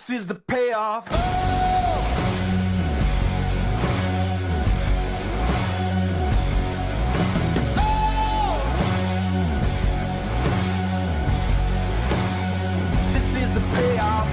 This is the payoff. Oh! This is the payoff.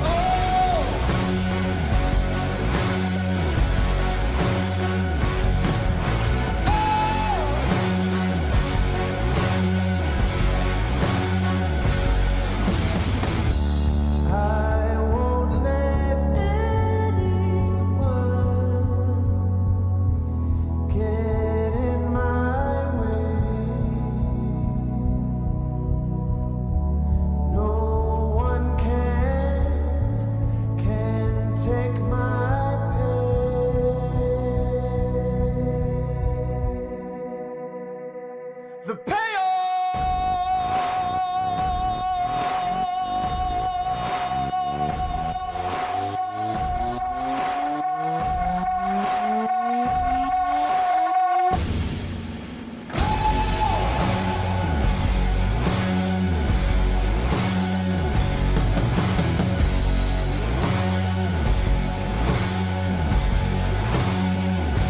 The payoff!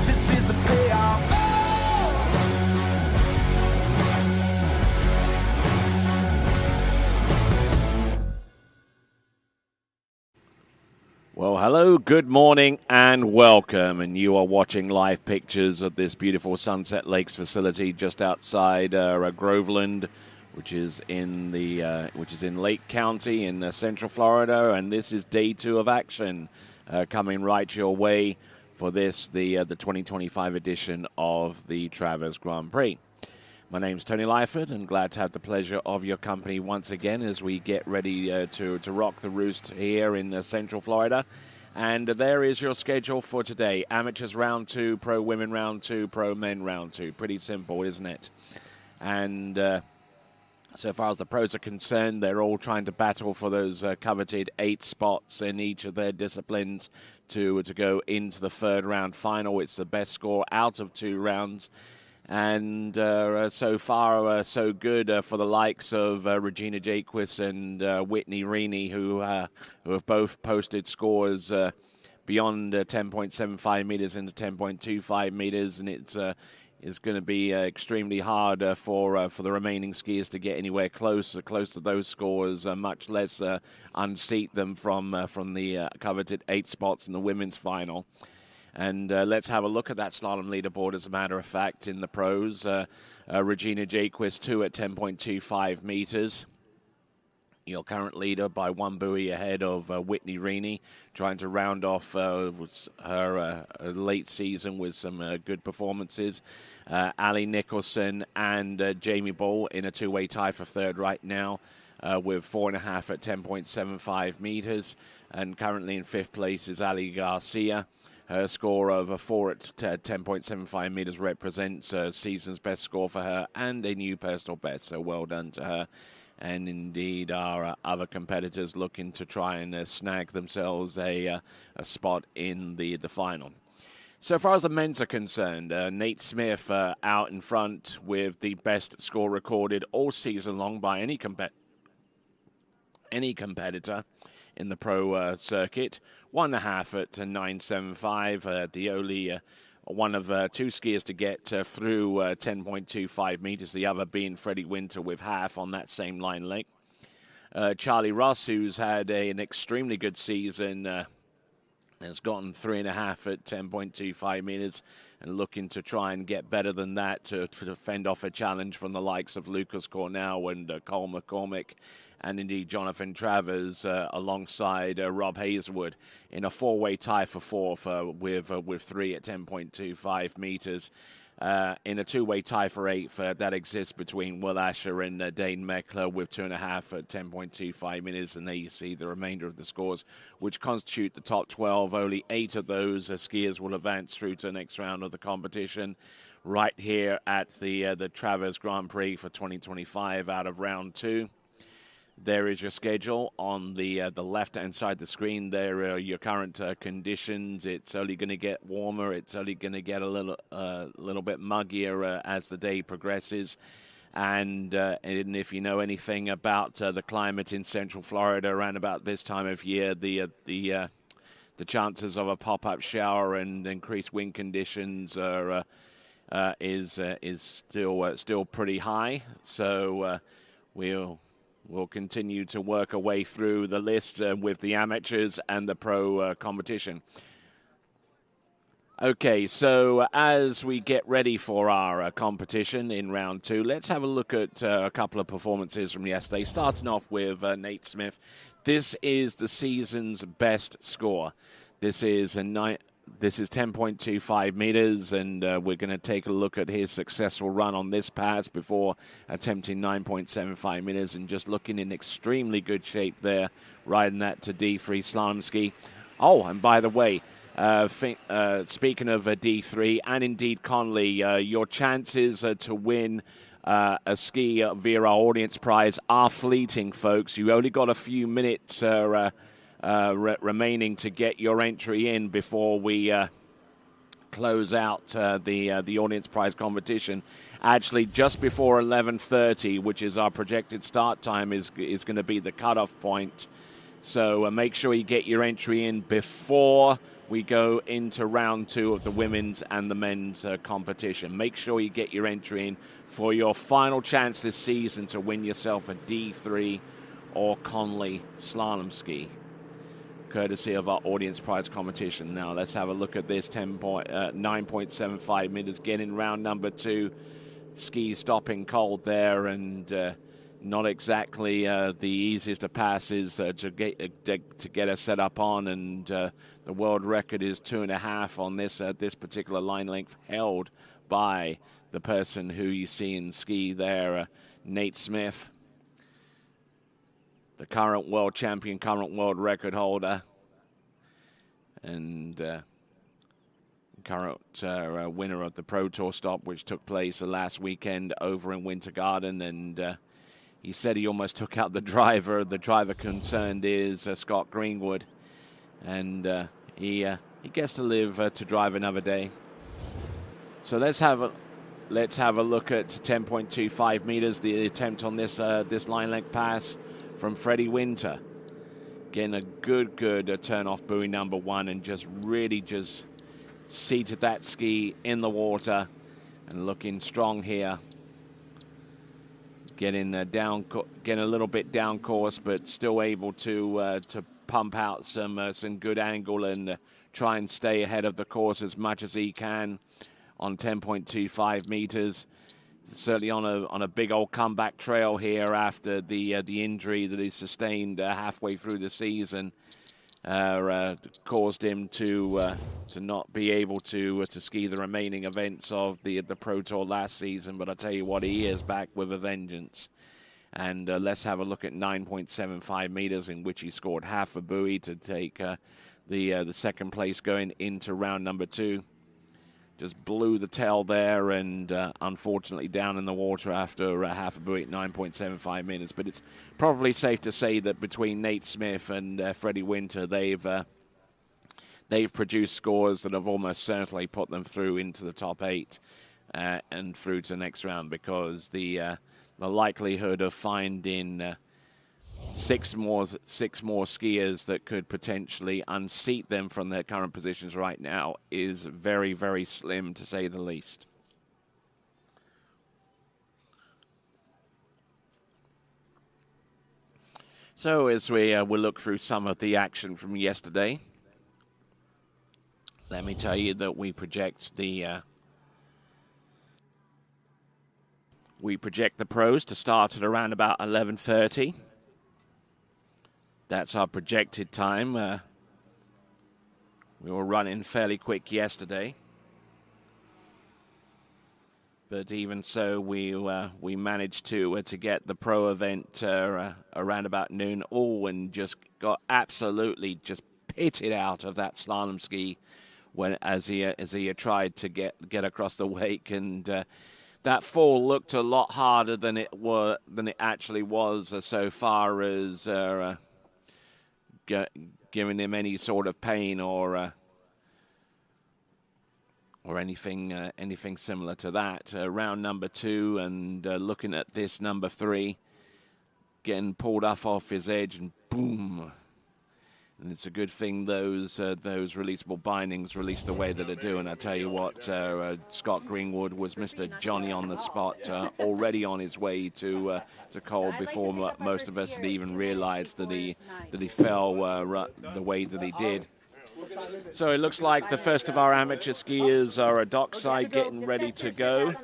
This is the payoff. Well, hello, good morning, and welcome. And you are watching live pictures of this beautiful Sunset Lakes facility just outside Groveland, which is in Lake County in Central Florida. And this is day 2 of action coming right your way for this, the 2025 edition of the Travers Grand Prix. My name's Tony Lyford, and glad to have the pleasure of your company once again as we get ready to rock the roost here in Central Florida. And there is your schedule for today. Amateurs round 2, pro women round 2, pro men round 2. Pretty simple, isn't it? And so far as the pros are concerned, they're all trying to battle for those coveted 8 spots in each of their disciplines to go into the third round final. It's the best score out of 2 rounds. And so far, so good for the likes of Regina Jaquist and Whitney Reaney, who have both posted scores beyond 10.75 meters into 10.25 meters, and it's going to be extremely hard for the remaining skiers to get anywhere close to those scores, much less unseat them from the coveted 8 spots in the women's final. And let's have a look at that slalom leaderboard, as a matter of fact, in the pros. Regina Jaquist, 2 at 10.25 meters. Your current leader by 1 buoy ahead of Whitney Reaney, trying to round off her late season with some good performances. Ali Nicholson and Jamie Bull in a 2-way tie for third right now, with 4.5 at 10.75 meters. And currently in 5th place is Ali Garcia. Her score of 4 at 10.75 meters represents season's best score for her and a new personal best, so well done to her. And indeed, our other competitors looking to try and snag themselves a spot in the final. So far as the men's are concerned, Nate Smith out in front with the best score recorded all season long by any competitor in the pro circuit. 1.5 at 9.75. The only one of 2 skiers to get through 10.25 meters, the other being Freddie Winter with half on that same line length. Charlie Ross, who's had an extremely good season, has gotten 3.5 at 10.25 meters and looking to try and get better than that to fend off a challenge from the likes of Lucas Cornell and Cole McCormick, and indeed Jonathan Travers alongside Rob Hazelwood in a 4-way tie for 4th with 3 at 10.25 meters. In a 2-way tie for 8th that exists between Will Asher and Dane Meckler with 2.5 at 10.25 minutes, and there you see the remainder of the scores, which constitute the top 12. Only 8 of those skiers will advance through to the next round of the competition, right here at the Travers Grand Prix for 2025 out of round 2. There is your schedule on the left-hand side of the screen. There are your current conditions. It's only going to get warmer. It's only going to get a little bit muggier as the day progresses. And if you know anything about the climate in Central Florida around about this time of year, the chances of a pop-up shower and increased wind conditions is still pretty high. So we'll continue to work our way through the list with the amateurs and the pro competition. Okay, so as we get ready for our competition in round 2, let's have a look at a couple of performances from yesterday, starting off with Nate Smith. This is the season's best score. This is 10.25 meters, and we're going to take a look at his successful run on this pass before attempting 9.75 meters and just looking in extremely good shape there, riding that to D3 slalom ski. Oh, and by the way, speaking of D3 and indeed Conley, your chances to win a ski via our audience prize are fleeting, folks. You only got a few minutes remaining to get your entry in before we close out the audience prize competition. Actually, just before 11:30, which is our projected start time, is going to be the cutoff point. So make sure you get your entry in before we go into round 2 of the women's and the men's competition. Make sure you get your entry in for your final chance this season to win yourself a D3 or Conley slalom ski, courtesy of our audience prize competition. Now let's have a look at this 9.75 meters, getting round number 2. Ski stopping cold there, and not exactly the easiest of passes to get a set up on, and the world record is 2.5 on this particular line length, held by the person who you see in ski there, Nate Smith, the current world champion, current world record holder, and current winner of the Pro Tour stop, which took place the last weekend over in Winter Garden. And he said he almost took out the driver. The driver concerned is Scott Greenwood, and he gets to live to drive another day. So let's have a look at 10.25 meters, the attempt on this line length pass from Freddie Winter. Getting a good turn off buoy number 1, and just really just seated that ski in the water and looking strong here. Getting a little bit down course, but still able to pump out some good angle and try and stay ahead of the course as much as he can on 10.25 meters. Certainly on a big old comeback trail here after the injury that he sustained halfway through the season, caused him to not be able to ski the remaining events of the Pro Tour last season. But I tell you what, he is back with a vengeance. And let's have a look at 9.75 meters, in which he scored half a buoy to take the second place going into round number 2. Just blew the tail there, and unfortunately down in the water after half a buoy at 9.75 minutes. But it's probably safe to say that between Nate Smith and Freddie Winter, they've produced scores that have almost certainly put them through into the top 8 and through to the next round, because the likelihood of finding six more skiers that could potentially unseat them from their current positions right now is very, very slim, to say the least. So as we will look through some of the action from yesterday, let me tell you that we project the pros to start at around about 11:30. That's our projected time. We were running fairly quick yesterday, but even so, we managed to get the pro event around about noon. Oh, and just got absolutely just pitted out of that slalom ski as he tried to get across the wake, and that fall looked a lot harder than it actually was, so far as giving him any sort of pain or or anything similar to that. Round number 2, and looking at this number 3, getting pulled off his edge, and boom. And it's a good thing those releasable bindings release the way that they do. And I tell you what, Scott Greenwood was Mr. Johnny on the spot, already on his way to Cole before most of us had even realized that he fell the way that he did. So it looks like the first of our amateur skiers are at dockside getting ready to go.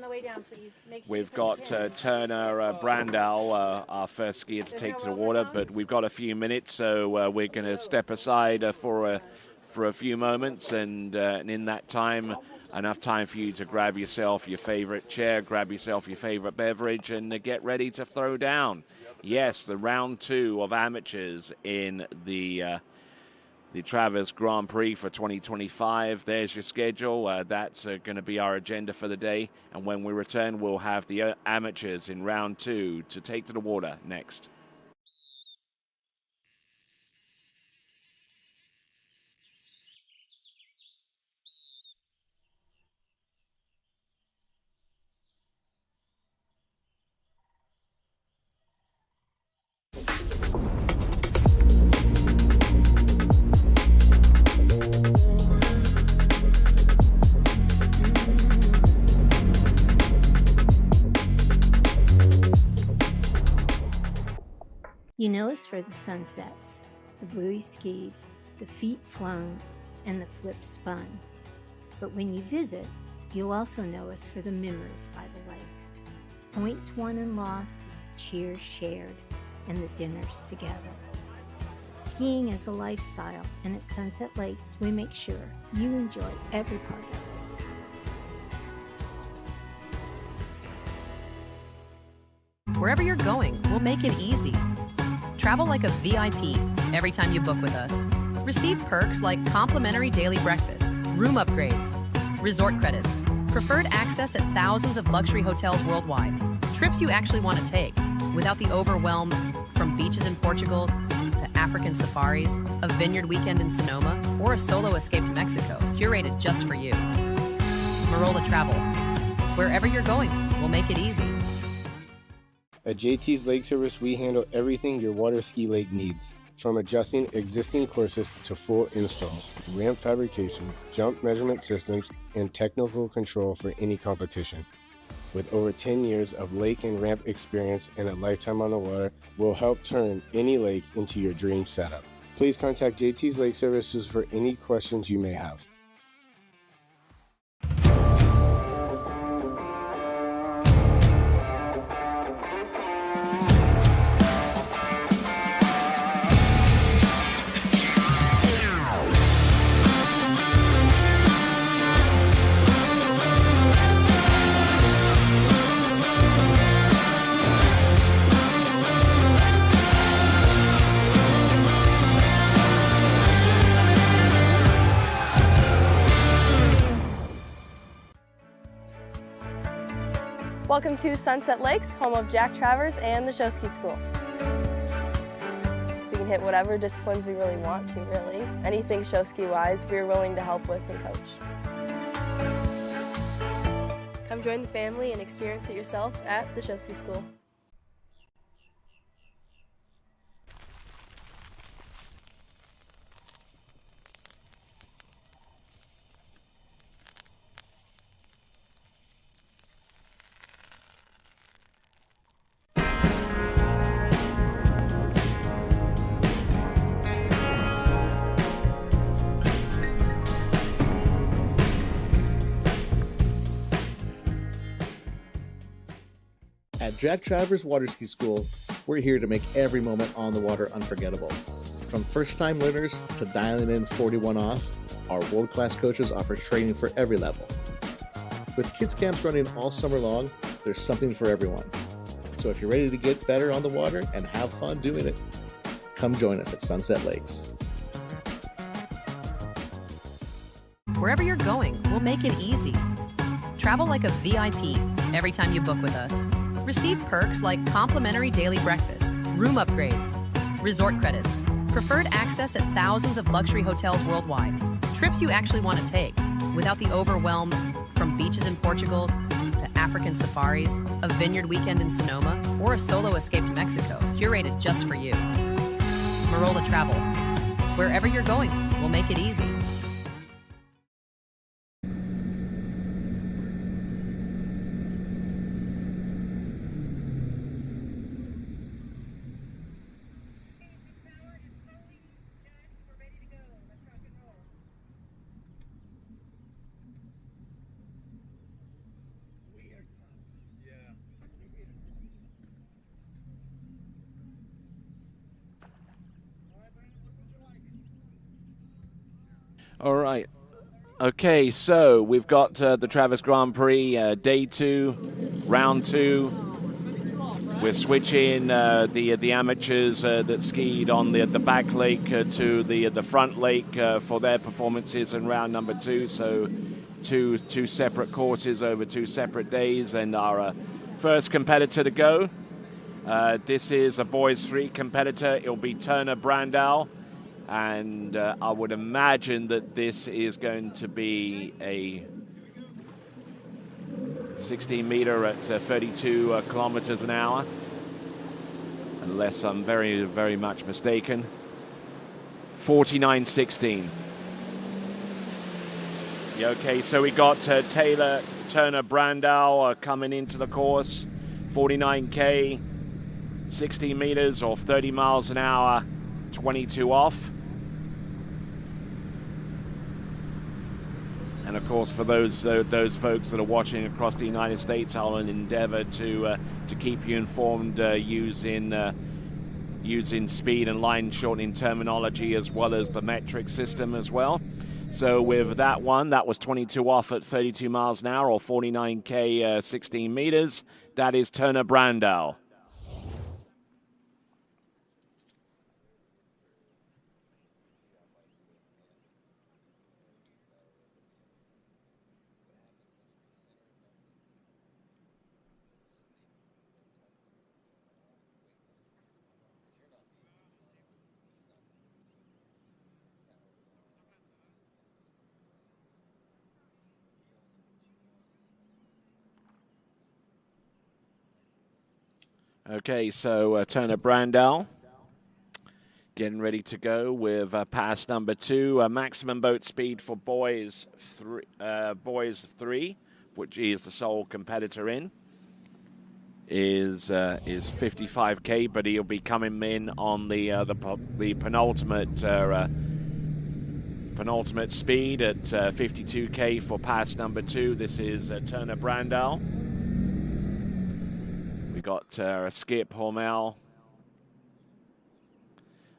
We've got Turner Brandau, our first skier to take to the water, but we've got a few minutes, so we're going to step aside for a few moments, and in that time, enough time for you to grab yourself your favorite chair, grab yourself your favorite beverage, and get ready to throw down. Yes, the round 2 of amateurs in the Travers Grand Prix for 2025. There's your schedule. That's going to be our agenda for the day. And when we return, we'll have the amateurs in round 2 to take to the water next. You know us for the sunsets, the bluey skied, the feet flown, and the flip spun. But when you visit, you'll also know us for the memories by the lake. Points won and lost, cheers shared, and the dinners together. Skiing is a lifestyle, and at Sunset Lakes, we make sure you enjoy every part of it. Wherever you're going, we'll make it easy. Travel like a VIP every time you book with us. Receive perks like complimentary daily breakfast, room upgrades, resort credits, preferred access at thousands of luxury hotels worldwide, trips you actually want to take without the overwhelm from beaches in Portugal to African safaris, a vineyard weekend in Sonoma, or a solo escape to Mexico, curated just for you. Marola Travel. Wherever you're going, we'll make it easy. At JT's Lake Service, we handle everything your water ski lake needs, from adjusting existing courses to full installs, ramp fabrication, jump measurement systems, and technical control for any competition. With over 10 years of lake and ramp experience and a lifetime on the water, we'll help turn any lake into your dream setup. Please contact JT's Lake Services for any questions you may have. Welcome to Sunset Lakes, home of Jack Travers and the Show Ski School. We can hit whatever disciplines we really want to, really. Anything show ski wise, we're willing to help with and coach. Come join the family and experience it yourself at the Show Ski School. At Jack Travers Water Ski School, we're here to make every moment on the water unforgettable. From first-time learners to dialing in 41 off, our world-class coaches offer training for every level. With kids camps running all summer long, there's something for everyone. So if you're ready to get better on the water and have fun doing it, come join us at Sunset Lakes. Wherever you're going, we'll make it easy. Travel like a VIP every time you book with us. Receive perks like complimentary daily breakfast, room upgrades, resort credits, preferred access at thousands of luxury hotels worldwide, trips you actually want to take without the overwhelm From beaches in Portugal to African safaris, a vineyard weekend in Sonoma, or a solo escape to Mexico, curated just for you. Marola Travel. Wherever you're going, we'll make it easy. All right. Okay, so we've got the Travers Grand Prix, day 2, round 2. We're switching the amateurs that skied on the back lake to the front lake for their performances in round number 2. So two separate courses over 2 separate days, and our first competitor to go. This is a boys 3 competitor. It'll be Turner Brandau. And I would imagine that this is going to be a 16-meter at 32 kilometers an hour, unless I'm very, very much mistaken. 49.16. Yeah, okay, so we got Turner Brandau coming into the course. 49K, 16 meters or 30 miles an hour, 22 off. And of course, for those folks that are watching across the United States, I'll endeavor to keep you informed using speed and line shortening terminology as well as the metric system as well. So with that one, that was 22 off at 32 miles an hour or 49K 16 meters. That is Turner Brandau. Okay, so Turner Brandau getting ready to go with pass number 2. Maximum boat speed for boys 3, which he is the sole competitor in, is 55K, but he'll be coming in on the penultimate speed at 52K for pass number 2. This is Turner Brandau. Got Skip Hormel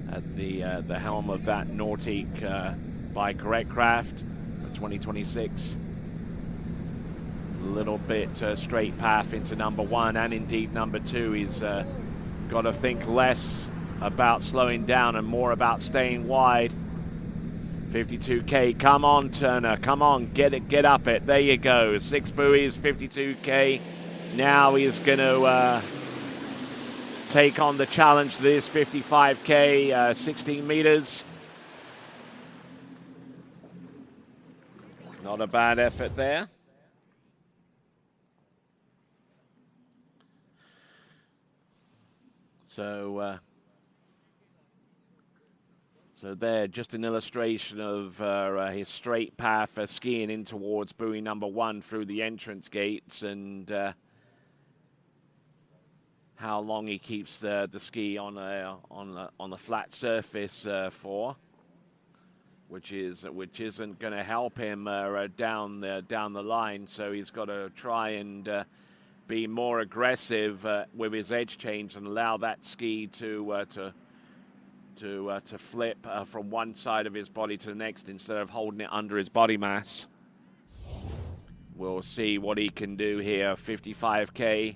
at the helm of that Nautic bike aircraft for 2026. A little bit straight path into number 1 and indeed number 2. He's got to think less about slowing down and more about staying wide. 52K, come on Turner, come on, get up it. There you go, 6 buoys, 52K. Now he's going to take on the challenge. This 55K, 16 meters. Not a bad effort there. So there, just an illustration of his straight path skiing in towards buoy number 1 through the entrance gates, and how long he keeps the ski on a flat surface for, which isn't going to help him down the line. So he's got to try and be more aggressive with his edge change and allow that ski to flip from one side of his body to the next instead of holding it under his body mass. We'll see what he can do here. 55K.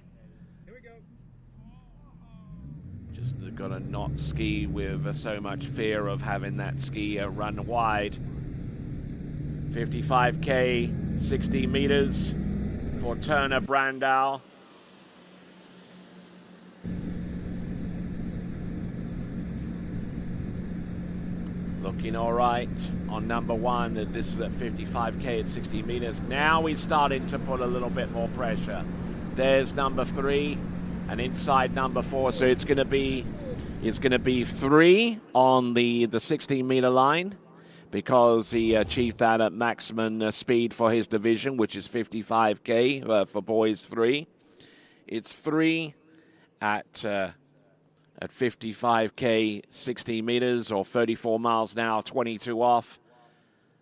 Got to not ski with so much fear of having that ski run wide. 55K, 60 meters for Turner Brandau. Looking all right on number 1. This is at 55K at 60 meters. Now he's starting to put a little bit more pressure. There's number 3 and inside number 4. So it's going to be 3 on the 16-meter line because he achieved that at maximum speed for his division, which is 55K for boys 3. It's 3 at 55K 60 meters or 34 miles an hour, 22 off.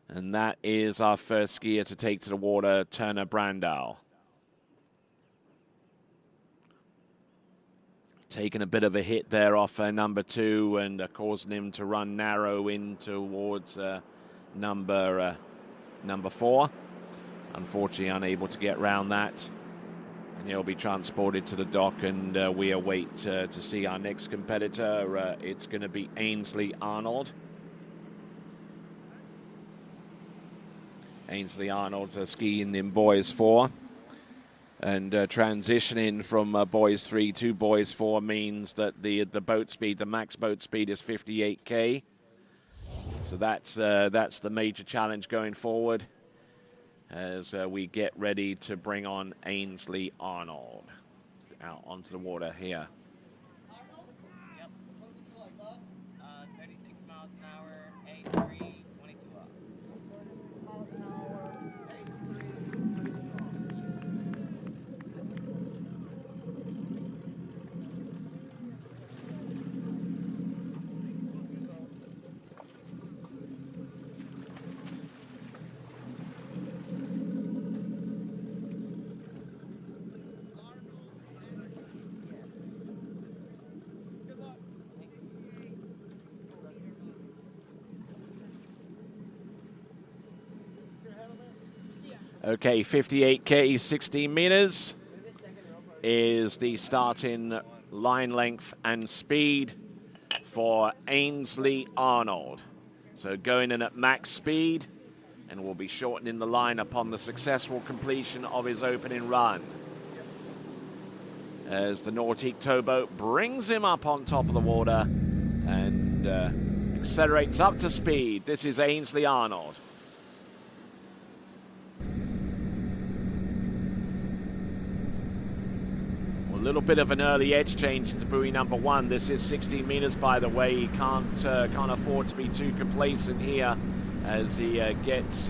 And that is our first skier to take to the water, Turner Brandau. Taking a bit of a hit there off number 2 and causing him to run narrow in towards number 4. Unfortunately, unable to get round that. And he'll be transported to the dock, and we await to see our next competitor. It's going to be Ainsley Arnold. Ainsley Arnold's skiing in boys 4. And transitioning from boys 3 to boys 4 means that the boat speed, the max boat speed, is 58K. So that's the major challenge going forward as we get ready to bring on Ainsley Arnold out onto the water here. 36 miles an hour, 8-3, 22 up. 36 miles an hour, 8-3. Okay, 58K, 16 meters is the starting line length and speed for Ainsley Arnold. So going in at max speed, and will be shortening the line upon the successful completion of his opening run. As the Nautique towboat brings him up on top of the water and accelerates up to speed. This is Ainsley Arnold. A little bit of an early edge change into buoy number 1. This is 16 meters, by the way. He can't afford to be too complacent here as he gets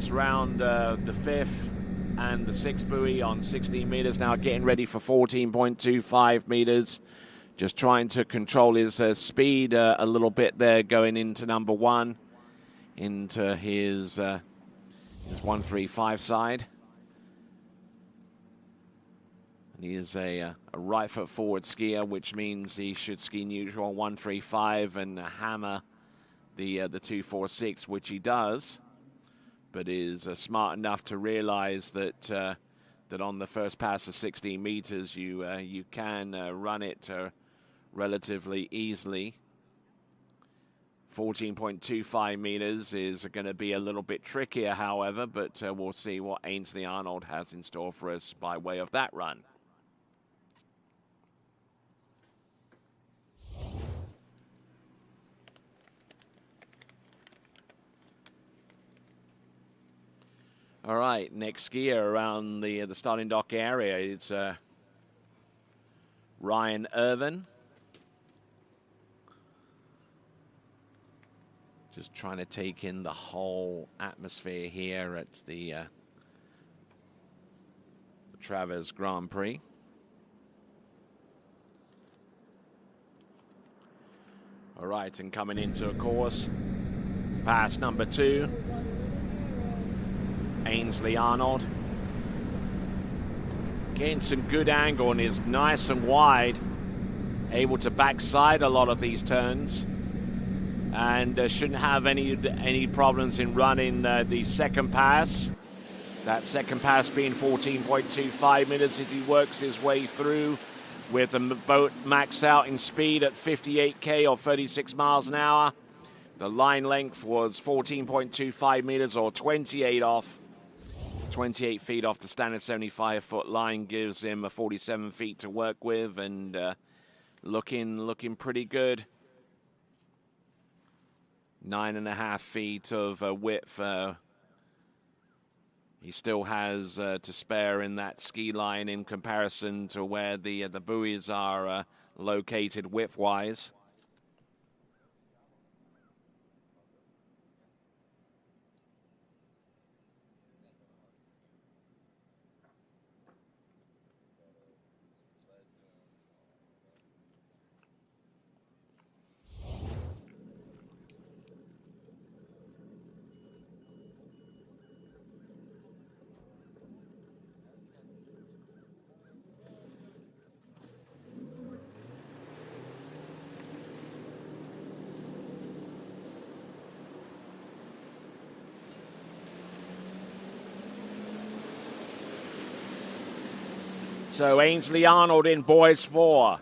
round the 5th and the 6th buoy on 16 meters. Now getting ready for 14.25 meters. Just trying to control his speed a little bit there, going into number 1, into his 135 side. He is a right foot forward skier, which means he should ski neutral on 135 and hammer the 246, which he does, but is smart enough to realize that that on the first pass of 16 meters you can run it relatively easily. 14.25 meters is going to be a little bit trickier, however, but we'll see what Ainsley Arnold has in store for us by way of that run. All right, next skier around the starting dock area, it's Ryan Irvin. Just trying to take in the whole atmosphere here at the Travers Grand Prix. All right, and coming into a course, pass number 2. Ainsley Arnold getting some good angle and is nice and wide, able to backside a lot of these turns, and shouldn't have any problems in running the second pass. That second pass being 14.25 meters as he works his way through with the boat maxed out in speed at 58K or 36 miles an hour. The line length was 14.25 meters or 28 off. 28 feet off the standard 75-foot line gives him 47 feet to work with, and looking pretty good. 9.5 feet of width. He still has to spare in that ski line in comparison to where the buoys are located width-wise. So Ainsley Arnold in boys 4.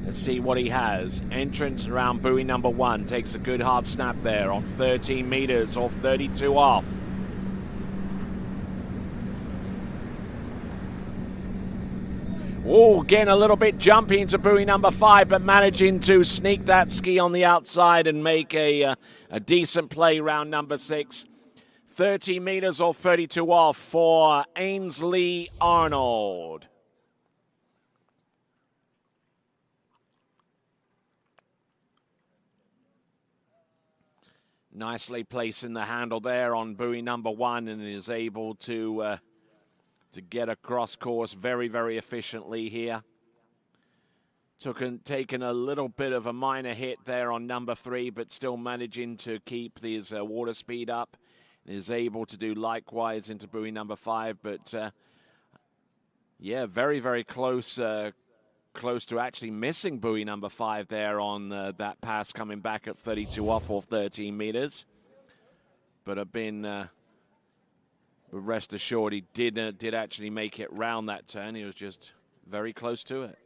Let's see what he has. Entrance around buoy number 1. Takes a good hard snap there on 13 meters off 32 off. Oh, getting a little bit jumpy into buoy number 5, but managing to sneak that ski on the outside and make a decent play round number 6. 30 meters or 32 off for Ainsley Arnold. Nicely placing the handle there on buoy number 1 and is able to get across course very, very efficiently here. Taken a little bit of a minor hit there on number 3, but still managing to keep his water speed up. Is able to do likewise into buoy number 5, but yeah, very, very close to actually missing buoy number 5 there on that pass coming back at 32 off or 13 meters. But I've been rest assured he did actually make it round that turn. He was just very close to it.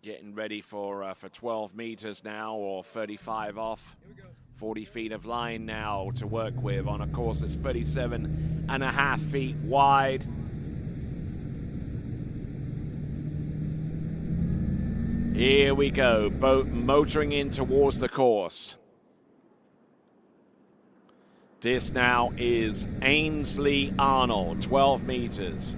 Getting ready for 12 meters now or 35 off. 40 feet of line now to work with on a course that's 37.5 feet wide. Here we go, boat motoring in towards the course. This now is Ainsley Arnold, 12 meters.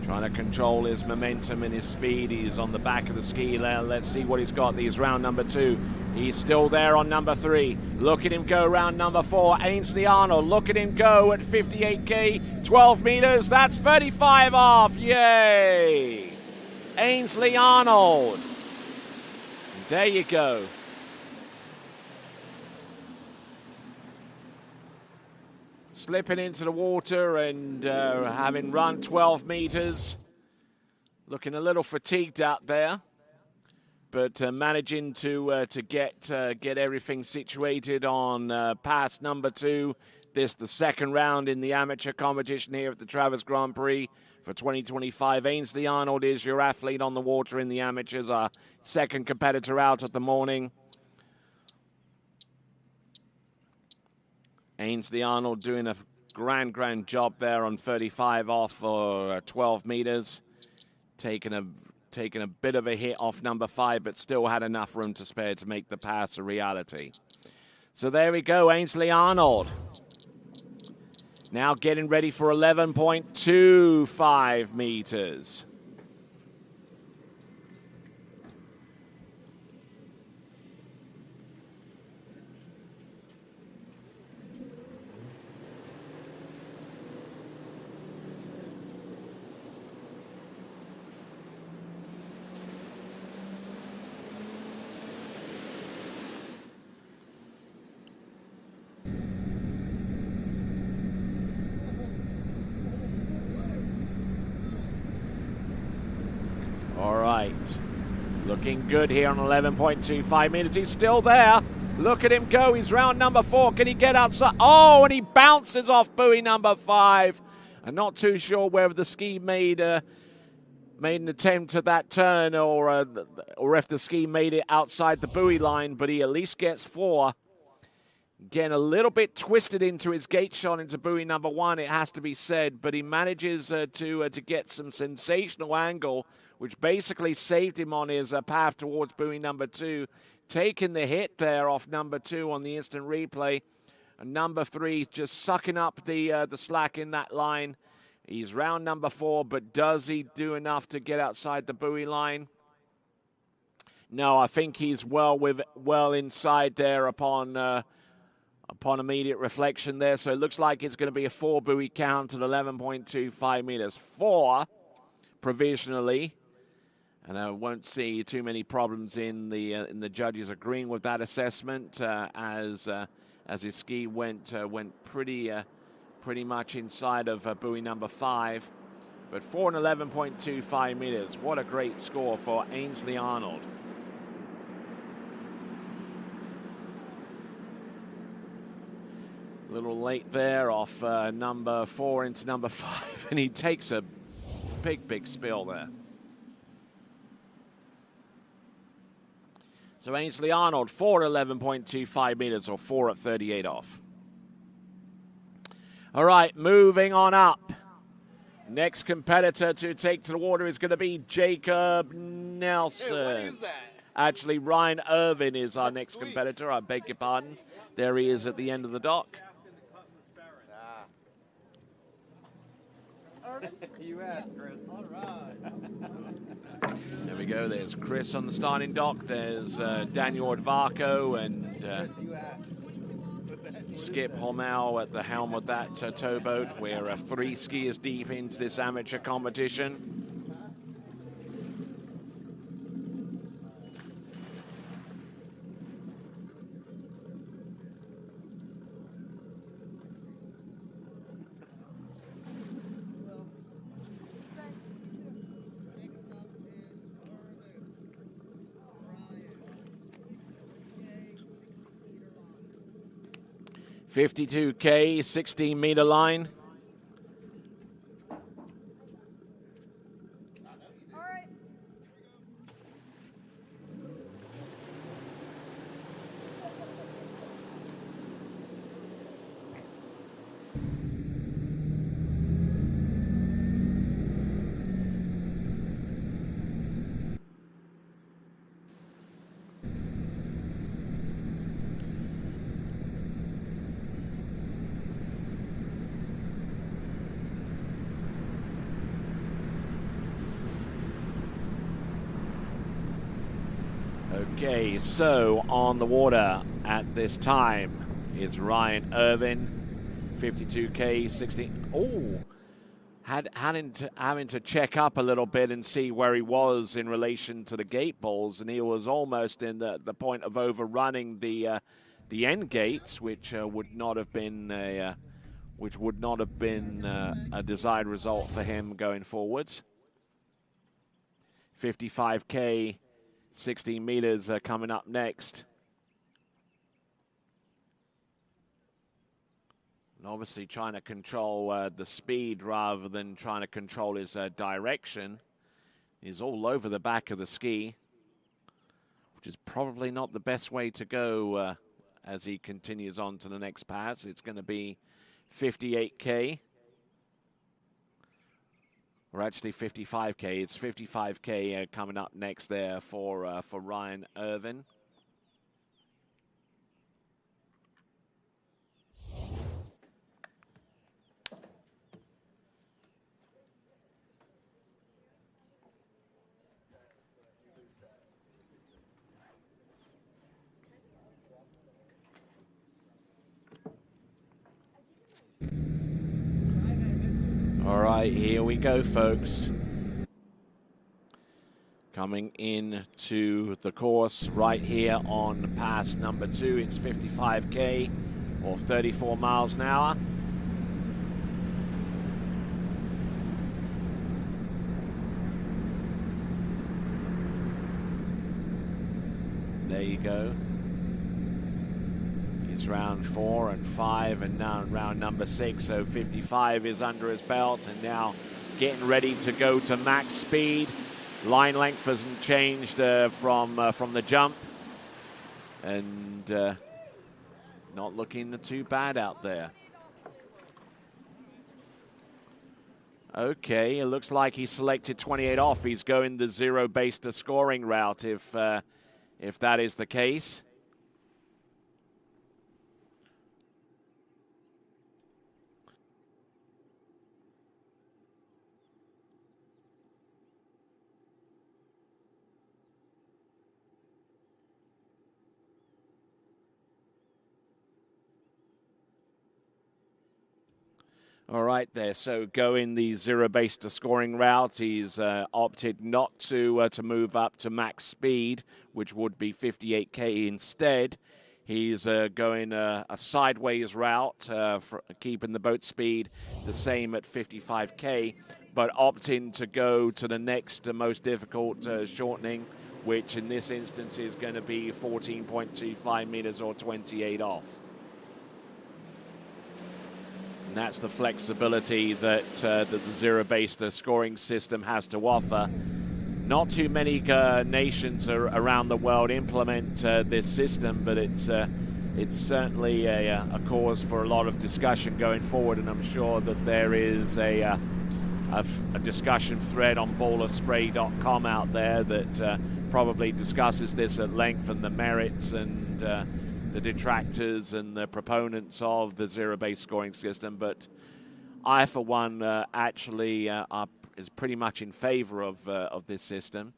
Trying to control his momentum and his speed. He's on the back of the ski. Let's see what he's got. He's round number 2. He's still there on number 3. Look at him go round number 4. Ainsley Arnold, look at him go at 58K, 12 meters. That's 35 off. Yay! Ainsley Arnold. There you go. Slipping into the water and having run 12 meters. Looking a little fatigued out there, but managing to get everything situated on pass number 2. This the second round in the amateur competition here at the Travers Grand Prix for 2025. Ainsley Arnold is your athlete on the water in the amateurs, our second competitor out of the morning. Ainsley Arnold doing a grand job there on 35 off for 12 meters. Taking a bit of a hit off number 5, but still had enough room to spare to make the pass a reality. So there we go, Ainsley Arnold. Now getting ready for 11.25 meters. Looking good here on 11.25 meters. He's still there. Look at him go. He's round number 4. Can he get outside? Oh, and he bounces off buoy number 5. I'm not too sure whether the ski made an attempt at that turn or if the ski made it outside the buoy line, but he at least gets 4. Getting a little bit twisted into his gate shot into buoy number 1, it has to be said, but he manages to get some sensational angle, which basically saved him on his path towards buoy number 2, taking the hit there off number 2 on the instant replay. And number 3 just sucking up the slack in that line. He's round number 4, but does he do enough to get outside the buoy line? No, I think he's well inside there upon immediate reflection there. So it looks like it's going to be a 4 buoy count at 11.25 meters. 4 provisionally. And I won't see too many problems in the judges agreeing with that assessment as his ski went pretty much inside of buoy number 5. But 4 and 11.25 meters. What a great score for Ainsley Arnold. A little late there off number 4 into number 5, and he takes a big spill there. So Ainsley Arnold, 4 at 11.25 meters, or 4 at 38 off. All right, moving on up. Next competitor to take to the water is going to be Jacob Nelson. Hey, what is that? Actually, Ryan Irvin is our next competitor. I beg your pardon. There he is at the end of the dock. You asked, Chris. All right. There we go. There's Chris on the starting dock. There's Daniel Advarco and Skip Homau at the helm of that towboat. We're 3 skiers deep into this amateur competition. .52K, 16-meter line. Okay, so on the water at this time is Ryan Irvin, 52K, 16. Oh, having to check up a little bit and see where he was in relation to the gate balls, and he was almost in the point of overrunning the end gates, which would not have been a desired result for him going forwards. 55K. 16 meters coming up next. And obviously trying to control the speed rather than trying to control his direction. He's all over the back of the ski, which is probably not the best way to go as he continues on to the next pass. It's going to be 58K. Or actually 55K. It's 55K coming up next there for Ryan Irvin. All right, here we go, folks. Coming into the course right here on pass number 2. It's 55K or 34 miles an hour. There you go. It's round 4 and 5 and now round number 6. So 55 is under his belt and now getting ready to go to max speed. Line length hasn't changed from the jump. And Not looking too bad out there. Okay, it looks like he selected 28 off. He's going the zero-based scoring route if that is the case. All right there, so going the zero-based scoring route, he's opted not to move up to max speed, which would be 58K instead. He's going a sideways route, keeping the boat speed the same at 55K, but opting to go to the next most difficult shortening, which in this instance is going to be 14.25 meters or 28 off. And that's the flexibility that the zero-based scoring system has to offer. Not too many nations around the world implement this system, but it's certainly a cause for a lot of discussion going forward, and I'm sure that there is a discussion thread on ballerspray.com out there that probably discusses this at length and the merits and the detractors and the proponents of the zero-based scoring system, but I, for one, actually is pretty much in favor of this system.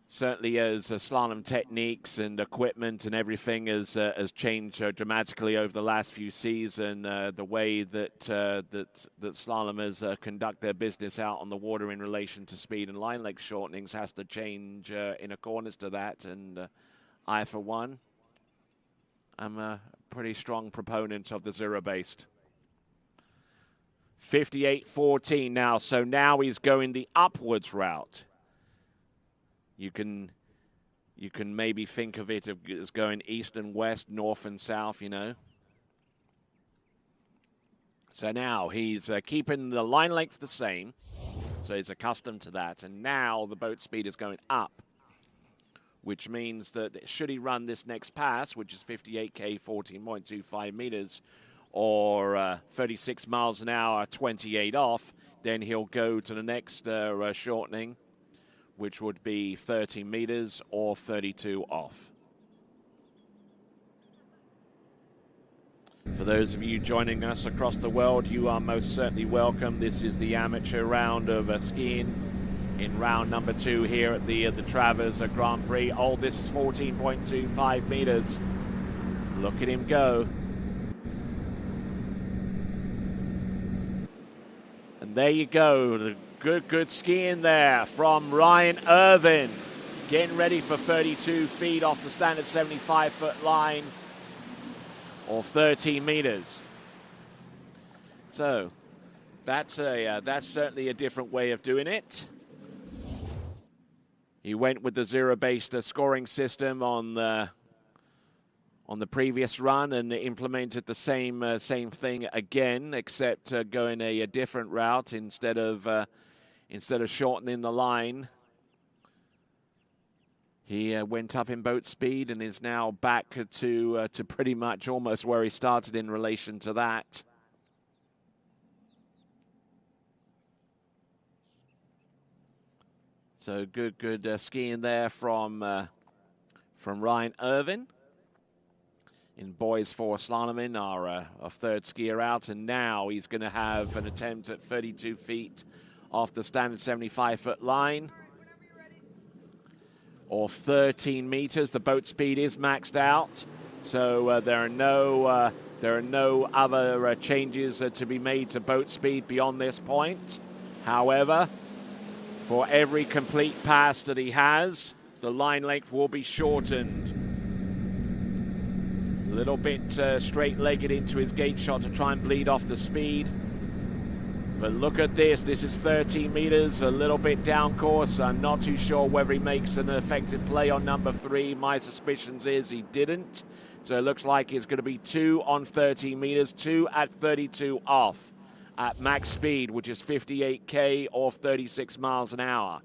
Certainly, as slalom techniques and equipment and everything has changed dramatically over the last few seasons, the way that slalomers conduct their business out on the water in relation to speed and line length shortenings has to change in accordance to that, and I, for one, am a pretty strong proponent of the zero-based. 58.14 now, so now he's going the upwards route. You can maybe think of it as going east and west, north and south, you know. So now he's keeping the line length the same, so he's accustomed to that, and now the boat speed is going up, which means that should he run this next pass, which is 58K, 14.25 meters, or 36 miles an hour, 28 off, then he'll go to the next shortening, which would be 30 meters or 32 off. For those of you joining us across the world, you are most certainly welcome. This is the amateur round of skiing in round number 2 here at the Travers Grand Prix. Oh, this is 14.25 meters. Look at him go. And there you go. The good skiing there from Ryan Irvin. Getting ready for 32 feet off the standard 75-foot line, or 13 meters. So that's certainly a different way of doing it. He went with the zero-based scoring system on the previous run and implemented the same thing again, except going a different route instead of shortening the line. He went up in boat speed and is now back to pretty much almost where he started in relation to that. So good skiing there from Ryan Irvin. In boys 4 slaloming, our third skier out, and now he's going to have an attempt at 32 feet off the standard 75-foot line, or 13 meters. The boat speed is maxed out, so there are no other changes to be made to boat speed beyond this point. However, for every complete pass that he has, the line length will be shortened. A little bit straight-legged into his gate shot to try and bleed off the speed. But look at this. This is 13 meters, a little bit down course. I'm not too sure whether he makes an effective play on number 3. My suspicions is he didn't. So it looks like it's going to be 2 on 13 meters, 2 at 32 off at max speed, which is 58K or 36 miles an hour.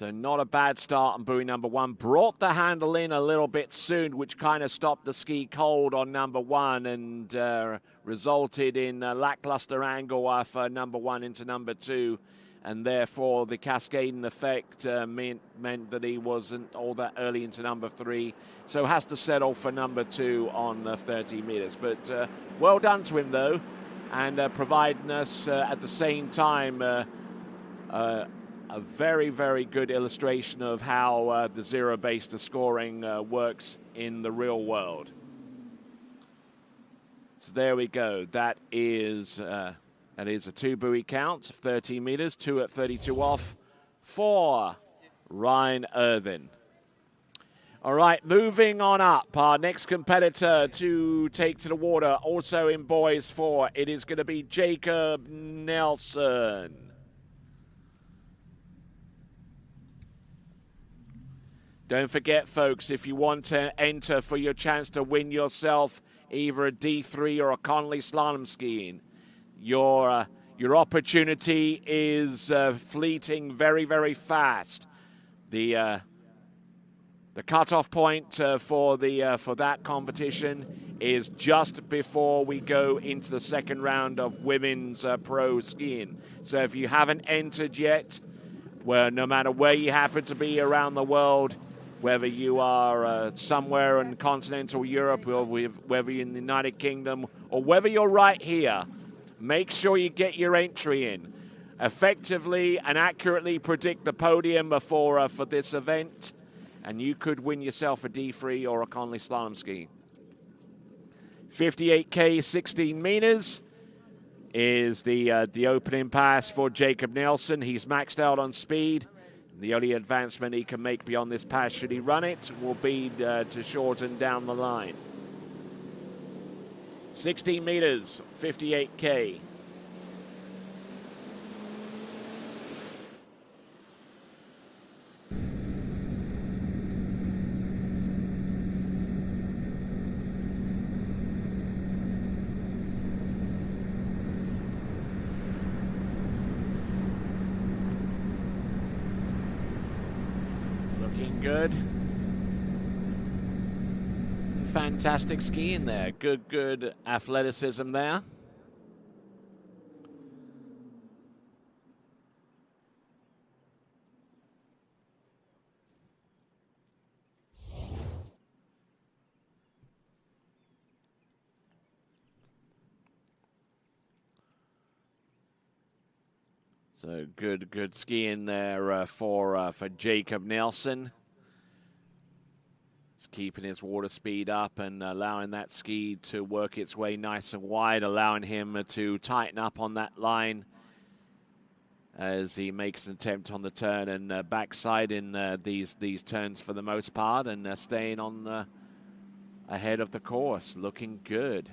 So not a bad start on buoy number 1. Brought the handle in a little bit soon, which kind of stopped the ski cold on number 1 and resulted in a lackluster angle for number 1 into number 2. And therefore, the cascading effect meant that he wasn't all that early into number 3. So has to settle for number 2 on the 30 meters. But well done to him, though, and providing us at the same time a very, very good illustration of how the zero-based scoring works in the real world. So there we go. That is a 2-buoy count, 13 meters, 2 at 32 off for Ryan Irvin. All right, moving on up. Our next competitor to take to the water, also in boys 4, it is going to be Jacob Nelson. Don't forget, folks, if you want to enter for your chance to win yourself either a D3 or a Connolly slalom skiing, your opportunity is fleeting very, very fast. The cutoff point for that competition is just before we go into the second round of women's pro skiing. So if you haven't entered yet, well, no matter where you happen to be around the world, whether you are somewhere in continental Europe or whether you're in the United Kingdom or whether you're right here, make sure you get your entry in. Effectively and accurately predict the podium for this event, and you could win yourself a D3 or a Connolly slalom ski. 58K, 16 meters is the opening pass for Jacob Nelson. He's maxed out on speed. The only advancement he can make beyond this pass, should he run it, will be to shorten down the line. 16 meters, 58K. Looking good. Fantastic skiing there. Good athleticism there. So good skiing there for Jacob Nelson. He's keeping his water speed up and allowing that ski to work its way nice and wide, allowing him to tighten up on that line as he makes an attempt on the turn and backside in these turns for the most part, and staying on ahead of the course, looking good.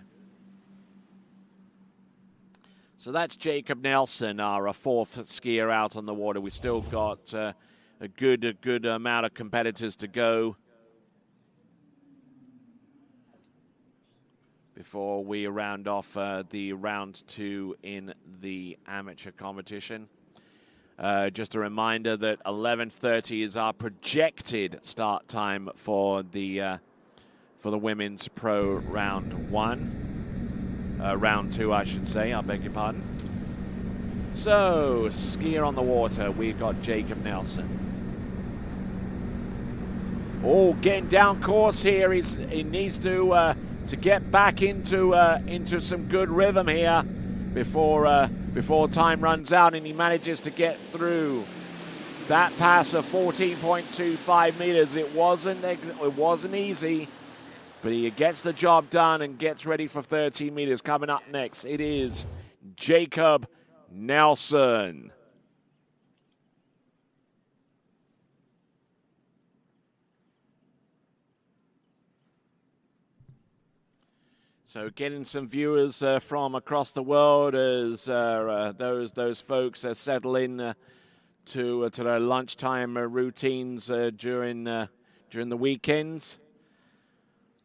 So that's Jacob Nelson, our fourth skier out on the water. We've still got a good amount of competitors to go before we round off the round 2 in the amateur competition. Just a reminder that 11:30 is our projected start time for the women's pro round 1. Round 2, I should say. I beg your pardon. So, skier on the water, we've got Jacob Nelson. Oh, getting down course here. He needs to get back into some good rhythm here before time runs out, and he manages to get through that pass of 14.25 meters. It wasn't easy. But he gets the job done and gets ready for 13 meters. Coming up next, it is Jacob Nelson. So getting some viewers from across the world as those folks settle in to their lunchtime routines during the weekends.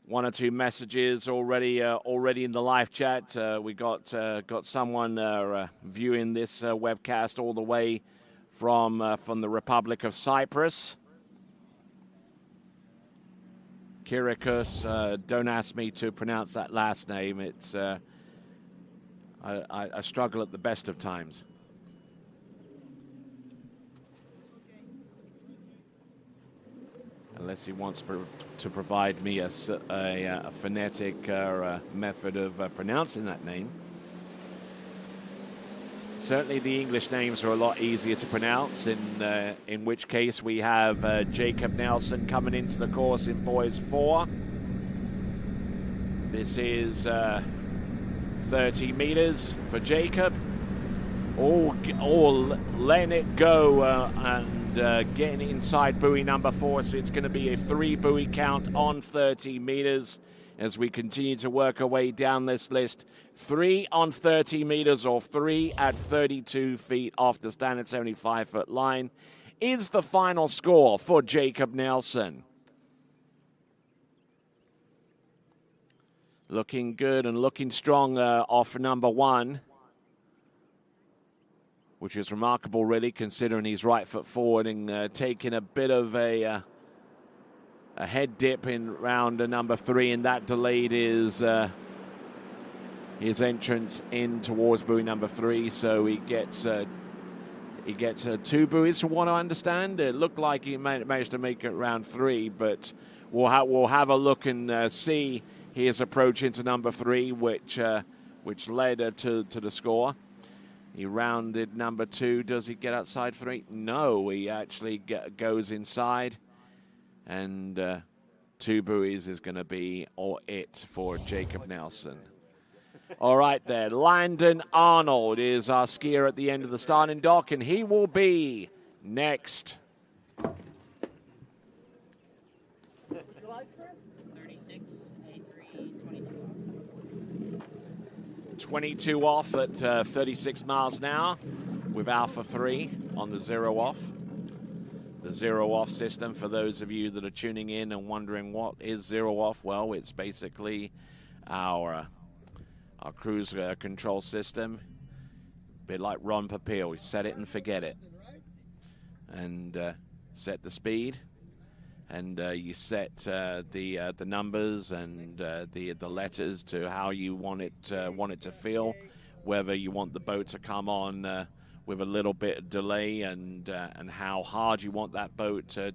1 or 2 messages already in the live chat. We got someone viewing this webcast all the way from the Republic of Cyprus. Kyriakos, don't ask me to pronounce that last name. It's I struggle at the best of times. Unless he wants to provide me a phonetic method of pronouncing that name. Certainly the English names are a lot easier to pronounce, in which case we have Jacob Nelson coming into the course in boys 4. This is 30 meters for Jacob. All letting it go and getting inside buoy number 4, so it's going to be a 3 buoy count on 30 meters as we continue to work our way down this list. 3 on 30 meters or 3 at 32 feet off the standard 75-foot line is the final score for Jacob Nelson. Looking good and looking strong off number 1, which is remarkable, really, considering he's right foot forward and taking a bit of a head dip in round number 3, and that delayed his entrance in towards buoy number 3. So he gets 2 buoys from what I understand. It looked like he managed to make it round 3, but we'll have a look and see his approach into number 3, which led to the score. He rounded number 2. Does he get outside 3? No, he actually goes inside. And 2 buoys is going to be all it for Jacob Nelson. All right there, Landon Arnold is our skier at the end of the starting dock, and he will be next. 22 off at 36 miles an hour with Alpha 3 on the 0 off. The 0 off system, for those of you that are tuning in and wondering what is 0 off, well, it's basically our cruise control system. A bit like Ron Popeil, we set it and forget it. And set the speed, and you set the numbers and the letters to how you want it to feel, whether you want the boat to come on with a little bit of delay, and how hard you want that boat to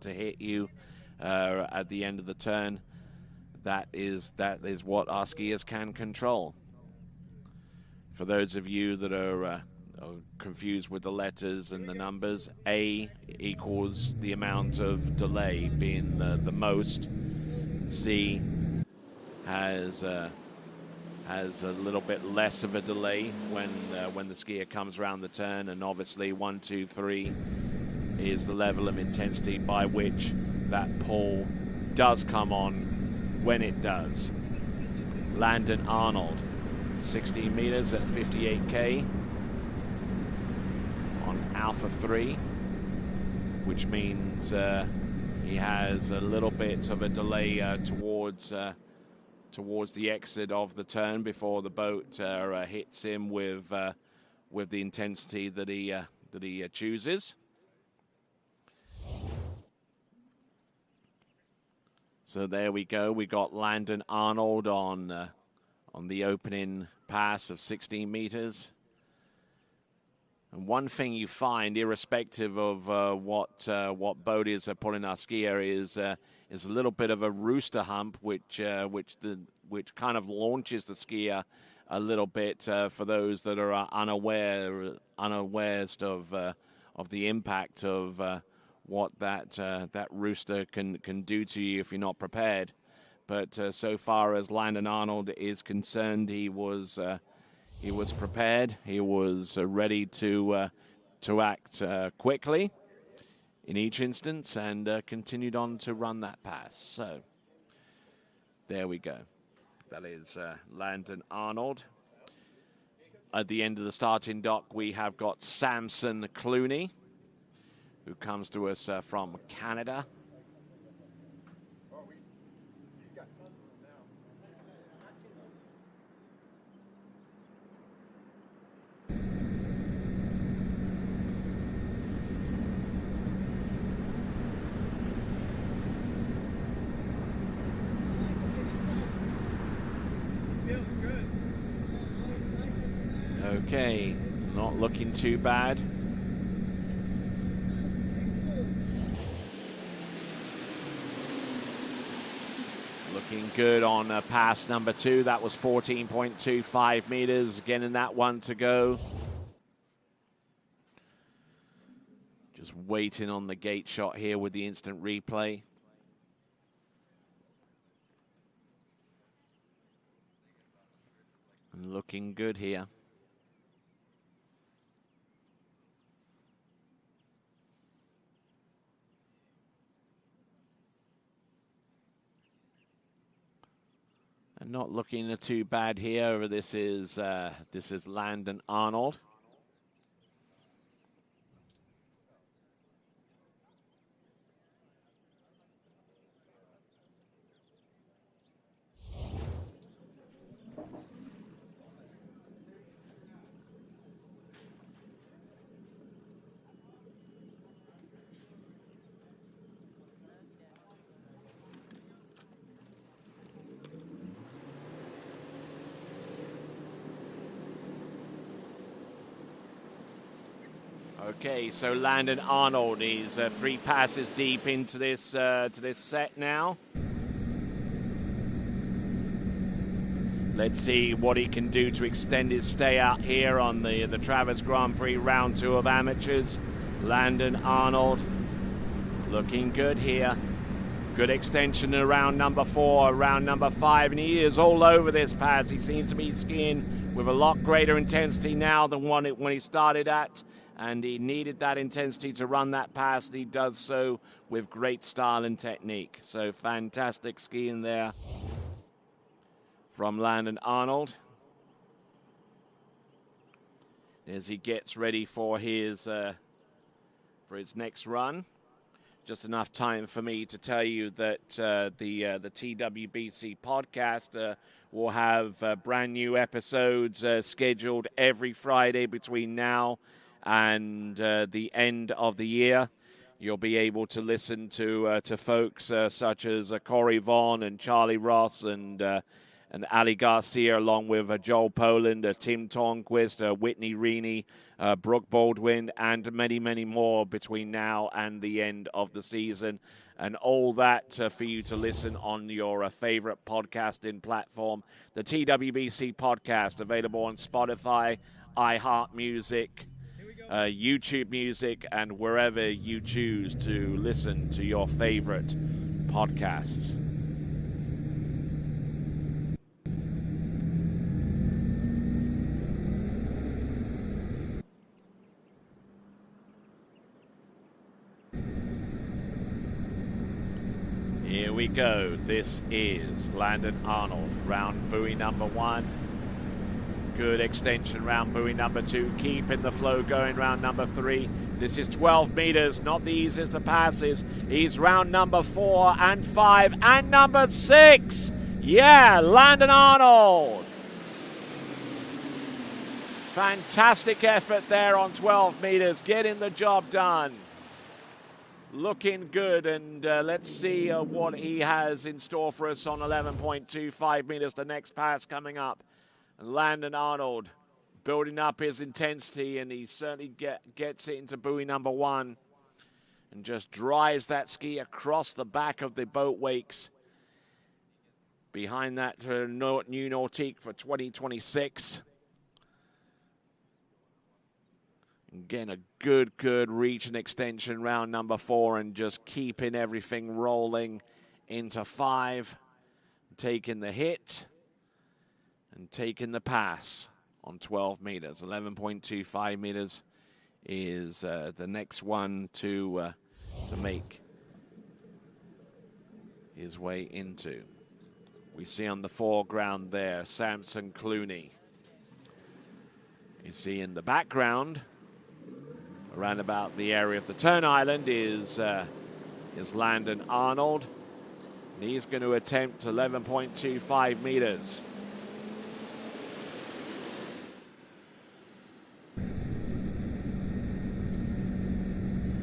hit you at the end of the turn. That is what our skiers can control. For those of you that are confused with the letters and the numbers, A equals the amount of delay being the most. C has a little bit less of a delay when the skier comes around the turn, and obviously 1, 2, 3 is the level of intensity by which that pull does come on when it does. Landon Arnold, 16 meters at 58K on Alpha 3, which means he has a little bit of a delay towards the exit of the turn before the boat hits him with the intensity that he chooses. So there we go. We got Landon Arnold on the opening pass of 16 meters. And one thing you find, irrespective of what boaties are pulling our skier, is a little bit of a rooster hump, which kind of launches the skier a little bit for those that are unawares of the impact of what that rooster can do to you if you're not prepared. But so far as Landon Arnold is concerned, he was prepared. He was ready to act quickly in each instance, and continued on to run that pass. So there we go. That is Landon Arnold. At the end of the starting dock, we have got Samson Clooney, who comes to us from Canada. Okay, not looking too bad. Looking good on pass number 2. That was 14.25 meters. Again, in that one to go. Just waiting on the gate shot here with the instant replay. And looking good here. And not looking too bad here. This is Landon Arnold. Okay, so Landon Arnold is 3 passes deep into this set now. Let's see what he can do to extend his stay out here on the Travers Grand Prix round 2 of amateurs. Landon Arnold looking good here. Good extension around number 4, around number 5, and he is all over this pass. He seems to be skiing with a lot greater intensity now than when he started at. And he needed that intensity to run that pass, and he does so with great style and technique. So fantastic skiing there from Landon Arnold. As he gets ready for his next run. Just enough time for me to tell you that the TWBC podcast will have brand new episodes scheduled every Friday between now and the end of the year. You'll be able to listen to folks such as Corey Vaughn and Charlie Ross and Ali Garcia, along with Joel Poland, Tim Tornquist, Whitney Reaney, Brooke Baldwin, and many, many more between now and the end of the season. And all that for you to listen on your favorite podcasting platform. The TWBC podcast, available on Spotify, iHeart Music, YouTube Music, and wherever you choose to listen to your favorite podcasts. Here we go. This is Landon Arnold, round buoy number 1. Good extension round buoy number 2, keeping the flow going round number 3. This is 12 meters, not the easiest of passes. He's round number 4 and 5 and number 6. Yeah, Landon Arnold. Fantastic effort there on 12 meters, getting the job done. Looking good, and let's see what he has in store for us on 11.25 meters, the next pass coming up. Landon Arnold building up his intensity, and he certainly gets it into buoy number 1 and just drives that ski across the back of the boat wakes behind that new Nautique for 2026. Again, a good reach and extension round number 4, and just keeping everything rolling into 5, taking the hit and taking the pass on 12 meters. 11.25 meters is the next one to make his way into. We see on the foreground there Samson Clooney. You see in the background, around about the area of the turn island, is Landon Arnold. And he's going to attempt 11.25 meters.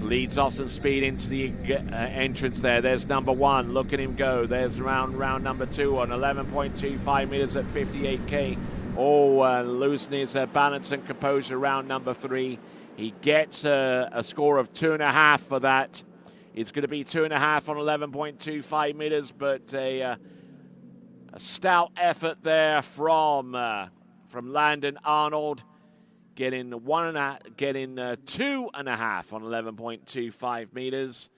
Leads off some speed into the entrance there. There's number 1. Look at him go. There's round number 2 on 11.25 meters at 58K. losing his balance and composure round number 3. He gets a score of 2.5 for that. It's going to be 2.5 on 11.25 meters, but a stout effort there from Landon Arnold, getting 2.5 on 11.25 meters,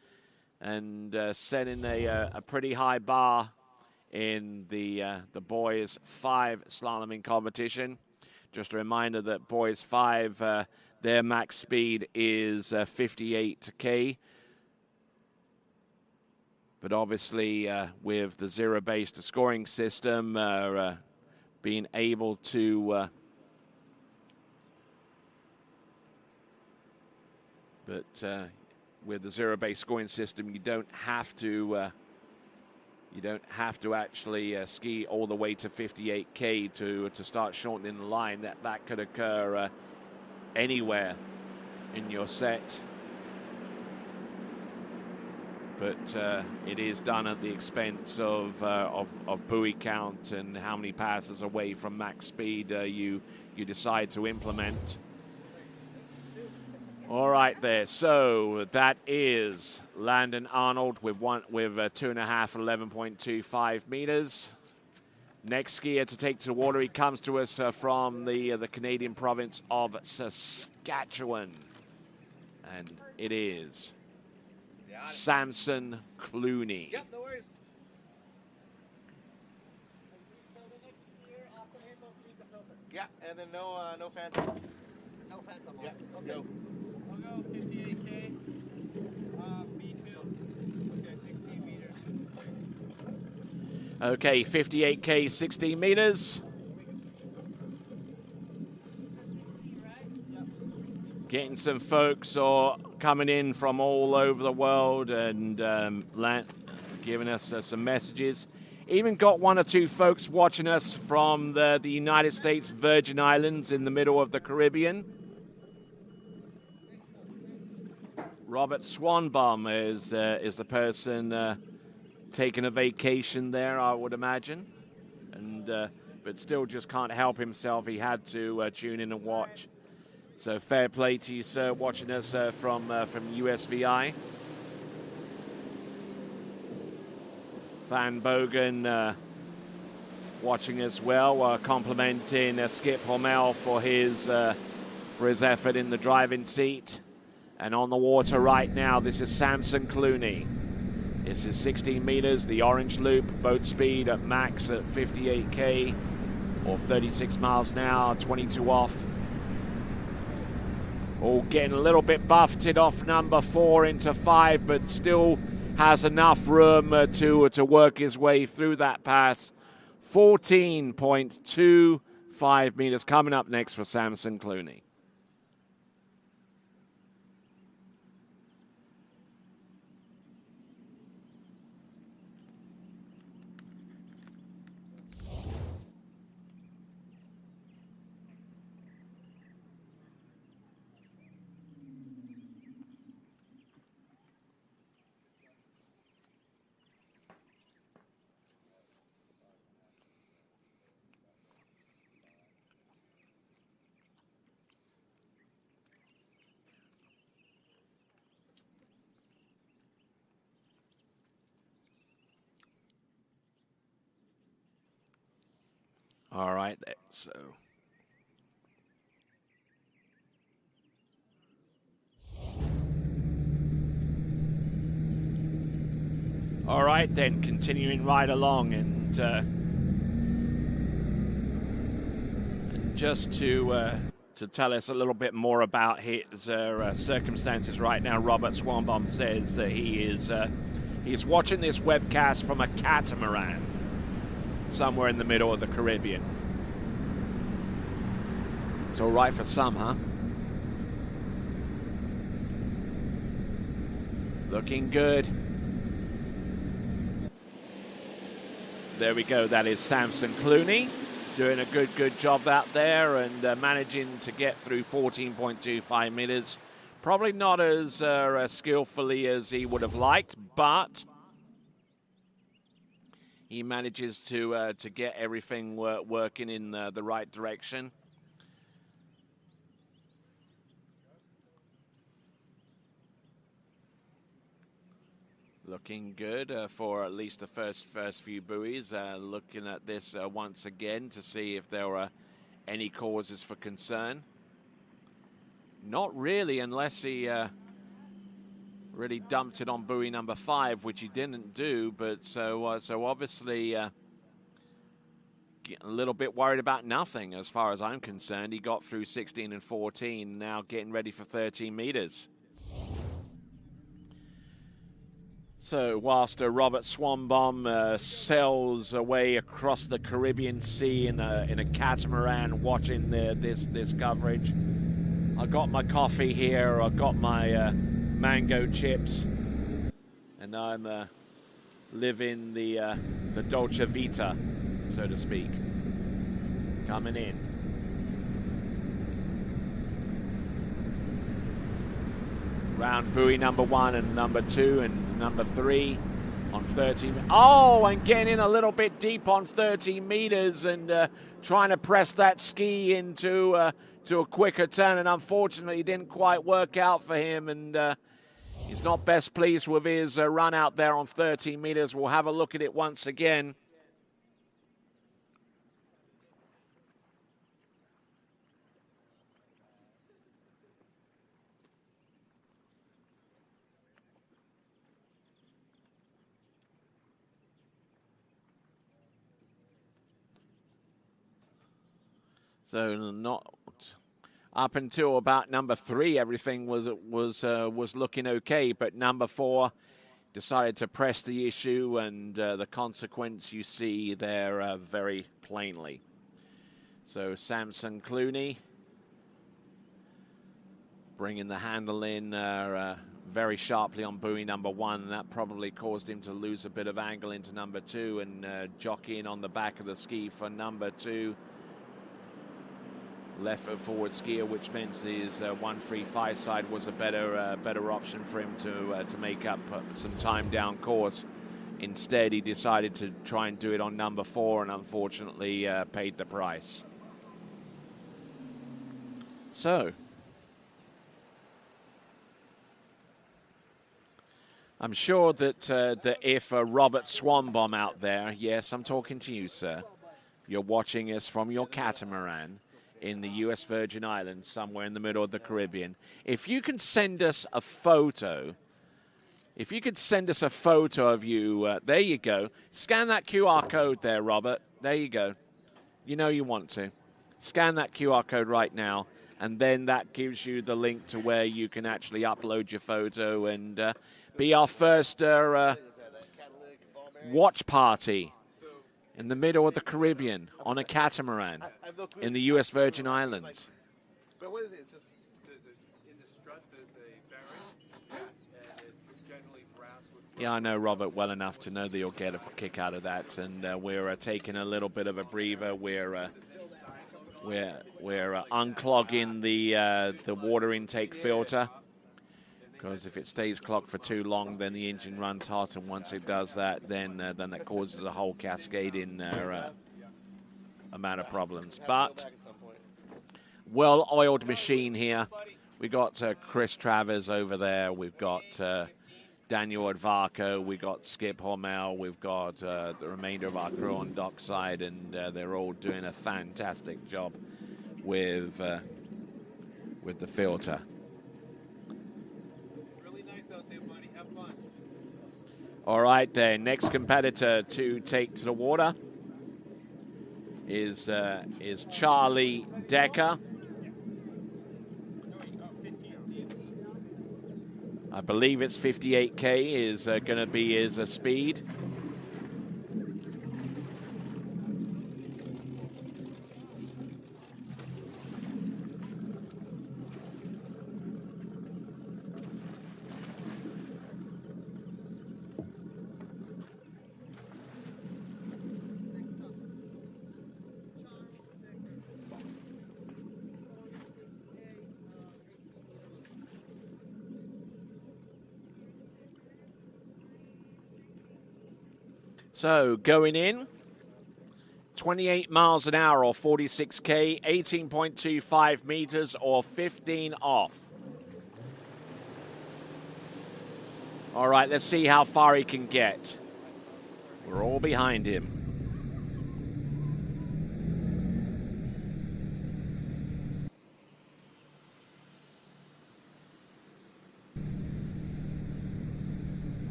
and setting a pretty high bar in the boys 5 slaloming competition. Just a reminder that boys 5, their max speed is 58k. But obviously, with the zero-based scoring system, being able to with the zero-based scoring system, you don't have to actually ski all the way to 58k to start shortening the line. That could occur anywhere in your set. But it is done at the expense of buoy count and how many passes away from max speed you decide to implement. All right, there. So that is Landon Arnold with 2.5 at 11.25 meters. Next skier to take to the water, he comes to us from the Canadian province of Saskatchewan, and it is Samson Clooney. Yep, no worries. Yeah, and then no phantom. No phantom. Yeah, Okay. go. I'll go 58K. B2. Okay, 16 meters. Okay, 58K, 16 meters. Getting some folks coming in from all over the world and giving us some messages. Even got 1 or 2 folks watching us from the United States Virgin Islands in the middle of the Caribbean. Robert Swanbaum is the person taking a vacation there, I would imagine, and but still just can't help himself. He had to tune in and watch. So fair play to you, sir, watching us from USVI. Van Bogen watching as well, complimenting Skip Hormel for his effort in the driving seat. And on the water right now, this is Samson Clooney. This is 16 meters, the orange loop, boat speed at max at 58k or 36 miles an hour, 22 off. All getting a little bit buffeted off number 4 into 5, but still has enough room to work his way through that pass. 14.25 meters coming up next for Samson Clooney. All right, so all right then, continuing right along, and just to tell us a little bit more about his circumstances right now, Robert Swanbaum says that he's watching this webcast from a catamaran somewhere in the middle of the Caribbean. It's all right for some, huh? Looking good. There we go. That is Samson Clooney doing a good job out there and managing to get through 14.25 meters. Probably not as skillfully as he would have liked, but he manages to get everything working in the right direction. Looking good for at least the first few buoys. Looking at this once again to see if there were any causes for concern. Not really, unless he really dumped it on buoy number 5, which he didn't do. But so obviously getting a little bit worried about nothing as far as I'm concerned. He got through 16 and 14, now getting ready for 13 meters. So whilst Robert Swanbaum sails away across the Caribbean Sea in a catamaran, watching this coverage, I got my coffee here. I got my mango chips, and I'm living the Dolce Vita, so to speak. Coming in. Round buoy number 1 and number 2 and number 3 on 13. Oh, and getting in a little bit deep on 13 meters and trying to press that ski into to a quicker turn, and unfortunately it didn't quite work out for him, and he's not best pleased with his run out there on 13 meters. We'll have a look at it once again. So not up until about number 3, everything was looking okay. But number 4 decided to press the issue, and the consequence you see there very plainly. So Samson Clooney bringing the handle in very sharply on buoy number 1. That probably caused him to lose a bit of angle into number 2, and jockeying on the back of the ski for number 2. Left foot forward skier, which meant his 1-3-5 side was a better option for him to make up some time down course. Instead, he decided to try and do it on number 4, and unfortunately paid the price. So, I'm sure that if Robert Swanbaum out there, yes, I'm talking to you, sir, you're watching us from your catamaran in the U.S. Virgin Islands, somewhere in the middle of the Caribbean. If you can send us a photo, of you, there you go. Scan that QR code there, Robert. There you go. You know you want to. Scan that QR code right now, and then that gives you the link to where you can actually upload your photo and be our first watch party in the middle of the Caribbean on a catamaran in the U.S. Virgin Islands. But what is it? It's just in the strut there's a bearing, and it's generally brass with. Yeah, I know Robert well enough to know that you'll get a kick out of that, and we're taking a little bit of a breather. We're unclogging the water intake filter, because if it stays clogged for too long, then the engine runs hot, and once it does that, then that causes a whole cascade in amount of problems. But well-oiled machine here. We got Chris Travers over there. We've got Daniel Advarco. We got Skip Hormel. We've got the remainder of our crew on dockside, and they're all doing a fantastic job with the filter. All right, the next competitor to take to the water is Charlie Decker. I believe it's 58K is going to be his speed. So going in, 28 miles an hour or 46K, 18.25 meters or 15 off. All right, let's see how far he can get. We're all behind him.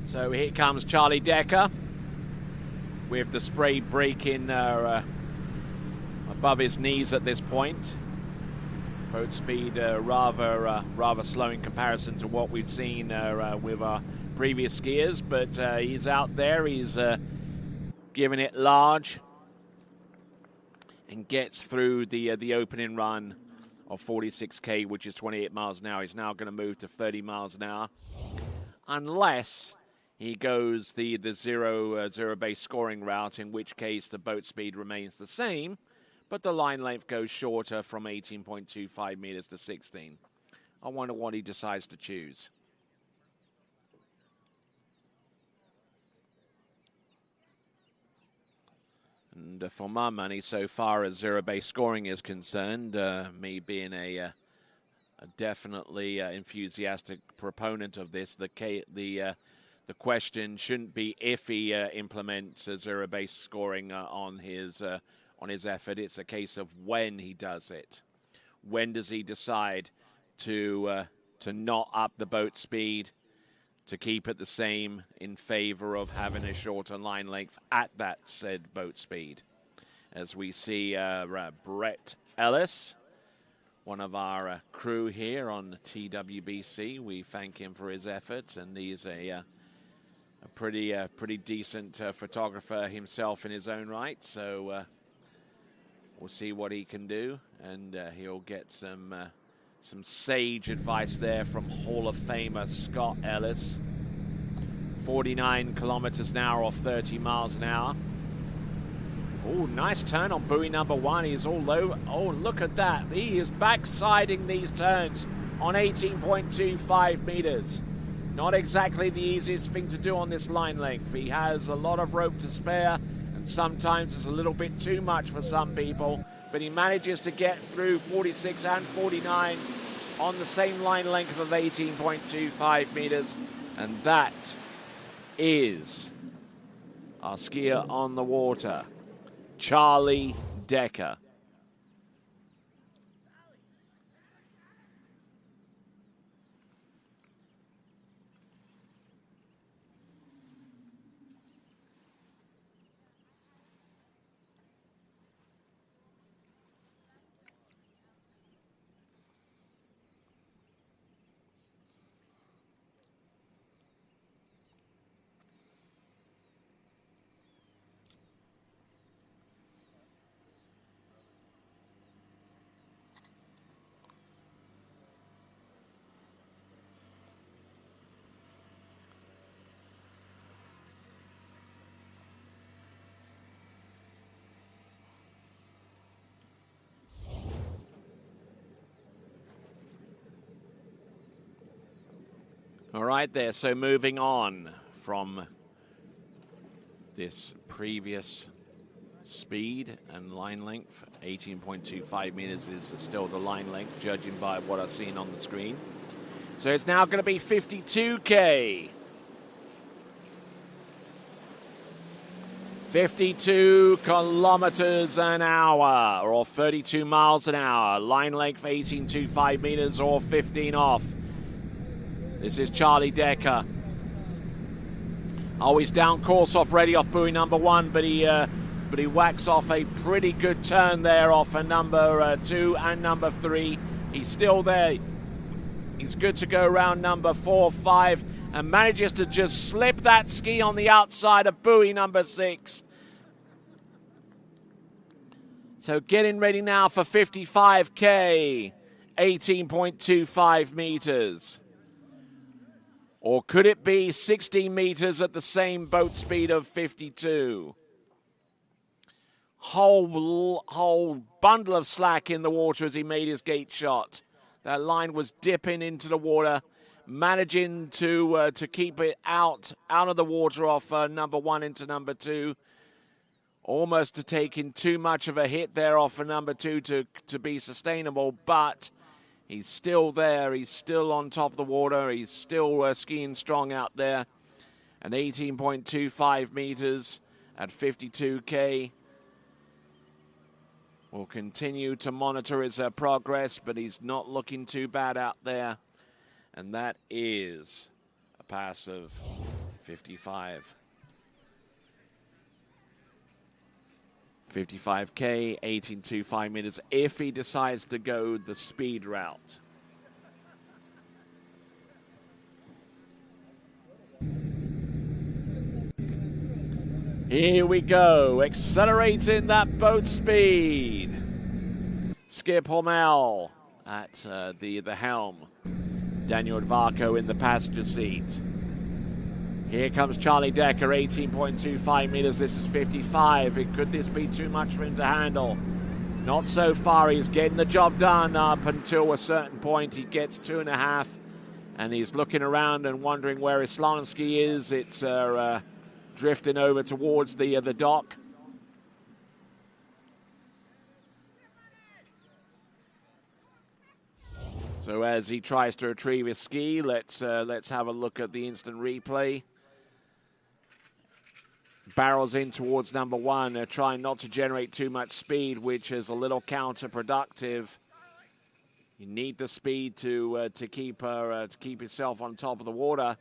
So here comes Charlie Decker with the spray breaking above his knees at this point. Boat speed rather slow in comparison to what we've seen with our previous skiers, but he's out there. He's giving it large and gets through the opening run of 46K, which is 28 miles an hour. He's now going to move to 30 miles an hour, unless he goes the zero base scoring route, in which case the boat speed remains the same, but the line length goes shorter from 18.25 meters to 16. I wonder what he decides to choose. And for my money, so far as zero base scoring is concerned, me being a definitely enthusiastic proponent of this, the question shouldn't be if he implements zero base scoring on his effort. It's a case of when he does it. When does he decide to not up the boat speed, to keep it the same in favor of having a shorter line length at that said boat speed? As we see Brett Ellis, one of our crew here on TWBC, we thank him for his efforts, and he's a pretty decent photographer himself in his own right. So we'll see what he can do, and he'll get some sage advice there from Hall of Famer Scott Ellis. 49 kilometers an hour or 30 miles an hour. Oh, nice turn on buoy number one. He's all low. Oh, look at that. He is backsiding these turns on 18.25 meters. Not exactly the easiest thing to do on this line length. He has a lot of rope to spare, and sometimes it's a little bit too much for some people, but he manages to get through 46 and 49 on the same line length of 18.25 meters, and that is our skier on the water, Charlie Decker. All right there, so moving on from this previous speed and line length, 18.25 meters is still the line length, judging by what I've seen on the screen. So it's now going to be 52K. 52 kilometers an hour, or 32 miles an hour. Line length 18.25 meters or 15 off. This is Charlie Decker. Oh, he's down course off ready off buoy number one, but he whacks off a pretty good turn there off a number two and number three. He's still there. He's good to go around number 4, 5, and manages to just slip that ski on the outside of buoy number 6. So getting ready now for 55K, 18.25 meters. Or could it be 16 meters at the same boat speed of 52? Whole bundle of slack in the water as he made his gate shot. That line was dipping into the water, managing to keep it out of the water off number 1 into number 2. Almost to taking too much of a hit there off of number 2 to be sustainable, but he's still there. He's still on top of the water. He's still skiing strong out there. An 18.25 meters at 52K. We'll continue to monitor his progress, but he's not looking too bad out there. And that is a pass of 55. 55K, 18.25 meters, if he decides to go the speed route. Here we go, accelerating that boat speed. Skip Hormel at the helm. Daniel Dvarko in the passenger seat. Here comes Charlie Decker, 18.25 meters. This is 55. Could this be too much for him to handle? Not so far. He's getting the job done up until a certain point. He gets 2.5, and he's looking around and wondering where his slalom ski is. It's drifting over towards the dock. So as he tries to retrieve his ski, let's have a look at the instant replay. Barrels in towards number 1. They're trying not to generate too much speed, which is a little counterproductive. You need the speed to keep yourself on top of the water.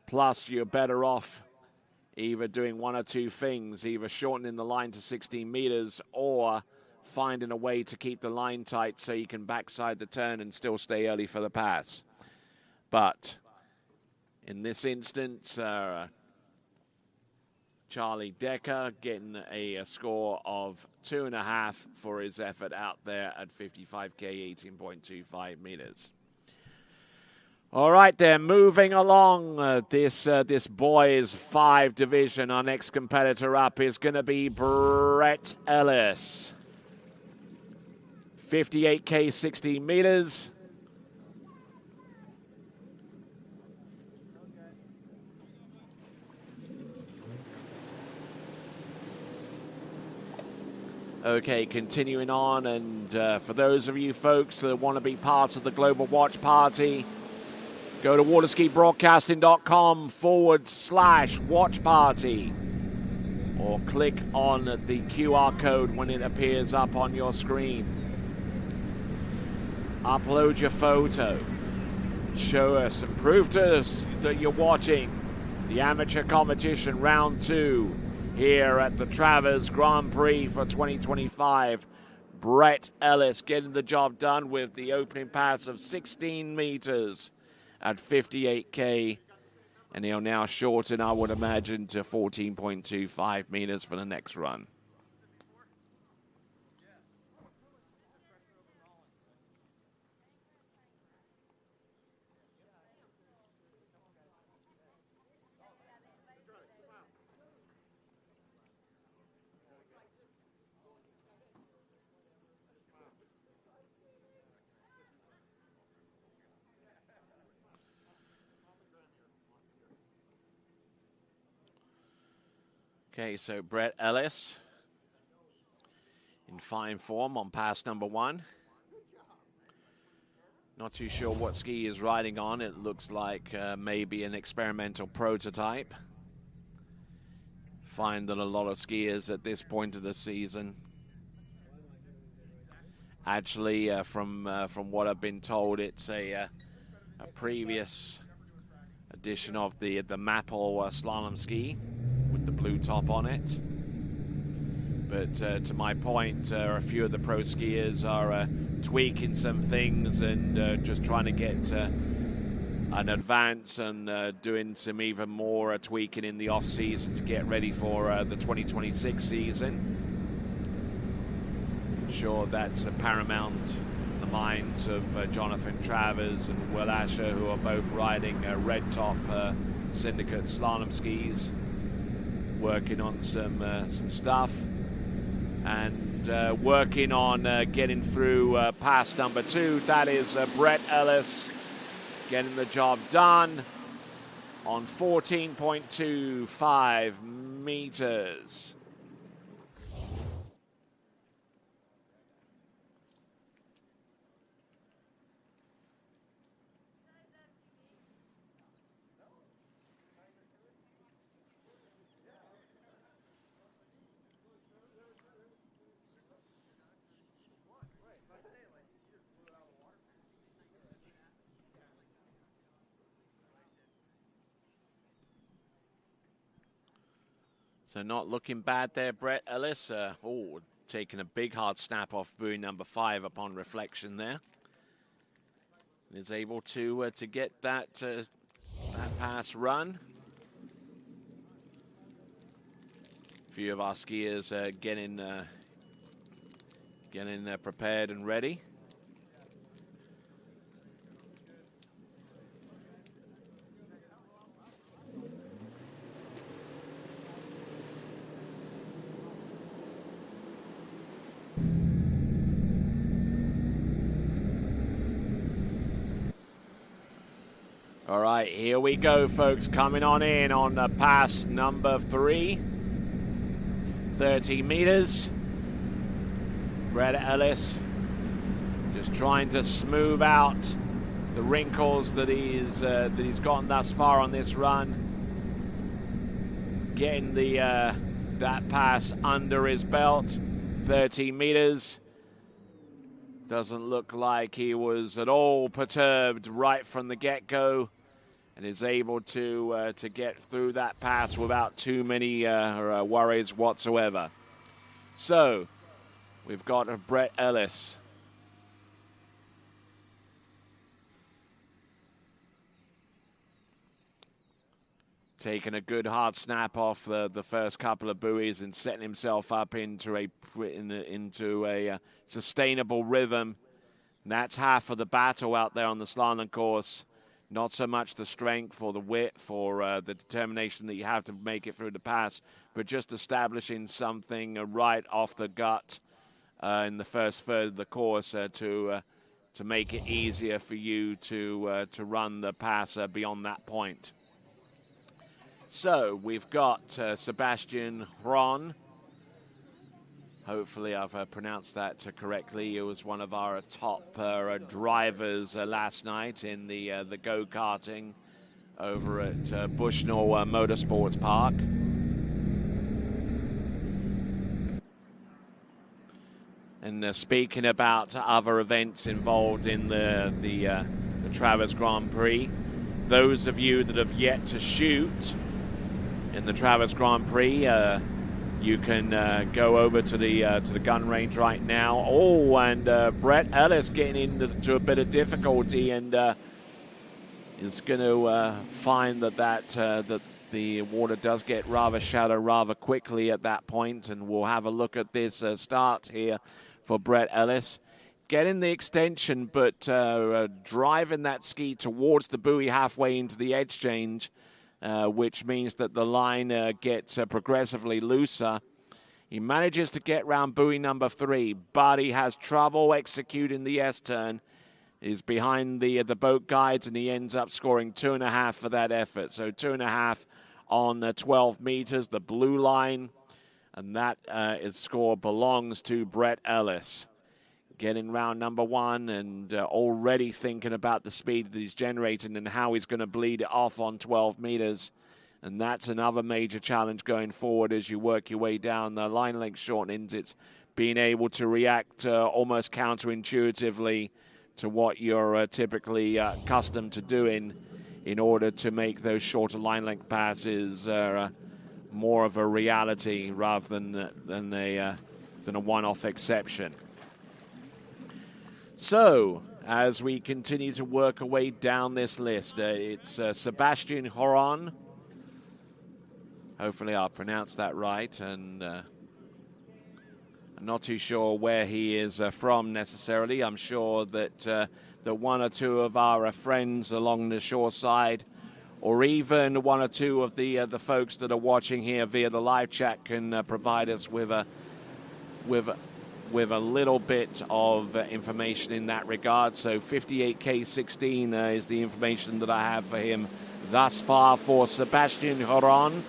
Plus, you're better off either doing one or two things, either shortening the line to 16 meters or finding a way to keep the line tight so you can backside the turn and still stay early for the pass. But in this instance, Charlie Decker getting a score of 2.5 for his effort out there at 55K, 18.25 meters. All right, then, moving along this boys 5 division. Our next competitor up is going to be Brett Ellis. 58K, 16 meters. Okay, continuing on, and for those of you folks that want to be part of the Global Watch Party, go to waterskibroadcasting.com/watch party, or click on the QR code when it appears up on your screen. Upload your photo. Show us and prove to us that you're watching the amateur competition round 2 here at the Travers Grand Prix for 2025. Brett Ellis getting the job done with the opening pass of 16 meters at 58K. And he'll now shorten, I would imagine, to 14.25 meters for the next run. Okay, so Brett Ellis in fine form on pass number 1. Not too sure what ski he's riding on. It looks like maybe an experimental prototype. Find that a lot of skiers at this point of the season, actually, from what I've been told, it's a previous edition of the Maple slalom ski with the blue top on it. But to my point, a few of the pro skiers are tweaking some things and just trying to get an advance and doing some even more tweaking in the off season to get ready for the 2026 season. I'm sure that's paramount in the minds of Jonathan Travers and Will Asher, who are both riding red top syndicate slalom skis, working on some stuff and working on getting through pass number 2. That is Brett Ellis getting the job done on 14.25 meters. So not looking bad there, Brett Ellis. Taking a big hard snap off buoy number 5 upon reflection there. Is able to get that that pass run. A few of our skiers getting prepared and ready. All right, here we go, folks. Coming on in on pass number 3. 30 meters. Brett Ellis just trying to smooth out the wrinkles that he's gotten thus far on this run. Getting the that pass under his belt. 30 meters. Doesn't look like he was at all perturbed right from the get-go, and is able to get through that pass without too many worries whatsoever. So, we've got Brett Ellis. Taking a good hard snap off the first couple of buoys and setting himself up into a sustainable rhythm. And that's half of the battle out there on the slalom course. Not so much the strength or the width or the determination that you have to make it through the pass, but just establishing something right off the gut in the first third of the course to make it easier for you to run the pass beyond that point. So we've got Sebastian Hron. Hopefully I've pronounced that correctly. He was one of our top drivers last night in the go-karting over at Bushnell Motorsports Park. And speaking about other events involved in the Travers Grand Prix, those of you that have yet to shoot in the Travers Grand Prix, you can go over to the gun range right now. Oh, and Brett Ellis getting into a bit of difficulty, and is going to find that the water does get rather shallow rather quickly at that point, and we'll have a look at this start here for Brett Ellis. Getting the extension, but driving that ski towards the buoy halfway into the edge change, which means that the line gets progressively looser. He manages to get round buoy number 3, but he has trouble executing the S-turn. He's behind the boat guides, and he ends up scoring 2.5 for that effort. So 2.5 on 12 meters, the blue line, and that score belongs to Brett Ellis. Getting round number 1 and already thinking about the speed that he's generating and how he's going to bleed it off on 12 meters. And that's another major challenge going forward as you work your way down the line length shortenings. It's being able to react almost counterintuitively to what you're typically accustomed to doing in order to make those shorter line length passes more of a reality rather than a one-off exception. So, as we continue to work our way down this list, it's Sebastian Hron. Hopefully I'll pronounce that right, and I'm not too sure where he is from necessarily. I'm sure that that one or two of our friends along the shore side, or even one or two of the folks that are watching here via the live chat, can provide us with with a little bit of information in that regard. So 58K16 is the information that I have for him thus far for Sebastian Huron.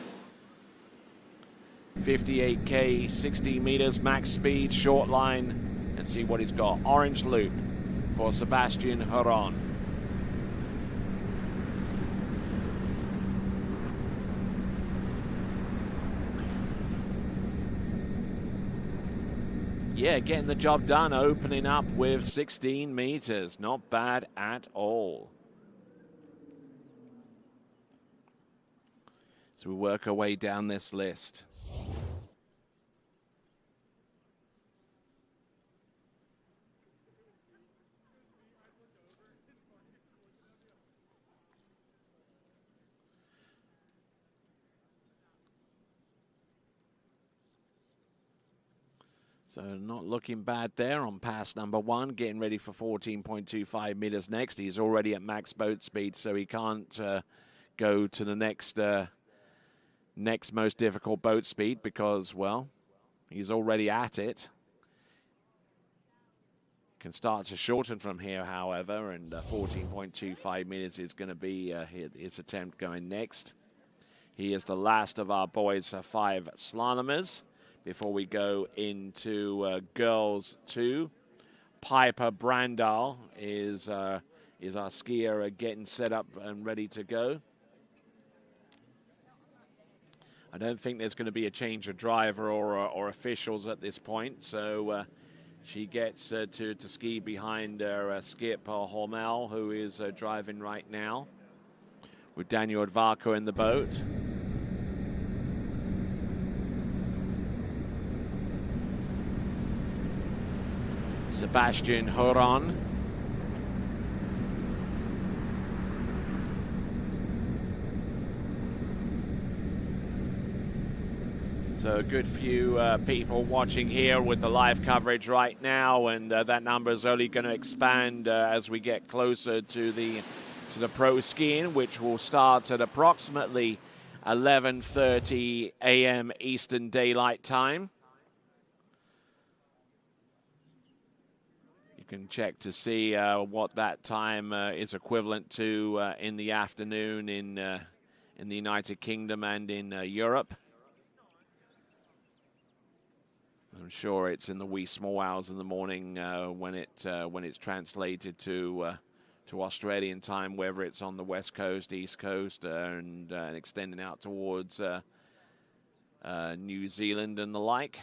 58K, 60 meters, max speed, short line, and see what he's got. Orange loop for Sebastian Huron. Yeah, getting the job done, opening up with 16 meters. Not bad at all. So we work our way down this list. So not looking bad there on pass number one, getting ready for 14.25 meters next. He's already at max boat speed, so he can't go to the next most difficult boat speed because, well, he's already at it. Can start to shorten from here, however, and 14.25 meters is going to be his attempt going next. He is the last of our boys' 5 slalomers. Before we go into girls 2, Piper Brandal is our skier getting set up and ready to go. I don't think there's going to be a change of driver or officials at this point, so she gets to ski behind her skip Hormel, who is driving right now, with Daniel Advarco in the boat. Sebastian Huron. So a good few people watching here with the live coverage right now, and that number is only going to expand as we get closer to the pro skiing, which will start at approximately 11:30 a.m. Eastern Daylight Time. You can check to see what that time is equivalent to in the afternoon in the United Kingdom and in Europe. I'm sure it's in the wee small hours in the morning when it's translated to Australian time, whether it's on the west coast, east coast, and extending out towards New Zealand and the like.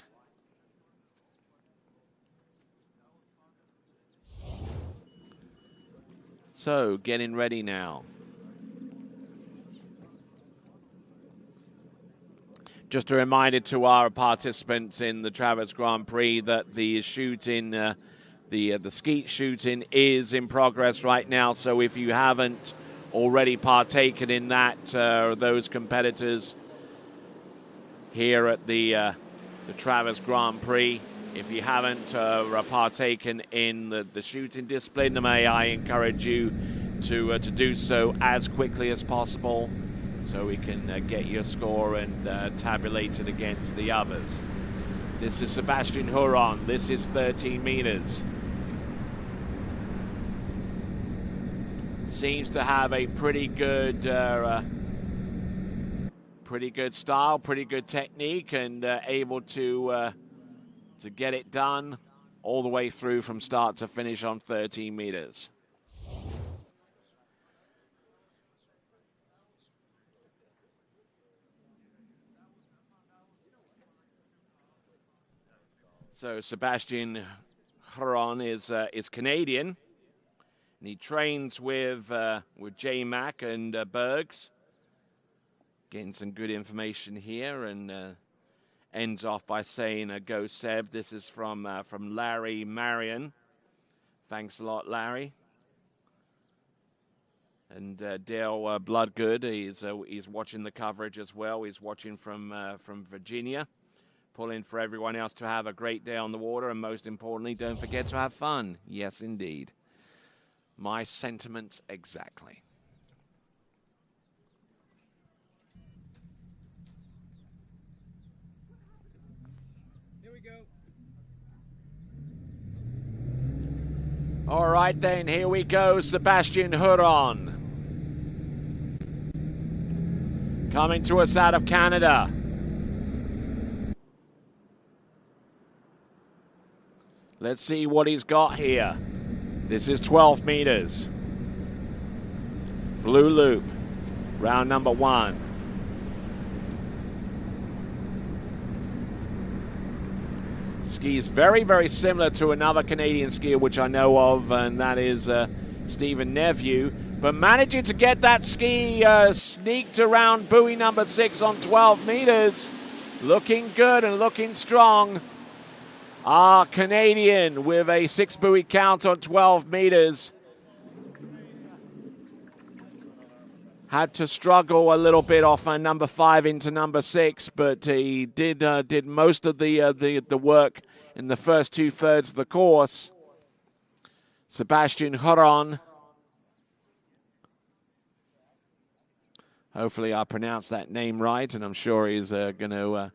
So, getting ready now. Just a reminder to our participants in the Travers Grand Prix that the shooting, the skeet shooting is in progress right now. So if you haven't already partaken in that, those competitors here at the Travers Grand Prix, if you haven't partaken in the shooting discipline, may I encourage you to do so as quickly as possible, so we can get your score and tabulate it against the others. This is Sebastian Huron. This is 13 meters. Seems to have a pretty good style, pretty good technique, and able to get it done all the way through from start to finish on 13 meters. So Sebastian Huron is Canadian, and he trains with J Mac and Bergs. Getting some good information here, and ends off by saying, "Go Seb." This is from Larry Marion. Thanks a lot, Larry. And Dale Bloodgood, he's watching the coverage as well. He's watching from Virginia. Pulling for everyone else to have a great day on the water, and most importantly, don't forget to have fun. Yes, indeed. My sentiments exactly. Here we go. All right, then, here we go. Sebastian Huron. Coming to us out of Canada. Let's see what he's got here. This is 12 meters. Blue loop, round number 1. Skis very, very similar to another Canadian skier which I know of, and that is Stephen Nephew. But managing to get that ski sneaked around buoy number 6 on 12 meters. Looking good and looking strong. Our Canadian with a 6 buoy count on 12 meters. Had to struggle a little bit off number 5 into number 6, but he did most of the work in the first 2/3 of the course. Sebastian Huron. Hopefully I pronounced that name right, and I'm sure he's going to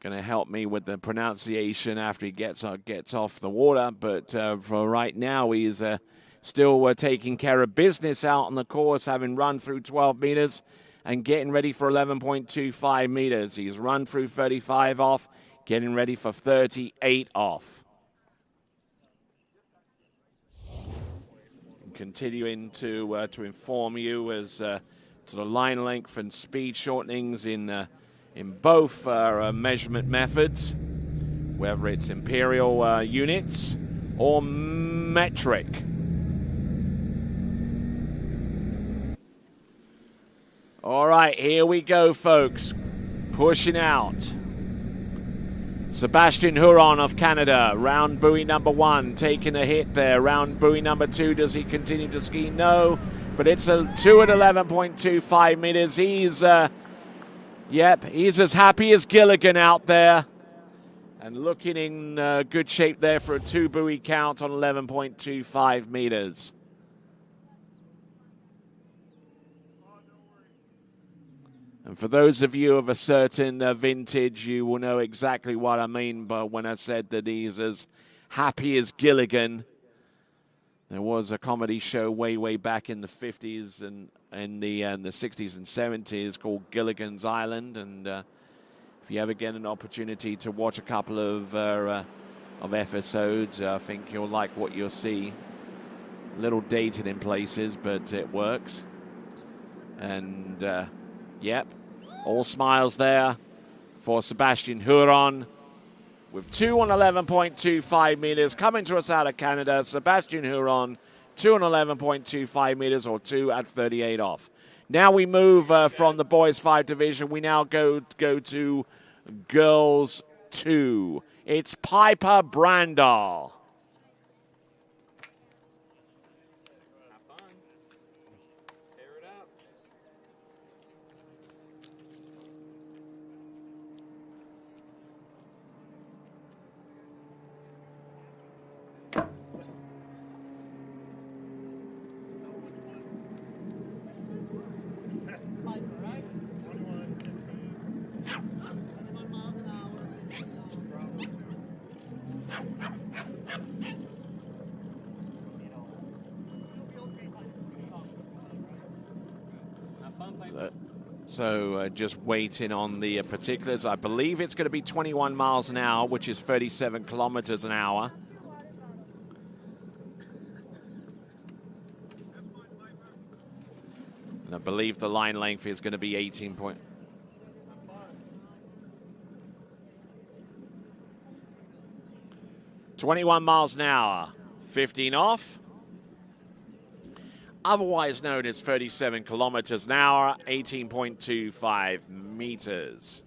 help me with the pronunciation after he gets off the water. But for right now, he's still taking care of business out on the course, having run through 12 meters and getting ready for 11.25 meters. He's run through 35 off, getting ready for 38 off. Continuing to inform you as to the line length and speed shortenings in both measurement methods, whether it's imperial units or metric. All right, here we go, folks. Pushing out. Sebastian Huron of Canada, round buoy number 1, taking a hit there. Round buoy number 2, does he continue to ski? No, but it's a 2 at 11.25 meters. He's as happy as Gilligan out there. And looking in good shape there for a 2 buoy count on 11.25 meters. And for those of you of a certain vintage, you will know exactly what I mean but when I said that he's as happy as Gilligan. There was a comedy show way back in the 50s and in the 60s and 70s called Gilligan's Island. And if you ever get an opportunity to watch a couple of episodes, I think you'll like what you'll see. A little dated in places, but it works. And, yep. All smiles there for Sebastian Huron with 2 on 11.25 meters coming to us out of Canada. Sebastian Huron, 2 on 11.25 meters or 2 at 38 off. Now we move from the boys 5 division. We now go to girls 2. It's Piper Brandal. So just waiting on the particulars. I believe it's going to be 21 miles an hour, which is 37 kilometers an hour. And I believe the line length is going to be 18 point. $21 miles an hour, 15 off. Otherwise known as 37 kilometers an hour, 18.25 meters.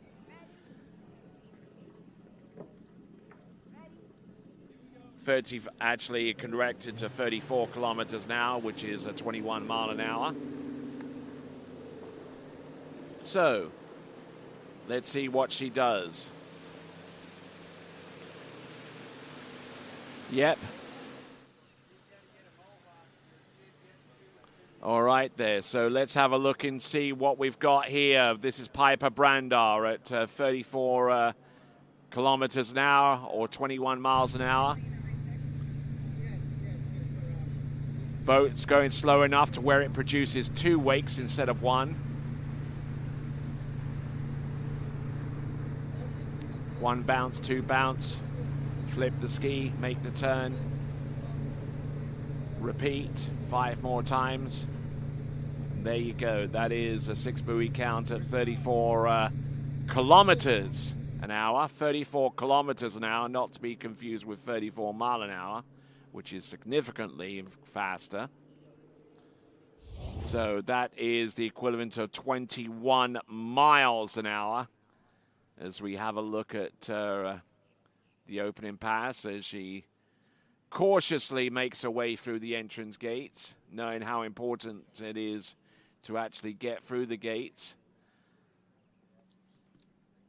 Actually corrected to 34 kilometers an hour, which is a 21 mile an hour. So, let's see what she does. Yep. All right there, so let's have a look and see what we've got here. This is Piper Brandar at 34 kilometers an hour or 21 miles an hour. Boat's going slow enough to where it produces 2 wakes instead of 1. 1 bounce, 2 bounce. Flip the ski, make the turn. Repeat 5 more times. And there you go. That is a 6 buoy count at 34 kilometers an hour. 34 kilometers an hour, not to be confused with 34 mile an hour, which is significantly faster. So that is the equivalent of 21 miles an hour. As we have a look at the opening pass, as she cautiously makes her way through the entrance gates, knowing how important it is to actually get through the gates.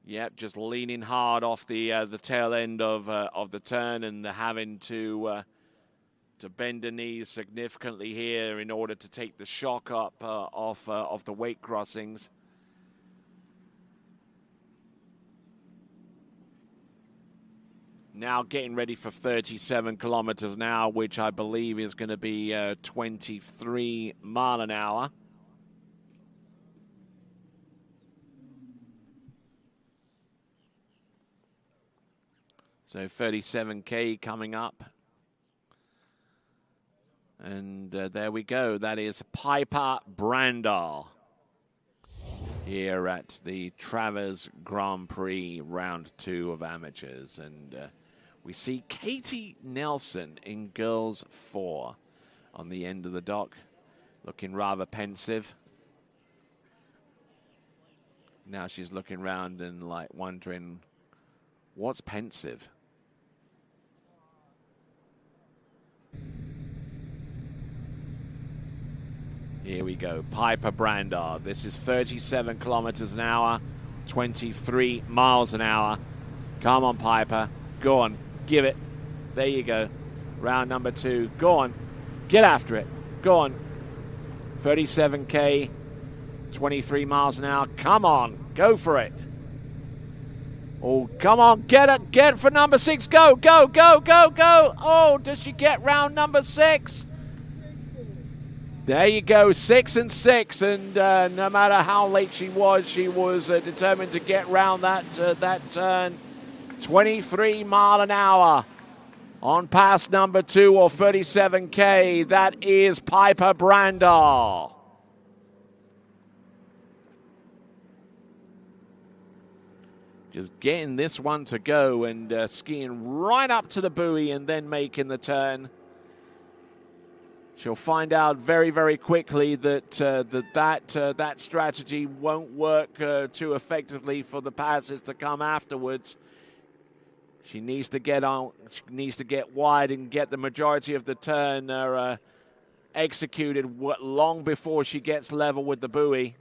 Yep, just leaning hard off the tail end of the turn, and having to bend the knees significantly here in order to take the shock up of the wake crossings. Now getting ready for 37 kilometers an hour, which I believe is going to be 23 mile an hour. So 37K coming up. And there we go. That is Piper Brandar here at the Travers Grand Prix Round 2 of Amateurs. And we see Katie Nelson in Girls 4 on the end of the dock, looking rather pensive. Now she's looking around and like wondering, what's pensive? Here we go, Piper Brandar. This is 37 kilometers an hour, 23 miles an hour. Come on, Piper. Go on, give it. There you go. Round number 2. Go on, get after it. Go on. 37K, 23 miles an hour. Come on, go for it. Oh, come on, get it. Get for number 6. Go, go, go, go, go. Oh, does she get round number 6? There you go, 6 and 6, and no matter how late she was determined to get round that turn. 23 mile an hour on pass number 2, or 37K. That is Piper Brandar. Just getting this one to go and skiing right up to the buoy and then making the turn. She'll find out very, very quickly that that strategy won't work too effectively for the passes to come afterwards. She needs to get on. She needs to get wide and get the majority of the turn executed long before she gets level with the buoy.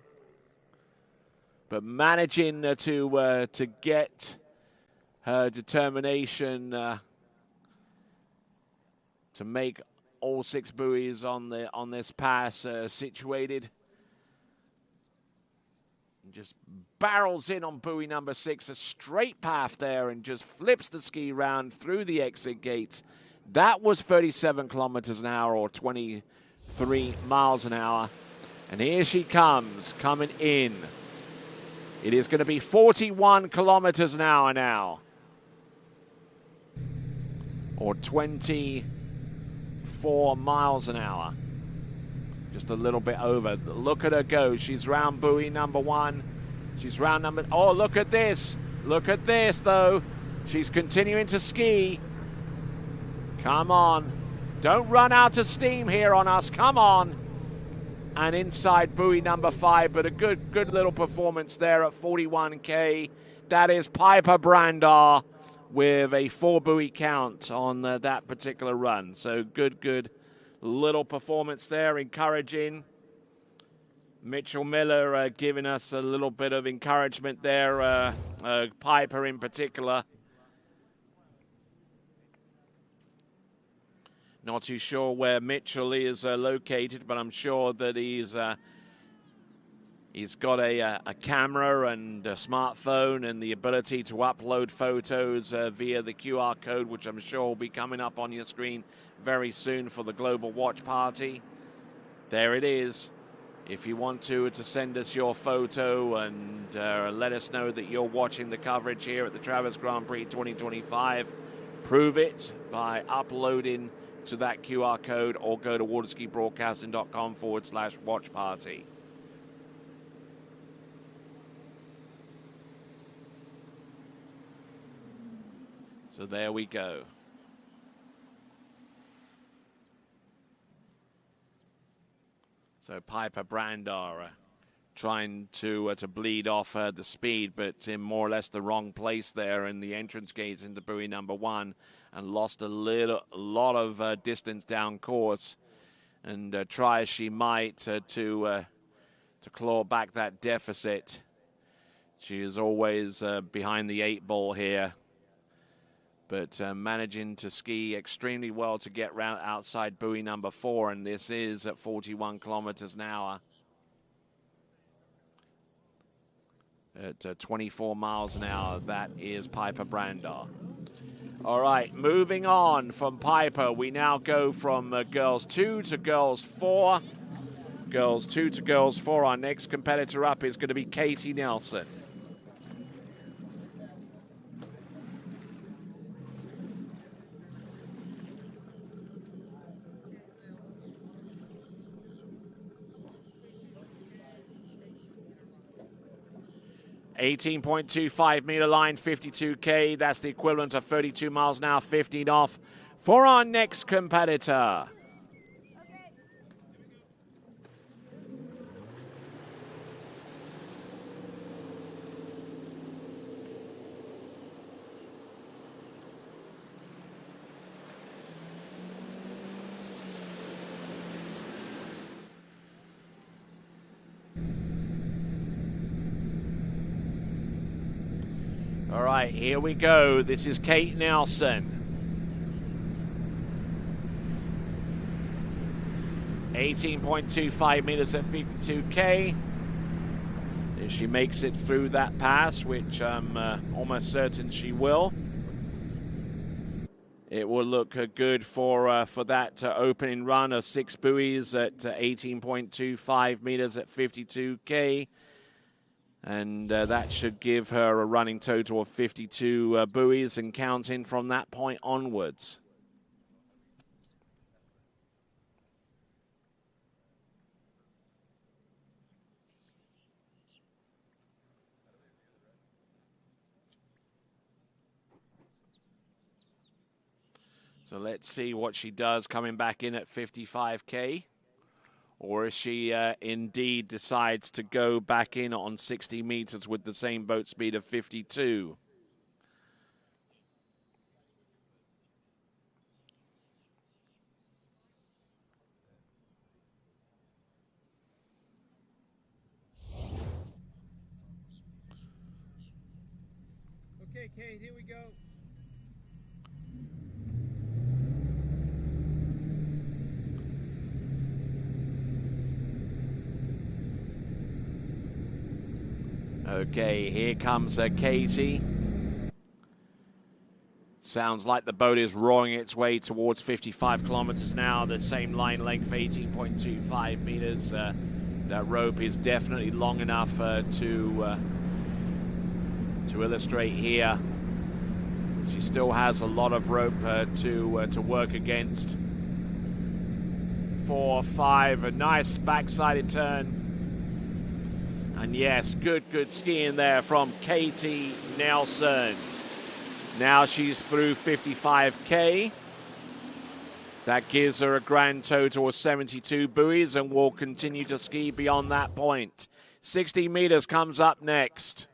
But managing to get her determination to make all 6 buoys on this pass situated. And just barrels in on buoy number 6, a straight path there, and just flips the ski round through the exit gates. That was 37 kilometers an hour, or 23 miles an hour. And here she comes, coming in. It is going to be 41 kilometers an hour now, or 24 miles an hour. Just a little bit over. Look at her go. She's round buoy number 1. She's round number... Oh, look at this. Look at this, though. She's continuing to ski. Come on. Don't run out of steam here on us. Come on. And inside buoy number 5, but a good little performance there at 41K. That is Piper Brandar with a 4 buoy count on that particular run. So good little performance there, encouraging. Mitchell Miller giving us a little bit of encouragement there, Piper in particular. Not too sure where Mitchell is located, but I'm sure that he's He's got a camera and a smartphone and the ability to upload photos via the QR code, which I'm sure will be coming up on your screen very soon for the Global Watch Party. There it is. If you want to send us your photo and let us know that you're watching the coverage here at the Travers Grand Prix 2025, prove it by uploading to that QR code or go to waterskibroadcasting.com/watch party. So there we go. So Piper Brandar trying to bleed off the speed, but in more or less the wrong place there in the entrance gates into buoy number 1, and lost a lot of distance down course. And try as she might to claw back that deficit. She is always behind the 8 ball here, but managing to ski extremely well to get round outside buoy number 4, and this is at 41 kilometers an hour. At 24 miles an hour, that is Piper Brandar. All right, moving on from Piper, we now go from girls 2 to girls 4. Girls 2 to girls 4. Our next competitor up is going to be Katie Nelson. .25 meter line, 52K. That's the equivalent of 32 miles an hour, 15 off for our next competitor. All right, here we go. This is Kate Nelson. 18.25 meters at 52K. If she makes it through that pass, which I'm almost certain she will, it will look good for that opening run of 6 buoys at 18.25 meters at 52K. And that should give her a running total of 52 buoys and counting from that point onwards. So let's see what she does coming back in at 55K. Or if she indeed decides to go back in on 60 meters with the same boat speed of 52. Okay, Kate, here we go. Okay, here comes Katie. Sounds like the boat is roaring its way towards 55 kilometers an hour. The same line length, 18.25 meters. That rope is definitely long enough to illustrate here. She still has a lot of rope to work against. 4, 5, a nice backsided turn. And yes, good skiing there from Katie Nelson. Now she's through 55K. That gives her a grand total of 72 buoys and will continue to ski beyond that point. 60 meters comes up next.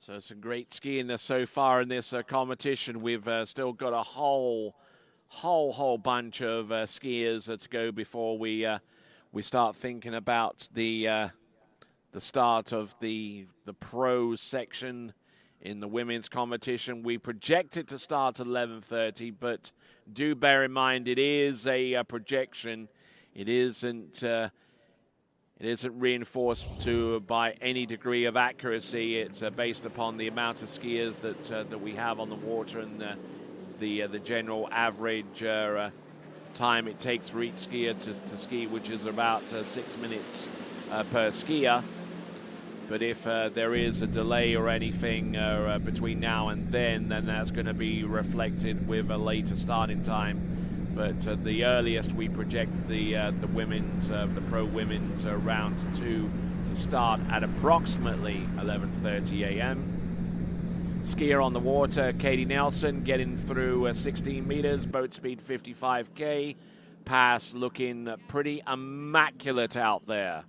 So some great skiing so far in this competition. We've still got a whole bunch of skiers to go before we start thinking about the start of the pro section in the women's competition. We project it to start at 11:30, but do bear in mind it is a projection. It isn't reinforced by any degree of accuracy. It's based upon the amount of skiers that we have on the water and the general average time it takes for each skier to ski, which is about 6 minutes per skier. But if there is a delay or anything between now and then that's going to be reflected with a later starting time. But the earliest we project the women's, the pro women's round 2 to start at approximately 11:30 a.m. Skier on the water, Katie Nelson getting through 16 meters, boat speed 55K. Pass looking pretty immaculate out there.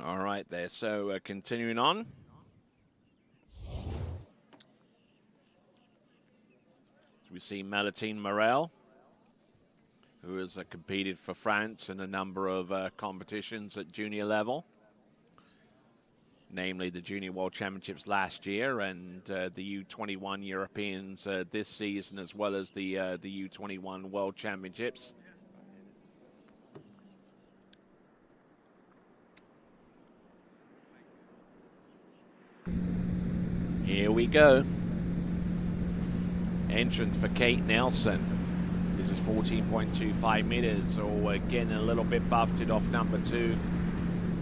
All right there, so continuing on. We see Melitine Morel, who has competed for France in a number of competitions at junior level, namely the Junior World Championships last year and the U21 Europeans this season, as well as the U21 World Championships. Here we go. Entrance for Kate Nelson. This is 14.25 meters, or getting a little bit buffeted off number 2.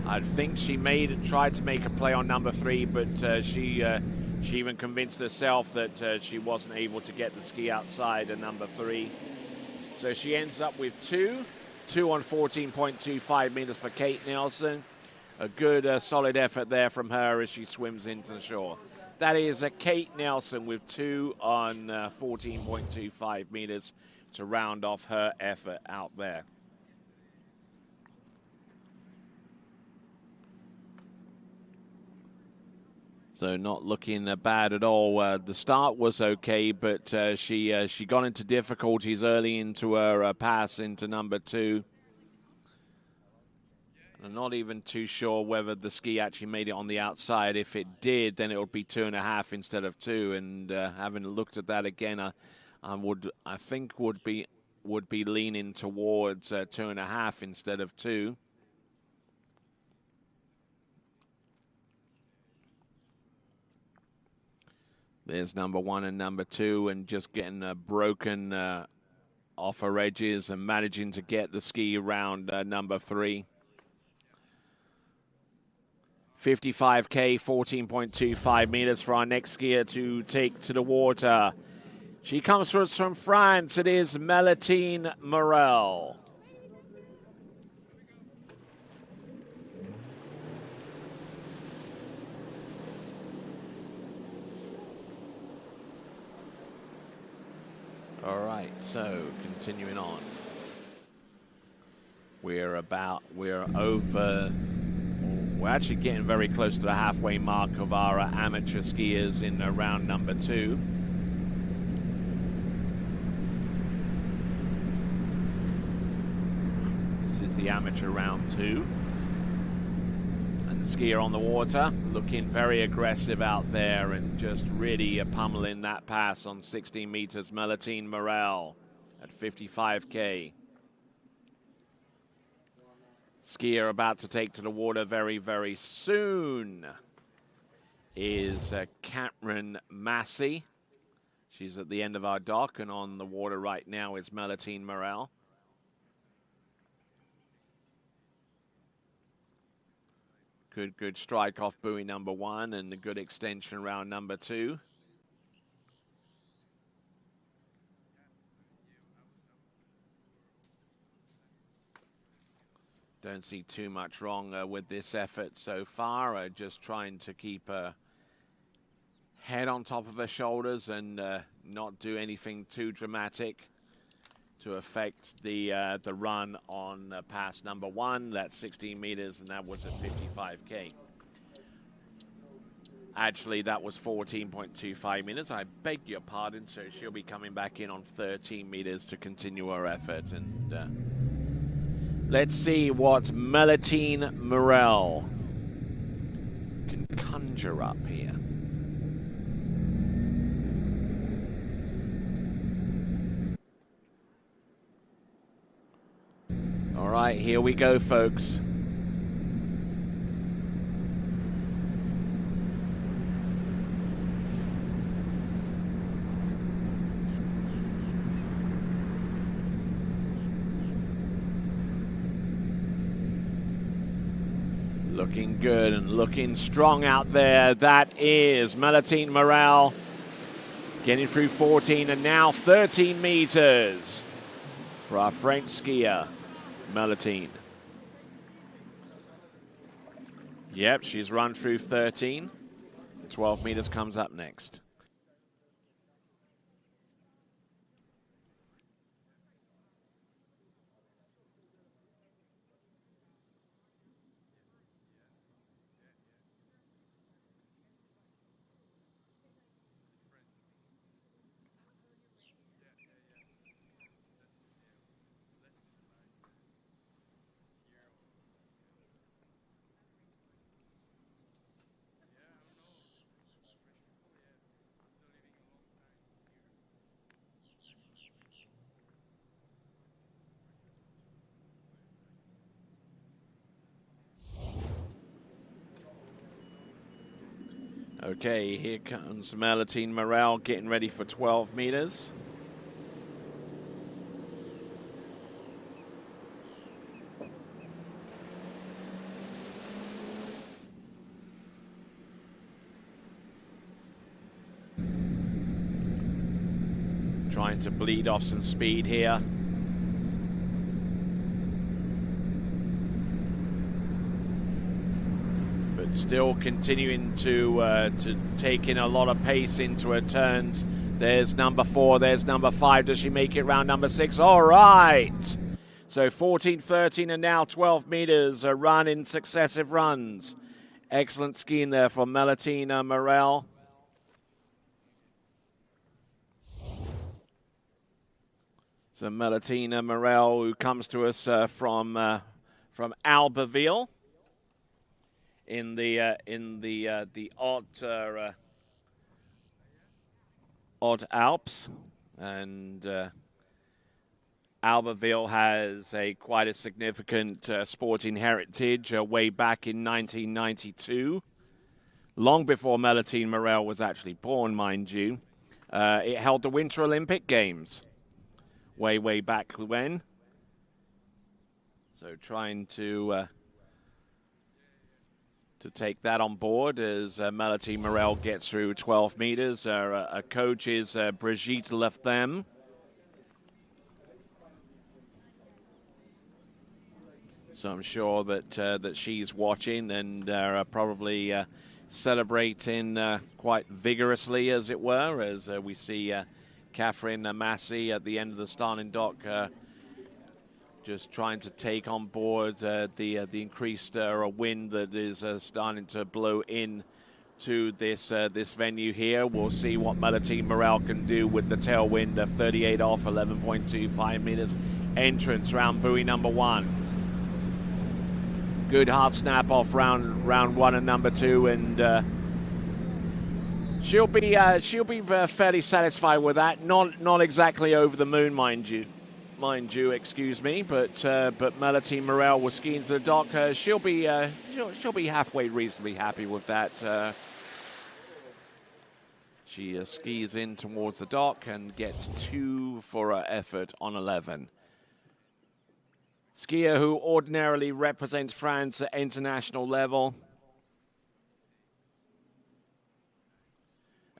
I think she tried to make a play on number 3, but she even convinced herself that she wasn't able to get the ski outside of number 3. So she ends up with 2 on 14.25 meters for Kate Nelson. A good solid effort there from her as she swims into the shore. That is Kate Nelson with 2 on 14.25 meters to round off her effort out there. So not looking bad at all. The start was okay, but she got into difficulties early into her pass into number 2. I'm not even too sure whether the ski actually made it on the outside. If it did, then it would be 2.5 instead of 2. And having looked at that again, I think would be leaning towards 2.5 instead of 2. There's number 1 and number 2, and just getting broken off her edges and managing to get the ski around number 3. 55K, 14.25 meters for our next skier to take to the water. She comes to us from France. It is Melitine Morel. All right, so continuing on. We're actually getting very close to the halfway mark of our amateur skiers in round number 2. This is the amateur round 2. And the skier on the water looking very aggressive out there and just really pummeling that pass on 16 meters. Melitine Morel at 55K. Skier about to take to the water very, very soon is Cameron Massey. She's at the end of our dock, and on the water right now is Melitine Morel. Good strike off buoy number 1 and a good extension around number 2. Don't see too much wrong with this effort so far. Just trying to keep her head on top of her shoulders and not do anything too dramatic to affect the run on pass number 1. That's 16 meters, and that was at 55K. Actually, that was 14.25 meters. I beg your pardon. So she'll be coming back in on 13 meters to continue her effort. And let's see what Melitine Morel can conjure up here. All right, here we go, folks. Looking good and looking strong out there. That is Melitine Morel getting through 14 and now 13 meters for our French skier, Melitine. Yep, she's run through 13. 12 meters comes up next. Okay, here comes Melitine Morel getting ready for 12 meters. Trying to bleed off some speed here. Still continuing to take in a lot of pace into her turns. There's number 4, there's number 5. Does she make it round number 6? All right. So 14, 13, and now 12 meters, a run in successive runs. Excellent skiing there for Melitine Morel. So Melitine Morel, who comes to us from Albertville in the Haute Alps, and Albertville has quite a significant sporting heritage way back in 1992, long before Melitine Morel was actually born, mind you. It held the Winter Olympic Games way back when. So trying to take that on board as Melitine Morel gets through 12 meters. Our coach is Brigitte Leftham. So I'm sure that she's watching and probably celebrating quite vigorously, as it were, as we see Catherine Massey at the end of the starting dock just trying to take on board the increased wind that is starting to blow in to this venue here. We'll see what Melitine Morel can do with the tailwind of 38 off, 11.25 meters. Entrance round buoy number 1. Good hard snap off round 1 and number 2, and she'll be fairly satisfied with that. Not exactly over the moon, mind you, excuse me, but Melitine Morel was skiing to the dock. She'll be halfway reasonably happy with that. She skis in towards the dock and gets 2 for her effort on 11. Skier who ordinarily represents France at international level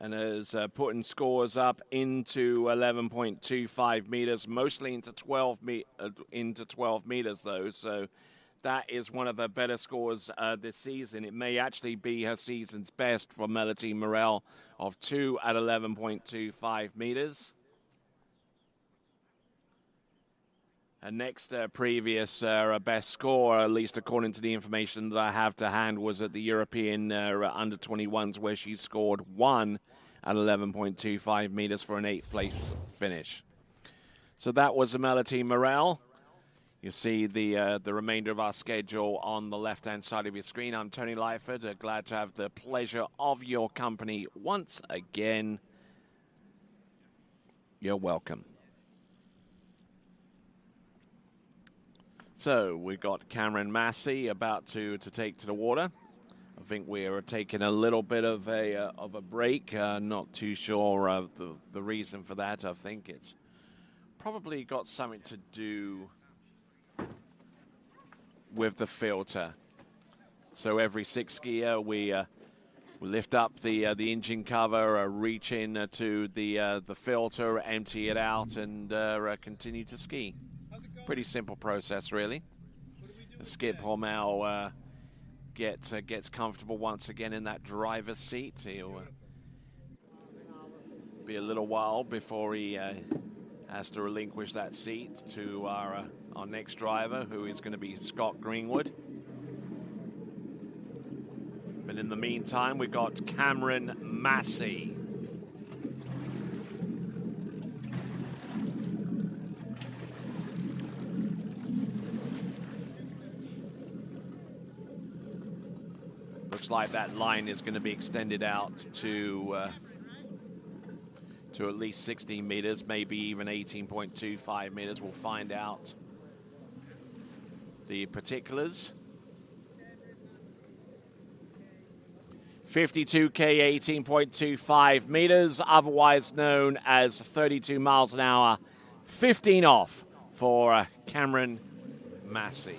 and is putting scores up into 11.25 meters, mostly into 12 meters though. So That is one of her better scores this season. It may actually be her season's best for Melody Morel of 2 at 11.25 meters. Her next previous best score, at least according to the information that I have to hand, was at the European under-21s, where she scored 1 at 11.25 meters for an 8th place finish. So that was Melody Morel. You see the remainder of our schedule on the left-hand side of your screen. I'm Tony Lyford. Glad to have the pleasure of your company once again. You're welcome. So we've got Cameron Massey about to take to the water. I think we are taking a little bit of a break. Not too sure of the reason for that. I think it's probably got something to do with the filter. So every 6 gear we lift up the engine cover, reach in to the filter, empty it out, and continue to ski. Pretty simple process, really. Skip Hormel gets comfortable once again in that driver's seat. He'll be a little while before he has to relinquish that seat to our next driver, who is going to be Scott Greenwood. But in the meantime, we've got Cameron Massey. Looks like that line is going to be extended out to at least 16 meters, maybe even 18.25 meters. We'll find out the particulars. 52K, 18.25 meters, otherwise known as 32 miles an hour, 15 off for Cameron Massey.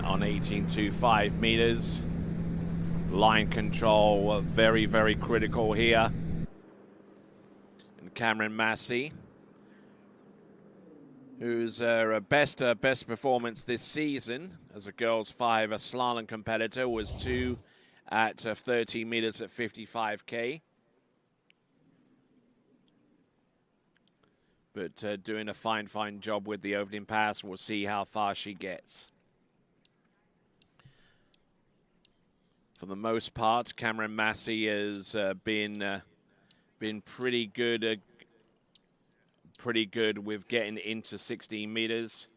On 18.25 meters. Line control very, very critical here. And Cameron Massey, whose best performance this season as a girls 5 slalom competitor was 2 at 13 meters at 55K. But doing a fine job with the opening pass. We'll see how far she gets. For the most part, Cameron Massey has been pretty good with getting into 16 meters.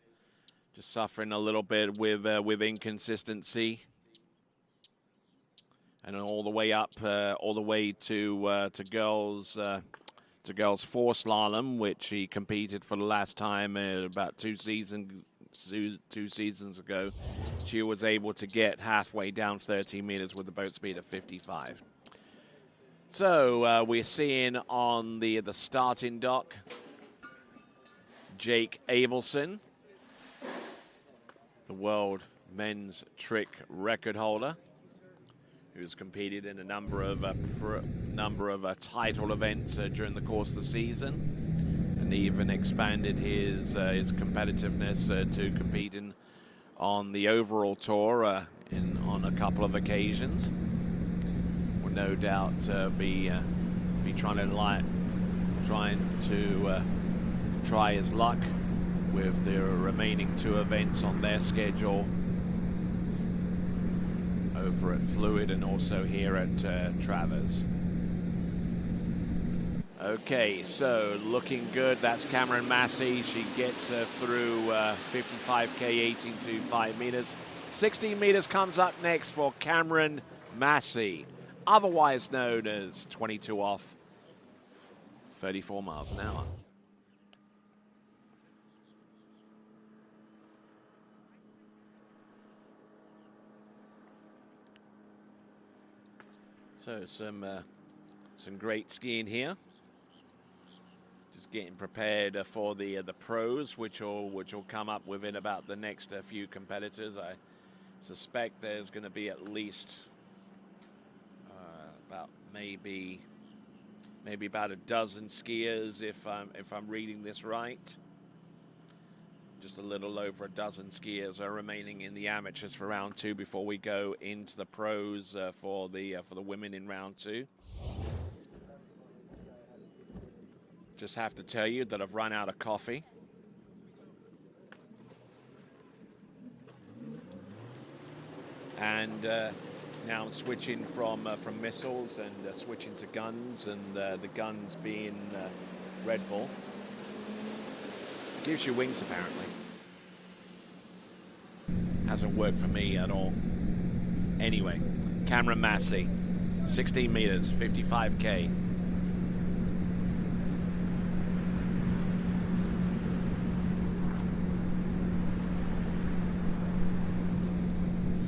Just suffering a little bit with inconsistency, and all the way up, all the way to girls 4 slalom, which he competed for the last time about 2 seasons ago. She was able to get halfway down 30 meters with the boat speed of 55. So we're seeing on the starting dock Jake Abelson, the world men's trick record holder, who's competed in a number of title events during the course of the season, and even expanded his competitiveness to competing on the overall tour on a couple of occasions. Will no doubt be trying to try his luck with the remaining 2 events on their schedule over at Fluid and also here at Travers. Okay, so looking good. That's Cameron Massey. She gets through 55K, 18.25 meters. 16 meters comes up next for Cameron Massey, otherwise known as 22 off, 34 miles an hour. So some great skiing here. Just getting prepared for the pros, which will come up within about the next few competitors. I suspect there's going to be at least about maybe about a dozen skiers if I'm reading this right. Just a little over a dozen skiers are remaining in the amateurs for round 2 before we go into the pros for the women in round 2. Just have to tell you that I've run out of coffee. And now I'm switching from missiles and switching to guns, and the guns being Red Bull. Gives you wings, apparently. Hasn't worked for me at all. Anyway, Cameron Massey, 16 meters, 55K.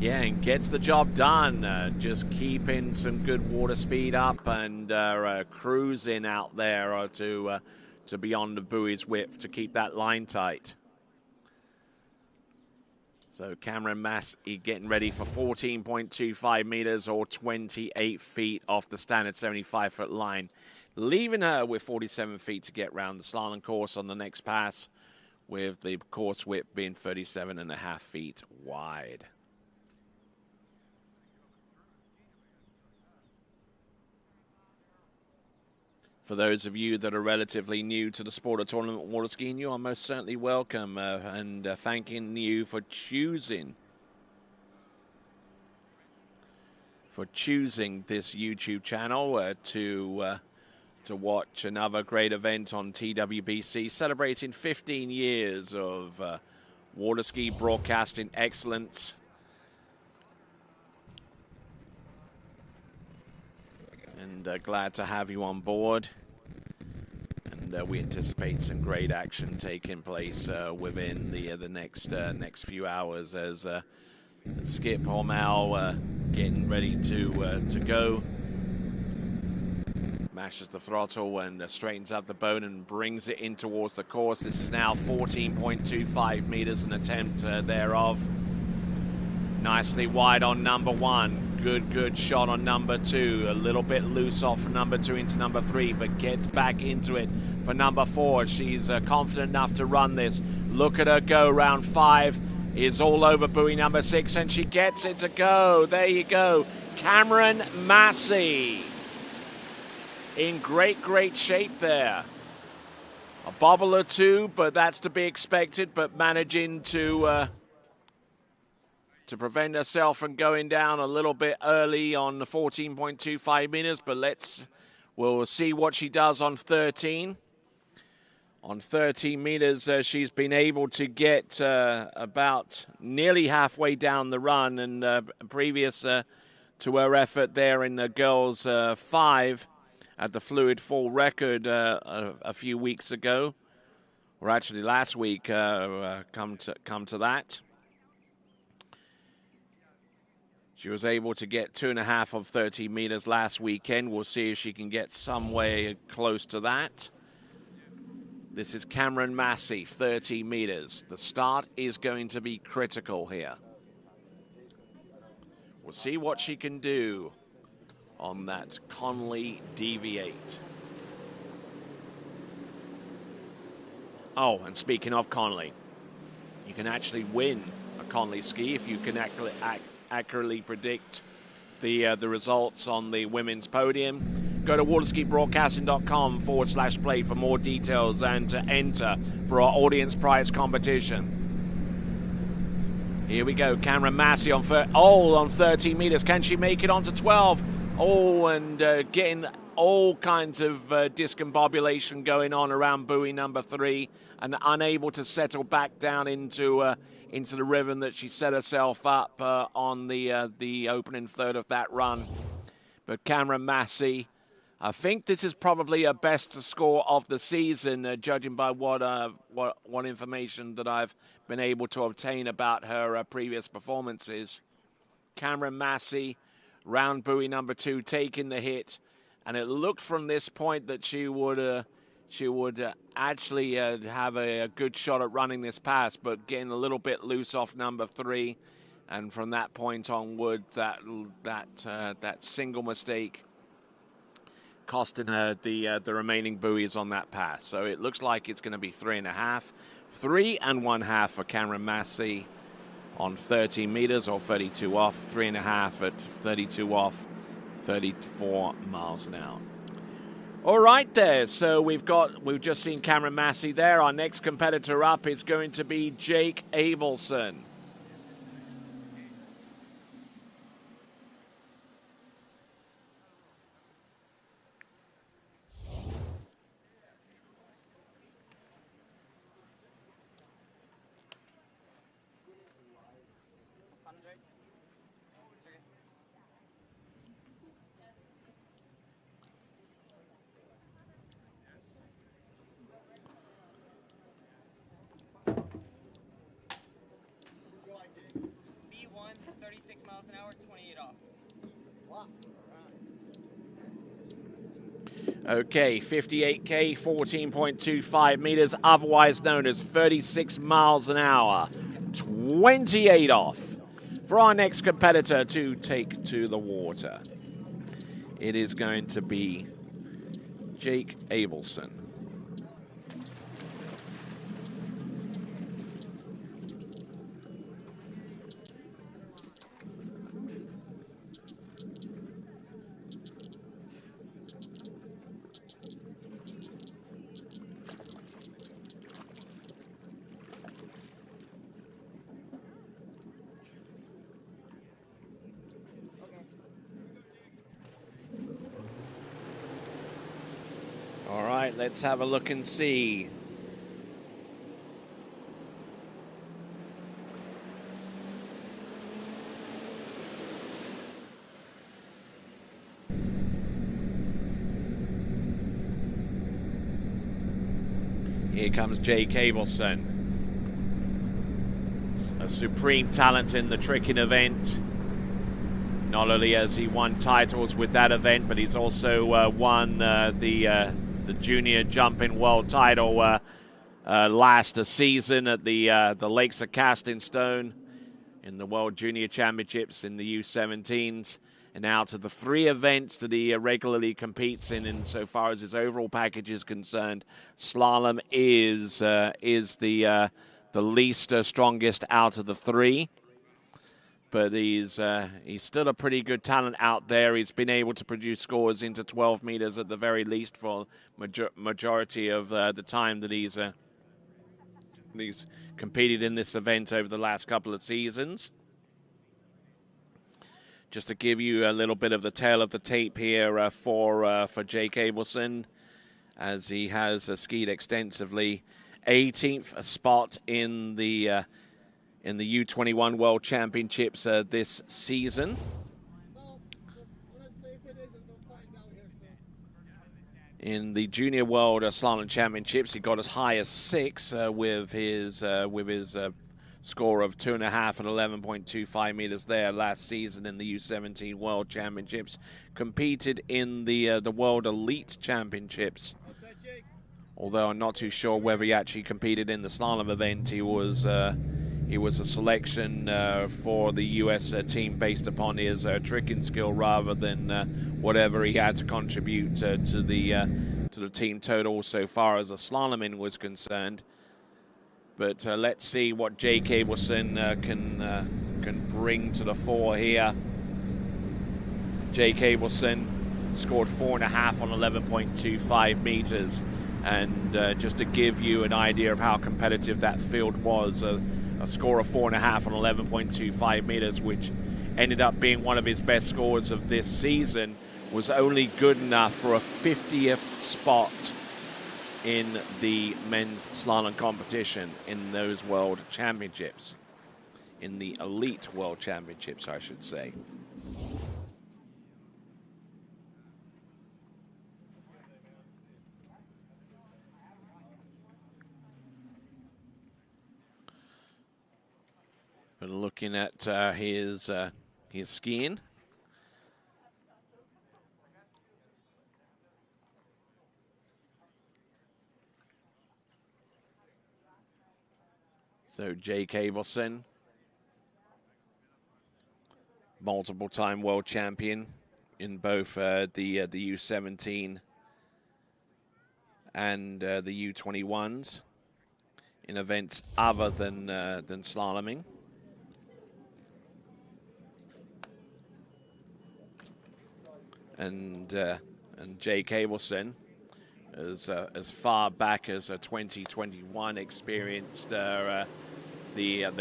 Yeah, and gets the job done. Just keeping some good water speed up and cruising out there to beyond the buoy's width to keep that line tight. So Cameron Massey getting ready for 14.25 meters or 28 feet off the standard 75-foot line, leaving her with 47 feet to get round the slalom course on the next pass, with the course width being 37.5 feet wide. For those of you that are relatively new to the sport of tournament water skiing, you are most certainly welcome, and thanking you for choosing this YouTube channel to watch another great event on TWBC, celebrating 15 years of water ski broadcasting excellence. And glad to have you on board. And we anticipate some great action taking place within the next few hours as Skip Hormel getting ready to go. Mashes the throttle and straightens up the boat and brings it in towards the course. This is now 14.25 meters, an attempt thereof. Nicely wide on number 1. Good shot on number 2. A little bit loose off number 2 into number 3, but gets back into it for number 4. She's confident enough to run this. Look at her go. Round 5 is all over buoy number 6, and she gets it to go. There you go. Cameron Massey in great shape there. A bobble or two, but that's to be expected, but managing to prevent herself from going down a little bit early on the 14.25 meters, but we'll see what she does on 13. On 13 meters, she's been able to get about nearly halfway down the run, and previous to her effort there in the girls' 5 at the Fluid Fall record a few weeks ago, or actually last week, come to that. She was able to get 2.5 of 30 meters last weekend. We'll see if she can get some way close to that. This is Cameron Massey, 30 meters. The start is going to be critical here. We'll see what she can do on that Conley Deviate. Oh, and speaking of Conley, you can actually win a Conley ski if you can accurately predict the results on the women's podium. Go to waterskibroadcasting.com/play for more details and to enter for our audience prize competition. Here we go. Cameron Massey on 13 meters. Can she make it onto 12? Oh, and getting all kinds of discombobulation going on around buoy number 3, and unable to settle back down into the rhythm that she set herself up on the opening third of that run. But Cameron Massey, I think this is probably her best score of the season, judging by what information that I've been able to obtain about her previous performances. Cameron Massey round buoy number 2 taking the hit, and it looked from this point that she would actually have a good shot at running this pass, but getting a little bit loose off number 3, and from that point onward, that single mistake costing her the remaining buoys on that pass. So it looks like it's going to be 3.5, 3 1/2 for Cameron Massey on 13 meters or 32 off, 3.5 at 32 off, 34 miles an hour. All right there, so we've just seen Cameron Massey there. Our next competitor up is going to be Jake Abelson. B1, 36 miles an hour, 28 off. Okay, 58K, 14.25 meters, otherwise known as 36 miles an hour, 28 off. For our next competitor to take to the water, it is going to be Jake Abelson. All right, let's have a look and see. Here comes Jake Abelson. A supreme talent in the tricking event. Not only has he won titles with that event, but he's also won the junior jumping world title last season at the Lakes of Casting Stone in the World Junior Championships in the U17s. And out of the 3 events that he regularly competes in insofar as his overall package is concerned, slalom is the least strongest out of the 3. But he's still a pretty good talent out there. He's been able to produce scores into 12 meters at the very least for majority of the time that he's competed in this event over the last couple of seasons. Just to give you a little bit of the tail of the tape here for Jake Abelson, as he has skied extensively. 18th spot in the U21 World Championships this season. In the Junior World Slalom Championships, he got as high as 6 with his score of 2.5 and 11.25 meters there last season in the U17 World Championships. Competed in the World Elite Championships. Although I'm not too sure whether he actually competed in the slalom event. He was a selection for the U.S. Team based upon his tricking skill rather than whatever he had to contribute to the team total so far as the slaloming was concerned. But let's see what Jake Abelson can bring to the fore here. Jake Abelson scored 4.5 on 11.25 meters. And just to give you an idea of how competitive that field was, a score of 4.5 on 11.25 meters, which ended up being one of his best scores of this season, was only good enough for a 50th spot in the men's slalom competition in those world championships, in the elite world championships, I should say. But looking at his skiing, So Jake Abelson, multiple-time world champion in both the U17 and the U21s in events other than slaloming. And Jake Abelson, as far back as 2021, experienced the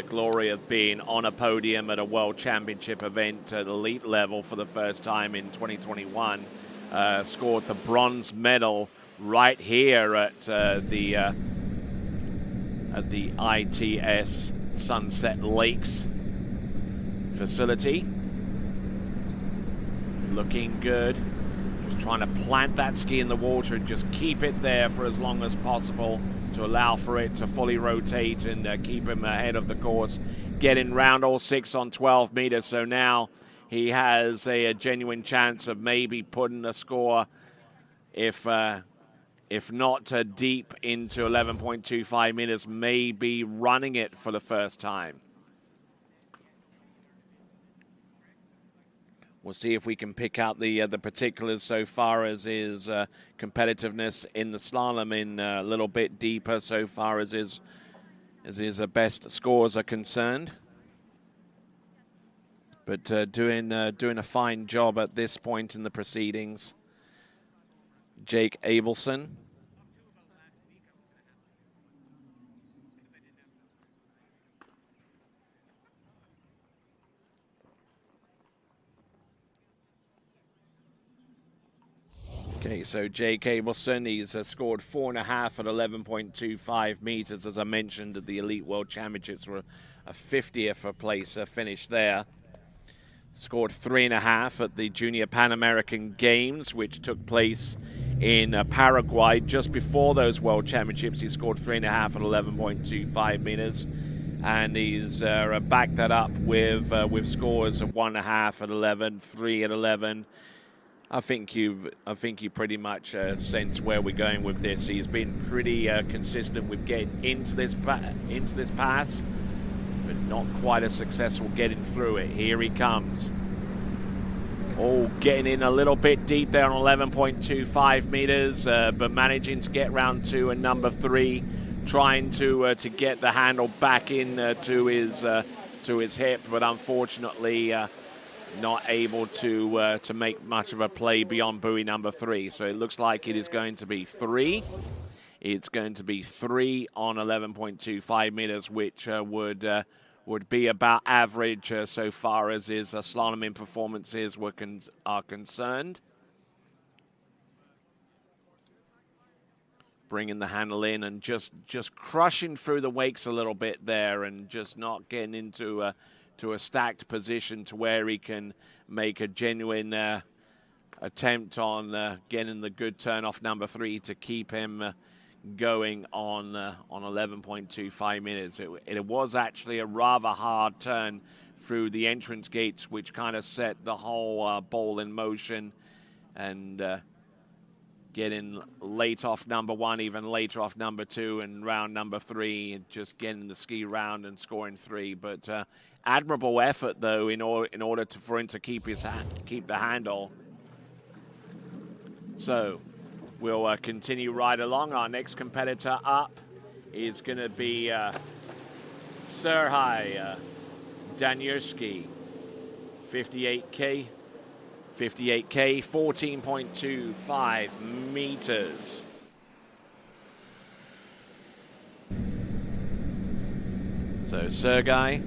glory of being on a podium at a world championship event at elite level for the first time in 2021. Scored the bronze medal right here at the ITS Sunset Lakes facility. Looking good. Just trying to plant that ski in the water and just keep it there for as long as possible to allow for it to fully rotate and keep him ahead of the course. Getting round all 6 on 12 meters. So now he has a genuine chance of maybe putting a score, if not deep into 11.25 meters, maybe running it for the first time. We'll see if we can pick out the particulars so far as his competitiveness in the slalom in a little bit deeper so far as his best scores are concerned. But doing a fine job at this point in the proceedings. Jake Abelson. Okay, so Jake Abelson, he's scored 4.5 at 11.25 meters. As I mentioned, at the Elite World Championships, were a 50th place finish there. Scored 3.5 at the Junior Pan American Games, which took place in Paraguay just before those World Championships. He scored 3.5 at 11.25 meters, and he's backed that up with scores of 1.5 at 11, 3 at 11. I think you pretty much sense where we're going with this. He's been pretty consistent with getting into this pass, but not quite as successful getting through it. Here he comes. Oh, getting in a little bit deep there on 11.25 meters, but managing to get round 2 and number 3, trying to get the handle back in to his hip, but unfortunately not able to make much of a play beyond buoy number 3. So it looks like it is going to be 3. It's going to be 3 on 11.25 meters, which would be about average so far as his slaloming performances are concerned. Bringing the handle in and just crushing through the wakes a little bit there, and just not getting into a stacked position to where he can make a genuine attempt on getting the good turn off number 3 to keep him going on 11.25 minutes. It was actually a rather hard turn through the entrance gates, which kind of set the whole ball in motion, and getting late off number 1, even later off number 2, and round number 3, and just getting the ski round and scoring 3. But admirable effort, though, in order for him to keep the handle. So we'll continue right along. Our next competitor up is going to be Serhii Danyurski, 58K, 14.25 meters. So Sergei.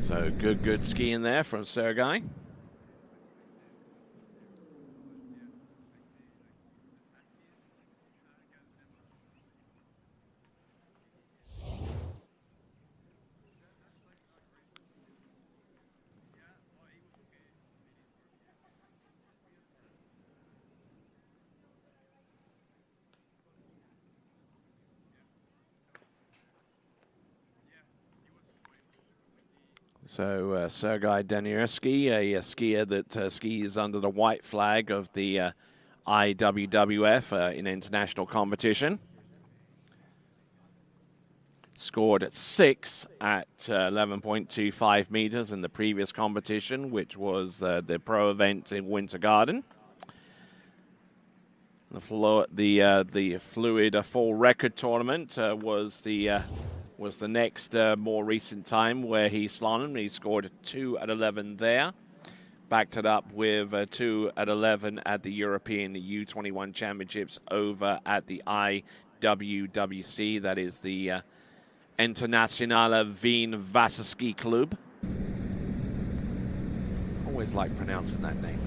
So good skiing there from Sergei. So Sergei Danielski, a skier that skis under the white flag of the IWWF in international competition. Scored at 6 at 11.25 meters in the previous competition, which was the pro event in Winter Garden. The Fluid Full Record Tournament was the next more recent time where he slalomed. He scored 2 at 11 there. Backed it up with 2 at 11 at the European U21 Championships over at the IWWC. That is the Internationale Wien Wasserski Club. Always like pronouncing that name.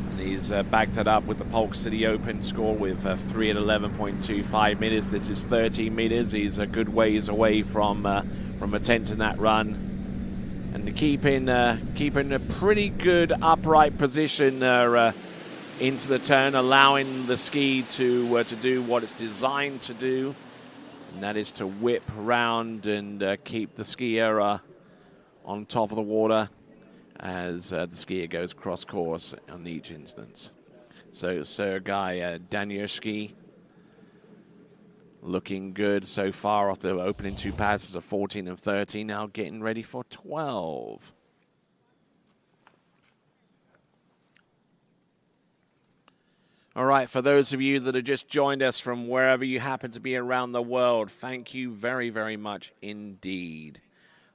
And he's backed it up with the Polk City Open score with 3 at 11.25 meters. This is 13 meters. He's a good ways away from attempting that run. And keeping a pretty good upright position into the turn, allowing the ski to do what it's designed to do, and that is to whip around and keep the skier on top of the water as the skier goes cross course on each instance. So Sergei Danielski looking good so far off the opening 2 passes of 14 and 13, now getting ready for 12. All right, for those of you that have just joined us from wherever you happen to be around the world, thank you very, very much indeed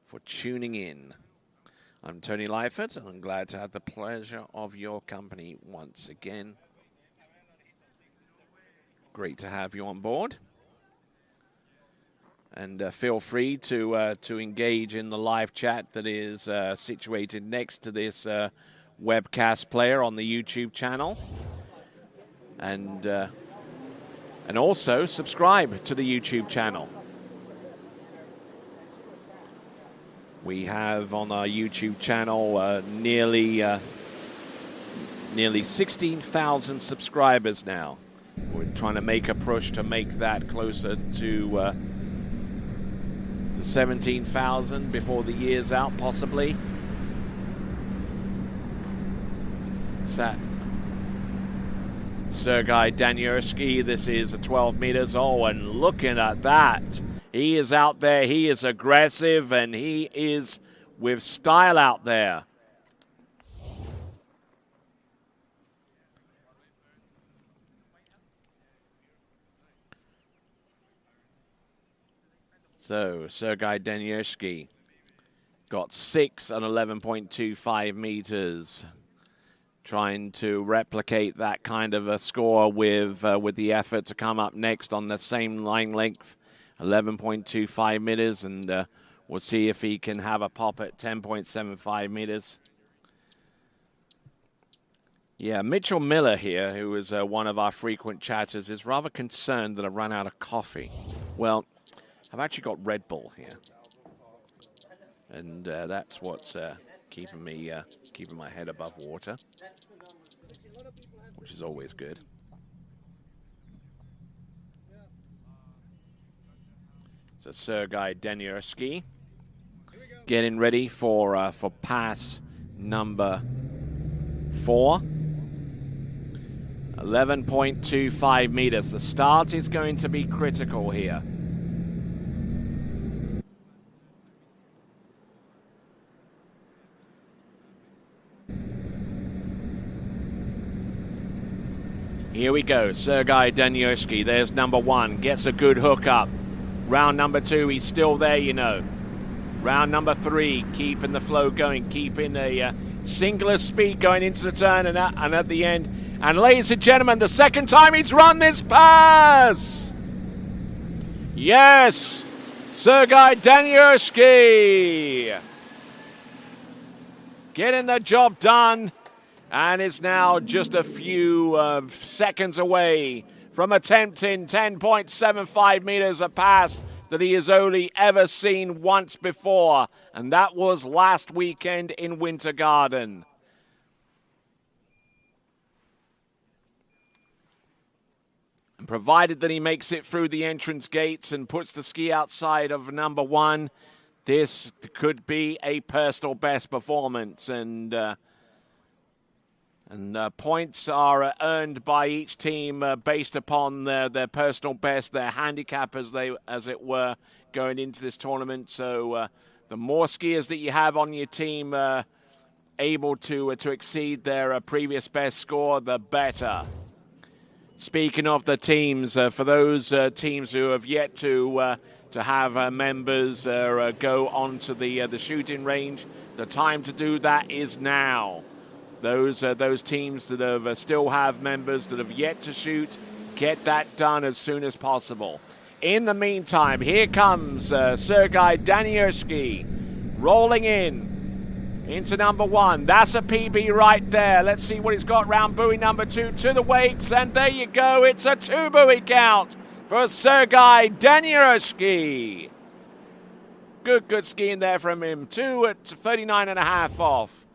for tuning in. I'm Tony Lyford, and I'm glad to have the pleasure of your company once again. Great to have you on board. And feel free to engage in the live chat that is situated next to this webcast player on the YouTube channel. And also subscribe to the YouTube channel. We have on our YouTube channel nearly 16,000 subscribers now. We're trying to make a push to make that closer to 17,000 before the year's out, possibly. Sergei Danielski, this is 12 meters. Oh, and looking at that. He is out there, he is aggressive, and he is with style out there. So, Sergei Danielski got 6 at 11.25 meters. Trying to replicate that kind of a score with the effort to come up next on the same line length, 11.25 meters, and we'll see if he can have a pop at 10.75 meters. Yeah, Mitchell Miller here, who is one of our frequent chatters, is rather concerned that I've run out of coffee. Well, I've actually got Red Bull here, and that's what's keeping my head above water, which is always good. So Sergei Danielski getting ready for pass number 4. 11.25 meters. The start is going to be critical here. Here we go, Sergei Danielski. There's number 1, gets a good hook up. Round number 2, he's still there, you know. Round number 3, keeping the flow going, keeping a singular speed going into the turn and at the end. And ladies and gentlemen, the second time he's run this pass! Yes, Sergei Danielski getting the job done. And it's now just a few seconds away from attempting 10.75 meters a pass that he has only ever seen once before. And that was last weekend in Winter Garden. And provided that he makes it through the entrance gates and puts the ski outside of number 1, this could be a personal best performance, and points are earned by each team based upon their personal best, their handicap, as it were, going into this tournament. So the more skiers that you have on your team able to exceed their previous best score, the better. Speaking of the teams, for those teams who have yet to have members go onto the shooting range, the time to do that is now. Those teams that have still have members that have yet to shoot, get that done as soon as possible. In the meantime, here comes Sergei Danielski rolling into number 1. That's a PB right there. Let's see what he's got round buoy number 2 to the wakes, and there you go. It's a 2 buoy count for Sergei Danielski. Good skiing there from him. 2 at 39.5 off.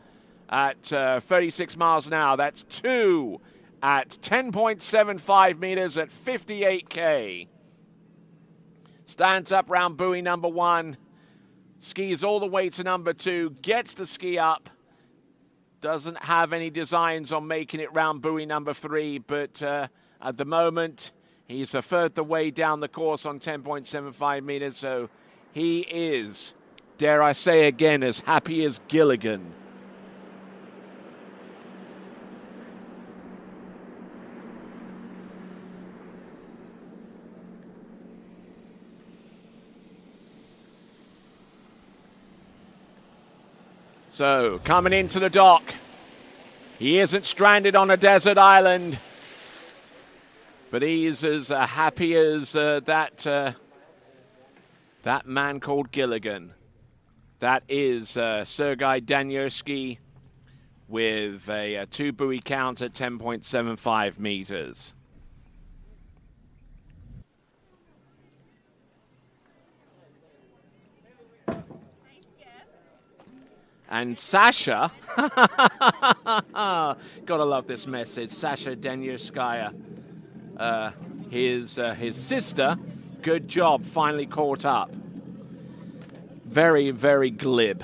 At 36 miles an hour. That's 2 at 10.75 meters at 58K. Stands up round buoy number 1. Skis all the way to number 2. Gets the ski up. Doesn't have any designs on making it round buoy number 3. But at the moment, he's a third the way down the course on 10.75 meters. So he is, dare I say again, as happy as Gilligan. So, coming into the dock. He isn't stranded on a desert island, but he's as happy as that man called Gilligan. That is Sergei Danielski with a 2 buoy count at 10.75 meters. And Sasha, gotta love this message, Sasha Danielskaya, his sister, good job, finally caught up. Very, very glib.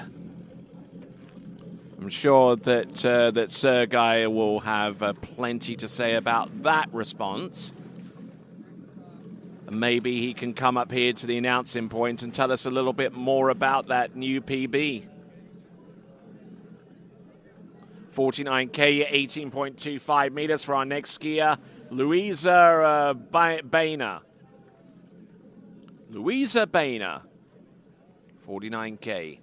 I'm sure that Sergei will have plenty to say about that response. Maybe he can come up here to the announcing point and tell us a little bit more about that new PB. 49K, 18.25 meters for our next skier, Louisa Baena. Louisa Baena, 49K.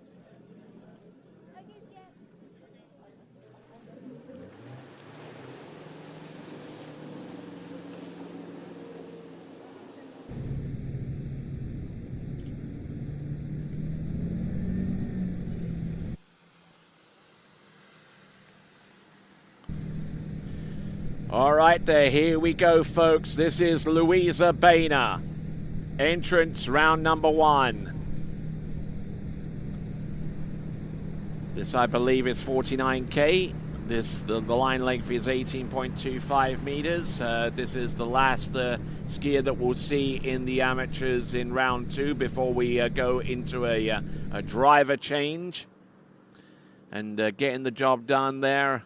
All right, there, here we go, folks. This is Louisa Baena. Entrance round number 1. This, I believe, is 49K. The line length is 18.25 meters. This is the last skier that we'll see in the amateurs in round 2 before we go into a driver change. And getting the job done there.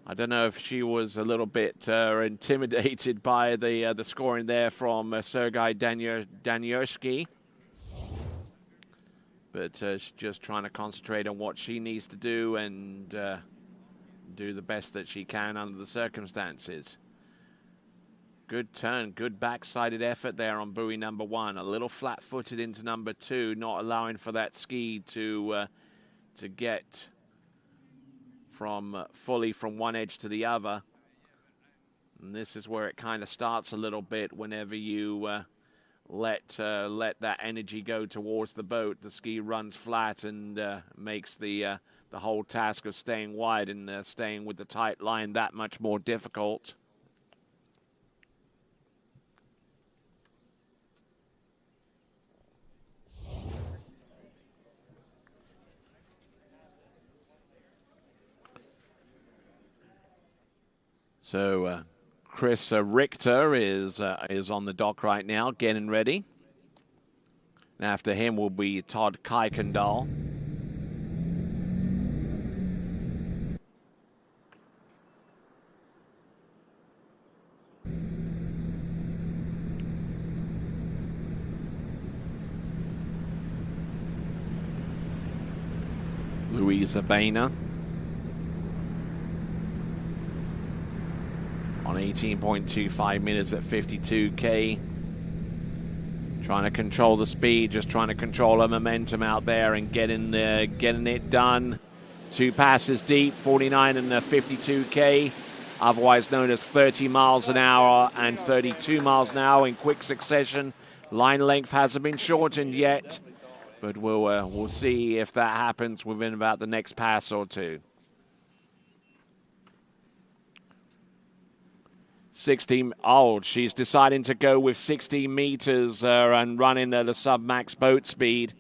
I don't know if she was a little bit intimidated by the scoring there from Sergei Danielski. But she's just trying to concentrate on what she needs to do and do the best that she can under the circumstances. Good turn, good back-sided effort there on buoy number 1. A little flat-footed into number 2, not allowing for that ski to get fully from one edge to the other. And this is where it kind of starts a little bit whenever you let that energy go towards the boat. The ski runs flat and makes the whole task of staying wide and staying with the tight line that much more difficult. So Chris Richter is on the dock right now, getting ready. And after him will be Todd Kuykendall. Louisa Boehner on 18.25 minutes at 52K. Trying to control the speed, just trying to control her momentum out there and getting it done. 2 passes deep, 49 and 52K, otherwise known as 30 miles an hour and 32 miles an hour in quick succession. Line length hasn't been shortened yet, but we'll see if that happens within about the next pass or two. 16. Oh, she's deciding to go with 16 meters and running at a sub-max boat speed.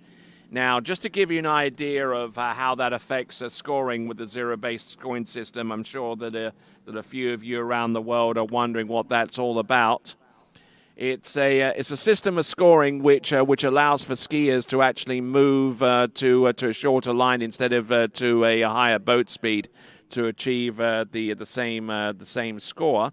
Now, just to give you an idea of how that affects scoring with the zero-based scoring system, I'm sure that a few of you around the world are wondering what that's all about. It's a system of scoring which allows for skiers to actually move to a shorter line instead of to a higher boat speed to achieve the same score.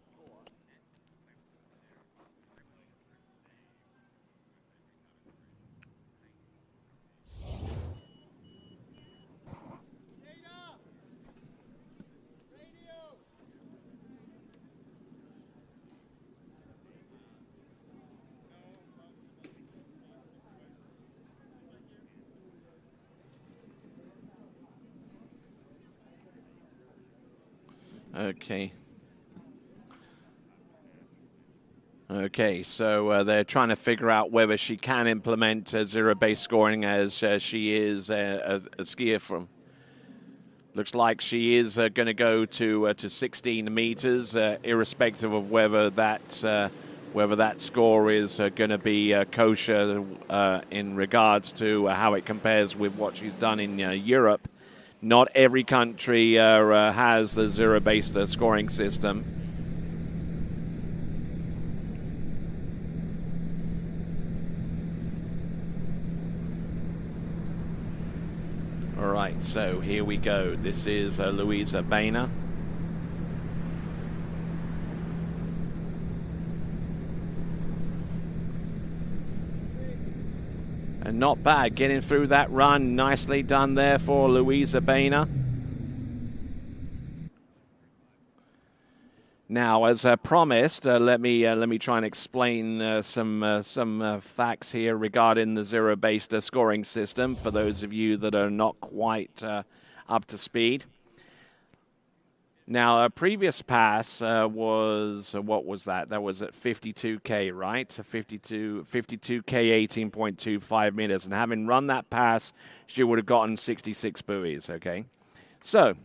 Okay, so they're trying to figure out whether she can implement zero-based scoring as she is a skier from. Looks like she is going to go to 16 meters, irrespective of whether that score is going to be kosher in regards to how it compares with what she's done in Europe. Not every country has the zero-based scoring system. All right, so here we go. This is Louisa Boehner. And not bad, getting through that run. Nicely done there for Louisa Boehner. Now, as promised, let me try and explain some facts here regarding the zero-based scoring system for those of you that are not quite up to speed. Now, a previous pass was, what was that? That was at 52K, right? 52K, 18.25 meters. And having run that pass, she would have gotten 66 buoys, okay? So,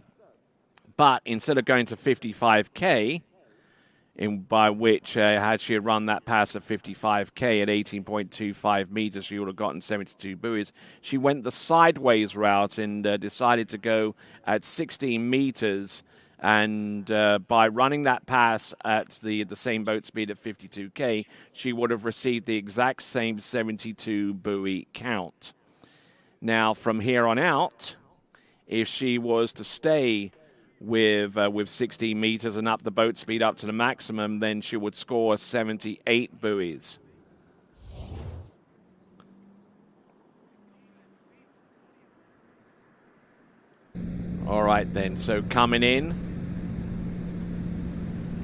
but instead of going to 55K, by which had she run that pass at 55K at 18.25 meters, she would have gotten 72 buoys. She went the sideways route and decided to go at 16 meters. And by running that pass at the same boat speed at 52K, she would have received the exact same 72 buoy count. Now, from here on out, if she was to stay with 16 meters and up the boat speed up to the maximum, then she would score 78 buoys. All right, then. So coming in.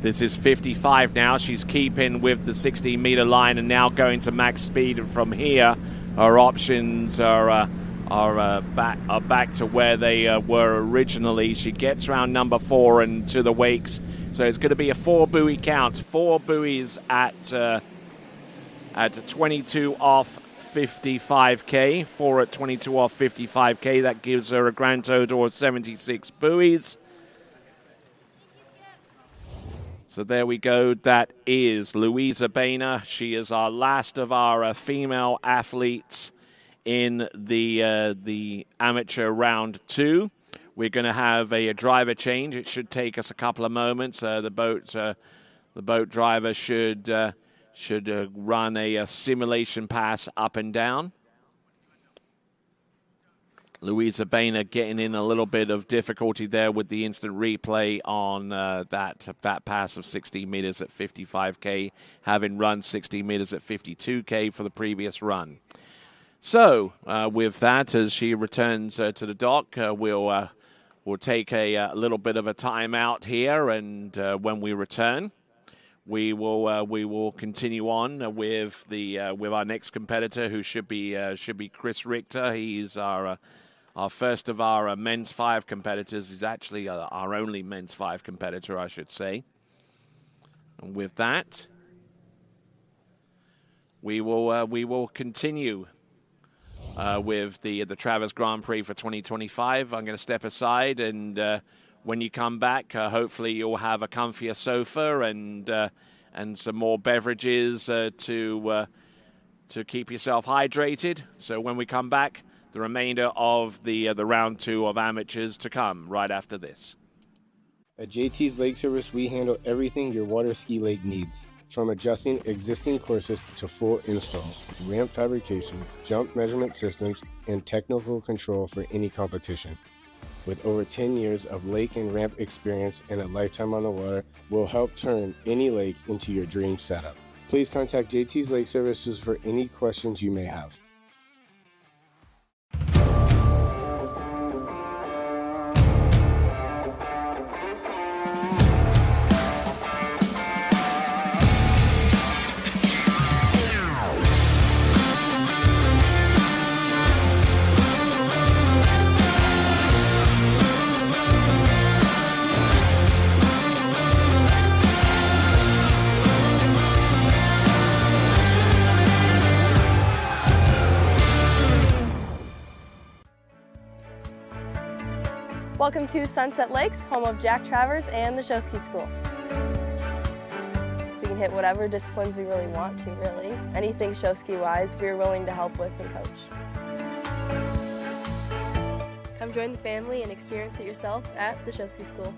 This is 55 now. She's keeping with the 16-meter line and now going to max speed. And from here, her options are back to where they were originally. She gets round number 4 and to the wakes. So it's going to be a 4 buoy count. 4 buoys at 22 off 55K. 4 at 22 off 55K. That gives her a grand total of 76 buoys. So there we go. That is Louisa Boehner. She is our last of our female athletes in the amateur round 2. We're going to have a driver change. It should take us a couple of moments. The boat driver should run a simulation pass up and down. Louisa Boehner getting in a little bit of difficulty there with the instant replay on that pass of 60 meters at 55K, having run 60 meters at 52K for the previous run. So with that, as she returns to the dock, we'll take a little bit of a timeout here, and when we return, we will continue on with our next competitor, who should be Chris Richter. He's our first of our men's 5 competitors. He's actually our only men's 5 competitor, I should say. And with that, we will continue with the Travers Grand Prix for 2025. I'm going to step aside, and when you come back, hopefully you'll have a comfier sofa and some more beverages to keep yourself hydrated. So when we come back, the remainder of the round 2 of amateurs to come right after this. At JT's Lake Service, we handle everything your water ski lake needs. From adjusting existing courses to full installs, ramp fabrication, jump measurement systems, and technical control for any competition. With over 10 years of lake and ramp experience and a lifetime on the water, we'll help turn any lake into your dream setup. Please contact JT's Lake Services for any questions you may have. Welcome to Sunset Lakes, home of Jack Travers and the Show Ski School. We can hit whatever disciplines we really want to, really. Anything show ski wise, we're willing to help with and coach. Come join the family and experience it yourself at the Show Ski School.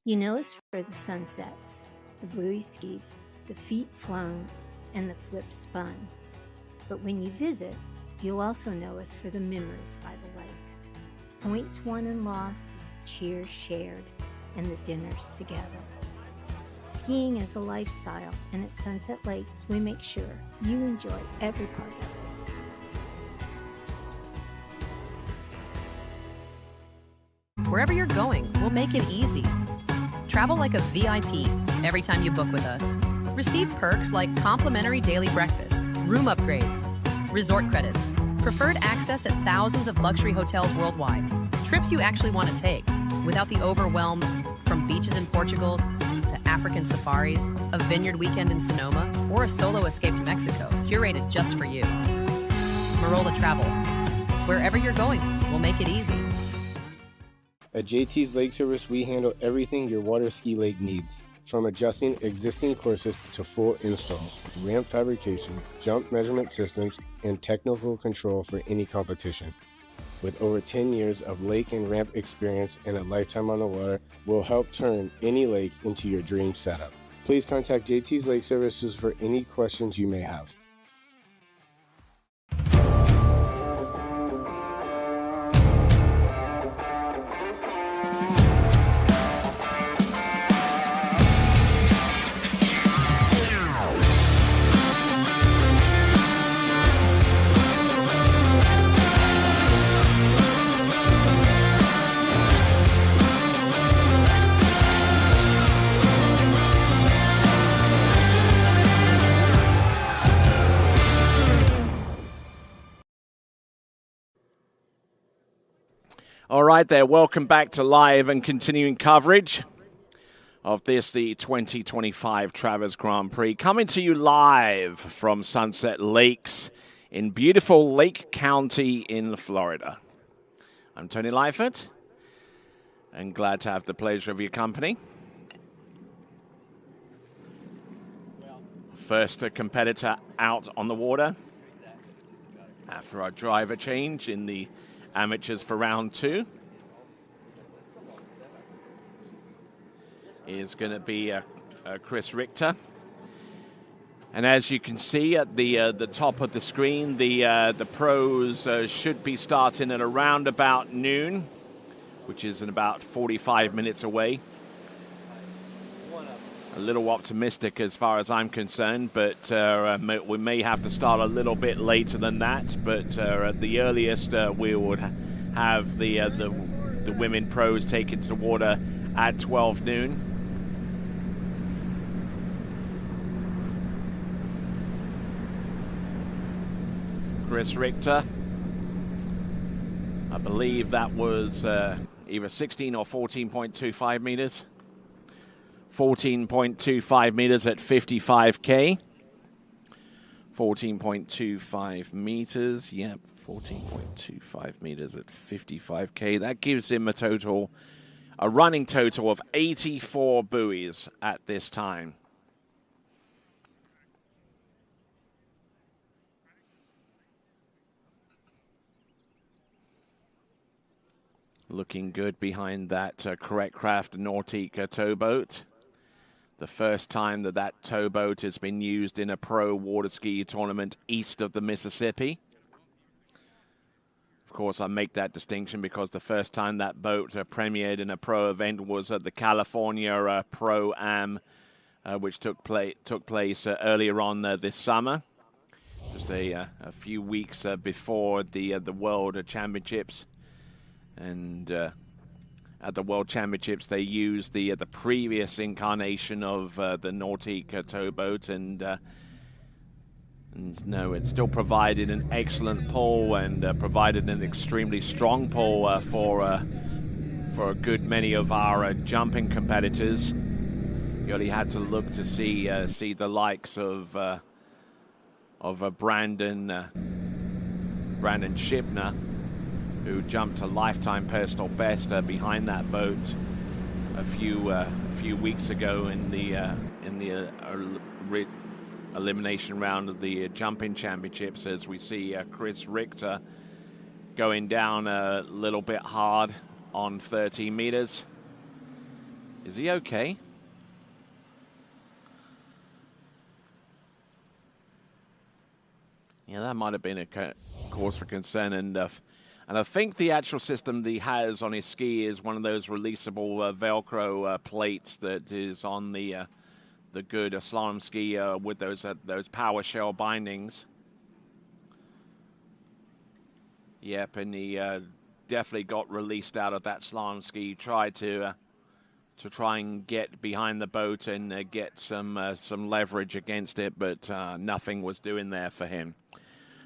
You know us for the sunsets, the buoy ski, the feet flown, and the flip spun. But when you visit, you'll also know us for the memories by the lake. Points won and lost, cheers shared, and the dinners together. Skiing is a lifestyle, and at Sunset Lakes, we make sure you enjoy every part of it. Wherever you're going, we'll make it easy. Travel like a VIP every time you book with us. Receive perks like complimentary daily breakfast, room upgrades, resort credits, preferred access at thousands of luxury hotels worldwide, trips you actually want to take without the overwhelm from beaches in Portugal to African safaris, a vineyard weekend in Sonoma, or a solo escape to Mexico, curated just for you. Marola Travel. Wherever you're going, we'll make it easy. At JT's Lake Service, we handle everything your water ski lake needs. From adjusting existing courses to full installs, ramp fabrication, jump measurement systems, and technical control for any competition. With over 10 years of lake and ramp experience and a lifetime on the water, we'll help turn any lake into your dream setup. Please contact JT's Lake Services for any questions you may have. All right there, welcome back to live and continuing coverage of the 2025 Travers Grand Prix. Coming to you live from Sunset Lakes in beautiful Lake County in Florida. I'm Tony Leifert, and glad to have the pleasure of your company. First competitor out on the water after our driver change in the amateurs for round 2 is going to be Chris Richter. And as you can see at the top of the screen, the pros should be starting at around about noon, which is in about 45 minutes away. A little optimistic as far as I'm concerned, but we may have to start a little bit later than that. But at the earliest, we would have the women pros taken to the water at 12 noon. Chris Richter, I believe that was either 16 or 14.25 meters. 14.25 meters at 55K. 14.25 meters, yep, 14.25 meters at 55K. That gives him a running total of 84 buoys at this time. Looking good behind that Correct Craft Nautique towboat. The first time that towboat has been used in a pro water ski tournament east of the Mississippi. Of course, I make that distinction because the first time that boat premiered in a pro event was at the California Pro-Am, which took place earlier on this summer, just a few weeks before the World Championships. And at the World Championships, they used the previous incarnation of the Nautique towboat, and no, it still provided an excellent pull and provided an extremely strong pull for a good many of our jumping competitors. You only had to look to see the likes of Brandon Shipner, who jumped a lifetime personal best behind that boat a few weeks ago in the elimination round of the jumping championships. As we see Chris Richter going down a little bit hard on 13 meters. Is he okay? Yeah, that might have been a cause for concern, and I think the actual system that he has on his ski is one of those releasable Velcro plates that is on the good slalom ski with those power shell bindings. Yep, and he definitely got released out of that slalom ski. Tried to try and get behind the boat and get some leverage against it, but nothing was doing there for him.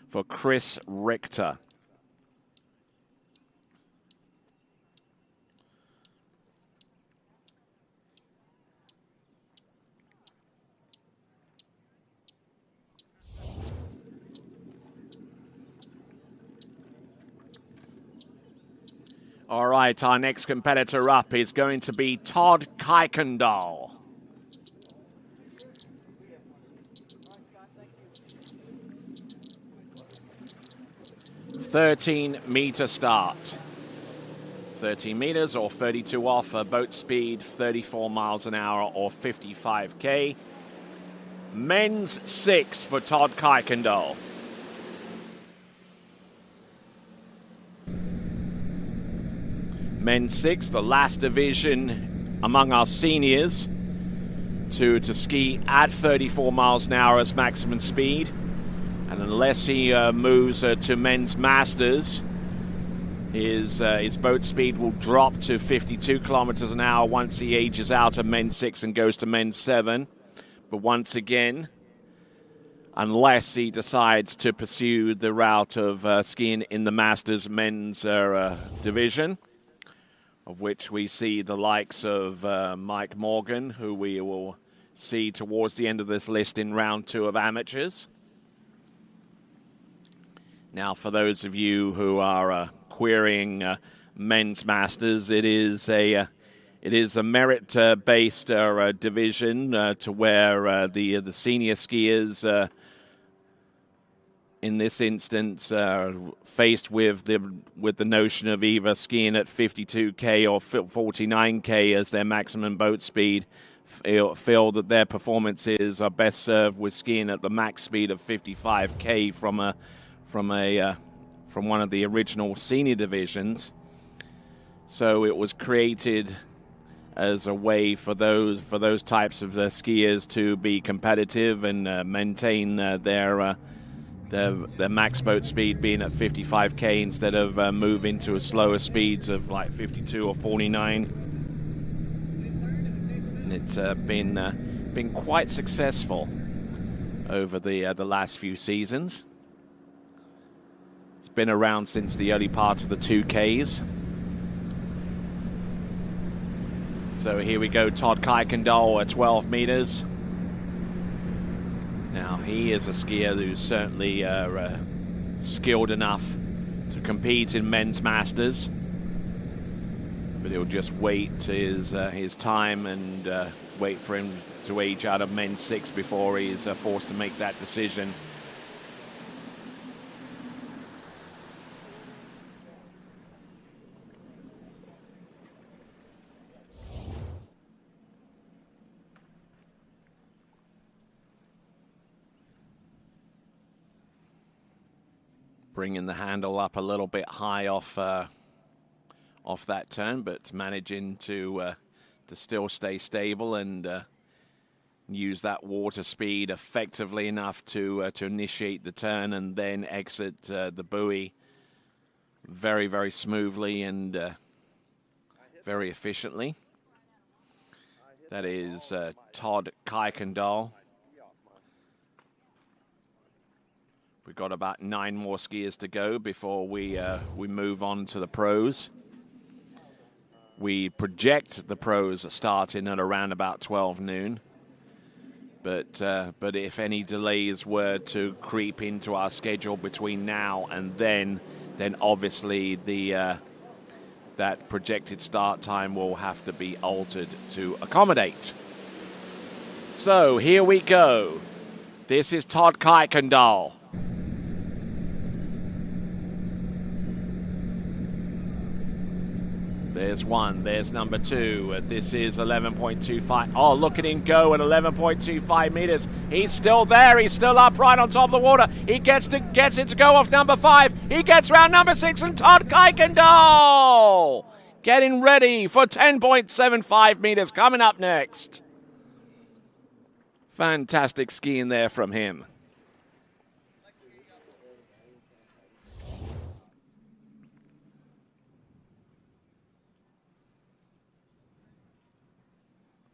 For Chris Richter. All right, our next competitor up is going to be Todd Kuykendall. $13-meter start. 13 meters or 32 off, boat speed 34 miles an hour or 55K. Men's 6 for Todd Kuykendall. Men's 6, the last division among our seniors to ski at 34 miles an hour as maximum speed. And unless he moves to men's masters, his boat speed will drop to 52 kilometers an hour once he ages out of men's 6 and goes to men's 7. But once again, unless he decides to pursue the route of skiing in the masters men's division, of which we see the likes of Mike Morgan, who we will see towards the end of this list in round 2 of amateurs. Now, for those of you who are querying men's masters. It is a merit-based division to where the senior skiers, in this instance, faced with the notion of either skiing at 52K or 49K as their maximum boat speed, feel that their performances are best served with skiing at the max speed of 55K from one of the original senior divisions. So it was created as a way for those types of skiers to be competitive and maintain their max boat speed being at 55K instead of moving to slower speeds of like 52 or 49. And it's been quite successful over the last few seasons. It's been around since the early part of the 2Ks. So here we go, Todd Kuykendall at 12 meters. Now he is a skier who's certainly skilled enough to compete in men's masters, but he'll just wait his time and wait for him to age out of men's 6 before he's forced to make that decision. Bringing the handle up a little bit high off that turn, but managing to still stay stable and use that water speed effectively enough to initiate the turn and then exit the buoy very, very smoothly and very efficiently. That is Todd Kuykendall. We've got about 9 more skiers to go before we move on to the pros. We project the pros starting at around about 12 noon. But if any delays were to creep into our schedule between now and then obviously that projected start time will have to be altered to accommodate. So here we go. This is Todd Kuykendall. There's 1, there's number 2. This is 11.25. Oh, look at him go at 11.25 meters. He's still there. He's still up right on top of the water. He gets it to go off number 5. He gets round number 6, and Todd Kuykendall getting ready for 10.75 meters coming up next. Fantastic skiing there from him.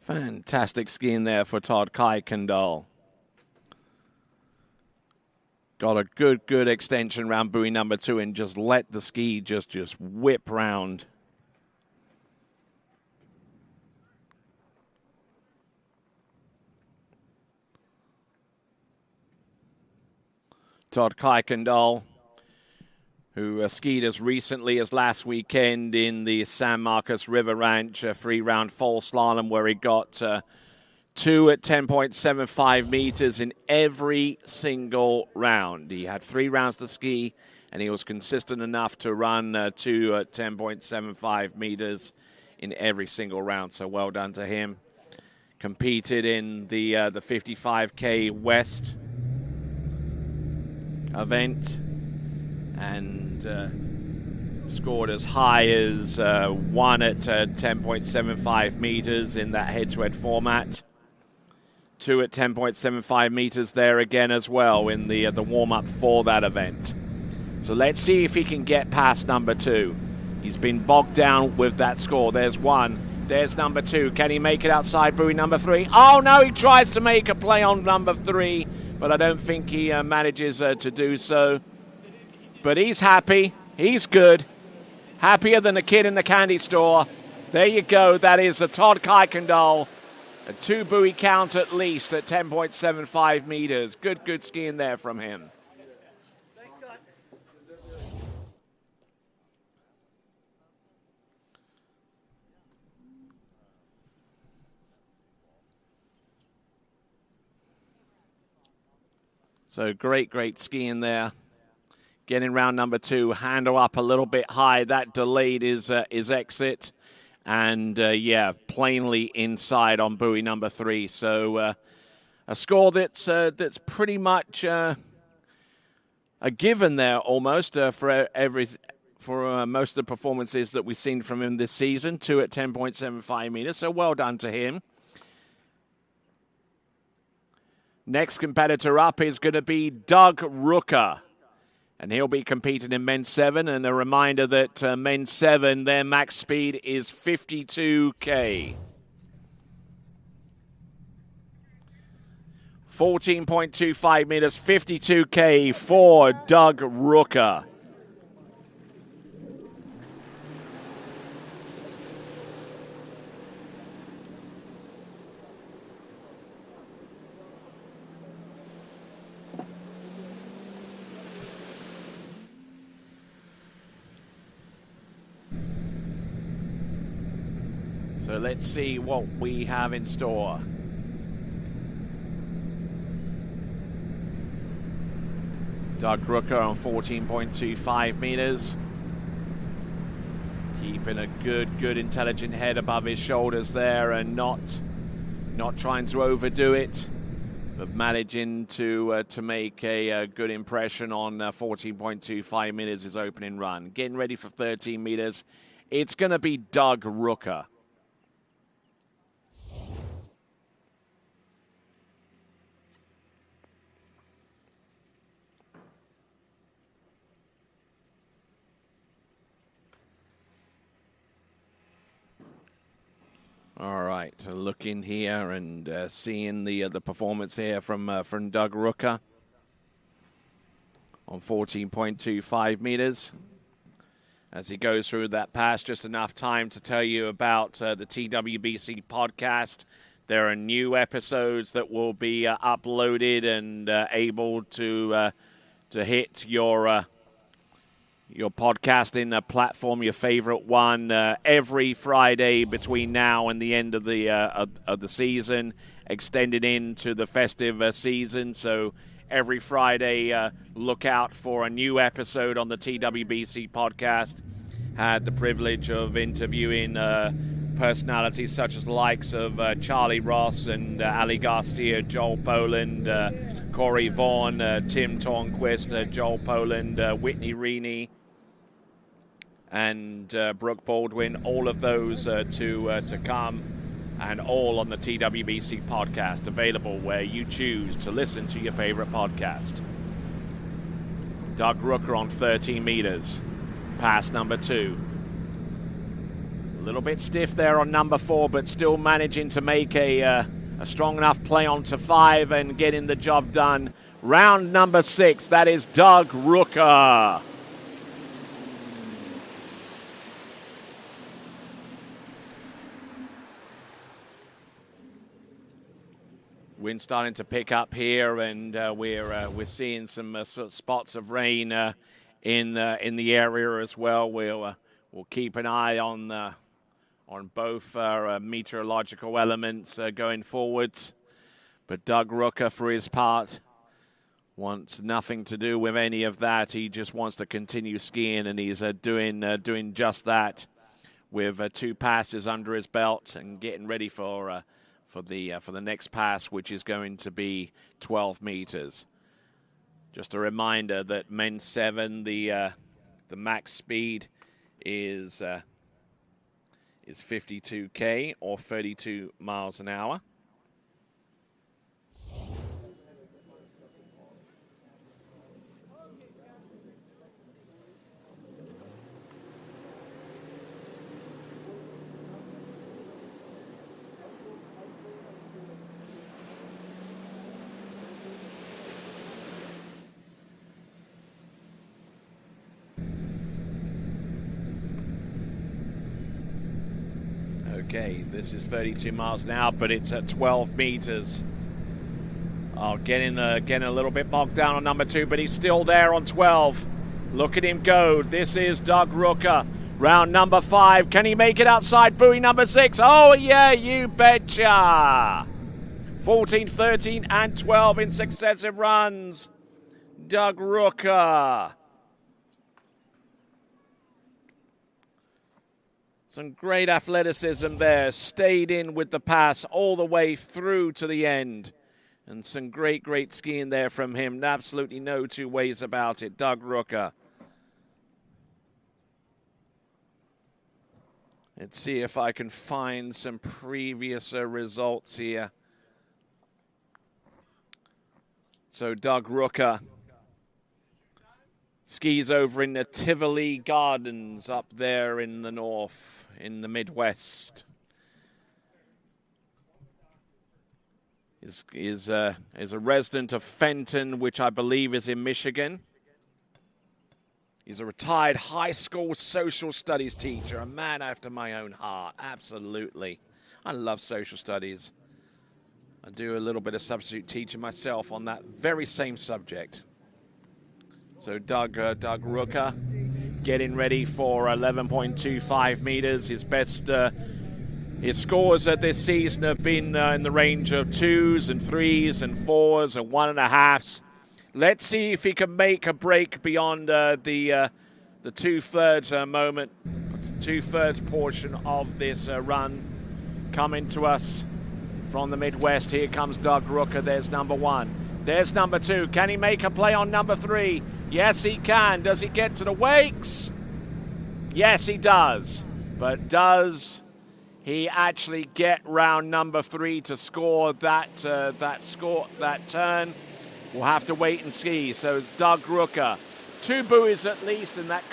Fantastic skiing there for Todd Kuykendall. Got a good extension round buoy number 2 and just let the ski just whip round. Todd Kuykendall, who skied as recently as last weekend in the San Marcos River Ranch free-round fall slalom, where he got 2 at 10.75 meters in every single round. He had 3 rounds to ski, and he was consistent enough to run 2 at 10.75 meters in every single round, so well done to him. Competed in the 55K West event, and scored as high as 1 at 10.75 meters in that head-to-head format. 2 at 10.75 meters there again as well in the warm-up for that event. So let's see if he can get past number 2. He's been bogged down with that score. There's 1. There's number 2. Can he make it outside buoy number 3? Oh, no, he tries to make a play on number 3, but I don't think he manages to do so. But he's happy. He's good. Happier than a kid in the candy store. There you go. That is a Todd Kuykendall. A 2 buoy count at least at 10.75 meters. Good skiing there from him. So great skiing there. Getting round number 2, handle up a little bit high. That delayed his exit. And, plainly inside on buoy number 3. So a score that's pretty much a given there almost for most of the performances that we've seen from him this season. 2 at 10.75 meters. So well done to him. Next competitor up is going to be Doug Rooker. And he'll be competing in men's 7. And a reminder that men's 7, their max speed is 52K. 14.25 meters, 52K for Doug Rooker. So let's see what we have in store. Doug Rooker on 14.25 meters. Keeping a good intelligent head above his shoulders there and not trying to overdo it, but managing to make a good impression on 14.25 meters his opening run. Getting ready for 13 meters. It's going to be Doug Rooker. All right, so looking here and seeing the performance here from Doug Rooker on 14.25 meters. As he goes through that pass, just enough time to tell you about the TWBC podcast. There are new episodes that will be uploaded and able to hit your podcasting platform, your favorite one, every Friday between now and the end of the season, extended into the festive season. So every Friday, look out for a new episode on the TWBC podcast. Had the privilege of interviewing personalities such as the likes of Charlie Ross and Ali Garcia, Joel Poland, Corey Vaughan, Tim Tornquist, Joel Poland, Whitney Reaney, and Brooke Baldwin, all of those to come, and all on the TWBC podcast, available where you choose to listen to your favorite podcast. Doug Rooker on 13 meters, pass number 2. A little bit stiff there on number 4, but still managing to make a strong enough play onto 5 and getting the job done. Round number 6, that is Doug Rooker. Wind starting to pick up here, and we're seeing some sort of spots of rain in the area as well. We'll keep an eye on both meteorological elements going forwards. But Doug Rooker, for his part, wants nothing to do with any of that. He just wants to continue skiing, and he's doing just that with 2 passes under his belt and getting ready for the next pass, which is going to be 12 meters. Just a reminder that men's 7, the max speed is 52K or 32 miles an hour. Okay, this is 32 miles an hour, but it's at 12 meters. Oh, getting a little bit bogged down on number 2, but he's still there on 12. Look at him go. This is Doug Rooker. Round number 5. Can he make it outside buoy number 6? Oh, yeah, you betcha. 14, 13, and 12 in successive runs. Doug Rooker. Some great athleticism there. Stayed in with the pass all the way through to the end. And some great, great skiing there from him. Absolutely no two ways about it. Doug Rooker. Let's see if I can find some previous results here. So Doug Rooker skis over in the Tivoli Gardens up there in the north, in the Midwest. Is a resident of Fenton, which I believe is in Michigan. He's a retired high school social studies teacher, a man after my own heart. Absolutely. I love social studies. I do a little bit of substitute teaching myself on that very same subject. So Doug Rooker getting ready for 11.25 meters. His best, his scores at this season have been in the range of 2s and 3s and 4s and 1.5s. Let's see if he can make a break beyond the 2/3 moment, 2/3 portion of this run coming to us from the Midwest. Here comes Doug Rooker. There's number 1. There's number 2. Can he make a play on number 3? Yes, he can. Does he get to the wakes? Yes, he does. But does he actually get round number 3 to score that turn? We'll have to wait and see. So it's Doug Rooker. 2 buoys at least, and that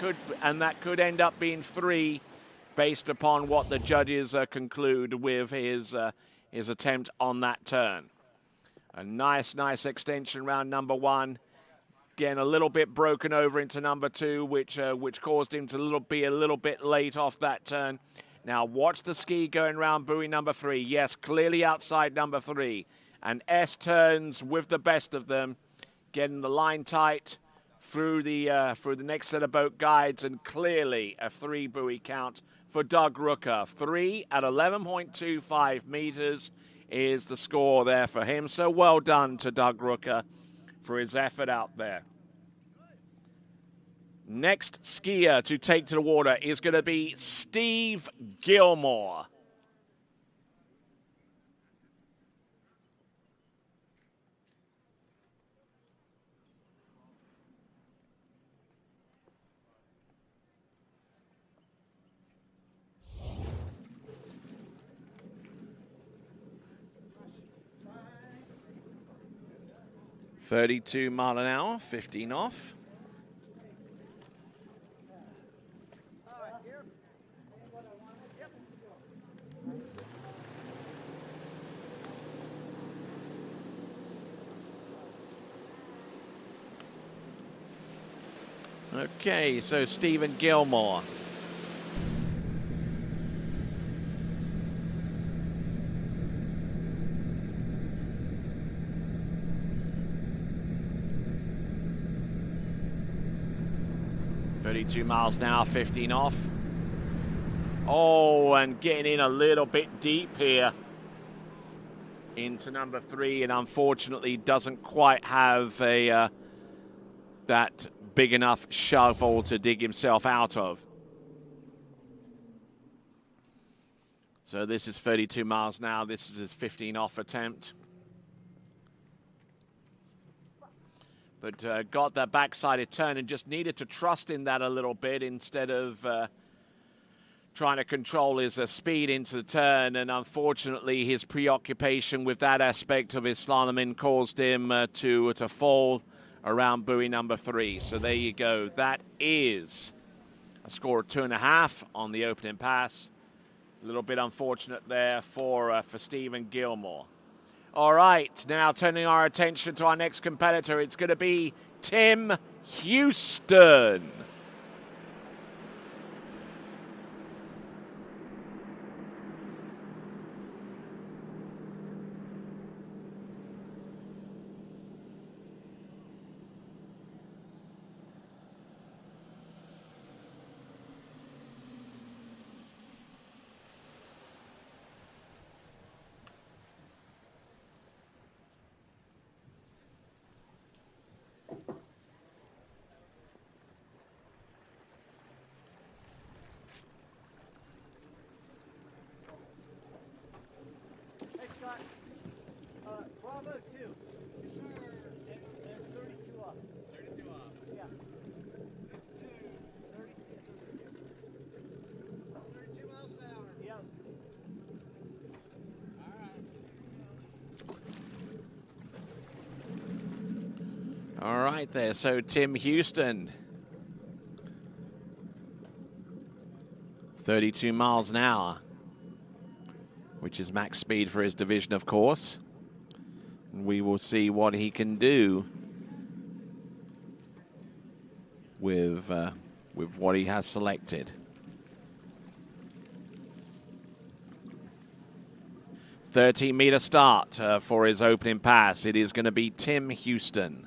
could end up being 3, based upon what the judges conclude with his attempt on that turn. A nice extension round number 1. Again, a little bit broken over into number 2, which caused him to be a little bit late off that turn. Now watch the ski going round buoy number 3. Yes, clearly outside number 3. And S turns with the best of them, getting the line tight through the next set of boat guides, and clearly a 3 buoy count for Doug Rooker. 3 at 11.25 meters is the score there for him. So well done to Doug Rooker for his effort out there. Next skier to take to the water is going to be Steve Gilmore. .32 mile an hour, 15 off. Okay, so Stephen Gilmore. .32 miles an hour, 15 off. Oh, and getting in a little bit deep here into number 3, and unfortunately doesn't quite have that big enough shovel to dig himself out of. So this is 32 miles now. This is his 15 off attempt. But got that backsided turn and just needed to trust in that a little bit instead of trying to control his speed into the turn. And unfortunately, his preoccupation with that aspect of his slaloming caused him to fall around buoy number 3. So there you go. That is a score of 2.5 on the opening pass. A little bit unfortunate there for Stephen Gilmore. All right, now turning our attention to our next competitor. It's going to be Tim Houston. All right there. So Tim Houston, 32 miles an hour, which is max speed for his division, of course. And we will see what he can do with what he has selected. 13-meter start for his opening pass. It is going to be Tim Houston.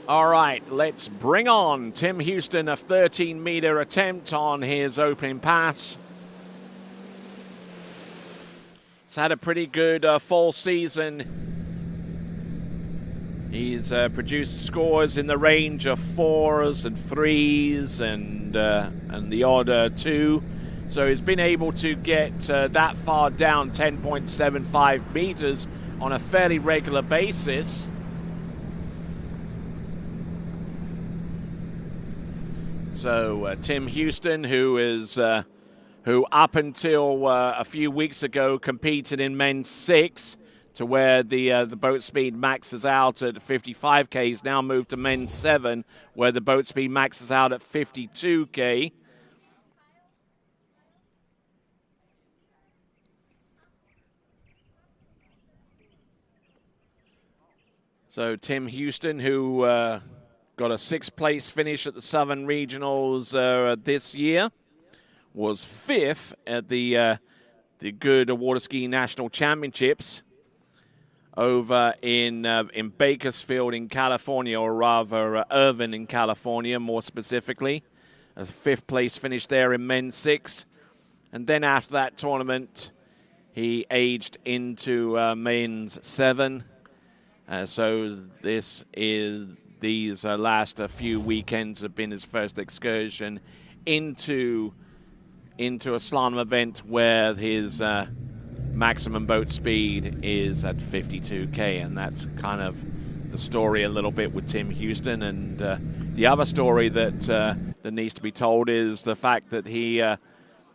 All right, let's bring on Tim Houston, a 13-meter attempt on his opening pass. He's had a pretty good fall season. He's produced scores in the range of 4s and 3s and the odd 2. So he's been able to get that far down, 10.75 meters, on a fairly regular basis. So Tim Houston, who up until a few weeks ago competed in men's 6, to where the boat speed maxes out at 55 k's, now moved to men's 7, where the boat speed maxes out at 52 k. So Tim Houston, who got a 6th place finish at the Southern Regionals this year, was 5th at the Good Water Ski National Championships over in Bakersfield in California, or rather Irvine in California, more specifically. A 5th place finish there in men's 6. And then after that tournament, he aged into men's 7. So these last few weekends have been his first excursion into a slalom event where his maximum boat speed is at 52k, and that's kind of the story a little bit with Tim Houston. And the other story that needs to be told is the fact that he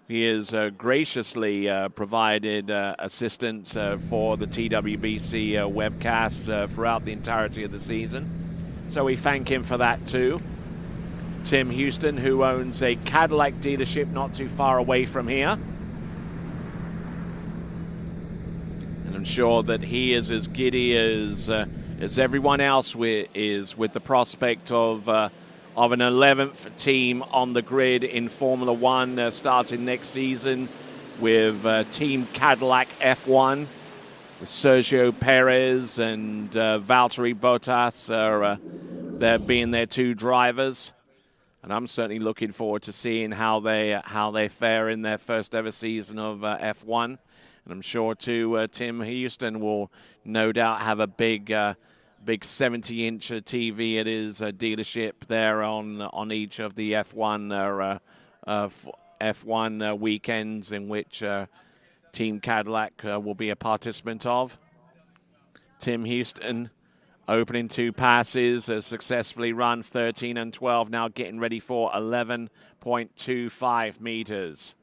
has graciously provided assistance for the TWBC webcast throughout the entirety of the season. So we thank him for that too. Tim Houston, who owns a Cadillac dealership not too far away from here. And I'm sure that he is as giddy as everyone else is with the prospect of an 11th team on the grid in Formula One starting next season with Team Cadillac F1, with Sergio Perez and Valtteri Bottas there being their 2 drivers. And I'm certainly looking forward to seeing how they fare in their first ever season of F1. And I'm sure too Tim Houston will no doubt have a big 70-inch TV at his dealership there on each of the F1 weekends in which Team Cadillac will be a participant of. Tim Houston opening 2 passes, has successfully run 13 and 12, now getting ready for 11.25 meters.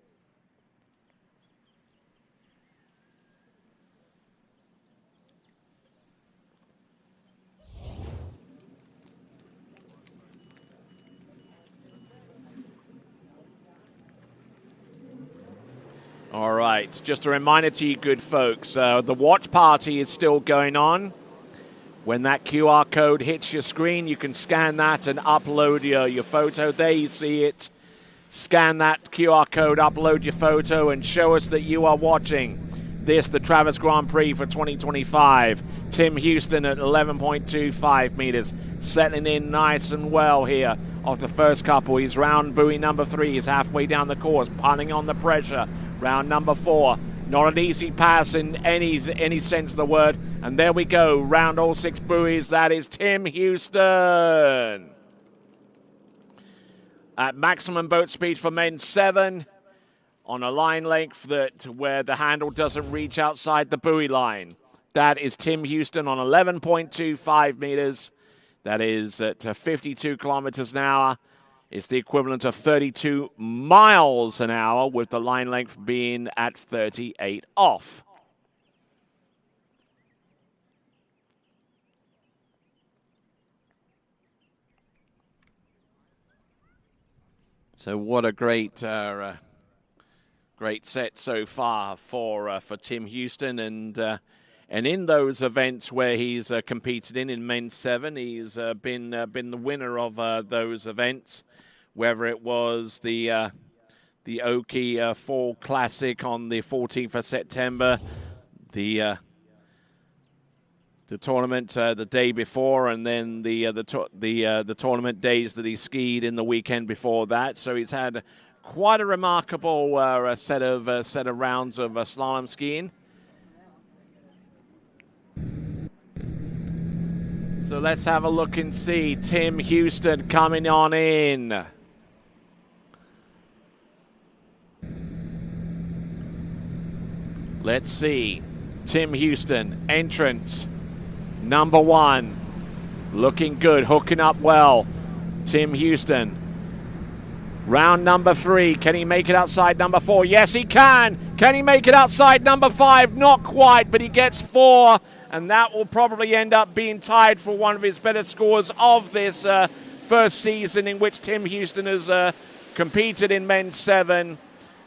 All right, just a reminder to you good folks, the watch party is still going on. When that QR code hits your screen, you can scan that and upload your photo. There you see it. Scan that QR code, upload your photo, and show us that you are watching this, the Travers Grand Prix for 2025. Tim Houston at 11.25 meters, settling in nice and well here off the first couple. He's round buoy number 3. He's halfway down the course, piling on the pressure. Round number 4. Not an easy pass in any sense of the word. And there we go, round all 6 buoys. That is Tim Houston. At maximum boat speed for men 7, on a line length where the handle doesn't reach outside the buoy line. That is Tim Houston on 11.25 meters. That is at 52 kilometers an hour. It's the equivalent of 32 miles an hour, with the line length being at 38 off. So what a great great set so far for Tim Houston, and in those events where he's competed in men's 7, he's been the winner of those events, whether it was the Oki Fall Classic on the 14th of September, the tournament the day before, and then the tournament days that he skied in the weekend before that. So he's had quite a remarkable set of rounds of slalom skiing. So let's have a look and see Tim Houston coming on in. Let's see Tim Houston, entrance number 1, looking good, hooking up well. Tim Houston, round number 3. Can he make it outside number 4? Yes, he can. Can he make it outside number 5? Not quite, but he gets 4, and that will probably end up being tied for one of his better scores of this first season in which Tim Houston has competed in men's 7.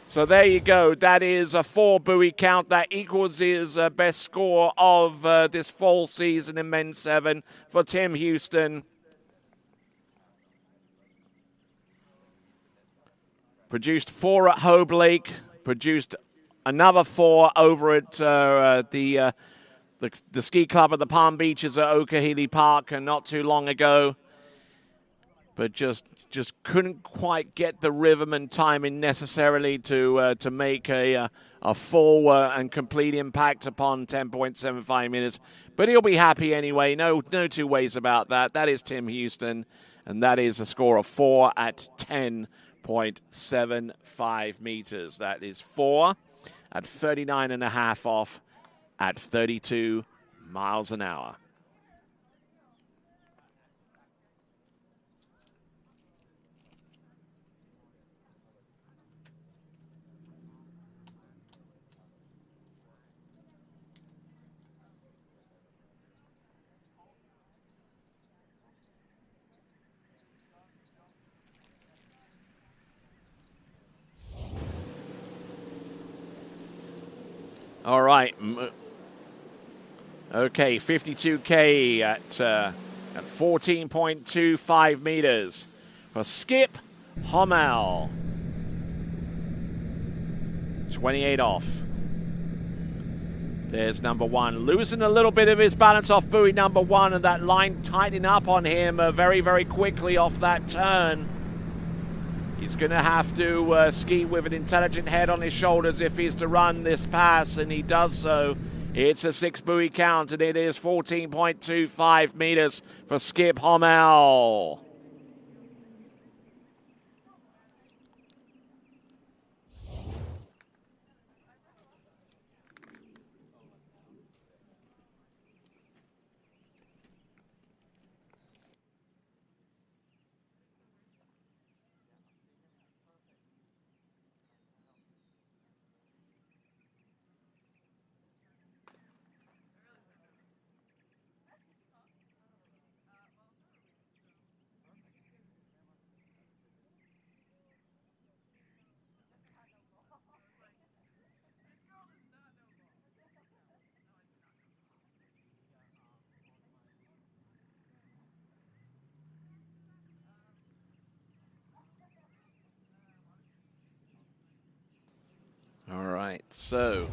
So there you go. That is a 4 buoy count. That equals his best score of this fall season in men's 7 for Tim Houston. Produced 4 at Hobe Lake. Produced another 4 over at the ski club at the Palm Beaches at Okahili Park not too long ago. But just couldn't quite get the rhythm and timing necessarily to make a full and complete impact upon 10.75 minutes. But he'll be happy anyway. No two ways about that. That is Tim Houston, and that is a score of 4 at 10.75 meters. That is 4 at 39.5 off at 32 miles an hour. All right. Okay, 52K at 14.25 meters for Skip Hommel. 28 off. There's number 1. Losing a little bit of his balance off buoy number 1, and that line tightening up on him very, very quickly off that turn. He's going to have to ski with an intelligent head on his shoulders if he's to run this pass, and he does so. It's a 6 buoy count, and it is 14.25 meters for Skip Hommel. All right, so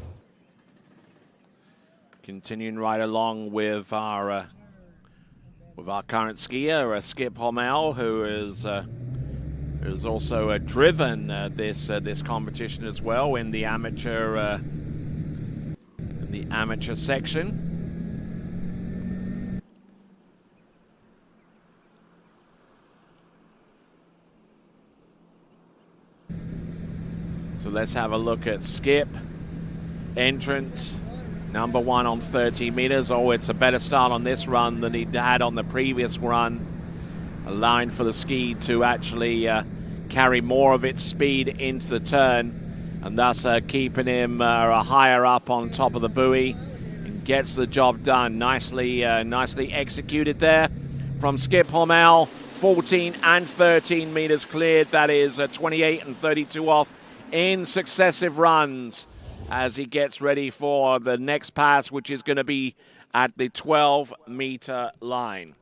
continuing right along with our current skier, Skip Hommel, who is also driven this competition as well in the amateur section. So let's have a look at Skip. Entrance Number 1 on 30 meters. Oh, it's a better start on this run than he had on the previous run, allowing for the ski to actually carry more of its speed into the turn, and thus keeping him higher up on top of the buoy, and gets the job done. Nicely executed there from Skip Hormel. 14 and 13 meters cleared. That is 28 and 32 off in successive runs as he gets ready for the next pass, which is going to be at the 12-meter line.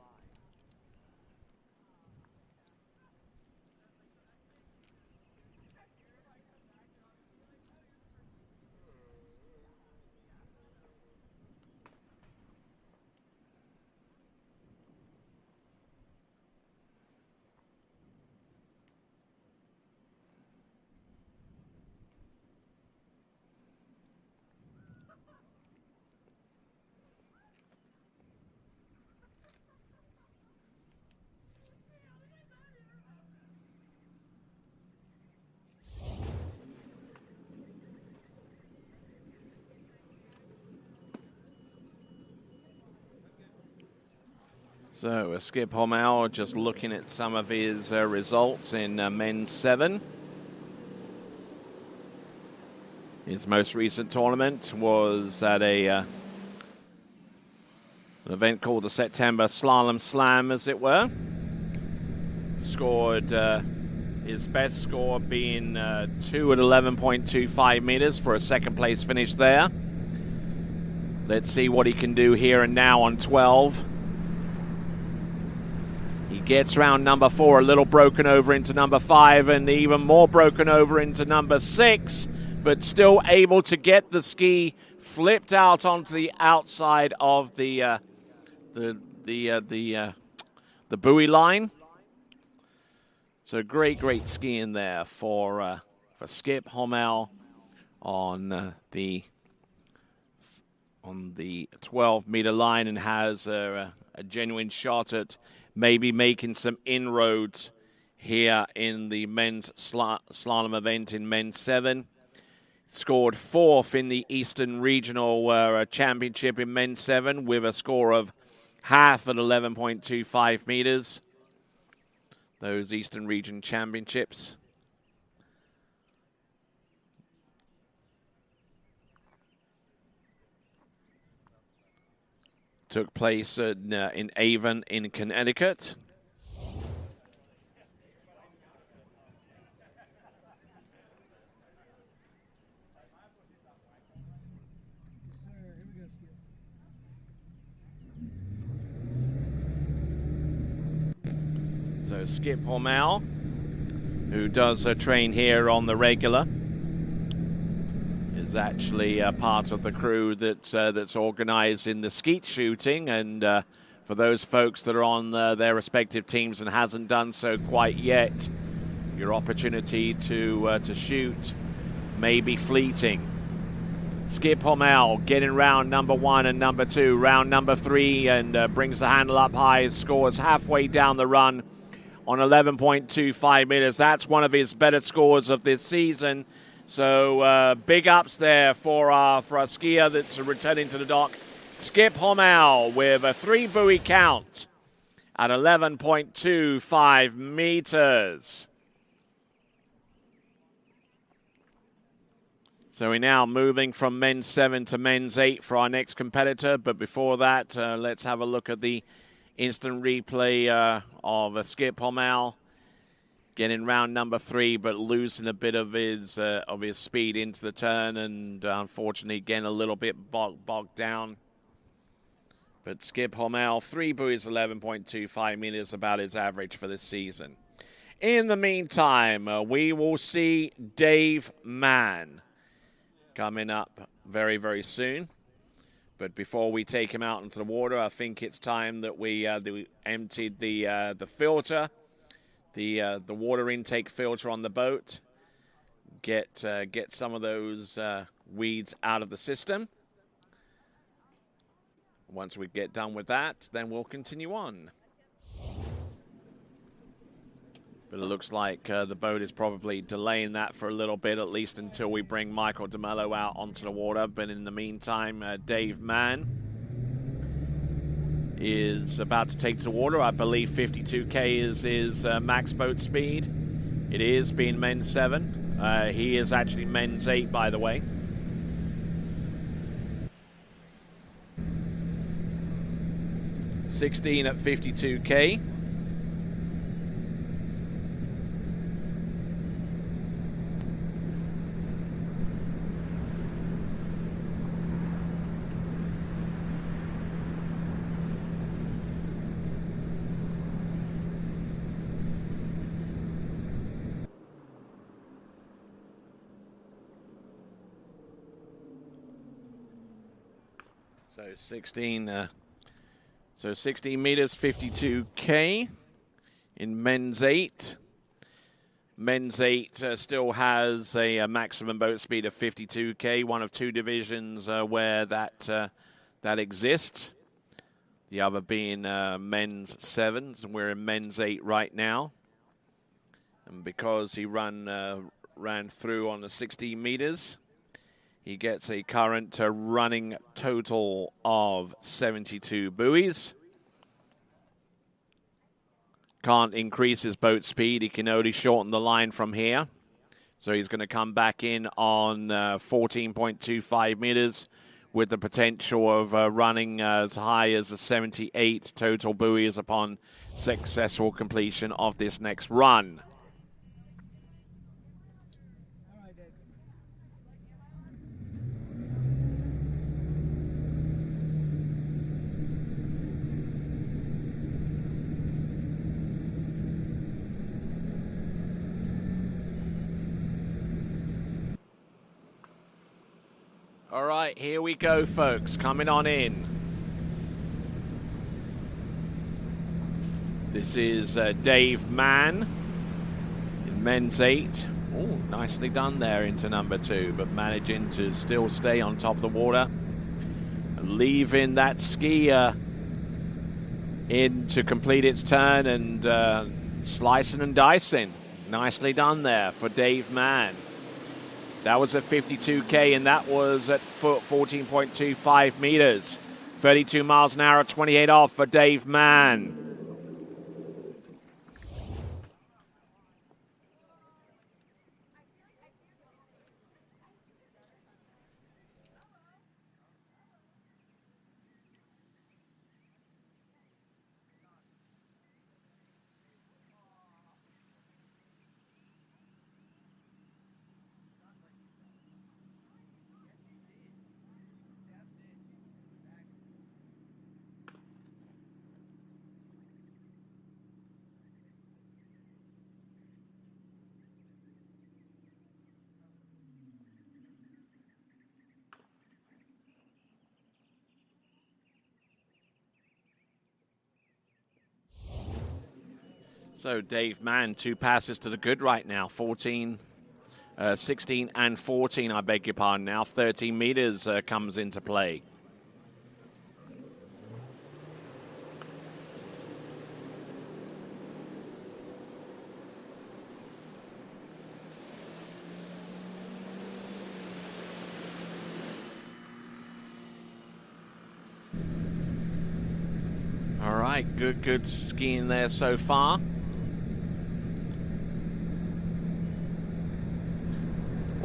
So Skip Hormel just looking at some of his results in men's 7. His most recent tournament was at an event called the September Slalom Slam, as it were. Scored his best score being 2 at 11.25 meters for a second place finish there. Let's see what he can do here and now on 12. He gets round number 4, a little broken over into number 5, and even more broken over into number 6, but still able to get the ski flipped out onto the outside of the buoy line. So great skiing there for Skip Hormel on the 12-meter line, and has a genuine shot at maybe making some inroads here in the men's slalom event in men's 7. Scored 4th in the Eastern Regional Championship in men's 7 with a score of half at 11.25 meters. Those Eastern Region Championships. Took place in Avon in Connecticut. So Skip Hormel, who does train here on the regular, is actually part of the crew that's organising the skeet shooting, and for those folks that are on their respective teams and hasn't done so quite yet, your opportunity to shoot may be fleeting. Skip Hormel getting round number 1 and number 2, round number 3, and brings the handle up high, scores halfway down the run on 11.25 meters. That's one of his better scores of this season. So big ups there for our skier that's returning to the dock. Skip Hormel with a 3-buoy count at 11.25 meters. So we're now moving from men's 7 to men's 8 for our next competitor. But before that, let's have a look at the instant replay of Skip Hormel. Getting round number 3, but losing a bit of his speed into the turn, and unfortunately getting a little bit bogged down. But Skip Hormel, 3 buoys, 11.25 meters, about his average for this season. In the meantime, we will see Dave Mann coming up very, very soon. But before we take him out into the water, I think it's time that we emptied the filter. The water intake filter on the boat, get some of those weeds out of the system. Once we get done with that, then we'll continue on. But it looks like the boat is probably delaying that for a little bit, at least until we bring Michael DeMello out onto the water. But in the meantime, Dave Mann is about to take to the water. I believe 52K is his max boat speed. It is, being men's 7. He is actually men's 8, by the way. $16 at 52K. So 16 meters, 52K in men's 8. Men's 8 still has a maximum boat speed of 52K, one of 2 divisions where that exists. The other being men's 7s, and we're in men's 8 right now. And because he ran through on the 16 meters, he gets a current running total of 72 buoys. Can't increase his boat speed. He can only shorten the line from here. So he's going to come back in on 14.25 meters with the potential of running as high as a 78 total buoys upon successful completion of this next run. All right, here we go, folks. Coming on in. This is Dave Mann in men's 8. Oh, nicely done there into number 2, but managing to still stay on top of the water. Leaving that ski in to complete its turn and slicing and dicing. Nicely done there for Dave Mann. That was at 52K, and that was at 14.25 meters. 32 miles an hour, 28 off for Dave Mann. So Dave Mann, 2 passes to the good right now. 16 and 14, I beg your pardon now. 13 meters comes into play. All right, good skiing there so far.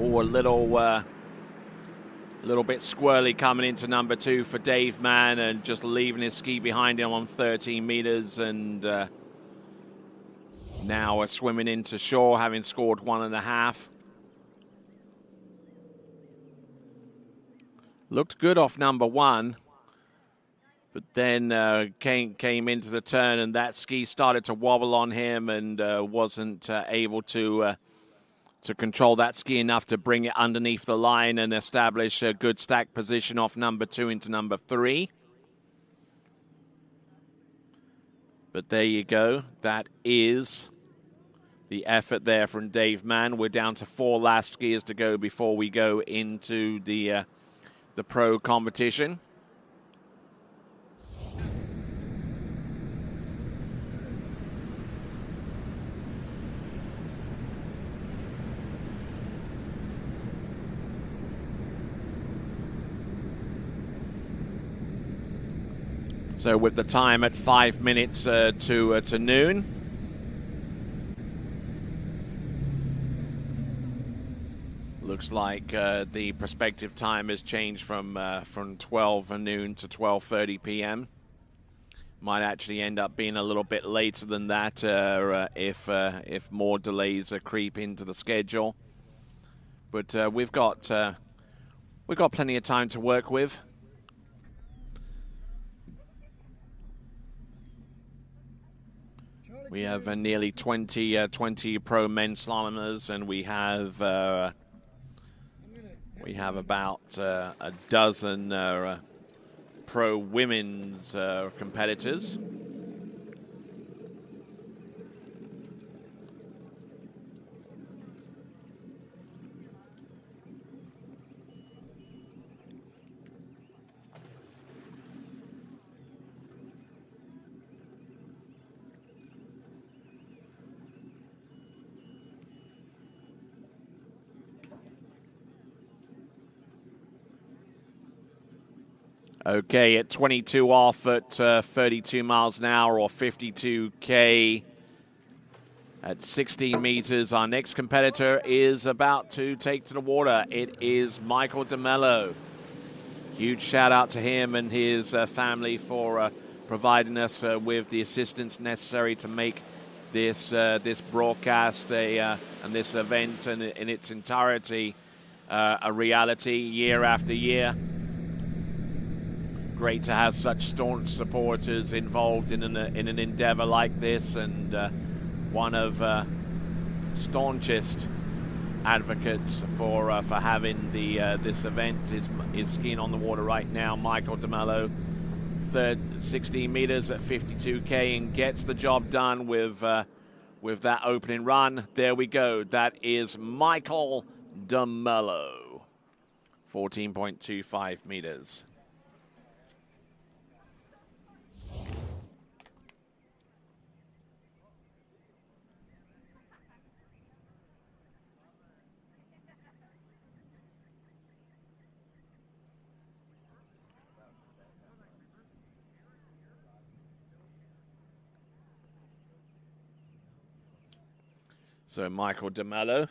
Oh, a little bit squirrely coming into number 2 for Dave Mann, and just leaving his ski behind him on 13 meters, and now swimming into shore, having scored 1.5. Looked good off number 1, but then came into the turn, and that ski started to wobble on him, and wasn't able to control that ski enough to bring it underneath the line and establish a good stack position off number 2 into number 3. But there you go. That is the effort there from Dave Mann. We're down to 4 last skiers to go before we go into the pro competition. So with the time at 5 minutes to noon. Looks like the prospective time has changed from 12 noon to 12:30 p.m. Might actually end up being a little bit later than that if more delays creep into the schedule. But we've got plenty of time to work with. We have nearly 20 pro men slalomers, and we have about a dozen pro women's competitors. Okay, at 22 off at 32 miles an hour or 52K at 16 meters. Our next competitor is about to take to the water. It is Michael DeMello. Huge shout out to him and his family for providing us with the assistance necessary to make this broadcast and this event and in its entirety a reality year after year. Great to have such staunch supporters involved in an endeavor like this, and one of staunchest advocates for having this event is skiing on the water right now. Michael DeMello, third 16 meters at 52K, and gets the job done with that opening run. There we go. That is Michael DeMello, 14.25 meters. So Michael DeMello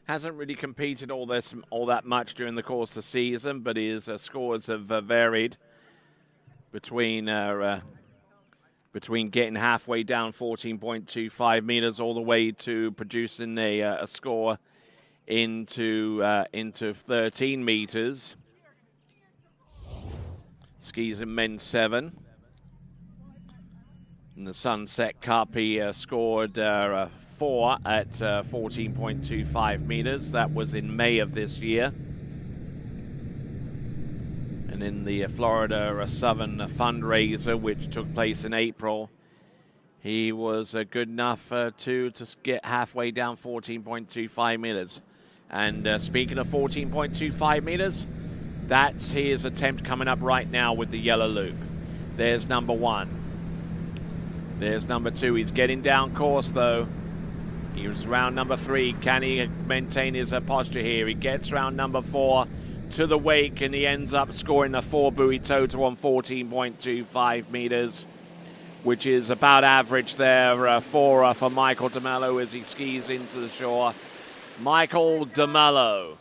hasn't really competed all that much during the course of the season, but his scores have varied between getting halfway down 14.25 meters all the way to producing a score into 13 meters. Skis in men's 7. In the Sunset Cup, he scored 4 at 14.25 meters. That was in May of this year. And in the Florida Southern fundraiser, which took place in April, he was good enough to get halfway down 14.25 meters. And speaking of 14.25 meters, that's his attempt coming up right now with the yellow loop. There's number 1. There's number 2. He's getting down course, though. He was round number 3. Can he maintain his posture here? He gets round number 4 to the wake, and he ends up scoring a 4-buoy total on 14.25 meters, which is about average there for Michael DeMello as he skis into the shore. Michael DeMello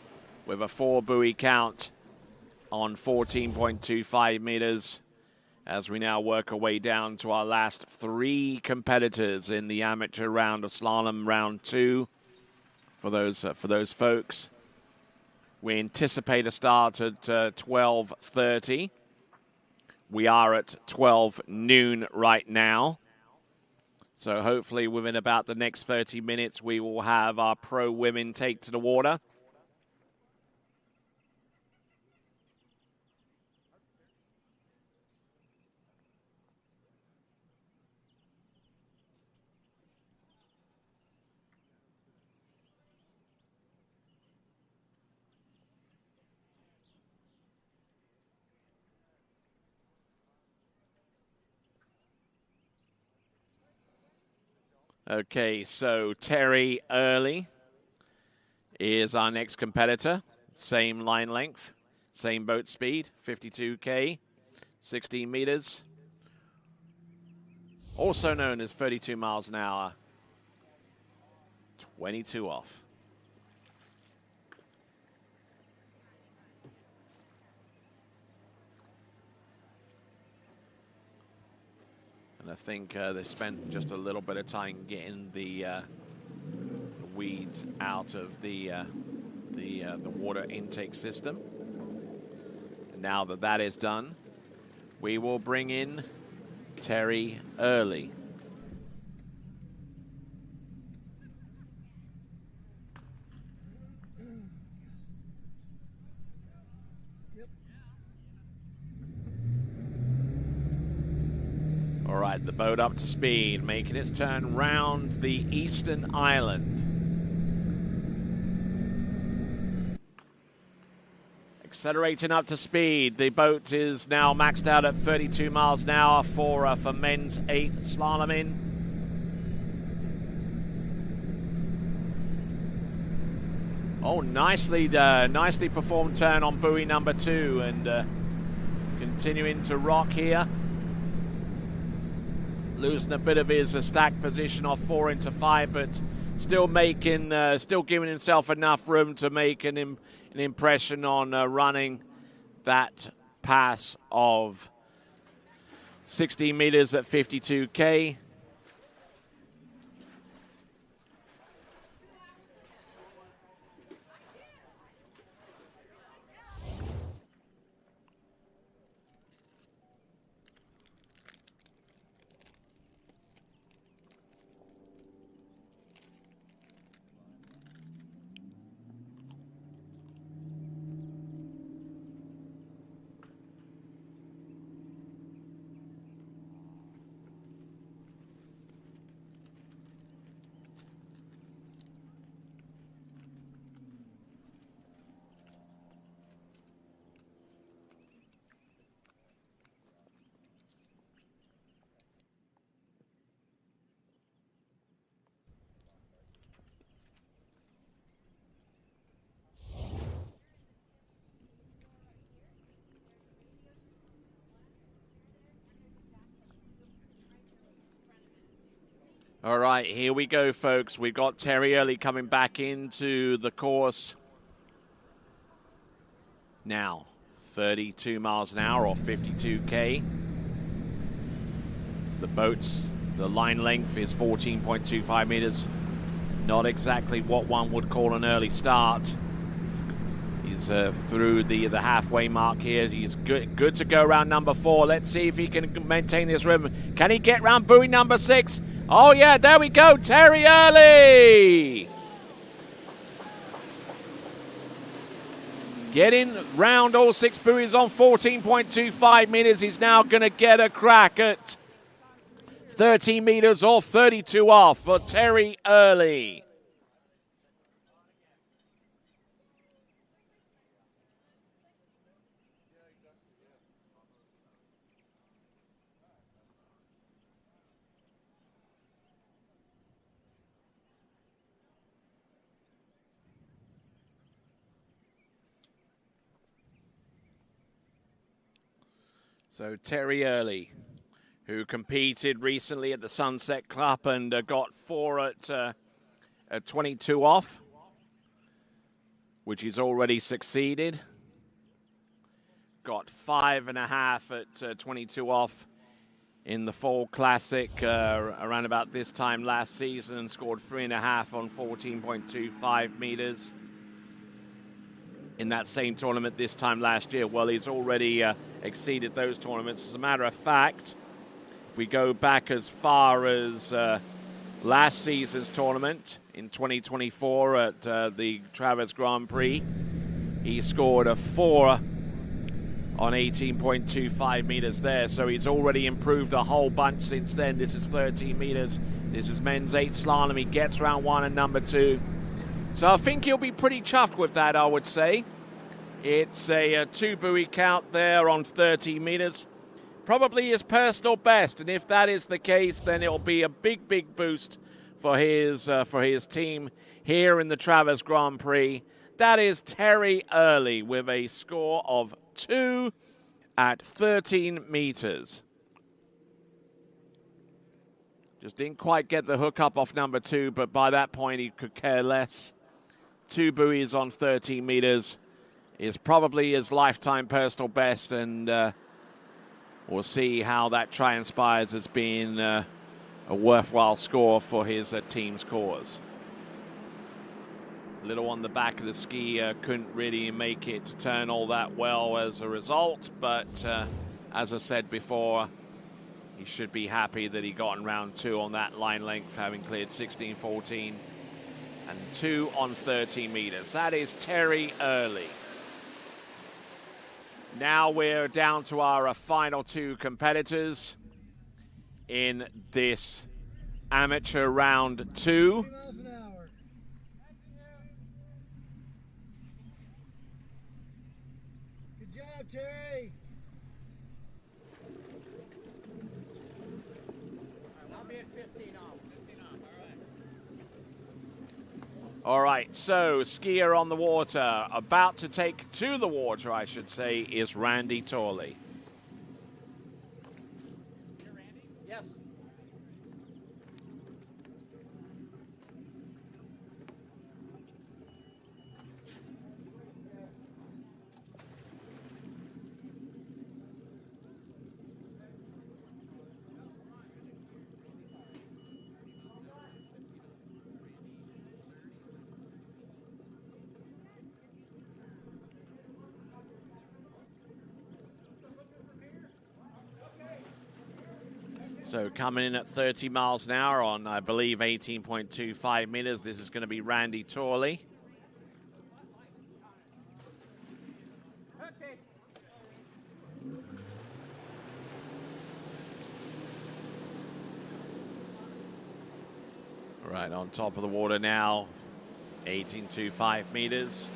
with a 4-buoy count on 14.25 meters. As we now work our way down to our last 3 competitors in the amateur round of slalom, round 2. For those folks, we anticipate a start at 12:30. We are at 12 noon right now. So hopefully within about the next 30 minutes, we will have our pro women take to the water. Okay, so Terry Early is our next competitor. Same line length, same boat speed, 52K, 16 meters. also known as 32 miles an hour, 22 off. And I think they spent just a little bit of time getting the weeds out of the water intake system. And now that that is done, we will bring in Terry Early. All right, the boat up to speed, making its turn round the eastern island. Accelerating up to speed. The boat is now maxed out at 32 miles an hour for men's 8 slaloming. Oh, nicely performed turn on buoy number 2, and continuing to rock here. Losing a bit of his stack position off 4 into 5, but still giving himself enough room to make an impression on running that pass of 16 meters at 52K. All right, here we go, folks. We've got Terry Early coming back into the course now. 32 miles an hour or 52K. The line length is 14.25 meters. Not exactly what one would call an early start. He's through the halfway mark here. He's good to go around number 4. Let's see if he can maintain this rhythm. Can he get round buoy number 6? Oh, yeah, there we go. Terry Early. Getting round all 6 buoys on 14.25 meters. He's now going to get a crack at 13 meters or 32 off for Terry Early. So Terry Early, who competed recently at the Sunset Club and got 4 at 22 off, which he's already succeeded. Got 5.5 at 22 off in the Fall Classic around about this time last season, and scored 3.5 on 14.25 meters. In that same tournament this time last year. Well, he's already exceeded those tournaments. As a matter of fact, if we go back as far as last season's tournament in 2024 at the Travers Grand Prix, he scored a 4 on 18.25 meters there. So he's already improved a whole bunch since then. This is 13 meters. This is men's 8 slalom. He gets round 1 and number 2. So I think he'll be pretty chuffed with that, I would say. It's a 2 buoy count there on 30 meters. Probably his personal best, and if that is the case, then it'll be a big, big boost for his team here in the Travers Grand Prix. That is Terry Early with a score of 2 at 13 meters. Just didn't quite get the hook up off number 2, but by that point he could care less. 2 buoys on 13 meters is probably his lifetime personal best, and we'll see how that transpires as being a worthwhile score for his team's cause. Little on the back of the ski, couldn't really make it to turn all that well as a result, but as I said before, he should be happy that he got in round 2 on that line length, having cleared 16-14 and 2 on 13 meters. That is Terry Early. Now we're down to our final 2 competitors in this amateur round 2. Good job, Terry. I'll be at 15 off. 15 off, All right, so skier on the water, about to take to the water, I should say, is Randy Torley. Yes. So coming in at 30 miles an hour on, I believe, 18.25 meters. This is going to be Randy Torley. Okay. Right on top of the water now, 18.25 meters.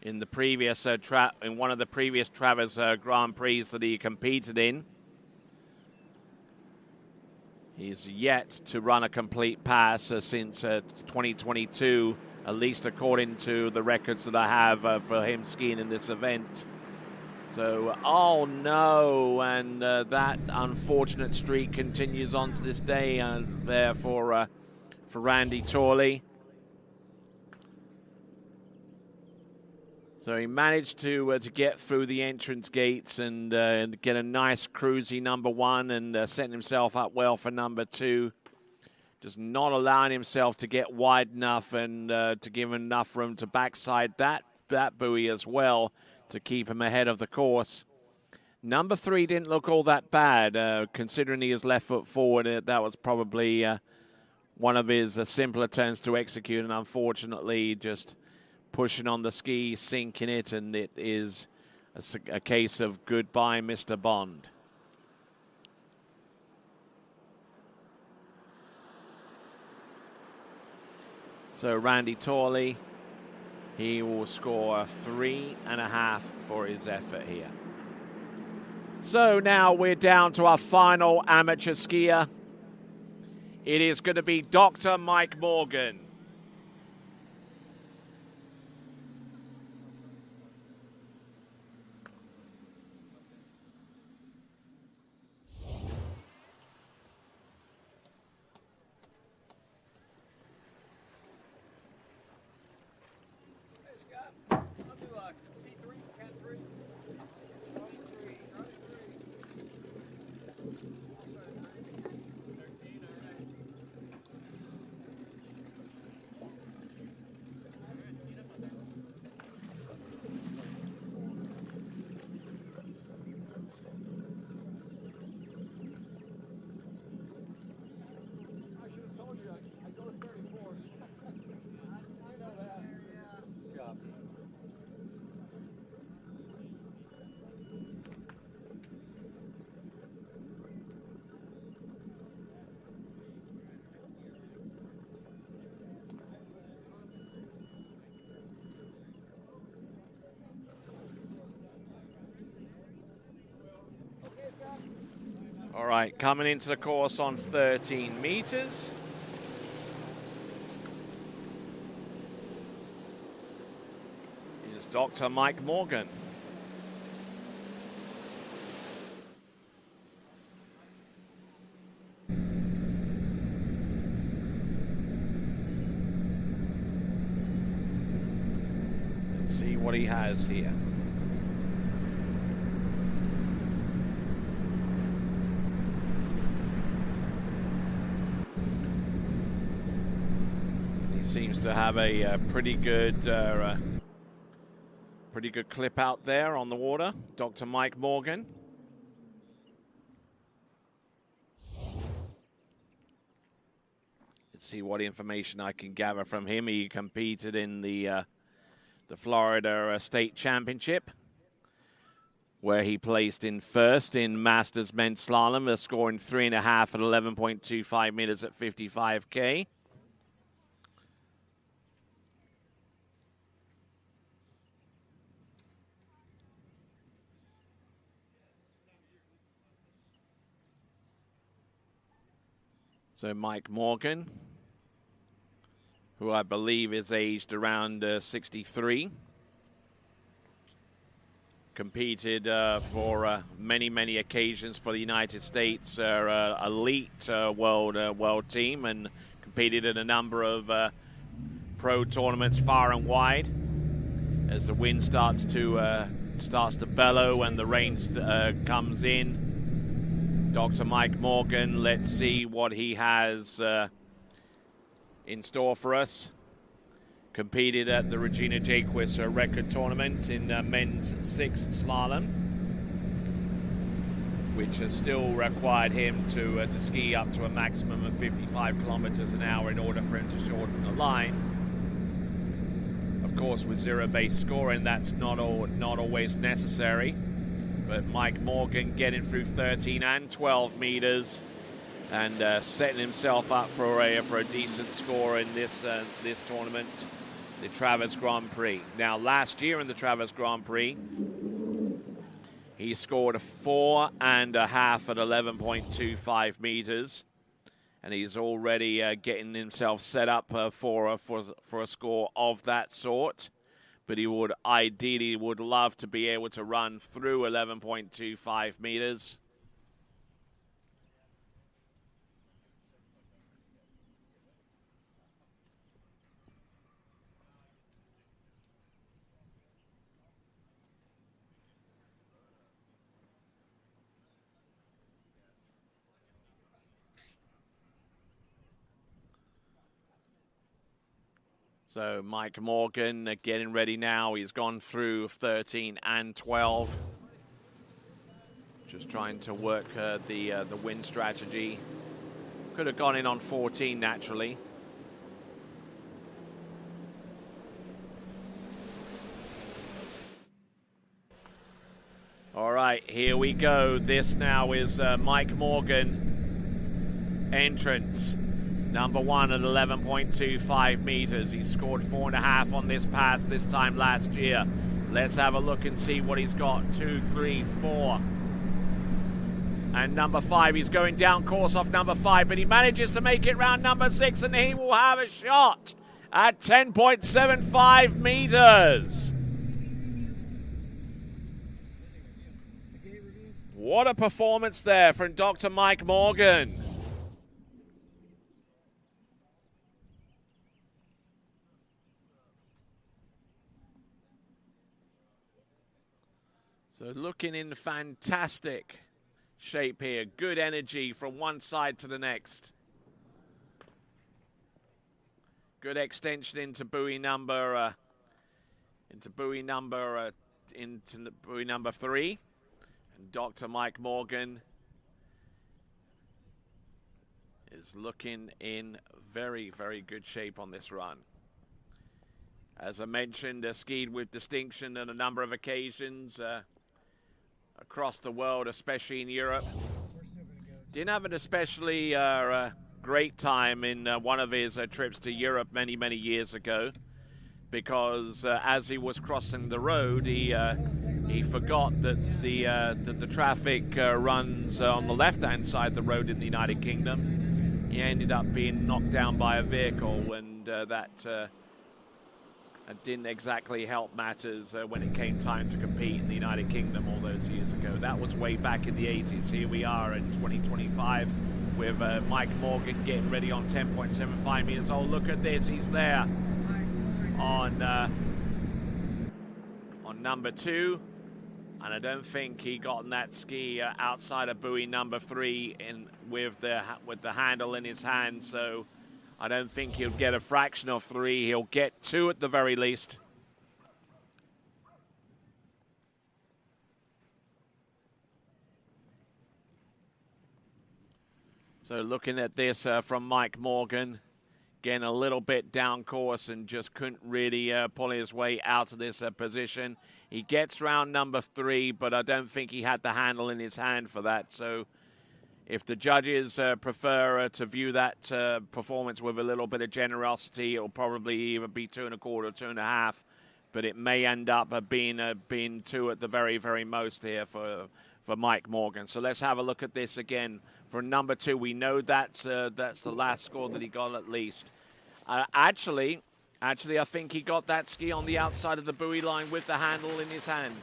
In the previous in one of the previous Travers Grand Prix that he competed in, he's yet to run a complete pass since 2022, at least according to the records that I have for him skiing in this event. So, oh no, and that unfortunate streak continues on to this day there for Randy Torley. So he managed to get through the entrance gates and get a nice cruisy number 1 and setting himself up well for number 2. Just not allowing himself to get wide enough and to give enough room to backside that buoy as well to keep him ahead of the course. Number 3 didn't look all that bad, considering he is left foot forward. That was probably one of his simpler turns to execute, and unfortunately just pushing on the ski, sinking it, and it is a case of goodbye, Mr. Bond. So Randy Torley, he will score 3.5 for his effort here. So now we're down to our final amateur skier. It is going to be Dr. Mike Morgan. All right, coming into the course on 13 meters. Is Dr. Mike Morgan. see what he has here. He seems to have a pretty good clip out there on the water. Dr. Mike Morgan. Let's see what information I can gather from him. He competed in the Florida State Championship, where he placed in first in Masters Men's Slalom, scoring 3.5 at 11.25 meters at 55K. So Mike Morgan, who I believe is aged around 63, competed for many occasions for the United States elite world team, and competed in a number of pro tournaments far and wide. As the wind starts to bellow and the rain comes in, Dr. Mike Morgan, let's see what he has in store for us. Competed at the Regina Jaquis record tournament in men's 6 slalom, which has still required him to ski up to a maximum of 55 kilometers an hour in order for him to shorten the line. Of course, with zero-based scoring, that's not always necessary. But Mike Morgan getting through 13 and 12 meters and setting himself up for a decent score in this tournament, the Travers Grand Prix. Now, last year in the Travers Grand Prix, he scored a 4.5 at 11.25 meters, and he's already getting himself set up for a score of that sort. But he would ideally love to be able to run through 11.25 meters. So Mike Morgan getting ready now. He's gone through 13 and 12. Just trying to work the wind strategy. Could have gone in on 14 naturally. All right, here we go. This now is Mike Morgan entrance. Number 1 at 11.25 meters. He scored 4.5 on this pass this time last year. Let's have a look and see what he's got. 2, 3, 4. And number 5, he's going down course off number 5, but he manages to make it round number 6, and he will have a shot at 10.75 meters. What a performance there from Dr. Mike Morgan. So looking in fantastic shape here. Good energy from one side to the next. Good extension into buoy number 3. And Dr. Mike Morgan is looking in very, very good shape on this run. As I mentioned, skied with distinction on a number of occasions across the world, especially in Europe. Didn't have an especially great time in one of his trips to Europe many, many years ago, because as he was crossing the road, he forgot that the traffic runs on the left-hand side of the road in the United Kingdom. He ended up being knocked down by a vehicle, and that didn't exactly help matters when it came time to compete in the United Kingdom all those years ago. That was way back in the 80s. Here we are in 2025 with Mike Morgan getting ready on 10.75 meters. Oh, look at this. He's there on on number 2. And I don't think he got on that ski outside of buoy number 3 with the handle in his hand. So I don't think he'll get a fraction of 3. He'll get 2 at the very least. So looking at this from Mike Morgan, getting a little bit down course and just couldn't really pull his way out of this position. He gets round number 3, but I don't think he had the handle in his hand for that. So if the judges prefer to view that performance with a little bit of generosity, it'll probably either be 2 1/4 or 2 1/2, but it may end up being 2 at the very, very most here for Mike Morgan. So let's have a look at this again. For number 2, we know that's the last score that he got at least. Actually, I think he got that ski on the outside of the buoy line with the handle in his hand.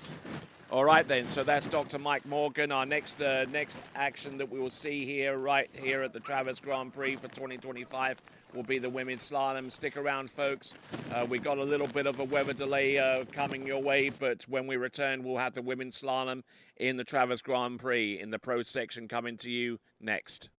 All right, then. So that's Dr. Mike Morgan. Our next action that we will see here, right here at the Travers Grand Prix for 2025, will be the women's slalom. Stick around, folks. We got a little bit of a weather delay coming your way, but when we return, we'll have the women's slalom in the Travers Grand Prix in the pro section coming to you next.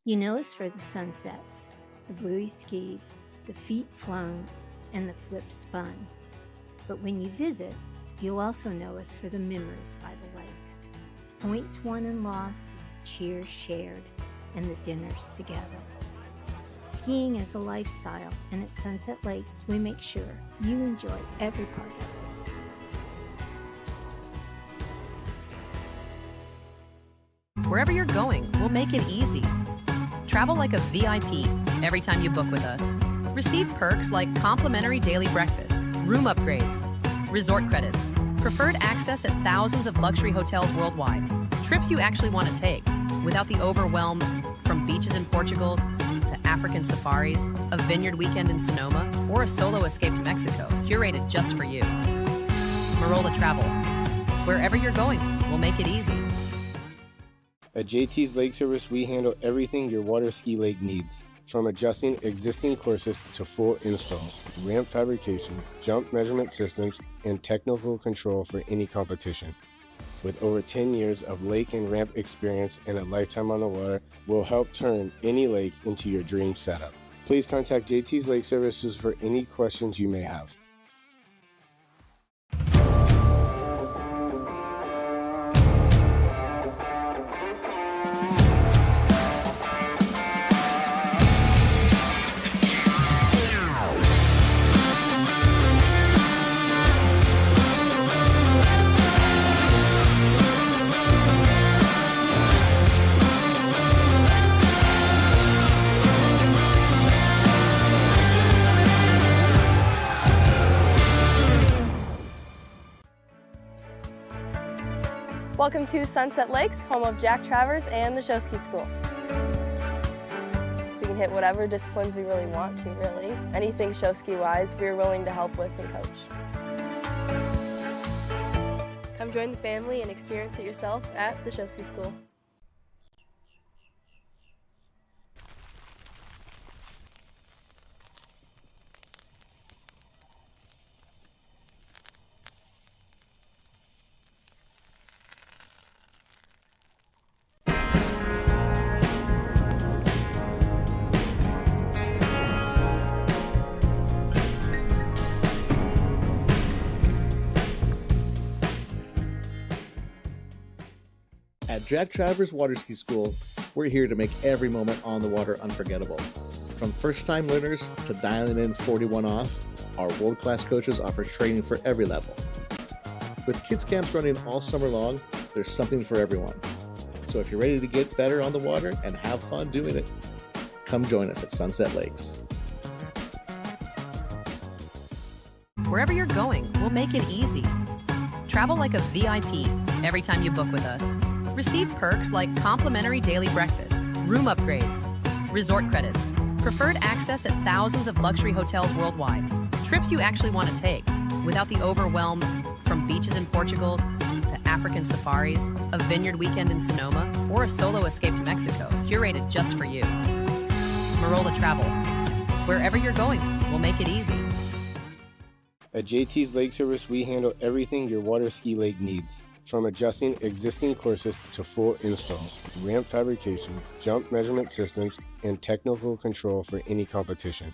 You know us for the sunsets, the buoy skied, the feet flown, and the flip spun. But when you visit, you'll also know us for the memories by the lake. Points won and lost, cheers shared, and the dinners together. Skiing is a lifestyle, and at Sunset Lakes, we make sure you enjoy every part of it. Wherever you're going, we'll make it easy. Travel like a VIP every time you book with us. Receive perks like complimentary daily breakfast, room upgrades, resort credits, preferred access at thousands of luxury hotels worldwide, trips you actually want to take without the overwhelm from beaches in Portugal to African safaris, a vineyard weekend in Sonoma, or a solo escape to Mexico, curated just for you. Marola Travel. Wherever you're going, we'll make it easy. At JT's Lake Service, we handle everything your water ski lake needs, from adjusting existing courses to full installs, ramp fabrication, jump measurement systems, and technical control for any competition. With over 10 years of lake and ramp experience and a lifetime on the water, we'll help turn any lake into your dream setup. Please contact JT's Lake Services for any questions you may have. Welcome to Sunset Lakes, home of Jack Travers and the Show Ski School. We can hit whatever disciplines we really want to, really. Anything show ski wise, we're willing to help with and coach. Come join the family and experience it yourself at the Show Ski School. At Jack Travers Water Ski School, we're here to make every moment on the water unforgettable. From first-time learners to dialing in 41 off, our world-class coaches offer training for every level. With kids camps running all summer long, there's something for everyone. So if you're ready to get better on the water and have fun doing it, come join us at Sunset Lakes. Wherever you're going, we'll make it easy. Travel like a VIP every time you book with us. Receive perks like complimentary daily breakfast, room upgrades, resort credits, preferred access at thousands of luxury hotels worldwide, trips you actually want to take without the overwhelm from beaches in Portugal to African safaris, a vineyard weekend in Sonoma, or a solo escape to Mexico, curated just for you. Marola Travel. Wherever you're going, we'll make it easy. At JT's Lake Service, we handle everything your water ski lake needs. From adjusting existing courses to full installs, ramp fabrication, jump measurement systems, and technical control for any competition.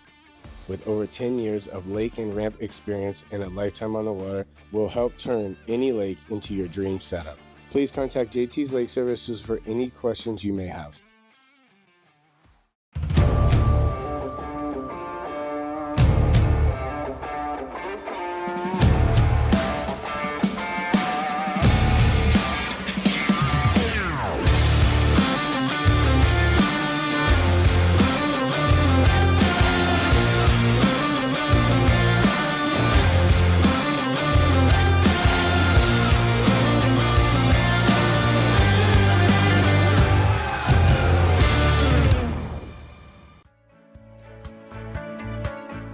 With over 10 years of lake and ramp experience and a lifetime on the water, we'll help turn any lake into your dream setup. Please contact JT's Lake Services for any questions you may have.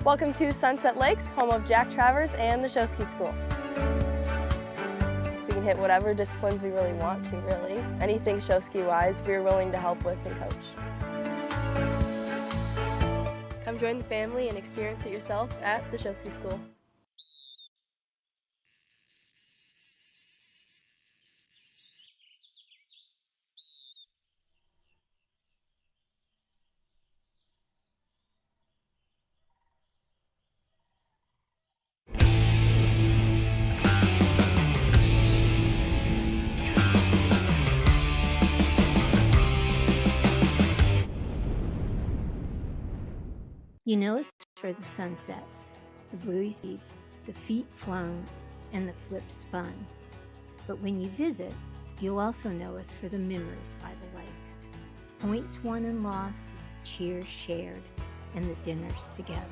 Welcome to Sunset Lakes, home of Jack Travers and the Show Ski School. We can hit whatever disciplines we really want to, really. Anything show ski wise, we're willing to help with and coach. Come join the family and experience it yourself at the Show Ski School. You know us for the sunsets, the bluey sea, the feet flown, and the flip spun. But when you visit, you'll also know us for the memories by the lake. Points won and lost, cheers shared, and the dinners together.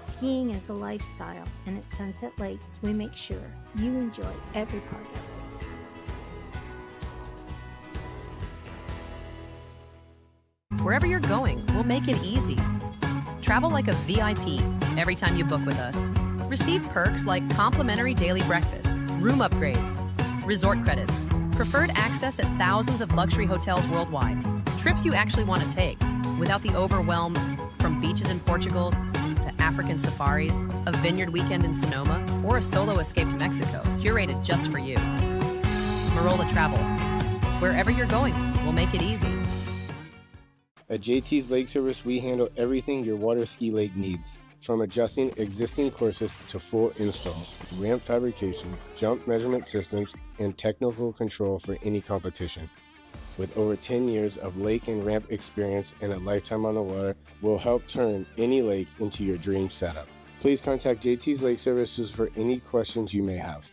Skiing is a lifestyle, and at Sunset Lakes, we make sure you enjoy every part of it. Wherever you're going, we'll make it easy. Travel like a VIP every time you book with us. Receive perks like complimentary daily breakfast, room upgrades, resort credits, preferred access at thousands of luxury hotels worldwide, trips you actually want to take without the overwhelm from beaches in Portugal to African safaris, a vineyard weekend in Sonoma, or a solo escape to Mexico, curated just for you. Marola Travel. Wherever you're going, we'll make it easy. At JT's Lake Service, we handle everything your water ski lake needs. From adjusting existing courses to full installs, ramp fabrication, jump measurement systems, and technical control for any competition. With over 10 years of lake and ramp experience and a lifetime on the water, we'll help turn any lake into your dream setup. Please contact JT's Lake Services for any questions you may have.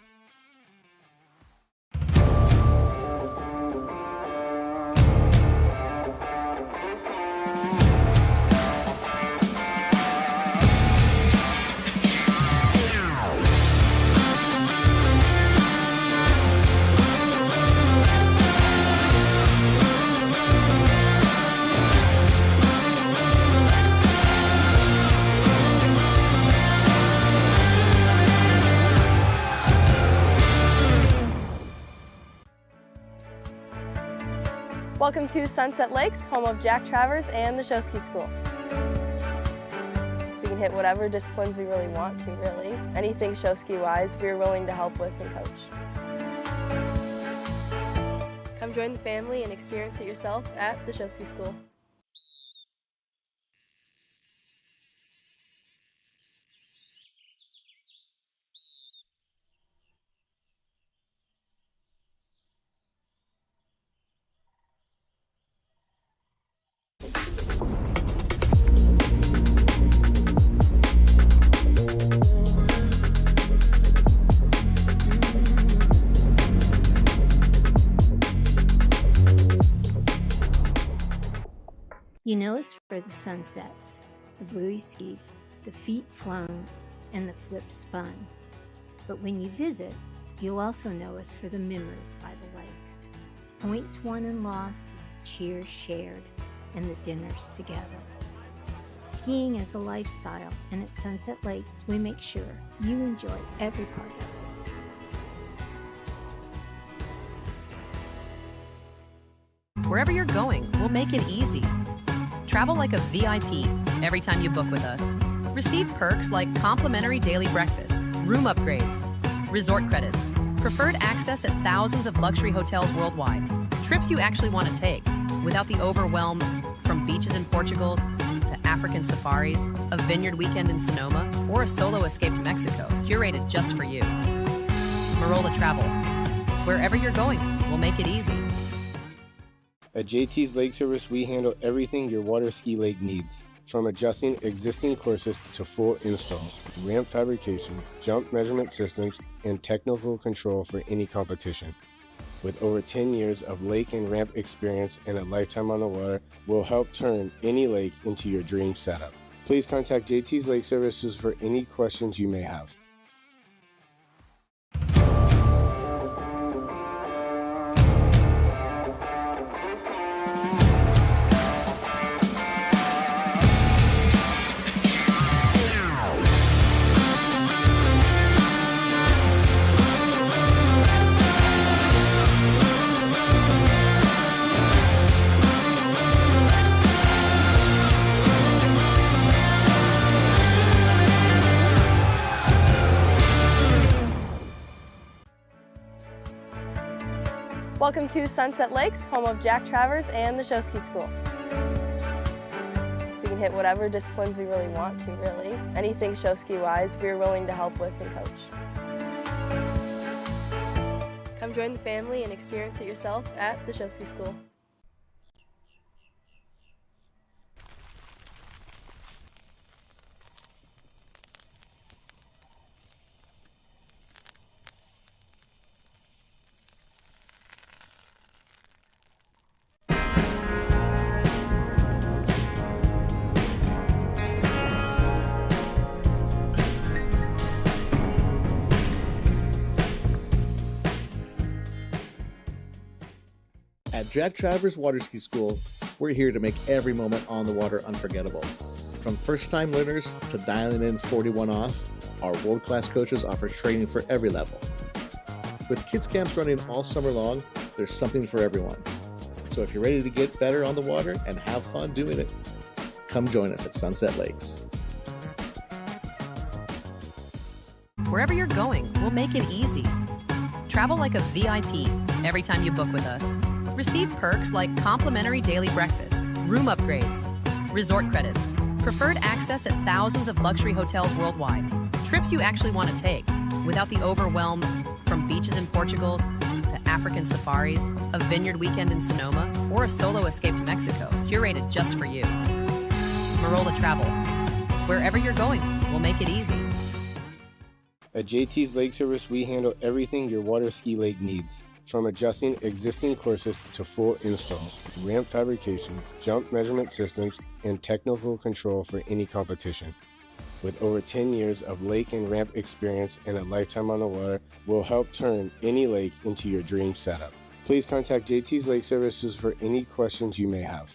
Welcome to Sunset Lakes, home of Jack Travers and the Show Ski School. We can hit whatever disciplines we really want to, really. Anything show ski wise, we're willing to help with and coach. Come join the family and experience it yourself at the Show Ski School. You know us for the sunsets, the bluey ski, the feet flown, and the flip spun. But when you visit, You'll also know us for the memories by the lake. Points won and lost, cheers shared, and the dinners together. Skiing is a lifestyle, and at Sunset Lakes, we make sure you enjoy every part of it. Wherever you're going, we'll make it easy. Travel like a VIP every time you book with us. Receive perks like complimentary daily breakfast, room upgrades, resort credits, preferred access at thousands of luxury hotels worldwide, trips you actually want to take without the overwhelm from beaches in Portugal to African safaris, a vineyard weekend in Sonoma, or a solo escape to Mexico, curated just for you. Marola Travel. Wherever you're going, we'll make it easy. At JT's Lake Service, we handle everything your water ski lake needs. From adjusting existing courses to full installs, ramp fabrication, jump measurement systems, and technical control for any competition. With over 10 years of lake and ramp experience and a lifetime on the water, we'll help turn any lake into your dream setup. Please contact JT's Lake Services for any questions you may have. Welcome to Sunset Lakes, home of Jack Travers and the Show Ski School. We can hit whatever disciplines we really want to, really. Anything show ski wise, we're willing to help with and coach. Come join the family and experience it yourself at the Show Ski School. At Jack Travers Water Ski School, we're here to make every moment on the water unforgettable. From first-time learners to dialing in 41 off, our world-class coaches offer training for every level. With kids camps running all summer long, there's something for everyone. So if you're ready to get better on the water and have fun doing it, come join us at Sunset Lakes. Wherever you're going, we'll make it easy. Travel like a VIP every time you book with us. Receive perks like complimentary daily breakfast, room upgrades, resort credits, preferred access at thousands of luxury hotels worldwide, trips you actually want to take without the overwhelm from beaches in Portugal to African safaris, a vineyard weekend in Sonoma, or a solo escape to Mexico, curated just for you. Marola Travel. Wherever you're going, we'll make it easy. At JT's Lake Service, we handle everything your water ski lake needs. From adjusting existing courses to full installs, ramp fabrication, jump measurement systems, and technical control for any competition. With over 10 years of lake and ramp experience and a lifetime on the water, we'll help turn any lake into your dream setup. Please contact JT's Lake Services for any questions you may have.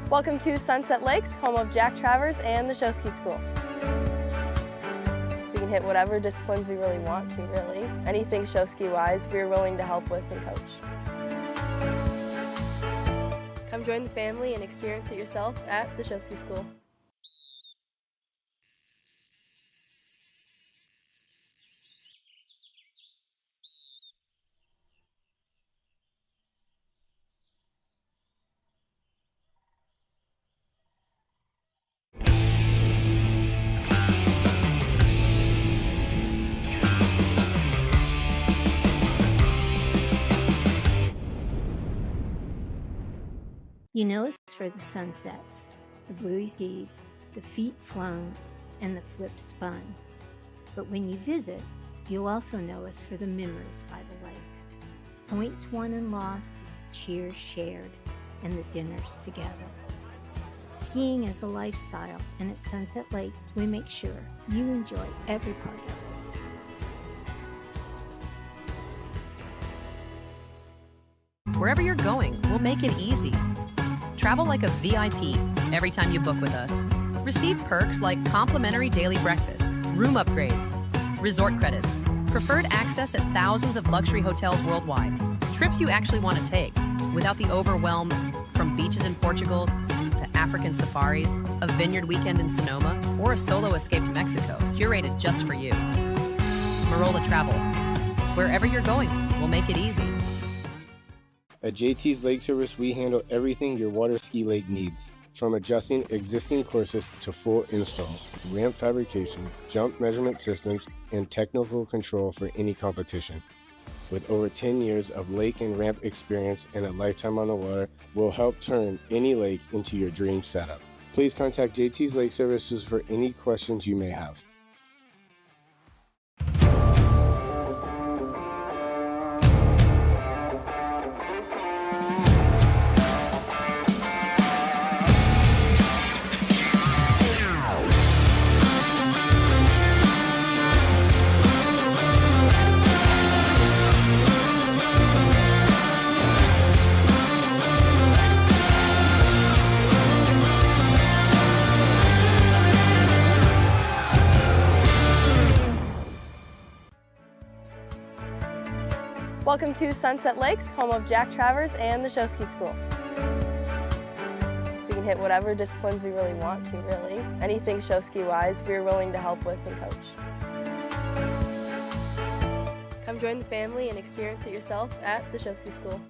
Welcome to Sunset Lakes, home of Jack Travers and the Show Ski School. We can hit whatever disciplines we really want to, really. Anything show ski wise, we're willing to help with and coach. Come join the family and experience it yourself at the Show Ski School. You know us for the sunsets, the bluey skied, the feet flown, and the flip spun. But when you visit, you'll also know us for the memories by the lake. Points won and lost, cheers shared, and the dinners together. Skiing is a lifestyle, and at Sunset Lakes, we make sure you enjoy every part of it. Wherever you're going, we'll make it easy. Travel like a VIP every time you book with us. Receive perks like complimentary daily breakfast, room upgrades, resort credits, preferred access at thousands of luxury hotels worldwide, trips you actually want to take without the overwhelm from beaches in Portugal to African safaris, a vineyard weekend in Sonoma, or a solo escape to Mexico, curated just for you. Marola Travel. Wherever you're going, we'll make it easy. At JT's Lake Service, we handle everything your water ski lake needs. From adjusting existing courses to full installs, ramp fabrication, jump measurement systems, and technical control for any competition. With over 10 years of lake and ramp experience and a lifetime on the water, we'll help turn any lake into your dream setup. Please contact JT's Lake Services for any questions you may have. Welcome to Sunset Lakes, home of Jack Travers and the Show Ski School. We can hit whatever disciplines we really want to, really. Anything show ski wise, we're willing to help with and coach. Come join the family and experience it yourself at the Show Ski School.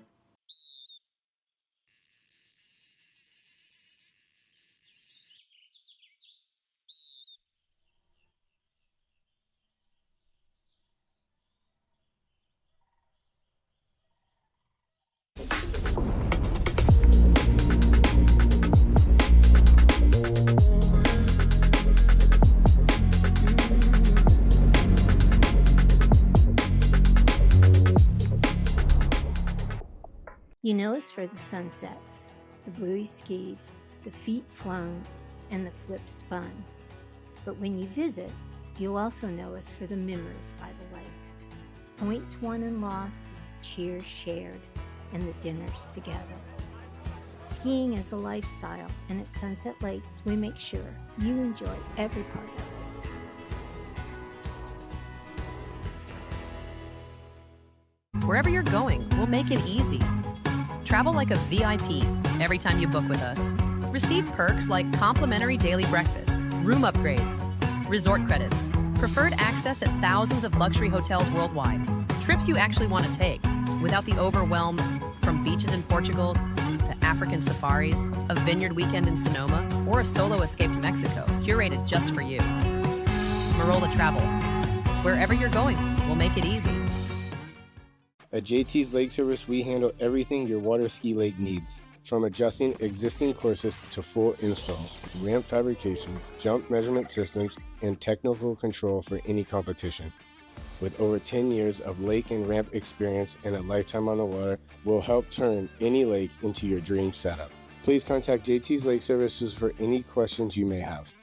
You know us for the sunsets, the bluey skied, the feet flown, and the flip spun. But when you visit, you'll also know us for the memories by the lake. Points won and lost, cheers shared, and the dinners together. Skiing is a lifestyle, and at Sunset Lakes, we make sure you enjoy every part of it. Wherever you're going, we'll make it easy. Travel like a VIP every time you book with us. Receive perks like complimentary daily breakfast, room upgrades, resort credits, preferred access at thousands of luxury hotels worldwide, trips you actually want to take without the overwhelm from beaches in Portugal to African safaris, a vineyard weekend in Sonoma, or a solo escape to Mexico, curated just for you. Marola Travel. Wherever you're going, we'll make it easy. At JT's Lake Service, we handle everything your water ski lake needs. From adjusting existing courses to full installs, ramp fabrication, jump measurement systems, and technical control for any competition. With over 10 years of lake and ramp experience and a lifetime on the water, we'll help turn any lake into your dream setup. Please contact JT's Lake Services for any questions you may have.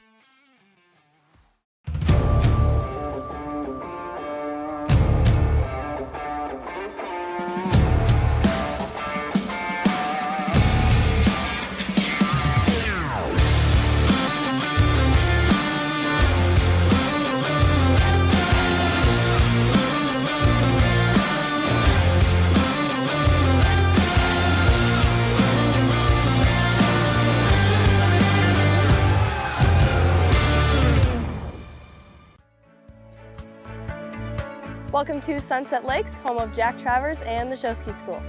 Welcome to Sunset Lakes, home of Jack Travers and the Show Ski School.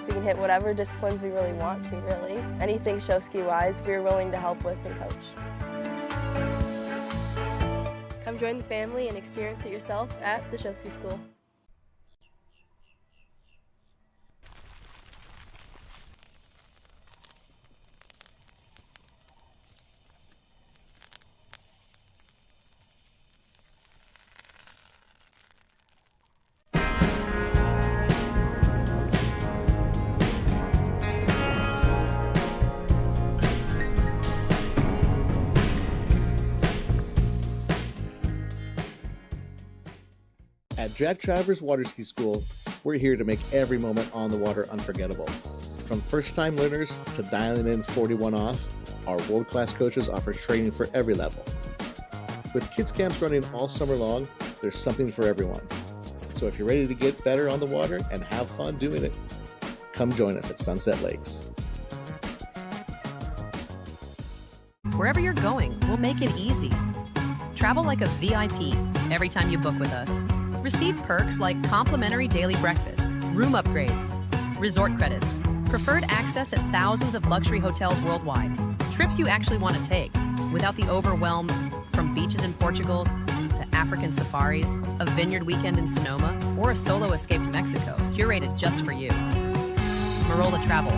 We can hit whatever disciplines we really want to, really. Anything show ski wise, we're willing to help with and coach. Come join the family and experience it yourself at the Show Ski School. Jack Travers Water Ski School, we're here to make every moment on the water unforgettable. From first-time learners to dialing in 41 off, our world-class coaches offer training for every level. With kids camps running all summer long, there's something for everyone. So if you're ready to get better on the water and have fun doing it, come join us at Sunset Lakes. Wherever you're going, we'll make it easy. Travel like a VIP every time you book with us. Receive perks like complimentary daily breakfast, room upgrades, resort credits, preferred access at thousands of luxury hotels worldwide, trips you actually want to take without the overwhelm from beaches in Portugal to African safaris, a vineyard weekend in Sonoma, or a solo escape to Mexico, curated just for you. Marola Travel.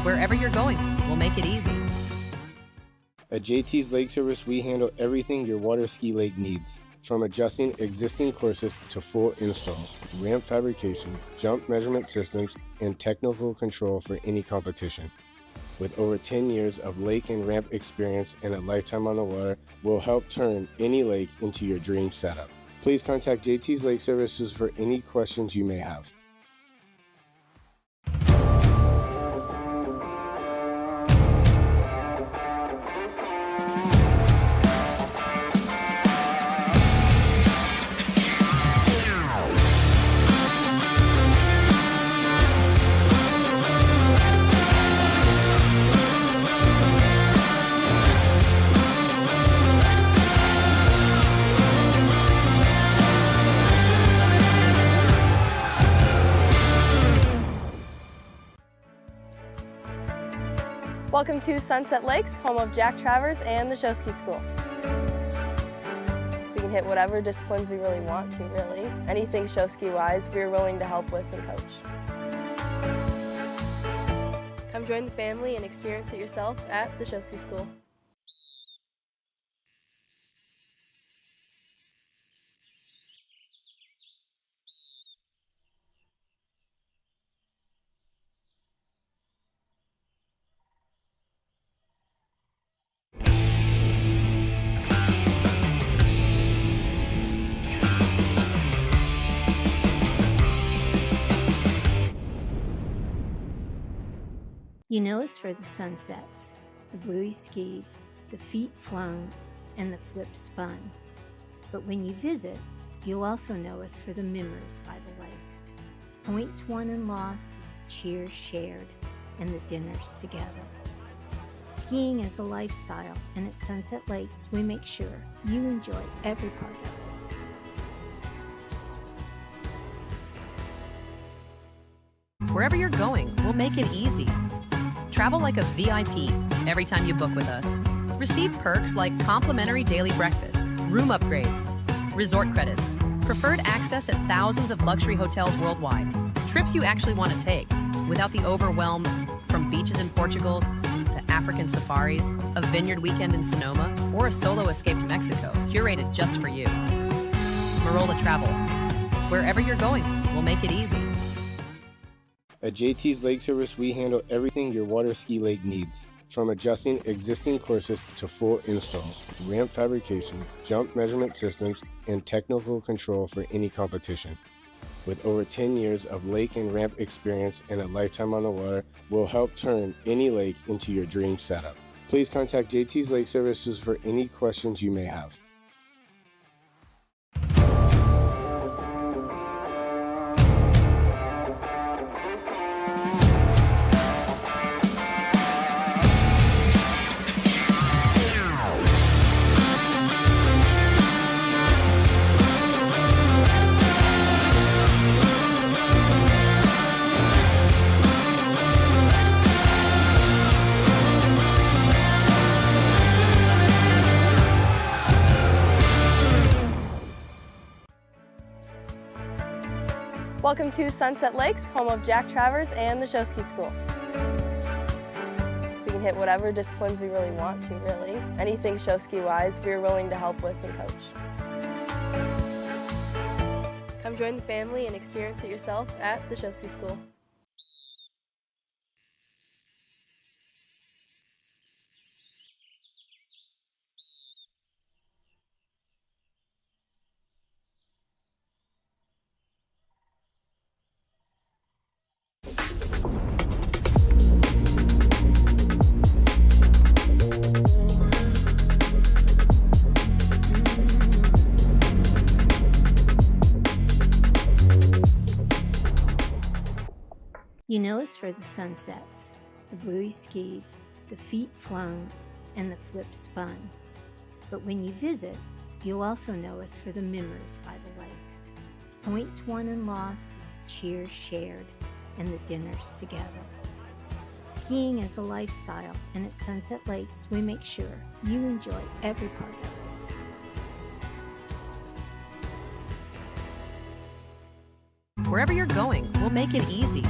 Wherever you're going, we'll make it easy. At JT's Lake Service, we handle everything your water ski lake needs. From adjusting existing courses to full installs, ramp fabrication, jump measurement systems, and technical control for any competition. With over 10 years of lake and ramp experience and a lifetime on the water, we'll help turn any lake into your dream setup. Please contact JT's Lake Services for any questions you may have. Welcome to Sunset Lakes, home of Jack Travers and the Show Ski School. We can hit whatever disciplines we really want to, really. Anything show ski wise, we're willing to help with and coach. Come join the family and experience it yourself at the Show Ski School. You know us for the sunsets, the bluey skied, the feet flown, and the flip spun. But when you visit, you'll also know us for the memories by the lake. Points won and lost, cheers shared, and the dinners together. Skiing is a lifestyle, and at Sunset Lakes, we make sure you enjoy every part of it. Wherever you're going, we'll make it easy. Travel like a VIP every time you book with us. Receive perks like complimentary daily breakfast, room upgrades, resort credits, preferred access at thousands of luxury hotels worldwide, trips you actually want to take without the overwhelm from beaches in Portugal to African safaris, a vineyard weekend in Sonoma, or a solo escape to Mexico, curated just for you. Marola Travel. Wherever you're going, we'll make it easy. At JT's Lake Service, we handle everything your water ski lake needs. From adjusting existing courses to full installs, ramp fabrication, jump measurement systems, and technical control for any competition. With over 10 years of lake and ramp experience and a lifetime on the water, we'll help turn any lake into your dream setup. Please contact JT's Lake Services for any questions you may have. Welcome to Sunset Lakes, home of Jack Travers and the Show Ski School. We can hit whatever disciplines we really want to, really. Anything show ski wise, we're willing to help with and coach. Come join the family and experience it yourself at the Show Ski School. You know us for the sunsets, the buoy skied, the feet flown, and the flip spun. But when you visit, you'll also know us for the memories by the lake. Points won and lost, cheers shared, and the dinners together. Skiing is a lifestyle, and at Sunset Lakes, we make sure you enjoy every part of it. Wherever you're going, we'll make it easy.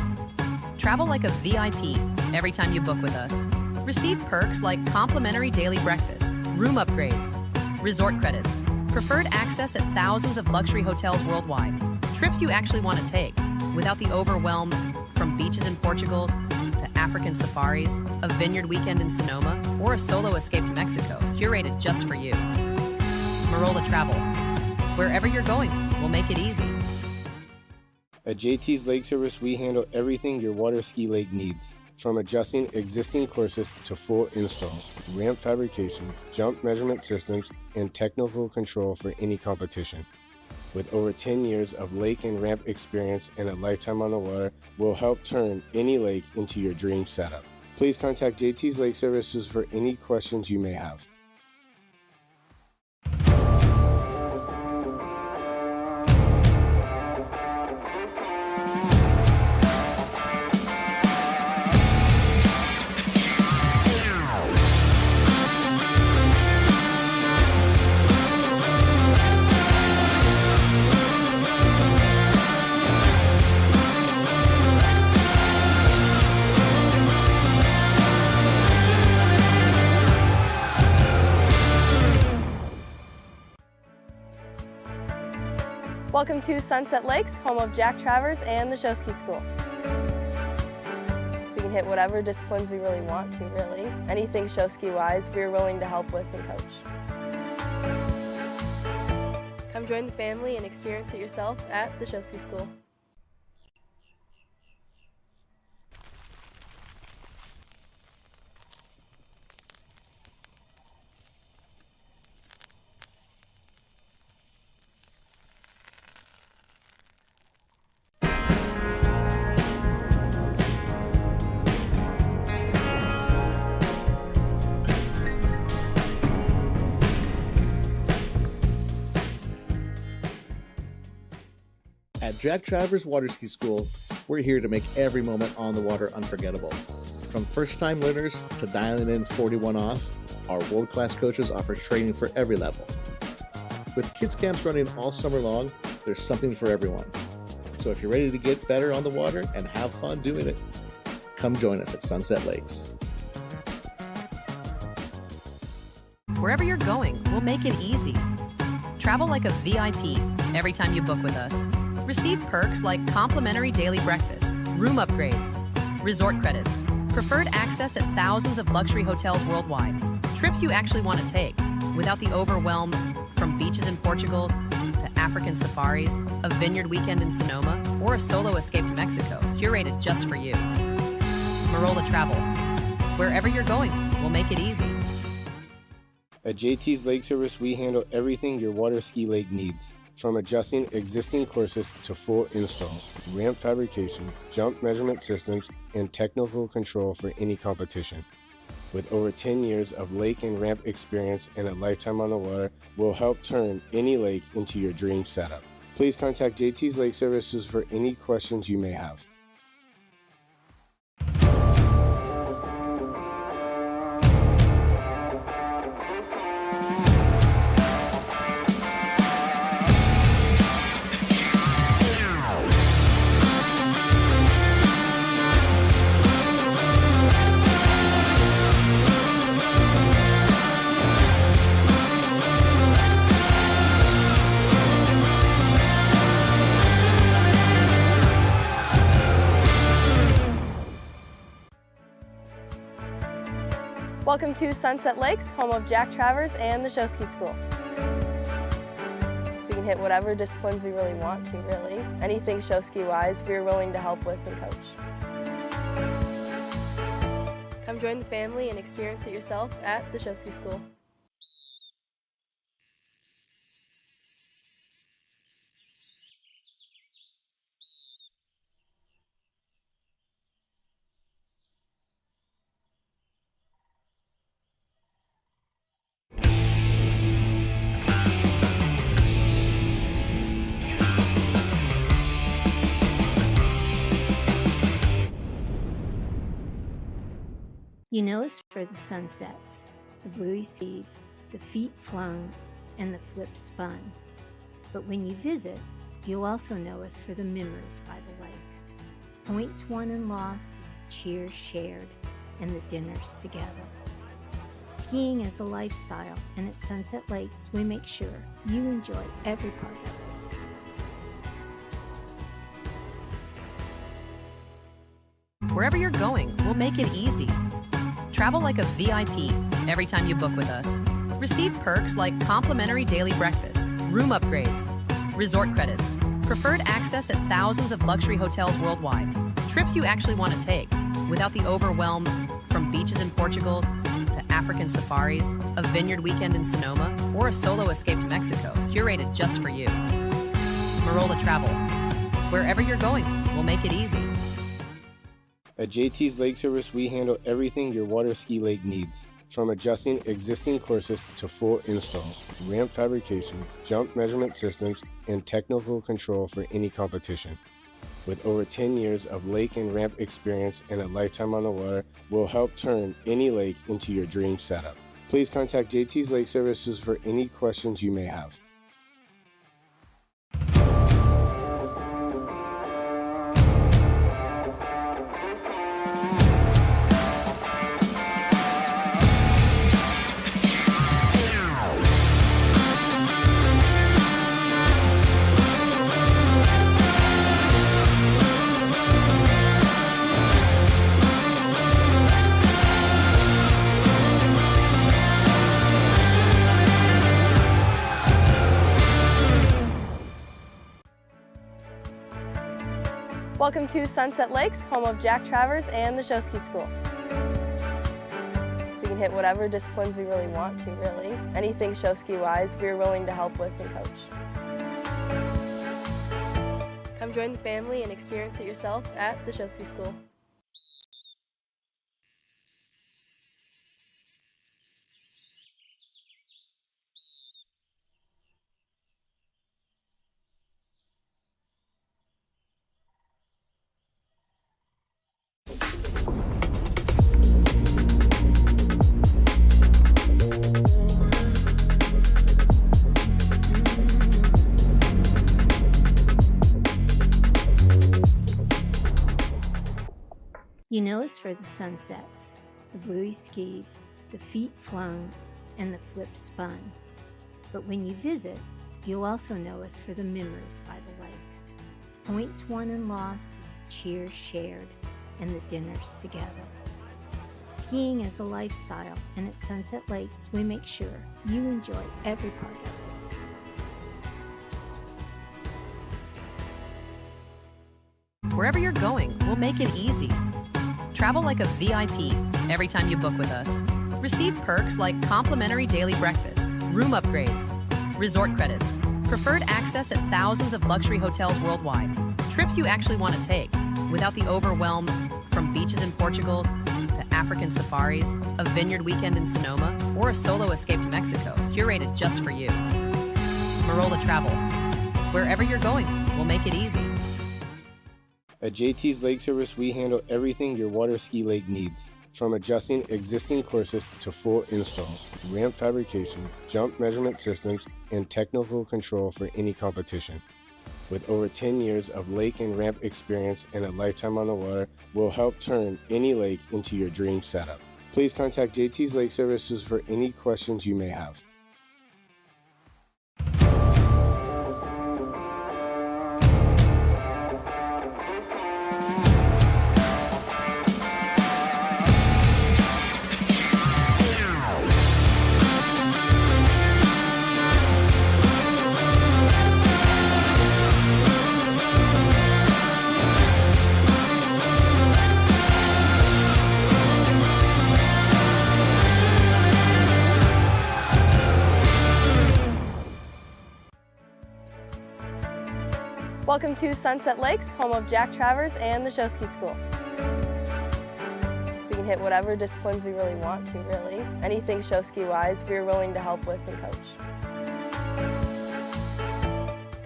Travel like a VIP every time you book with us. Receive perks like complimentary daily breakfast, room upgrades, resort credits, preferred access at thousands of luxury hotels worldwide, trips you actually want to take without the overwhelm from beaches in Portugal to African safaris, a vineyard weekend in Sonoma, or a solo escape to Mexico, curated just for you. Marola Travel. Wherever you're going, we'll make it easy. At JT's Lake Service, we handle everything your water ski lake needs. From adjusting existing courses to full installs, ramp fabrication, jump measurement systems, and technical control for any competition. With over 10 years of lake and ramp experience and a lifetime on the water, we'll help turn any lake into your dream setup. Please contact JT's Lake Services for any questions you may have. Welcome to Sunset Lakes, home of Jack Travers and the Show Ski School. We can hit whatever disciplines we really want to, really. Anything show ski wise, we're willing to help with and coach. Come join the family and experience it yourself at the Show Ski School. At Jack Travers Water Ski School, we're here to make every moment on the water unforgettable. From first-time learners to dialing in 41 off, our world-class coaches offer training for every level. With kids camps running all summer long, there's something for everyone. So if you're ready to get better on the water and have fun doing it, come join us at Sunset Lakes. Wherever you're going, we'll make it easy. Travel like a VIP every time you book with us. Receive perks like complimentary daily breakfast, room upgrades, resort credits, preferred access at thousands of luxury hotels worldwide, trips you actually want to take without the overwhelm from beaches in Portugal to African safaris, a vineyard weekend in Sonoma, or a solo escape to Mexico, curated just for you. Marola Travel. Wherever you're going, we'll make it easy. At JT's Lake Service, we handle everything your water ski lake needs. From adjusting existing courses to full installs, ramp fabrication, jump measurement systems, and technical control for any competition. With over 10 years of lake and ramp experience and a lifetime on the water, we'll help turn any lake into your dream setup. Please contact JT's Lake Services for any questions you may have. Welcome to Sunset Lakes, home of Jack Travers and the Show Ski School. We can hit whatever disciplines we really want to, really. Anything show ski wise, we're willing to help with and coach. Come join the family and experience it yourself at the Show Ski School. You know us for the sunsets, the bluey skied, the feet flown, and the flip spun. But when you visit, you'll also know us for the memories by the lake. Points won and lost, cheers shared, and the dinners together. Skiing is a lifestyle, and at Sunset Lakes, we make sure you enjoy every part of it. Wherever you're going, we'll make it easy. Travel like a VIP every time you book with us. Receive perks like complimentary daily breakfast, room upgrades, resort credits, preferred access at thousands of luxury hotels worldwide, trips you actually want to take without the overwhelm from beaches in Portugal to African safaris, a vineyard weekend in Sonoma, or a solo escape to Mexico, curated just for you. Marola Travel. Wherever you're going, we'll make it easy. At JT's Lake Service, we handle everything your water ski lake needs. From adjusting existing courses to full installs, ramp fabrication, jump measurement systems, and technical control for any competition. With over 10 years of lake and ramp experience and a lifetime on the water, we'll help turn any lake into your dream setup. Please contact JT's Lake Services for any questions you may have. Welcome to Sunset Lakes, home of Jack Travers and the Show Ski School. We can hit whatever disciplines we really want to, really. Anything show ski wise, we're willing to help with and coach. Come join the family and experience it yourself at the Show Ski School. You know us for the sunsets, the bluey skied, the feet flown, and the flip spun. But when you visit, you'll also know us for the memories by the lake. Points won and lost, cheers shared, and the dinners together. Skiing is a lifestyle, and at Sunset Lakes, we make sure you enjoy every part of it. Wherever you're going, we'll make it easy. Travel like a VIP every time you book with us. Receive perks like complimentary daily breakfast, room upgrades, resort credits, preferred access at thousands of luxury hotels worldwide, trips you actually want to take without the overwhelm from beaches in Portugal to African safaris, a vineyard weekend in Sonoma, or a solo escape to Mexico, curated just for you. Marola Travel. Wherever you're going, we'll make it easy. At JT's Lake Service, we handle everything your water ski lake needs. From adjusting existing courses to full installs, ramp fabrication, jump measurement systems, and technical control for any competition. With over 10 years of lake and ramp experience and a lifetime on the water, we'll help turn any lake into your dream setup. Please contact JT's Lake Services for any questions you may have. Welcome to Sunset Lakes, home of Jack Travers and the Show Ski School. We can hit whatever disciplines we really want to, really. Anything show ski wise, we're willing to help with and coach.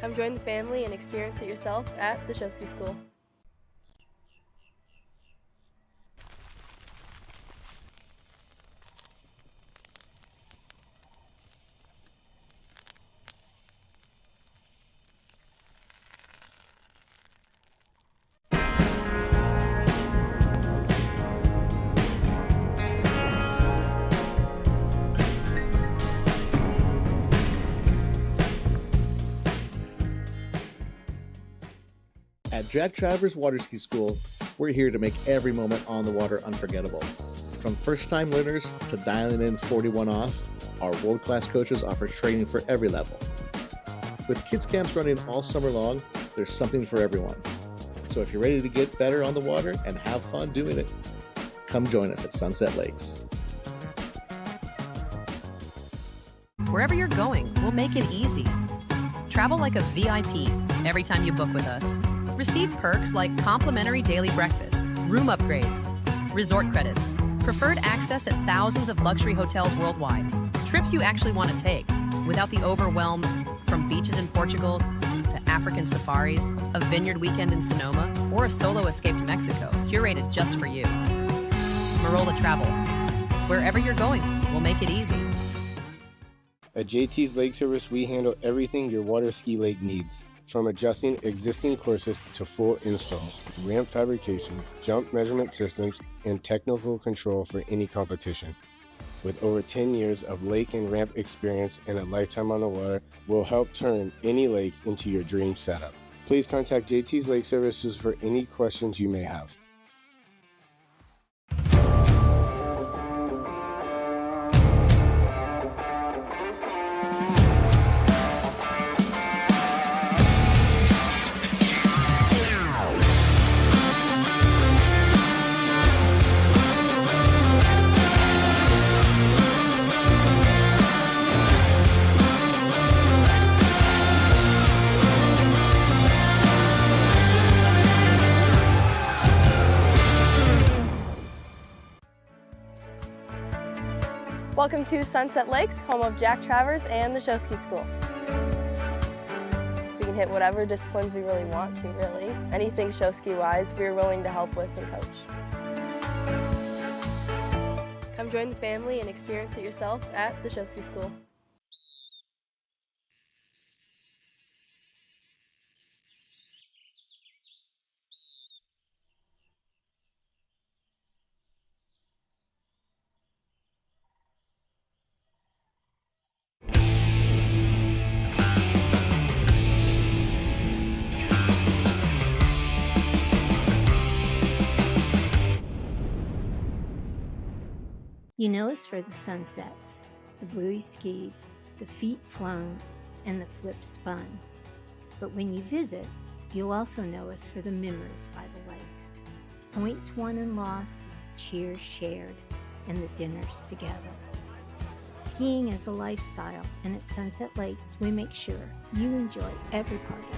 Come join the family and experience it yourself at the Show Ski School. Jack Travers Water Ski School, we're here to make every moment on the water unforgettable. From first-time learners to dialing in 41 off, our world-class coaches offer training for every level. With kids camps running all summer long, there's something for everyone. So if you're ready to get better on the water and have fun doing it, come join us at Sunset Lakes. Wherever you're going, we'll make it easy. Travel like a VIP every time you book with us. Receive perks like complimentary daily breakfast, room upgrades, resort credits, preferred access at thousands of luxury hotels worldwide, trips you actually want to take without the overwhelm from beaches in Portugal to African safaris, a vineyard weekend in Sonoma, or a solo escape to Mexico, curated just for you. Marola Travel. Wherever you're going, we'll make it easy. At JT's Lake Service, we handle everything your water ski lake needs. From adjusting existing courses to full installs, ramp fabrication, jump measurement systems, and technical control for any competition. With over 10 years of lake and ramp experience and a lifetime on the water, we'll help turn any lake into your dream setup. Please contact JT's Lake Services for any questions you may have. Welcome to Sunset Lakes, home of Jack Travers and the Show Ski School. We can hit whatever disciplines we really want to, really. Anything show ski wise, we're willing to help with and coach. Come join the family and experience it yourself at the Show Ski School. You know us for the sunsets, the buoy skied, the feet flown, and the flip spun. But when you visit, you'll also know us for the memories by the lake. Points won and lost, cheers shared, and the dinners together. Skiing is a lifestyle, and at Sunset Lakes, we make sure you enjoy every part of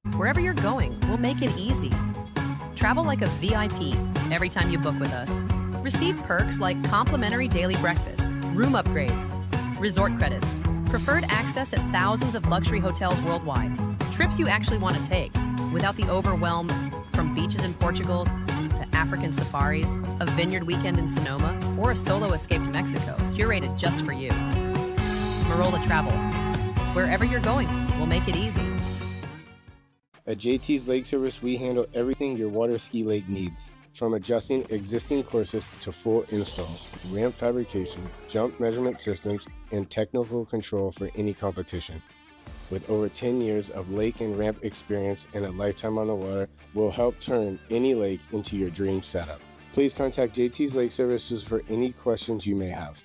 it. Wherever you're going, we'll make it easy. Travel like a VIP every time you book with us. Receive perks like complimentary daily breakfast, room upgrades, resort credits, preferred access at thousands of luxury hotels worldwide, trips you actually want to take without the overwhelm from beaches in Portugal to African safaris, a vineyard weekend in Sonoma, or a solo escape to Mexico, curated just for you. Marola Travel. Wherever you're going, we'll make it easy. At JT's Lake Service, we handle everything your water ski lake needs. From adjusting existing courses to full installs, ramp fabrication, jump measurement systems, and technical control for any competition. With over 10 years of lake and ramp experience and a lifetime on the water, we'll help turn any lake into your dream setup. Please contact JT's Lake Services for any questions you may have.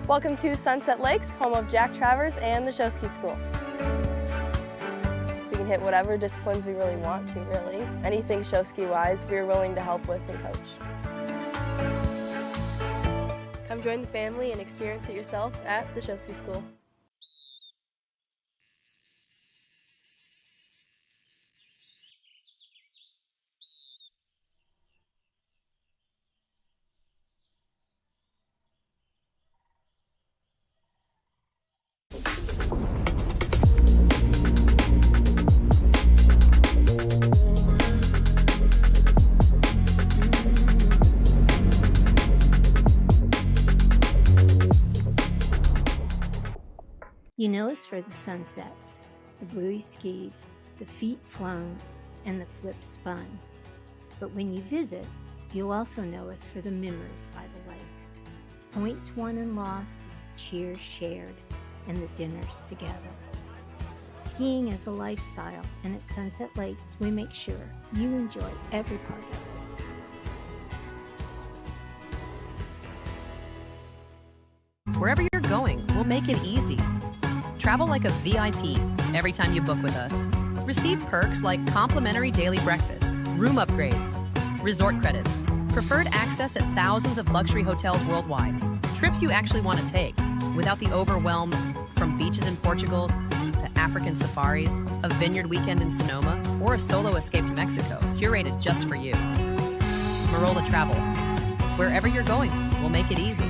Welcome to Sunset Lakes, home of Jack Travers and the Show Ski School. We can hit whatever disciplines we really want to, really. Anything show ski wise, we're willing to help with and coach. Come join the family and experience it yourself at the Show Ski School. You know us for the sunsets, the buoy skied, the feet flown, and the flip spun. But when you visit, you'll also know us for the memories by the lake. Points won and lost, cheers shared, and the dinners together. Skiing is a lifestyle, and at Sunset Lakes, we make sure you enjoy every part of it. Wherever you're going, we'll make it easy. Travel like a VIP every time you book with us. Receive perks like complimentary daily breakfast, room upgrades, resort credits, preferred access at thousands of luxury hotels worldwide, trips you actually want to take without the overwhelm from beaches in Portugal to African safaris, a vineyard weekend in Sonoma, or a solo escape to Mexico, curated just for you. Marola Travel. Wherever you're going, we'll make it easy.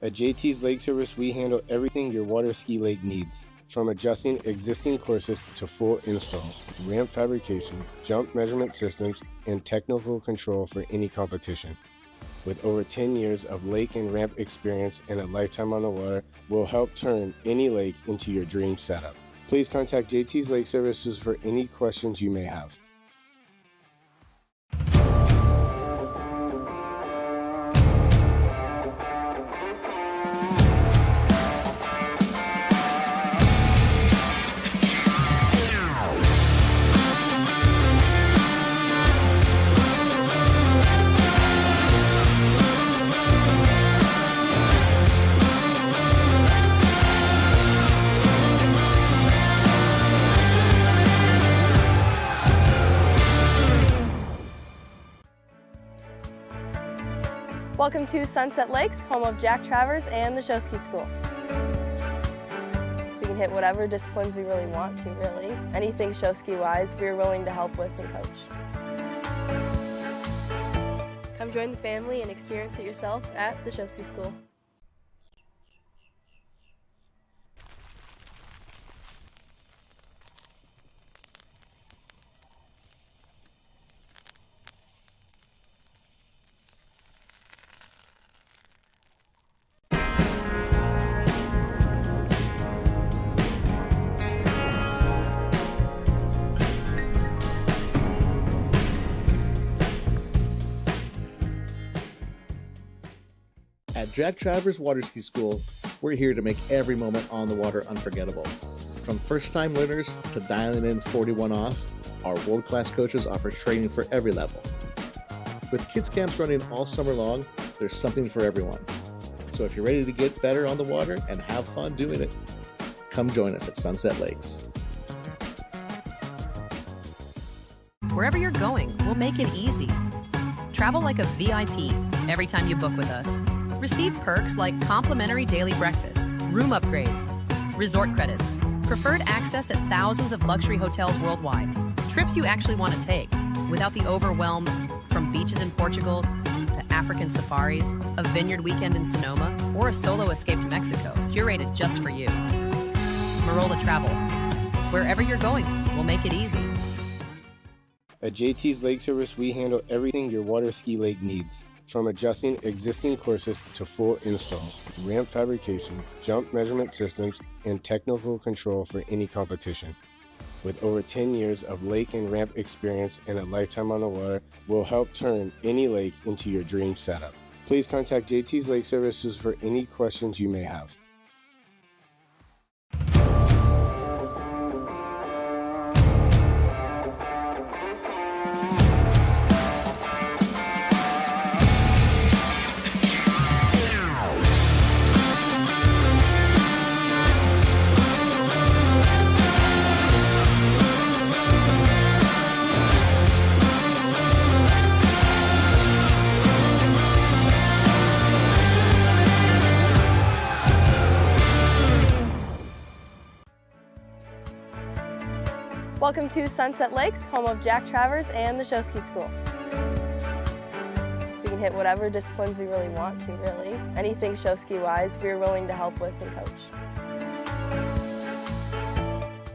At JT's Lake Service, we handle everything your water ski lake needs. From adjusting existing courses to full installs, ramp fabrication, jump measurement systems, and technical control for any competition. With over 10 years of lake and ramp experience and a lifetime on the water, we'll help turn any lake into your dream setup. Please contact JT's Lake Services for any questions you may have. Welcome to Sunset Lakes, home of Jack Travers and the Show Ski School. We can hit whatever disciplines we really want to, really. Anything show ski wise, we're willing to help with and coach. Come join the family and experience it yourself at the Show Ski School. At Jack Travers Water Ski School, we're here to make every moment on the water unforgettable. From first-time learners to dialing in 41 off, our world-class coaches offer training for every level. With kids camps running all summer long, there's something for everyone. So if you're ready to get better on the water and have fun doing it, come join us at Sunset Lakes. Wherever you're going, we'll make it easy. Travel like a VIP every time you book with us. Receive perks like complimentary daily breakfast, room upgrades, resort credits, preferred access at thousands of luxury hotels worldwide, trips you actually want to take without the overwhelm from beaches in Portugal to African safaris, a vineyard weekend in Sonoma, or a solo escape to Mexico, curated just for you. Marola Travel. Wherever you're going, we'll make it easy. At JT's Lake Service, we handle everything your water ski lake needs. From adjusting existing courses to full installs, ramp fabrication, jump measurement systems, and technical control for any competition. With over 10 years of lake and ramp experience and a lifetime on the water, we'll help turn any lake into your dream setup. Please contact JT's Lake Services for any questions you may have. Welcome to Sunset Lakes, home of Jack Travers and the Show Ski School. We can hit whatever disciplines we really want to, really. Anything show ski wise, we're willing to help with and coach.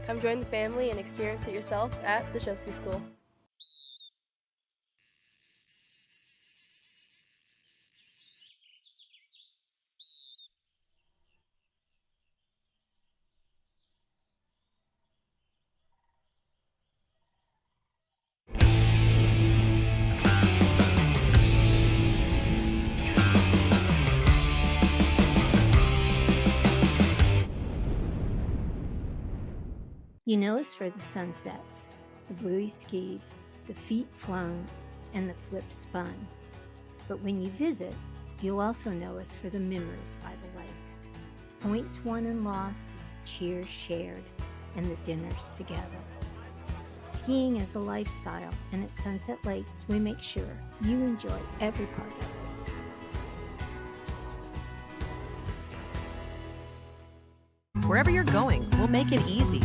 Come join the family and experience it yourself at the Show Ski School. You know us for the sunsets, the buoy skied, the feet flown, and the flip spun. But when you visit, you'll also know us for the memories by the lake. Points won and lost, cheers shared, and the dinners together. Skiing is a lifestyle, and at Sunset Lakes, we make sure you enjoy every part of it. Wherever you're going, we'll make it easy.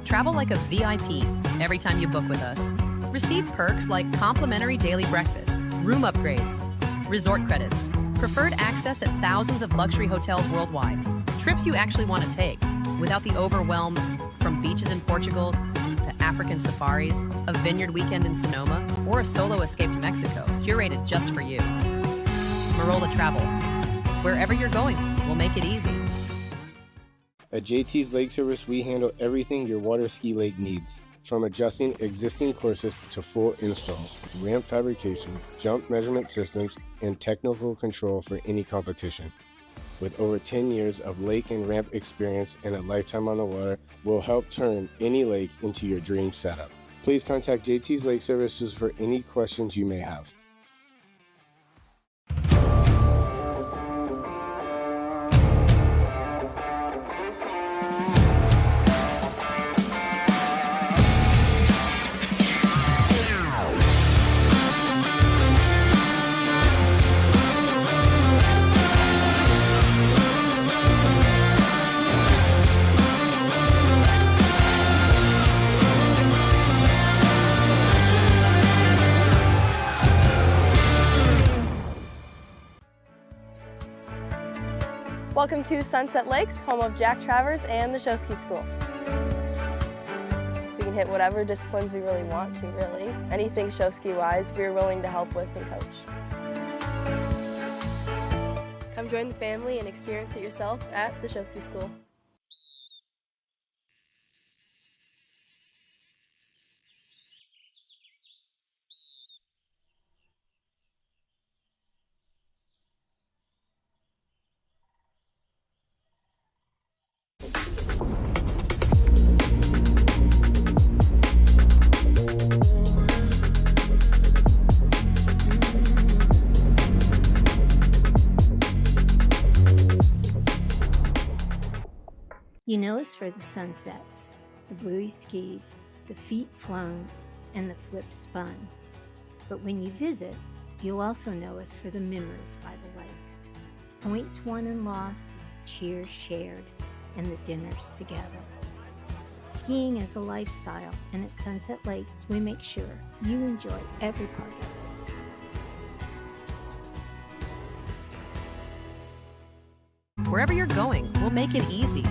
Travel like a VIP every time you book with us. Receive perks like complimentary daily breakfast, room upgrades, resort credits, preferred access at thousands of luxury hotels worldwide, trips you actually want to take without the overwhelm from beaches in Portugal to African safaris, a vineyard weekend in Sonoma, or a solo escape to Mexico, curated just for you. Marola Travel. Wherever you're going, we'll make it easy. At JT's Lake Service, we handle everything your water ski lake needs. From adjusting existing courses to full installs, ramp fabrication, jump measurement systems, and technical control for any competition. With over 10 years of lake and ramp experience and a lifetime on the water, we'll help turn any lake into your dream setup. Please contact JT's Lake Services for any questions you may have. Welcome to Sunset Lakes, home of Jack Travers and the Show Ski School. We can hit whatever disciplines we really want to, really. Anything show ski wise, we're willing to help with and coach. Come join the family and experience it yourself at the Show Ski School. You know us for the sunsets, the buoy skied, the feet flown, and the flip spun. But when you visit, you'll also know us for the memories by the lake. Points won and lost, cheers shared, and the dinners together. Skiing is a lifestyle, and at Sunset Lakes, we make sure you enjoy every part of it. Wherever you're going, we'll make it easy.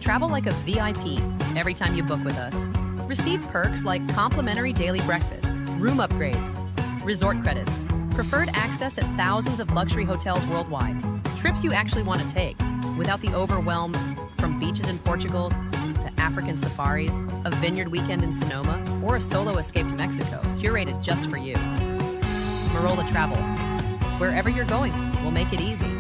Travel like a VIP every time you book with us. Receive perks like complimentary daily breakfast, room upgrades, resort credits, preferred access at thousands of luxury hotels worldwide, trips you actually want to take without the overwhelm from beaches in Portugal to African safaris, a vineyard weekend in Sonoma, or a solo escape to Mexico, curated just for you. Marola Travel. Wherever you're going, we'll make it easy.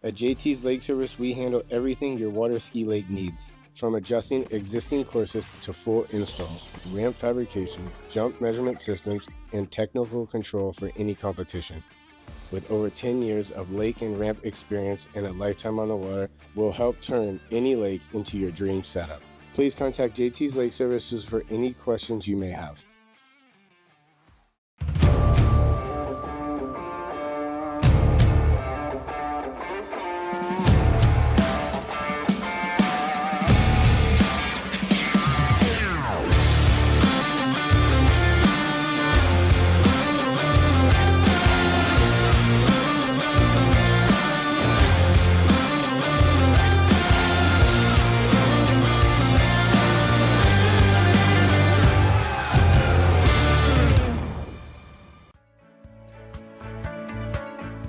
At JT's Lake Service, we handle everything your water ski lake needs. From adjusting existing courses to full installs, ramp fabrication, jump measurement systems, and technical control for any competition. With over 10 years of lake and ramp experience and a lifetime on the water, we'll help turn any lake into your dream setup. Please contact JT's Lake Services for any questions you may have.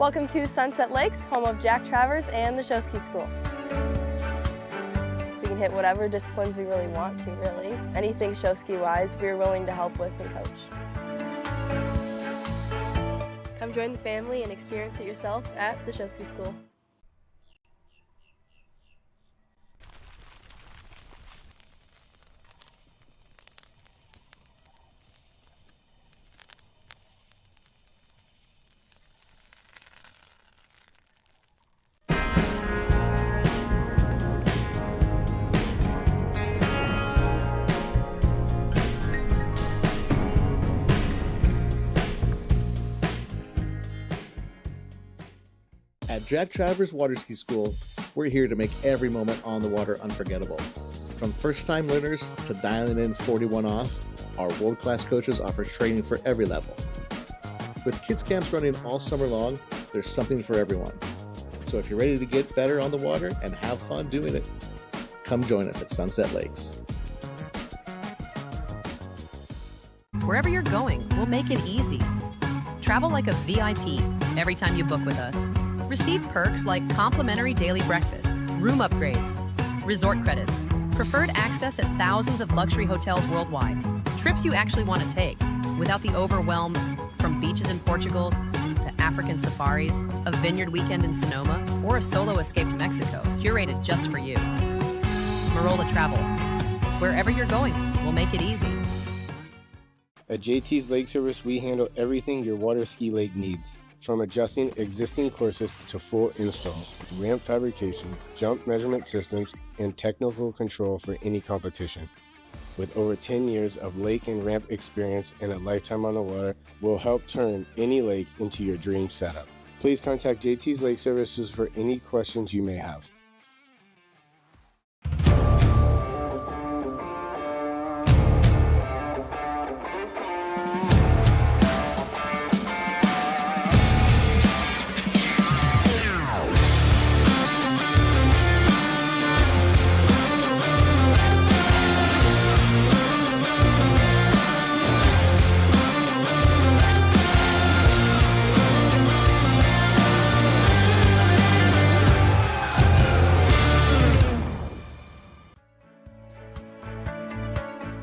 Welcome to Sunset Lakes, home of Jack Travers and the Show Ski School. We can hit whatever disciplines we really want to, really. Anything show ski wise, we're willing to help with and coach. Come join the family and experience it yourself at the Show Ski School. Jack Travers Water Ski School, we're here to make every moment on the water unforgettable. From first-time learners to dialing in 41 off, our world-class coaches offer training for every level. With kids camps running all summer long, there's something for everyone. So if you're ready to get better on the water and have fun doing it, come join us at Sunset Lakes. Wherever you're going, we'll make it easy. Travel like a VIP every time you book with us. Receive perks like complimentary daily breakfast, room upgrades, resort credits, preferred access at thousands of luxury hotels worldwide, trips you actually want to take without the overwhelm from beaches in Portugal to African safaris, a vineyard weekend in Sonoma, or a solo escape to Mexico, curated just for you. Marola Travel. Wherever you're going, we'll make it easy. At JT's Lake Service, we handle everything your water ski lake needs. From adjusting existing courses to full installs, ramp fabrication, jump measurement systems, and technical control for any competition. With over 10 years of lake and ramp experience and a lifetime on the water, we'll help turn any lake into your dream setup. Please contact JT's Lake Services for any questions you may have.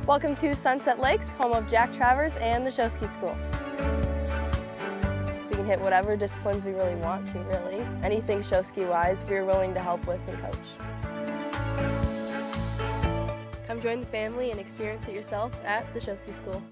Welcome to Sunset Lakes, home of Jack Travers and the Show Ski School. We can hit whatever disciplines we really want to, really. Anything show ski wise, we're willing to help with and coach. Come join the family and experience it yourself at the Show Ski School.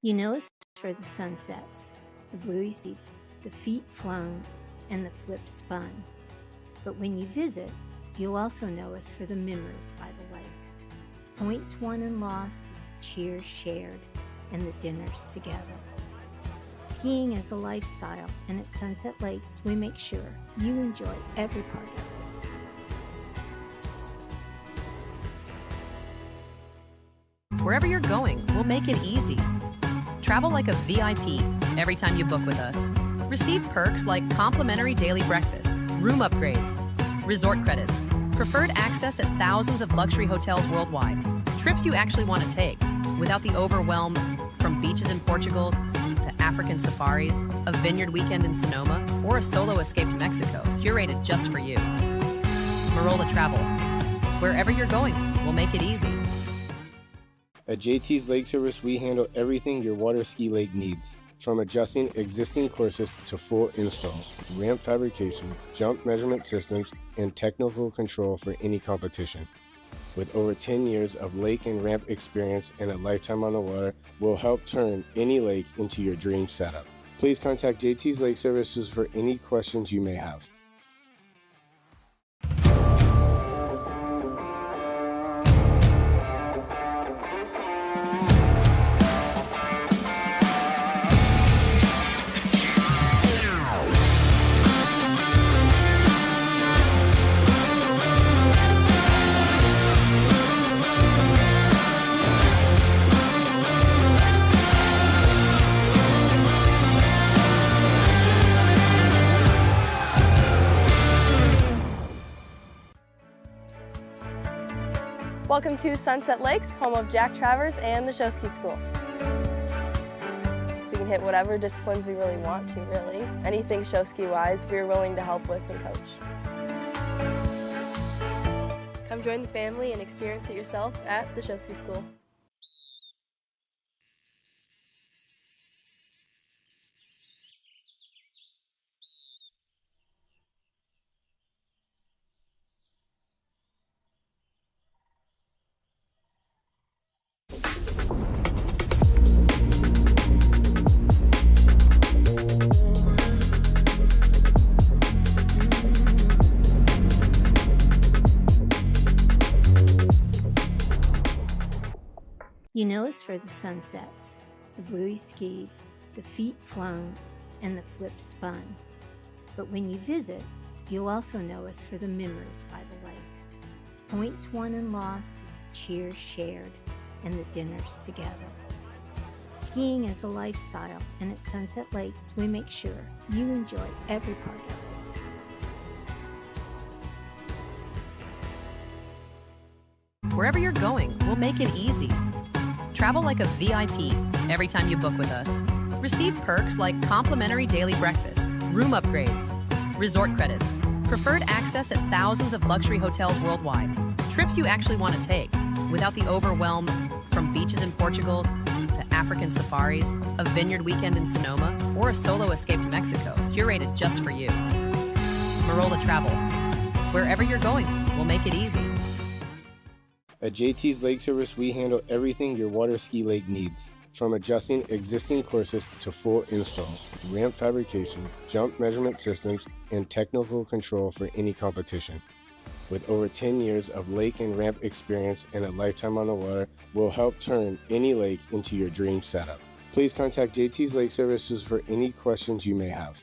You know us for the sunsets, the bluey sea, the feet flown, and the flip spun. But when you visit, you'll also know us for the memories by the lake. Points won and lost, cheers shared, and the dinners together. Skiing is a lifestyle, and at Sunset Lakes, we make sure you enjoy every part of it. Wherever you're going, we'll make it easy. Travel like a VIP every time you book with us. Receive perks like complimentary daily breakfast, room upgrades, resort credits, preferred access at thousands of luxury hotels worldwide, trips you actually want to take without the overwhelm from beaches in Portugal to African safaris, a vineyard weekend in Sonoma, or a solo escape to Mexico, curated just for you. Marola Travel. Wherever you're going, we'll make it easy. At JT's Lake Service, we handle everything your water ski lake needs. From adjusting existing courses to full installs, ramp fabrication, jump measurement systems, and technical control for any competition. With over 10 years of lake and ramp experience and a lifetime on the water, we'll help turn any lake into your dream setup. Please contact JT's Lake Services for any questions you may have. Welcome to Sunset Lakes, home of Jack Travers and the Show Ski School. We can hit whatever disciplines we really want to, really. Anything show ski wise, we're willing to help with and coach. Come join the family and experience it yourself at the Show Ski School. You know us for the sunsets, the buoy skied, the feet flown, and the flip spun. But when you visit, you'll also know us for the memories by the lake. Points won and lost, cheers shared, and the dinners together. Skiing is a lifestyle, and at Sunset Lakes, we make sure you enjoy every part of it. Wherever you're going, we'll make it easy. Travel like a VIP every time you book with us. Receive perks like complimentary daily breakfast, room upgrades, resort credits, preferred access at thousands of luxury hotels worldwide, trips you actually want to take without the overwhelm from beaches in Portugal to African safaris, a vineyard weekend in Sonoma, or a solo escape to Mexico, curated just for you. Marola Travel. Wherever you're going, we'll make it easy. At JT's Lake Service, we handle everything your water ski lake needs. From adjusting existing courses to full installs, ramp fabrication, jump measurement systems, and technical control for any competition. With over 10 years of lake and ramp experience and a lifetime on the water, we'll help turn any lake into your dream setup. Please contact JT's Lake Services for any questions you may have.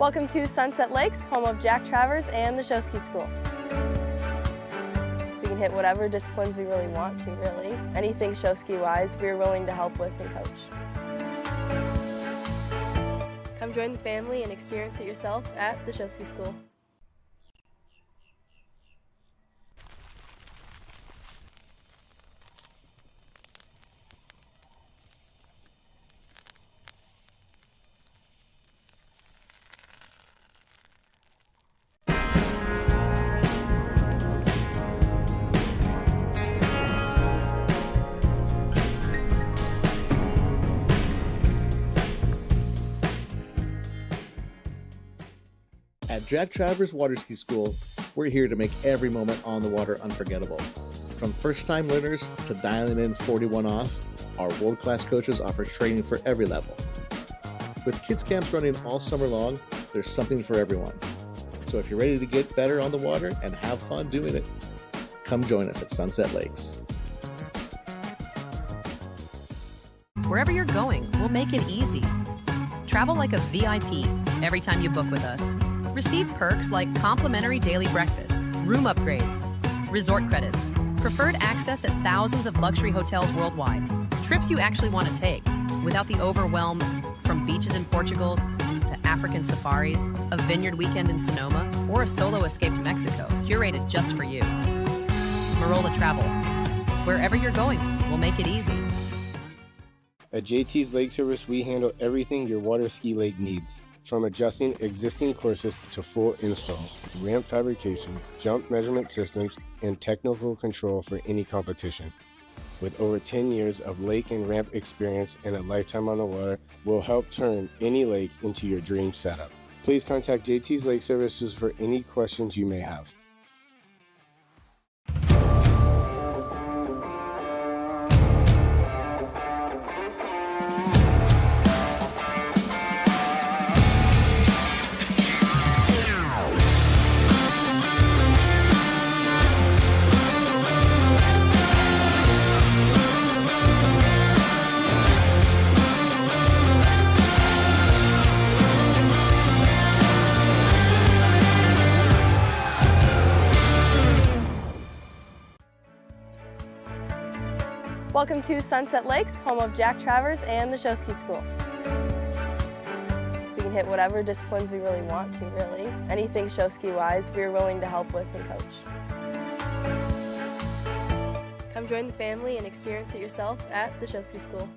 Welcome to Sunset Lakes, home of Jack Travers and the Show Ski School. We can hit whatever disciplines we really want to, really. Anything show ski wise, we're willing to help with and coach. Come join the family and experience it yourself at the Show Ski School. At Jack Travers Water Ski School, we're here to make every moment on the water unforgettable. From first-time learners to dialing in 41 off, our world-class coaches offer training for every level. With kids camps running all summer long, there's something for everyone. So if you're ready to get better on the water and have fun doing it, come join us at Sunset Lakes. Wherever you're going, we'll make it easy. Travel like a VIP every time you book with us. Receive perks like complimentary daily breakfast, room upgrades, resort credits, preferred access at thousands of luxury hotels worldwide, trips you actually want to take without the overwhelm from beaches in Portugal to African safaris, a vineyard weekend in Sonoma, or a solo escape to Mexico, curated just for you. Marola Travel. Wherever you're going, we'll make it easy. At JT's Lake Service, we handle everything your water ski lake needs. From adjusting existing courses to full installs, ramp fabrication, jump measurement systems, and technical control for any competition. With over 10 years of lake and ramp experience and a lifetime on the water, we'll help turn any lake into your dream setup. Please contact JT's Lake Services for any questions you may have. Welcome to Sunset Lakes, home of Jack Travers and the Show Ski School. We can hit whatever disciplines we really want to, really. Anything show ski wise, we're willing to help with and coach. Come join the family and experience it yourself at the Show Ski School.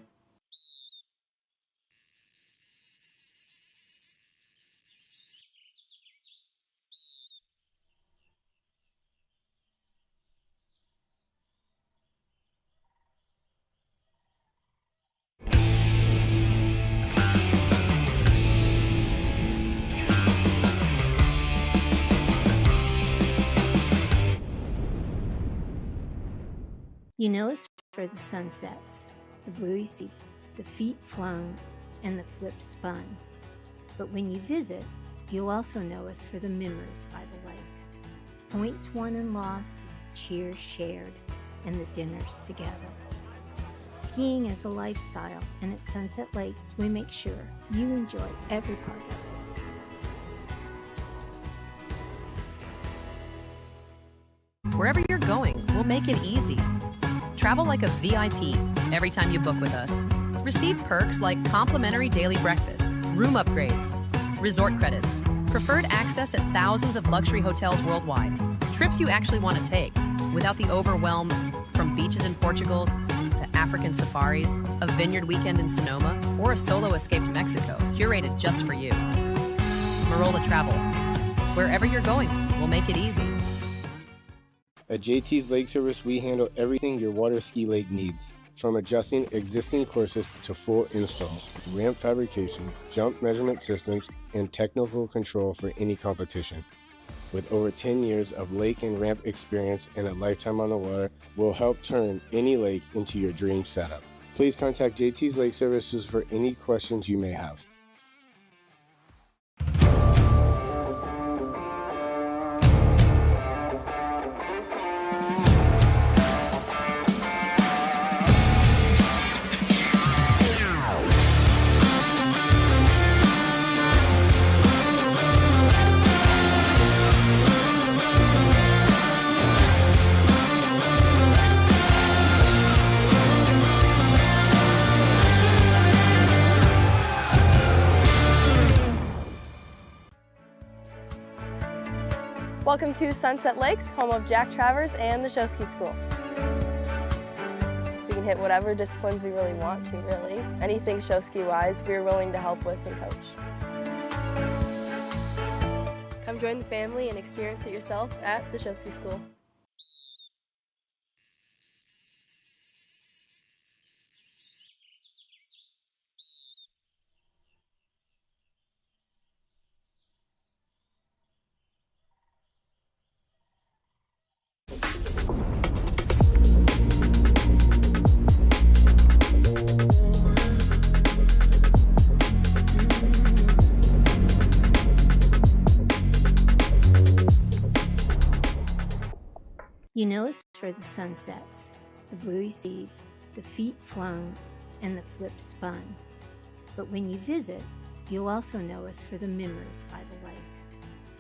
You know us for the sunsets, the bluey sea, the feet flown, and the flips spun. But when you visit, you'll also know us for the memories by the lake. Points won and lost, cheers shared, and the dinners together. Skiing is a lifestyle, and at Sunset Lakes, we make sure you enjoy every part of it. Wherever you're going, we'll make it easy. Travel like a VIP every time you book with us. Receive perks like complimentary daily breakfast, room upgrades, resort credits, preferred access at thousands of luxury hotels worldwide, trips you actually want to take without the overwhelm from beaches in Portugal to African safaris, a vineyard weekend in Sonoma, or a solo escape to Mexico, curated just for you. Marola Travel. Wherever you're going, we'll make it easy. At JT's Lake Service, we handle everything your water ski lake needs. From adjusting existing courses to full installs, ramp fabrication, jump measurement systems, and technical control for any competition. With over 10 years of lake and ramp experience and a lifetime on the water, we'll help turn any lake into your dream setup. Please contact JT's Lake Services for any questions you may have. Welcome to Sunset Lakes, home of Jack Travers and the Show Ski School. We can hit whatever disciplines we really want to, really. Anything show ski wise, we're willing to help with and coach. Come join the family and experience it yourself at the Show Ski School. You know us for the sunsets, the bluey sea, the feet flown, and the flips spun. But when you visit, you'll also know us for the memories by the lake.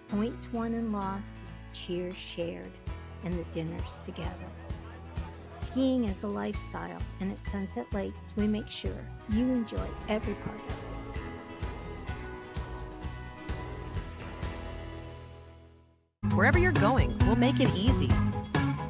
Points won and lost, cheers shared, and the dinners together. Skiing is a lifestyle, and at Sunset Lakes, we make sure you enjoy every part of it. Wherever you're going, we'll make it easy.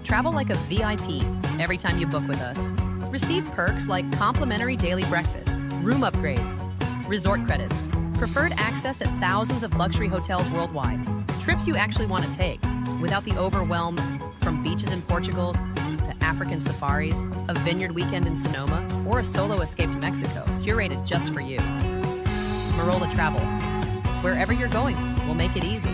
Travel like a VIP every time you book with us. Receive perks like complimentary daily breakfast, room upgrades, resort credits, preferred access at thousands of luxury hotels worldwide, trips you actually want to take without the overwhelm from beaches in Portugal to African safaris, a vineyard weekend in Sonoma, or a solo escape to Mexico, curated just for you. Marola Travel. Wherever you're going, we'll make it easy.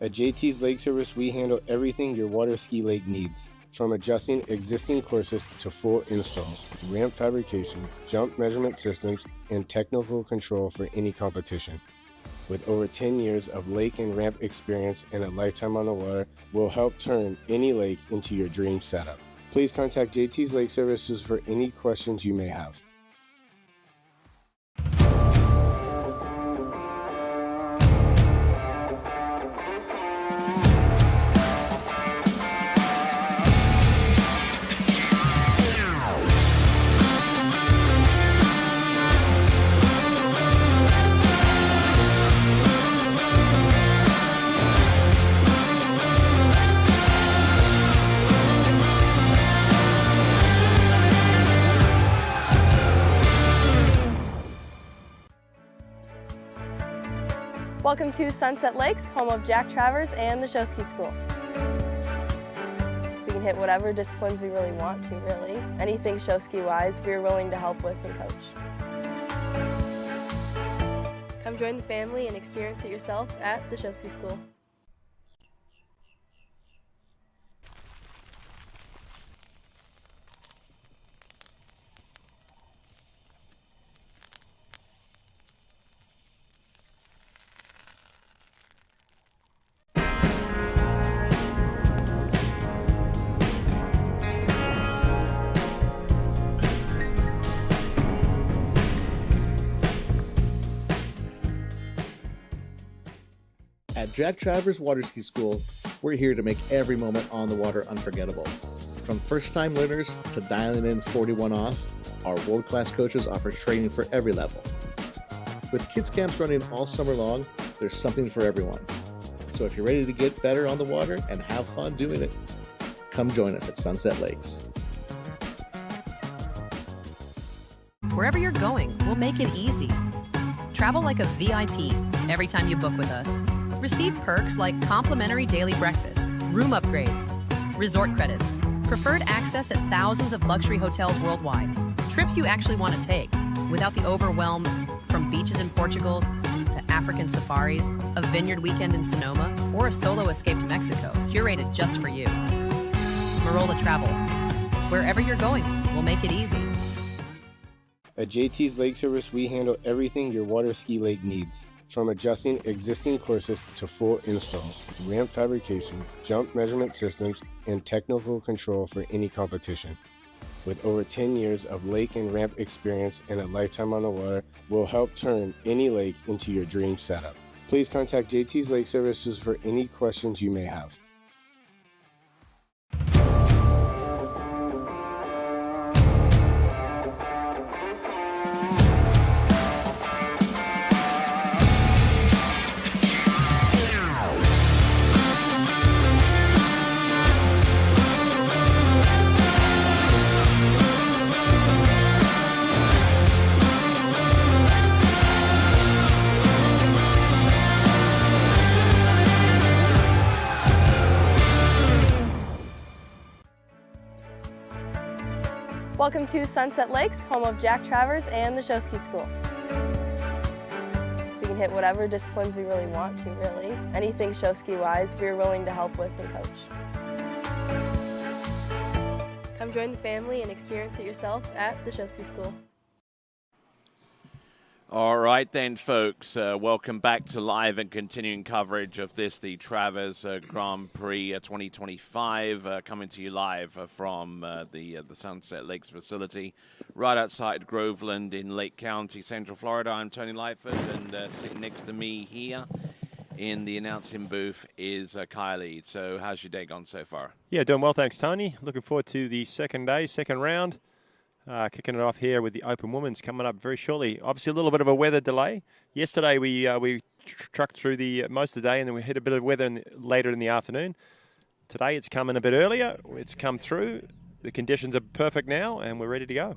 At JT's Lake Service, we handle everything your water ski lake needs. From adjusting existing courses to full installs, ramp fabrication, jump measurement systems, and technical control for any competition. With over 10 years of lake and ramp experience and a lifetime on the water, we'll help turn any lake into your dream setup. Please contact JT's Lake Services for any questions you may have. Welcome to Sunset Lakes, home of Jack Travers and the Show Ski School. We can hit whatever disciplines we really want to, really. Anything show ski wise, we're willing to help with and coach. Come join the family and experience it yourself at the Show Ski School. At Jack Travers Water Ski School, we're here to make every moment on the water unforgettable. From first-time learners to dialing in 41 off, our world-class coaches offer training for every level. With kids camps running all summer long, there's something for everyone. So if you're ready to get better on the water and have fun doing it, come join us at Sunset Lakes. Wherever you're going, we'll make it easy. Travel like a VIP every time you book with us. Receive perks like complimentary daily breakfast, room upgrades, resort credits, preferred access at thousands of luxury hotels worldwide, trips you actually want to take without the overwhelm from beaches in Portugal to African safaris, a vineyard weekend in Sonoma, or a solo escape to Mexico, curated just for you. Marola Travel. Wherever you're going, we'll make it easy. At JT's Lake Service, we handle everything your water ski lake needs. From adjusting existing courses to full installs, ramp fabrication, jump measurement systems, and technical control for any competition. With over 10 years of lake and ramp experience and a lifetime on the water, we'll help turn any lake into your dream setup. Please contact JT's Lake Services for any questions you may have. Welcome to Sunset Lakes, home of Jack Travers and the Show Ski School. We can hit whatever disciplines we really want to, really. Anything show ski wise, we're willing to help with and coach. Come join the family and experience it yourself at the Show Ski School. All right then, folks. Welcome back to live and continuing coverage of this, the Travers Grand Prix 2025, coming to you live from the Sunset Lakes facility right outside Groveland in Lake County, Central Florida. I'm Tony Lightfoot, and sitting next to me here in the announcing booth is Kylie. So how's your day gone so far? Yeah, doing well, thanks, Tony. Looking forward to the second day, second round. Kicking it off here with the Open Women's coming up very shortly. Obviously, a little bit of a weather delay. Yesterday, we trucked through the most of the day, and then we hit a bit of weather later in the afternoon. Today, it's coming a bit earlier. It's come through. The conditions are perfect now, and we're ready to go.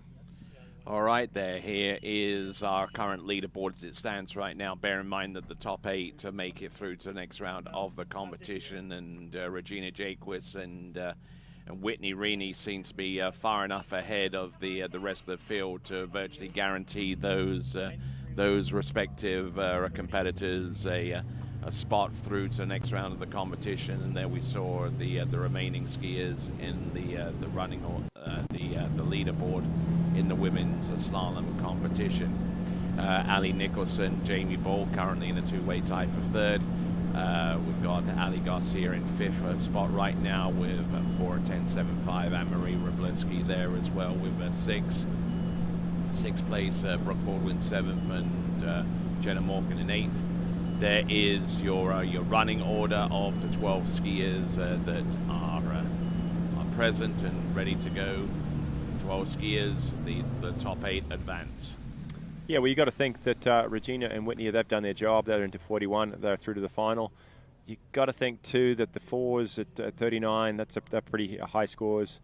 All right, here is our current leaderboard as it stands right now. Bear in mind that the top 8 to make it through to the next round of the competition, and Regina Jaquist and Whitney Reaney seem to be far enough ahead of the rest of the field to virtually guarantee those respective competitors a spot through to the next round of the competition. And there we saw the remaining skiers in the running the leaderboard in the women's slalom competition. Ali Nicholson, Jamie Ball currently in a two-way tie for third. We've got Ali Garcia in fifth spot right now with 4:10.75. Anne-Marie Wroblewski there as well with sixth place. Brooke Baldwin seventh, and Jenna Morgan in eighth. There is your running order of the 12 skiers that are present and ready to go. 12 skiers, the top 8 advance. Yeah, well, you got to think that Regina and Whitney, they've done their job. They're into 41. They're through to the final. You got to think too that the 4s at 39. They're pretty high scores.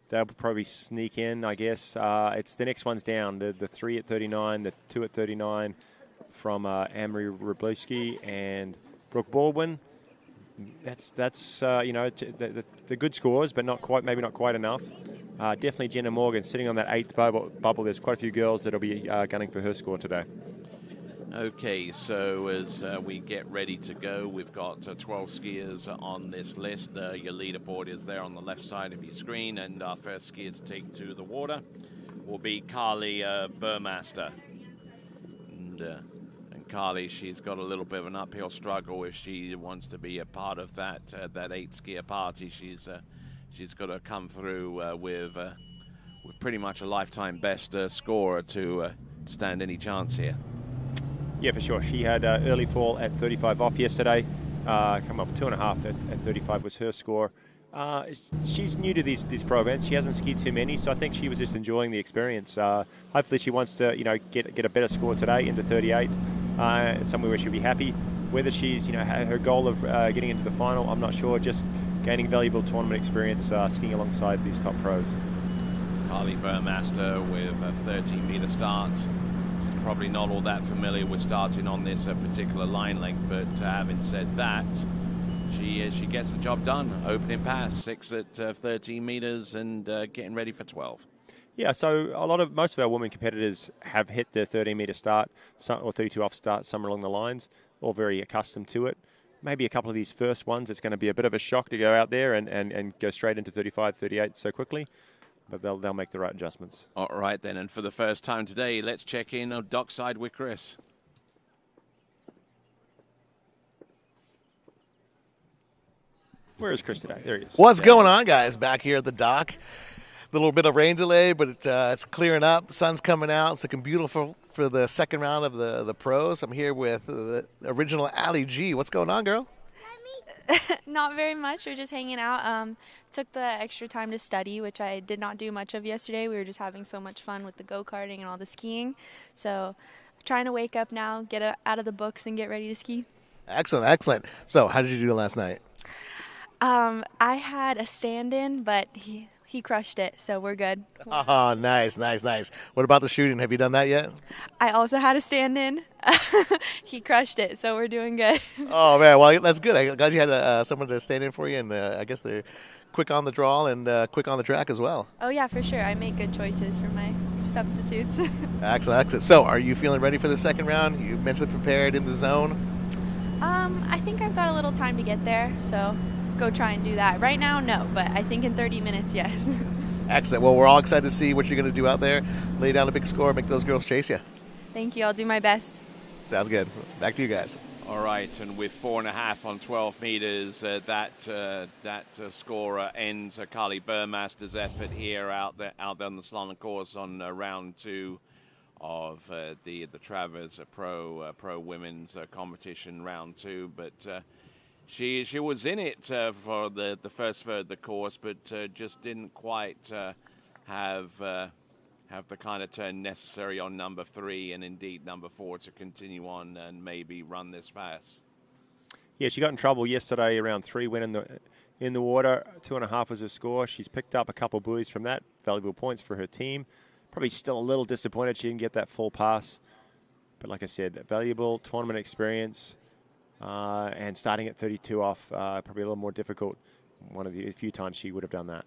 They'll probably sneak in, I guess. It's the next one's down. The 3 at 39, the 2 at 39 from Anne-Marie Wroblewski and Brooke Baldwin. That's the good scores, but maybe not quite enough. Definitely Jenna Morgan sitting on that 8th bubble. There's quite a few girls that'll be gunning for her score today. Okay, so as we get ready to go, we've got 12 skiers on this list. Your leaderboard is there on the left side of your screen, and our first skier to take to the water will be Carly Burmaster. And Carly, she's got a little bit of an uphill struggle if she wants to be a part of that 8 skier party. She's got to come through with pretty much a lifetime best score to stand any chance here. Yeah, for sure. She had early fall at 35 off yesterday. come up 2.5 at 35 was her score. She's new to these pro events. She hasn't skied too many, so I think she was just enjoying the experience. Hopefully she wants to, get a better score today into 38, somewhere where she'll be happy. Whether she's, her goal of getting into the final, I'm not sure. Just gaining valuable tournament experience, skiing alongside these top pros. Carly Burmaster with a 13-meter start. Probably not all that familiar with starting on this particular line length, but having said that, she gets the job done. Opening pass, 6 at 13 meters, and getting ready for 12. Yeah, so most of our women competitors have hit their 13-meter start, or 32 off start, somewhere along the lines. All very accustomed to it. Maybe a couple of these first ones, it's going to be a bit of a shock to go out there and go straight into 35, 38 so quickly. But they'll make the right adjustments. All right, then. And for the first time today, let's check in on dockside with Chris. Where is Chris today? There he is. What's going on, guys? Back here at the dock. A little bit of rain delay, but it's clearing up. The sun's coming out. It's looking beautiful for the second round of the pros. I'm here with the original Allie G. What's going on, girl? Not very much. We're just hanging out. Took the extra time to study, which I did not do much of yesterday. We were just having so much fun with the go-karting and all the skiing. So trying to wake up now, get out of the books, and get ready to ski. Excellent, excellent. So how did you do last night? I had a stand-in, but he crushed it, so we're good. Oh, nice, nice, nice. What about the shooting? Have you done that yet? I also had a stand-in. He crushed it, so we're doing good. Oh, man, well, that's good. I'm glad you had someone to stand in for you, and I guess they're quick on the draw and quick on the track as well. Oh, yeah, for sure. I make good choices for my substitutes. Excellent, excellent. So are you feeling ready for the second round? You mentally prepared in the zone? I think I've got a little time to get there, so go try and do that. Right now, no, but I think in 30 minutes, yes. Excellent. Well, we're all excited to see what you're going to do out there. Lay down a big score, make those girls chase you. Thank you. I'll do my best. Sounds good. Back to you guys. All right, and with 4.5 on 12 meters, that scorer ends Carly Burmaster's effort here out there on the slalom course on round 2 of the Travers pro women's competition round 2, but. She was in it for the first third of the course, but just didn't quite have the kind of turn necessary on number 3 and indeed number 4 to continue on and maybe run this fast. Yeah, she got in trouble yesterday around 3, went in the water. 2.5 was her score. She's picked up a couple of buoys from that, valuable points for her team. Probably still a little disappointed she didn't get that full pass, but like I said, valuable tournament experience. And starting at 32 off, probably a little more difficult. One of the few times she would have done that.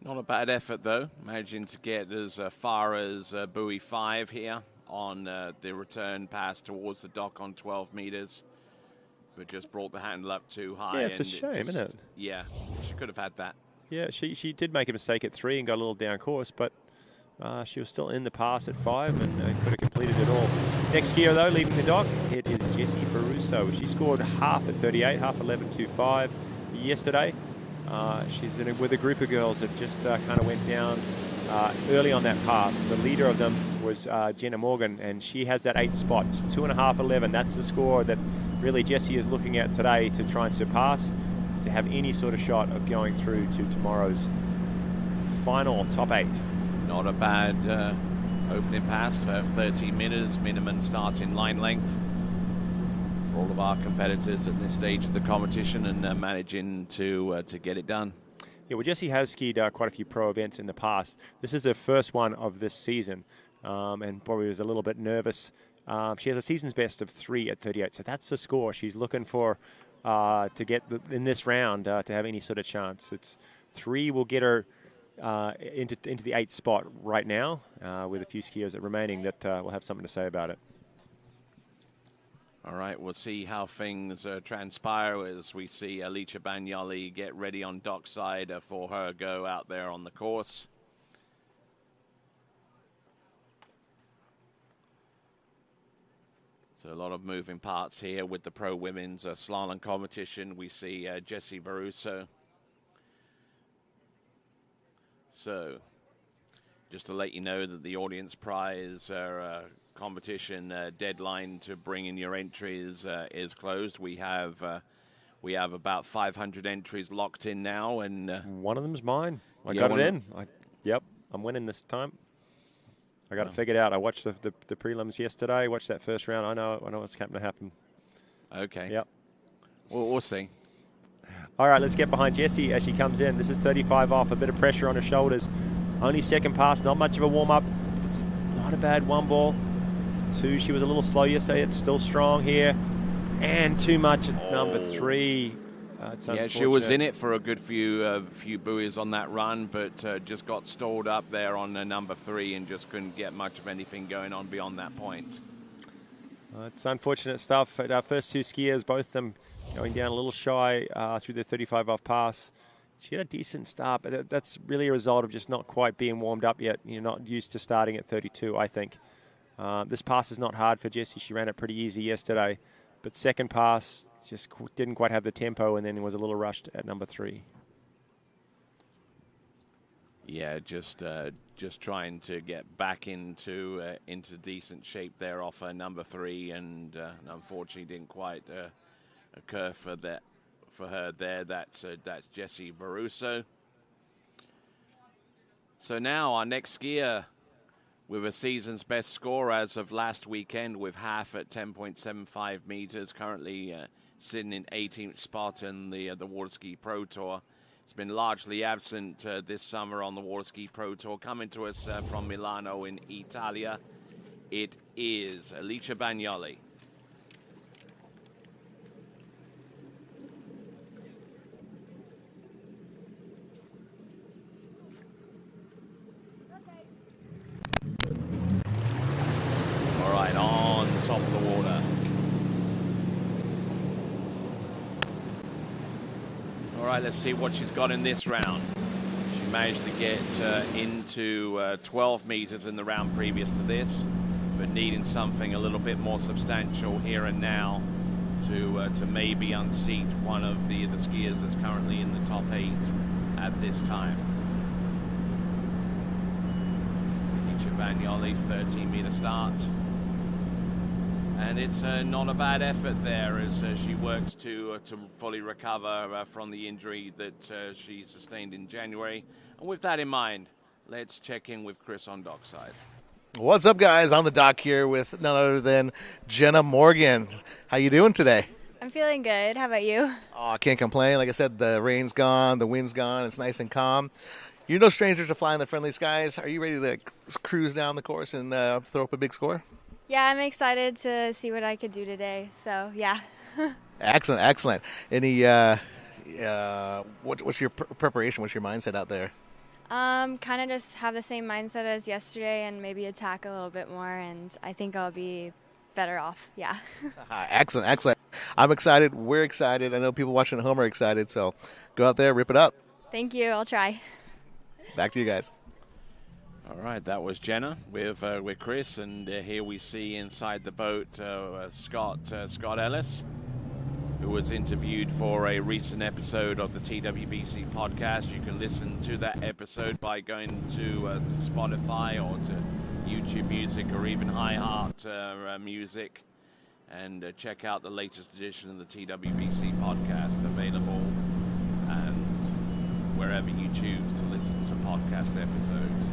Not a bad effort, though. Managing to get as far as buoy 5 here on the return pass towards the dock on 12 meters. But just brought the handle up too high. Yeah, it's a shame, isn't it? Yeah, she could have had that. Yeah, she did make a mistake at 3 and got a little down course, but she was still in the pass at 5 and could have completed it all. Next skier, though, leaving the dock, it is Jessie Baruso. She scored half at 38, half 11.25 yesterday. She's with a group of girls that just kind of went down early on that pass. The leader of them was Jenna Morgan, and she has that 8 spot. It's 2.5, 11. That's the score that really Jessie is looking at today to try and surpass, to have any sort of shot of going through to tomorrow's final top 8. Not a bad opening pass for 13 meters, minimum starting line length for all of our competitors at this stage of the competition, and managing to get it done. Yeah, well, Jessie has skied quite a few pro events in the past. This is her first one of this season, and probably was a little bit nervous. She has a season's best of 3 at 38, so that's the score she's looking for to get in this round to have any sort of chance. It's 3 will get her into the 8th spot right now, with a few skiers remaining that will have something to say about it. All right, we'll see how things transpire as we see Alicia Bagnoli get ready on dockside for her go out there on the course. So a lot of moving parts here with the pro women's slalom competition. We see Jessie Baruso. So, just to let you know that the audience prize competition deadline to bring in your entries is closed. We have about 500 entries locked in now, and one of them's mine. I got it in. Yep, I'm winning this time. I got it figured out. I watched the prelims yesterday. Watched that first round. I know what's going to happen. Okay. Yep. We'll see. All right, let's get behind Jessie as she comes in. This is 35 off. A bit of pressure on her shoulders. Only second pass. Not much of a warm up. It's not a bad 1 ball. 2. She was a little slow yesterday. It's still strong here. And too much at number 3. Yeah, she was in it for a good few buoys on that run, but just got stalled up there on number 3 and just couldn't get much of anything going on beyond that point. It's unfortunate stuff. Our first 2 skiers, both of them going down a little shy through the 35 off pass. She had a decent start, but that's really a result of just not quite being warmed up yet. You're not used to starting at 32, I think. This pass is not hard for Jessie. She ran it pretty easy yesterday. But second pass just didn't quite have the tempo, and then was a little rushed at number 3. Yeah, just trying to get back into decent shape there off number 3, and unfortunately didn't quite occur for her there. That's Jessie Baruso. So now our next skier with a season's best score as of last weekend, with half at 10.75 meters, currently sitting in 18th spot in the Water Ski Pro Tour. It's been largely absent this summer on the Water Ski Pro Tour. Coming to us from Milano in Italia, it is Alicia Bagnoli. All right, on top of the water. All right, let's see what she's got in this round. She managed to get into 12 meters in the round previous to this, but needing something a little bit more substantial here and now to maybe unseat one of the skiers that's currently in the top 8 at this time. Alicia Bagnoli, 13-meter start. And it's not a bad effort there as she works to fully recover from the injury that she sustained in January. And with that in mind, let's check in with Chris on dockside. What's up, guys? On the dock here with none other than Jenna Morgan. How you doing today? I'm feeling good. How about you? Oh, I can't complain. Like I said, the rain's gone, the wind's gone. It's nice and calm. You're no stranger to flying the friendly skies. Are you ready to cruise down the course and throw up a big score? Yeah, I'm excited to see what I could do today. So, yeah. Excellent, excellent. Any, what's your preparation? What's your mindset out there? Kind of just have the same mindset as yesterday and maybe attack a little bit more, and I think I'll be better off. Yeah. Excellent, excellent. I'm excited. We're excited. I know people watching at home are excited. So go out there, rip it up. Thank you. I'll try. Back to you guys. All right, that was Jenna with Chris, and here we see inside the boat Scott Ellis, who was interviewed for a recent episode of the TWBC podcast. You can listen to that episode by going to Spotify or to YouTube Music or even iHeart Music, and check out the latest edition of the TWBC podcast, available and wherever you choose to listen to podcast episodes.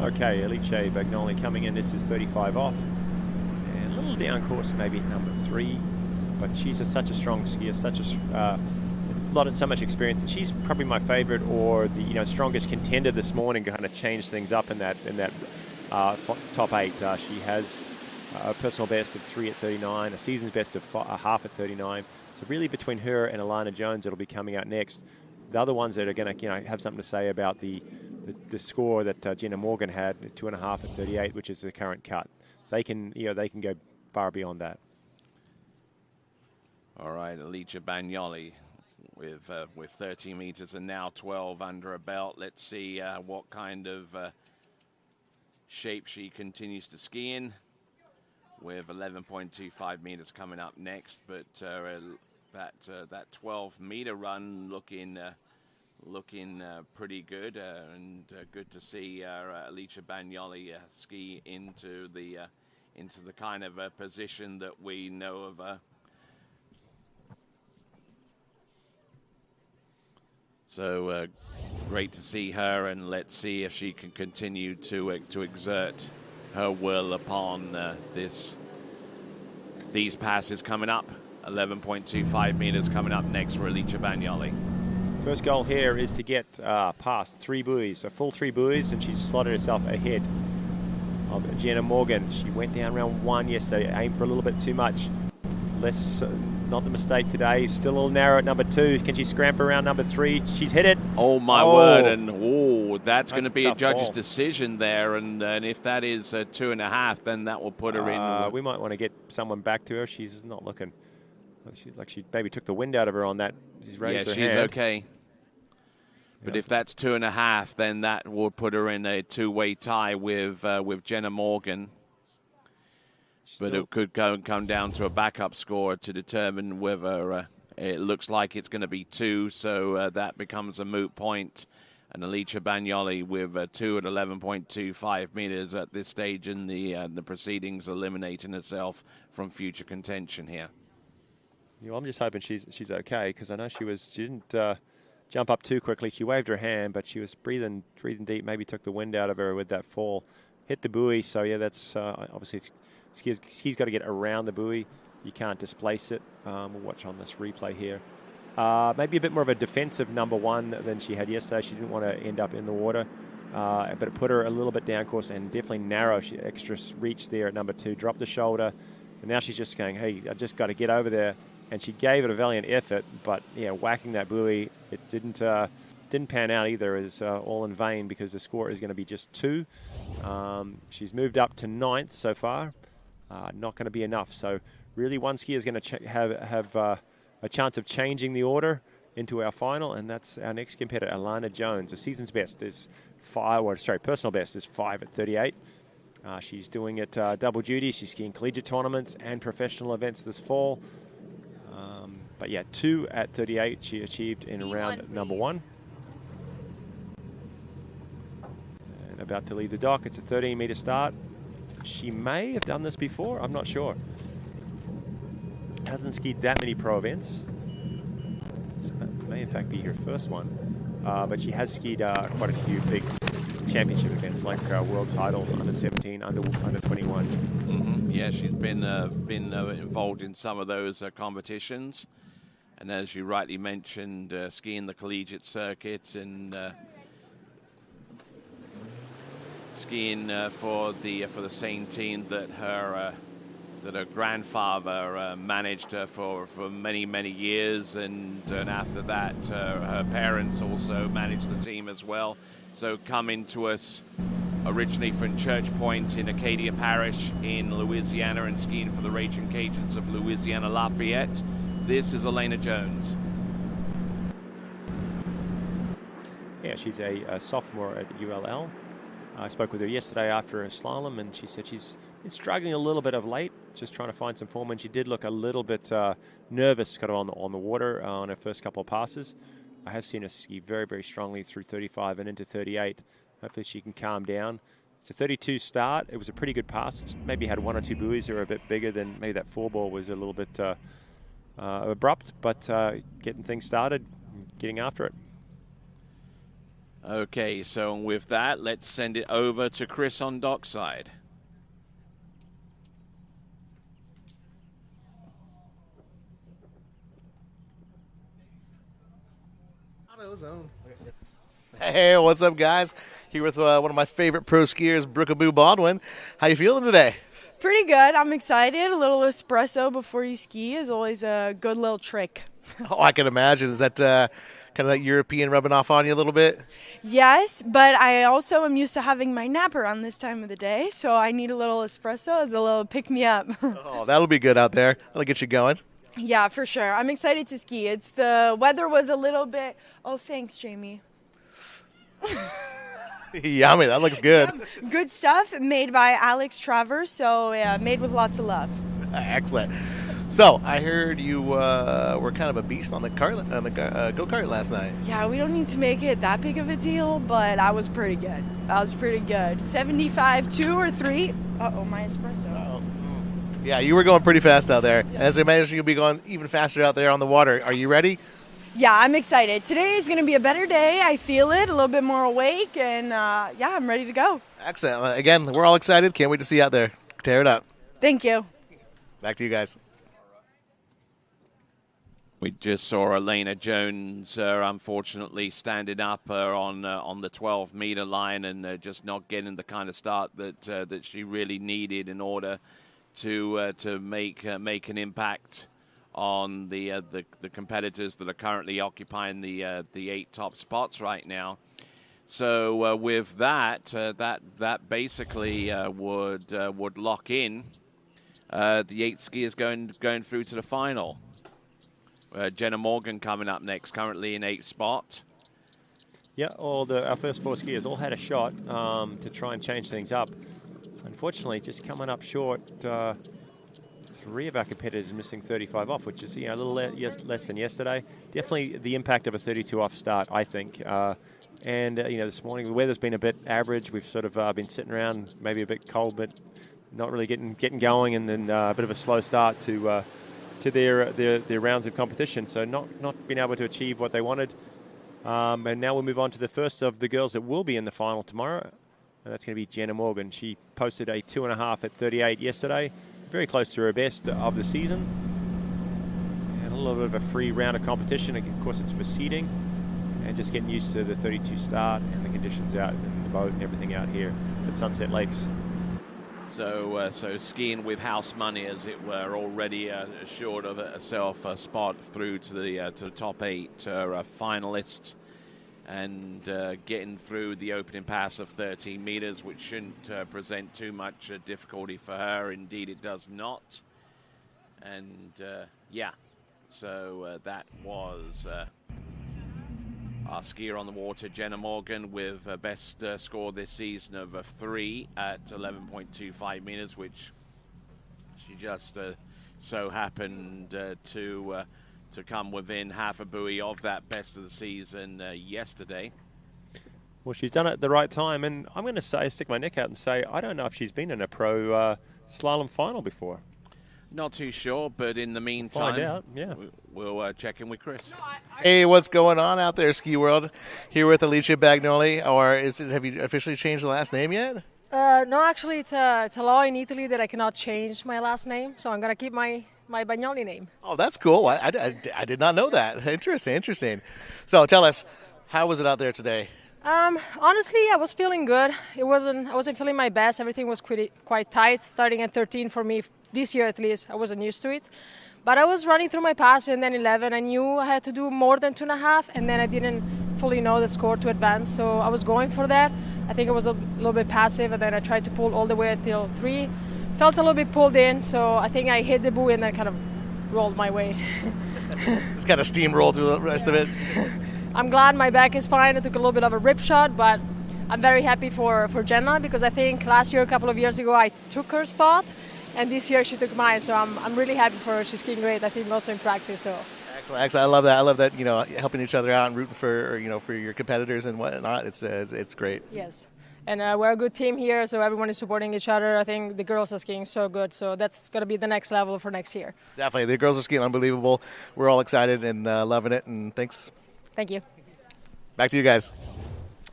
Okay, Alicia Bagnoli coming in. This is 35 off. And a little down course, maybe at number 3. But she's such a strong skier, so much experience. And she's probably my favorite or the strongest contender this morning to kind of change things up in that top 8. She has a personal best of 3 at 39, a season's best of half at 39. So really between her and Alana Jones, it'll be coming out next. The other ones that are going to have something to say about the score that Jenna Morgan had, 2.5 at 38, which is the current cut. They can go far beyond that. All right, Alicia Bagnoli with 13 meters and now 12 under her belt. Let's see what kind of shape she continues to ski in, with 11.25 meters coming up next. But that 12-meter run looking pretty good, and good to see Alicia Bagnoli ski into the into the kind of position that we know of her. So great to see her, and let's see if she can continue to exert her will upon these passes coming up. 11.25 meters coming up next for Alicia Bagnoli. First goal here is to get past 3 buoys, a full 3 buoys, and she's slotted herself ahead of Jenna Morgan. She went down round 1 yesterday, aimed for a little bit too much. Not the mistake today. Still a little narrow at number 2. Can she scramble around number 3? She's hit it. Oh, my word. And that's going to be a judge's decision there. And if that is 2.5, then that will put her in. We might want to get someone back to her. She's not looking. She's like she maybe took the wind out of her on that. She's raised her hand. She's okay. But if that's 2.5, then that will put her in a two-way tie with Jenna Morgan. But it could come down to a backup score to determine whether it looks like it's going to be 2. So that becomes a moot point. And Alicia Bagnoli with 2 at 11.25 meters at this stage in the proceedings, eliminating herself from future contention here. I'm just hoping she's okay, because I know she didn't jump up too quickly. She waved her hand, but she was breathing deep. Maybe took the wind out of her with that fall. Hit the buoy. So yeah, that's obviously ski's got to get around the buoy. You can't displace it. We'll watch on this replay here. Maybe a bit more of a defensive number 1 than she had yesterday. She didn't want to end up in the water, but it put her a little bit down course and definitely narrow. She extra reach there at number 2. Dropped the shoulder, and now she's just going, hey, I just got to get over there. And she gave it a valiant effort, but yeah, whacking that buoy, it didn't pan out either. It's all in vain, because the score is going to be just 2. She's moved up to 9th so far. Not going to be enough. So really, one skier is going to have a chance of changing the order into our final, and that's our next competitor, Alana Jones. The season's best is personal best is 5 at 38. She's doing it double duty. She's skiing collegiate tournaments and professional events this fall. But yeah, 2 at 38 she achieved in round number 1. And about to leave the dock. It's a 13-meter start. She may have done this before. I'm not sure. Hasn't skied that many pro events. This may in fact be her first one. But she has skied quite a few big championship events, like world titles, under 17, under 21. Mm-hmm. Yeah, she's been involved in some of those competitions. And as you rightly mentioned, skiing the collegiate circuit and skiing for the same team that her grandfather managed for many years, and after that her parents also managed the team as well. So coming to us originally from Church Point in Acadia Parish in Louisiana and skiing for the Raging Cajuns of Louisiana Lafayette, this is Alana Jones. Yeah, she's a sophomore at ULL. I spoke with her yesterday after a slalom, and she said she's been struggling a little bit of late, just trying to find some form, and she did look a little bit nervous kind of on the water on her first couple of passes. I have seen her ski very, very strongly through 35 and into 38. Hopefully she can calm down. It's a 32 start. It was a pretty good pass. Maybe had 1 or 2 buoys that were a bit bigger than maybe that 4-ball was a little bit abrupt, but getting things started, getting after it. Okay, so with that, let's send it over to Chris on dockside. AutoZone. Hey, what's up, guys? Here with one of my favorite pro skiers, Brookaboo Baldwin. How you feeling today? Pretty good. I'm excited. A little espresso before you ski is always a good little trick. Oh, I can imagine. Is that kind of that European rubbing off on you a little bit? Yes, but I also am used to having my nap around this time of the day, so I need a little espresso as a little pick-me-up. Oh, that'll be good out there. That'll get you going. Yeah, for sure. I'm excited to ski. The weather was a little bit... Oh, thanks, Jamie. Yummy. That looks good. Good stuff made by Alex Travers, so yeah, made with lots of love. Excellent. So I heard you were kind of a beast on the go-kart last night. Yeah, we don't need to make it that big of a deal, but I was pretty good. 75, 2 or 3. Uh-oh, my espresso. Uh-oh. Yeah, you were going pretty fast out there. And as I imagine, you'll be going even faster out there on the water. Are you ready? Yeah, I'm excited. Today is going to be a better day. I feel it, a little bit more awake, and yeah, I'm ready to go. Excellent. Again, we're all excited. Can't wait to see you out there. Tear it up. Thank you. Back to you guys. We just saw Elena Jones, unfortunately, standing up on the 12-meter line and just not getting the kind of start that she really needed in order to make an impact on the competitors that are currently occupying the 8 top spots right now. So with that basically would lock in the 8 skiers going through to the final. Jenna Morgan coming up next, currently in 8th spot. Yeah, our first 4 skiers all had a shot to try and change things up. Unfortunately, just coming up short. 3 of our competitors missing 35 off, which is a little less than yesterday. Definitely the impact of a 32 off start, I think. And this morning the weather's been a bit average. We've sort of been sitting around, maybe a bit cold, but not really getting going, and then a bit of a slow start to their rounds of competition. So not being able to achieve what they wanted. And now we'll move on to the first of the girls that will be in the final tomorrow. And that's going to be Jenna Morgan. She posted a 2.5 at 38 yesterday. Very close to her best of the season. And a little bit of a free round of competition. Of course, it's for seeding. And just getting used to the 32 start and the conditions out and the boat and everything out here at Sunset Lakes. So skiing with house money, as it were, already assured of herself a spot through to the top 8 finalists, and getting through the opening pass of 13 meters, which shouldn't present too much difficulty for her. Indeed, it does not. And so that was our skier on the water, Jenna Morgan, with a best score this season of 3 at 11.25 meters, which she just so happened to come within half a buoy of that best of the season yesterday. Well, she's done it at the right time, and I'm going to stick my neck out and say I don't know if she's been in a pro slalom final before. Not too sure, but in the meantime, find out. Yeah, we'll check in with Chris. Hey, what's going on out there, Ski World? Here with Alicia Bagnoli, or have you officially changed the last name yet? No, actually, it's a law in Italy that I cannot change my last name, so I'm going to keep my Bagnoli name. Oh, that's cool. I did not know that. Interesting. So tell us, how was it out there today? Honestly, I was feeling good. I wasn't feeling my best. Everything was quite tight, starting at 13 for me. This year, at least, I wasn't used to it. But I was running through my pass, and then 11. I knew I had to do more than 2.5, and then I didn't fully know the score to advance. So I was going for that. I think I was a little bit passive, and then I tried to pull all the way until 3. Felt a little bit pulled in, so I think I hit the buoy and then kind of rolled my way. Just kind of steamrolled through the rest of it. I'm glad my back is fine. I took a little bit of a rip shot, but I'm very happy for Jenna, because I think last year, a couple of years ago, I took her spot. And this year she took mine, so I'm really happy for her. She's skiing great, I think, also in practice. So excellent. I love that. Helping each other out and rooting for your competitors and whatnot. It's great. Yes, and we're a good team here, so everyone is supporting each other. I think the girls are skiing so good, so that's going to be the next level for next year. Definitely, the girls are skiing unbelievable. We're all excited and loving it. And thanks. Thank you. Back to you guys.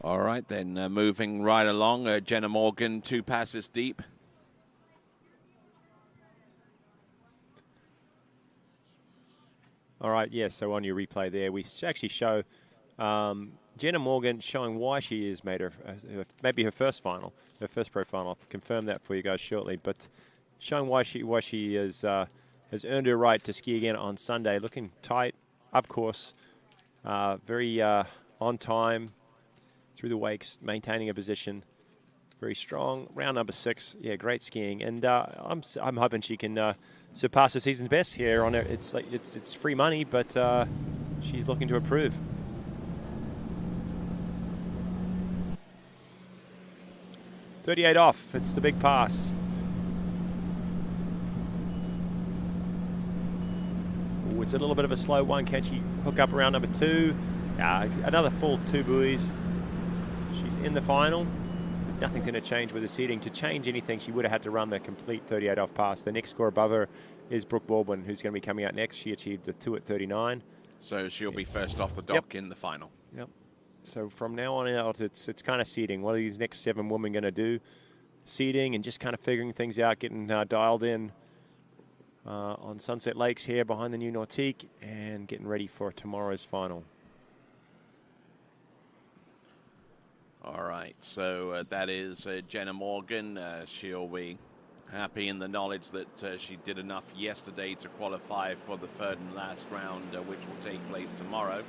All right, then moving right along, Jenna Morgan, 2 passes deep. All right, yes, so on your replay there, we actually show Jenna Morgan showing why she has made maybe her first pro final. I'll confirm that for you guys shortly, but showing why she has earned her right to ski again on Sunday. Looking tight, up course, very on time, through the wakes, maintaining a position. Very strong. Round number 6. Yeah, great skiing. And I'm hoping she can surpass the season's best here on her. It's free money, but she's looking to improve. .38 off. It's the big pass. Ooh, it's a little bit of a slow one. Can she hook up around number 2? Another full 2 buoys. She's in the final. nothing's going to change with the seating. To change anything, she would have had to run the complete 38 off pass. The next score above her is Brooke Baldwin, who's going to be coming out next. She achieved the 2 at 39. So she'll be first off the dock in the final. Yep. So from now on out, it's kind of seeding. What are these next 7 women going to do? Seeding and just kind of figuring things out, getting dialed in on Sunset Lakes here behind the new Nautique and getting ready for tomorrow's final. All right, so that is Jenna Morgan. She'll be happy in the knowledge that she did enough yesterday to qualify for the third and last round, which will take place tomorrow.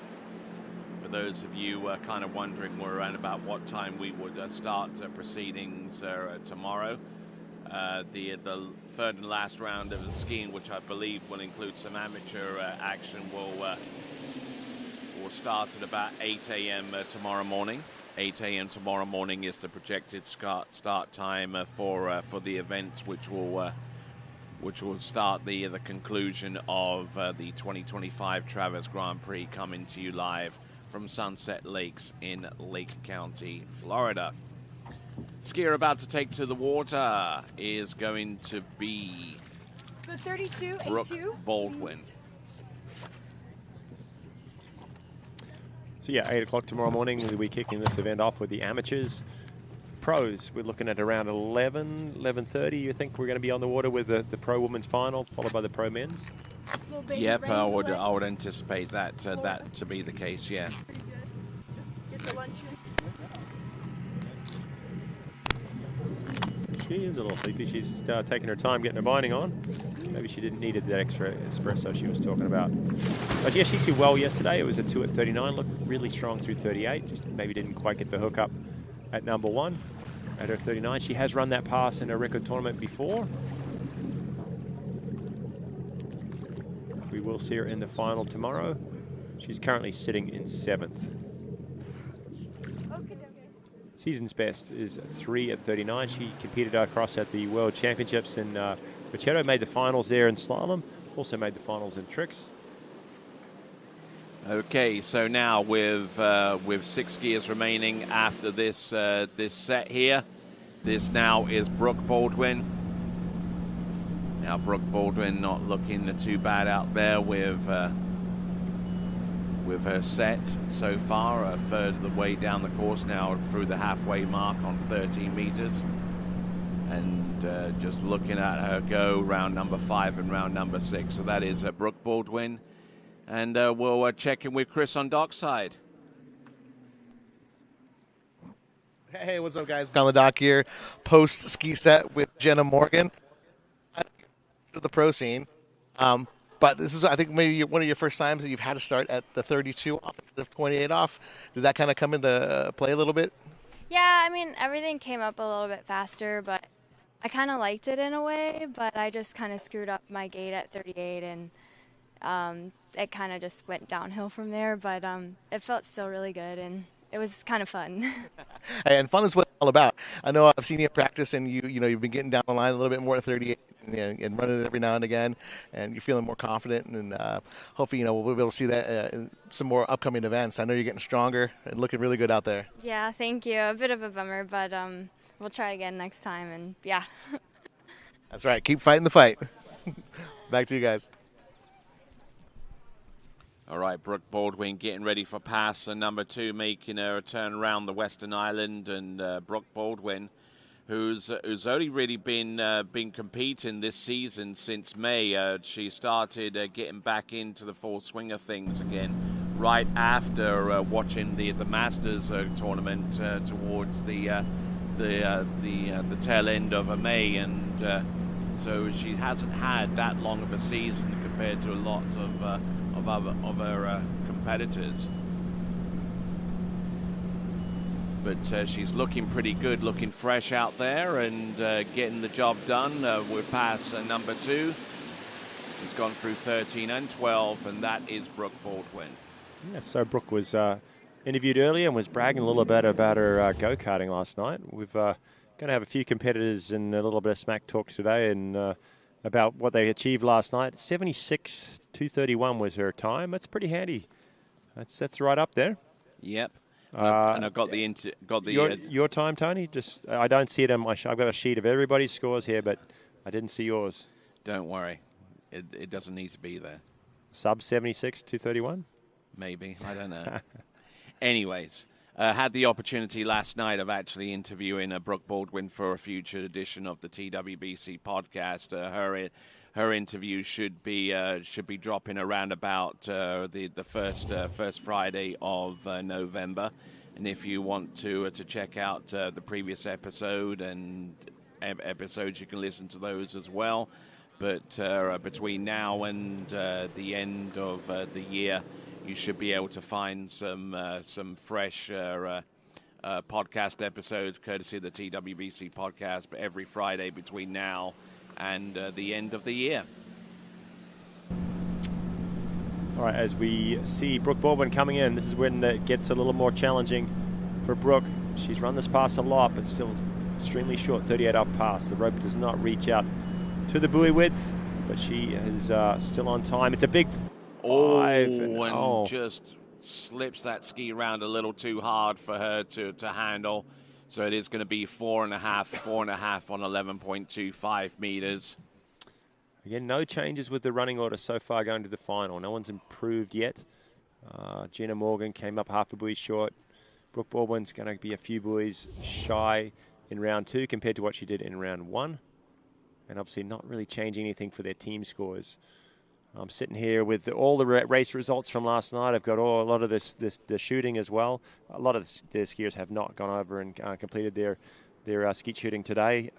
For those of you kind of wondering around about what time we would start proceedings tomorrow, the third and last round of the skiing, which I believe will include some amateur action, will start at about 8 a.m. Tomorrow morning. 8 a.m. tomorrow morning is the projected start time for the events, which will start the conclusion of the 2025 Travers Grand Prix, coming to you live from Sunset Lakes in Lake County, Florida. Skier about to take to the water is going to be The 32, Brooke 82. Baldwin. So yeah, 8 o'clock tomorrow morning, we'll be kicking this event off with the amateurs. Pros, we're looking at around 11:30. You think we're going to be on the water with the pro women's final, followed by the pro men's? Yep, I would anticipate that to be the case. Yeah. Get the lunch. She is a little sleepy. She's taking her time getting her binding on. Maybe she didn't need that extra espresso she was talking about. But yeah, she did well yesterday. It was a 2 at 39. Looked really strong through 38. Just maybe didn't quite get the hook up at number 1 at her 39. She has run that pass in a record tournament before. We will see her in the final tomorrow. She's currently sitting in 7th. Season's best is 3 at 39. She competed across at the World Championships in Macheto, made the finals there in slalom, also made the finals in tricks. Okay, so now with 6 skiers remaining after this set here, this now is Brooke Baldwin. Now Brooke Baldwin not looking too bad out there with her set so far, a third of the way down the course now through the halfway mark on 13 meters. And just looking at her go round number 5 and round number 6. So that is Brooke Baldwin. And we'll check in with Chris on dockside. Hey, what's up, guys? On the dock here, post ski set with Jenna Morgan to the pro scene. But this is, I think, maybe one of your first times that you've had to start at the 32 off instead of 28 off. Did that kind of come into play a little bit? Yeah, I mean, everything came up a little bit faster, but I kind of liked it in a way, but I just kind of screwed up my gait at 38, and it kind of just went downhill from there, but it felt still really good, and it was kind of fun. And fun is what it's all about. I know I've seen you practice, and you've been getting down the line a little bit more at 38 and running it every now and again, and you're feeling more confident, and hopefully we'll be able to see that in some more upcoming events. I know you're getting stronger and looking really good out there. Yeah, thank you. A bit of a bummer, but we'll try again next time, and yeah. That's right. Keep fighting the fight. Back to you guys. All right, Brooke Baldwin getting ready for pass number 2, making a turn around the Western Island, and Brooke Baldwin, who's only really been competing this season since May. She started getting back into the full swing of things again right after watching the Masters tournament towards the tail end of May, and so she hasn't had that long of a season compared to a lot of other competitors. But she's looking pretty good, looking fresh out there, and getting the job done with pass number 2. It's gone through 13 and 12, and that is Brooke Baldwin. Yeah, so Brooke was interviewed earlier and was bragging a little bit about her go-karting last night. We've going to have a few competitors and a little bit of smack talk today, and about what they achieved last night. 76.231 was her time. That's pretty handy. That's right up there. Yep. And I've got your time, Tony. Just I don't see it on my. I've got a sheet of everybody's scores here, but I didn't see yours. Don't worry, it doesn't need to be there. Sub 76, 231. Maybe, I don't know. Anyways, had the opportunity last night of actually interviewing Brooke Baldwin for a future edition of the TWBC podcast. Her interview should be dropping around about the first Friday of November. And if you want to check out the previous episode and episodes, you can listen to those as well. But between now and the end of the year, you should be able to find some fresh podcast episodes, courtesy of the TWBC podcast, but every Friday between now and the end of the year. All right, as we see Brooke Baldwin coming in, this is when it gets a little more challenging for Brooke. She's run this pass a lot, but still extremely short, 38 off pass. The rope does not reach out to the buoy width, but she is still on time. It's a big five. Just slips that ski around a little too hard for her to handle. So it is going to be 4.5 on 11.25 meters. Again, no changes with the running order so far going to the final. No one's improved yet. Gina Morgan came up half a buoy short. Brooke Baldwin's going to be a few buoys shy in round 2 compared to what she did in round 1. And obviously not really changing anything for their team scores. I'm sitting here with all the race results from last night. I've got a lot of the shooting as well. A lot of the skiers have not gone over and completed their skeet shooting yesterday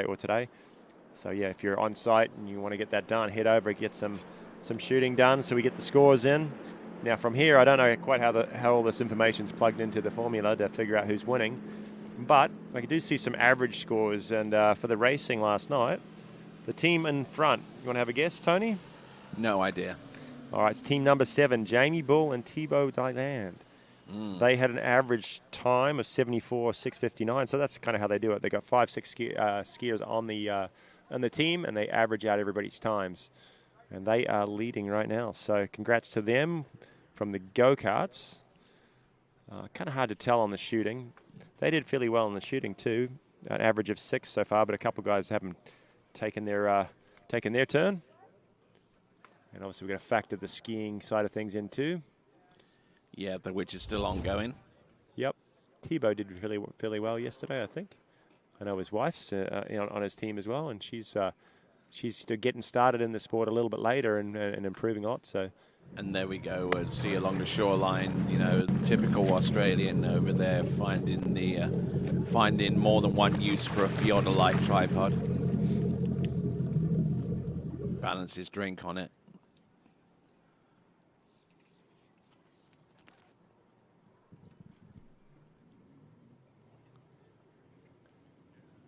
or today. So yeah, if you're on site and you want to get that done, head over, get some shooting done so we get the scores in. Now from here, I don't know quite how all this information's plugged into the formula to figure out who's winning, but I do see some average scores. And for the racing last night, the team in front, you want to have a guess, Tony? No idea. All right, it's team number 7, Jamie Bull and Thibaut Dyland. They had an average time of 74.659, so that's kind of how they do it. They got 5-6 skiers on the team, and they average out everybody's times. And they are leading right now, so congrats to them from the go-karts. Kind of hard to tell on the shooting. They did fairly well in the shooting too, an average of 6 so far, but a couple of guys haven't taken their turn. And obviously we're going to factor the skiing side of things in too. Yeah, which is still ongoing. Yep. Thibaut did fairly well yesterday, I think. I know his wife's on his team as well, and she's still getting started in the sport a little bit later and improving a lot. So. And there we go. See along the shoreline, typical Australian over there, finding more than one use for a Fiodolite tripod. Balance his drink on it.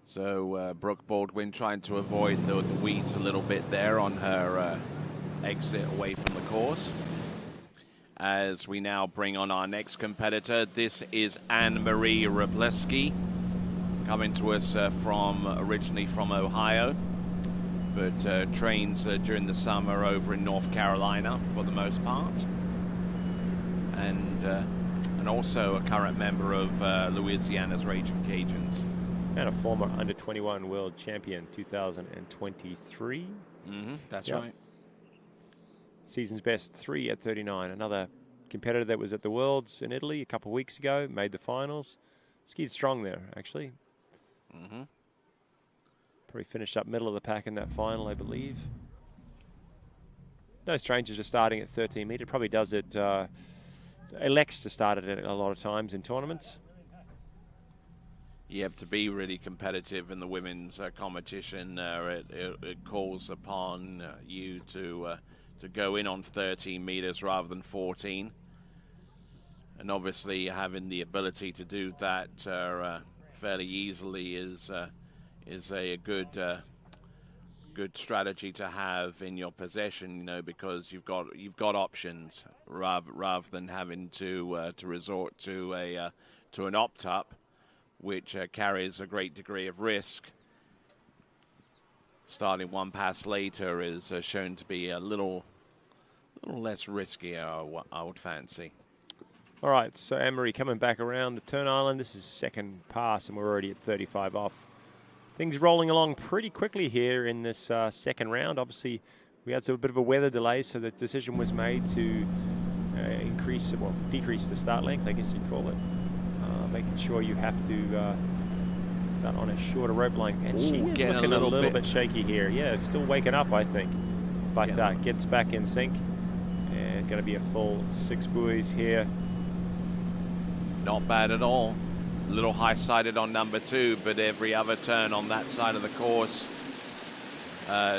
So Brooke Baldwin trying to avoid the weeds a little bit there on her exit away from the course. As we now bring on our next competitor, this is Anne-Marie Robleski, coming to us originally from Ohio, but trains during the summer over in North Carolina for the most part, and also a current member of Louisiana's Raging Cajuns. And a former under-21 world champion, 2023. That's right. Season's best 3 at 39. Another competitor that was at the Worlds in Italy a couple of weeks ago, made the finals. Skied strong there, actually. Probably finished up middle of the pack in that final, I believe. No strangers are starting at 13 metre. Probably does it, elects to start it a lot of times in tournaments. Yep, to be really competitive in the women's competition, it calls upon you to go in on 13 meters rather than 14, and obviously having the ability to do that fairly easily is a good strategy to have in your possession, because you've got options rather than having to resort to an opt-up, which carries a great degree of risk. Starting one pass later is shown to be a little less risky, I would fancy. All right, so Anne-Marie coming back around the turn island. This is second pass, and we're already at 35 off. Things rolling along pretty quickly here in this second round. Obviously, we had a bit of a weather delay, so the decision was made to decrease the start length, I guess you'd call it. Making sure you have to start on a shorter rope length. And she is looking a little bit shaky here. Yeah, still waking up, I think. But gets back in sync. And going to be a full 6 buoys here. Not bad at all. A little high-sided on number 2, but every other turn on that side of the course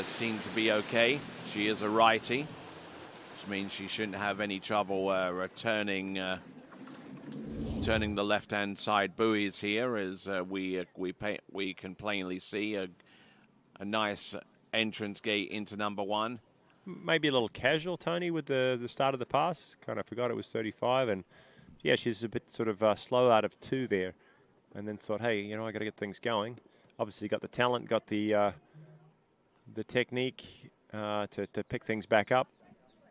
seemed to be okay. She is a righty, which means she shouldn't have any trouble turning the left-hand side buoys here, as we can plainly see a nice entrance gate into number 1. Maybe a little casual, Tony, with the start of the pass. Kind of forgot it was 35, and yeah, she's a bit sort of slow out of 2 there, and then thought, hey, I got to get things going. Obviously, got the talent, got the technique to pick things back up.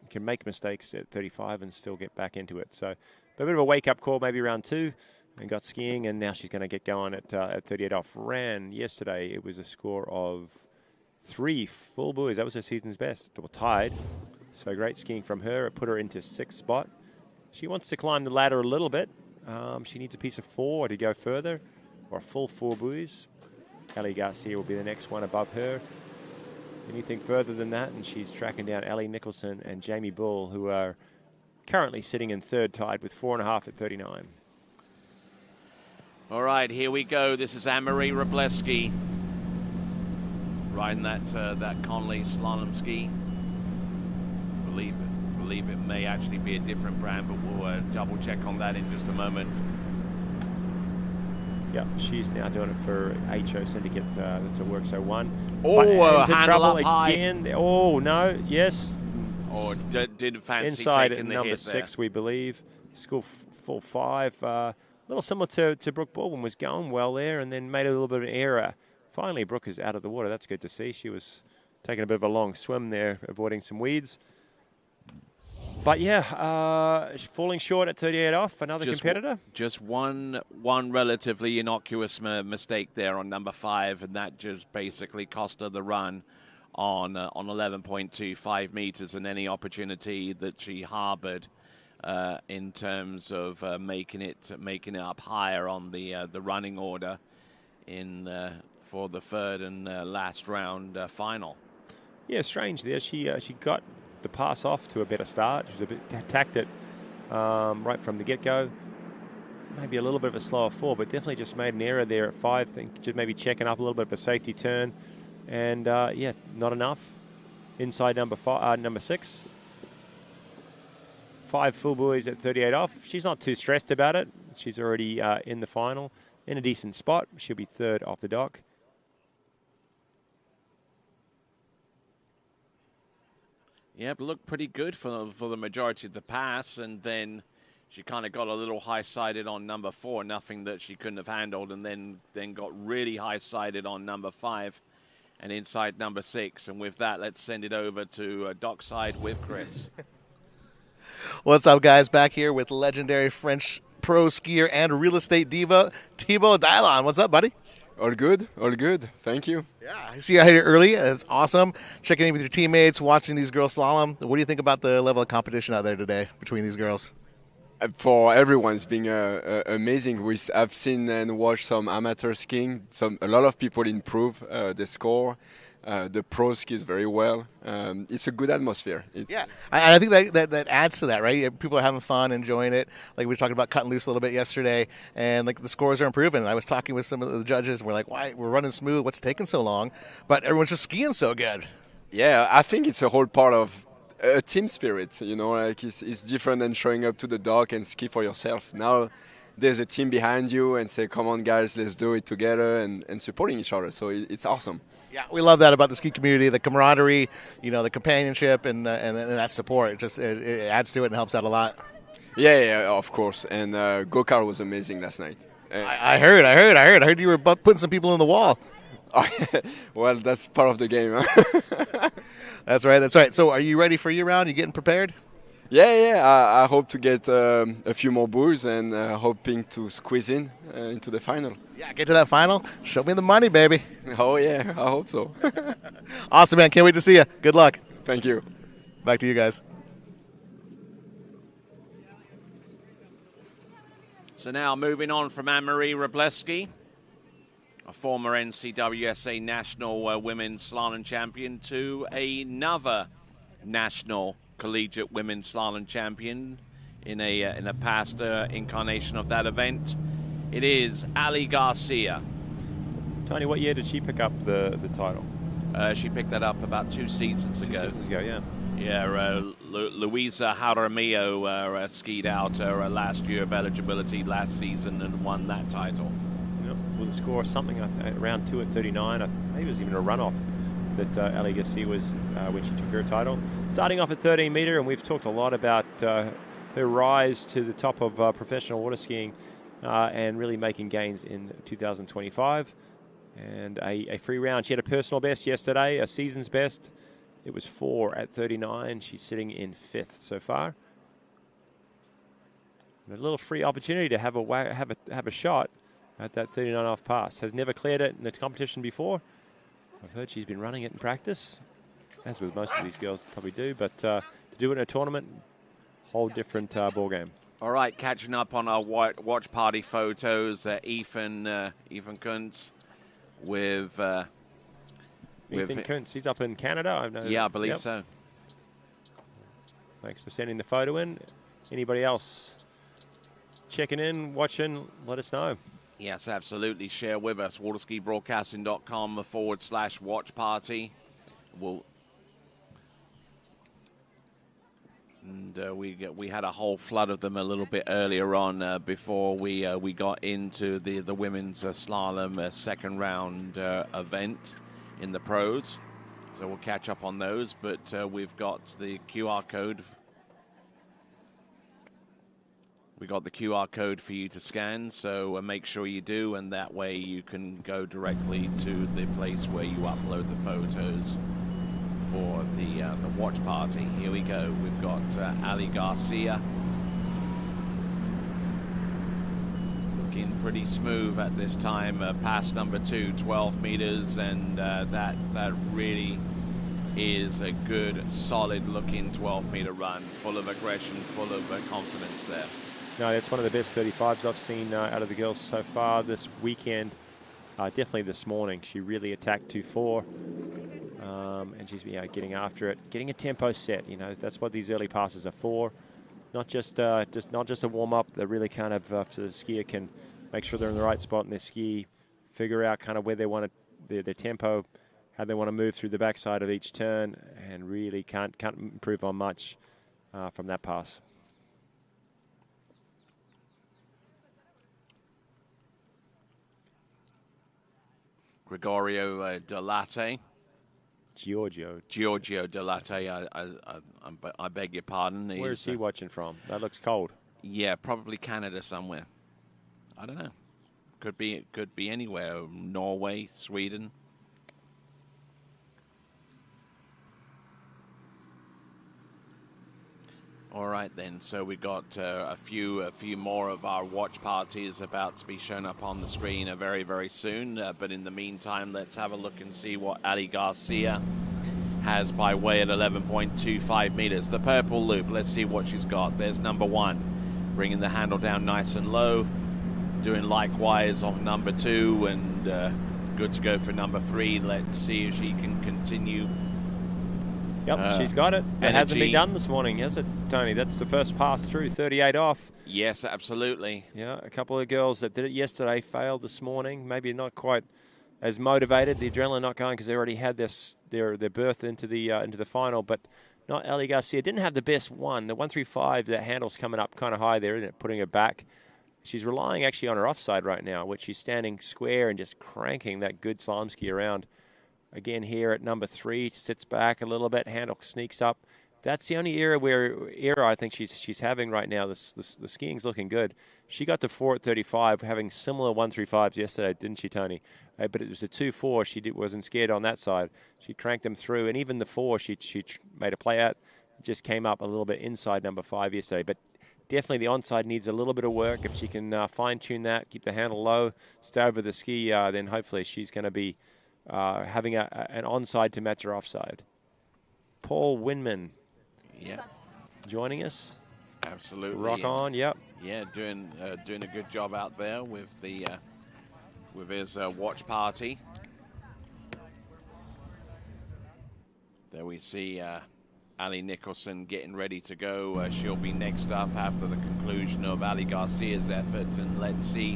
You can make mistakes at 35 and still get back into it. So a bit of a wake-up call, maybe round 2, and got skiing, and now she's going to get going at 38 off. Ran yesterday, it was a score of 3 full buoys. That was her season's best, or tied. So great skiing from her. It put her into 6th spot. She wants to climb the ladder a little bit. She needs a piece of 4 to go further, or a full 4 buoys. Ali Garcia will be the next one above her. Anything further than that, and she's tracking down Ali Nicholson and Jamie Bull, who are currently sitting in 3rd, tied with 4.5 at 39. All right, here we go. This is Anne-Marie Robleski riding that Conley slalom ski. Believe it may actually be a different brand, but we'll double check on that in just a moment. Yeah, she's now doing it for HO Syndicate. That's a Works 01. Oh, into handle trouble up high. again. Oh no, yes. Or did fancy inside taking at the number hit 6, there. we believe. School full 5. A little similar to Brooke Baldwin, was going well there and then made a little bit of an error. Finally, Brooke is out of the water. That's good to see. She was taking a bit of a long swim there, avoiding some weeds. But yeah, falling short at 38 off. Another competitor. Just one relatively innocuous mistake there on number 5, and that just basically cost her the run on 11.25 meters, and any opportunity that she harbored in terms of making it up higher on the running order for the 3rd and last round final. Yeah, strange there. She got the pass off to a better start. She was a bit attacked it right from the get-go. Maybe a little bit of a slower fall, but definitely just made an error there at 5. Think just maybe checking up a little bit of a safety turn, and yeah, not enough. Inside number 6. 5 full buoys at 38 off. She's not too stressed about it. She's already in the final, in a decent spot. She'll be 3rd off the dock. Yeah, but looked pretty good for the majority of the pass, and then she kind of got a little high-sided on number 4, nothing that she couldn't have handled, and then got really high-sided on number 5 and inside number 6. And with that, let's send it over to dockside with Chris. What's up, guys? Back here with legendary French pro skier and real estate diva, Thibaut Dylon. What's up, buddy? All good. Thank you. Yeah, I see you out here early. It's awesome. Checking in with your teammates, watching these girls slalom. What do you think about the level of competition out there today between these girls? For everyone, it's been amazing. I've seen and watched some amateur skiing. A lot of people improve the score. The pro skis very well. It's a good atmosphere. Yeah, I think that adds to that, right? People are having fun, enjoying it. Like we were talking about cutting loose a little bit yesterday, and like the scores are improving. And I was talking with some of the judges, and we're like, "Why we're running smooth? What's taking so long?" But everyone's just skiing so good. Yeah, I think it's a whole part of a team spirit. Like it's different than showing up to the dock and ski for yourself. Now there's a team behind you and say, "Come on, guys, let's do it together," and supporting each other. So it's awesome. Yeah, we love that about the ski community, the camaraderie, the companionship, and that support. It adds to it and helps out a lot. Yeah, of course. And go-kart was amazing last night. I heard you were putting some people in the wall. Well, that's part of the game. Huh? That's right. So are you ready for your round? You getting prepared? Yeah. I hope to get a few more buoys and hoping to squeeze into the final. Yeah, get to that final. Show me the money, baby. Oh, yeah, I hope so. Awesome, man. Can't wait to see you. Good luck. Thank you. Back to you guys. So now moving on from Anne-Marie Robleski, a former NCWSA National Women's Slalom Champion, to another National Collegiate Women's Slalom Champion in a past incarnation of that event. It is Ali Garcia. Tony, what year did she pick up the title? She picked that up about 2 seasons ago. 2 seasons ago, yeah. Yeah, Luisa Jaramillo skied out last year of eligibility last season and won that title. Yep. With a score of something around 2 at 39. Maybe it was even a runoff that Ali Garcia was when she took her title. Starting off at 13 metre, and we've talked a lot about her rise to the top of professional water skiing and really making gains in 2025. And a free round. She had a personal best yesterday, a season's best. It was 4 at 39. She's sitting in 5th so far. And a little free opportunity to have a shot at that 39.5 pass. Has never cleared it in the competition before. I've heard she's been running it in practice, as with most of these girls probably do. But to do it in a tournament, whole different ball game. All right, catching up on our watch party photos. Ethan Kuntz with. Ethan Kuntz, he's up in Canada. Yeah, I believe so. Thanks for sending the photo in. Anybody else checking in, watching, let us know. Yes, absolutely. Share with us. waterskibroadcasting.com/watch party. We had a whole flood of them a little bit earlier on before we got into the women's slalom second round event in the pros, so we'll catch up on those, but we've got the QR code. We got the QR code for you to scan, so make sure you do, and that way you can go directly to the place where you upload the photos for the watch party. Here we go. We've got Ali Garcia looking pretty smooth at this time, past number 2, 12 meters, and that really is a good, solid-looking 12-meter run, full of aggression, full of confidence there. No, it's one of the best 35s I've seen out of the girls so far this weekend. Definitely this morning, she really attacked 2.4, and she's getting after it, getting a tempo set. That's what these early passes are for. Not just a warm-up. They're really kind of so the skier can make sure they're in the right spot in their ski, figure out kind of where they want their tempo, how they want to move through the backside of each turn, and really can't improve on much from that pass. Gregorio Delate. Giorgio Delate. I beg your pardon. Where is he watching from? That looks cold. Yeah, probably Canada somewhere. I don't know. Could be anywhere. Norway, Sweden. All right then. So we got a few more of our watch parties about to be shown up on the screen very, very soon. But in the meantime, let's have a look and see what Ali Garcia has by way at 11.25 meters. The purple loop. Let's see what she's got. There's number 1, bringing the handle down nice and low. Doing likewise on number 2, and good to go for number 3. Let's see if she can continue. Yep, she's got it. It hasn't been done this morning, has it, Tony? That's the first pass through, 38 off. Yes, absolutely. Yeah, a couple of girls that did it yesterday failed this morning. Maybe not quite as motivated. The adrenaline not going because they already had their berth into the final. But not Ali Garcia. Didn't have the best one. The 135, that handle's coming up kind of high there, isn't it? Putting her back. She's relying actually on her offside right now, which she's standing square and just cranking that good slalom ski around. Again, here at number 3, sits back a little bit, handle sneaks up. That's the only era I think she's having right now. The skiing's looking good. She got to 4 at 35, having similar 135s yesterday, didn't she, Tony? But it was a 2.4. She wasn't scared on that side. She cranked them through, and even the 4 she made a play at. just came up a little bit inside number 5 yesterday. But definitely the onside needs a little bit of work. If she can fine-tune that, keep the handle low, stay over the ski, then hopefully she's going to be having an onside to match her offside. Paul Winman joining us. Absolutely. Rock on, yep. Yeah, doing a good job out there with the with his watch party. There we see Ali Nicholson getting ready to go. She'll be next up after the conclusion of Ali Garcia's effort, and let's see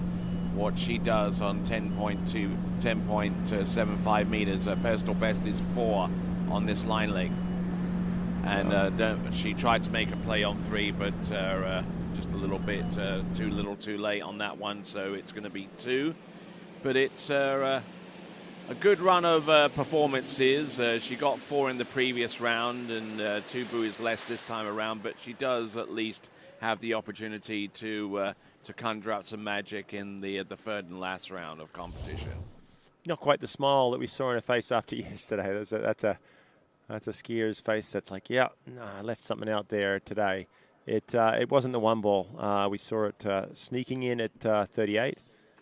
what she does on 10.75 meters. Her personal best is 4 on this line leg. And she tried to make a play on 3, but just a little bit too little too late on that one, so it's going to be 2. But it's a good run of performances. She got 4 in the previous round and 2 buoys less this time around, but she does at least have the opportunity to conjure up some magic in the third and last round of competition. Not quite the smile that we saw in her face after yesterday. That's a skier's face that's like, yeah, no, I left something out there today. It wasn't the one ball. We saw it sneaking in at 38.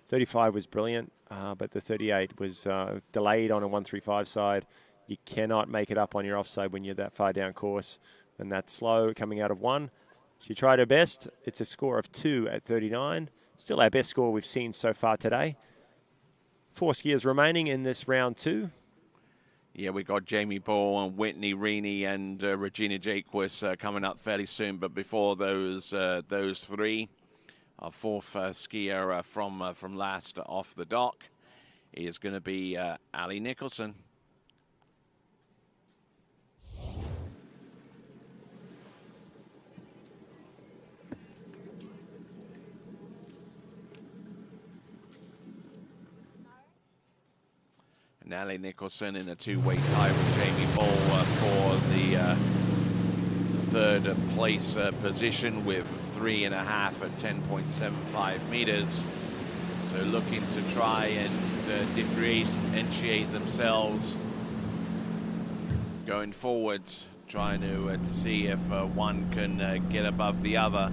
35 was brilliant, but the 38 was delayed on a 135 side. You cannot make it up on your offside when you're that far down course and that slow coming out of 1. She tried her best. It's a score of 2 at 39. Still our best score we've seen so far today. 4 skiers remaining in this round 2. Yeah, we got Jamie Ball and Whitney Reaney and Regina Jaquist coming up fairly soon. But before those 3, our 4th skier from last off the dock is going to be Ali Nicholson. And Ali Nicholson in a 2-way tie with Jamie Ball for the 3rd place position with 3.5 at 10.75 meters. So looking to try and differentiate themselves going forwards, trying to see if one can get above the other.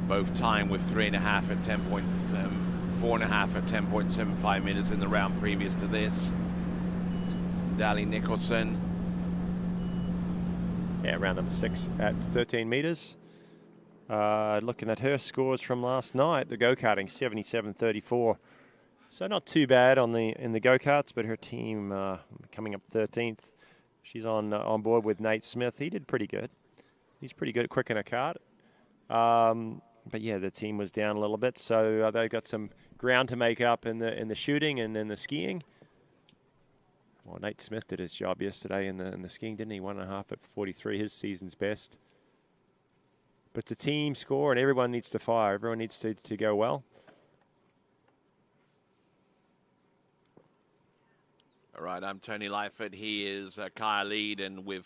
Both time with 3.5 at 10.7. 4.5 at 10.75 meters in the round previous to this. Ali Nicholson. Yeah, round number 6 at 13 meters. Looking at her scores from last night, the go-karting 77.34. So not too bad in the go-karts, but her team coming up 13th. She's on board with Nate Smith. He did pretty good. He's pretty good, quick in a kart. But yeah, the team was down a little bit, so they got some ground to make up in the shooting and in the skiing. Well, Nate Smith did his job yesterday in the skiing, didn't he? 1.5 at 43, his season's best. But it's a team score, and everyone needs to fire. Everyone needs to go well. All right, I'm Tony Lightfoot. He is Kyle Lead, and we're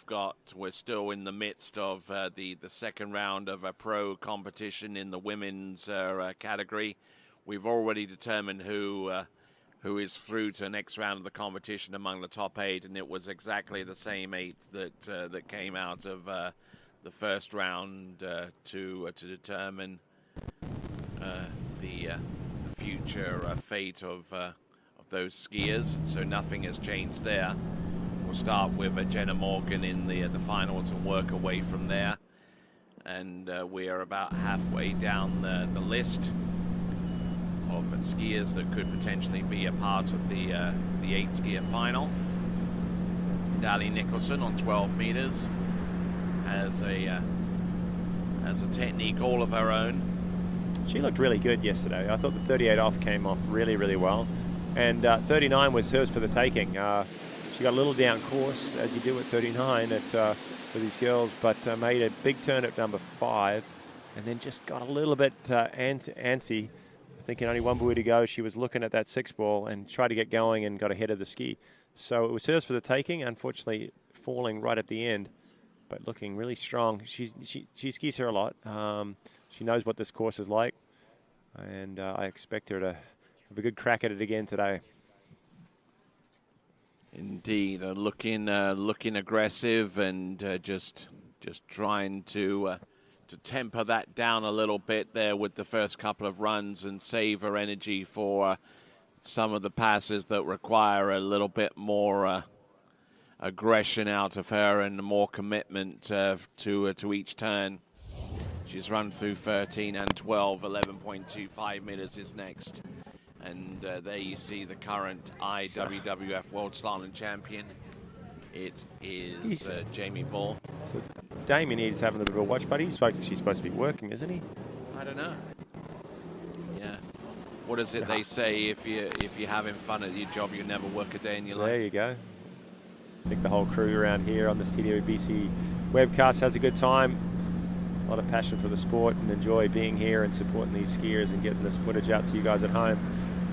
still in the midst of the second round of a pro competition in the women's category. We've already determined who is through to the next round of the competition among the top 8, and it was exactly the same 8 that came out of the first round to determine the future fate of those skiers. So nothing has changed there. We'll start with Jenna Morgan in the finals and work away from there. And we are about halfway down the list of skiers that could potentially be a part of the 8-skier final. And Ali Nicholson on 12 meters has a technique all of her own. She looked really good yesterday. I thought the 38 off came off really, really well. And 39 was hers for the taking. She got a little down course, as you do at 39 for these girls, but made a big turn at number 5, and then just got a little bit antsy. I think in only 1 buoy to go, she was looking at that 6 ball and tried to get going and got ahead of the ski. So it was hers for the taking, unfortunately falling right at the end, but looking really strong. She skis her a lot. She knows what this course is like, and I expect her to have a good crack at it again today. Indeed, looking aggressive and just trying to temper that down a little bit there with the first couple of runs and save her energy for some of the passes that require a little bit more aggression out of her and more commitment to each turn. She's run through 13 and 12. 11.25 meters is next. And there you see the current IWWF World Slalom Champion. It is Jamie Bull. So Damien is having a bit of a watch, but she's supposed to be working, isn't he? I don't know. Yeah. What is it they say? If you're having fun at your job, you never work a day in your life. There you go. I think the whole crew around here on the TWBC webcast has a good time. A lot of passion for the sport and enjoy being here and supporting these skiers and getting this footage out to you guys at home.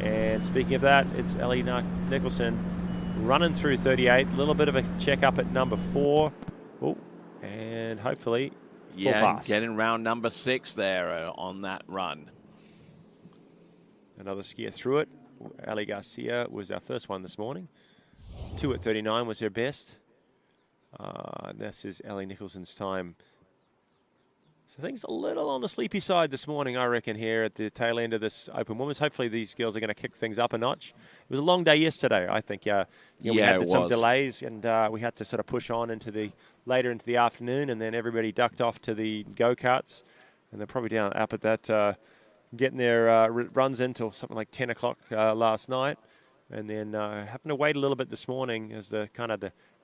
And speaking of that, it's Ellie Nicholson running through 38. A little bit of a check-up at number 4. Oh, and hopefully full pass. Getting round number 6 there on that run. Another skier through it. Ali Garcia was our first one this morning. 2 at 39 was her best. This is Ellie Nicholson's time. So things a little on the sleepy side this morning, I reckon, here at the tail end of this Open Women's. Hopefully these girls are going to kick things up a notch. It was a long day yesterday, I think. We had some delays, and we had to sort of push on later into the afternoon, and then everybody ducked off to the go-karts, and they're probably down up at that, getting their runs in till something like 10 o'clock last night, and then having to wait a little bit this morning as the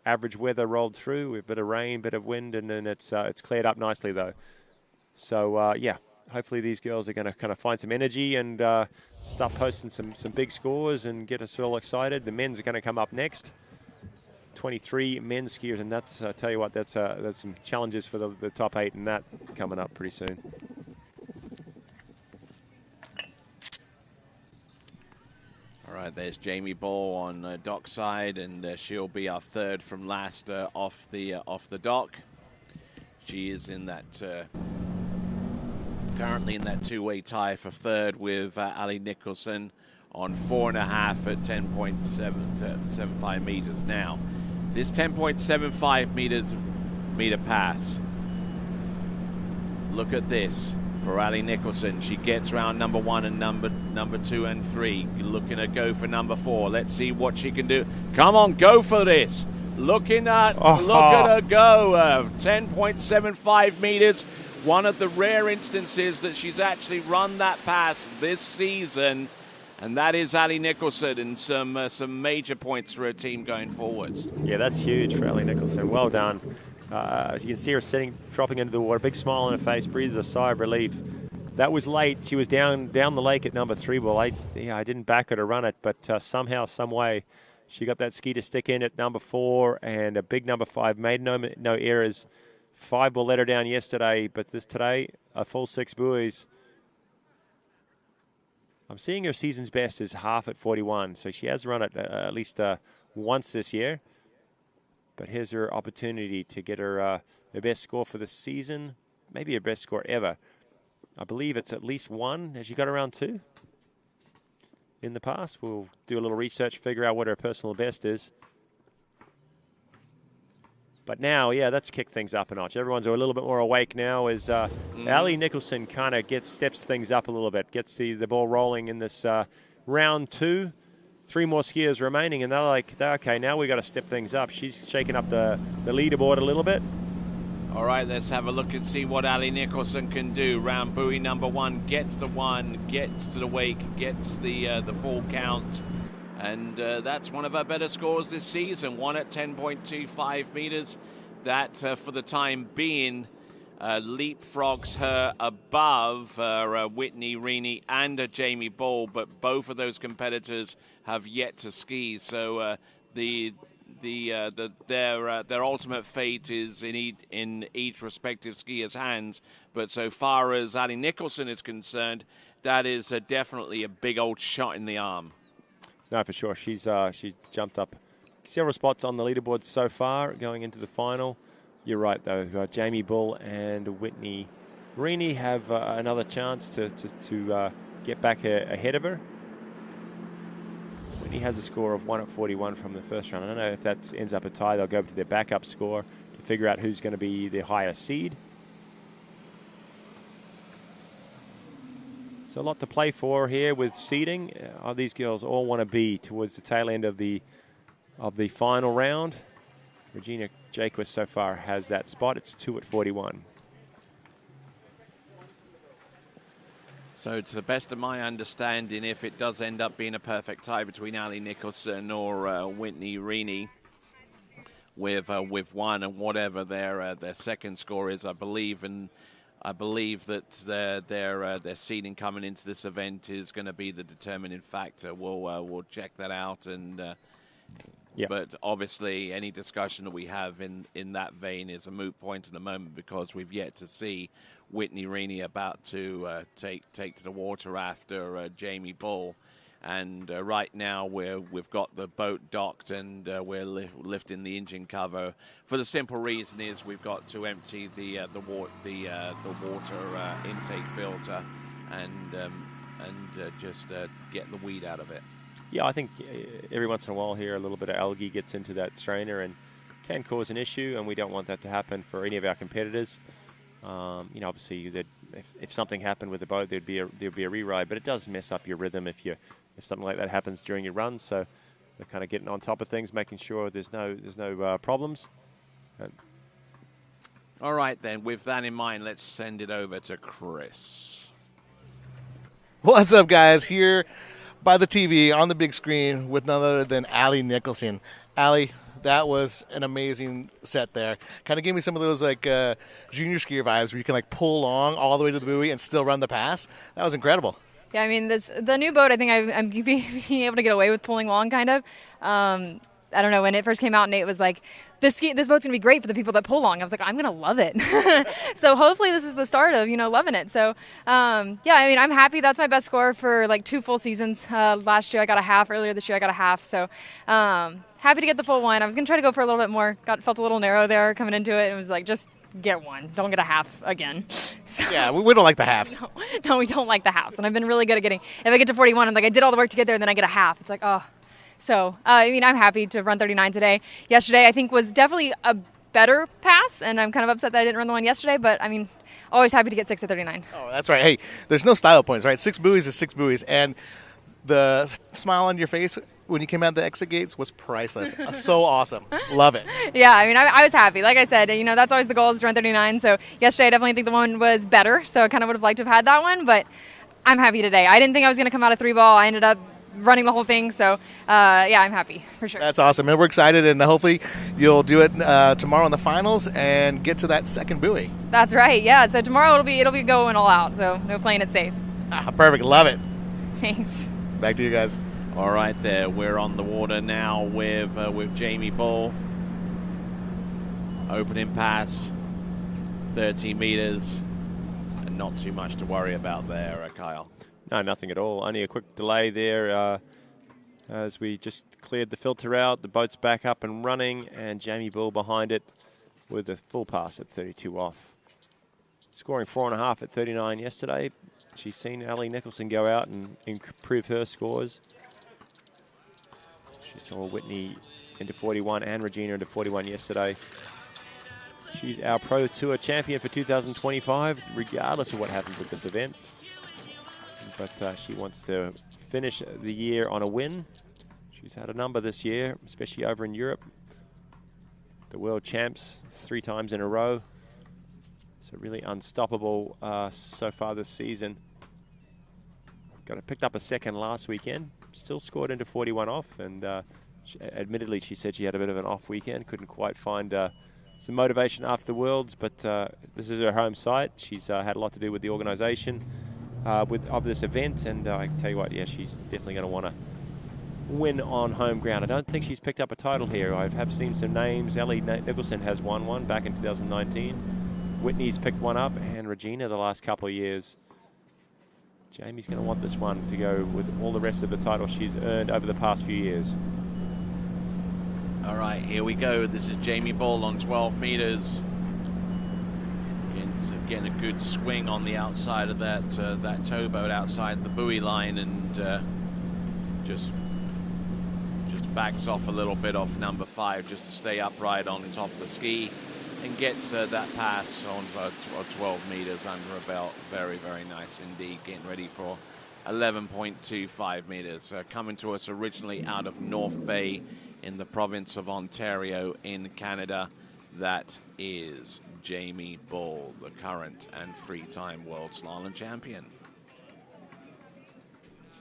average weather rolled through with a bit of rain, bit of wind, and then it's cleared up nicely, though. So, hopefully these girls are going to kind of find some energy and start posting some big scores and get us all excited. The men's are going to come up next. 23 men's skiers, and that's, tell you what, that's some challenges for the top 8 and that coming up pretty soon. All right, there's Jamie Bull on dockside, and she'll be our third from last off the dock. She is in that... currently in that two-way tie for third with Ali Nicholson on 4.5 at 10.75 meters. Now, this 10.75 meter pass. Look at this for Ali Nicholson. She gets round number 1 and number 2 and 3. You're looking to go for number 4. Let's see what she can do. Come on, go for this. Look at her go. 10.75 meters. One of the rare instances that she's actually run that pass this season, and that is Ali Nicholson, and some major points for her team going forwards. Yeah, that's huge for Ali Nicholson. Well done. As you can see her dropping into the water, big smile on her face, breathes a sigh of relief. That was late. She was down the lake at number 3. Well, I didn't back her to run it, but somehow, some way, she got that ski to stick in at number 4 and a big number 5. Made no errors. 5 will let her down yesterday, but today, a full 6 buoys. I'm seeing her season's best is half at 41, so she has run it at least once this year. But here's her opportunity to get her best score for the season, maybe her best score ever. I believe it's at least 1. Has she got around 2 in the past? We'll do a little research, figure out what her personal best is. But now, let's kick things up a notch. Everyone's a little bit more awake now as Ali Nicholson kind of steps things up a little bit, gets the ball rolling in this round 2. 3 more skiers remaining, and they're like, okay, now we got to step things up. She's shaking up the leaderboard a little bit. All right, let's have a look and see what Ali Nicholson can do. Round buoy number 1, gets the 1, gets to the wake, gets the full count. And that's one of her better scores this season, 1 at 10.25 meters. That, for the time being, leapfrogs her above Whitney Reaney and Jamie Bull, but both of those competitors have yet to ski. So their ultimate fate is in each respective skier's hands. But so far as Ali Nicholson is concerned, that is definitely a big old shot in the arm. No, for sure. She's jumped up several spots on the leaderboard so far going into the final. You're right, though. Jamie Bull and Whitney Reaney have another chance to get back ahead of her. Whitney has a score of 1 at 41 from the first round. I don't know if that ends up a tie. They'll go to their backup score to figure out who's going to be the higher seed. So a lot to play for here with seeding. These girls all want to be towards the tail end of the final round. Regina Jaquist so far has that spot. It's 2 at 41. So to the best of my understanding, if it does end up being a perfect tie between Ali Nicholson or Whitney Reaney with one and whatever their second score is, I believe that their seeding coming into this event is going to be the determining factor. We'll check that out, and but obviously any discussion that we have in that vein is a moot point at the moment, because we've yet to see Whitney Reaney about to take to the water after Jamie Bull. And right now we've got the boat docked, and we're lifting the engine cover. For the simple reason is we've got to empty the water intake filter and just get the weed out of it. Yeah, I think every once in a while here a little bit of algae gets into that strainer and can cause an issue, and we don't want that to happen for any of our competitors. Obviously if something happened with the boat, there'd be a reride, but it does mess up your rhythm if something like that happens during your run. So they're kind of getting on top of things, making sure there's no problems. All right, then, with that in mind, let's send it over to Chris. What's up, guys? Here by the TV on the big screen with none other than Ali Nicholson. Ali, that was an amazing set there. Kind of gave me some of those junior skier vibes where you can pull along all the way to the buoy and still run the pass. That was incredible. Yeah, I mean, the new boat, I think I'm being able to get away with pulling along, kind of. I don't know, when it first came out, Nate was like, this boat's going to be great for the people that pull along. I was like, I'm going to love it. So hopefully this is the start of, loving it. So, I mean, I'm happy. That's my best score for 2 full seasons. Last year I got a half. Earlier this year I got a half. So happy to get the full one. I was going to try to go for a little bit more. Felt a little narrow there coming into it. It was like, just get one. Don't get a half again. So, yeah, we don't like the halves. No, we don't like the halves. And I've been really good at getting, if I get to 41, I'm like, I did all the work to get there, and then I get a half. It's like, oh. So, I mean, I'm happy to run 39 today. Yesterday, I think, was definitely a better pass, and I'm kind of upset that I didn't run the one yesterday, but, I mean, always happy to get 6 at 39. Oh, that's right. Hey, there's no style points, right? 6 buoys is 6 buoys, and the smile on your face when you came out the exit gates was priceless. So awesome. Love it. Yeah, I mean, I was happy. Like I said, that's always the goal, is to run 39, so yesterday I definitely think the one was better, so I kind of would have liked to have had that one, but I'm happy today. I didn't think I was going to come out of 3-ball. I ended up running the whole thing, so I'm happy for sure. That's awesome, and we're excited, and hopefully you'll do it tomorrow in the finals and get to that second buoy. That's right. Yeah. So tomorrow it'll be going all out. So no playing it safe. Perfect. Love it. Thanks. Back to you guys. All right, there we're on the water now with Jamie Bull. Opening pass, 13 meters, and not too much to worry about there, Kyle. No, nothing at all. Only a quick delay there as we just cleared the filter out. The boat's back up and running, and Jamie Bull behind it with a full pass at 32 off. Scoring 4.5 at 39 yesterday. She's seen Ali Nicholson go out and improve her scores. She saw Whitney into 41 and Regina into 41 yesterday. She's our Pro Tour champion for 2025, regardless of what happens at this event. But she wants to finish the year on a win. She's had a number this year, especially over in Europe. The world champs 3 times in a row. So really unstoppable so far this season. Picked up a second last weekend. Still scored into 41 off. And admittedly, she said she had a bit of an off weekend. Couldn't quite find some motivation after the Worlds. But this is her home site. She's had a lot to do with the organisation of this event, and I can tell you what, yeah, she's definitely going to want to win on home ground. I don't think she's picked up a title here. I have seen some names. Ali Nicholson has won one back in 2019. Whitney's picked one up, and Regina the last couple of years. Jamie's going to want this one to go with all the rest of the titles she's earned over the past few years. All right, here we go. This is Jamie Bull on 12 meters. Getting a good swing on the outside of that towboat outside the buoy line, and just backs off a little bit off number 5 just to stay upright on top of the ski and gets that pass on 12 meters under a belt. Very, very nice indeed. Getting ready for 11.25 meters. Coming to us originally out of North Bay in the province of Ontario in Canada. That is Jamie Bull, the current and 3-time world slalom champion.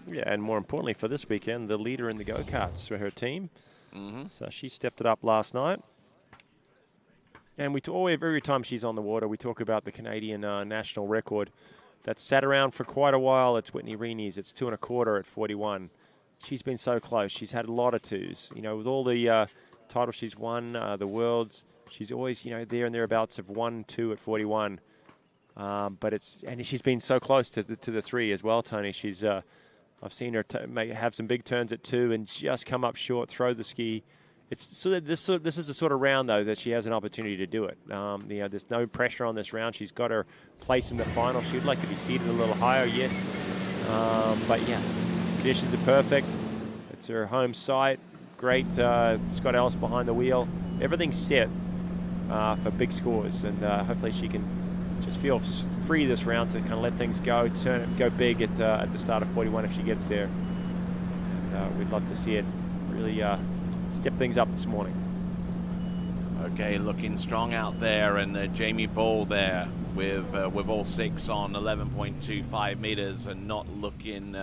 Yeah, and more importantly for this weekend, the leader in the go-karts for her team. So she stepped it up last night. And every time she's on the water, we talk about the Canadian national record that's sat around for quite a while. It's Whitney Reaney's. It's 2 1/4 at 41. She's been so close. She's had a lot of 2s. You know, with all the titles she's won, the Worlds, she's always, you know, there and thereabouts of 1, 2 at 41. But she's been so close to the 3 as well, Tony. She's I've seen her have some big turns at 2 and just come up short, throw the ski. This is the sort of round, though, that she has an opportunity to do it. You know, there's no pressure on this round. She's got her place in the final. She'd like to be seated a little higher, yes. But, yeah, conditions are perfect. It's her home site. Great. Scott Ellis behind the wheel. Everything's set for big scores, and hopefully she can just feel free this round to kind of let things go, go big at the start of 41 if she gets there. And we'd love to see it really step things up this morning. Okay, looking strong out there, and Jamie Bull there with all 6 on 11.25 meters, and not looking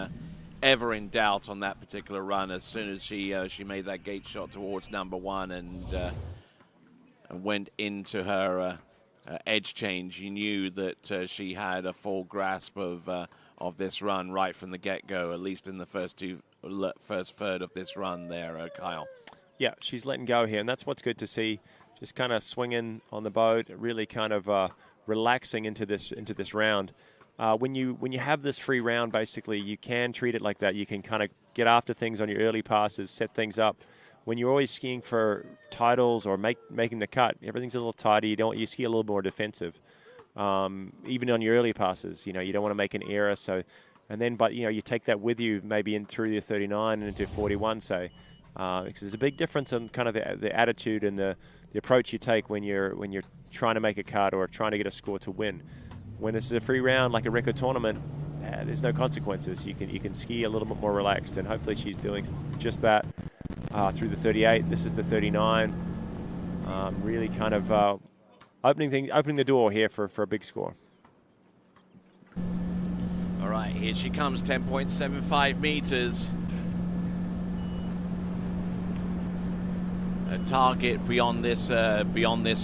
ever in doubt on that particular run. As soon as she made that gate shot towards number 1 and went into her edge change, you knew that she had a full grasp of this run right from the get-go, at least in the first third of this run there, Kyle. Yeah, she's letting go here, and that's what's good to see. Just kind of swinging on the boat, really kind of relaxing into this round. When you have this free round, basically, you can treat it like that. You can kind of get after things on your early passes, set things up. When you're always skiing for titles or making the cut, everything's a little tighter. You ski a little more defensive, even on your early passes. You know, you don't want to make an error. So, but you know, you take that with you maybe in through your 39 and into 41. Say, because there's a big difference in kind of the attitude and the approach you take when you're trying to make a cut or trying to get a score to win. When this is a free round like a record tournament, there's no consequences. You can ski a little bit more relaxed, and hopefully she's doing just that. Through the 38, this is the 39. Really kind of opening the door here for a big score. All right, here she comes, 10.75 meters. A target beyond this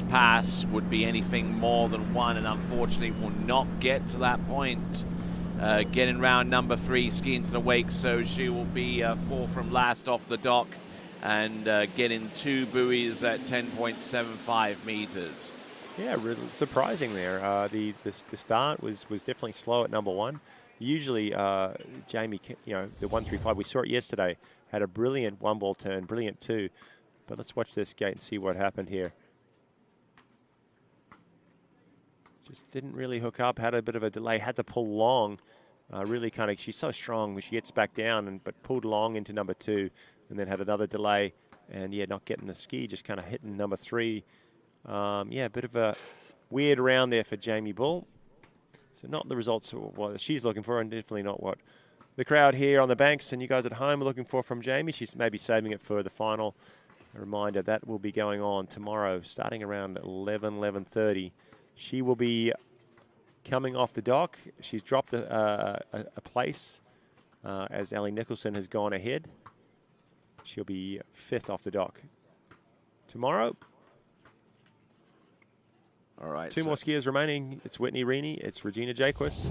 pass would be anything more than 1, and unfortunately will not get to that point. Getting round number 3, skiing to the wake, so she will be 4 from last off the dock. And getting 2 buoys at 10.75 meters. Yeah, really surprising there. The start was definitely slow at number 1. Usually, Jamie, you know, the 135, we saw it yesterday, had a brilliant 1-ball turn, brilliant 2. But let's watch this gate and see what happened here. Just didn't really hook up, had a bit of a delay, had to pull long. Really kind of, she's so strong when she gets back down, but pulled long into number 2. And then had another delay, and not getting the ski, just kind of hitting number 3. A bit of a weird round there for Jamie Bull. So not the results what she's looking for, and definitely not what the crowd here on the banks and you guys at home are looking for from Jamie. She's maybe saving it for the final. A reminder, that will be going on tomorrow, starting around 11:30. She will be coming off the dock. She's dropped a place as Ellie Nicholson has gone ahead. She'll be 5th off the dock tomorrow. All right. 2 more skiers remaining. It's Whitney Reaney. It's Regina Jaquist.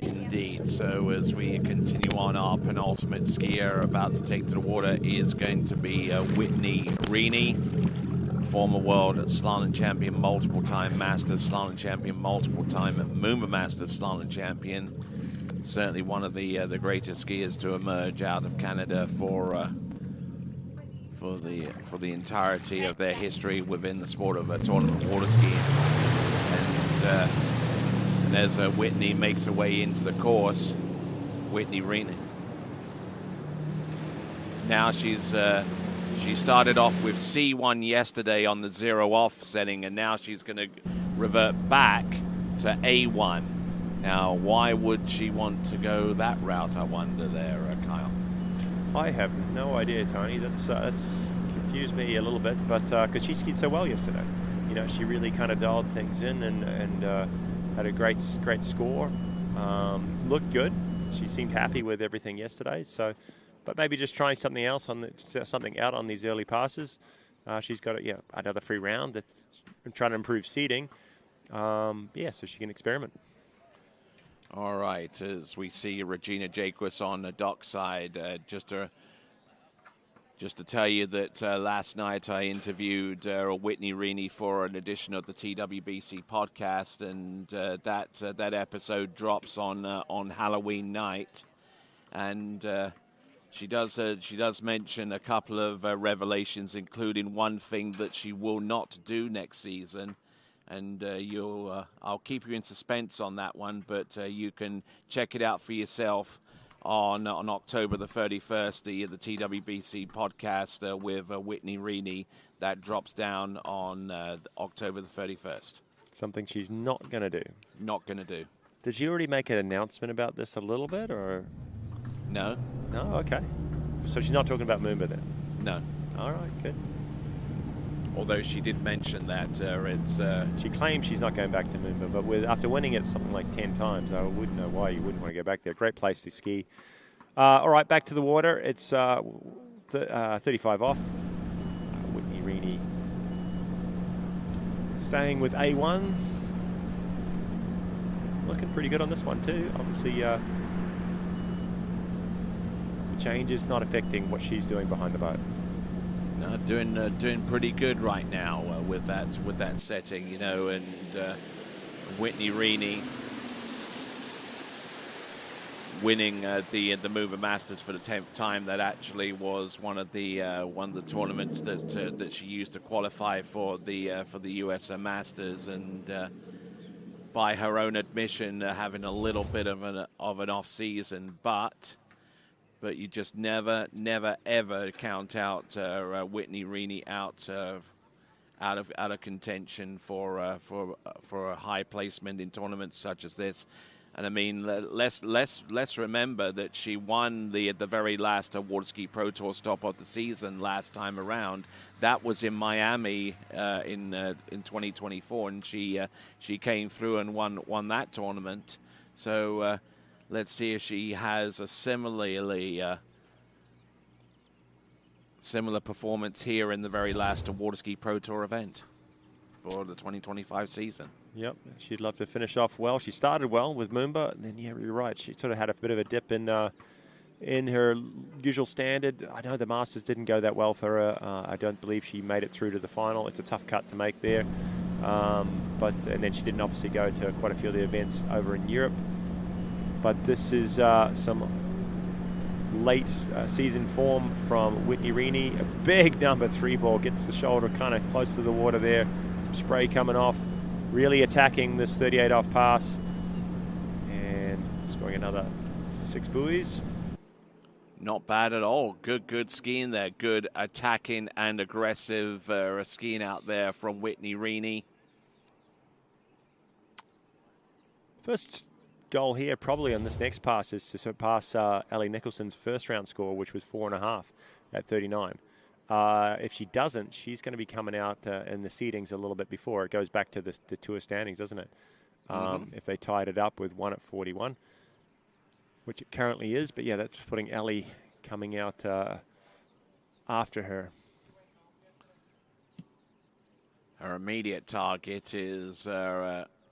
Indeed. So as we continue on, our penultimate skier about to take to the water is going to be Whitney Reaney, former world slalom champion, multiple-time Masters slalom champion, multiple-time Moomba Masters slalom champion. Certainly one of the greatest skiers to emerge out of Canada for the entirety of their history within the sport of tournament water skiing. And as Whitney makes her way into the course, Whitney Reaney. now she started off with C1 yesterday on the 0 off setting, and now she's going to revert back to A1. Now, why would she want to go that route, I wonder there, Kyle? I have no idea, Tony. That's confused me a little bit, but because she skied so well yesterday. You know, she really kind of dialed things in and had a great score. Looked good. She seemed happy with everything yesterday. So, but maybe just trying something else something out on these early passes. She's got another free round that's trying to improve seeding. So she can experiment. All right, as we see Regina Jaquist on the dockside, just to tell you that last night I interviewed Whitney Reaney for an edition of the TWBC podcast, and that episode drops on Halloween night, and she does mention a couple of revelations, including one thing that she will not do next season. And I'll keep you in suspense on that one, but you can check it out for yourself on October the 31st, the TWBC podcast with Whitney Reaney. That drops down on October the 31st. Something she's not going to do. Not going to do. Did she already make an announcement about this a little bit, or? No. No? Okay. So she's not talking about Moomba then? No. All right, good. Although she did mention that she claims she's not going back to Moomba, but after winning it something like 10 times, I wouldn't know why you wouldn't want to go back there. Great place to ski. All right, back to the water. It's 35 off. Whitney Reaney staying with A1. Looking pretty good on this one too. Obviously, the change is not affecting what she's doing behind the boat. No, doing pretty good right now with that setting, you know, and Whitney Reaney winning the Moomba Masters for the 10th time. That actually was one of the tournaments that she used to qualify for the US Masters, and by her own admission, having a little bit of an off season, but you just never, ever count out Whitney Reaney out of contention for a high placement in tournaments such as this. And I mean, let's remember that she won the very last Water Ski Pro Tour stop of the season last time around. That was in Miami in 2024, and she came through and won that tournament. So. Let's see if she has a similar performance here in the very last Water Ski Pro Tour event for the 2025 season. Yep, she'd love to finish off well. She started well with Moomba, and then, you're right, she sort of had a bit of a dip in her usual standard. I know the Masters didn't go that well for her. I don't believe she made it through to the final. It's a tough cut to make there. And then she didn't obviously go to quite a few of the events over in Europe. But this is some late season form from Whitney Reaney. A big number 3 ball, gets the shoulder kind of close to the water there. Some spray coming off. Really attacking this 38 off pass. And scoring another 6 buoys. Not bad at all. Good skiing there. Good attacking and aggressive skiing out there from Whitney Reaney. First goal here probably on this next pass is to surpass Ellie Nicholson's first round score, which was 4.5 at 39. If she doesn't, she's going to be coming out in the seedings a little bit before. It goes back to the tour standings, doesn't it? If they tied it up with 1 at 41, which it currently is. But yeah, that's putting Ellie coming out after her. Her immediate target is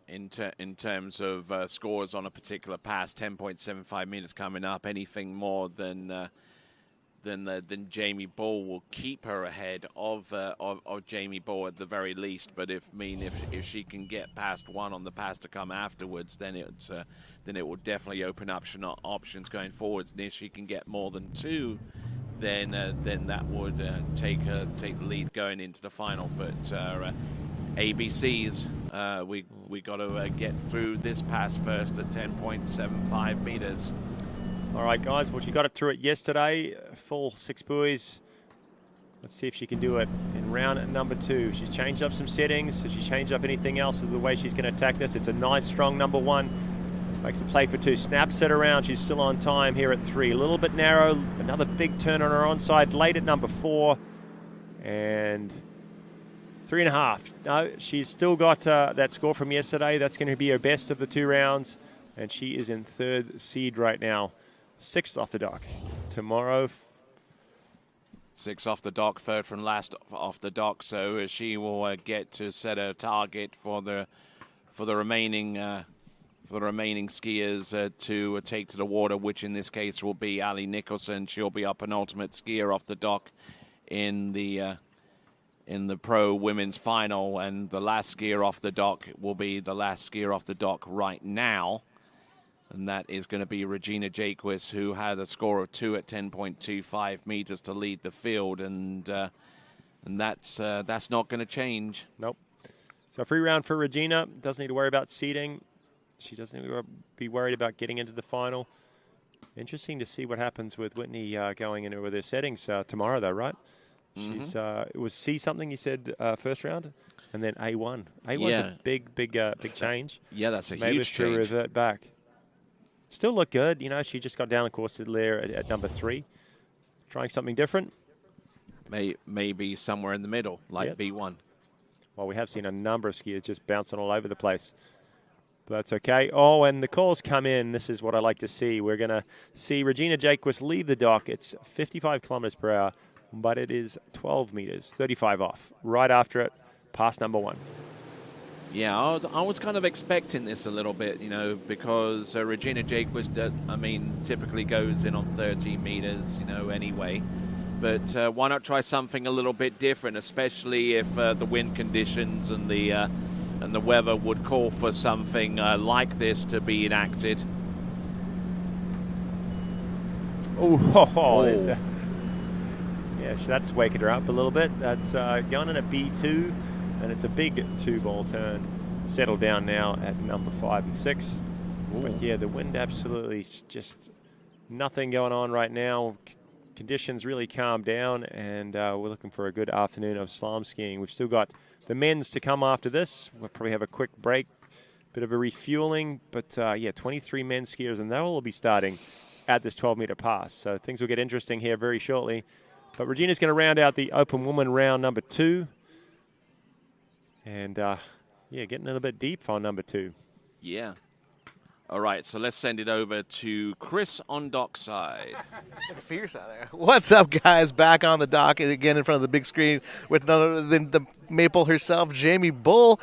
in terms of scores on a particular pass, 10.75 meters coming up. Anything more than Jamie Ball will keep her ahead of Jamie Ball at the very least. But if she can get past 1 on the pass to come afterwards, then it will definitely open up options going forwards. And if she can get more than 2, then that would take the lead going into the final. But ABCs, we got to get through this pass first at 10.75 meters. All right, guys. Well, she got it through it yesterday. Full 6 buoys. Let's see if she can do it in round number 2. She's changed up some settings. Has she changed up anything else of the way she's going to attack this? It's a nice, strong number 1. Makes a play for 2. Snaps it around. She's still on time here at 3. A little bit narrow. Another big turn on her onside. Late at number 4. And 3.5. No, she's still got that score from yesterday. That's going to be her best of the 2 rounds. And she is in 3rd seed right now. 6th off the dock. Tomorrow, 6 off the dock, 3rd from last off the dock. So she will get to set a target for the remaining skiers to take to the water, which in this case will be Ali Nicholson. She'll be our penultimate skier off the dock in the pro women's final, and the last skier off the dock will be the last skier off the dock right now. And that is going to be Regina Jaquist, who had a score of 2 at 10.25 meters to lead the field, and that's not going to change. Nope. So free round for Regina. Doesn't need to worry about seeding. She doesn't need to be worried about getting into the final. Interesting to see what happens with Whitney going into with her settings tomorrow, though, right? Mm-hmm. She's it was C something you said first round, and then A1. A1's Yeah. a big change. Yeah, that's a Maybe huge she'll change. revert back. Still look good. You know, she just got down the course there at number 3. Trying something different. Maybe somewhere in the middle, like Yep. B1. Well, we have seen a number of skiers just bouncing all over the place. But that's okay. Oh, and the calls come in. This is what I like to see. We're going to see Regina Jaquist leave the dock. It's 55 kilometers per hour, but it is 12 meters, 35 off. Right after it, past number 1. Yeah, I was kind of expecting this a little bit, you know, because Regina Jaquist, typically goes in on 13 meters, you know, anyway. But why not try something a little bit different, especially if the wind conditions and the weather would call for something like this to be enacted. There's that. Yeah, that's waking her up a little bit. That's going in at B2, and it's a big 2-ball turn. Settled down now at number 5 and 6. Ooh. But yeah, the wind absolutely just nothing going on right now. Conditions really calmed down, and we're looking for a good afternoon of slalom skiing. We've still got the men's to come after this. We'll probably have a quick break, bit of a refueling. But 23 men's skiers, and they'll all be starting at this 12-meter pass. So things will get interesting here very shortly. But Regina's going to round out the open woman round number 2. And, getting a little bit deep on number 2. Yeah. All right, so let's send it over to Chris on dockside. Looking fierce out there. What's up, guys? Back on the dock and again in front of the big screen with none other than the Maple herself, Jamie Bull.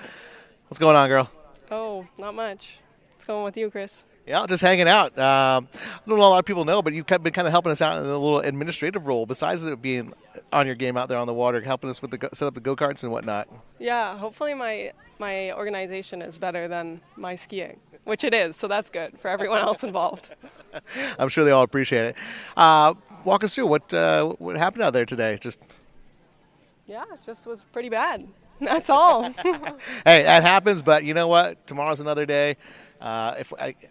What's going on, girl? Oh, not much. What's going on with you, Chris? Yeah, just hanging out. I don't know a lot of people know, but you've been kind of helping us out in a little administrative role, besides it being on your game out there on the water, helping us with set up the go-karts and whatnot. Yeah, hopefully my organization is better than my skiing, which it is, so that's good for everyone else involved. I'm sure they all appreciate it. Walk us through what happened out there today. Yeah, it just was pretty bad. That's all. Hey, that happens, but you know what? Tomorrow's another day.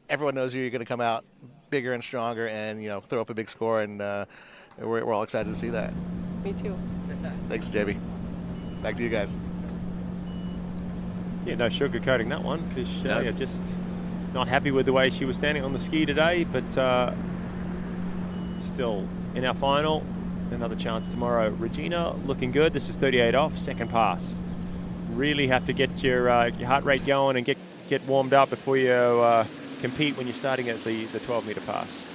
Everyone knows you're going to come out bigger and stronger and, throw up a big score, and we're all excited to see that. Me too. Thanks, JB. Back to you guys. Yeah, no sugarcoating that one, because just not happy with the way she was standing on the ski today, but still in our final. Another chance tomorrow. Regina looking good. This is 38 off, second pass. Really have to get your heart rate going and get warmed up before you compete when you're starting at the 12-meter pass.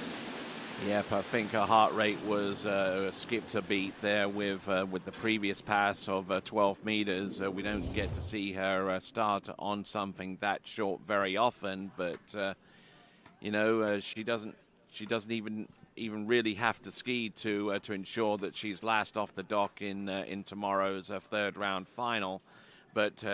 Yeah, I think her heart rate was skipped a beat there with the previous pass of 12 meters. We don't get to see her start on something that short very often, but she doesn't even really have to ski to ensure that she's last off the dock in tomorrow's third round final. But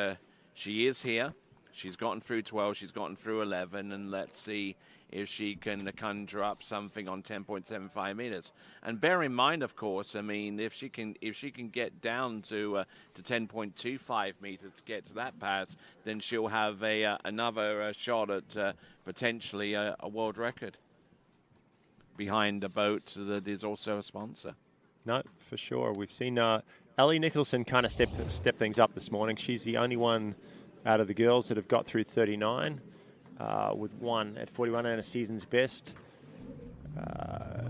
she is here. She's gotten through 12. She's gotten through 11, and let's see if she can conjure up something on 10.75 meters. And bear in mind, of course, if she can get down to 10.25 meters to get to that pass, then she'll have another shot at potentially a world record. behind a boat that is also a sponsor. No, for sure. We've seen Ellie Nicholson kind of step things up this morning. She's the only one out of the girls that have got through 39 with one at 41 and a season's best.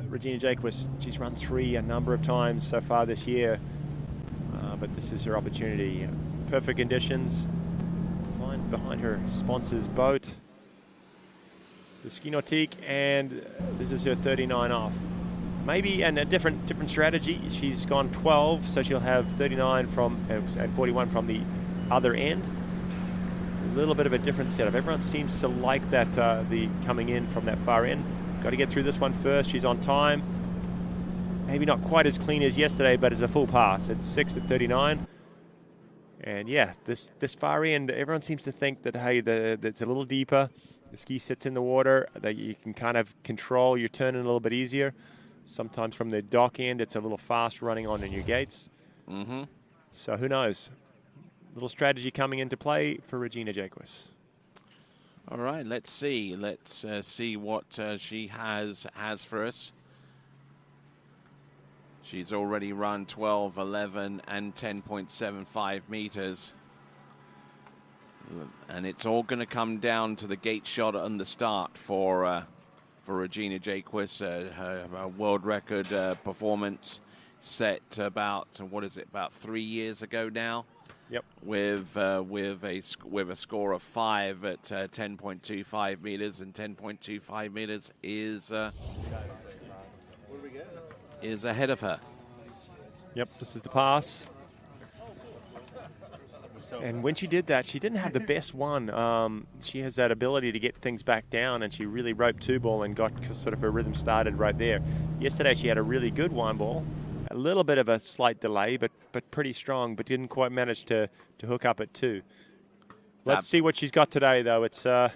Regina Jaquist, she's run 3 a number of times so far this year, but this is her opportunity. Perfect conditions. Behind her sponsor's boat, the Ski Nautique, and this is her 39 off. Maybe and a different strategy. She's gone 12, so she'll have 39 and 41 from the other end. A little bit of a different setup. Everyone seems to like that the coming in from that far end. Got to get through this one first. She's on time. Maybe not quite as clean as yesterday, but it's a full pass. It's 6 at 39. And yeah, this far end, everyone seems to think that, hey, it's a little deeper. The ski sits in the water, that you can kind of control your turning a little bit easier. Sometimes from the dock end, it's a little fast running on in your gates. Mm-hmm. So who knows? Little strategy coming into play for Regina Jaquist. All right, let's see. Let's see what she has for us. She's already run 12, 11, and 10.75 meters. And it's all going to come down to the gate shot on the start for Regina Jaquist. Her world record performance set about, about 3 years ago now. Yep. With a score of 5 at 10.25 meters, and 10.25 meters is ahead of her. Yep, this is the pass. And when she did that, she didn't have the best one. She has that ability to get things back down, and she really roped 2-ball and got sort of her rhythm started right there. Yesterday, she had a really good 1-ball. A little bit of a slight delay, but pretty strong, but didn't quite manage to hook up at 2. Let's see what she's got today, though. It's her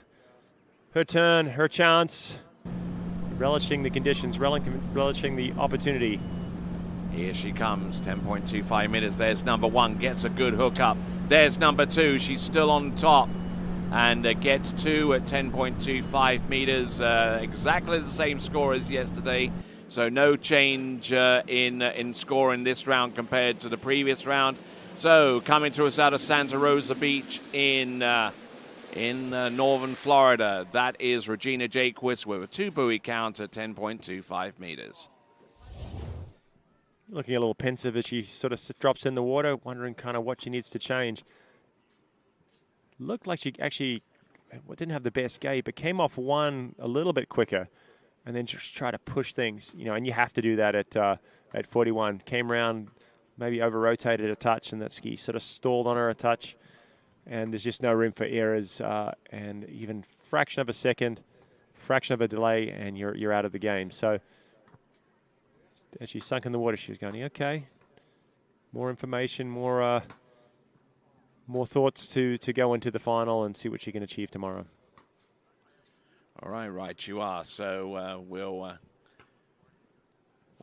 turn, her chance. Relishing the conditions, relishing the opportunity. Here she comes, 10.25 meters. There's number 1, gets a good hook up. There's number 2, she's still on top and gets 2 at 10.25 meters. Exactly the same score as yesterday. So no change in score in this round compared to the previous round. So coming to us out of Santa Rosa Beach in northern Florida, that is Regina Jaquist with a 2-buoy count at 10.25 meters. Looking a little pensive as she sort of drops in the water, wondering kind of what she needs to change. Looked like she actually didn't have the best gate, but came off one a little bit quicker, and then just try to push things, and you have to do that at 41. Came around, maybe over-rotated a touch, and that ski sort of stalled on her a touch, and there's just no room for errors, and even fraction of a second, fraction of a delay, and you're out of the game. So as she sunk in the water, she was going, okay, more information, more thoughts to go into the final and see what she can achieve tomorrow. All right, right you are. So we'll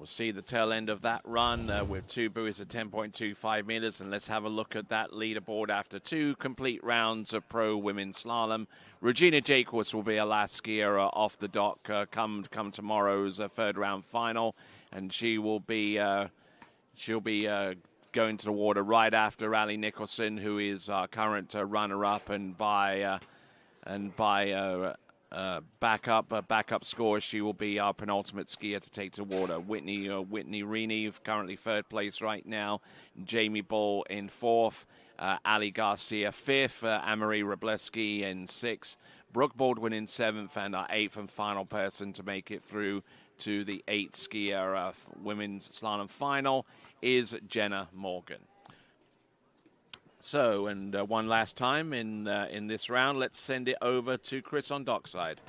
see the tail end of that run with 2 buoys at 10.25 meters. And let's have a look at that leaderboard after 2 complete rounds of pro women's slalom. Regina Jaquist will be our last skier off the dock come tomorrow's third round final. And she will be going to the water right after Ellie Nicholson, who is our current runner-up, and by backup score, she will be our penultimate skier to take to water. Whitney Reaney, currently 3rd place right now. Jamie Bull in 4th. Ali Garcia 5th. Anne-Marie Robleski in 6th. Brooke Baldwin in 7th, and our 8th and final person to make it through to the 8th skier women's slalom final is Jenna Morgan. So, and one last time in this round, let's send it over to Chris on dockside.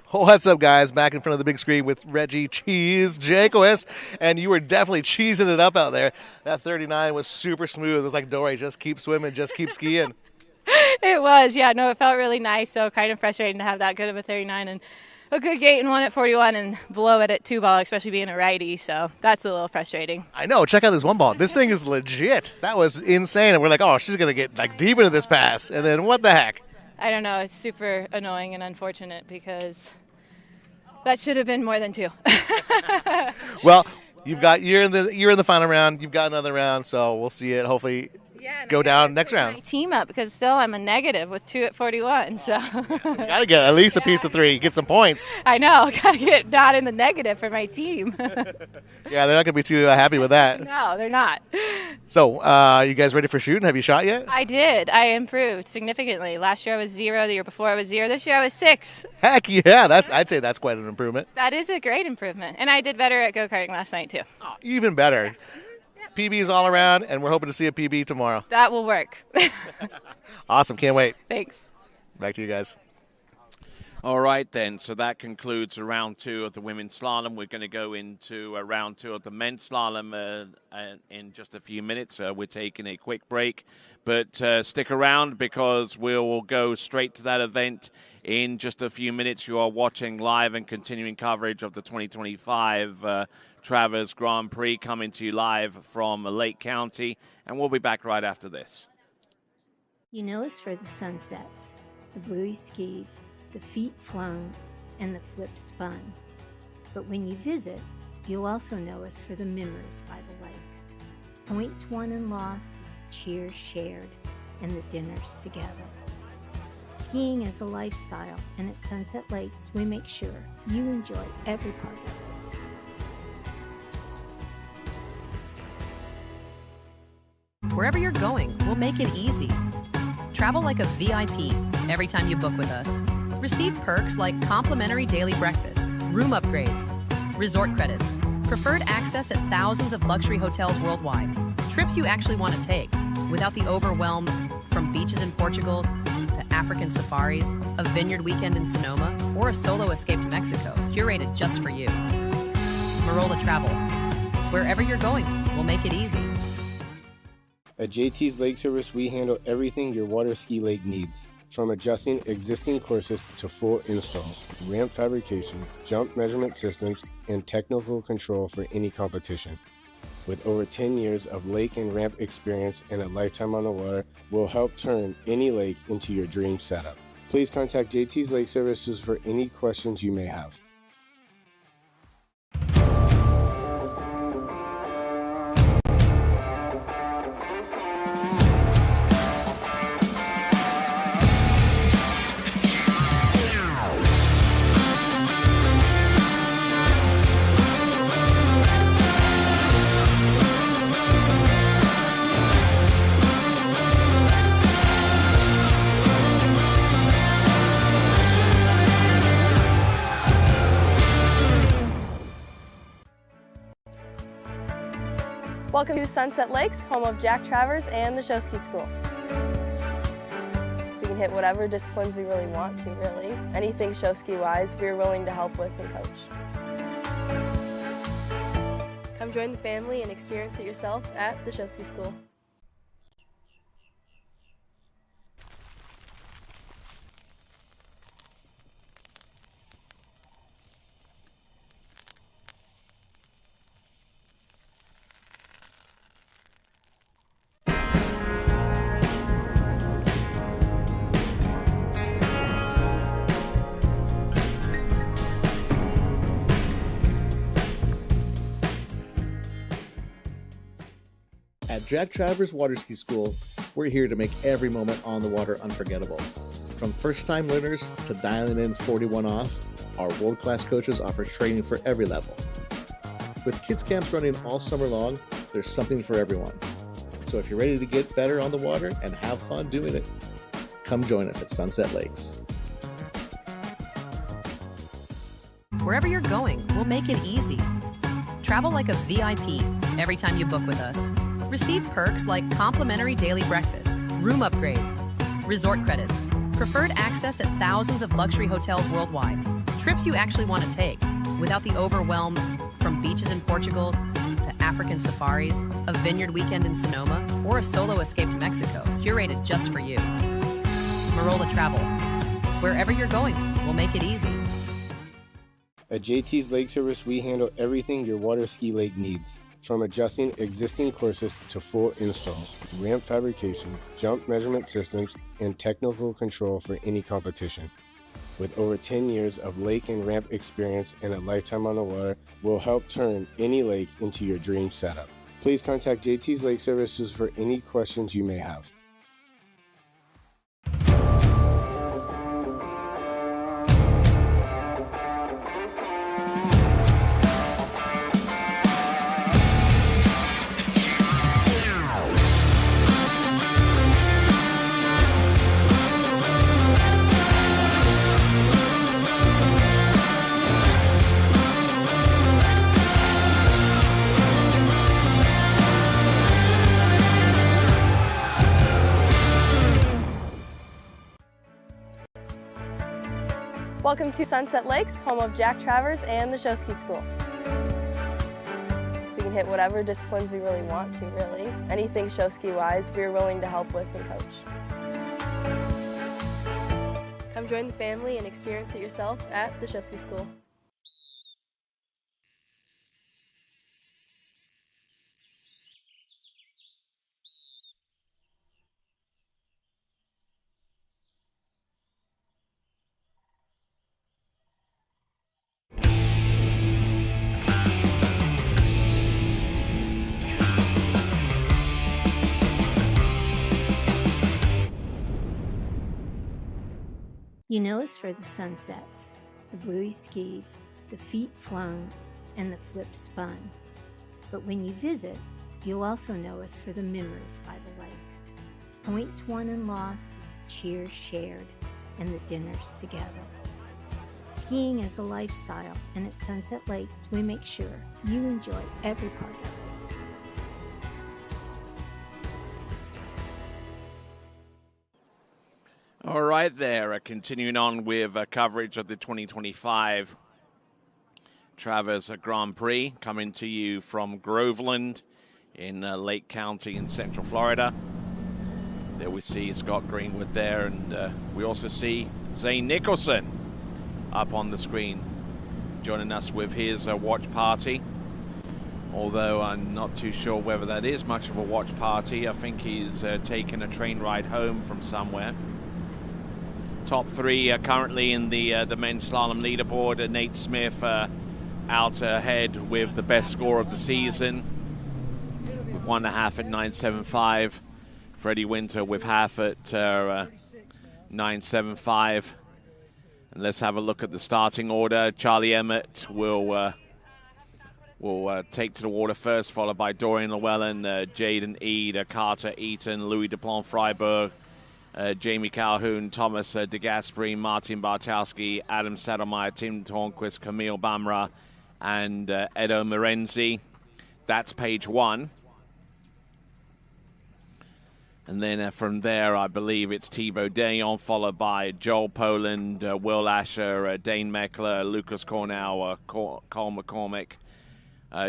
What's up, guys? Back in front of the big screen with Reggie Cheese Jaquist, and you were definitely cheesing it up out there. That 39 was super smooth. It was like, Dory, just keep swimming, just keep skiing. It was, yeah. No, it felt really nice. So kind of frustrating to have that good of a 39 and a good gate and 1 at 41 and below it at 2-ball, especially being a righty. So that's a little frustrating. I know. Check out this 1-ball. This thing is legit. That was insane. And we're like, oh, she's going to get like deep into this pass. And then what the heck? I don't know. It's super annoying and unfortunate because That should have been more than 2. Well, you're in the final round. You've got another round, so we'll see it. Hopefully, go down next round. My team up because still I'm a negative with 2 at 41. So You got to get at least a piece of 3. Get some points. I know, got to get not in the negative for my team. Yeah, they're not going to be too happy with that. No, they're not. So, you guys ready for shooting? Have you shot yet? I did. I improved significantly. Last year I was 0. The year before I was 0. This year I was 6. Heck yeah, I'd say that's quite an improvement. That is a great improvement. And I did better at go-karting last night too. Oh, even better. PBs all around, and we're hoping to see a PB tomorrow. That will work. Awesome. Can't wait. Thanks. Back to you guys. All right, then. So that concludes round 2 of the women's slalom. We're going to go into round 2 of the men's slalom in just a few minutes. We're taking a quick break, but stick around because we'll go straight to that event in just a few minutes. You are watching live and continuing coverage of the 2025 Travers Grand Prix coming to you live from Lake County, and we'll be back right after this. You know us for the sunsets, the buoy skied, the feet flown, and the flip spun. But when you visit, you'll also know us for the memories by the lake. Points won and lost, cheers shared, and the dinners together. Skiing is a lifestyle, and at Sunset Lakes, we make sure you enjoy every part of it. Wherever you're going, we'll make it easy. Travel like a VIP every time you book with us. Receive perks like complimentary daily breakfast, room upgrades, resort credits, preferred access at thousands of luxury hotels worldwide, trips you actually want to take without the overwhelm from beaches in Portugal to African safaris, a vineyard weekend in Sonoma, or a solo escape to Mexico, curated just for you. Marola Travel. Wherever you're going, we'll make it easy. At JT's Lake Service, we handle everything your water ski lake needs. From adjusting existing courses to full installs, ramp fabrication, jump measurement systems, and technical control for any competition. With over 10 years of lake and ramp experience and a lifetime on the water, we'll help turn any lake into your dream setup. Please contact JT's Lake Services for any questions you may have. Welcome to Sunset Lakes, home of Jack Travers and the Show Ski School. We can hit whatever disciplines we really want to, really. Anything show ski wise, we're willing to help with and coach. Come join the family and experience it yourself at the Show Ski School. At Jack Travers Water Ski School, we're here to make every moment on the water unforgettable. From first-time learners to dialing in 41 off, our world-class coaches offer training for every level. With kids camps running all summer long, there's something for everyone. So if you're ready to get better on the water and have fun doing it, come join us at Sunset Lakes. Wherever you're going, we'll make it easy. Travel like a VIP every time you book with us. Receive perks like complimentary daily breakfast, room upgrades, resort credits, preferred access at thousands of luxury hotels worldwide, trips you actually want to take without the overwhelm from beaches in Portugal to African safaris, a vineyard weekend in Sonoma, or a solo escape to Mexico, curated just for you. Marola Travel. Wherever you're going, we'll make it easy. At JT's Lake Service, we handle everything your water ski lake needs. From adjusting existing courses to full installs, ramp fabrication, jump measurement systems, and technical control for any competition. with over 10 years of lake and ramp experience and a lifetime on the water, will help turn any lake into your dream setup. Please contact JT's Lake Services for any questions you may have. Welcome to Sunset Lakes, home of Jack Travers and the Showski School. We can hit whatever disciplines we really want to, really. Anything Showski-wise, we're willing to help with and coach. Come join the family and experience it yourself at the Showski School. You know us for the sunsets, the bluey skied, the feet flown, and the flip spun. But when you visit, you'll also know us for the memories by the lake. Points won and lost, cheers shared, and the dinners together. Skiing is a lifestyle, and at Sunset Lakes, we make sure you enjoy every part of it. All right there, continuing on with coverage of the 2025 Travers Grand Prix, coming to you from Groveland in Lake County in Central Florida. There we see Scott Greenwood there, and we also see Zane Nicholson up on the screen, joining us with his watch party. Although I'm not too sure whether that is much of a watch party. I think he's taken a train ride home from somewhere. Top three currently in the men's slalom leaderboard. Nate Smith out ahead with the best score of the season, with 1.5 at 9.75. Freddie Winter with half at 9.75. And let's have a look at the starting order. Charlie Emmett will take to the water first, followed by Dorian Llewellyn, Jaden Eade, Carter Eaton, Louis Dupont Freiburg, Jamie Calhoun, Thomas De Gasperi, Martin Bartowski, Adam Saddlemeyer, Tim Tornquist, Camille Bamra, and Edo Morenzi. That's page one. And then from there, I believe it's Thibaut Dayon, followed by Joel Poland, Will Asher, Dane Meckler, Lucas Cornell, Cole McCormick,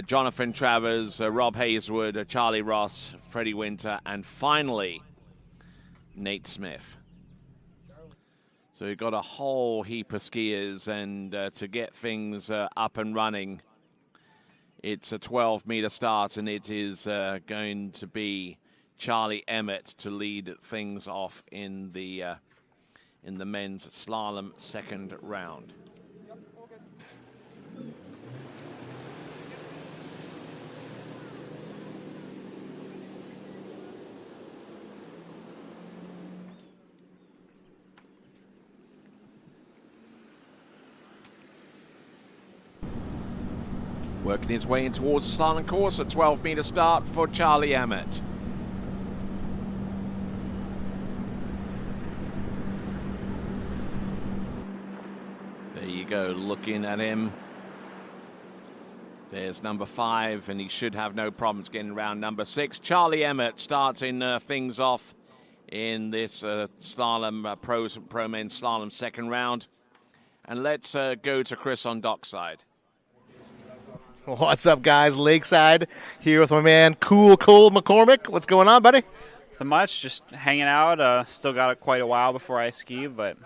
Jonathan Travers, Rob Hazelwood, Charlie Ross, Freddie Winter, and finally, Nate Smith. So we've got a whole heap of skiers, and to get things up and running, it's a 12-meter start, and it is going to be Charlie Emmett to lead things off in the men's slalom second round. Working his way in towards the slalom course, a 12-meter start for Charlie Emmett. There you go, looking at him. There's number 5, and he should have no problems getting around number 6. Charlie Emmett starting things off in this slalom, pro men's slalom second round. And let's go to Chris on dockside. What's up, guys? Lakeside here with my man, Cole McCormick. What's going on, buddy? Nothing much, just hanging out. Still got quite a while before I ski, but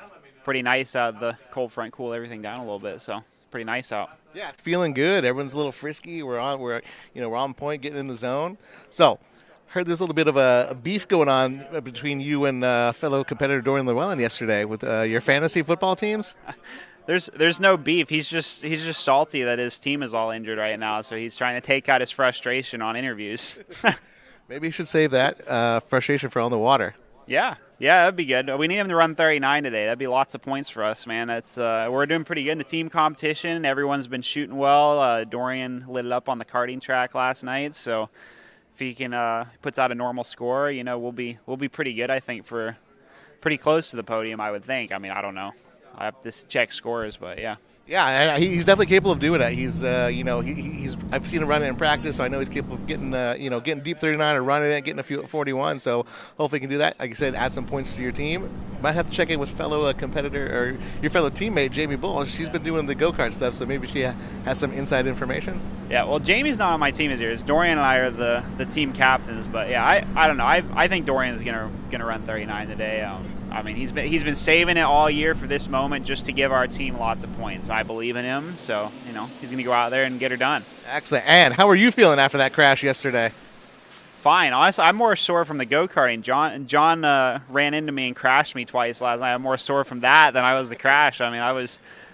pretty nice out. The cold front cooled everything down a little bit, so pretty nice out. Yeah, it's feeling good. Everyone's a little frisky. We're on point, getting in the zone. So, heard there's a little bit of a beef going on between you and fellow competitor Dorian Llewellyn yesterday with your fantasy football teams. There's no beef. He's just salty that his team is all injured right now, so he's trying to take out his frustration on interviews. Maybe you should save that frustration for on the water. Yeah, that'd be good. We need him to run 39 today. That'd be lots of points for us, man. That's we're doing pretty good in the team competition. Everyone's been shooting well. Dorian lit it up on the karting track last night, so if he can puts out a normal score, we'll be pretty good. I think for pretty close to the podium. I would think. I mean, I don't know. I have to check scores, but yeah. Yeah, he's definitely capable of doing it. He's, he's. I've seen him run it in practice, so I know he's capable of getting, getting deep 39 or running it, getting a few 41. So hopefully he can do that. Like I said, add some points to your team. Might have to check in with fellow competitor or your fellow teammate Jamie Bull. She's been doing the go-kart stuff, so maybe she has some inside information. Yeah, well, Jamie's not on my team this year. Dorian and I are the team captains, but yeah, I don't know. I think Dorian's gonna run 39 today. I mean, he's been saving it all year for this moment just to give our team lots of points. I believe in him, so he's going to go out there and get her done. Excellent. And how are you feeling after that crash yesterday? Fine. Honestly, I'm more sore from the go-karting. John ran into me and crashed me twice last night. I'm more sore from that than I was the crash. I mean,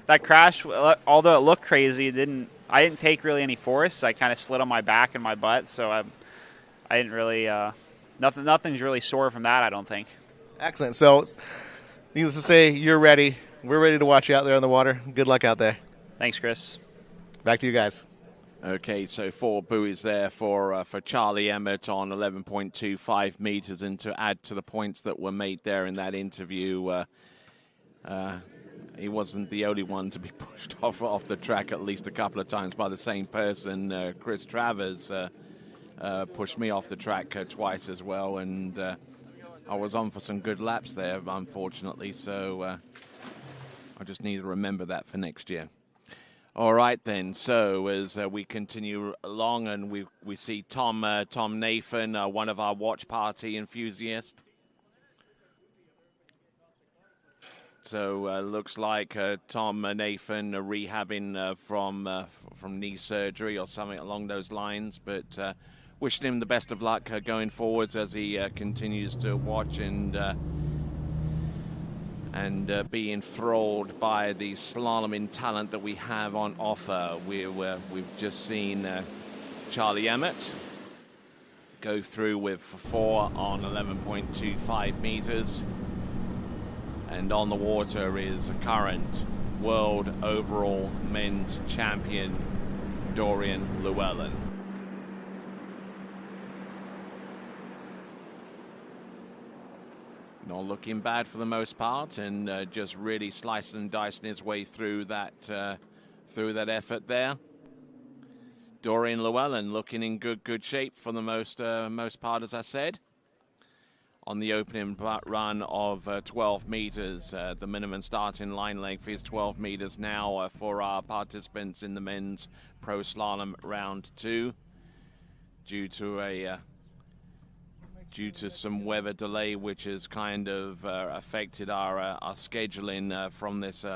that crash, although it looked crazy, I didn't take really any force. I kind of slid on my back and my butt, so I didn't really nothing's really sore from that, I don't think. Excellent. So, needless to say, you're ready. We're ready to watch you out there on the water. Good luck out there. Thanks, Chris. Back to you guys. Okay, so 4 buoys there for Charlie Emmett on 11.25 meters, and to add to the points that were made there in that interview, he wasn't the only one to be pushed off the track at least a couple of times by the same person. Chris Travers pushed me off the track twice as well, and I was on for some good laps there, unfortunately, so I just need to remember that for next year. All right, then. So as we continue along, and we see Tom Nathan, one of our watch party enthusiasts. So looks like Tom Nathan rehabbing from knee surgery or something along those lines, but. Wishing him the best of luck going forwards as he continues to watch and be enthralled by the slaloming talent that we have on offer. We've just seen Charlie Emmett go through with 4 on 11.25 meters. And on the water is a current world overall men's champion, Dorian Llewellyn. Not looking bad for the most part, and just really slicing and dicing his way through that effort there. Dorian Llewellyn looking in good shape for the most part, as I said. On the opening run of 12 meters, the minimum starting line length is 12 meters now for our participants in the men's pro slalom round 2, due to some weather delay, which has kind of affected our scheduling from this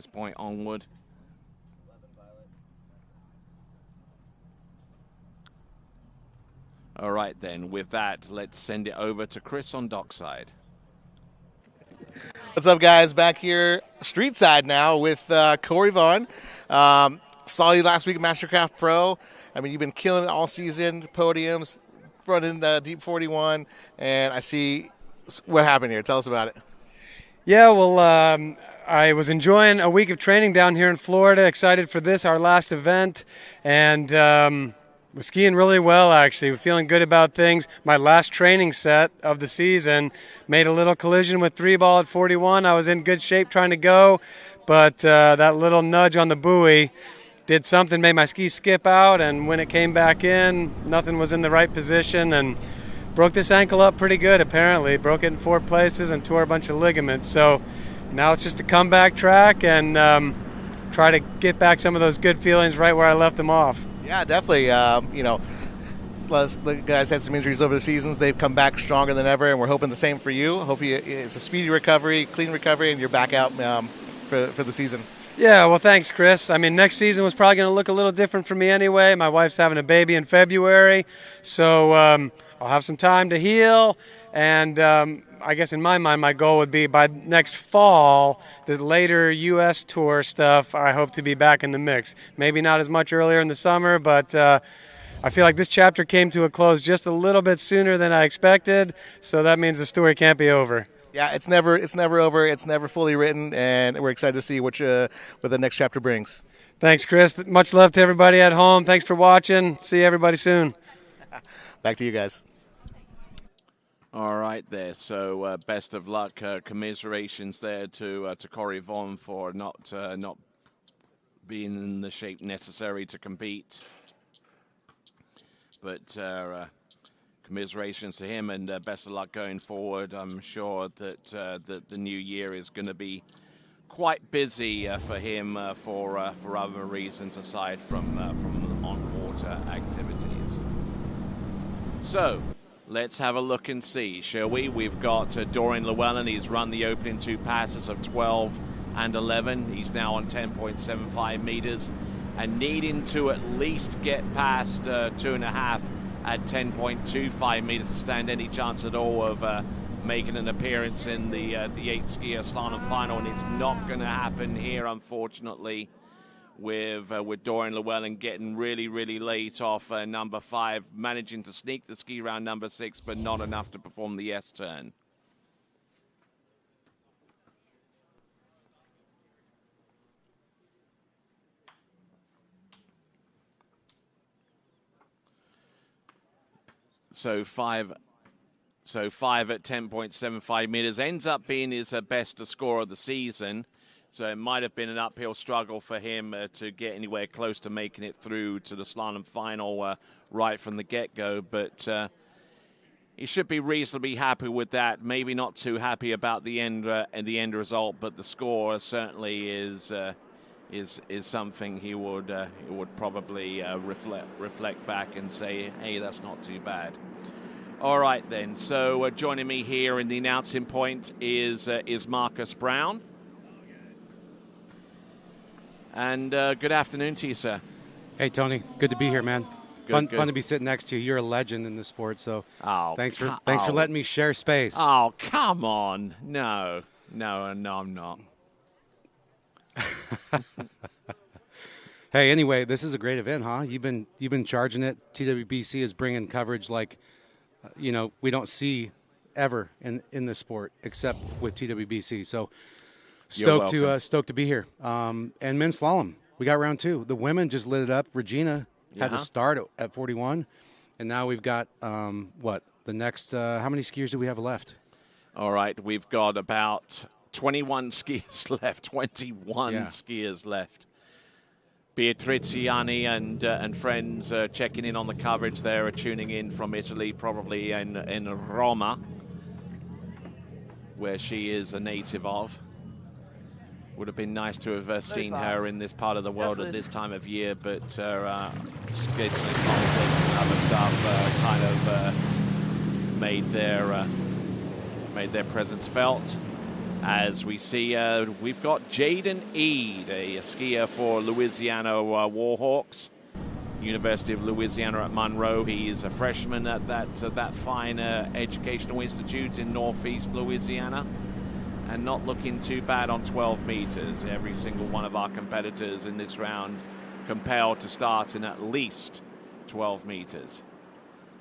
point onward. All right, then. With that, let's send it over to Chris on dockside. What's up, guys? Back here, street side now with Corey Vaughn. Saw you last week at Mastercraft Pro. I mean, you've been killing it all season, podiums, running the Deep 41, and I see what happened here. Tell us about it. Yeah, well, I was enjoying a week of training down here in Florida, excited for this, our last event, and was skiing really well, actually. We're feeling good about things. My last training set of the season made a little collision with 3-ball at 41. I was in good shape trying to go, but that little nudge on the buoy did something, made my ski skip out, and when it came back in, nothing was in the right position, and broke this ankle up pretty good, apparently. Broke it in 4 places and tore a bunch of ligaments. So now it's just a comeback track and try to get back some of those good feelings right where I left them off. Yeah, definitely. The guys had some injuries over the seasons. They've come back stronger than ever, and we're hoping the same for you. Hope it's a speedy recovery, clean recovery, and you're back out for the season. Yeah, well, thanks, Chris. I mean, next season was probably going to look a little different for me anyway. My wife's having a baby in February, so I'll have some time to heal, and I guess in my mind, my goal would be by next fall, the later U.S. Tour stuff, I hope to be back in the mix. Maybe not as much earlier in the summer, but I feel like this chapter came to a close just a little bit sooner than I expected, so that means the story can't be over. Yeah, it's never over. It's never fully written, and we're excited to see what the next chapter brings. Thanks, Chris. Much love to everybody at home. Thanks for watching. See everybody soon. Back to you guys. All right there. So best of luck. Commiserations there to Corey Vaughan for not being in the shape necessary to compete. But commiserations to him, and best of luck going forward. I'm sure that the new year is going to be quite busy for him for other reasons aside from on-water activities. So let's have a look and see, shall we? We've got Dorian Llewellyn. He's run the opening 2 passes of 12 and 11. He's now on 10.75 meters and needing to at least get past 2.5 at 10.25 meters to stand any chance at all of making an appearance in the 8-skier slalom final, and it's not going to happen here, unfortunately, with Dorian Llewellyn getting really late off number 5, managing to sneak the ski round number 6, but not enough to perform the S-turn. So 5 at 10.75 meters ends up being his best score of the season. So it might have been an uphill struggle for him to get anywhere close to making it through to the slalom final right from the get-go. But he should be reasonably happy with that. Maybe not too happy about the end result, but the score certainly is something he would probably reflect back and say, hey, that's not too bad. All right then. So joining me here in the announcing point is Marcus Brown. And good afternoon to you, sir. Hey, Tony. Good to be here, man. Good. Fun to be sitting next to you. You're a legend in the sport, so thanks for oh. letting me share space. Oh, come on. No, I'm not. Hey, anyway, this is a great event, huh? You've been charging it. TWBC is bringing coverage like, we don't see ever in this sport except with TWBC. So stoked to be here. And men's slalom, we got round 2. The women just lit it up. Regina had to start at 41, and now we've got the next. How many skiers do we have left? All right, we've got about 21 skiers left. 21 skiers left. Beatriziani and friends checking in on the coverage there, are tuning in from Italy, probably in Roma, where she is a native of. Would have been nice to have seen her in this part of the world at this time of year, but scheduling conflicts and other stuff kind of made their presence felt. As we see, we've got Jaden Eade, a skier for Louisiana Warhawks, University of Louisiana at Monroe. He is a freshman at that fine educational institute in northeast Louisiana, and not looking too bad on 12 meters. Every single one of our competitors in this round compelled to start in at least 12 meters.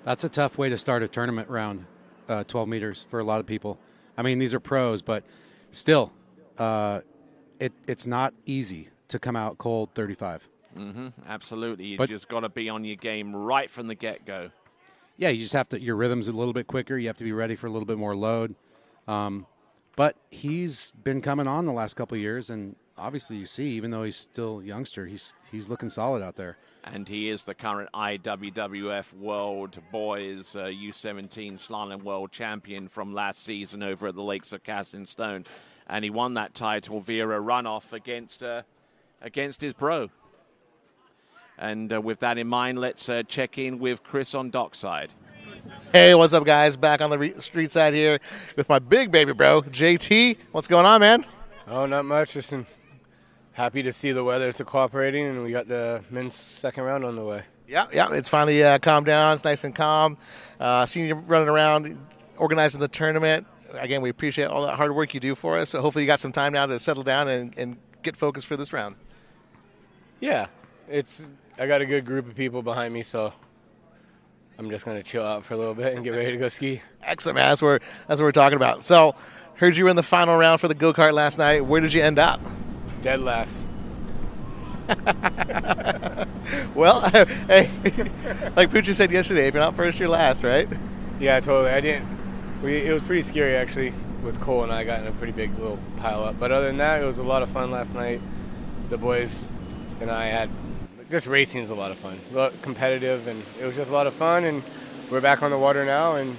That's a tough way to start a tournament round, 12 meters for a lot of people. I mean, these are pros, but still, it's not easy to come out cold 35. Absolutely. You just got to be on your game right from the get-go. Yeah, you just have to, your rhythm's a little bit quicker. You have to be ready for a little bit more load. But he's been coming on the last couple of years, and obviously you see, even though he's still a youngster, he's looking solid out there. And he is the current IWWF World Boys U17 Slalom World Champion from last season over at the Lakes of Casting Stone. And he won that title via a runoff against his pro. And with that in mind, let's check in with Chris on dockside. Hey, what's up, guys? Back on the street side here with my big baby bro, JT. What's going on, man? Oh, not much. Just happy to see the weather is cooperating, and we got the men's second round on the way. Yeah, it's finally calmed down. It's nice and calm. Seeing you running around, organizing the tournament. Again, we appreciate all that hard work you do for us. So hopefully you got some time now to settle down and get focused for this round. Yeah, I got a good group of people behind me, so I'm just going to chill out for a little bit and get ready to go ski. Excellent, man. That's what we're talking about. So, heard you were in the final round for the go-kart last night. Where did you end up? Dead last. Well, hey, like Poochie said yesterday, if you're not first, you're last, right? Yeah, totally. It was pretty scary, actually, with Cole and I got in a pretty big little pile up. But other than that, it was a lot of fun last night. The boys and I had just racing is a lot of fun, competitive, and it was just a lot of fun. And we're back on the water now, and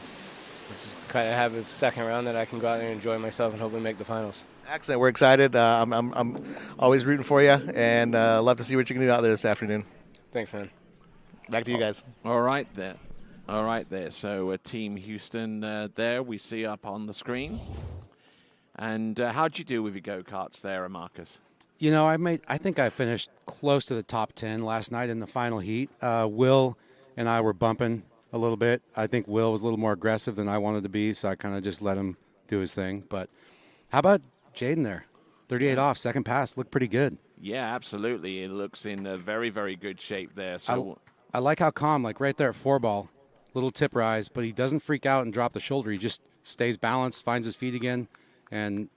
just kind of have a second round that I can go out there and enjoy myself and hopefully make the finals. Excellent. We're excited. I'm always rooting for you, and love to see what you can do out there this afternoon. Thanks, man. Back to you guys. All right there. So Team Houston there we see up on the screen. And how'd you do with your go-karts there, Marcus? You know, I think I finished close to the top 10 last night in the final heat. Will and I were bumping a little bit. I think Will was a little more aggressive than I wanted to be, so I kind of just let him do his thing. But how about Jaden there? 38 off, second pass, looked pretty good. Yeah, absolutely. It looks in very, very good shape there. So I like how calm, like right there at 4-ball, little tip rise, but he doesn't freak out and drop the shoulder. He just stays balanced, finds his feet again, and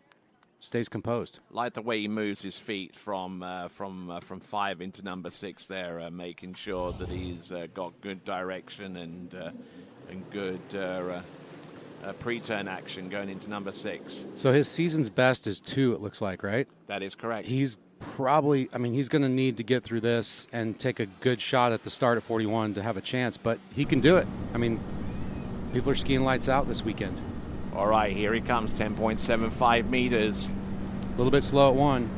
stays composed. Like the way he moves his feet from 5 into number 6 there, making sure that he's got good direction and good pre-turn action going into number 6. So his season's best is 2, it looks like, right? That is correct. He's probably, he's going to need to get through this and take a good shot at the start at 41 to have a chance, but he can do it. People are skiing lights out this weekend. All right, here he comes, 10.75 meters. A little bit slow at 1,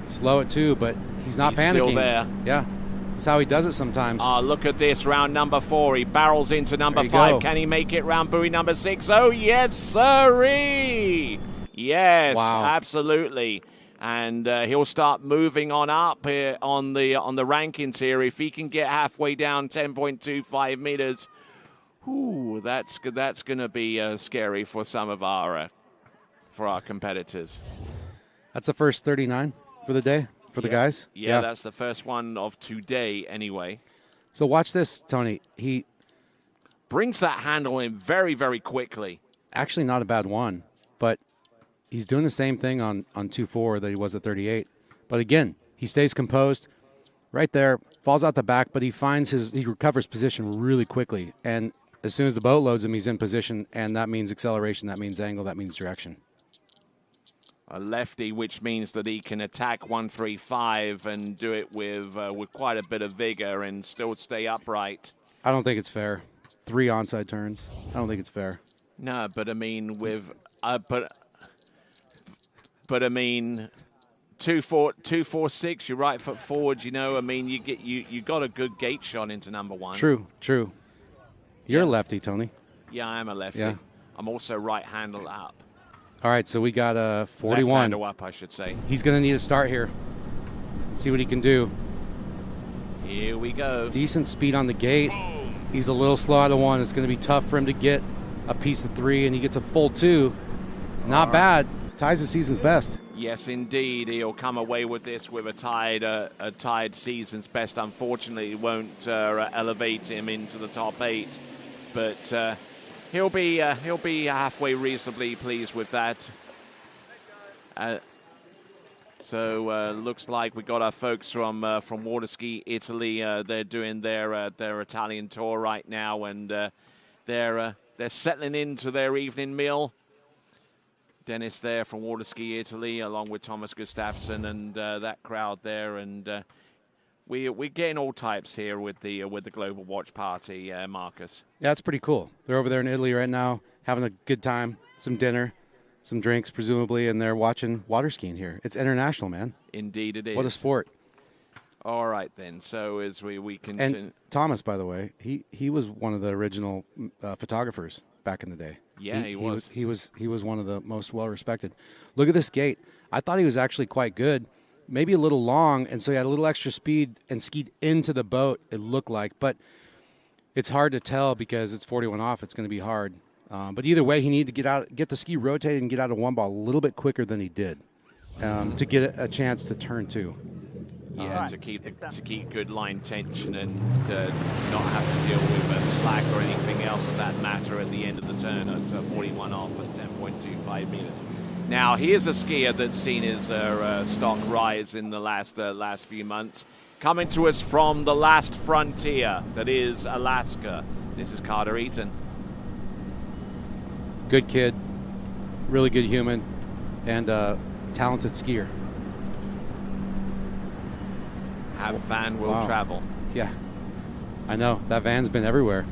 slow at 2, but he's not panicking. Still there. Yeah, that's how he does it sometimes. Look at this, round number 4. He barrels into number 5. Go. Can he make it round buoy number 6? Oh, yes, sirree! Yes, wow. Absolutely. And he'll start moving on up here on the rankings here. If he can get halfway down 10.25 meters, ooh, that's going to be scary for some of our competitors. That's the first 39 for the day for the guys. Yeah, that's the first one of today anyway. So watch this, Tony. He brings that handle in very, very quickly. Actually, not a bad one, but he's doing the same thing on 2.4 that he was at 38. But again, he stays composed right there, falls out the back, but he recovers position really quickly. And as soon as the boat loads him, he's in position, and that means acceleration, that means angle, that means direction. A lefty, which means that he can attack 135 and do it with quite a bit of vigor and still stay upright. I don't think it's fair. 3 onside turns. I don't think it's fair. No, but with but 2.46, your right foot forward. You got a good gate shot into number 1. True. You're a lefty, Tony. Yeah, I am a lefty. Yeah. I'm also right handle up. All right, so we got a 41. Left handle up, I should say. He's going to need a start here. Let's see what he can do. Here we go. Decent speed on the gate. He's a little slow out of 1. It's going to be tough for him to get a piece of 3, and he gets a full 2. Not bad. Ties the season's best. Yes, indeed. He'll come away with this with a tied season's best. Unfortunately, it won't elevate him into the top 8, but he'll be halfway reasonably pleased with that. So looks like we got our folks from Waterski Italy. They're doing their Italian tour right now, and they're settling into their evening meal. Dennis there from Waterski Italy, along with Thomas Gustafsson and that crowd there, and we're getting all types here with the Global Watch Party, Marcus. Yeah, it's pretty cool. They're over there in Italy right now, having a good time, some dinner, some drinks presumably, and they're watching water skiing here. It's international, man. Indeed, it is. What a sport. All right then. So as we continue, and Thomas, by the way, he was one of the original photographers back in the day. Yeah, he was. He was one of the most well respected. Look at this gate. I thought he was actually quite good, maybe a little long, and so he had a little extra speed and skied into the boat, it looked like. But it's hard to tell because it's 41 off. It's going to be hard. But either way, he needed to get the ski rotated and get out of one ball a little bit quicker than he did to get a chance to turn two. Yeah, to keep good line tension and not have to deal with a slack or anything else of that matter at the end of the turn at 41 off at 10.25 meters. Now, here's a skier that's seen his stock rise in the last few months. Coming to us from the last frontier, that is Alaska. This is Carter Eaton. Good kid, really good human, and talented skier. Have van will travel. Yeah, I know. That van's been everywhere.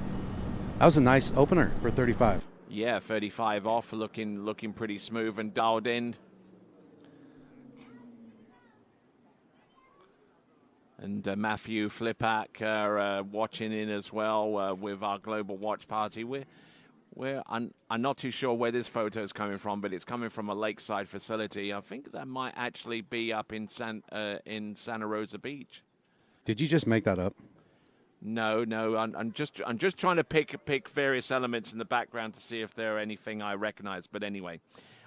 That was a nice opener for 35. Yeah, 35 off, looking pretty smooth and dialed in. And Matthew Flipak watching in as well with our global watch party. I'm not too sure where this photo is coming from, but it's coming from a lakeside facility. I think that might actually be up in Santa Rosa Beach. Did you just make that up? No. I'm just trying to pick various elements in the background to see if there are anything I recognize. But anyway,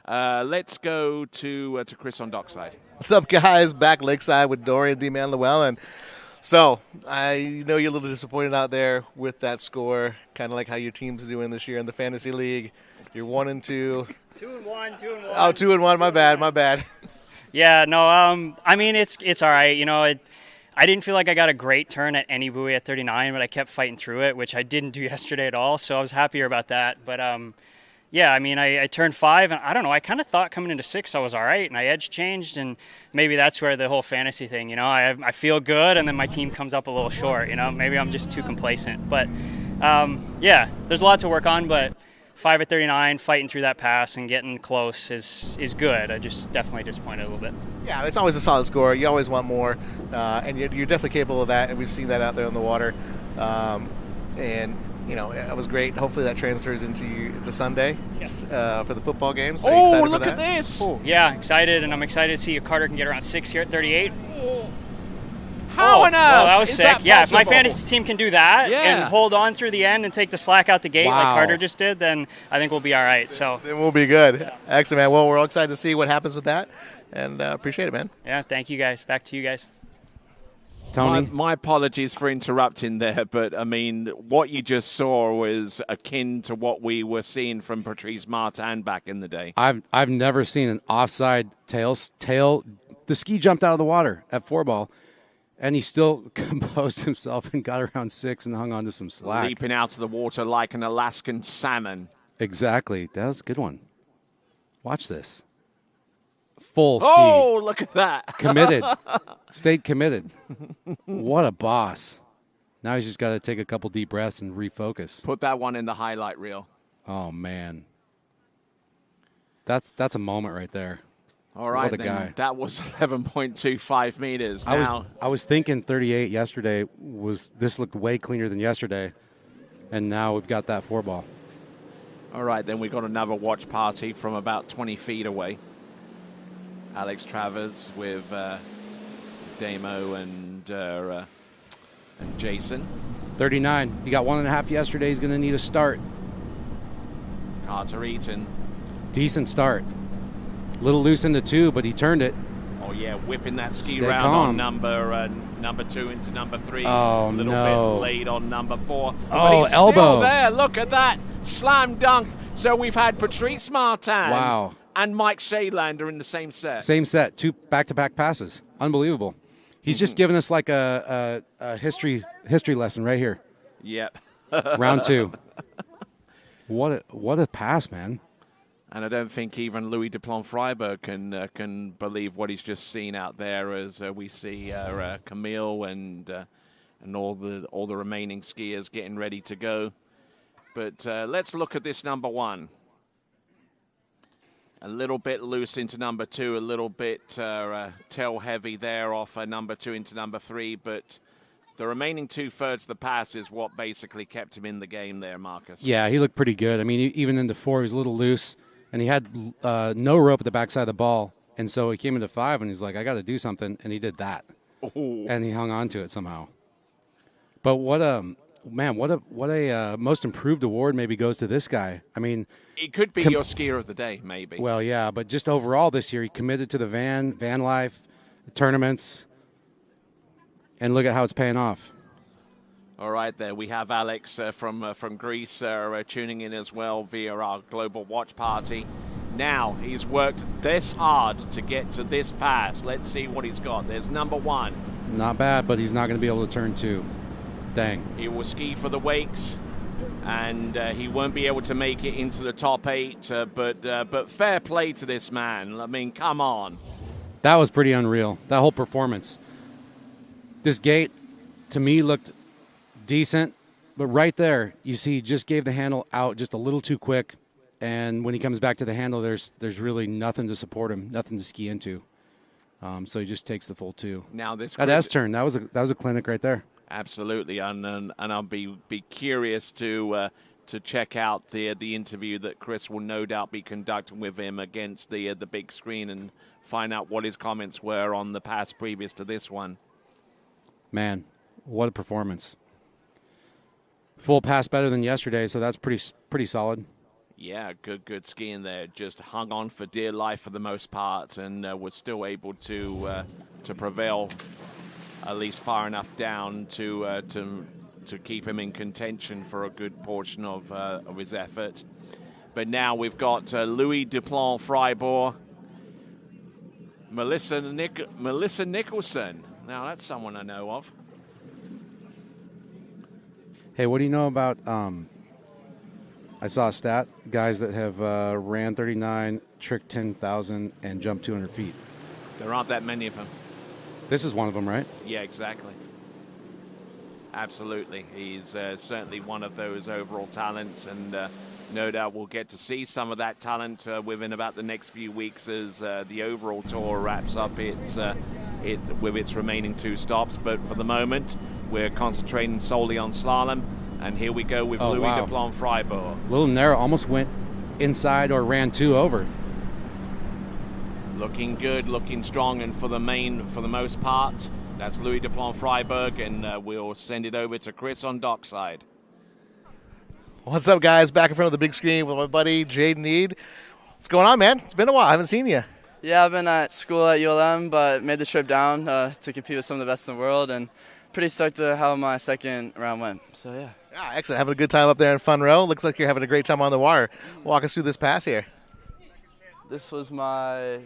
let's go to Chris on dockside. What's up, guys? Back lakeside with Dorian D-Man-Llewellyn. So, I know you're a little disappointed out there with that score, kind of like how your team's doing this year in the Fantasy League. You're 1-2. 2-1. Oh, 2-1. My bad. Yeah, no, I mean, it's all right. You know, I didn't feel like I got a great turn at any buoy at 39, but I kept fighting through it, which I didn't do yesterday at all, so I was happier about that. But, yeah, I mean, I turned 5, and I don't know, I kind of thought coming into 6 I was all right, and I edge changed, and maybe that's where the whole fantasy thing, you know, I feel good, and then my team comes up a little short, you know, maybe I'm just too complacent. But, yeah, there's a lot to work on, but 5 at 39, fighting through that pass and getting close is good. I just definitely disappointed a little bit. Yeah, it's always a solid score. You always want more, and you're definitely capable of that, and we've seen that out there on the water. And you know, it was great. Hopefully that transfers into Sunday for the football games. So Oh, look at this! Yeah, excited, and I'm excited to see if Carter can get around 6 here at 38. How on earth? Well, that was is sick. that Yeah, if my possible? fantasy team can do that and hold on through the end and take the slack out the gate like Wow. Carter just did, then I think we'll be all right. So Then we'll be good. Excellent, man. Well, we're all excited to see what happens with that, and appreciate it, man. yeah, thank you guys. Back to you guys. Tony? My apologies for interrupting there, but I mean, what you just saw was akin to what we were seeing from Patrice Martin back in the day. I've never seen an offside tail. The ski jumped out of the water at 4-ball, and he still composed himself and got around 6 and hung on to some slack. Leaping out of the water like an Alaskan salmon. Exactly. That was a good one. Watch this. Full ski. Oh, look at that. Committed. Stayed committed. What a boss. Now he's just got to take a couple deep breaths and refocus. Put that one in the highlight reel. Oh, man. That's a moment right there. All right, what a then. guy. That was 11.25 meters. Now, I was thinking 38 yesterday this looked way cleaner than yesterday, and now we've got that 4-ball. all right, then we got another watch party from about 20 feet away. Alex Travers with Damo and Jason. 39. He got 1.5 yesterday. He's going to need a start. Carter Eaton. Decent start. Little loose into 2, but he turned it. Oh, yeah, whipping that ski Stay round calm. on number 2 into number 3. Oh, a little no. bit late on number 4. Oh, but he's elbow. still there. Look at that. Slam dunk. So we've had Patrice Martin Wow. and Mike Shaylander in the same set. Same set. 2 back-to-back passes. Unbelievable. He's just giving us like a history lesson right here. Yep. Round 2. What a pass, man. And I don't think even Louis Duplon-Freiberg can believe what he's just seen out there as we see Camille and all the remaining skiers getting ready to go. But let's look at this number 1. A little bit loose into number 2, a little bit tail heavy there off number 2 into number 3, but the remaining 2/3 of the pass is what basically kept him in the game there, Marcus. Yeah, he looked pretty good. I mean, even into 4, he was a little loose, and he had no rope at the backside of the ball, And so he came into 5, and he's like, I got to do something, and he did that. Ooh. And he hung on to it somehow. But what a most improved award maybe goes to this guy. I mean, it could be your skier of the day, maybe. Well, yeah, but just overall this year, he committed to the van life, tournaments, and look at how it's paying off. All right, there we have Alex from Greece tuning in as well via our global watch party. Now he's worked this hard to get to this pass. Let's see what he's got. There's number 1. Not bad, but he's not going to be able to turn 2. Dang. He will ski for the wakes, and he won't be able to make it into the top 8. But fair play to this man. I mean, come on. That was pretty unreal. That whole performance. This gate, to me, looked decent, but right there, you see, he just gave the handle out just a little too quick, and when he comes back to the handle, there's really nothing to support him, nothing to ski into. So he just takes the full 2. Now this that S-turn, that was a clinic right there. Absolutely, and I'll be curious to check out the interview that Chris will no doubt be conducting with him against the big screen and find out what his comments were on the pass previous to this one. Man, what a performance! Full pass better than yesterday, so that's pretty solid. Yeah, good skiing there. Just hung on for dear life for the most part, and was still able to prevail at least far enough down to keep him in contention for a good portion of his effort. But now we've got Louis Duplan-Fribourg, Melissa Nicholson. Now that's someone I know of. Hey, what do you know about? I saw a stat: guys that have ran 39, tricked 10,000, and jumped 200 feet. There aren't that many of them. This is one of them, right? Yeah, exactly. Absolutely. He's certainly one of those overall talents, and no doubt we'll get to see some of that talent within about the next few weeks as the overall tour wraps up with its remaining 2 stops. But for the moment, we're concentrating solely on slalom, and here we go with Louis Duplan-Fribourg. A little narrow, almost went inside or ran 2 over. Looking good, looking strong, and for the most part, that's Louis Duplan-Fribourg, and we'll send it over to Chris on dockside. What's up, guys? Back in front of the big screen with my buddy Jaden Need. What's going on, man? It's been a while. I haven't seen you. Yeah, I've been at school at ULM, but made the trip down to compete with some of the best in the world, and pretty stoked to how my second round went. So, yeah. Yeah, excellent. Having a good time up there in Fun Row. Looks like you're having a great time on the water. Walk us through this pass here. This was my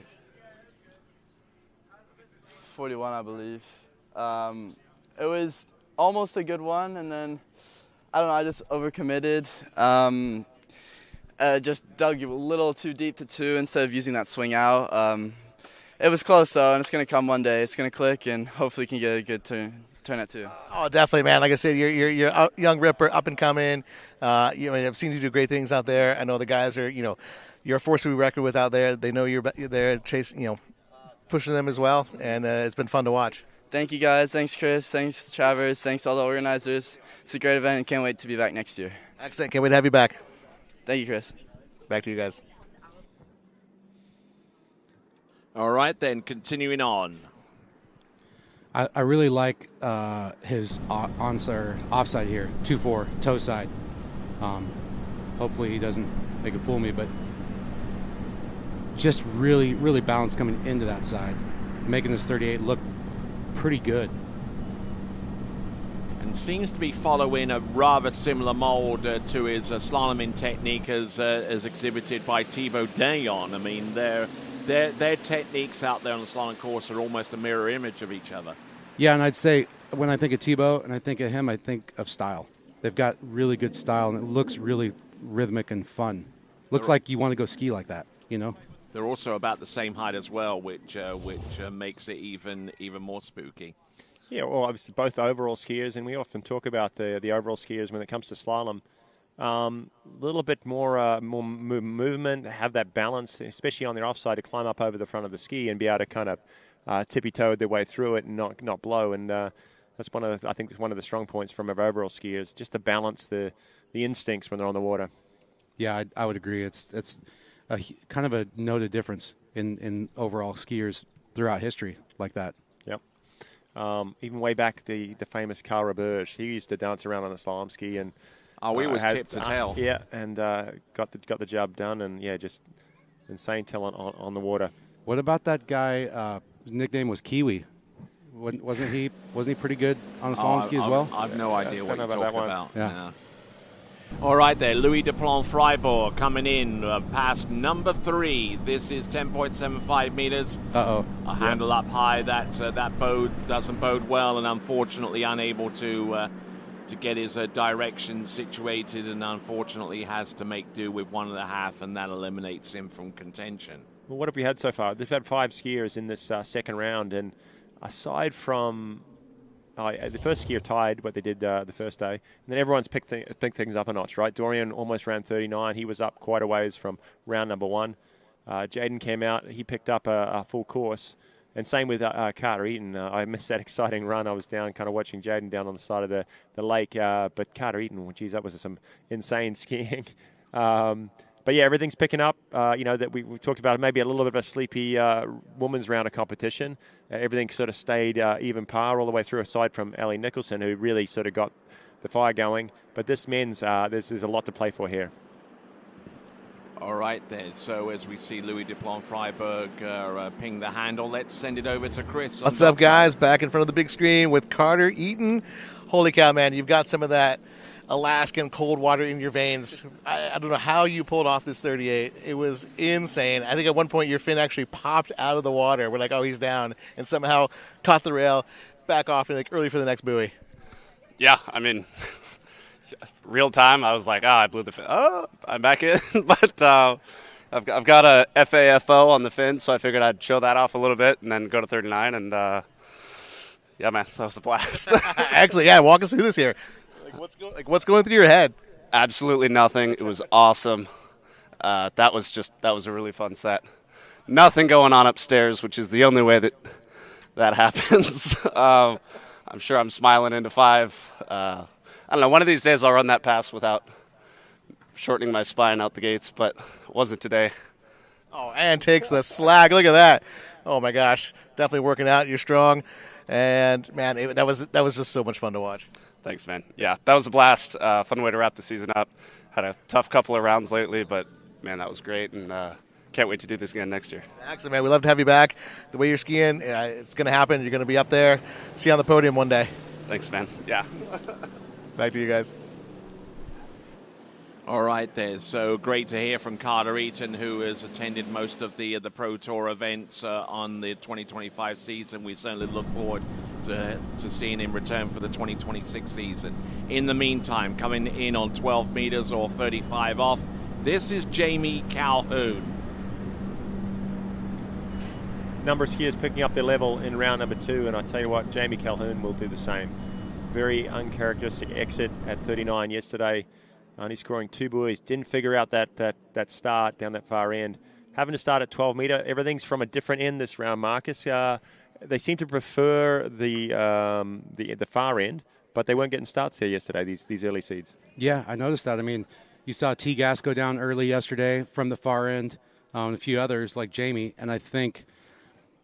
41, I believe. It was almost a good one, and then, I don't know, I just overcommitted. Just dug a little too deep to 2 instead of using that swing out. It was close, though, and it's going to come one day. It's going to click, and hopefully can get a good turn at 2. Oh, definitely, man. Like I said, you're a young ripper, up and coming. I've seen you do great things out there. I know the guys are, you're a force to be reckoned with out there. They know you're there chasing, pushing them as well, and it's been fun to watch. Thank you, guys. Thanks, Chris. Thanks, Travers. Thanks to all the organizers. It's a great event, and can't wait to be back next year. Excellent. Can't wait to have you back. Thank you, Chris. Back to you guys. All right, then, continuing on. I really like his offside here, 2-4, toe side. Hopefully he doesn't make a fool of me, but just really, really balanced coming into that side, making this 38 look pretty good. And seems to be following a rather similar mold to his slaloming technique as exhibited by Thibaut Dayon. I mean, their techniques out there on the slalom course are almost a mirror image of each other. Yeah, and I'd say when I think of Thibaut and I think of him, I think of style. They've got really good style, and it looks really rhythmic and fun. Looks like you want to go ski like that, They're also about the same height as well, which makes it even more spooky. Yeah, well, obviously both overall skiers, and we often talk about the overall skiers when it comes to slalom. A little bit more movement, have that balance, especially on their offside, to climb up over the front of the ski and be able to kind of tippy-toe their way through it and not blow. And that's one of the strong points from our overall skiers, just to balance the instincts when they're on the water. Yeah, I would agree. It's a kind of a noted difference in overall skiers throughout history like that. Yep. Even way back, the famous Carl Roberge, he used to dance around on a slalom ski and we was tipped to tail. Yeah, and got the job done, and just insane talent on the water. What about that guy? His nickname was Kiwi. Wasn't he pretty good on the slalom ski as well? I've no idea what you're talking about. Yeah. All right there, Louis Duplan Freiburg coming in past number 3. This is 10.75 meters. Uh-oh. A handle up high. That boat doesn't bode well, and unfortunately unable to get his direction situated, and unfortunately has to make do with 1.5, and that eliminates him from contention. Well, what have we had so far? They've had 5 skiers in this second round, and aside from the first skier tied what they did the first day, and then everyone's picked things up a notch, right? Dorian almost ran 39. He was up quite a ways from round number 1. Jaden came out. He picked up a full course. And same with Carter Eaton. I missed that exciting run. I was down kind of watching Jaden down on the side of the lake. But Carter Eaton, geez, that was some insane skiing. But, everything's picking up. That we talked about maybe a little bit of a sleepy women's round of competition. Everything sort of stayed even par all the way through, aside from Ellie Nicholson, who really sort of got the fire going. But this men's, there's a lot to play for here. All right, then. So as we see Louis Duplan Freiburg ping the handle, let's send it over to Chris. What's up, guys? Back in front of the big screen with Carter Eaton. Holy cow, man. You've got some of that Alaskan cold water in your veins. I don't know how you pulled off this 38. It was insane. I think at one point your fin actually popped out of the water. We're like, oh, he's down. And somehow caught the rail, back off and early for the next buoy. Yeah, I mean, real time, I was like, I blew the fin. Oh, I'm back in. But I've got a FAFO on the fin, so I figured I'd show that off a little bit and then go to 39. And, yeah, man, that was a blast. Actually, walk us through this here. What's going through your head? Absolutely nothing. It was awesome. That was a really fun set. Nothing going on upstairs, which is the only way that happens. I'm sure I'm smiling into 5. I don't know. One of these days I'll run that pass without shortening my spine out the gates, but it wasn't today. Oh, and takes the slack. Look at that. Oh my gosh, definitely working out. You're strong, and man, that was just so much fun to watch. Thanks, man. Yeah, that was a blast. Fun way to wrap the season up. Had a tough couple of rounds lately, but man, that was great, and can't wait to do this again next year. Excellent, man. We'd love to have you back. The way you're skiing, it's going to happen. You're going to be up there. See you on the podium one day. Thanks, man. Yeah. Back to you guys. All right, there. So great to hear from Carter Eaton, who has attended most of the Pro Tour events on the 2025 season. We certainly look forward to seeing him return for the 2026 season. In the meantime, coming in on 12 meters or 35 off, this is Jamie Calhoun. Number of skiers picking up their level in round number 2, and I tell you what, Jamie Calhoun will do the same. Very uncharacteristic exit at 39 yesterday. Only scoring 2 buoys. Didn't figure out that start down that far end. Having to start at 12 meter. Everything's from a different end this round, Marcus. They seem to prefer the far end, but they weren't getting starts here yesterday, these early seeds. Yeah, I noticed that. I mean, you saw T-Gas go down early yesterday from the far end, and a few others like Jamie, and I think,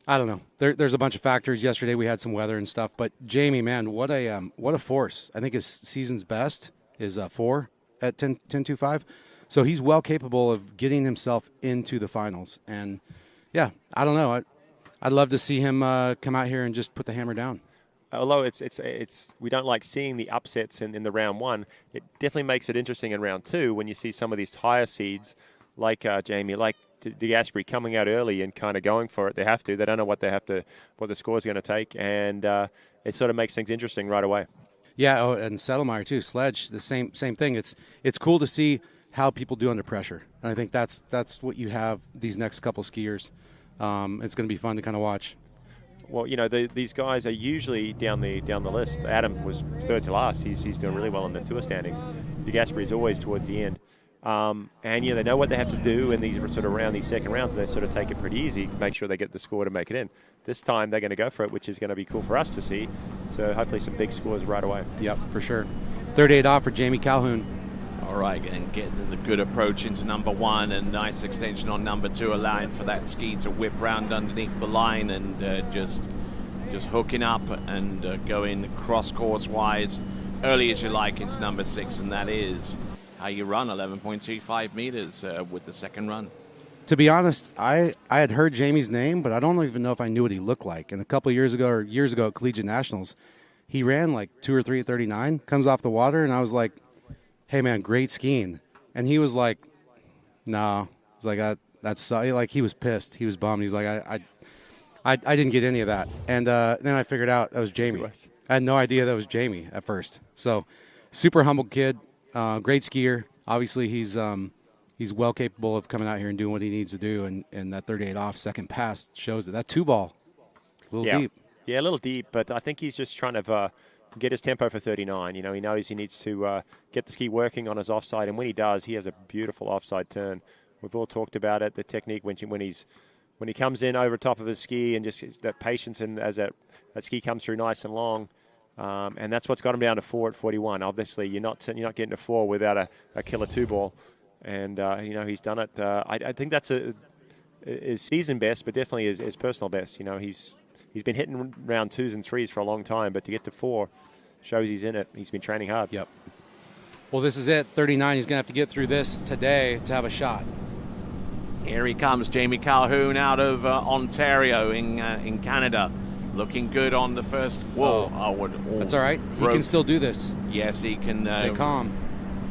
I don't know, there's a bunch of factors. Yesterday we had some weather and stuff, but Jamie, man, what a force. I think his season's best is 4 at 10.25. So he's well capable of getting himself into the finals. And, yeah, I don't know. I'd love to see him come out here and just put the hammer down. Although it's we don't like seeing the upsets in the round 1, it definitely makes it interesting in round 2 when you see some of these higher seeds like Jamie, like DeGaspery coming out early and kind of going for it. They have to. They don't know what the score's going to take, and it sort of makes things interesting right away. Yeah, and Settlemeyer too. Sledge, the same thing. It's cool to see how people do under pressure. And I think that's what you have these next couple skiers. It's going to be fun to kind of watch. Well, these guys are usually down the list. Adam was 3rd to last. He's doing really well in the tour standings. DeGaspery is always towards the end. And they know what they have to do in these sort of these second rounds, and they sort of take it pretty easy, make sure they get the score to make it in. This time they're going to go for it, which is going to be cool for us to see. So hopefully some big scores right away. Yep, for sure. 38 off for Jamie Calhoun. All right, and getting the good approach into number 1 and nice extension on number 2, allowing for that ski to whip round underneath the line and just hooking up and going cross-course wise early as you like into number 6, and that is how you run 11.25 meters with the second run. To be honest, I had heard Jamie's name, but I don't even know if I knew what he looked like. And a couple years ago at Collegiate Nationals, he ran like 2 or 3 at 39, comes off the water, and I was like, hey, man, great skiing. And he was like, no. He's like, that's like, he was pissed. He was bummed. He's like, I didn't get any of that. And then I figured out that was Jamie. I had no idea that was Jamie at first. So super humble kid, great skier. Obviously, he's well capable of coming out here and doing what he needs to do. And that 38 off second pass shows it. That 2-ball, a little deep. Yeah, a little deep, but I think he's just trying to get his tempo for 39. You know, he knows he needs to get the ski working on his offside, and when he does, he has a beautiful offside turn. We've all talked about it, the technique when he comes in over top of his ski and just that patience, and as that ski comes through nice and long, and that's what's got him down to 4 at 41. Obviously, you're not getting to 4 without a killer 2-ball, and you know, he's done it. I think that's his season best, but definitely his personal best. You know, he's been hitting round 2s and 3s for a long time, but to get to 4 shows he's in it. He's been training hard. Yep. Well, this is it. 39. He's going to have to get through this today to have a shot. Here he comes, Jamie Calhoun out of Ontario in Canada. Looking good on the first wall. That's all right. He can still do this. Yes, he can. Stay calm.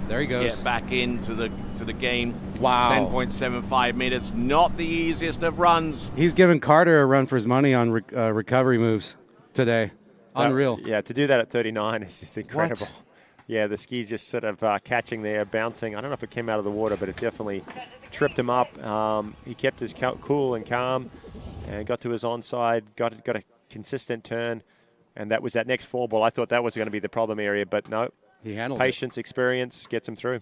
There he goes. Get back into the game. Wow. 10.75 meters. Not the easiest of runs. He's giving Carter a run for his money on recovery moves today. Unreal. Yeah, to do that at 39 is just incredible. What? Yeah, the ski just sort of catching there, bouncing. I don't know if it came out of the water, but it definitely tripped him up. He kept his cool and calm and got to his onside, got a consistent turn, and that was that next 4-ball. I thought that was going to be the problem area, but no. He handled patience, experience gets him through.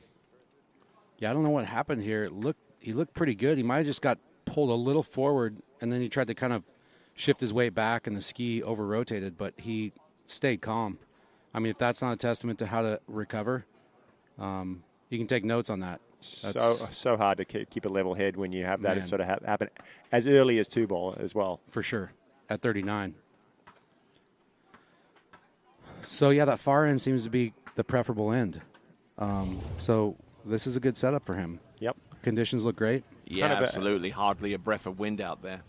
Yeah, I don't know what happened here. He looked pretty good. He might have just got pulled a little forward, and then he tried to kind of shift his weight back, and the ski over-rotated, but he stayed calm. I mean, if that's not a testament to how to recover, you can take notes on that. So hard to keep a level head when you have that sort of happen as early as 2-ball as well. For sure, at 39. So, yeah, that far end seems to be the preferable end. So this is a good setup for him. Yep. Conditions look great. Yeah, absolutely. Hardly a breath of wind out there.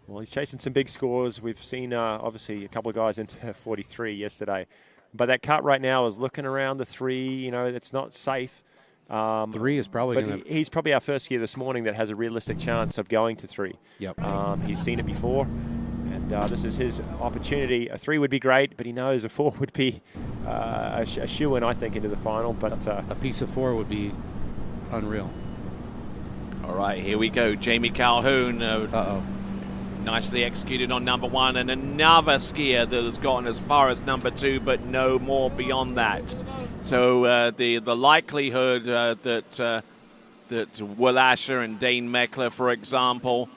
Well, he's chasing some big scores. We've seen, obviously, a couple of guys into 43 yesterday. But that cut right now is looking around the 3. You know, it's not safe. 3 is probably But going to... he's probably our first skier this morning that has a realistic chance of going to 3. Yep. He's seen it before. And this is his opportunity. A 3 would be great, but he knows a 4 would be a shoo-in, I think, into the final. But a piece of 4 would be unreal. All right, here we go. Jamie Calhoun. Nicely executed on number 1, and another skier that has gotten as far as number 2, but no more beyond that. So the likelihood that Will Asher and Dane Meckler, for example,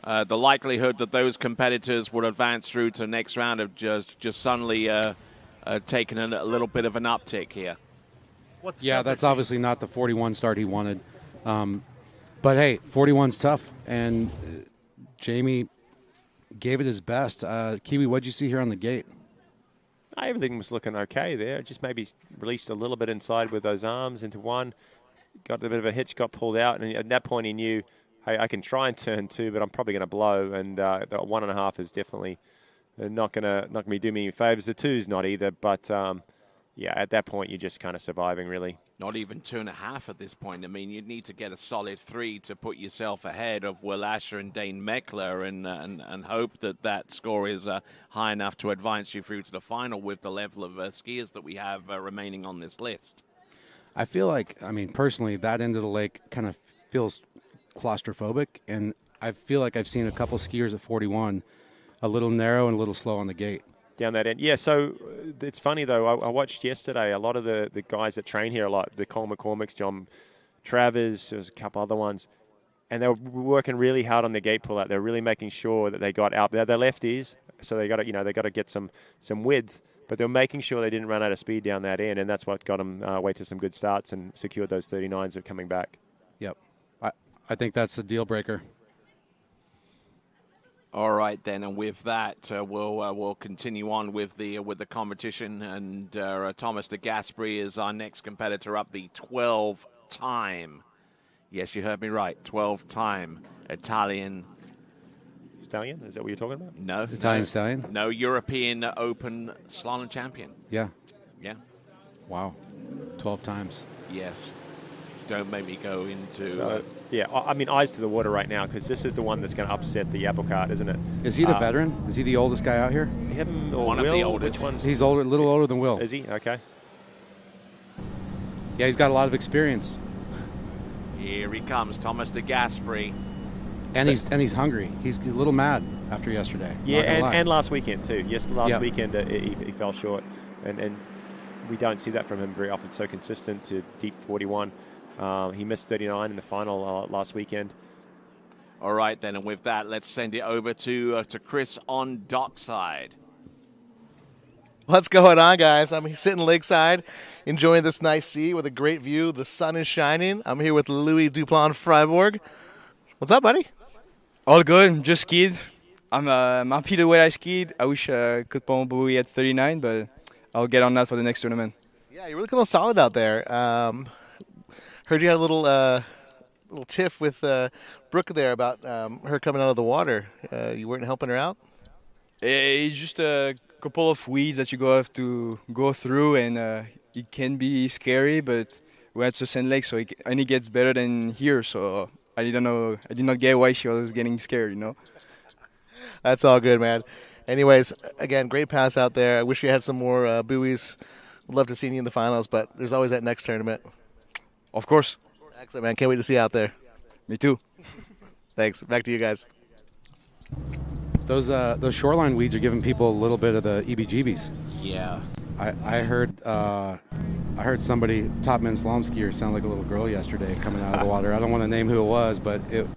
the likelihood that those competitors would advance through to the next round have just suddenly taken a little bit of an uptick here. Yeah, that's obviously not the 41 start he wanted. But, hey, 41's tough, and Jamie gave it his best. Kiwi, what'd you see here on the gate? Everything was looking okay there. Just maybe released a little bit inside with those arms into 1. Got a bit of a hitch, got pulled out, and at that point he knew, hey, I can try and turn 2, but I'm probably going to blow, and the 1.5 is definitely not going to be doing me any favours. The 2's not either, but yeah, at that point you're just kind of surviving, really. Not even 2.5 at this point. I mean, you'd need to get a solid 3 to put yourself ahead of Will Asher and Dane Meckler and hope that score is high enough to advance you through to the final with the level of skiers that we have remaining on this list. I feel like, I mean, personally, that end of the lake kind of feels claustrophobic, and I feel like I've seen a couple skiers at 41 a little narrow and a little slow on the gate. Down that end. Yeah, so it's funny, though. I watched yesterday a lot of the guys that train here a lot, the Cole McCormicks, John Travers, there's a couple other ones, and they were working really hard on the gate pull out. They're really making sure that they got out there. They're lefties, so they got to get some width. But they were making sure they didn't run out of speed down that end, and that's what got them way to some good starts and secured those 39s of coming back. Yep. I think that's a deal breaker. All right, then, and with that, we'll continue on with the competition, and Thomas de Gasperi is our next competitor up, the 12-time. Yes, you heard me right. 12-time Italian stallion. Is that what you're talking about? No, Italian stallion. No, European Open slalom champion. Yeah. Yeah. Wow. 12 times. Yes. Don't make me go into. So, yeah, I mean, eyes to the water right now because this is the one that's going to upset the apple cart, isn't it? Is he the veteran? Is he the oldest guy out here? Him or one Will? of the oldest. Which one's? He's older, a little older than Will. Is he? Okay. Yeah, he's got a lot of experience. Here he comes, Thomas de Gasperi. And he's hungry. He's a little mad after yesterday. Yeah, and last weekend too. Yes, last weekend he fell short, and we don't see that from him very often. So consistent to deep 41. He missed 39 in the final last weekend. All right, then, and with that, let's send it over to Chris on dockside. What's going on, guys? I'm sitting lakeside, enjoying this nice sea with a great view. The sun is shining. I'm here with Louis Duplan Freiburg. What's up, buddy? All good. Just skied. I'm happy the way I skied. I wish I could pull buoy at 39, but I'll get on that for the next tournament. Yeah, you're looking a little solid out there. Heard you had a little tiff with Brooke there about her coming out of the water. You weren't helping her out? It's just a couple of weeds that you have to go through, and it can be scary, but we had to Sand Lake, so it only gets better than here, so I did not get why she was getting scared, you know? That's all good, man. Anyways, again, great pass out there. I wish you had some more buoys. Would love to see you in the finals, but there's always that next tournament. Of course. Excellent, man. Can't wait to see you out there. Me too. Thanks. Back to you guys. Those shoreline weeds are giving people a little bit of the EBGBs. Yeah. I heard somebody, top men's slalom skier, sound like a little girl yesterday coming out of the water. I don't want to name who it was, but it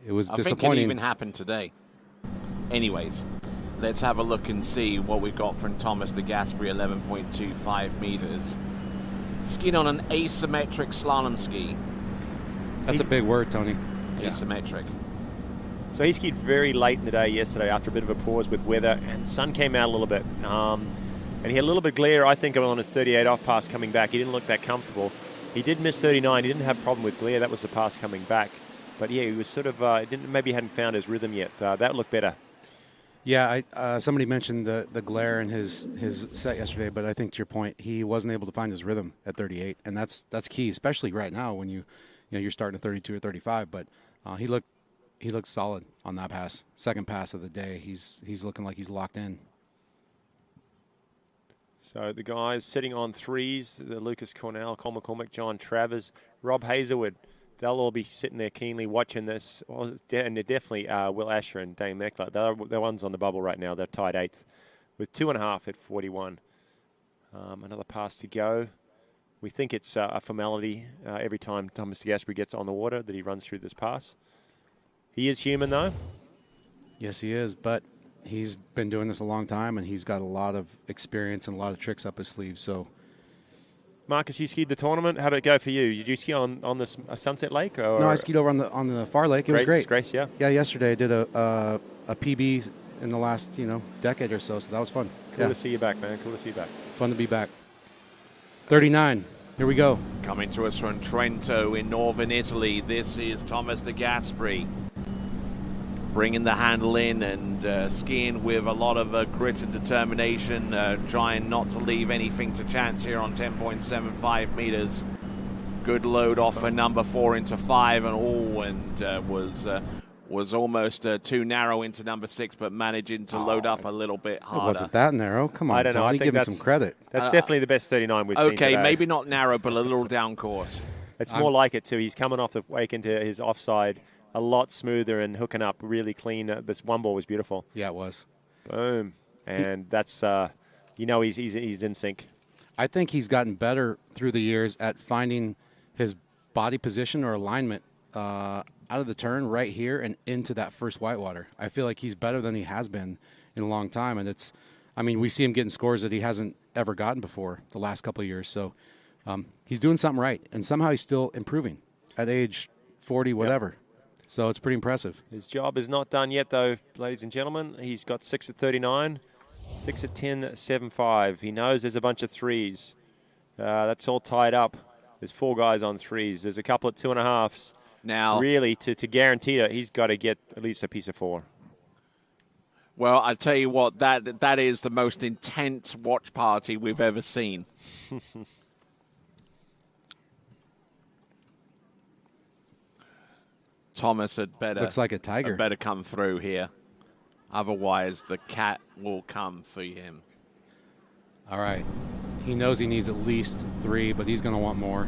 was disappointing. I think it even happened today. Anyways, let's have a look and see what we've got from Thomas de Gasperi, 11.25 meters. Skiing on an asymmetric slalom ski. That's a big word, Tony. Asymmetric. So he skied very late in the day yesterday after a bit of a pause with weather, and the sun came out a little bit. And he had a little bit of glare, I think, on his 38 off pass coming back. He didn't look that comfortable. He did miss 39. He didn't have a problem with glare. That was the pass coming back. But, yeah, he was sort of maybe hadn't found his rhythm yet. That looked better. Yeah, somebody mentioned the glare in his set yesterday, but I think to your point, he wasn't able to find his rhythm at 38, and that's key, especially right now when you're starting at 32 or 35. But he looked solid on that pass, second pass of the day. He's looking like he's locked in. So the guys sitting on threes, the Lucas Cornell, Cole McCormick, John Travers, Rob Hazelwood. They'll all be sitting there keenly watching this. And they're definitely Will Asher and Dane Meckler. They're the ones on the bubble right now. They're tied 8th with 2.5 at 41. Another pass to go. We think it's a formality every time Thomas de Gasperi gets on the water that he runs through this pass. He is human, though. Yes, he is, but he's been doing this a long time, and he's got a lot of experience and a lot of tricks up his sleeve, so... Marcus, you skied the tournament. How did it go for you? Did you ski on this Sunset Lake? Or? No, I skied over on the far lake. It was great. Grace, yeah. Yeah, yesterday I did a PB in the last decade or so that was fun. Cool to see you back, man. Cool to see you back. Fun to be back. 39. Here we go. Coming to us from Trento in northern Italy, this is Thomas de Gasperi. Bringing the handle in and skiing with a lot of grit and determination, trying not to leave anything to chance here on 10.75 meters. Good load off for number 4 into 5 and was almost too narrow into number 6, but managing to load up a little bit harder. It wasn't that narrow. Come on, I don't know. Tony, give him some credit. That's definitely the best 39 we've seen today. Okay, maybe not narrow, but a little down course. It's more like it, too. He's coming off the wake into his offside. A lot smoother and hooking up really clean. This one ball was beautiful. Yeah, it was. Boom. And that's, he's in sync. I think he's gotten better through the years at finding his body position or alignment out of the turn right here and into that first whitewater. I feel like he's better than he has been in a long time. And it's, I mean, we see him getting scores that he hasn't ever gotten before the last couple of years. So he's doing something right, and somehow he's still improving at age 40, whatever. Yep. So it's pretty impressive. His job is not done yet, though, ladies and gentlemen. He's got 6 at 39, 6 at 10.75. He knows there's a bunch of threes. That's all tied up. There's 4 guys on threes. There's a couple at 2.5s. Now, really, to guarantee that, he's got to get at least a piece of 4. Well, I tell you what, that is the most intense watch party we've ever seen. Thomas had better looks like a tiger. Had better come through here. Otherwise, the cat will come for him. All right. He knows he needs at least 3, but he's going to want more.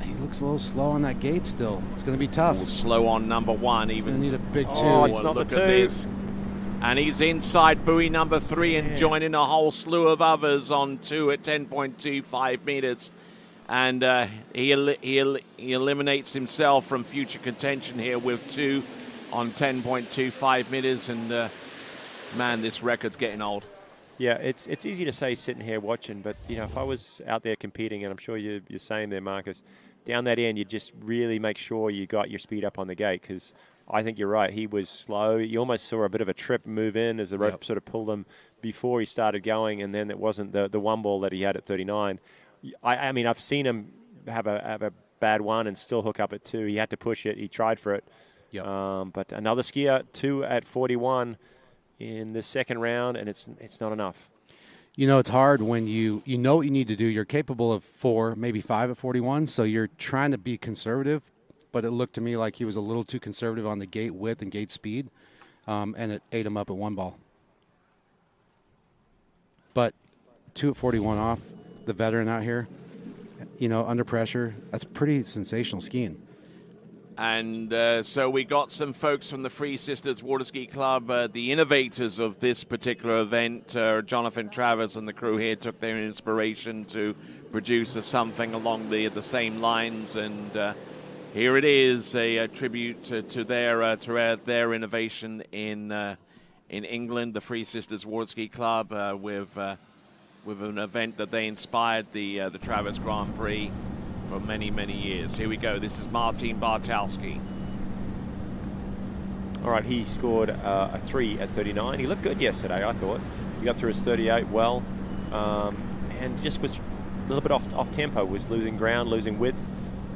He looks a little slow on that gate still. It's going to be tough. Slow on number 1. He's going to need a big 2. Oh, it's not look the 2. At this. And he's inside buoy number 3 and joining a whole slew of others on 2 at 10.25 meters. And he eliminates himself from future contention here with 2 on 10.25 meters. And, man, this record's getting old. Yeah, it's easy to say sitting here watching, but, you know, if I was out there competing, and I'm sure you're saying there, Marcus, down that end, you just really make sure you got your speed up on the gate, because I think you're right. He was slow. You almost saw a bit of a trip move in as the rope sort of pulled him before he started going, and then it wasn't the one ball that he had at 39. I mean, I've seen him have a bad one and still hook up at 2. He had to push it. He tried for it. Yep. But another skier, 2 at 41 in the second round, and it's not enough. You know, it's hard when you know what you need to do. You're capable of 4, maybe 5 at 41, so you're trying to be conservative, but it looked to me like he was a little too conservative on the gate width and gate speed, and it ate him up at 1 ball. But 2 at 41 off, the veteran out here, you know, under pressure, that's pretty sensational skiing. And so we got some folks from the Free Sisters Water Ski Club, the innovators of this particular event. Jonathan Travers and the crew here took their inspiration to produce something along the same lines. And here it is, a tribute to their innovation in England, the Free Sisters Water Ski Club, with an event that they inspired the Travers Grand Prix for many, many years. Here we go. This is Martin Bartowski. All right, he scored a 3 at 39. He looked good yesterday, I thought. He got through his 38 well, and just was a little bit off tempo, was losing ground, losing width,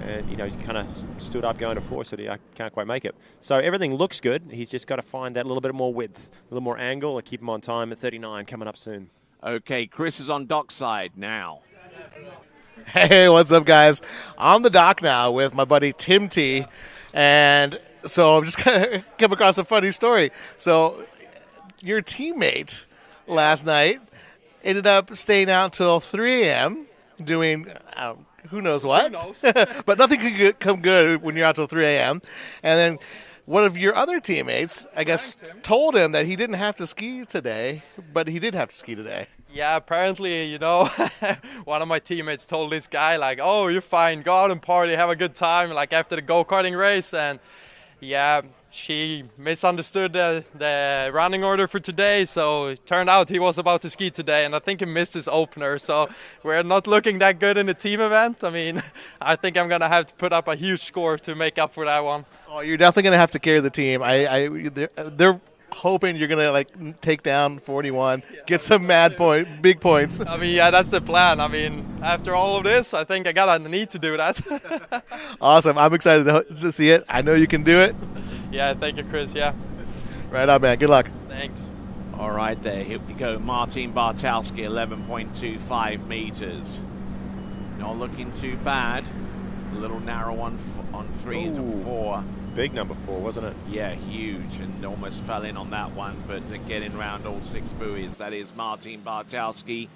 and, you know, he kind of stood up going to 4, so I can't quite make it. So everything looks good. He's just got to find that little bit more width, a little more angle, and keep him on time at 39, coming up soon. Okay, Chris is on dockside now. Hey, what's up, guys? On the dock now with my buddy Tim T. And so I'm just kind of come across a funny story. So your teammate last night ended up staying out till 3 a.m. doing who knows what. Who knows? But nothing can come good when you're out till 3 a.m. And then one of your other teammates, I guess, told him that he didn't have to ski today, but he did have to ski today. Yeah, apparently, you know, one of my teammates told this guy, like, oh, you're fine, go out and party, have a good time, like after the go-karting race. And yeah, she misunderstood the running order for today, so it turned out he was about to ski today, and I think he missed his opener. So we're not looking that good in the team event. I mean, I think I'm going to have to put up a huge score to make up for that one. Oh, you're definitely going to have to carry the team. They're hoping you're going to, like, take down 41, get some big points. I mean, yeah, that's the plan. I mean, after all of this, I think I need to do that. Awesome. I'm excited to see it. I know you can do it. Yeah, thank you, Chris. Yeah. Right on, man. Good luck. Thanks. All right, there. Here we go. Martin Bartowski, 11.25 meters. Not looking too bad. A little narrow on 3 and 4. Big number 4, wasn't it? Yeah, huge, and almost fell in on that one, but getting round all 6 buoys. That is Martin Bartowski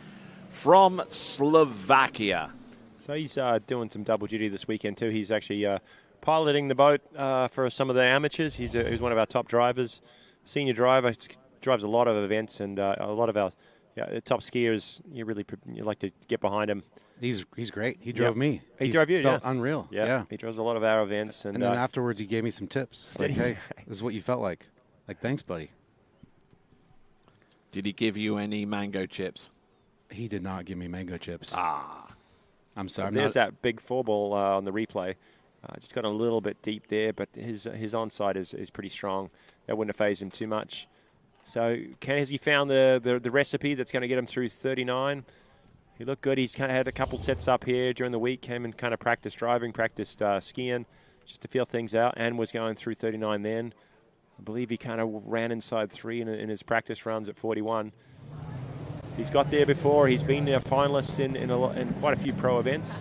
from Slovakia. So he's doing some double duty this weekend too. He's actually piloting the boat for some of the amateurs. He's one of our top drivers, senior driver. He drives a lot of events, and a lot of our top skiers. You like to get behind him. He's great. He drove me. He drove you, felt unreal. Yeah. He drives a lot of our events. And then afterwards, he gave me some tips. Like, hey, this is what you felt like. Like, thanks, buddy. Did he give you any mango chips? He did not give me mango chips. Ah. I'm sorry. There's that big 4-ball on the replay. Just got a little bit deep there, but his onside is pretty strong. That wouldn't have phased him too much. So has he found the recipe that's going to get him through 39? He looked good. He's kind of had a couple sets up here during the week, came and kind of practiced driving, practiced skiing, just to feel things out, and was going through 39 then. I believe he kind of ran inside 3 in his practice runs at 41. He's got there before. He's been a finalist in quite a few pro events.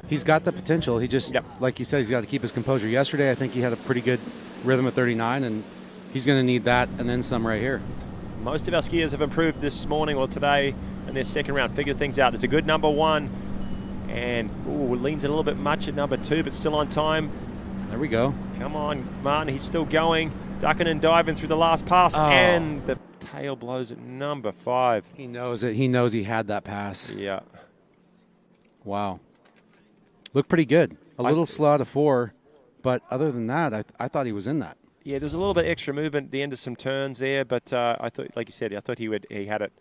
He's got the potential. He just, like you said, he's got to keep his composure. Yesterday, I think he had a pretty good rhythm at 39, and he's going to need that and then some right here. Most of our skiers have improved this morning or today in their second round, figured things out. It's a good number 1, and leans a little bit much at number 2, but still on time. There we go. Come on, Martin. He's still going, ducking and diving through the last pass, and the tail blows at number 5. He knows it. He knows he had that pass. Yeah. Wow. Looked pretty good. A little slow out of 4, but other than that, I thought he was in that. Yeah, there was a little bit extra movement at the end of some turns there, but I thought, like you said, I thought he had it.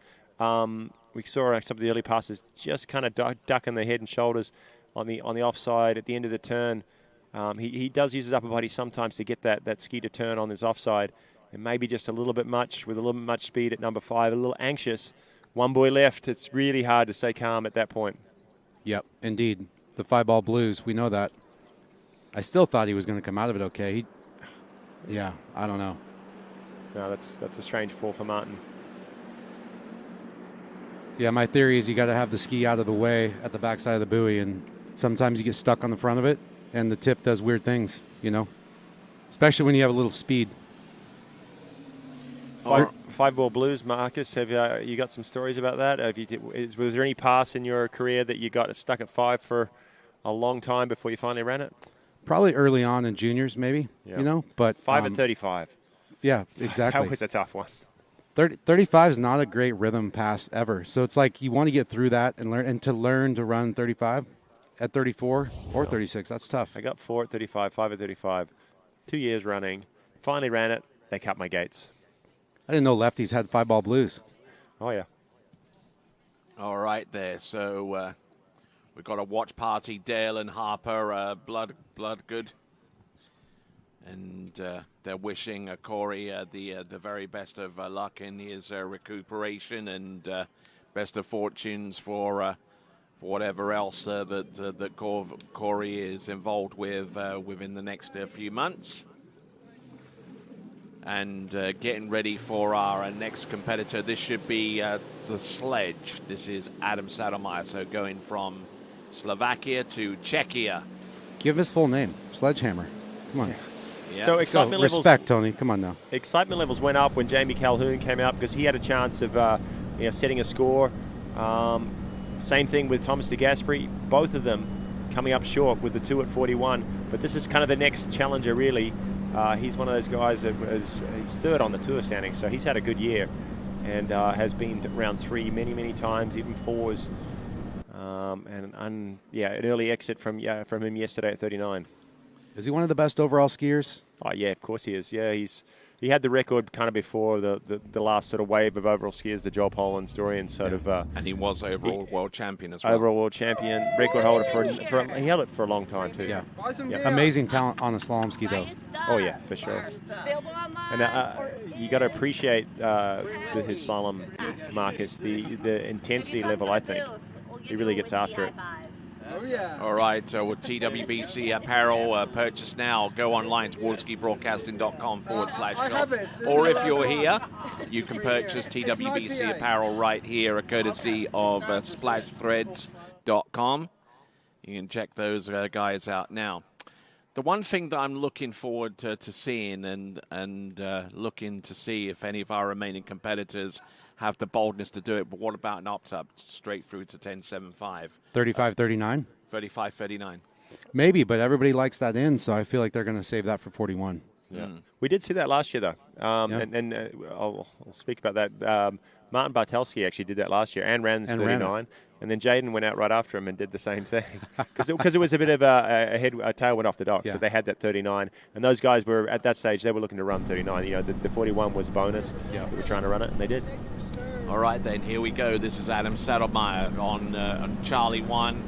We saw some of the early passes just kind of ducking the head and shoulders on the offside at the end of the turn. He does use his upper body sometimes to get that ski to turn on his offside, and maybe just a little bit much with a little bit much speed at number 5, a little anxious. One boy left. It's really hard to stay calm at that point. Yep, indeed. The 5-ball blues, we know that. I still thought he was going to come out of it okay. Yeah, I don't know. No, that's a strange fall for Martin. Yeah, my theory is you got to have the ski out of the way at the backside of the buoy, and sometimes you get stuck on the front of it, and the tip does weird things, especially when you have a little speed. 5-ball blues, Marcus. Have you got some stories about that? Was there any pass in your career that you got stuck at 5 for a long time before you finally ran it? Probably early on in juniors, maybe. But 5 at 35. Yeah, exactly. That was a tough one. 35 is not a great rhythm pass ever. So it's like you want to get through that and learn to run 35 at 34 or 36. That's tough. I got 4 at 35, 5 at 35. 2 years running. Finally ran it. They cut my gates. I didn't know lefties had 5-ball blues. Oh, yeah. All right there. So we've got a watch party. Dale and Harper, blood good. And they're wishing Corey the very best of luck in his recuperation and best of fortunes for whatever else that Corey is involved with within the next few months. And getting ready for our next competitor. This should be the sledge. This is Adam Sadomeyer. So going from Slovakia to Czechia. Give his full name. Sledgehammer. Come on. Yeah. So excitement levels. Respect, Tony. Come on now. Excitement levels went up when Jamie Calhoun came out because he had a chance of setting a score. Same thing with Thomas de Gasperi. Both of them coming up short with the 2 at 41. But this is kind of the next challenger, really. He's one of those guys that he's third on the tour standing, so he's had a good year and has been to round 3 many times, even 4s. An early exit from him yesterday at 39. Is he one of the best overall skiers? Oh yeah, of course he is. Yeah, he had the record kind of before the last sort of wave of overall skiers, the Joel Poland story, and and he was overall world champion as well. Overall world champion, record holder for he held it for a long time too. Yeah. Amazing talent on a slalom ski though. Oh yeah, for sure. And you got to appreciate his slalom, Marcus. The intensity level, I think, he really gets after it. Oh, yeah. All right, with TWBC apparel, purchase now. Go online to waterskibroadcasting.com/shop. Or if you're here, you can purchase TWBC apparel right here, courtesy of splashthreads.com. You can check those guys out now. The one thing that I'm looking forward to seeing and looking to see if any of our remaining competitors have the boldness to do it, but what about an opt-up straight through to 10.75? 35-39? 35-39. Maybe, but everybody likes that in, so I feel like they're going to save that for 41. Yeah. We did see that last year, though. I'll speak about that. Martin Bartelski actually did that last year and ran 39. And then Jaden went out right after him and did the same thing because it was a bit of a tail went off the dock. Yeah. So they had that 39. And those guys were, at that stage, they were looking to run 39. You know, the 41 was bonus. Yeah. They were trying to run it, and they did. All right, then, here we go. This is Adam Saddlemeyer on Charlie 1.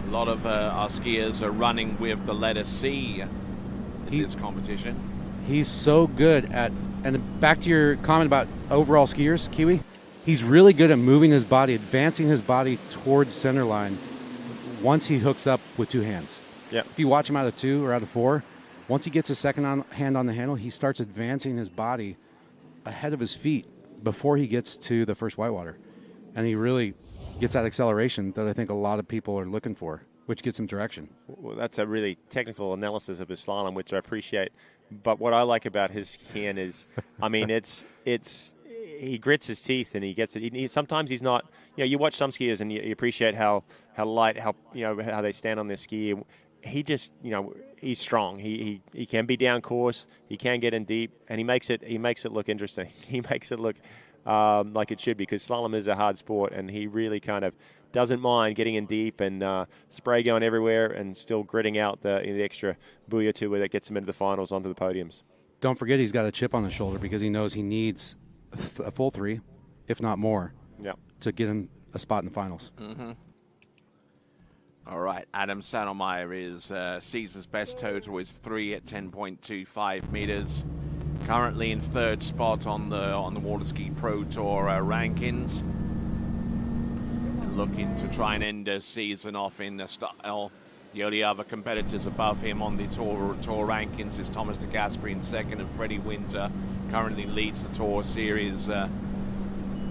A lot of our skiers are running with the letter C in this competition. He's so good at, and back to your comment about overall skiers, Kiwi, he's really good at moving his body, advancing his body towards center line once he hooks up with two hands. Yeah. If you watch him out of 2 or out of 4, once he gets his second hand on the handle, he starts advancing his body ahead of his feet before he gets to the first whitewater. And he really gets that acceleration that I think a lot of people are looking for, which gets him direction. Well, that's a really technical analysis of his slalom, which I appreciate. But what I like about his skiing is, I mean, it's he grits his teeth and he gets it. Sometimes he's not. You know, you watch some skiers and you appreciate how light, how they stand on their ski. He just, he's strong. He can be down course. He can get in deep, and he makes it look interesting. He makes it look like it should, because slalom is a hard sport, and he really kind of doesn't mind getting in deep and spray going everywhere and still gritting out the extra buoy or two where that gets him into the finals, onto the podiums. Don't forget he's got a chip on the shoulder because he knows he needs a full 3, if not more, to get him a spot in the finals. Mm-hmm. All right, Adam Saddlemeyer season's best total is 3 at 10.25 meters. Currently in 3rd spot on the Water Ski Pro Tour rankings. Looking to try and end the season off in the style. The only other competitors above him on the tour rankings is Thomas de Gasperi in 2nd, and Freddie Winter currently leads the Tour Series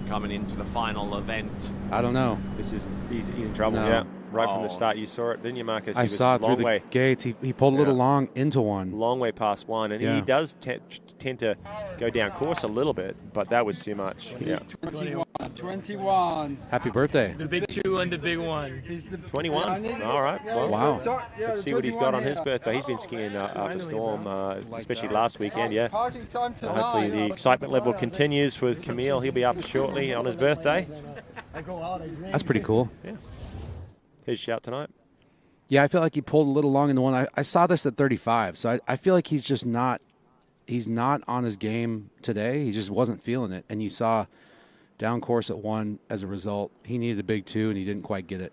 coming into the final event. I don't know. He's in trouble, yeah. Right from the start. You saw it, didn't you, Marcus? I saw it through the gates. He pulled a little long into one. Long way past one. And he does tend to go down course a little bit, but that was too much. Yeah. 21. Happy birthday. The big 2 and the big 1. He's 21. All right. Well, wow. Let's see what he's got on his birthday. He's been skiing up the storm, especially last weekend, yeah. So hopefully the excitement level continues with Camille. He'll be up shortly on his birthday. That's pretty cool. Yeah. His shout tonight. Yeah, I feel like he pulled a little long in the one. I saw this at 35, so I feel like he's just not on his game today. He just wasn't feeling it. And you saw down course at 1 as a result. He needed a big 2, and he didn't quite get it.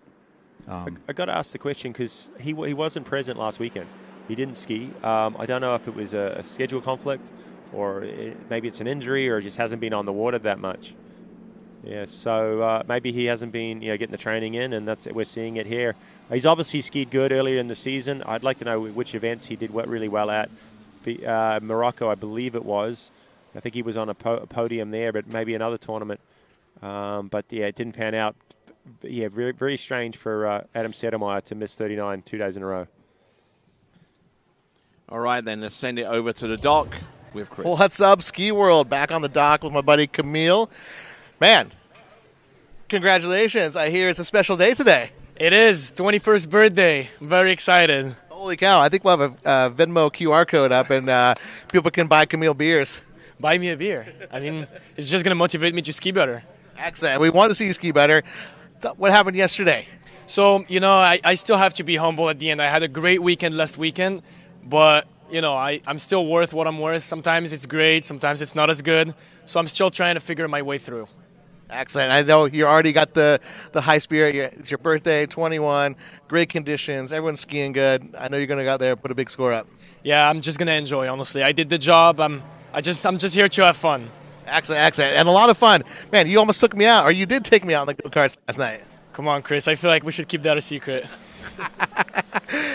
I got to ask the question because he wasn't present last weekend. He didn't ski. I don't know if it was a schedule conflict or maybe it's an injury or just hasn't been on the water that much. Yeah, so maybe he hasn't been getting the training in, and we're seeing it here. He's obviously skied good earlier in the season. I'd like to know which events he did really well at. Morocco, I believe it was. I think he was on a podium there, but maybe another tournament. But yeah, it didn't pan out. Yeah, very, very strange for Adam Saddlemeyer to miss 39 2 days in a row. All right, then let's send it over to the dock with Chris. What's up, Ski World? Back on the dock with my buddy Camille. Man, congratulations. I hear it's a special day today. It is. 21st birthday. I'm very excited. Holy cow. I think we'll have a Venmo QR code up and people can buy Camille beers. Buy me a beer. I mean, it's just going to motivate me to ski better. Excellent. We want to see you ski better. What happened yesterday? So, I still have to be humble at the end. I had a great weekend last weekend, but, I'm still worth what I'm worth. Sometimes it's great. Sometimes it's not as good. So I'm still trying to figure my way through. Excellent. I know you already got the high spirit. It's your birthday, 21, great conditions. Everyone's skiing good. I know you're going to go out there and put a big score up. Yeah, I'm just going to enjoy, honestly. I did the job. I'm just here to have fun. Excellent. And a lot of fun. Man, you almost took me out, or you did take me out in the go-karts last night. Come on, Chris. I feel like we should keep that a secret.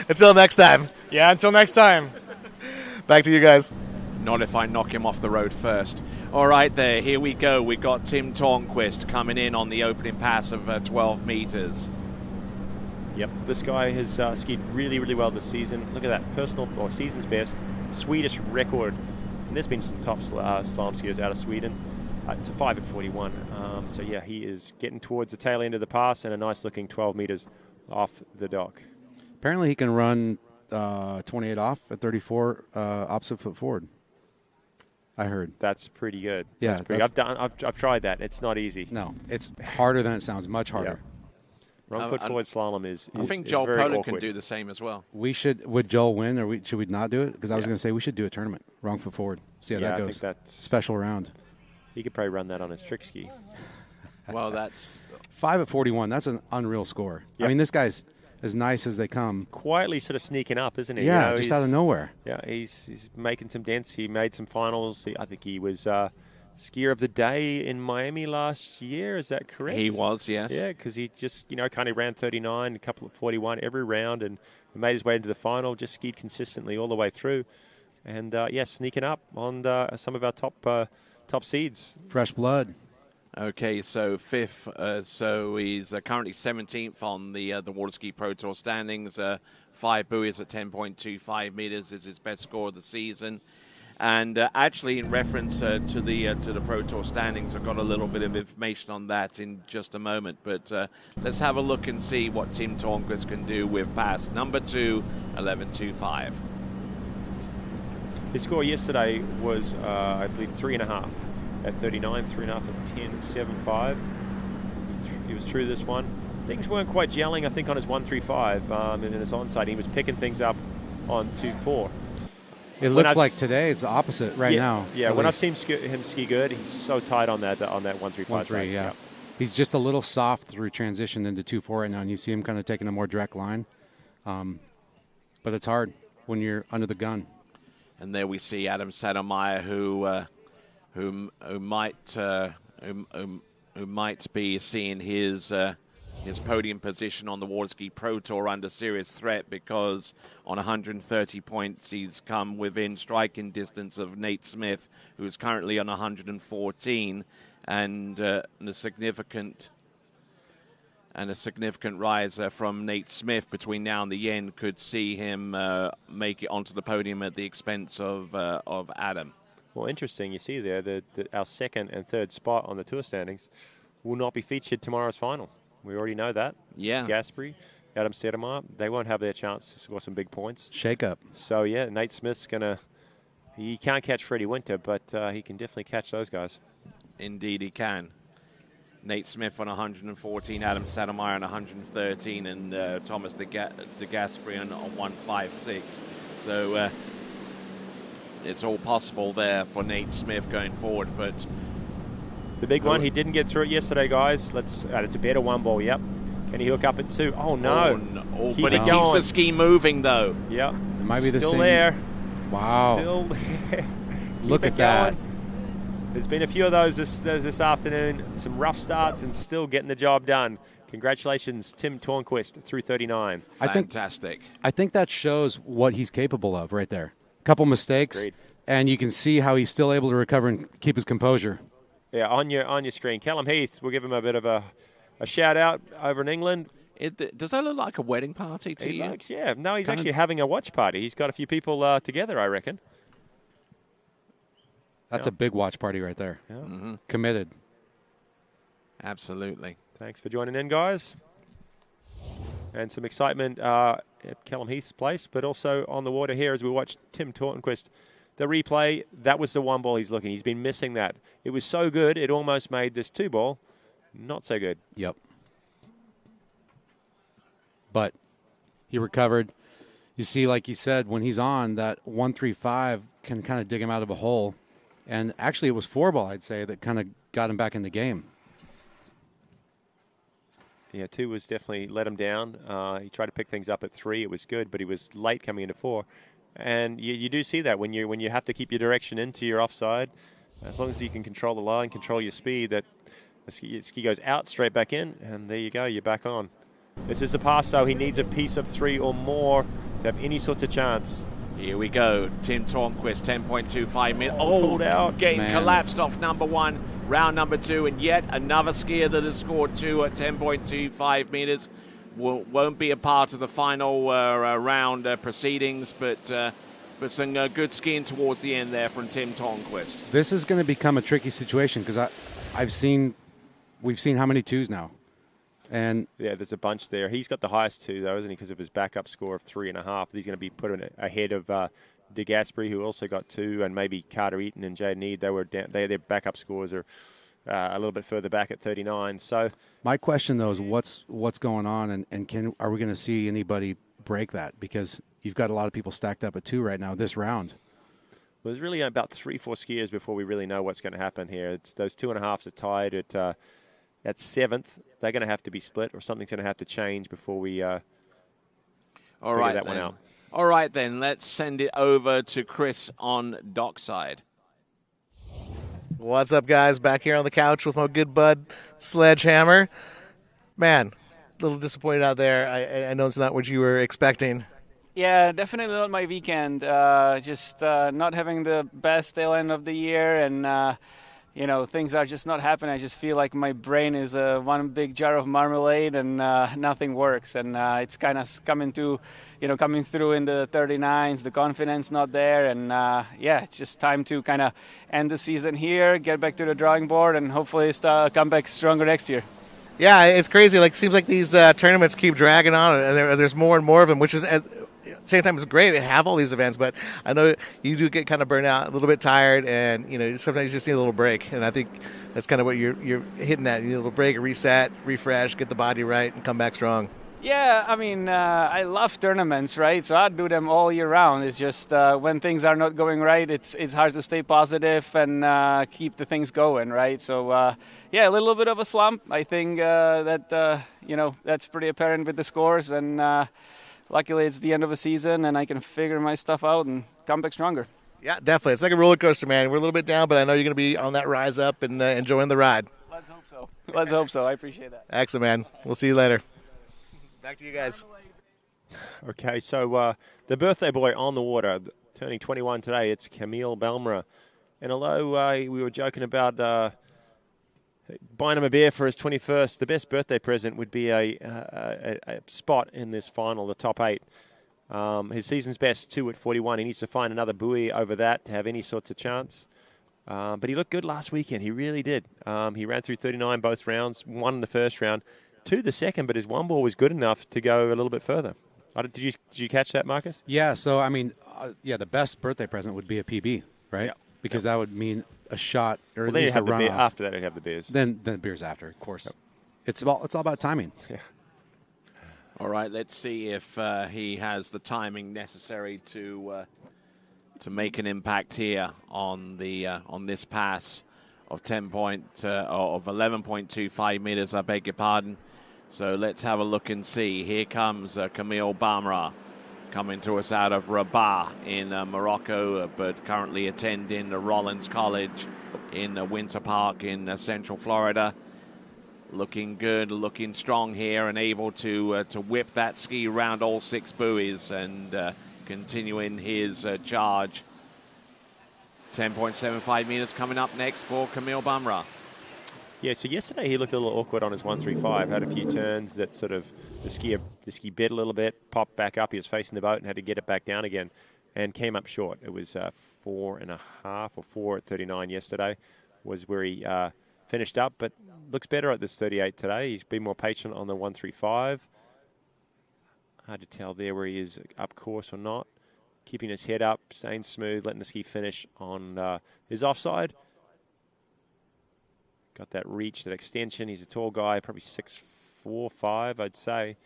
Until next time. Yeah, until next time. Back to you guys. Not if I knock him off the road first. All right, there. Here we go. We've got Tim Tornquist coming in on the opening pass of 12 meters. Yep, this guy has skied really, really well this season. Look at that, personal or season's best Swedish record. And there's been some top slalom skiers out of Sweden. It's a 5 at 41. So yeah, he is getting towards the tail end of the pass and a nice looking 12 meters off the dock. Apparently he can run 28 off at 34 opposite foot forward. I heard. That's pretty good. Yeah, that's pretty, I've tried that. It's not easy. No, it's harder than it sounds. Much harder. Wrong foot forward slalom is. I think is Joel very Poland awkward. can do the same as well. Would Joel win, or should we not do it? Because I was going to say we should do a tournament. Wrong foot forward. See how that goes. I think that's special round. He could probably run that on his trick ski. Well, that's 5 at 41. That's an unreal score. I mean, this guy's as nice as they come. Quietly sort of sneaking up, isn't he? Yeah, just out of nowhere. Yeah, he's making some dents. He made some finals. I think he was skier of the day in Miami last year. Is that correct? He was, yes. Yeah, because he just, kind of ran 39, a couple of 41 every round, and made his way into the final, just skied consistently all the way through. And, sneaking up on some of our top seeds. Fresh blood. Okay, so fifth. So he's currently 17th on the Water Ski Pro Tour standings. 5 buoys at 10.25 meters is his best score of the season. And actually, in reference to the Pro Tour standings, I've got a little bit of information on that in just a moment. But let's have a look and see what Tim Tornquist can do with pass number 2, 11.25. His score yesterday was, I believe, 3.5 at 39, 3.5 at 10, 7.5. He was through this one. Things weren't quite gelling, I think, on his 1.35 and then his onside. He was picking things up on 2.4. It looks like today it's the opposite now. Yeah, when I've seen him ski good, he's so tight on that 1.35 1.3, side. yeah. He's just a little soft through transition into 2.4 right now, and you see him kind of taking a more direct line. But it's hard when you're under the gun. And there we see Adam Sattermeyer, who might be seeing his podium position on the Water Ski Pro Tour under serious threat, because on 130 points he's come within striking distance of Nate Smith, who is currently on 114, and a significant rise from Nate Smith between now and the end could see him make it onto the podium at the expense of Adam. Well, interesting. You see there that our second and third spot on the tour standings will not be featured tomorrow's final. We already know that. Yeah. Gaspari, Adam Sedemar, they won't have their chance to score some big points. Shake up. So, yeah, Nate Smith's he can't catch Freddie Winter, but he can definitely catch those guys. Indeed he can. Nate Smith on 114, Adam Sattermeyer on 113, and Thomas de Gasperi on 156. So it's all possible there for Nate Smith going forward, but the big one, he didn't get through it yesterday, guys. It's a better one ball, yep. Can he hook up at 2? Oh, no. But it keeps the ski moving, though. Yep. It might be the Still same. there. Wow. Still there. Look at that. There's been a few of those this afternoon. Some rough starts and still getting the job done. Congratulations, Tim Tornquist, through 39. Fantastic. I think that shows what he's capable of right there. A couple mistakes, Agreed. and you can see how he's still able to recover and keep his composure. Yeah, on your screen. Callum Heath, we'll give him a bit of a shout-out over in England. Does that look like a wedding party to you? Yeah. No, he's actually having a watch party. He's got a few people together, I reckon. That's a big watch party right there. Yeah. Mm-hmm. Committed. Absolutely. Thanks for joining in, guys. And some excitement at Callum Heath's place, but also on the water here as we watch Tim Tornquist. The replay, that was the one ball he's looking. He's been missing that. It was so good, it almost made this 2 ball not so good. Yep. But he recovered. You see, like you said, when he's on, that 135 can kind of dig him out of a hole. And actually, it was 4 ball, I'd say, that kind of got him back in the game. Yeah, 2 was definitely let him down. He tried to pick things up at 3. It was good, but he was late coming into 4. And you do see that when you have to keep your direction into your offside, as long as you can control the line, control your speed, that the ski goes out, straight back in, and there you go, you're back on. This is the pass, though. He needs a piece of 3 or more to have any sorts of chance. Here we go. Tim Tornquist, 10.25 meters. Pulled out. Getting collapsed off number 1, round number 2, and yet another skier that has scored 2 at 10.25 meters. Won't be a part of the final round proceedings, but some good skiing towards the end there from Tim Tornquist. This is going to become a tricky situation because we've seen how many 2s now. And yeah, there's a bunch there. He's got the highest 2, though, isn't he, because of his backup score of 3.5. He's going to be put ahead of De Gasperi, who also got 2, and maybe Carter Eaton and Jaden Eade. Their backup scores are a little bit further back at 39. So my question though is what's going on, and are we going to see anybody break that? Because you've got a lot of people stacked up at 2 right now this round. Well, there's really about 3-4 skiers before we really know what's going to happen here. It's those 2.5s are tied at 7th. They're going to have to be split, or something's going to have to change before we figure that one out. All right, then. Let's send it over to Chris on dockside. What's up, guys? Back here on the couch with my good bud, Sledgehammer. Man, a little disappointed out there. I know it's not what you were expecting. Yeah, definitely not my weekend. Just not having the best tail end of the year, and things are just not happening. I just feel like my brain is one big jar of marmalade, and nothing works. And it's kind of coming through in the 39s. The confidence not there, and it's just time to kind of end the season here, get back to the drawing board, and hopefully come back stronger next year. Yeah, it's crazy. Seems like these tournaments keep dragging on, and there's more and more of them, which is at the same time it's great to have all these events. But I know you do get kind of burnt out, a little bit tired, and sometimes you just need a little break. And I think that's kind of what you're hitting at. You need a little break, a reset, refresh, get the body right, and come back strong. Yeah, I mean, I love tournaments, right? So I do them all year round. It's just when things are not going right, it's hard to stay positive and keep the things going, right? So, a little bit of a slump. I think that's pretty apparent with the scores. And luckily, it's the end of a season, and I can figure my stuff out and come back stronger. Yeah, definitely. It's like a roller coaster, man. We're a little bit down, but I know you're going to be on that rise up and enjoying the ride. Let's hope so. Let's hope so. I appreciate that. Excellent, man. We'll see you later. Back to you guys. Okay, so the birthday boy on the water, turning 21 today, it's Camille Balmera. And although we were joking about buying him a beer for his 21st, the best birthday present would be a spot in this final, the top 8. His season's best, 2 at 41. He needs to find another buoy over that to have any sorts of chance. But he looked good last weekend. He really did. He ran through 39 both rounds, won in the first round. 2 the second, but his one ball was good enough to go a little bit further. Did you catch that, Marcus? Yeah, so, I mean, the best birthday present would be a PB, right? Yeah. Because that would mean a shot or at then least you have a runoff. After that, you have the beers. Then the beers after, of course. Yep. It's all about timing. Yeah. All right, let's see if he has the timing necessary to make an impact here on this pass of 11.25 meters. I beg your pardon. So let's have a look and see. Here comes Camille Balmera coming to us out of Rabat in Morocco, but currently attending Rollins College in Winter Park in Central Florida. Looking good, looking strong here, and able to whip that ski around all 6 buoys and continuing his charge. 10.75 meters coming up next for Camille Balmera. Yeah, so yesterday he looked a little awkward on his 135. Had a few turns that sort of the ski bit a little bit, popped back up. He was facing the boat and had to get it back down again, and came up short. It was 4.5 or 4 at 39 yesterday, was where he finished up, but looks better at this 38 today. He's been more patient on the 135. Hard to tell there where he is up course or not. Keeping his head up, staying smooth, letting the ski finish on his offside. Got that reach, that extension. He's a tall guy, probably 6'4", 5", I'd say,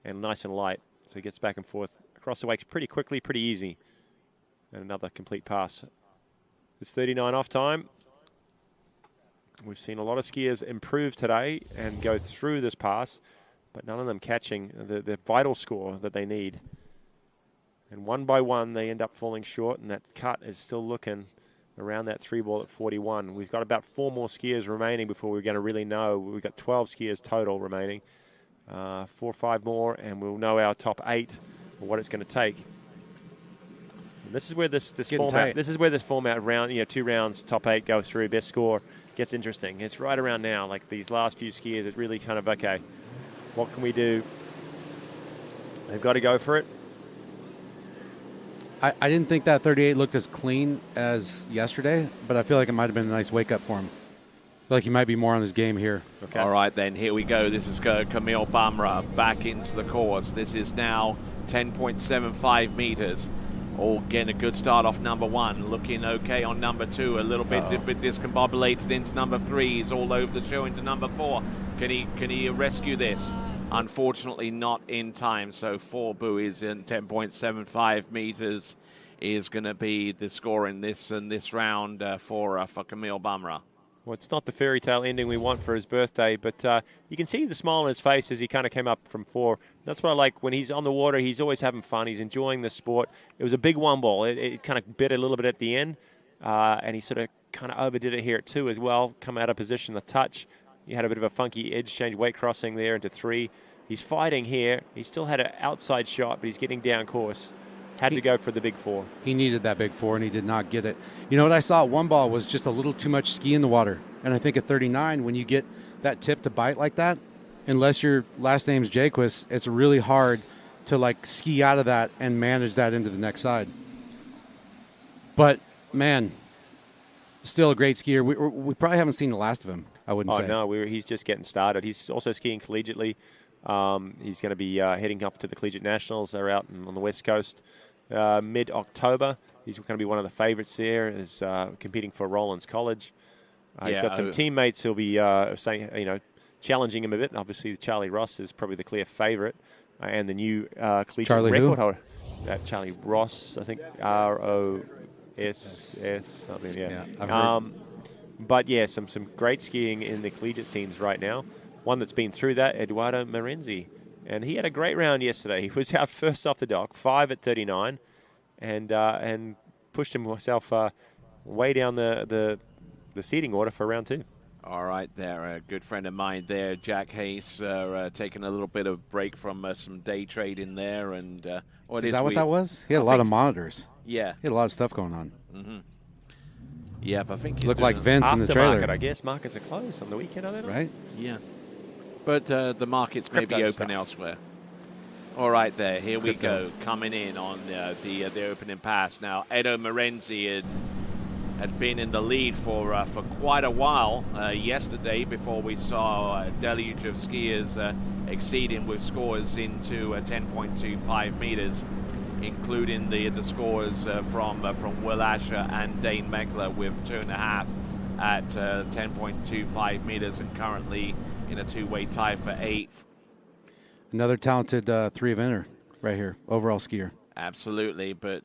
and nice and light. So he gets back and forth across the wakes pretty quickly, pretty easy. And another complete pass. It's 39 off time. We've seen a lot of skiers improve today and go through this pass, but none of them catching the vital score that they need. And one by one, they end up falling short, and that cut is still looking around that 3 ball at 41. We've got about 4 more skiers remaining before we're going to really know. We've got 12 skiers total remaining. 4 or 5 more, and we'll know our top 8 and what it's going to take. And this is where this format. Tight. This is where this format round, 2 rounds, top 8 go through, best score gets interesting. It's right around now, like these last few skiers. It's really kind of okay. What can we do? They've got to go for it. I didn't think that 38 looked as clean as yesterday, but I feel like it might have been a nice wake-up for him. I feel like he might be more on his game here. Okay. All right, then, here we go. This is Camille Balmera back into the course. This is now 10.75 meters all getting a good start off number 1. Looking okay on number 2. A little bit discombobulated into number 3. He's all over the show into number 4. Can he rescue this? Unfortunately, not in time. So 4 buoys in 10.75 meters is going to be the score in this round for Camille Bumrah. Well, it's not the fairy tale ending we want for his birthday, but you can see the smile on his face as he kind of came up from 4. That's what I like. When he's on the water, he's always having fun. He's enjoying the sport. It was a big 1 ball. It kind of bit a little bit at the end, and he sort of kind of overdid it here at 2 as well. Come out of position, the touch. He had a bit of a funky edge change, weight crossing there into 3. He's fighting here. He still had an outside shot, but he's getting down course. Had to go for the big 4. He needed that big 4, and he did not get it. You know what I saw at 1 ball was just a little too much ski in the water. And I think at 39, when you get that tip to bite like that, unless your last name's Jaquist, it's really hard to like ski out of that and manage that into the next side. But, man, still a great skier. We probably haven't seen the last of him, I wouldn't say. Oh, no, he's just getting started. He's also skiing collegiately. He's going to be heading up to the Collegiate Nationals. They're out on the West Coast mid-October. He's going to be one of the favorites there. Is competing for Rollins College. He's got some teammates who'll be saying, challenging him a bit. And obviously, Charlie Ross is probably the clear favorite, and the new collegiate Charlie record holder. Charlie Ross, I think ROSS something. Yeah. I've heard. But yeah, some great skiing in the collegiate scenes right now. One that's been through that, Eduardo Marenzi. And he had a great round yesterday. He was out first off the dock, 5 at 39, and pushed himself way down the seeding order for round 2. All right, there, a good friend of mine there, Jack Hayes, taking a little bit of break from some day trading there. And is that what that was? He had a lot of monitors. Yeah. He had a lot of stuff going on. Mm-hmm. Yeah, but I think he's looked like Vince in the trailer. I guess markets are closed on the weekend, are they not? Right? Yeah. But the markets may be open stuff elsewhere. All right, there. Here we go. Coming in on the opening pass. Now, Edo Marenzi had been in the lead for quite a while yesterday before we saw a deluge of skiers exceeding with scores into 10.25 meters, including the scores from Will Asher and Dane Meckler with 2.5 at 10.25 meters, and currently in a 2-way tie for 8th. Another talented 3-eventer right here, overall skier. Absolutely, but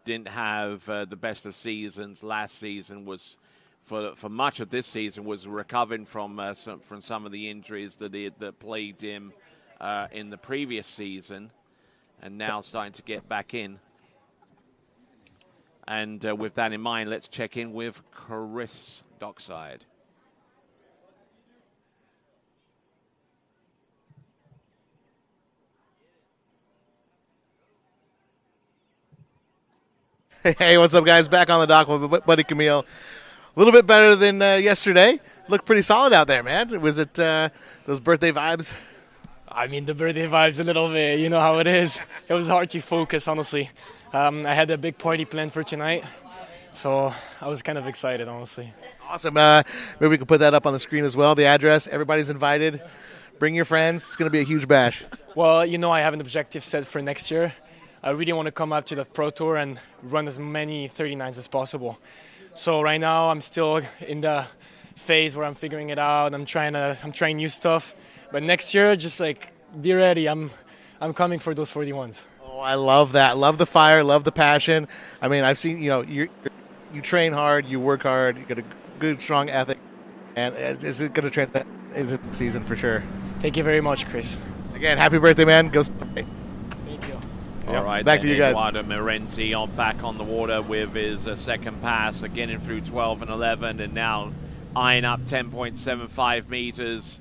didn't have the best of seasons. Last season was, for much of this season, was recovering from some of the injuries that plagued him in the previous season, and now starting to get back in. And with that in mind, let's check in with Chris Dockside. Hey, what's up, guys? Back on the dock with Buddy Camille. A little bit better than yesterday. Looked pretty solid out there, man. Was it those birthday vibes? I mean, the birthday vibes a little bit. You know how it is. It was hard to focus, honestly. I had a big party planned for tonight, so I was kind of excited, honestly. Awesome. Maybe we can put that up on the screen as well. The address. Everybody's invited. Bring your friends. It's going to be a huge bash. Well, you know, I have an objective set for next year. I really want to come up to the Pro Tour and run as many 39s as possible. So right now I'm still in the phase where I'm figuring it out. I'm trying new stuff. But next year, just like be ready. I'm coming for those 41s. Oh, I love that. Love the fire. Love the passion. I mean, I've seen you train hard, you work hard, you got a good strong ethic, and it's going to translate into the season for sure. Thank you very much, Chris. Again, happy birthday, man. Go stay. Thank you. All right, back to you guys. Eduardo Marenzi back on the water with his second pass, getting through 12 and 11, and now eyeing up 10.75 meters.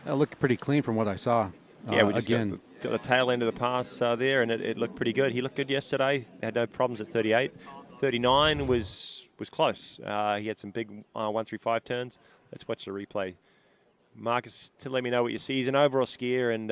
That looked pretty clean from what I saw. Yeah, we just got the tail end of the pass there, and it looked pretty good. He looked good yesterday. Had no problems at 38. 39 was close. He had some big 1-3-5 turns. Let's watch the replay. Marcus, to let me know what you see. He's an overall skier, and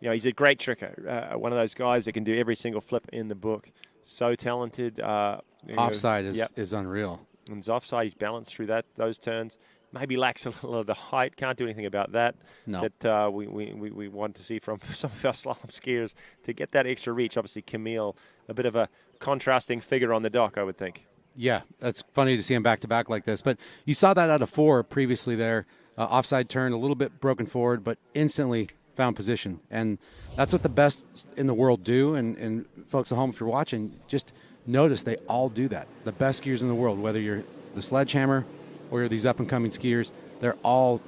he's a great tricker. One of those guys that can do every single flip in the book. So talented. Offside is unreal. And his offside, he's balanced through those turns. maybe lacks a little of the height. Can't do anything about that. No. That we want to see from some of our slalom skiers to get that extra reach. Obviously, Camille, a bit of a contrasting figure on the dock, I would think. Yeah, that's funny to see him back-to-back like this. But you saw that out of 4 previously there. Offside turn, a little bit broken forward, but instantly found position. And that's what the best in the world do. And folks at home, if you're watching, just notice they all do that. The best skiers in the world, whether you're the sledgehammer or you're these up-and-coming skiers, they're all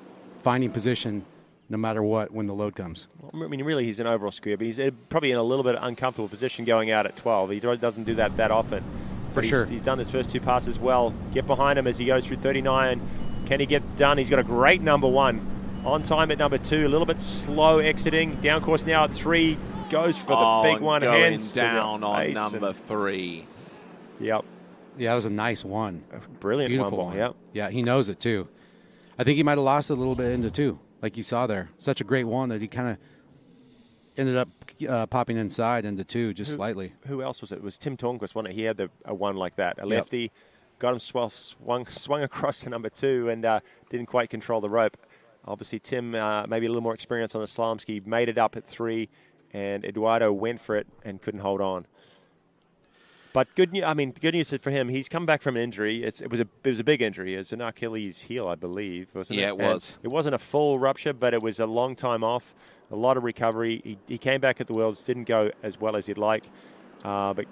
finding position no matter what when the load comes. I mean, really, he's an overall skier, but he's probably in a little bit uncomfortable position going out at 12. He doesn't do that often. For sure. He's done his first 2 passes well. Get behind him as he goes through 39. Can he get done? He's got a great number 1. On time at number 2. A little bit slow exiting. Down course now at 3. Goes for the big one. Going Hands down on number 3. Yep. Yeah, that was a nice one. Brilliant. Beautiful one. Yep. Yeah, he knows it too. I think he might have lost it a little bit into 2, like you saw there. Such a great one that he kind of ended up popping inside into 2 just slightly. Who else was it? It was Tim Tornquist, wasn't it? He had a one like that. A lefty, got him swung across to number 2 and didn't quite control the rope. Obviously, Tim, maybe a little more experience on the slalom ski, made it up at 3, and Eduardo went for it and couldn't hold on. But good news for him. He's come back from an injury. It was a big injury. It's an Achilles heel, I believe, wasn't it? Yeah, it was. It wasn't a full rupture, but it was a long time off, a lot of recovery. He came back at the Worlds, didn't go as well as he'd like. But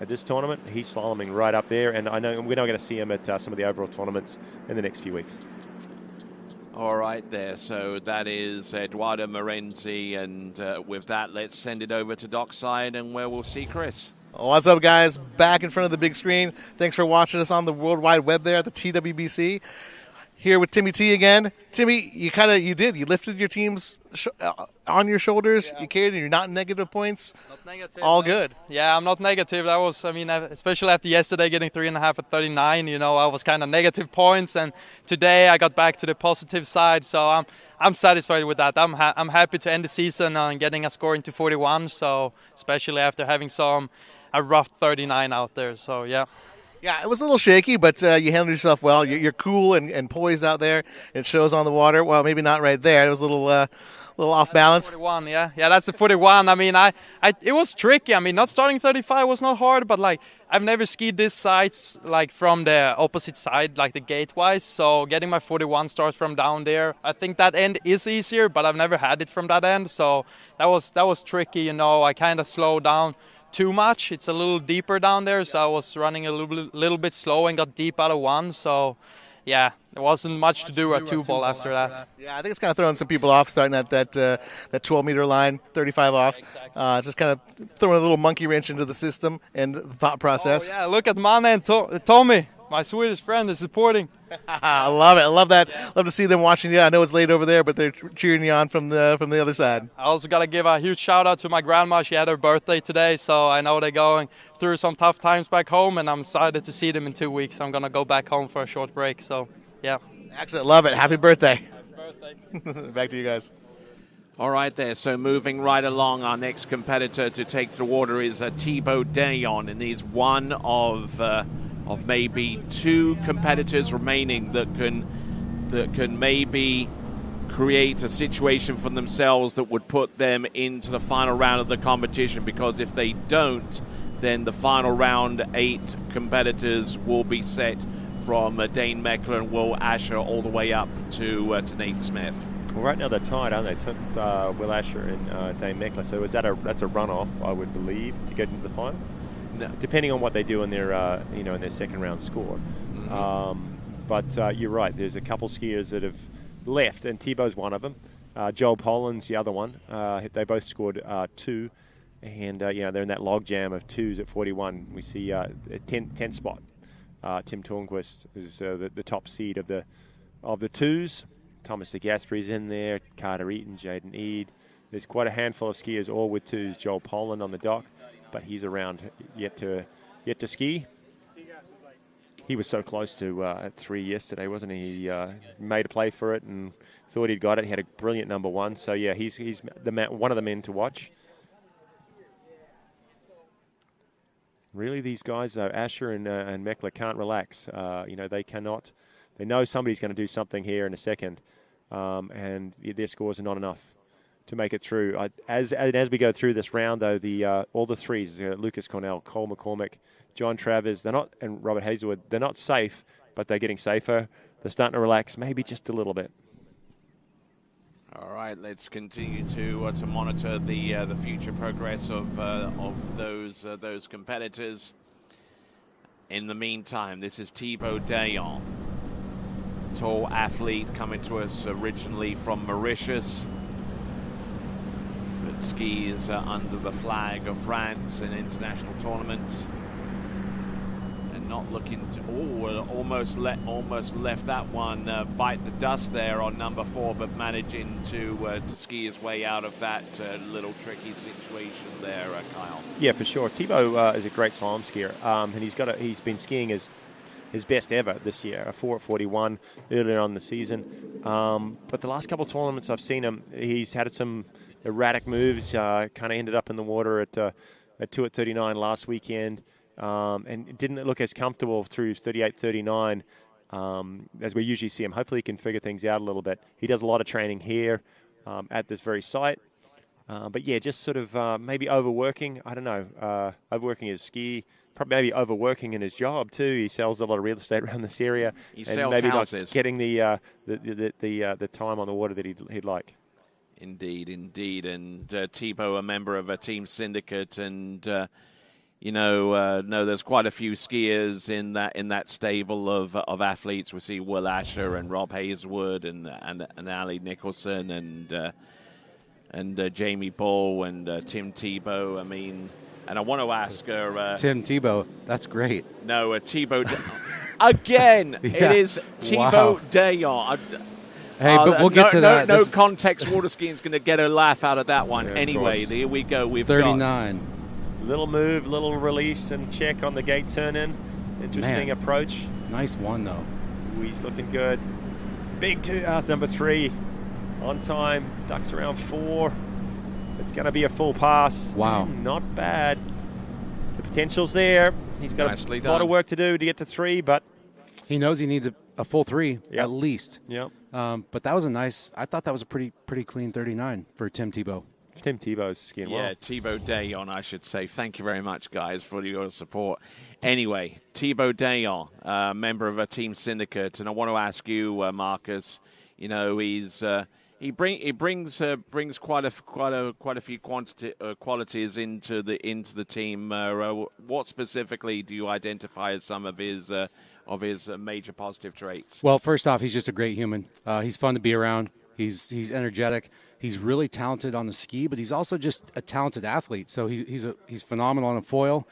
at this tournament, he's slaloming right up there, and I know we're not going to see him at some of the overall tournaments in the next few weeks. All right there. So that is Eduardo Morenzi, and with that, let's send it over to Dockside, and where we'll see Chris. What's up, guys? Back in front of the big screen. Thanks for watching us on the World Wide Web there at the TWBC. Here with Timmy T again. Timmy, you lifted your teams on your shoulders. Yeah. You carried it. You're not negative points. Not negative. All good. Yeah, I'm not negative. That was, especially after yesterday getting 3.5 at 39, I was kind of negative points. And today I got back to the positive side. So I'm satisfied with that. I'm happy to end the season and getting a score into 41. So especially after having a rough 39 out there. So yeah. Yeah, it was a little shaky, but you handled yourself well. You're cool and poised out there. It shows on the water. Well, maybe not right there. It was a little off balance. 41, yeah, that's the 41. It was tricky. Not starting 35 was not hard, but I've never skied this side from the opposite side, the gate-wise. So getting my 41 starts from down there, I think that end is easier, but I've never had it from that end. So that was tricky. I kind of slowed down too much. It's a little deeper down there, so I was running a little bit slow and got deep out of 1. So, yeah, there wasn't much to do at 2-ball after that. Yeah, I think it's kind of throwing some people off starting at that 12-meter line, 35 off. Exactly. Just kind of throwing a little monkey wrench into the system and the thought process. Oh, yeah, look at Manne and Tommy. My Swedish friend is supporting. I love it. I love that. Love to see them watching you. I know it's late over there, but they're cheering you on from the other side. I also got to give a huge shout out to my grandma. She had her birthday today, so I know they're going through some tough times back home, and I'm excited to see them in 2 weeks. I'm going to go back home for a short break. So, yeah. Excellent. Love it. Happy birthday. Happy birthday. Back to you guys. All right there, so moving right along, our next competitor to take the water is Thibaut Dayon, and he's one of maybe 2 competitors remaining that can maybe create a situation for themselves that would put them into the final round of the competition, because if they don't, then the final round 8 competitors will be set from Dane Meckler and Will Asher all the way up to Nate Smith. Well, right now they're tied, aren't they? Will Asher and Dane Meckler. So that's a runoff, I would believe, to get into the final. No, depending on what they do in their in their second round score. Mm-hmm. But you're right. There's a couple skiers that have left, and Thibaut's one of them. Joel Poland's the other one. They both scored 2, and they're in that log jam of 2s at 41. We see a 10th spot. Tim Tornquist is the top seed of the 2s. Thomas de Gaspery's in there. Carter Eaton, Jaden Eade. There's quite a handful of skiers, all with 2s. Joel Poland on the dock, but he's around yet to ski. He was so close to at 3 yesterday, wasn't he? He made a play for it and thought he'd got it. He had a brilliant number 1. So yeah, he's one of the men to watch. Really, these guys, though, Asher and Meckler can't relax. They cannot They know somebody's going to do something here in a second, and their scores are not enough to make it through. As we go through this round, though, all the threes, Lucas Cornell, Cole McCormick, John Travers, and Robert Hazelwood, they're not safe, but they're getting safer. They're starting to relax, maybe just a little bit. All right, let's continue to monitor the future progress of those competitors. In the meantime, this is Thibaut Dayan, tall athlete coming to us originally from Mauritius, but skis under the flag of France in international tournaments. Not looking to, almost left that one bite the dust there on number 4, but managing to ski his way out of that little tricky situation there, Kyle. Yeah, for sure. Thibaut is a great slalom skier, and he's been skiing his best ever this year, a 4 at 41 earlier on in the season. But the last couple of tournaments I've seen him, he's had some erratic moves. Kind of ended up in the water at 2 at 39 last weekend. And didn't look as comfortable through 38-39 as we usually see him. Hopefully he can figure things out a little bit. He does a lot of training here at this very site. But yeah, just sort of maybe overworking. I don't know, overworking his ski, probably maybe overworking in his job too. He sells a lot of real estate around this area. He and sells maybe houses. Not getting the time on the water that he'd like. Indeed. And Thibaut, a member of a team syndicate, and no, there's quite a few skiers in that stable of athletes. We see Will Asher and Rob Hazelwood and Ali Nicholson and Jamie Bull and Tim Tebow. I mean, and I want to ask Tim Tebow. That's great. No, Thibaut again. Yeah. It is Thibaut Dayan. Hey, but we'll get to that. No context water skiing is going to get a laugh out of that one. Yeah, anyway, here we go. We've 39. got Little move, little release and check on the gate turn in. Interesting approach. Nice one, though. Ooh, he's looking good. Big two, number 3. On time, ducks around 4. It's going to be a full pass. Wow. Not bad. The potential's there. He's got a lot of work to do to get to 3, but he knows he needs a full 3 at least. Yep. But that was I thought that was a pretty clean 39 for Tim Tebow. Tim Tebow's skiing well. Yeah, Thibaut Dayan, I should say. Thank you very much, guys, for your support. Anyway, Thibaut Dayan, member of a team syndicate, and I want to ask you, Marcus. He brings quite a few qualities into the team. What specifically do you identify as some of his major positive traits? Well, first off, he's just a great human. He's fun to be around. He's energetic. He's really talented on the ski, but he's also just a talented athlete. So he's phenomenal on a foil,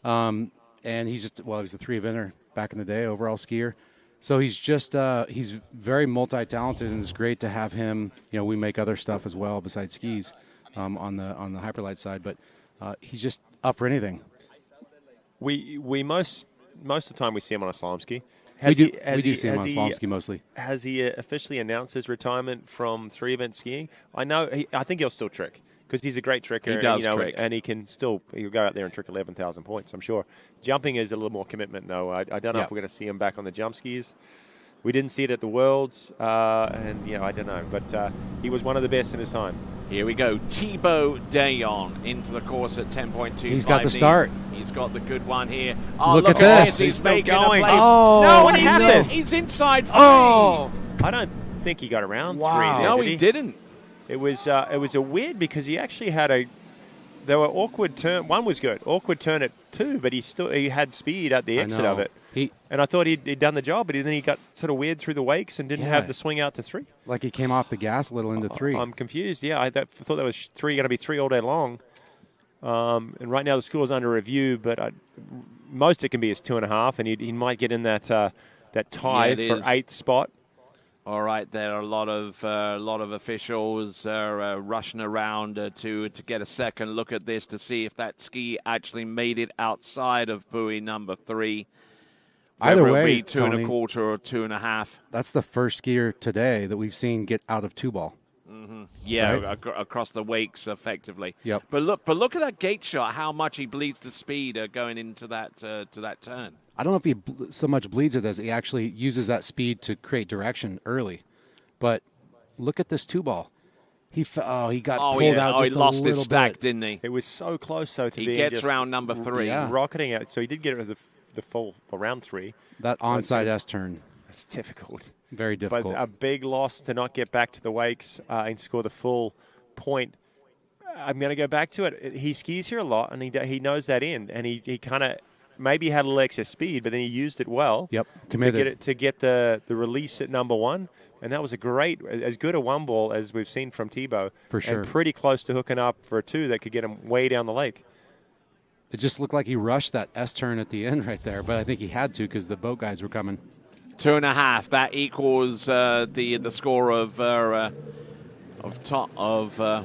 and he's a 3-eventer back in the day, overall skier. So he's just he's very multi-talented, and it's great to have him. We make other stuff as well besides skis on the Hyperlight side, but he's just up for anything. We most of the time we see him on a slalom ski. We do see him on slalom ski mostly. Has he officially announced his retirement from 3-event skiing? I think he'll still trick because he's a great tricker. He does trick. And he'll go out there and trick 11,000 points, I'm sure. Jumping is a little more commitment, though. I don't know if we're going to see him back on the jump skis. We didn't see it at the Worlds, and I don't know. But he was one of the best in his time. Here we go. Thibaut Dayan into the course at 10.2. He's got the start. He's got the good one here. Look at this. He's still making going. a play. Oh, no, what happened? He's inside 3. Oh, I don't think he got around 3 there, No, did he didn't. It was a weird because he actually had there were awkward turn. One was good, awkward turn at 2, but he had speed at the exit of it. And I thought he'd done the job, but then he got sort of weird through the wakes and didn't have the swing out to 3. Like he came off the gas a little into 3. I'm confused. Yeah, I thought that was going to be 3 all day long. And right now the score is under review, but most it can be is 2.5, and he might get in that tie for 8th spot. All right, there are a lot of officials rushing around to get a second look at this to see if that ski actually made it outside of buoy number 3. Either Whether way, it be 2.25 or 2.5. That's the first skier today that we've seen get out of 2 ball. Yeah, Right? across the wakes effectively. Yep. But look at that gate shot. How much he bleeds the speed going into that to that turn. I don't know if he so much bleeds it as he actually uses that speed to create direction early. But look at this 2-ball. He got pulled out just he lost a little his stack, bit. didn't he? It was so close, though, to he being gets just round number 3. Rocketing out. So he did get it to the full round 3. That onside S turn. It's difficult. Very difficult. But a big loss to not get back to the wakes and score the full point. I'm going to go back to it. He skis here a lot, and he knows that end, and he kind of maybe had a little extra speed, but then he used it well. Yep, committed. To get the release at number 1. And that was as good a 1-ball as we've seen from Tebow. For sure. And pretty close to hooking up for a 2 that could get him way down the lake. It just looked like he rushed that S turn at the end right there, but I think he had to because the boat guys were coming. 2.5. That equals the score of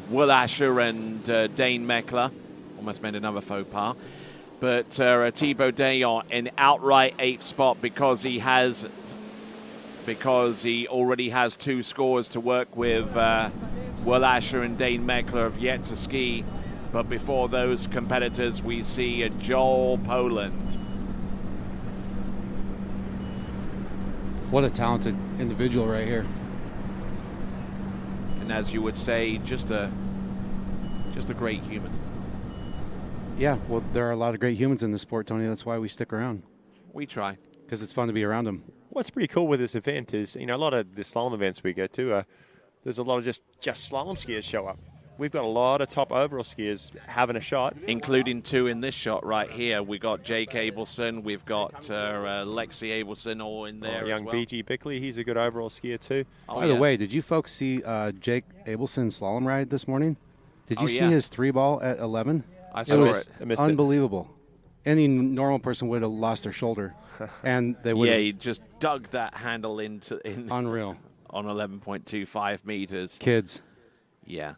Will Asher and Dane Meckler. Almost made another faux pas. But Thibaut Dayon in outright 8th spot because he already has 2 scores to work with. Will Asher and Dane Meckler have yet to ski. But before those competitors, we see Joel Poland. What a talented individual right here. And as you would say, just a great human. Yeah, well, there are a lot of great humans in this sport, Tony. That's why we stick around. We try. Because it's fun to be around them. What's pretty cool with this event is, a lot of the slalom events we go to, there's a lot of just slalom skiers show up. We've got a lot of top overall skiers having a shot. Including 2 in this shot right here. We got Jake Abelson. We've got Lexi Abelson all in there young as well. BG Bickley, he's a good overall skier too. By the way, did you folks see Jake Abelson's slalom ride this morning? Did you see his 3-ball at 11? I saw it. It was unbelievable. Any normal person would have lost their shoulder. And they would. Yeah, he just dug that handle in unreal on 11.25 meters. Kids. Yeah.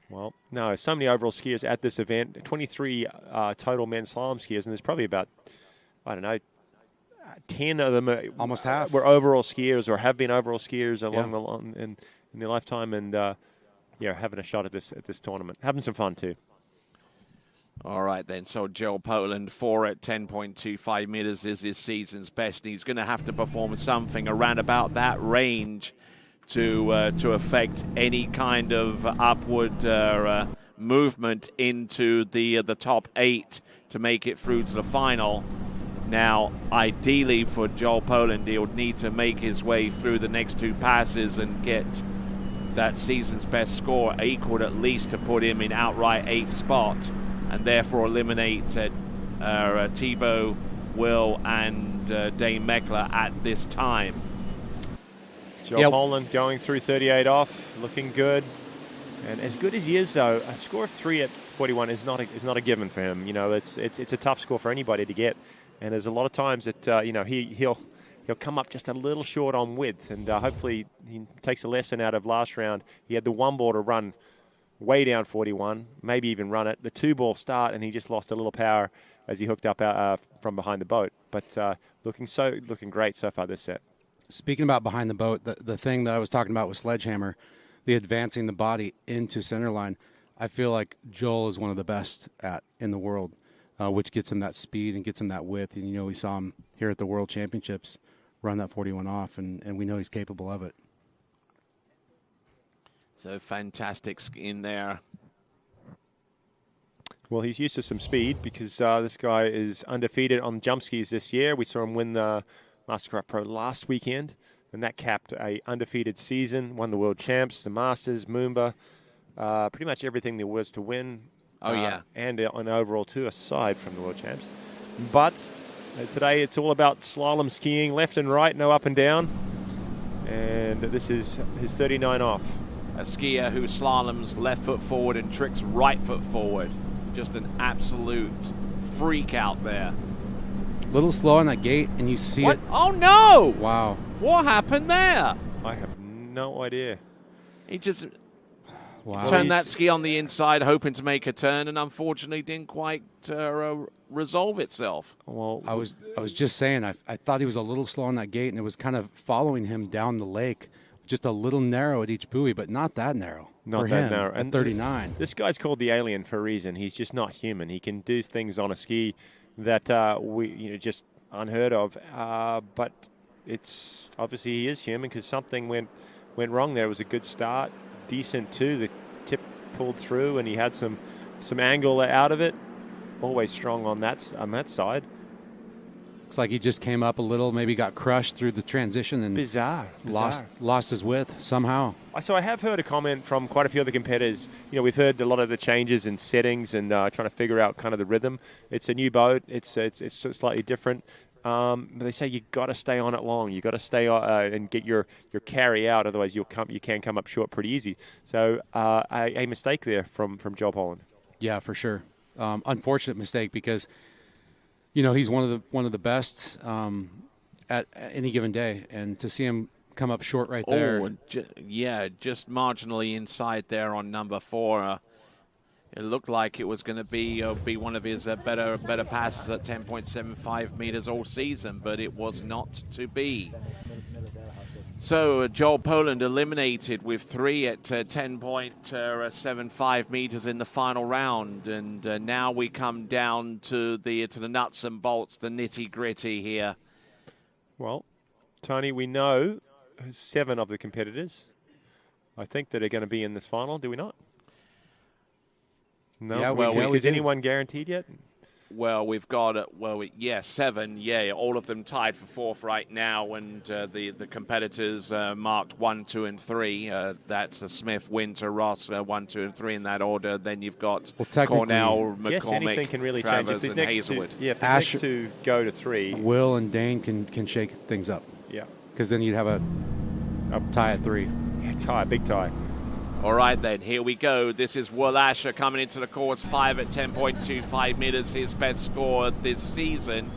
Well, no, so many overall skiers at this event. 23 total men's slalom skiers, and there's probably about, 10 of them, almost half, were overall skiers or have been overall skiers in their lifetime, and having a shot at this tournament, having some fun too. All right, then. So Joel Poland, 4 at 10.25 meters is his season's best. He's going to have to perform something around about that range to affect any kind of upward movement into the top 8 to make it through to the final. Now, ideally for Joel Poland, he'll need to make his way through the next 2 passes and get that season's best score equaled at least to put him in outright 8th spot, and therefore eliminate Thibaut, Will, and Dane Meckler at this time. Joel Poland going through 38 off, looking good. And as good as he is, though, a score of 3 at 41 is not a given for him. It's a tough score for anybody to get. And there's a lot of times that he'll come up just a little short on width, and hopefully he takes a lesson out of last round. He had the 1-ball to run way down 41, maybe even run it. The 2-ball start, and he just lost a little power as he hooked up from behind the boat. But looking great so far this set. Speaking about behind the boat, the thing that I was talking about with Sledgehammer, the advancing the body into center line, I feel like Joel is one of the best in the world, which gets him that speed and gets him that width. And, we saw him here at the World Championships run that 41 off, and we know he's capable of it. So fantastic in there. Well, he's used to some speed because this guy is undefeated on jump skis this year. We saw him win the Mastercraft Pro last weekend, and that capped a undefeated season, won the World Champs, the Masters, Moomba, pretty much everything there was to win. And an overall too, aside from the World Champs. But today it's all about slalom skiing, left and right, no up and down. And this is his 39 off. A skier who slaloms left foot forward and tricks right foot forward. Just an absolute freak out there. Little slow on that gate, and you see it. Oh, no! Wow. What happened there? I have no idea. He just turned that ski on the inside, hoping to make a turn, and unfortunately didn't quite resolve itself. Well, I was just saying, I thought he was a little slow on that gate, and it was kind of following him down the lake just a little narrow at each buoy, but not that narrow. Not for that him narrow. at And 39. This guy's called the alien for a reason. He's just not human. He can do things on a ski that we just unheard of. But it's obviously he is human because something went wrong there. It was a good start, decent too. The tip pulled through, and he had some angle out of it. Always strong on that side. Looks like he just came up a little, maybe got crushed through the transition and bizarre. Lost his width somehow. So I have heard a comment from quite a few other competitors. You know, we've heard a lot of the changes in settings and trying to figure out kind of the rhythm. It's a new boat. It's slightly different. But they say you got to stay on it long. You got to stay and get your carry out. Otherwise, you can come up short pretty easy. So a mistake there from Joel Holland. Yeah, for sure. Unfortunate mistake because, you know, he's one of the best at any given day, and to see him come up short right there. Just marginally inside there on number 4. It looked like it was going to be one of his better passes at 10.75 meters all season, but it was not to be. So Joel Poland eliminated with 3 at 10.75 meters in the final round, and now we come down to the nuts and bolts, the nitty gritty here. Well, Tony, we know 7 of the competitors, I think, that are going to be in this final. Do we not? No. Yeah, is anyone guaranteed yet? Well, we've got 7. Yeah, all of them tied for 4th right now, and the competitors marked 1, 2, and 3. That's Smith, Winter, Ross, 1, 2, and 3 in that order. Then you've got Cornell, McCormick, anything can really Travers, change. and Hazelwood. If the next 2 go to 3, Will and Dane can shake things up. Yeah, because then you'd have a tie at 3. Yeah, big tie. All right, then, here we go. This is Will Asher coming into the course 5 at 10.25 meters, his best score this season.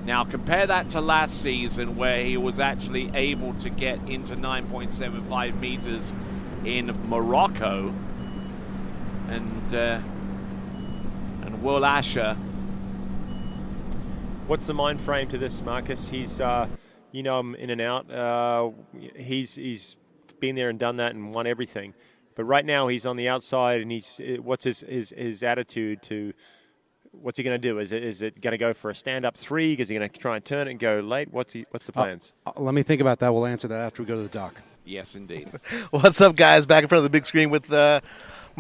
Now, compare that to last season where he was actually able to get into 9.75 meters in Morocco. And Will Asher. What's the mind frame to this, Marcus? He's, in and out. He's been there and done that and won everything. But right now he's on the outside, and what's his attitude to what's he going to do? Is it going to go for a stand-up 3? Is he going to try and turn it and go late? What's the plans? Let me think about that. We'll answer that after we go to the dock. Yes, indeed. What's up, guys? Back in front of the big screen with my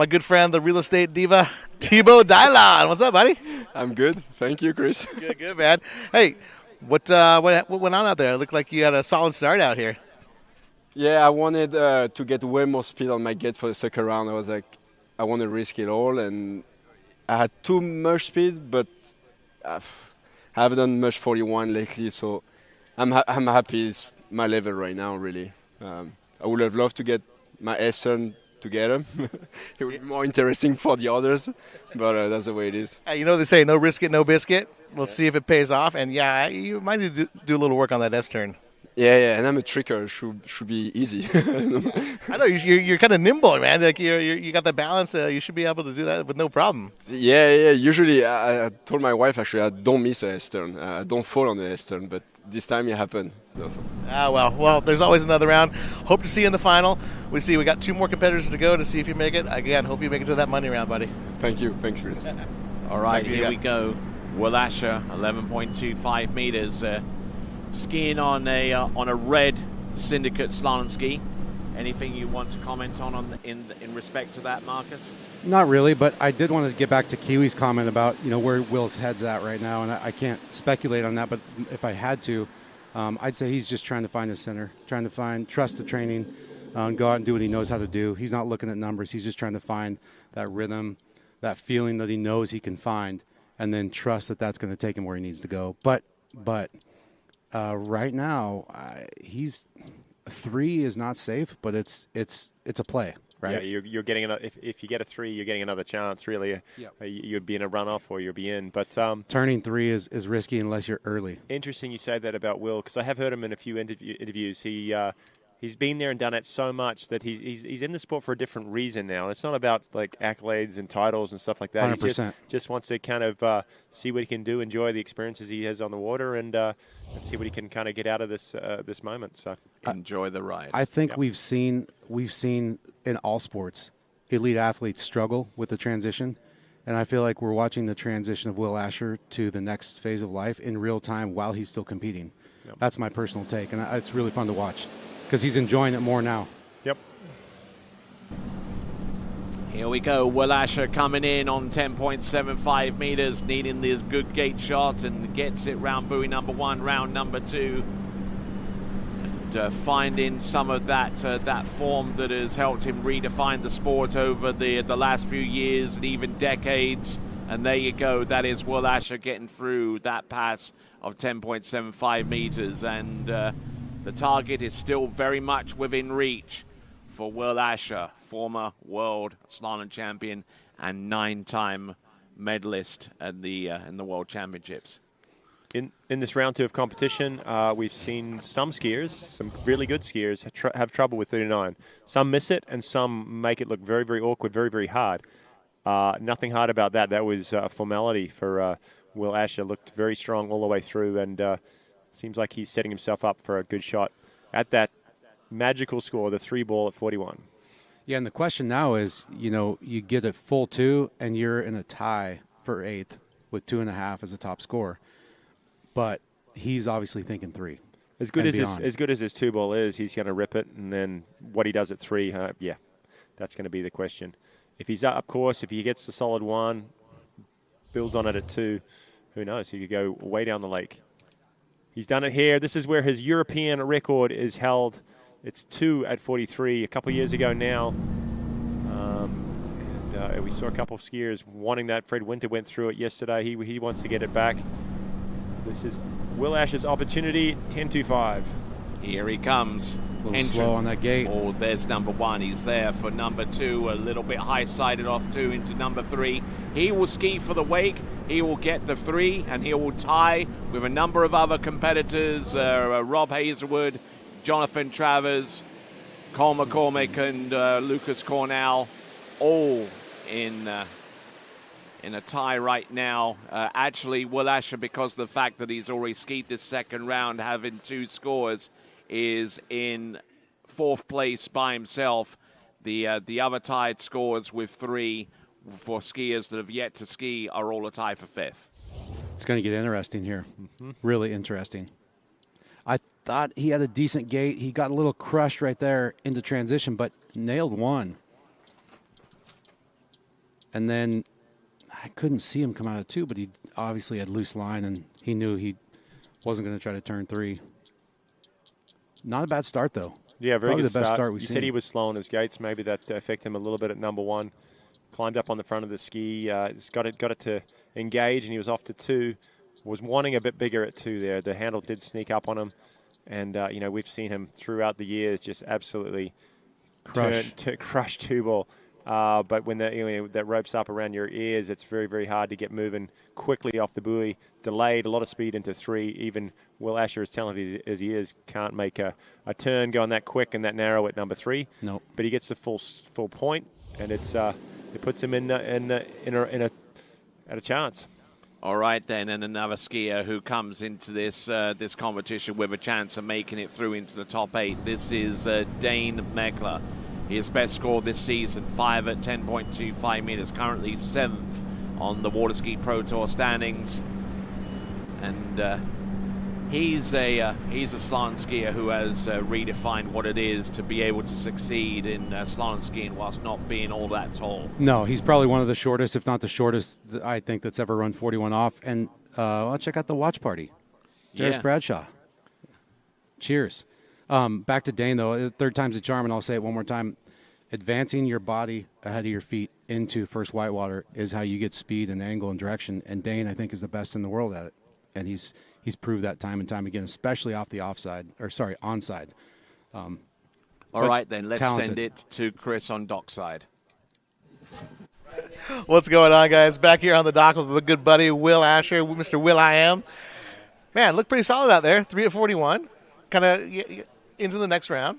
good friend, the real estate diva, Thibaut Dylon. What's up, buddy? I'm good. Thank you, Chris. Good, man. Hey, what went on out there? It looked like you had a solid start out here. Yeah, I wanted to get way more speed on my gate for the second round. I was like, I want to risk it all, and I had too much speed, but I haven't done much 41 lately, so I'm happy. It's my level right now, really. I would have loved to get my S-turn together. It would be more interesting for the others, but that's the way it is. Hey, they say no risk it, no biscuit. Let's see if it pays off, and yeah, you might need to do a little work on that S-turn. Yeah, and I'm a tricker. Should be easy. I know you're kind of nimble, man. Like you got the balance. You should be able to do that with no problem. Yeah. Usually, I told my wife actually I don't miss a S-turn. I don't fall on the S-turn, but this time it happened. Well, there's always another round. Hope to see you in the final. We got 2 more competitors to go to see if you make it. Again, hope you make it to that money round, buddy. Thanks, Chris. All right, here we go. Will Asher, 11.25 meters. Skiing on a red Syndicate slalom ski. Anything you want to comment on in respect to that, Marcus? Not really, but I did want to get back to Kiwi's comment about where Will's head's at right now, and I can't speculate on that. But if I had to, I'd say he's just trying to find his center, trying to trust the training, go out and do what he knows how to do. He's not looking at numbers. He's just trying to find that rhythm, that feeling that he knows he can find, and then trust that that's going to take him where he needs to go. But right now, he's 3 is not safe, but it's a play, right? Yeah, you're getting if you get a 3, you're getting another chance. Really, you'd be in a runoff or you'll be in. But turning 3 is risky unless you're early. Interesting you say that about Will, because I have heard him in a few interviews. he's been there and done it so much that he's in the sport for a different reason now. It's not about like accolades and titles and stuff like that. 100%. He just wants to kind of see what he can do, enjoy the experiences he has on the water, and see what he can kind of get out of this moment. So enjoy the ride. I think we've seen in all sports elite athletes struggle with the transition, and I feel like we're watching the transition of Will Asher to the next phase of life in real time while he's still competing. Yep. That's my personal take, and it's really fun to watch because he's enjoying it more now. Yep. Here we go. Will Asher coming in on 10.75 meters, needing this good gate shot, and gets it round buoy number 1, round number 2. And finding some of that form that has helped him redefine the sport over the last few years and even decades. And there you go. That is Will Asher getting through that pass of 10.75 meters. And the target is still very much within reach for Will Asher, former world slalom champion and 9-time medalist at in the World Championships. In this round 2 of competition, we've seen some skiers, some really good skiers, have trouble with 39. Some miss it, and some make it look very, very awkward, very, very hard. Nothing hard about that. That was a formality for Will Asher. Looked very strong all the way through, and seems like he's setting himself up for a good shot at that magical score, the 3 ball at 41. Yeah, and the question now is, you get a full 2, and you're in a tie for 8th with 2.5 as a top score. But he's obviously thinking 3. As good as his 2 ball is, he's going to rip it, and then what he does at 3, that's going to be the question. If he's up course, if he gets the solid 1, builds on it at 2, who knows? He could go way down the lake. He's done it here. This is where his European record is held. It's 2 at 43 a couple years ago now. And we saw a couple of skiers wanting that. Fred Winter went through it yesterday. He wants to get it back. This is Will Asher's opportunity, 10.25. Here he comes. A little slow on that gate. Oh, there's number 1. He's there for number 2. A little bit high-sided off 2 into number 3. He will ski for the wake. He will get the 3, and he will tie with a number of other competitors, Rob Hazelwood, Jonathan Travers, Cole McCormick, and Lucas Cornell, all in a tie right now. Actually, Will Asher, because of the fact that he's already skied this second round, having 2 scores, is in 4th place by himself. The other tied scores with 3 for skiers that have yet to ski are all a tie for 5th. It's going to get interesting here. Really interesting. I thought he had a decent gait. He got a little crushed right there into transition, but nailed 1. And then I couldn't see him come out of 2, but he obviously had loose line, and he knew he wasn't going to try to turn 3. Not a bad start, though. Yeah, very Probably good the best start we've we've seen. seen. Said he was slow on his gates. Maybe that affected him a little bit at number 1. Climbed up on the front of the ski. Got it to engage, and he was off to 2. Was wanting a bit bigger at 2 there. The handle did sneak up on him. And, we've seen him throughout the years just absolutely crush 2 ball. But when that rope's up around your ears, it's very, very hard to get moving quickly off the buoy. Delayed, a lot of speed into 3. Even Will Asher, as talented as he is, can't make a turn going that quick and that narrow at number 3. Nope. But he gets the full point, and it puts him at a chance. All right, then, and another skier who comes into this competition with a chance of making it through into the top 8. This is Dane Meckler. His best score this season, 5 at 10.25 meters. Currently 7th on the Water Ski Pro Tour standings, and he's a slalom skier who has redefined what it is to be able to succeed in slalom skiing whilst not being all that tall. No, he's probably one of the shortest, if not the shortest, I think, that's ever run 41 off. And check out the watch party. There's Bradshaw. Cheers. Back to Dane, though. 3rd time's a charm, and I'll say it one more time. Advancing your body ahead of your feet into first whitewater is how you get speed and angle and direction. And Dane, I think, is the best in the world at it. And he's proved that time and time again, especially off the onside. All right, then. Let's send it to Chris on dockside. What's going on, guys? Back here on the dock with a good buddy, Will Asher, Mr. Will I Am. Man, looked pretty solid out there. 3 at 41. Kind of into the next round.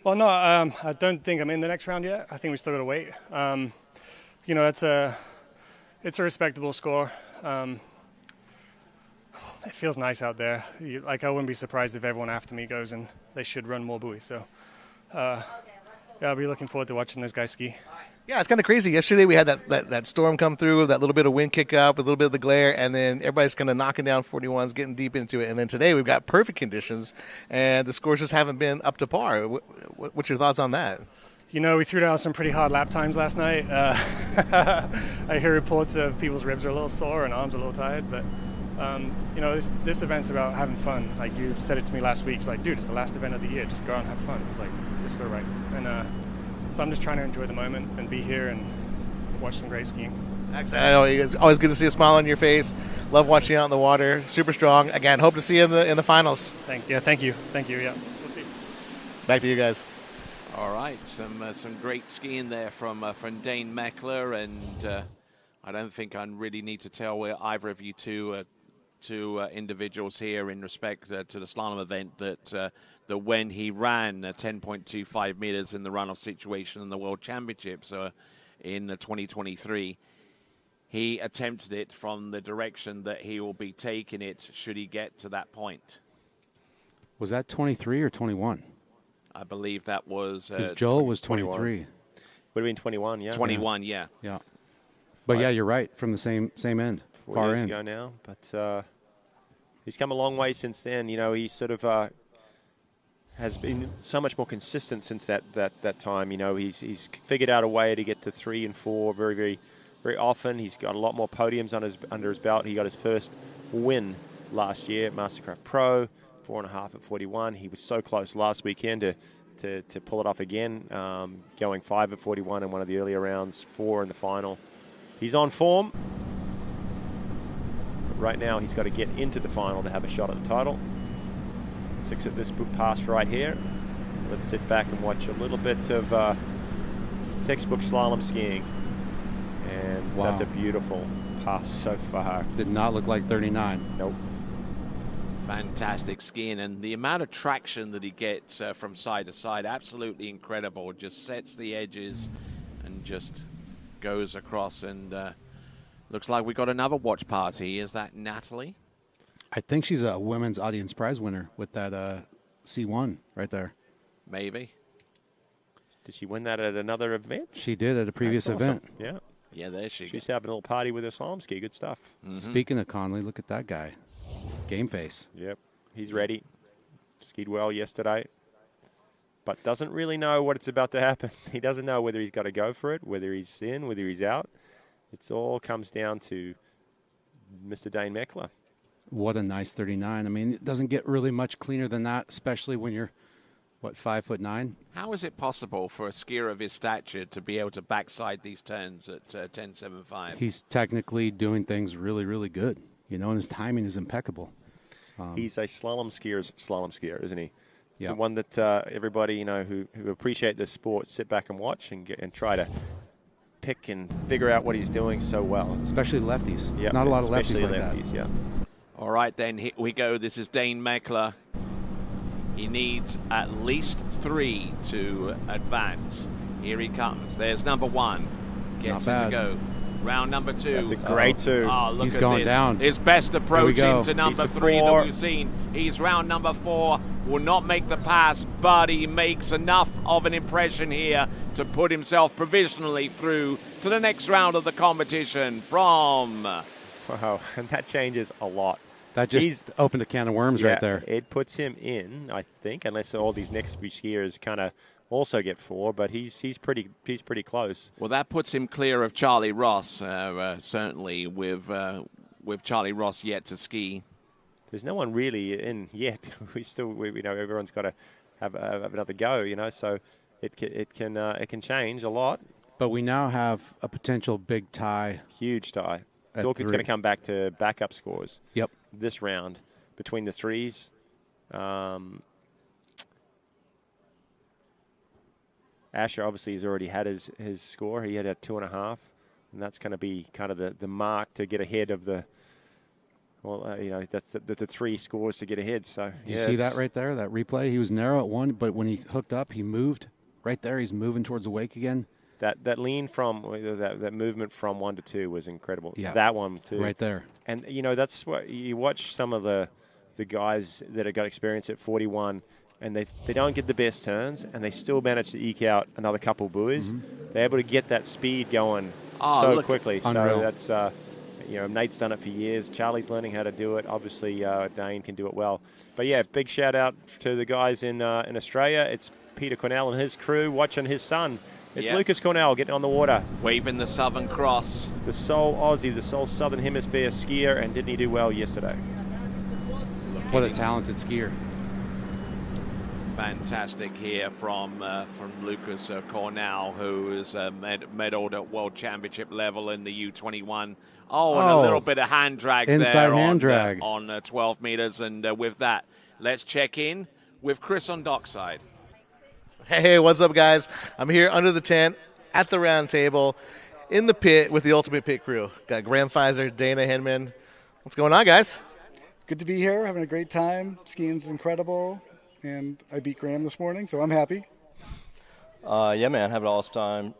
Well, no, I don't think I'm in the next round yet. I think we still got to wait. It's a respectable score. It feels nice out there. I wouldn't be surprised if everyone after me goes, and they should run more buoys. So, I'll be looking forward to watching those guys ski. Yeah, it's kind of crazy. Yesterday we had that storm come through, that little bit of wind kick up, a little bit of the glare, and then everybody's kind of knocking down 41s, getting deep into it. And then today we've got perfect conditions, and the scores just haven't been up to par. What's your thoughts on that? We threw down some pretty hard lap times last night. I hear reports of people's ribs are a little sore and arms are a little tired, but this event's about having fun. Like you said it to me last week. It's like, dude, it's the last event of the year. Just go out and have fun. It's like, you're so right. And so I'm just trying to enjoy the moment and be here and watch some great skiing. Excellent. I know it's always good to see a smile on your face. Love watching you out in the water. Super strong. Again, hope to see you in the finals. Thank you. Yeah, we'll see. Back to you guys. All right, some great skiing there from Dane Meckler, and I don't think I really need to tell either of you two individuals here in respect to the slalom event that when he ran 10.25 meters in the runoff situation in the World Championships in 2023, he attempted it from the direction that he will be taking it should he get to that point. Was that 23 or 21? I believe that was... Joel was 23. Would have been 21, yeah. 21, yeah. Yeah. But yeah, you're right, from the same end, 4 far years end. ago now. But he's come a long way since then. He sort of has been so much more consistent since that time. He's figured out a way to get to 3 and 4 very, very, very often. He's got a lot more podiums under his belt. He got his first win last year at Mastercraft Pro, 4.5 at 41. He was so close last weekend to pull it off again, going 5 at 41 in one of the earlier rounds, 4 in the final. He's on form. But right now, he's got to get into the final to have a shot at the title. 6 at this pass right here. Let's sit back and watch a little bit of textbook slalom skiing. And wow, that's a beautiful pass so far. Did not look like 39. Nope. Fantastic skiing, and the amount of traction that he gets from side to side, absolutely incredible. Just sets the edges and just goes across, and looks like we got another watch party. Is that Natalie? I think she's a women's audience prize winner with that C1 right there. Maybe. Did she win that at another event? She did at a previous event. Yeah. Yeah, there she goes. She's having a little party with her slalom ski. Good stuff. Mm-hmm. Speaking of Conley, look at that guy. Game face. Yep. He's ready. Skied well yesterday. But doesn't really know what it's about to happen. He doesn't know whether he's got to go for it, whether he's in, whether he's out. It all comes down to Mr. Dane Meckler. What a nice 39. I mean, it doesn't get really much cleaner than that, especially when you're, 5'9"? How is it possible for a skier of his stature to be able to backside these turns at 10.75? He's technically doing things really, really good, and his timing is impeccable. He's a slalom skier, isn't he? Yeah. The one that everybody, who appreciate the sport sit back and watch and try to pick and figure out what he's doing so well. Especially lefties. Yep. Not a lot of lefties Especially like lefties, that. Yeah. All right, then, here we go. This is Dane Meckler. He needs at least 3 to advance. Here he comes. There's number 1. Gets it to go. Round number 2. That's a great 2. Oh, look He's at going this. down. His best approach into number 3 that 4. we've seen. He's round number 4. Will not make the pass, but he makes enough of an impression here to put himself provisionally through to the next round of the competition from... Wow, and that changes a lot. That just opened a can of worms right there. It puts him in, I think, unless all these next few skiers kind of also get 4, but he's pretty close. Well, that puts him clear of Charlie Ross, certainly, with Charlie Ross yet to ski. There's no one really in yet. We everyone's got to have another go, so it can change a lot. But we now have a potential big tie. Huge tie. Dawkins going to come back to backup scores. Yep. This round between the threes. Asher obviously has already had his score. He had a 2.5, and that's going to be kind of the mark to get ahead of Well, that's the 3 scores to get ahead. So you see that right there, that replay? He was narrow at 1, but when he hooked up, he moved. Right there, he's moving towards the wake again. That lean from that movement from 1 to 2 was incredible. Yeah, that one too, right there. And that's what you watch some of the guys that have got experience at 41, and they don't get the best turns, and they still manage to eke out another couple buoys. Mm-hmm. They're able to get that speed going so quickly. Unreal. So that's Nate's done it for years. Charlie's learning how to do it. Obviously, Dane can do it well. But yeah, big shout out to the guys in Australia. It's Peter Cornell and his crew watching his son. It's Lucas Cornell getting on the water. Waving the Southern Cross. The sole Aussie, the sole Southern Hemisphere skier, and didn't he do well yesterday? What a talented skier. Fantastic here from Lucas Cornell, who is medaled at World Championship level in the U21. And a little bit of hand drag inside there hand drag on 12 meters. And with that, let's check in with Chris on dockside. Hey, what's up, guys? I'm here under the tent at the round table in the pit with the Ultimate Pit crew. Got Graham Pfizer, Dana Hinman. What's going on, guys? Good to be here, having a great time. Skiing's incredible, and I beat Graham this morning, so I'm happy. Yeah, man, having an awesome time.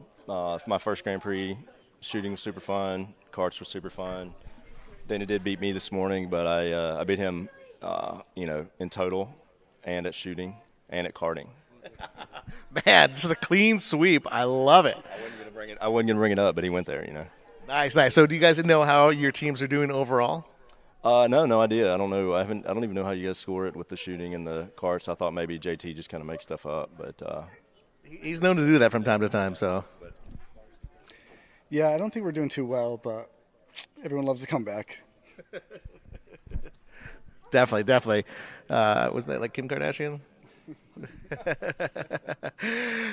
My first Grand Prix, shooting was super fun, karts were super fun. Dana did beat me this morning, but I beat him, in total, and at shooting, and at karting. Man, just a clean sweep. I love it. I wasn't gonna bring it up, but he went there. Nice. So, do you guys know how your teams are doing overall? No idea. I don't know. I don't even know how you guys score it with the shooting and the karts. I thought maybe JT just kind of makes stuff up, but he's known to do that from time to time. So, yeah, I don't think we're doing too well, but everyone loves a comeback. Definitely. Was that like Kim Kardashian?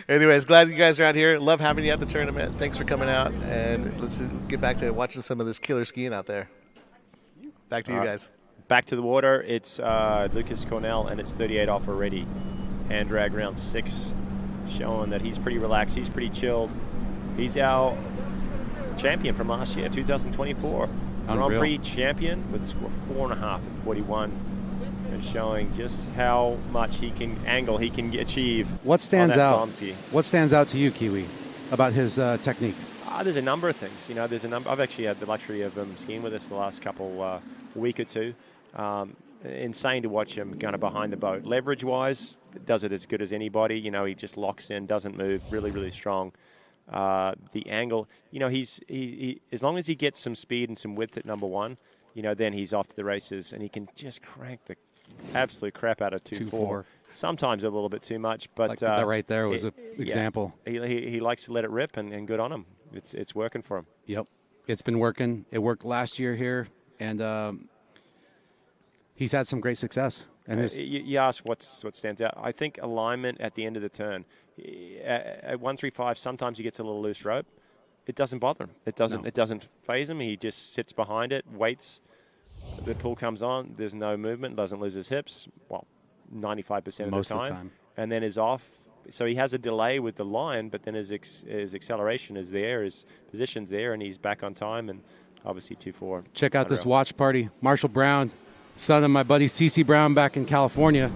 Anyways, glad you guys are out here. Love having you at the tournament. Thanks for coming out, and let's get back to watching some of this killer skiing out there. Back to you guys. Back to the water. It's Lucas Cornell, and it's 38 off already. Hand drag round 6, showing that he's pretty relaxed. He's pretty chilled. He's our champion from last year, 2024. Grand Prix champion with a score of 4.5 at 41. And showing just how much he can achieve. What stands out? Somski. What stands out to you, Kiwi, about his technique? There's a number of things. I've actually had the luxury of him skiing with us the last couple week or two. Insane to watch him kind of behind the boat. Leverage-wise, does it as good as anybody. He just locks in, doesn't move, really, really strong. The angle, he as long as he gets some speed and some width at number 1, then he's off to the races, and he can just crank the absolute crap out of 2.4. Sometimes a little bit too much, but like that right there was an example. He likes to let it rip, and good on him. It's working for him. Yep, it's been working. It worked last year here, and he's had some great success. And you ask what stands out. I think alignment at the end of the turn. At 135, sometimes he gets a little loose rope. It doesn't bother him. It doesn't faze him. He just sits behind it, waits. The pull comes on. There's no movement. Doesn't lose his hips. Well, 95% Most of the time. And then is off. So he has a delay with the line, but then his acceleration is there, his position's there, and he's back on time, and obviously 2.4. Check out this watch party. Marshall Brown, son of my buddy CeCe Brown back in California.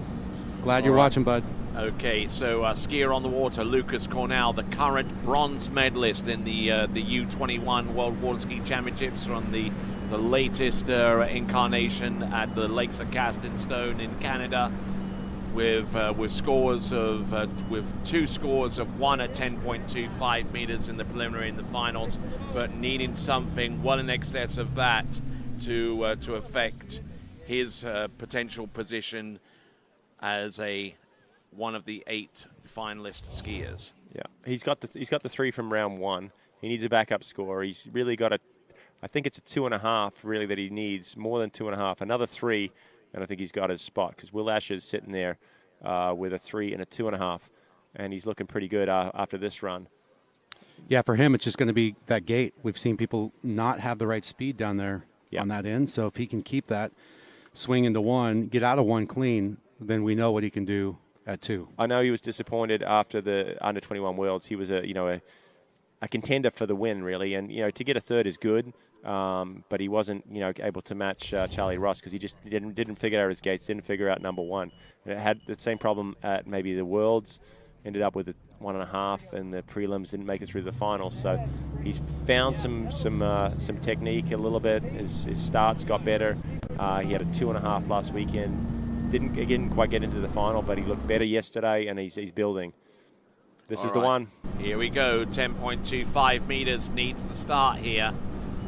Glad you're watching, bud. Okay, so skier on the water, Lucas Cornell, the current bronze medalist in the U21 World Water Ski Championships from the latest incarnation at the Lakes of Castingstone in Canada, with 2 scores of 1 at 10.25 meters in the preliminary and the finals, but needing something well in excess of that to affect his potential position as one of the 8 finalist skiers. Yeah, he's got the 3 from round 1. He needs a backup score. He's really got I think it's a 2.5 really that he needs, more than 2.5. Another 3, and I think he's got his spot, because Will Asher's sitting there with a 3 and a 2.5, and he's looking pretty good after this run. Yeah, for him, it's just going to be that gate. We've seen people not have the right speed down there on that end, so if he can keep that, swing into 1, get out of 1 clean, then we know what he can do at 2. I know he was disappointed after the under-21 Worlds. He was contender for the win, really. And, to get a third is good, but he wasn't, able to match Charlie Ross because he just didn't figure out his gates, didn't figure out number one. And it had the same problem at maybe the Worlds, ended up with a 1.5, and the prelims didn't make it through the finals. So he's found some technique a little bit. His starts got better. He had a 2.5 last weekend. Didn't quite get into the final, but he looked better yesterday, and he's building. This is the one. Here we go. 10.25 meters needs to start here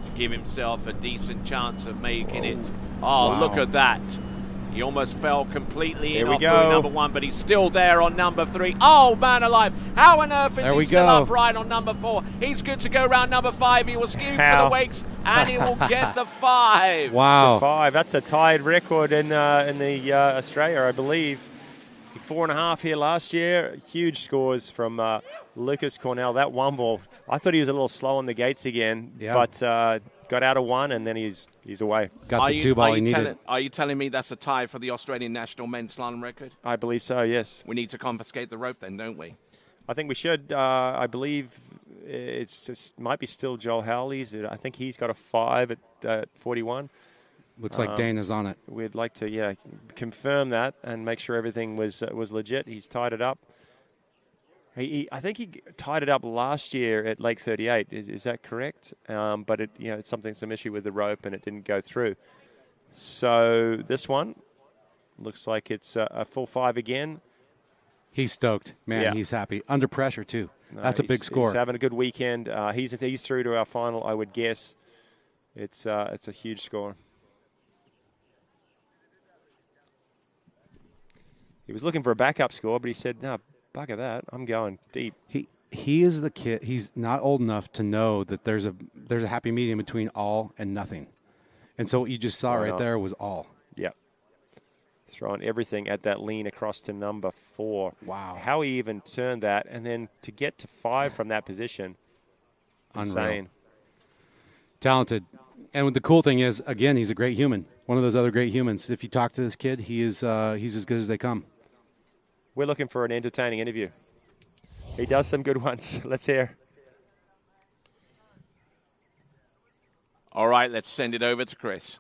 to give himself a decent chance of making it. Oh, look at that. He almost fell completely in off number one, but he's still there on number 3. Oh, man alive. How on earth is he still upright on number 4? He's good to go round number 5. He will skew for the wakes, and he will get the 5. Wow. That's a 5. That's a tied record in the Australia, I believe. 4.5 here last year. Huge scores from Lucas Cornell. That one ball, I thought he was a little slow on the gates again, but got out of one, and then he's away. Got the 2 ball he needed. Are you telling me that's a tie for the Australian national men's slalom record? I believe so, yes. We need to confiscate the rope then, don't we? I think we should. I believe it might be still Joel Howley's. I think he's got a 5 at 41. Looks like Dana's on it. We'd like to, confirm that and make sure everything was legit. He's tied it up. I think he tied it up last year at Lake 38. Is that correct? But it's some issue with the rope, and it didn't go through. So this one looks like it's a full 5 again. He's stoked, man. He's happy under pressure too. That's a big score. He's having a good weekend. He's through to our final, I would guess. It's a huge score. He was looking for a backup score, but he said, no, bugger that. I'm going deep. He is the kid. He's not old enough to know that there's a happy medium between all and nothing. And so what you just saw right there was all. Yep. Throwing everything at that lean across to number 4. Wow. How he even turned that, and then to get to 5 from that position. Unreal. Insane. Talented. And the cool thing is, again, he's a great human. One of those other great humans. If you talk to this kid, he's as good as they come. We're looking for an entertaining interview. He does some good ones. Let's hear. All right, let's send it over to Chris.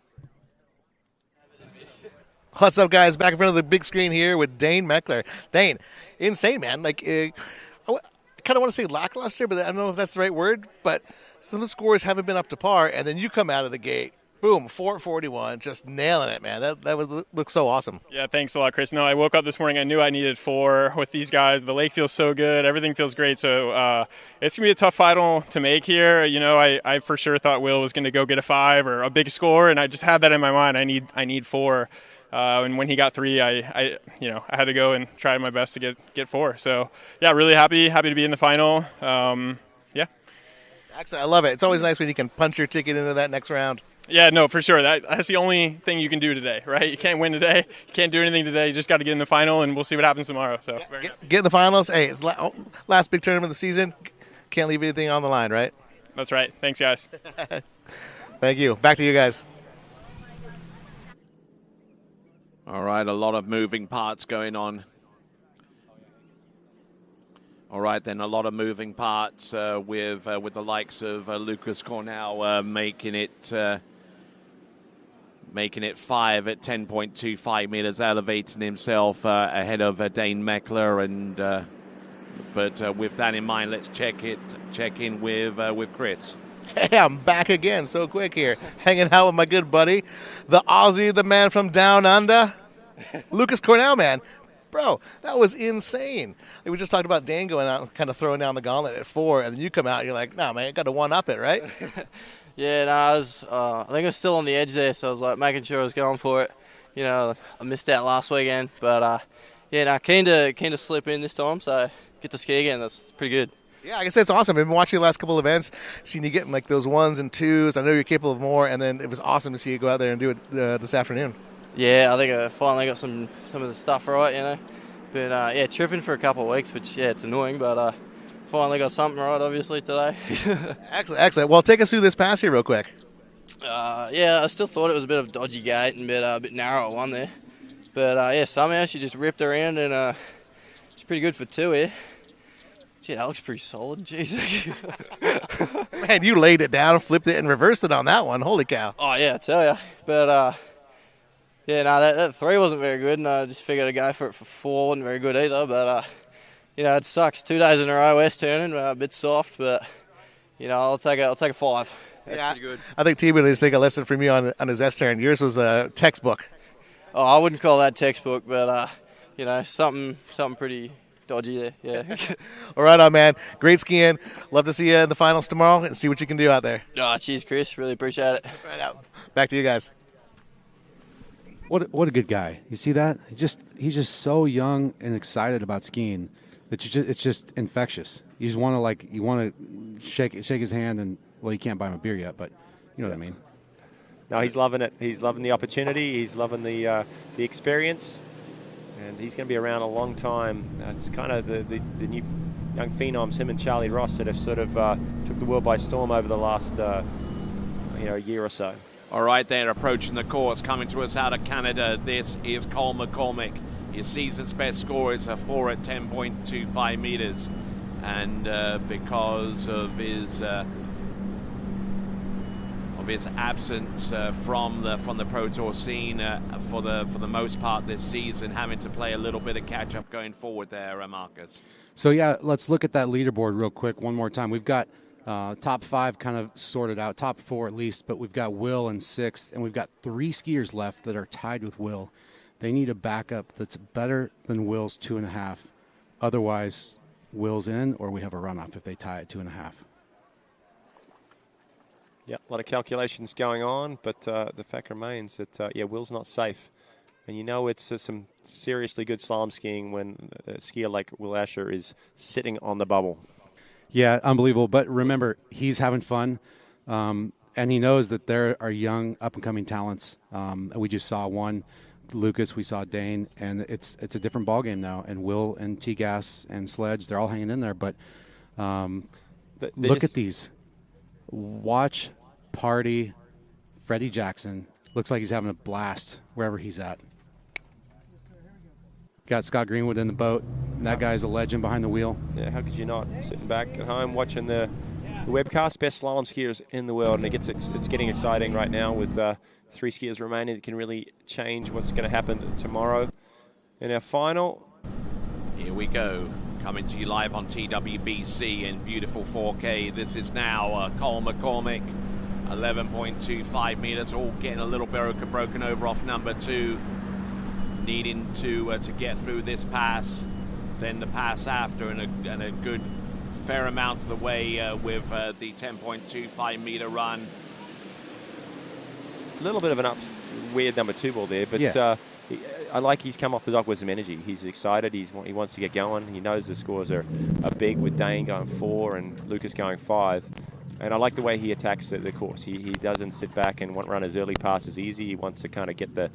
What's up, guys? Back in front of the big screen here with Dane Meckler. Dane, insane, man. I kind of want to say lackluster, but I don't know if that's the right word. But some of the scores haven't been up to par, and then you come out of the gate. Boom, 441, just nailing it, man. That looks so awesome. Yeah, thanks a lot, Chris. No, I woke up this morning, I knew I needed 4 with these guys. The lake feels so good. Everything feels great. So it's going to be a tough final to make here. I for sure thought Will was going to go get a 5 or a big score, and I just had that in my mind. I need 4. And when he got 3, I had to go and try my best to get 4. So, yeah, really happy to be in the final. Yeah. Excellent. I love it. It's always nice when you can punch your ticket into that next round. Yeah, no, for sure. That's the only thing you can do today, right? You can't win today. You can't do anything today. You just got to get in the final, and we'll see what happens tomorrow. So get in the finals. Hey, it's last big tournament of the season. Can't leave anything on the line, right? That's right. Thanks, guys. Thank you. Back to you guys. All right, a lot of moving parts going on. All right, then a lot of moving parts with the likes of Lucas Cornell making it 5 at 10.25 meters, elevating himself ahead of Dane Meckler. But with that in mind, let's check in with Chris. Hey, I'm back again so quick here, hanging out with my good buddy, the Aussie, the man from down under, Lucas Cornell, man. Bro, that was insane. We just talked about Dane going out and kind of throwing down the gauntlet at 4, and then you come out and you're like, nah, man, I got to one-up it, right? Yeah, no, I think I was still on the edge there, so I was like making sure I was going for it. I missed out last weekend, but keen to slip in this time, so get to ski again. That's pretty good. Yeah, like I said, it's awesome. I've been watching the last couple of events, seeing you getting like those 1s and 2s. I know you're capable of more, and then it was awesome to see you go out there and do it this afternoon. Yeah, I think I finally got some of the stuff right, But, tripping for a couple of weeks, which, it's annoying, but finally got something right, obviously, today. Excellent. Well, take us through this pass here real quick. I still thought it was a bit of a dodgy gate and a bit narrow at 1 there. But, somehow she just ripped around, and it's pretty good for 2 here. Gee, that looks pretty solid. Jeez. Man, you laid it down, flipped it, and reversed it on that one. Holy cow. Oh, yeah, I tell ya. But, yeah, no, that 3 wasn't very good, and I just figured I'd go for it for 4. Wasn't very good either, but, you know, it sucks. 2 days in a row, West turning, a bit soft, but, you know, I'll take a 5. That's pretty good. I think T-Man needs to take a lesson from you on his S-turn. Yours was a textbook. Oh, I wouldn't call that textbook, but, you know, something pretty dodgy there, yeah. All right, on, man. Great skiing. Love to see you in the finals tomorrow and see what you can do out there. Oh, cheers, Chris. Really appreciate it. Right out. Back to you guys. What a good guy. You see that? He's just so young and excited about skiing that it's just infectious. You just want to shake his hand, and well, you can't buy him a beer yet, but you know what I mean. No, he's loving it. He's loving the opportunity. He's loving the experience, and he's going to be around a long time. It's kind of the new young phenoms, him and Charlie Ross, that have sort of took the world by storm over the last year or so. All right, they're approaching the course, coming to us out of Canada. This is Cole McCormick. His season's best score is a 4 at 10.25 meters. And because of his absence from the Pro Tour scene for the most part this season, having to play a little bit of catch-up going forward there, Marcus. So, yeah, let's look at that leaderboard real quick one more time. We've got top 5 kind of sorted out, top 4 at least, but we've got Will in 6th, and we've got 3 skiers left that are tied with Will. They need a backup that's better than Will's 2.5. Otherwise, Will's in, or we have a runoff if they tie at 2.5. Yeah, a lot of calculations going on, but the fact remains that, Will's not safe. And you know it's some seriously good slalom skiing when a skier like Will Asher is sitting on the bubble. Yeah, unbelievable. But remember, he's having fun, and he knows that there are young, up-and-coming talents. We just saw one, Lucas. We saw Dane, and it's a different ballgame now. And Will and T-Gas and Sledge, they're all hanging in there. But look at these. Watch, party, Freddie Jackson. Looks like he's having a blast wherever he's at. Got Scott Greenwood in the boat. That guy's a legend behind the wheel. Yeah, how could you not? Sitting back at home watching the webcast, best slalom skiers in the world, and it's getting exciting right now with 3 skiers remaining that can really change what's going to happen tomorrow in our final. Here we go, coming to you live on TWBC in beautiful 4K. This is now Cole McCormick, 11.25 meters, all getting a little broken over off number 2. Needing to get through this pass, then the pass after, and a good fair amount of the way with the 10.25 meter run. A little bit of an weird number 2 ball there, but yeah. I like he's come off the dock with some energy. He's excited. He wants to get going. He knows the scores are big with Dane going 4 and Lucas going 5. And I like the way he attacks the course. He doesn't sit back and run his early passes easy. He wants to kind of get the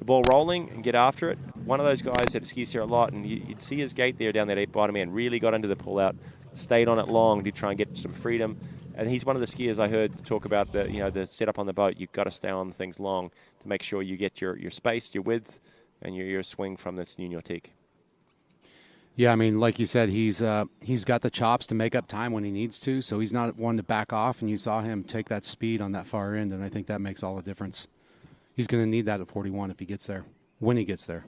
ball rolling and get after it. One of those guys that skis here a lot, and you'd see his gait there down that 8 bottom end, really got into the pull-out, stayed on it long, did try and get some freedom. And he's one of the skiers I heard talk about the setup on the boat. You've got to stay on things long to make sure you get your space, your width, and your swing from this new Nautique. Yeah, I mean, like you said, he's got the chops to make up time when he needs to, so he's not one to back off, and you saw him take that speed on that far end, and I think that makes all the difference. He's going to need that at 41 if he gets there, when he gets there.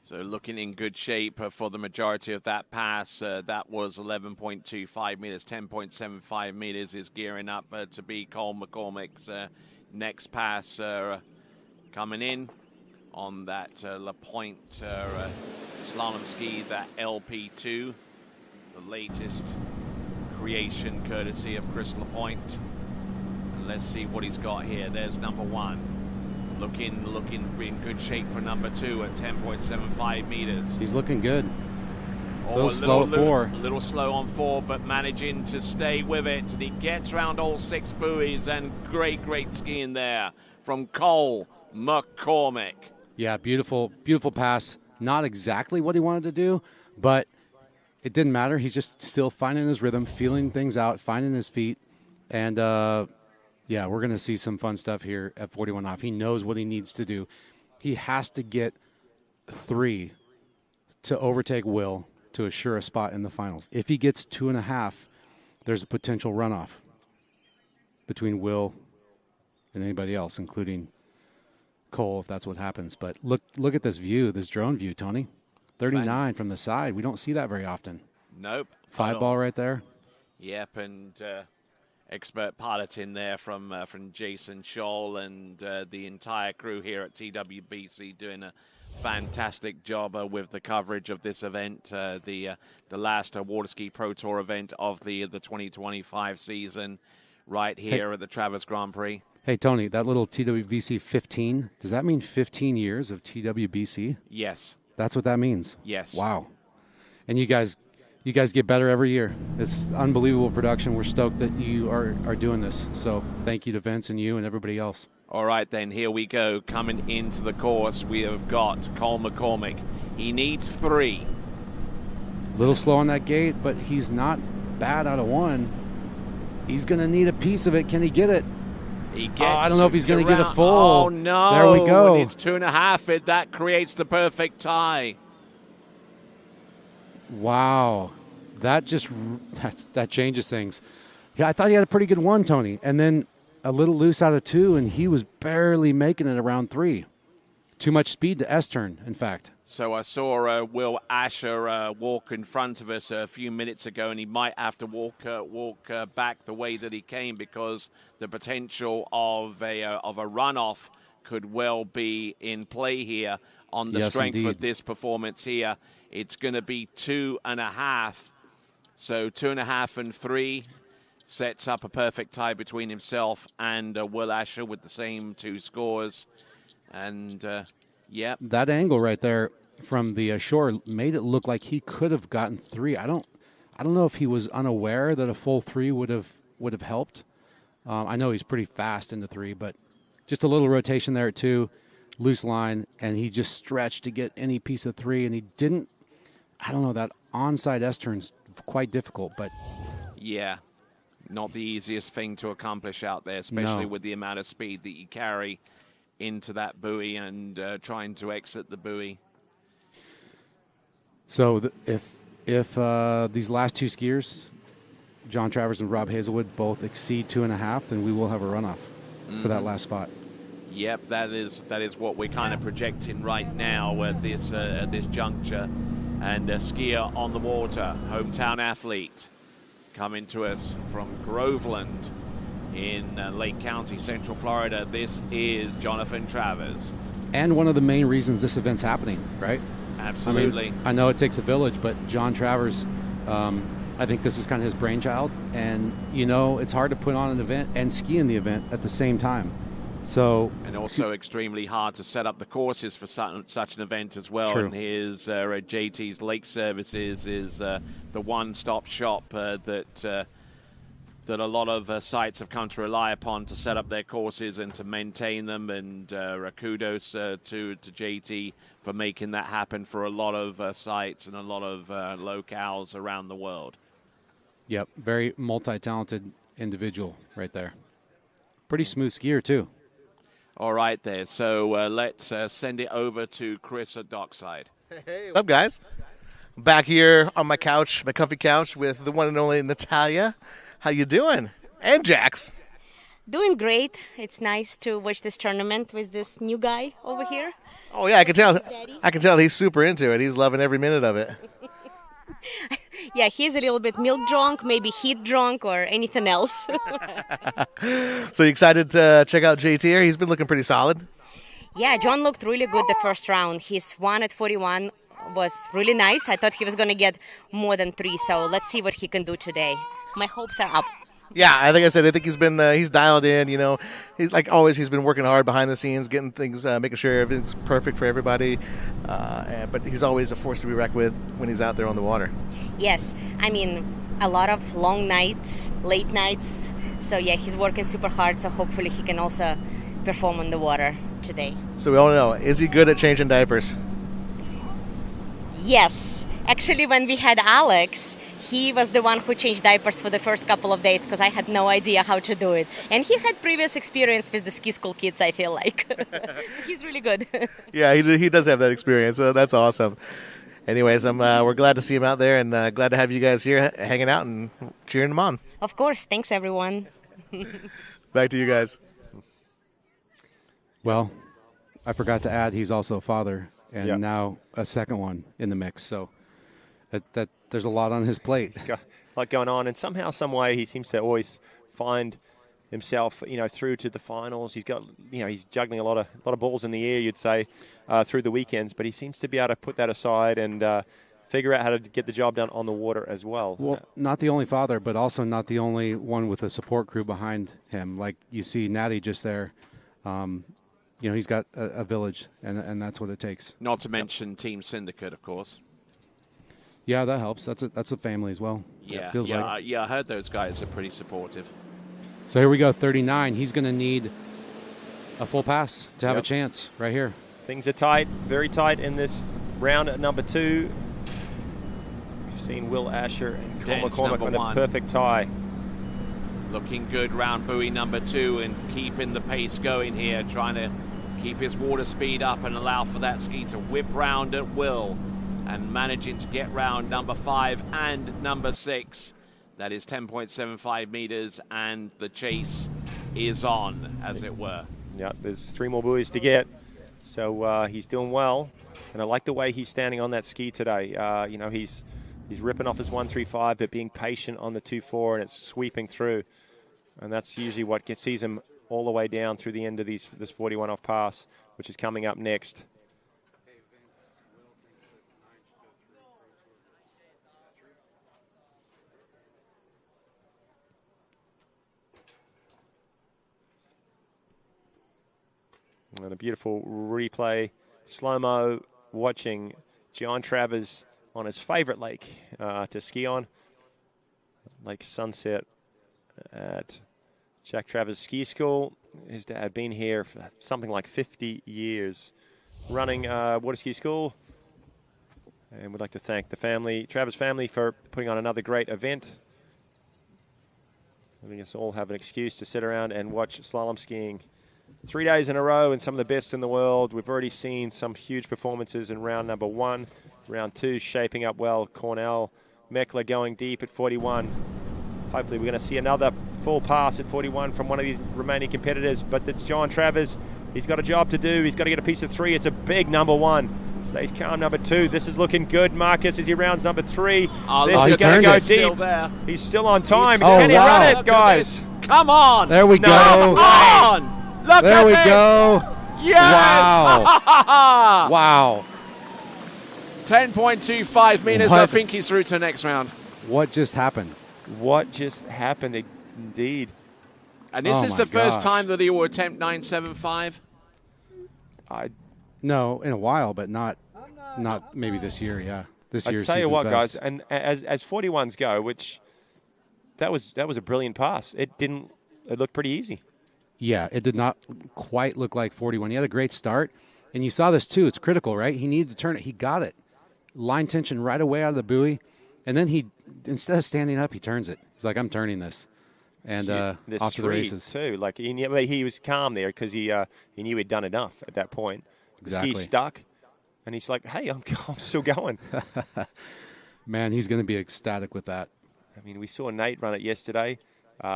So looking in good shape for the majority of that pass. That was 11.25 meters, 10.75 meters is gearing up to be Cole McCormick's next pass coming in on that La Pointe slalom ski, that LP2, the latest creation courtesy of Chris LaPointe. Let's see what he's got here. There's number 1. Looking in good shape for number 2 at 10.75 meters. He's looking good. A little slow at 4. A little slow on 4, but managing to stay with it. And he gets around all 6 buoys, and great skiing there from Cole McCormick. Yeah, beautiful pass. Not exactly what he wanted to do, but it didn't matter. He's just still finding his rhythm, feeling things out, finding his feet, and yeah, we're going to see some fun stuff here at 41 off. He knows what he needs to do. He has to get 3 to overtake Will to assure a spot in the finals. If he gets 2.5, there's a potential runoff between Will and anybody else, including Cole, if that's what happens. But look at this view, this drone view, Tony. 39 from the side. We don't see that very often. Nope. 5 ball right there. Yep, and expert piloting there from Jason Scholl and the entire crew here at TWBC doing a fantastic job with the coverage of this event, the last Water Ski Pro Tour event of the 2025 season, right here at the Travers Grand Prix. Hey, Tony, that little TWBC 15, does that mean 15 years of TWBC? Yes. That's what that means? Yes. Wow. And you guys get better every year. It's unbelievable production. We're stoked that you are doing this. So thank you to Vince and you and everybody else. All right, then, here we go. Coming into the course, we have got Cole McCormick. He needs 3. A little slow on that gate, but he's not bad out of 1. He's going to need a piece of it. Can he get it? He gets I don't know if he's going to get a full. Oh, no. There we go. And it's 2.5. That creates the perfect tie. Wow. That changes things. Yeah, I thought he had a pretty good 1, Tony. And then a little loose out of 2, and he was barely making it around 3. Too much speed to S-turn, in fact. So I saw Will Asher walk in front of us a few minutes ago, and he might have to walk back the way that he came because the potential of a runoff could well be in play here on the strength of this performance here. It's going to be 2.5. So 2.5 and 3 sets up a perfect tie between himself and Will Asher with the same 2 scores. And, yep. That angle right there from the shore made it look like he could have gotten 3. I don't know if he was unaware that a full 3 would have helped. I know he's pretty fast in the 3, but just a little rotation there at 2, loose line, and he just stretched to get any piece of 3, and he didn't. I don't know, that onside S-turn's quite difficult, but yeah, not the easiest thing to accomplish out there, especially with the amount of speed that you carry into that buoy and trying to exit the buoy. So if these last 2 skiers, John Travers and Rob Hazelwood, both exceed 2.5, then we will have a runoff for that last spot. Yep, that is what we're kind of projecting right now at this juncture. And a skier on the water, hometown athlete, coming to us from Groveland in Lake County, Central Florida. This is Jonathan Travers. And one of the main reasons this event's happening, right? Absolutely. I know it takes a village, but John Travers, I think this is kind of his brainchild. And, it's hard to put on an event and ski in the event at the same time. So, and also extremely hard to set up the courses for such an event as well. True. And his JT's Lake Services is the one-stop shop that a lot of sites have come to rely upon to set up their courses and to maintain them. And kudos to JT for making that happen for a lot of sites and a lot of locales around the world. Yep, very multi-talented individual right there. Pretty smooth skier, too. All right there. So let's send it over to Chris at Dockside. Hey, what's up, guys? I'm back here on my couch, my comfy couch, with the one and only Natalia. How you doing? And Jax. Doing great. It's nice to watch this tournament with this new guy over here. Oh yeah, I can tell. I can tell he's super into it. He's loving every minute of it. Yeah, he's a little bit milk drunk, maybe heat drunk, or anything else. So you excited to check out JT here? He's been looking pretty solid. Yeah, John looked really good the first round. His 1 at 41 was really nice. I thought he was going to get more than 3, so let's see what he can do today. My hopes are up. Yeah, I think he's been he's dialed in. He's like always. He's been working hard behind the scenes, getting things, making sure everything's perfect for everybody. But he's always a force to be reckoned with when he's out there on the water. Yes, I mean a lot of long nights, late nights. So yeah, he's working super hard. So hopefully he can also perform on the water today. So we all know, is he good at changing diapers? Yes, actually, when we had Alex, he was the one who changed diapers for the first couple of days because I had no idea how to do it. And he had previous experience with the ski school kids, I feel like. So he's really good. Yeah, he does have that experience. So that's awesome. Anyways, we're glad to see him out there, and glad to have you guys here hanging out and cheering him on. Of course. Thanks, everyone. Back to you guys. Well, I forgot to add he's also a father, and Yep. now a second one in the mix. So that there's a lot on his plate. He's got a lot going on, and somehow, some way, he seems to always find himself, through to the finals. He's got, he's juggling a lot of balls in the air, you'd say, through the weekends, but he seems to be able to put that aside and figure out how to get the job done on the water as well. Well, not the only father, but also not the only one with a support crew behind him. Like you see Natty just there. He's got a village, and that's what it takes. Not to mention Team Syndicate, of course. Yeah, that helps. That's a family as well. Yeah, Feels like. I heard those guys are pretty supportive. So here we go, 39. He's going to need a full pass to have a chance right here. Things are tight, very tight in this round at number 2. We've seen Will Asher and Cole Dance McCormick number on a 1. perfect tie. Looking good round buoy number 2 and keeping the pace going here, trying to keep his water speed up and allow for that ski to whip round at will, and managing to get round number 5 and number 6. That is 10.75 meters, and the chase is on, as it were. Yeah, there's 3 more buoys to get, so he's doing well, and I like the way he's standing on that ski today. He's ripping off his 135, but being patient on the 2.4, and it's sweeping through, and that's usually what sees him all the way down through the end of this 41 off pass, which is coming up next. And a beautiful replay, slow-mo, watching John Travers on his favorite lake to ski on, Lake Sunset at Jack Travers Ski School. His dad had been here for something like 50 years running water ski school. And we'd like to thank the Travers family, for putting on another great event. Letting us all have an excuse to sit around and watch slalom skiing 3 days in a row, and some of the best in the world. We've already seen some huge performances in round number 1. Round 2 shaping up well. Cornell, Meckler going deep at 41. Hopefully we're going to see another full pass at 41 from one of these remaining competitors, but it's John Travers. He's got a job to do. He's got to get a piece of 3. It's a big number 1. Stays calm, number 2. This is looking good. Marcus, as he rounds number 3. This is going to go deep. Still He's still on time. Oh, Can he wow. run it, guys? Come on! There we go. Come on! Look There at we this. go. Yes! Wow. Wow. 10.25 meters. What? I think he's through to the next round. What just happened? What just happened, indeed. And is this the first time that he will attempt 9.75? No, in a while, but not maybe this year. Yeah, this year. I tell you what, guys, and as 41s go, which that was a brilliant pass. It looked pretty easy. Yeah, it did not quite look like 41. He had a great start, and you saw this too. It's critical, right? He needed to turn it. He got it. Line tension right away out of the buoy, and then he, instead of standing up, he turns it. He's like, I'm turning this. And off to the races. Too. Like he was calm there because he knew he'd done enough at that point. The Exactly. ski stuck, and he's like, hey, I'm still going. Man, he's going to be ecstatic with that. I mean, we saw Nate run it yesterday.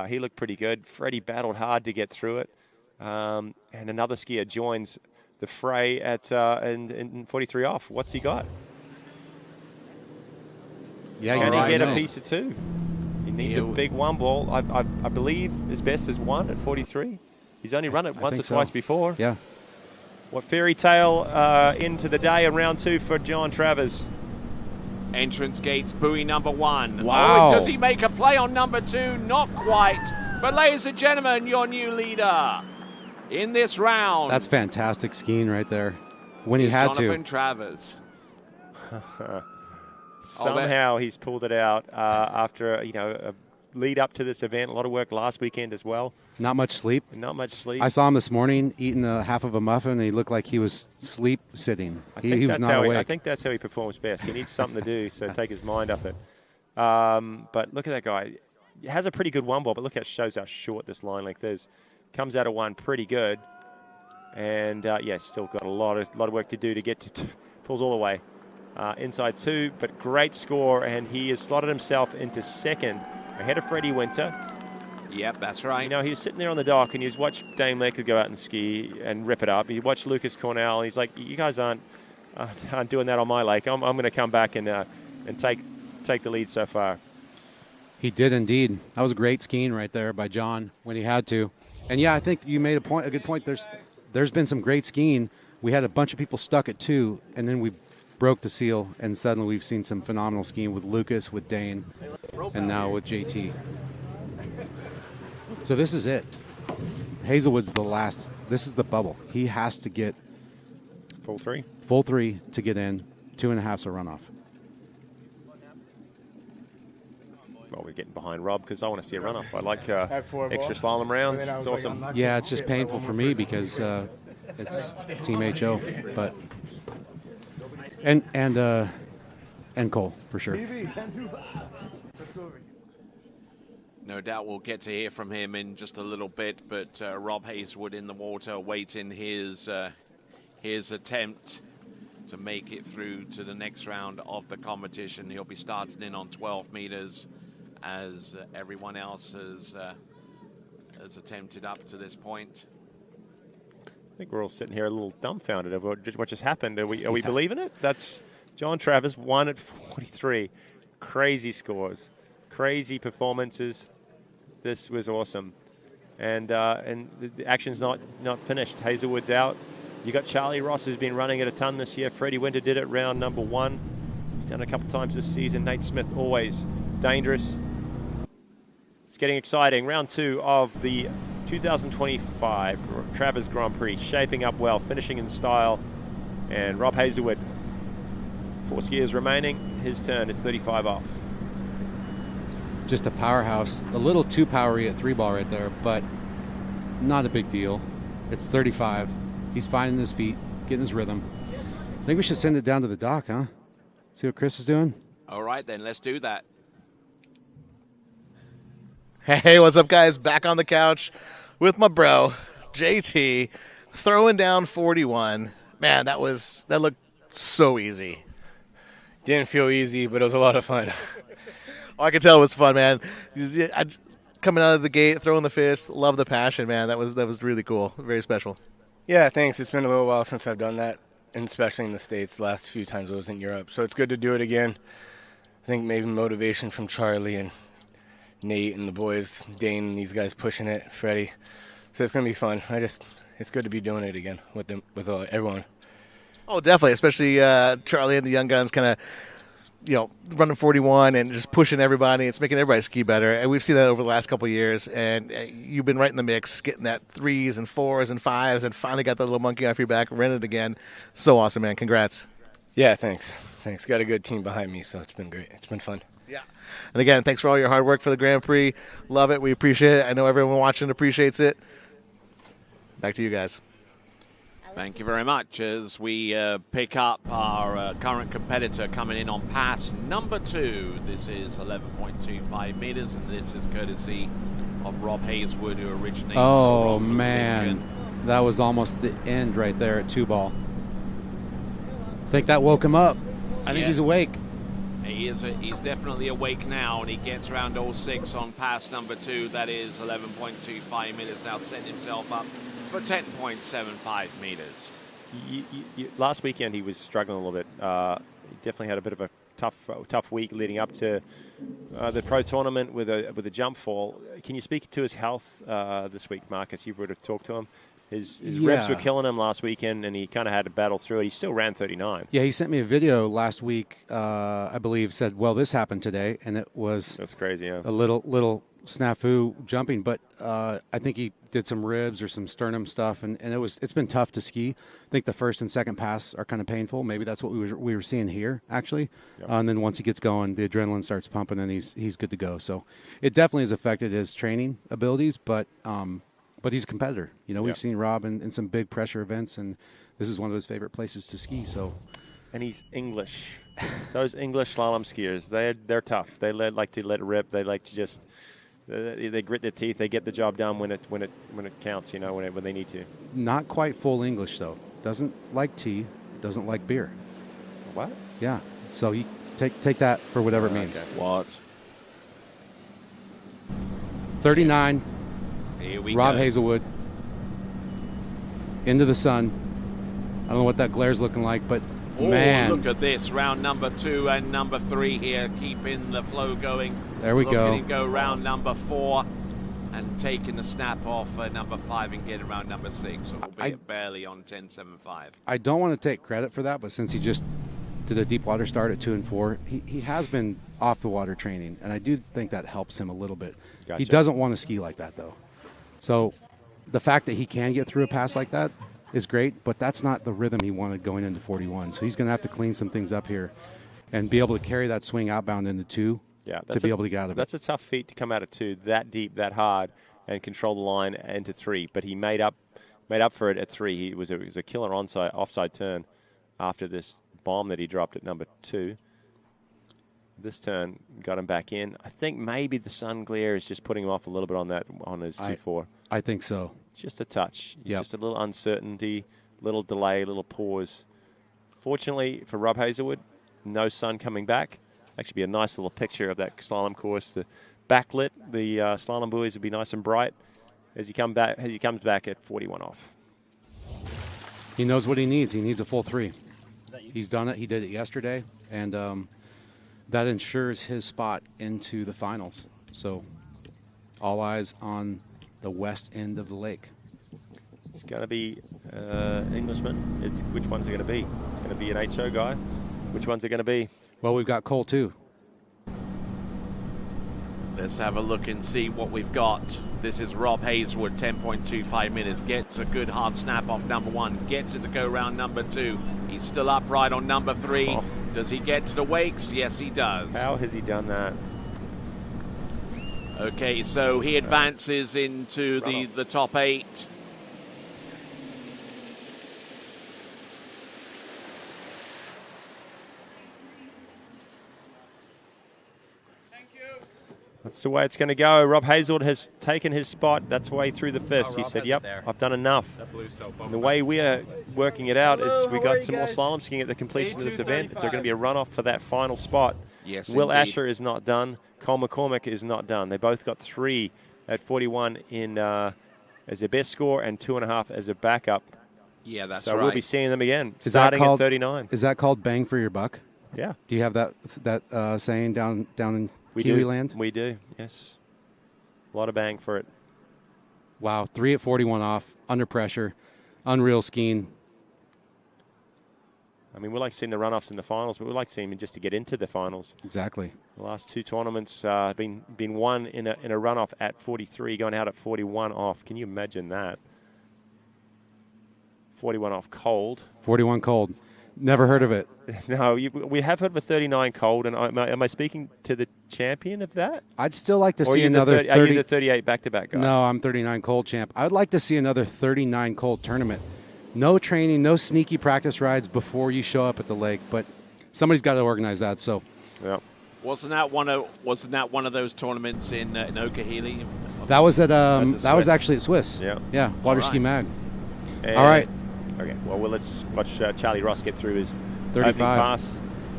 He looked pretty good. Freddie battled hard to get through it. And another skier joins the fray at in 43 off. What's he got? Yeah, Can he get a piece of 2? He needs a big 1 ball. I believe his best is 1 at 43. He's only run it once or twice before. Yeah. What fairy tale into the day in round 2 for John Travers. Entrance gates, buoy number 1. Wow. Oh, does he make a play on number 2? Not quite. But ladies and gentlemen, your new leader in this round. That's fantastic skiing right there. When he had Jonathan to. Travers. Somehow he's pulled it out after a lead up to this event. A lot of work last weekend as well. Not much sleep. Not much sleep. I saw him this morning eating half of a muffin, and he looked like he was sleep sitting. He was not awake. I think that's how he performs best. He needs something to do, so take his mind off it. But look at that guy. He has a pretty good 1 ball, but look how it shows how short this line length is. Comes out of 1 pretty good. And, still got a lot of work to do to get to pulls all the way. inside 2, but great score, and he has slotted himself into second ahead of Freddie Winter. Yep, that's right. You know, he was sitting there on the dock, and he was watched Dane Laker go out and ski and rip it up. He watched Lucas Cornell, and he's like, you guys aren't doing that on my lake. I'm going to come back and take the lead so far. He did indeed. That was great skiing right there by John when he had to. And yeah, I think you made a good point. There's been some great skiing. We had a bunch of people stuck at 2, and then we broke the seal, and suddenly we've seen some phenomenal skiing with Lucas, with Dane, and now with JT. So this is it. Hazelwood's the last. This is the bubble. He has to get full 3. Full 3 to get in. 2.5's a runoff. Well, we're getting behind Rob because I want to see a runoff. I like extra slalom rounds. It's awesome. Yeah, it's just painful for me because it's Team HO, but and Cole for sure. No doubt we'll get to hear from him in just a little bit, but Rob Hazelwood in the water waiting his attempt to make it through to the next round of the competition. He'll be starting in on 12 meters as everyone else has attempted up to this point. I think we're all sitting here a little dumbfounded of what just happened. Are we believing it? That's John Travers won at 43. Crazy scores, crazy performances. This was awesome, and the action's not finished. Hazelwood's out. You got Charlie Ross, who's been running at a ton this year. Freddie Winter did it round number 1. He's done it a couple times this season. Nate Smith always dangerous. It's getting exciting. Round 2 of the 2025 Travers Grand Prix, shaping up well, finishing in style. And Rob Hazelwood, 4 skiers remaining. His turn. It's 35 off. Just a powerhouse. A little too powery at 3-ball right there, but not a big deal. It's 35. He's finding his feet, getting his rhythm. I think we should send it down to the dock, huh? See what Chris is doing? All right, then. Let's do that. Hey, what's up, guys? Back on the couch with my bro, JT, throwing down 41. Man, that looked so easy. Didn't feel easy, but it was a lot of fun. Oh, I could tell it was fun, man. Coming out of the gate, throwing the fist, love the passion, man. That was really cool. Very special. Yeah, thanks. It's been a little while since I've done that, and especially in the States. The last few times I was in Europe. So it's good to do it again. I think maybe motivation from Charlie and Nate and the boys, Dane and these guys pushing it, Freddie. So it's going to be fun. It's good to be doing it again with them, with everyone. Oh, definitely, especially Charlie and the young guns kind of, running 41 and just pushing everybody. It's making everybody ski better. And we've seen that over the last couple of years. And you've been right in the mix, getting that 3s and 4s and 5s, and finally got that little monkey off your back, ran it again. So awesome, man. Congrats. Yeah, thanks. Got a good team behind me, so it's been great. It's been fun. Yeah. And again, thanks for all your hard work for the Grand Prix. Love it. We appreciate it. I know everyone watching appreciates it. Back to you guys. Thank you very much as we pick up our current competitor coming in on pass number 2. This is 11.25 meters, and this is courtesy of Rob Hazelwood, who originates. Oh, man. That was almost the end right there at 2-ball. I think that woke him up. I think he's awake. He's definitely awake now, and he gets around all 6 on pass number 2. That is 11.25 meters. Now setting himself up for 10.75 meters. Last weekend he was struggling a little bit. He definitely had a bit of a tough week leading up to the pro tournament with a jump fall. Can you speak to his health this week, Marcus? You would have talked to him. His reps were killing him last weekend, and he kind of had to battle through it. He still ran 39. Yeah, he sent me a video last week, I believe, said, well, this happened today, and it was that's crazy, yeah. A little snafu jumping, but I think he did some ribs or some sternum stuff, and it's been tough to ski. I think the first and second pass are kind of painful. Maybe that's what we were seeing here, actually. Yep. And then once he gets going, the adrenaline starts pumping, and he's good to go. So it definitely has affected his training abilities, but he's a competitor. We've seen Rob in some big pressure events, and this is one of his favorite places to ski. So, and he's English. Those English slalom skiers, they're tough. They like to let it rip. They like to just they grit their teeth. They get the job done when it counts. When they need to. Not quite full English though. Doesn't like tea. Doesn't like beer. What? Yeah. So you take that for whatever it means. Okay. What? 39. Here we Rob go. Hazelwood. Into the sun. I don't know what that glare's looking like, but man. Look at this. Round number 2 and number 3 here, keeping the flow going. There we go. Looking to go round number 4 and taking the snap off number 5 and getting round number 6, albeit barely on 10.75. I don't want to take credit for that, but since he just did a deep water start at 2 and 4, he has been off the water training, and I do think that helps him a little bit. Gotcha. He doesn't want to ski like that, though. So the fact that he can get through a pass like that is great, but that's not the rhythm he wanted going into 41. So he's going to have to clean some things up here and be able to carry that swing outbound into 2 to be able to get out of it. That's a tough feat to come out of 2 that deep, that hard, and control the line into 3. But he made up for it at 3. It was a killer offside turn after this bomb that he dropped at number 2. This turn got him back in. I think maybe the sun glare is just putting him off a little bit on his 2-4. I think so. Just a touch. Yep. Just a little uncertainty, little delay, little pause. Fortunately for Rob Hazelwood, no sun coming back. Actually be a nice little picture of that slalom course. The backlit, the slalom buoys would be nice and bright as he comes back at 41 off. He knows what he needs. He needs a full 3. He's done it. He did it yesterday, and that ensures his spot into the finals. So all eyes on the west end of the lake. It's going to be Englishman. Which one's it going to be? It's going to be an HO guy. Which one's it going to be? Well, we've got Cole, too. Let's have a look and see what we've got. This is Rob Hazelwood, 10.25 minutes. Gets a good hard snap off number 1. Gets it to go round number 2. He's still upright on number 3. Oh. Does he get to the wakes? Yes, he does. How has he done that? Okay, so he advances into the top 8. That's the way it's going to go. Rob Hazelwood has taken his spot. That's the way through the first. He said, yep, I've done enough. And the way we are working it out is we got some more slalom skiing at the completion of this event. It's going to be a runoff for that final spot. Yes, Will indeed. Asher is not done. Cole McCormick is not done. They both got 3 at 41 as their best score and 2.5 as a backup. Yeah, that's so right. So we'll be seeing them again, starting at 39. Is that called bang for your buck? Yeah. Do you have that saying down in We Kiwi do. land? We do, yes. A lot of bang for it. Wow, 3 at 41 off, under pressure, unreal skiing. I mean, we like seeing the runoffs in the finals, but we like seeing them just to get into the finals. Exactly. The last 2 tournaments been won in a runoff at 43, going out at 41 off. Can you imagine that? 41 off cold. 41 cold. Never heard of it. No, we have heard of a 39 cold, and am I speaking to the champion of that? I'd still like to Or see are you another 30, 30. Are you the 38 back-to-back guy? No, I'm 39 cold champ. I'd like to see another 39 cold tournament. No training, no sneaky practice rides before you show up at the lake, but somebody's got to organize that. So, yeah. Wasn't that one of those tournaments in Okahili? That was at That was actually at Swiss. Yeah. Water All Ski right. Mag. And- All right. Okay. Well, let's watch Charlie Ross get through his 35 opening pass.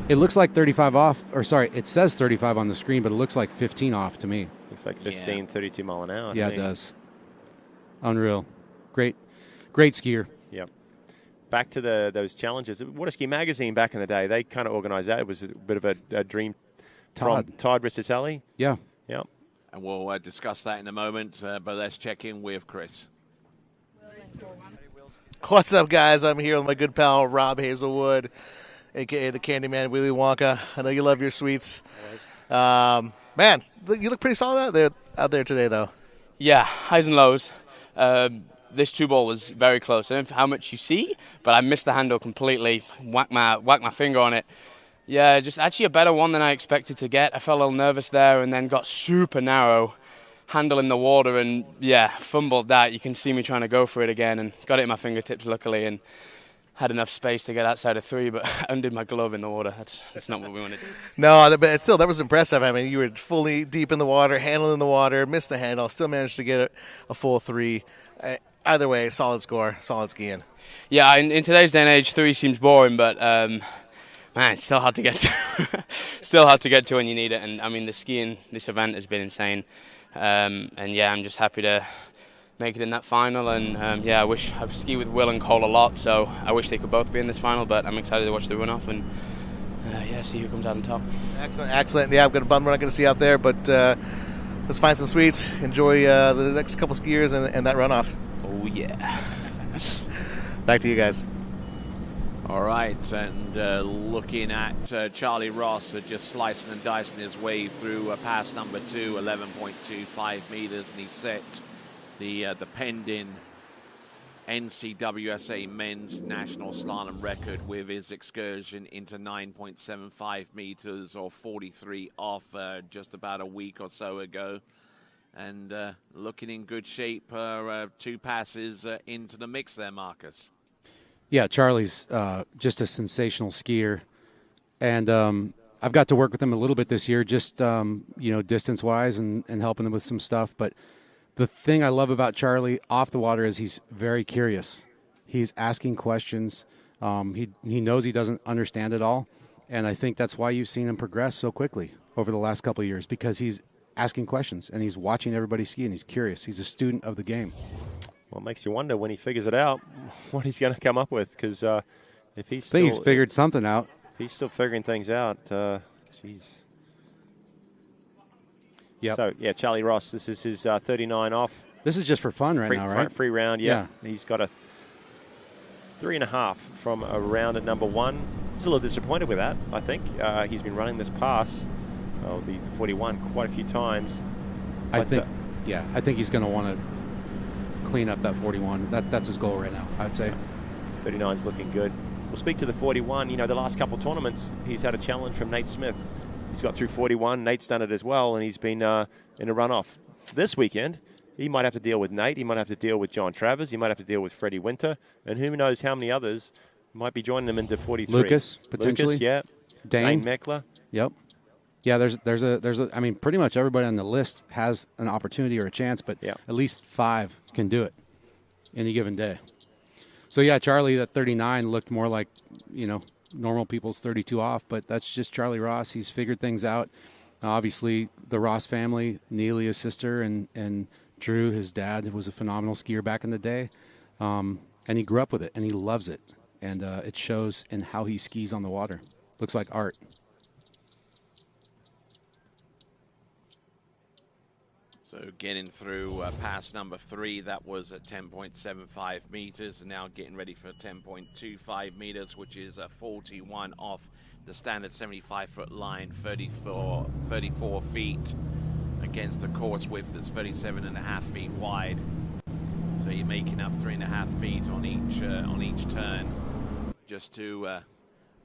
It looks like 35 off, or sorry, it says 35 on the screen, but it looks like 15 off to me. Looks like 15, 32 mile an hour. Yeah, it does. Unreal. Great skier. Yep. Back to those challenges. Water Ski Magazine back in the day, they kind of organized that. It was a bit of a dream. Todd Riccitelli. Yeah. Yep. And we'll discuss that in a moment, but let's check in with Chris. What's up, guys? I'm here with my good pal Rob Hazelwood, a.k.a. the Candyman Willy Wonka. I know you love your sweets. Man, you look pretty solid out there today, though. Yeah, highs and lows. This 2-ball was very close. I don't know how much you see, but I missed the handle completely. Whacked my finger on it. Yeah, just actually a better one than I expected to get. I felt a little nervous there and then got super narrow. Handle in the water and, fumbled that. You can see me trying to go for it again and got it in my fingertips, luckily, and had enough space to get outside of 3, but undid my glove in the water. That's not what we want to do. No, but still, that was impressive. I mean, you were fully deep in the water, handle in the water, missed the handle, still managed to get a full 3. Either way, solid score, solid skiing. Yeah, in today's day and age, 3 seems boring, but Man, it's still hard to get to. Still hard to get to when you need it. And I mean, the skiing, this event has been insane. And yeah, I'm just happy to make it in that final. And yeah, I've skied with Will and Cole a lot, so I wish they could both be in this final. But I'm excited to watch the runoff and yeah, see who comes out on top. Excellent. Yeah, I'm going to bum we're not going to see you out there, but let's find some sweets. Enjoy the next couple skiers and that runoff. Oh yeah. Back to you guys. All right, and looking at Charlie Ross, just slicing and dicing his way through pass number 2, 11.25 meters, and he set the pending NCWSA men's national slalom record with his excursion into 9.75 meters, or 43 off just about a week or so ago. And looking in good shape, 2 passes into the mix there, Marcus. Yeah, Charlie's just a sensational skier, and I've got to work with him a little bit this year, just distance-wise and helping him with some stuff. But the thing I love about Charlie off the water is he's very curious. He's asking questions. He knows he doesn't understand it all, and I think that's why you've seen him progress so quickly over the last couple of years, because he's asking questions and he's watching everybody ski and he's curious. He's a student of the game. Well, it makes you wonder when he figures it out what he's going to come up with, because if he's still, I think he's figured something out. If he's still figuring things out, geez. Yep. So, yeah, Charlie Ross, this is his 39 off. This is just for fun now, right? Free round, yeah. He's got a 3.5 from a round at number 1. He's a little disappointed with that, I think. He's been running this pass, the 41, quite a few times. I think he's going to want to clean up that 41. That's his goal right now, I'd say. 39's looking good. We'll speak to the 41. You know, the last couple of tournaments, he's had a challenge from Nate Smith. He's got through 41. Nate's done it as well, and he's been in a runoff. This weekend, he might have to deal with Nate. He might have to deal with John Travers. He might have to deal with Freddie Winter. And who knows how many others might be joining him into 43. Lucas, potentially. Lucas, yeah. Dane Meckler. Yep. Yeah, there's a I mean, pretty much everybody on the list has an opportunity or a chance, but at least 5 can do it any given day. So yeah, Charlie at 39 looked more like, normal people's 32 off, but that's just Charlie Ross. He's figured things out. Obviously, the Ross family, Neely, his sister, and Drew, his dad, was a phenomenal skier back in the day, and he grew up with it, and he loves it, and it shows in how he skis on the water. Looks like art. So getting through pass number 3, that was at 10.75 meters, and now getting ready for 10.25 meters, which is 41 off the standard 75-foot line, 34 feet against a course width that's 37.5 feet wide. So you're making up 3.5 feet on each turn, just to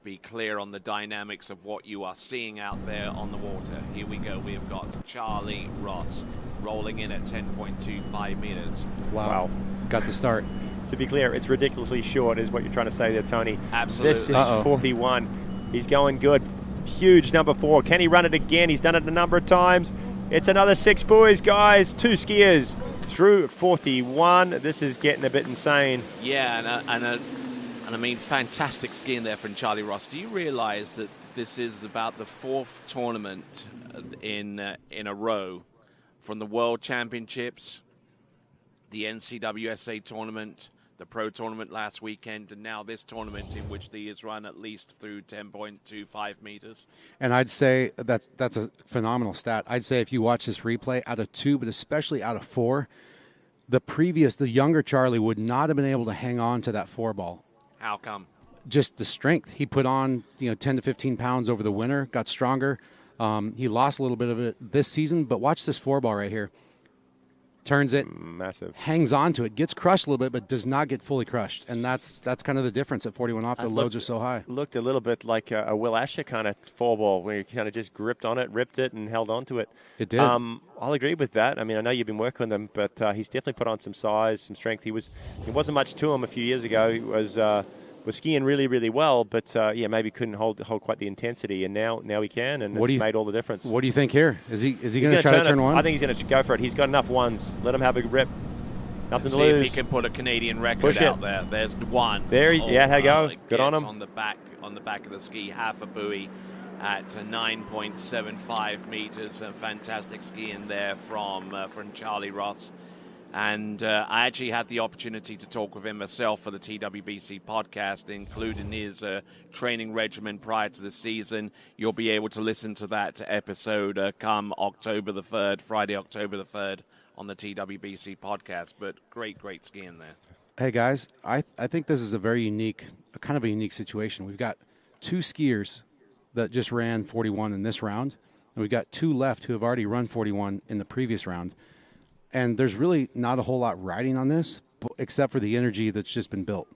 be clear on the dynamics of what you are seeing out there on the water. Here we go. We have got Charlie Ross rolling in at 10.25 meters. Wow. Got the start. To be clear, it's ridiculously short is what you're trying to say there, Tony. Absolutely. This is 41. He's going good. Huge number 4. Can he run it again? He's done it a number of times. It's another 6 buoys, guys. 2 skiers through 41. This is getting a bit insane. Yeah, and I mean, fantastic skiing there from Charlie Ross. Do you realize that this is about the 4th tournament in a row, from the World Championships, the NCWSA tournament, the Pro tournament last weekend, and now this tournament in which he has run at least through 10.25 meters? And I'd say that's a phenomenal stat. I'd say if you watch this replay, out of 2, but especially out of 4, the younger Charlie would not have been able to hang on to that 4 ball. How come? Just the strength. He put on 10 to 15 pounds over the winter, got stronger. He lost a little bit of it this season, but watch this 4 ball right here. Turns it, massive, hangs on to it, gets crushed a little bit, but does not get fully crushed. And that's kind of the difference at 41 off. The loads are so high. Looked a little bit like a Will Asher kind of 4 ball, where he kind of just gripped on it, ripped it, and held on to it. It did. I'll agree with that. I mean, I know you've been working with him, but he's definitely put on some size, some strength. He wasn't much to him a few years ago. He was skiing really, really well, but maybe couldn't hold quite the intensity, and now he can, and it's made all the difference. What do you think here? Is he going to try to turn one? I think he's going to go for it. He's got enough ones. Let him have a rip. Nothing to See if lose. he can put a Canadian record Push it. out there. There's one. There he- yeah, there you go. It Good on gets him. On the back of the ski, half a buoy at 9.75 meters. Fantastic skiing there from Charlie Ross. And I actually had the opportunity to talk with him myself for the TWBC podcast, including his training regimen prior to the season. You'll be able to listen to that episode come October the 3rd, Friday, October the 3rd, on the TWBC podcast. But great skiing there. Hey, guys, I think this is a kind of a unique situation. We've got 2 skiers that just ran 41 in this round, and we've got 2 left who have already run 41 in the previous round. And there's really not a whole lot riding on this, except for the energy that's just been built.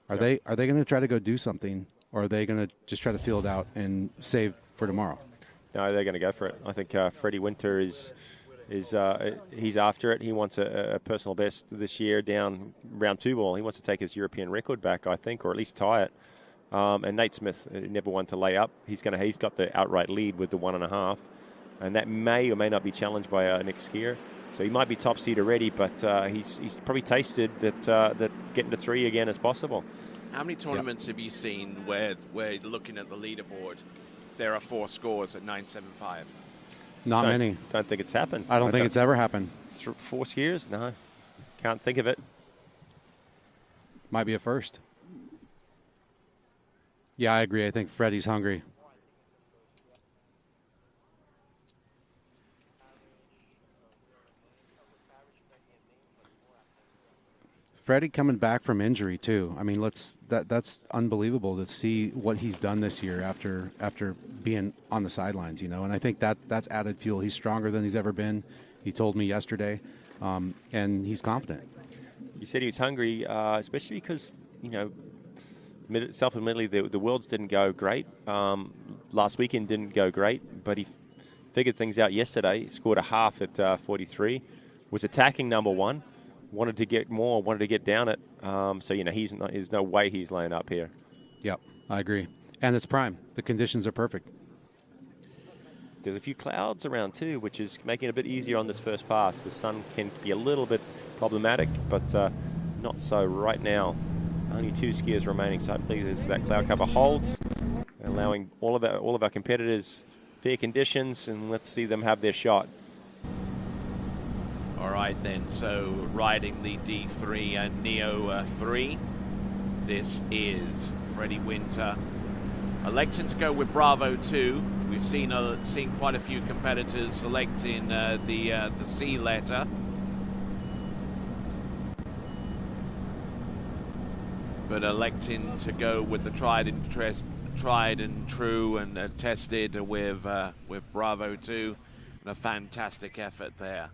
Are they going to try to go do something, or are they going to just try to feel it out and save for tomorrow? No, they're going to go for it. I think Freddie Winter is he's after it. He wants a personal best this year down round 2 ball. He wants to take his European record back, I think, or at least tie it. And Nate Smith never won to lay up. He's got the outright lead with the 1.5, and that may or may not be challenged by a next skier. So he might be top seed already, but he's probably tasted that getting to 3 again is possible. How many tournaments have you seen where looking at the leaderboard, there are 4 scores at 9.75? Not many. Don't think it's happened. I don't think it's ever happened. 4 skiers? No. Can't think of it. Might be a first. Yeah, I agree. I think Freddie's hungry. Freddie coming back from injury too. I mean, that's unbelievable to see what he's done this year after being on the sidelines, And I think that's added fuel. He's stronger than he's ever been. He told me yesterday, and he's confident. You said he was hungry, especially because self-admittedly the Worlds didn't go great. Last weekend didn't go great, but he figured things out yesterday. He scored a half at 43. Was attacking number 1. Wanted to get more, wanted to get down it. So, there's no way he's laying up here. Yep, I agree. And it's prime. The conditions are perfect. There's a few clouds around too, which is making it a bit easier on this first pass. The sun can be a little bit problematic, but not so right now. Only 2 skiers remaining, so hopefully that cloud cover holds, allowing all of our competitors fair conditions, and let's see them have their shot. All right, then. So riding the D3 and Neo 3, this is Freddie Winter. Electing to go with Bravo 2. We've seen quite a few competitors selecting the C letter. But electing to go with the tried and true and tested with Bravo 2. And a fantastic effort there.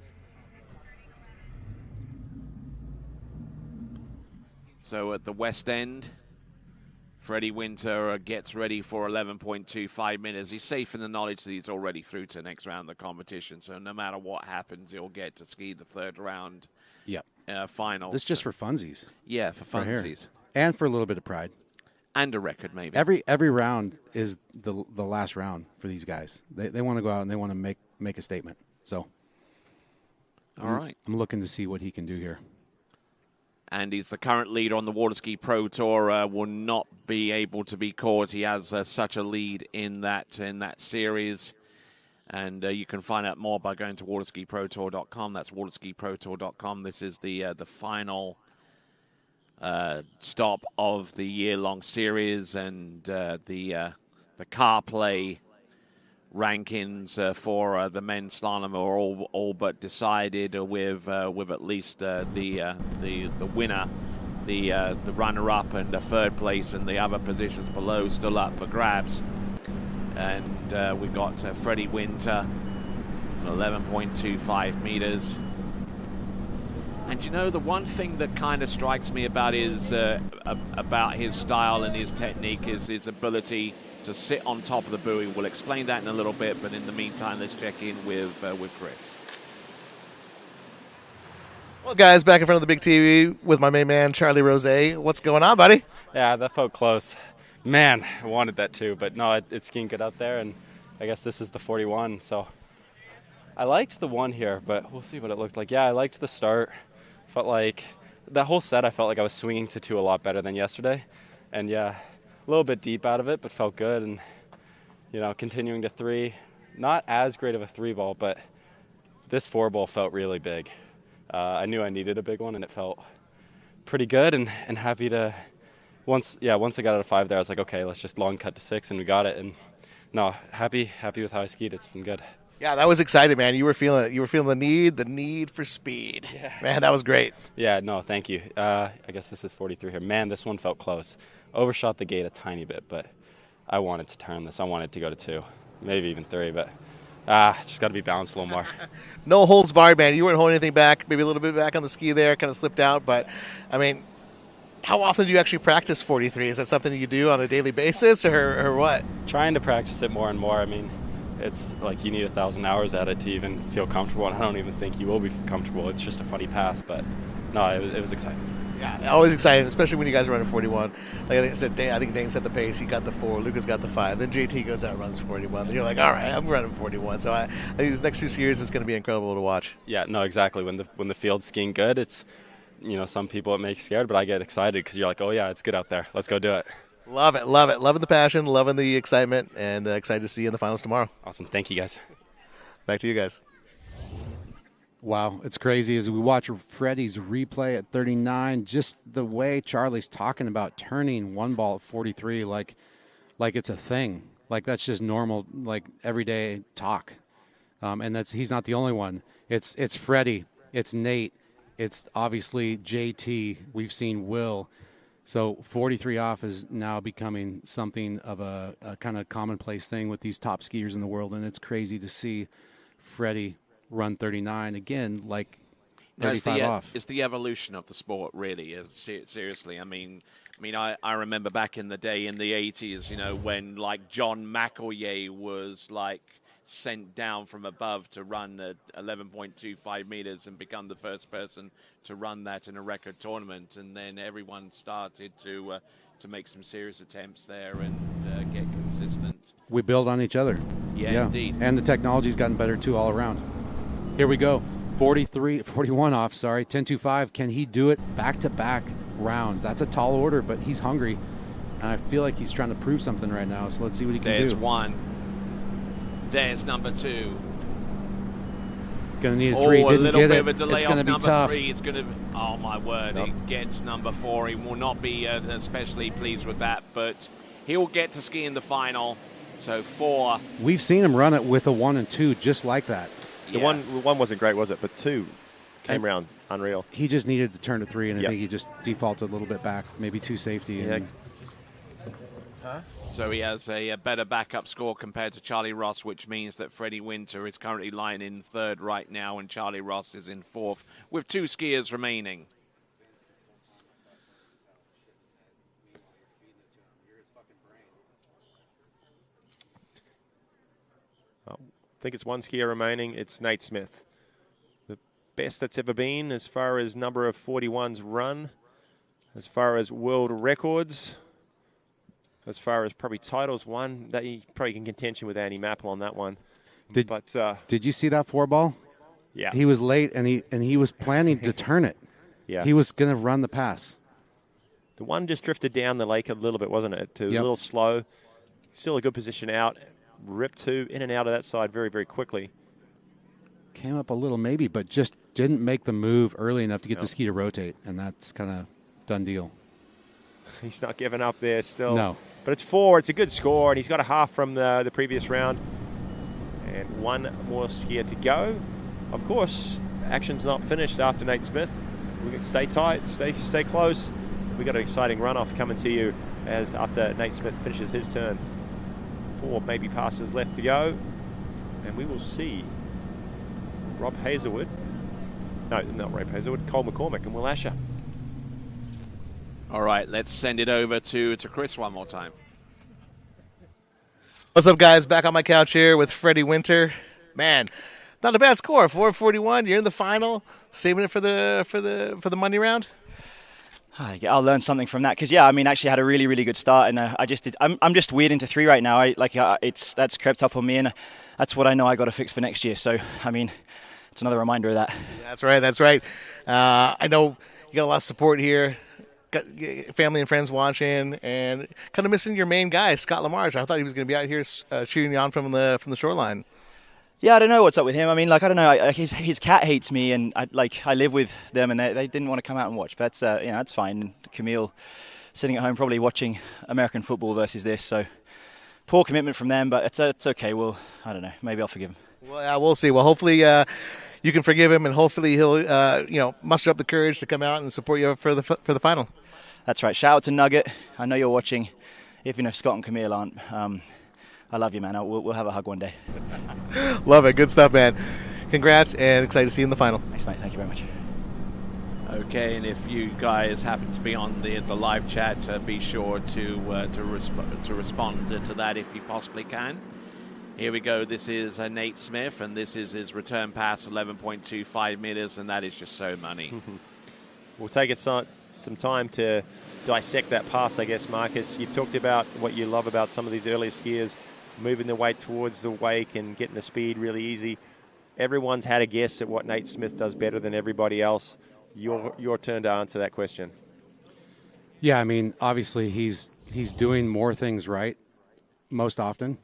So at the West End, Freddie Winter gets ready for 11.25 minutes. He's safe in the knowledge that he's already through to the next round of the competition. So no matter what happens, he'll get to ski the 3rd round finals. This is just for funsies. Yeah, for funsies. And for a little bit of pride. And a record, maybe. Every round is the last round for these guys. They want to go out and they want to make a statement. So, all right. I'm looking to see what he can do here. And he's the current leader on the Waterski Pro Tour. Will not be able to be caught. He has such a lead in that series. And you can find out more by going to waterskiprotour.com. That's waterskiprotour.com. This is the final stop of the year-long series, and the car play rankings for the men's slalom are all but decided, with at least the winner, the runner-up, and the 3rd place, and the other positions below still up for grabs. And we got Freddie Winter, 11.25 meters. And the one thing that kind of strikes me about his style and his technique is his ability to sit on top of the buoy. We'll explain that in a little bit, but in the meantime, let's check in with Chris. Well, guys, back in front of the big TV with my main man, Charlie Rose. What's going on, buddy? Yeah, that felt close. Man, I wanted that too, but no, it's skiing good out there, and I guess this is the 41, so I liked the 1 here, but we'll see what it looked like. Yeah, I liked the start. Felt like that whole set, I felt like I was swinging to 2 a lot better than yesterday. And yeah, a little bit deep out of it, but felt good. And, continuing to 3, not as great of a 3 ball, but this 4 ball felt really big. I knew I needed a big one, and it felt pretty good and happy to, once I got out of 5 there, I was like, okay, let's just long cut to 6, and we got it. And no, happy with how I skied. It's been good. Yeah, that was exciting, man. You were feeling the need for speed. Yeah. Man, that was great. Yeah, no, thank you. I guess this is 43 here. Man, this one felt close. Overshot the gate a tiny bit, but I wanted to turn this. I wanted to go to 2, maybe even 3, but just got to be balanced a little more. No holds barred, man. You weren't holding anything back, maybe a little bit back on the ski there, kind of slipped out. But, I mean, how often do you actually practice 43? Is that something you do on a daily basis or what? Trying to practice it more and more. I mean, it's like you need 1,000 hours at it to even feel comfortable, and I don't even think you will be comfortable. It's just a funny pass, but no, it was exciting. Yeah, always exciting, especially when you guys are running 41. Like I said, I think Dane set the pace. He got the 4. Lucas got the 5. Then JT goes out and runs 41. Then you're like, all right, I'm running 41. So I think these next 2 skiers is going to be incredible to watch. Yeah, no, exactly. When the field's skiing good, it's, some people it makes scared, but I get excited because you're like, oh yeah, it's good out there. Let's go do it. Love it. Loving the passion, loving the excitement, and excited to see you in the finals tomorrow. Awesome. Thank you, guys. Back to you guys. Wow, it's crazy as we watch Freddie's replay at 39, just the way Charlie's talking about turning 1 ball at 43 like it's a thing. Like that's just normal, like everyday talk. And he's not the only one. It's Freddie, it's Nate, it's obviously JT. We've seen Will. So 43 off is now becoming something of a kind of commonplace thing with these top skiers in the world, and it's crazy to see Freddie run 39 again, like 35 off. It's the evolution of the sport, really. Seriously, I mean, I remember back in the day in the 80s, when like John McElroy was like sent down from above to run at 11.25 meters and become the first person to run that in a record tournament, and then everyone started to make some serious attempts there and get consistent. We build on each other. Yeah, indeed. And the technology's gotten better too all around. Here we go. 41 off, 10.25. Can he do it back-to-back rounds? That's a tall order, but he's hungry. And I feel like he's trying to prove something right now, so let's see what he can do. There's 1. There's number 2. Gonna need a 3. A Didn't little get bit it. of a delay It's off gonna be number tough. 3. It's gonna. Oh my word! Nope. He gets number 4. He will not be especially pleased with that, but he'll get to ski in the final. So 4. We've seen him run it with a 1 and 2 just like that. The one wasn't great, was it? But 2 came around unreal. He just needed to turn to 3, and I think he just defaulted a little bit back, maybe 2 safety. Yeah. So he has a better backup score compared to Charlie Ross, which means that Freddie Winter is currently lying in 3rd right now, and Charlie Ross is in 4th, with 2 skiers remaining. I think it's 1 skier remaining. It's Nate Smith. The best that's ever been as far as number of 41s run, as far as world records, as far as probably titles won. That he probably in contention with Andy Mappel on that one. Did you see that 4 ball? Yeah. He was late, and he was planning to turn it. Yeah. He was going to run the pass. The one just drifted down the lake a little bit, wasn't it? It was a little slow. Still a good position out. Ripped 2 in and out of that side very, very quickly. Came up a little maybe, but just didn't make the move early enough to get the ski to rotate, and that's kind of done deal. He's not giving up there still. No. But it's 4. It's a good score, and he's got a half from the previous round. And 1 more skier to go. Of course, action's not finished after Nate Smith. We can stay tight, stay close. We got an exciting runoff coming to you as after Nate Smith finishes his turn. 4 maybe passes left to go, and we will see Rob Hazelwood. No, not Rob Hazelwood. Cole McCormick and Will Asher. All right, let's send it over to Chris one more time. What's up, guys? Back on my couch here with Freddie Winter. Man, not a bad score. 441. You're in the final. Saving it for the money round. I'll learn something from that because actually I had a really, really good start, and I'm just weird into 3 right now. That's crept up on me, and that's what I know I got to fix for next year. So it's another reminder of that. That's right. That's right. I know you got a lot of support here. Got family and friends watching, and kind of missing your main guy, Scott Lamarche. I thought he was going to be out here cheering you on from the shoreline. Yeah, I don't know what's up with him. I mean, like, I don't know. His cat hates me, and I live with them, and they didn't want to come out and watch. But that's that's fine. And Camille sitting at home probably watching American football versus this. So poor commitment from them, but it's okay. Well, I don't know. Maybe I'll forgive him. Well, yeah, we'll see. Well, hopefully you can forgive him, and hopefully he'll muster up the courage to come out and support you for the final. That's right. Shout out to Nugget. I know you're watching. Even if Scott and Camille aren't, I love you, man. We'll have a hug one day. Love it. Good stuff, man. Congrats, and excited to see you in the final. Thanks, mate. Thank you very much. Okay, and if you guys happen to be on the live chat, be sure to respond to that if you possibly can. Here we go. This is Nate Smith, and this is his return pass, 11.25 meters, and that is just so money. We'll take it some time to dissect that pass, I guess, Marcus. You've talked about what you love about some of these earlier skiers, moving the weight towards the wake and getting the speed really easy. Everyone's had a guess at what Nate Smith does better than everybody else. Your turn to answer that question. Yeah, I mean, obviously he's doing more things right most often,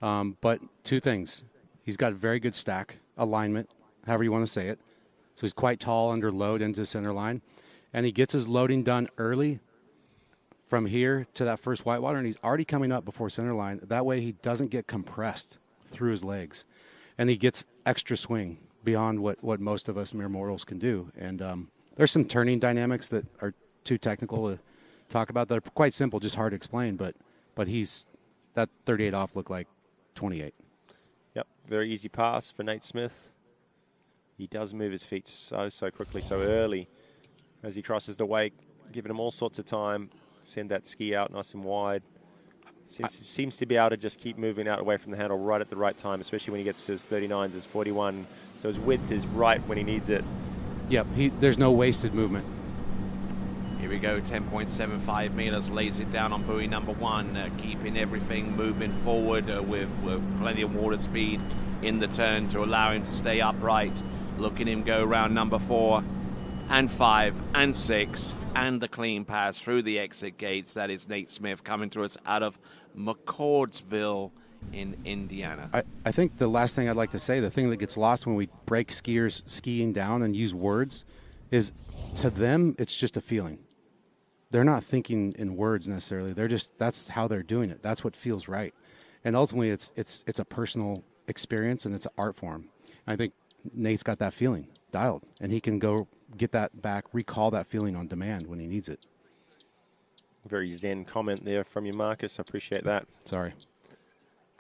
but two things. He's got a very good stack, alignment, however you want to say it. So he's quite tall under load into center line, and he gets his loading done early from here to that first whitewater, and he's already coming up before center line. That way he doesn't get compressed through his legs, and he gets extra swing beyond what most of us mere mortals can do. And there's some turning dynamics that are too technical to talk about. They're quite simple, just hard to explain, but that 38 off looked like 28. Yep, very easy pass for Nate Smith. He does move his feet so quickly, so early as he crosses the wake, giving him all sorts of time. Send that ski out nice and wide. Seems to be able to just keep moving out away from the handle right at the right time, especially when he gets to his 39s, his 41. So his width is right when he needs it. Yep, there's no wasted movement. Here we go, 10.75 meters, lays it down on buoy number one, keeping everything moving forward with plenty of water speed in the turn to allow him to stay upright. Look at him go around number 4 and 5 and 6 and the clean pass through the exit gates. That is Nate Smith coming to us out of McCordsville in Indiana. I think the last thing I'd like to say, the thing that gets lost when we break skiers skiing down and use words, is to them it's just a feeling. They're not thinking in words necessarily. That's how they're doing it. That's what feels right. And ultimately it's a personal experience and it's an art form. I think Nate's got that feeling dialed, and he can go get that back, recall that feeling on demand when he needs it. Very zen comment there from you, Marcus. I appreciate that. Sorry.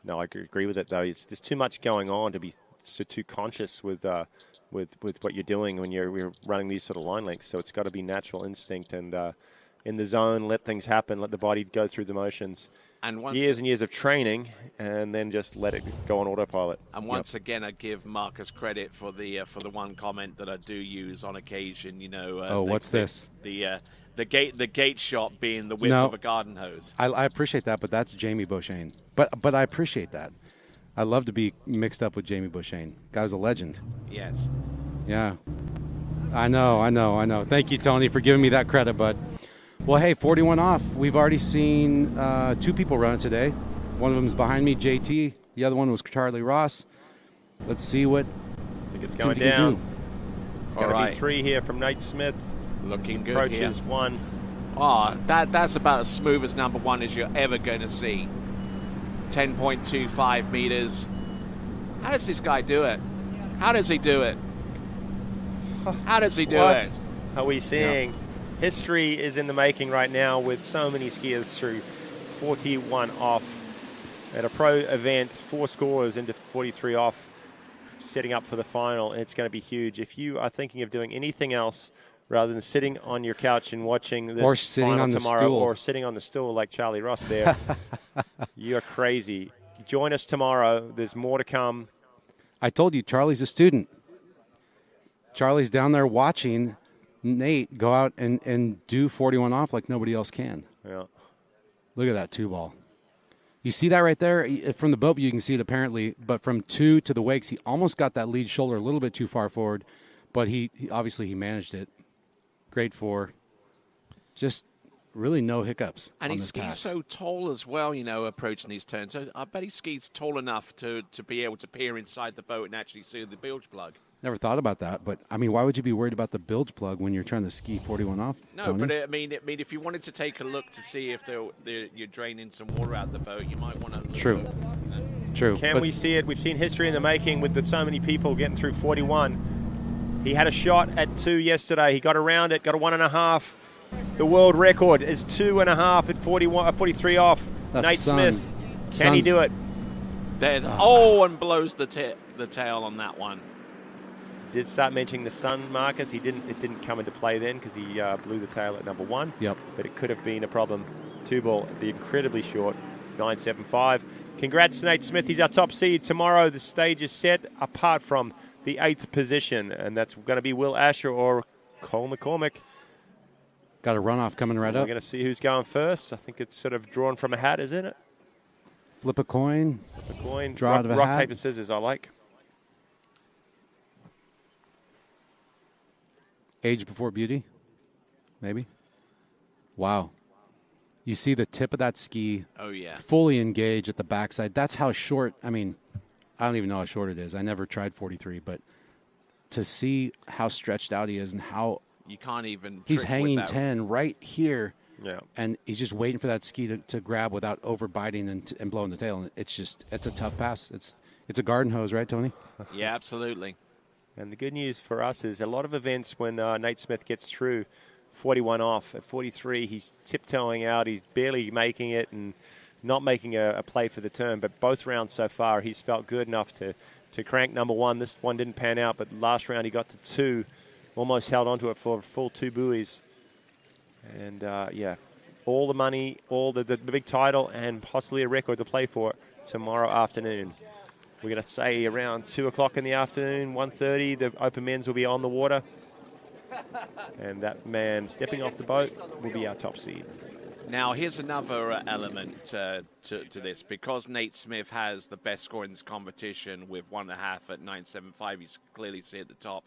No, I agree with it, though. There's too much going on to be too conscious with what you're doing when you're running these sort of line lengths. So it's got to be natural instinct and in the zone, let things happen, let the body go through the motions. And years and years of training, and then just let it go on autopilot. And once again, I give Marcus credit for the one comment that I do use on occasion. What's this? The gate shot being the width of a garden hose. I appreciate that, but that's Jamie Beauchesne. But I appreciate that. I love to be mixed up with Jamie Beauchesne. Guy was a legend. Yes. Yeah. I know. Thank you, Tony, for giving me that credit, bud. Well, hey, 41 off. We've already seen 2 people run it today. One of them is behind me, JT. The other one was Charlie Ross. Let's see what. I think it's going down. It's going to be 3 here from Nate Smith. Looking good approaches here. 1. Oh, that's about as smooth as number 1 as you're ever going to see. 10.25 meters. How does this guy do it? How does he do it? How does he do it? Are we seeing? Yeah. History is in the making right now with so many skiers through 41 off. At a pro event, 4 scorers into 43 off, setting up for the final, and it's going to be huge. If you are thinking of doing anything else rather than sitting on your couch and watching this or sitting final on tomorrow, the stool. or sitting on the stool like Charlie Ross there, you're crazy. Join us tomorrow. There's more to come. I told you, Charlie's a student. Charlie's down there watching Nate go out and do 41 off like nobody else can. Yeah. Look at that 2 ball. You see that right there? From the boat view, you can see it apparently, but from 2 to the wakes, he almost got that lead shoulder a little bit too far forward, but he obviously he managed it. Grade 4. Just really no hiccups. And on he this skis pass. so tall as well, approaching these turns. So I bet he skis tall enough to be able to peer inside the boat and actually see the bilge plug. Never thought about that, but I mean, why would you be worried about the bilge plug when you're trying to ski 41 off? No, Tony? but I mean, if you wanted to take a look to see if you're draining some water out the boat, you might want to look. True. True. Can we see it? We've seen history in the making with so many people getting through 41. He had a shot at 2 yesterday. He got around it, got a 1.5. The world record is 2.5 at 43 off. That's Nate Sun. Smith. Can he do it? And blows the tail on that one. Did start mentioning the sun, Marcus. It didn't come into play then because he blew the tail at number 1. Yep. But it could have been a problem. 2 ball at the incredibly short 9.75. Congrats, Nate Smith. He's our top seed tomorrow. The stage is set apart from the 8th position, and that's going to be Will Asher or Cole McCormick. Got a runoff coming right We're up. going to see who's going first. I think it's sort of drawn from a hat, isn't it? Flip a coin. Flip a coin. Draw out of a rock, hat. paper, scissors, I like. Age before beauty, maybe. Wow. You see the tip of that ski. Oh, yeah. Fully engaged at the backside. That's how short. I mean, I don't even know how short it is. I never tried 43, but to see how stretched out he is and how You can't even. he's trick hanging with that. 10 right here. Yeah. And he's just waiting for that ski to grab without overbiting and blowing the tail. And it's a tough pass. It's a garden hose, right, Tony? Yeah, absolutely. And the good news for us is a lot of events when Nate Smith gets through 41 off. At 43, he's tiptoeing out. He's barely making it and not making a play for the turn. But both rounds so far, he's felt good enough to crank number 1. This one didn't pan out, but last round he got to 2. Almost held onto it for a full 2 buoys. And, all the money, all the big title, and possibly a record to play for tomorrow afternoon. We're going to say around 2 o'clock in the afternoon, 1:30, the open men's will be on the water. And that man stepping off the boat will be our top seed. Now, here's another element to this. Because Nate Smith has the best score in this competition with 1.5 at 9.75, he's clearly see at the top.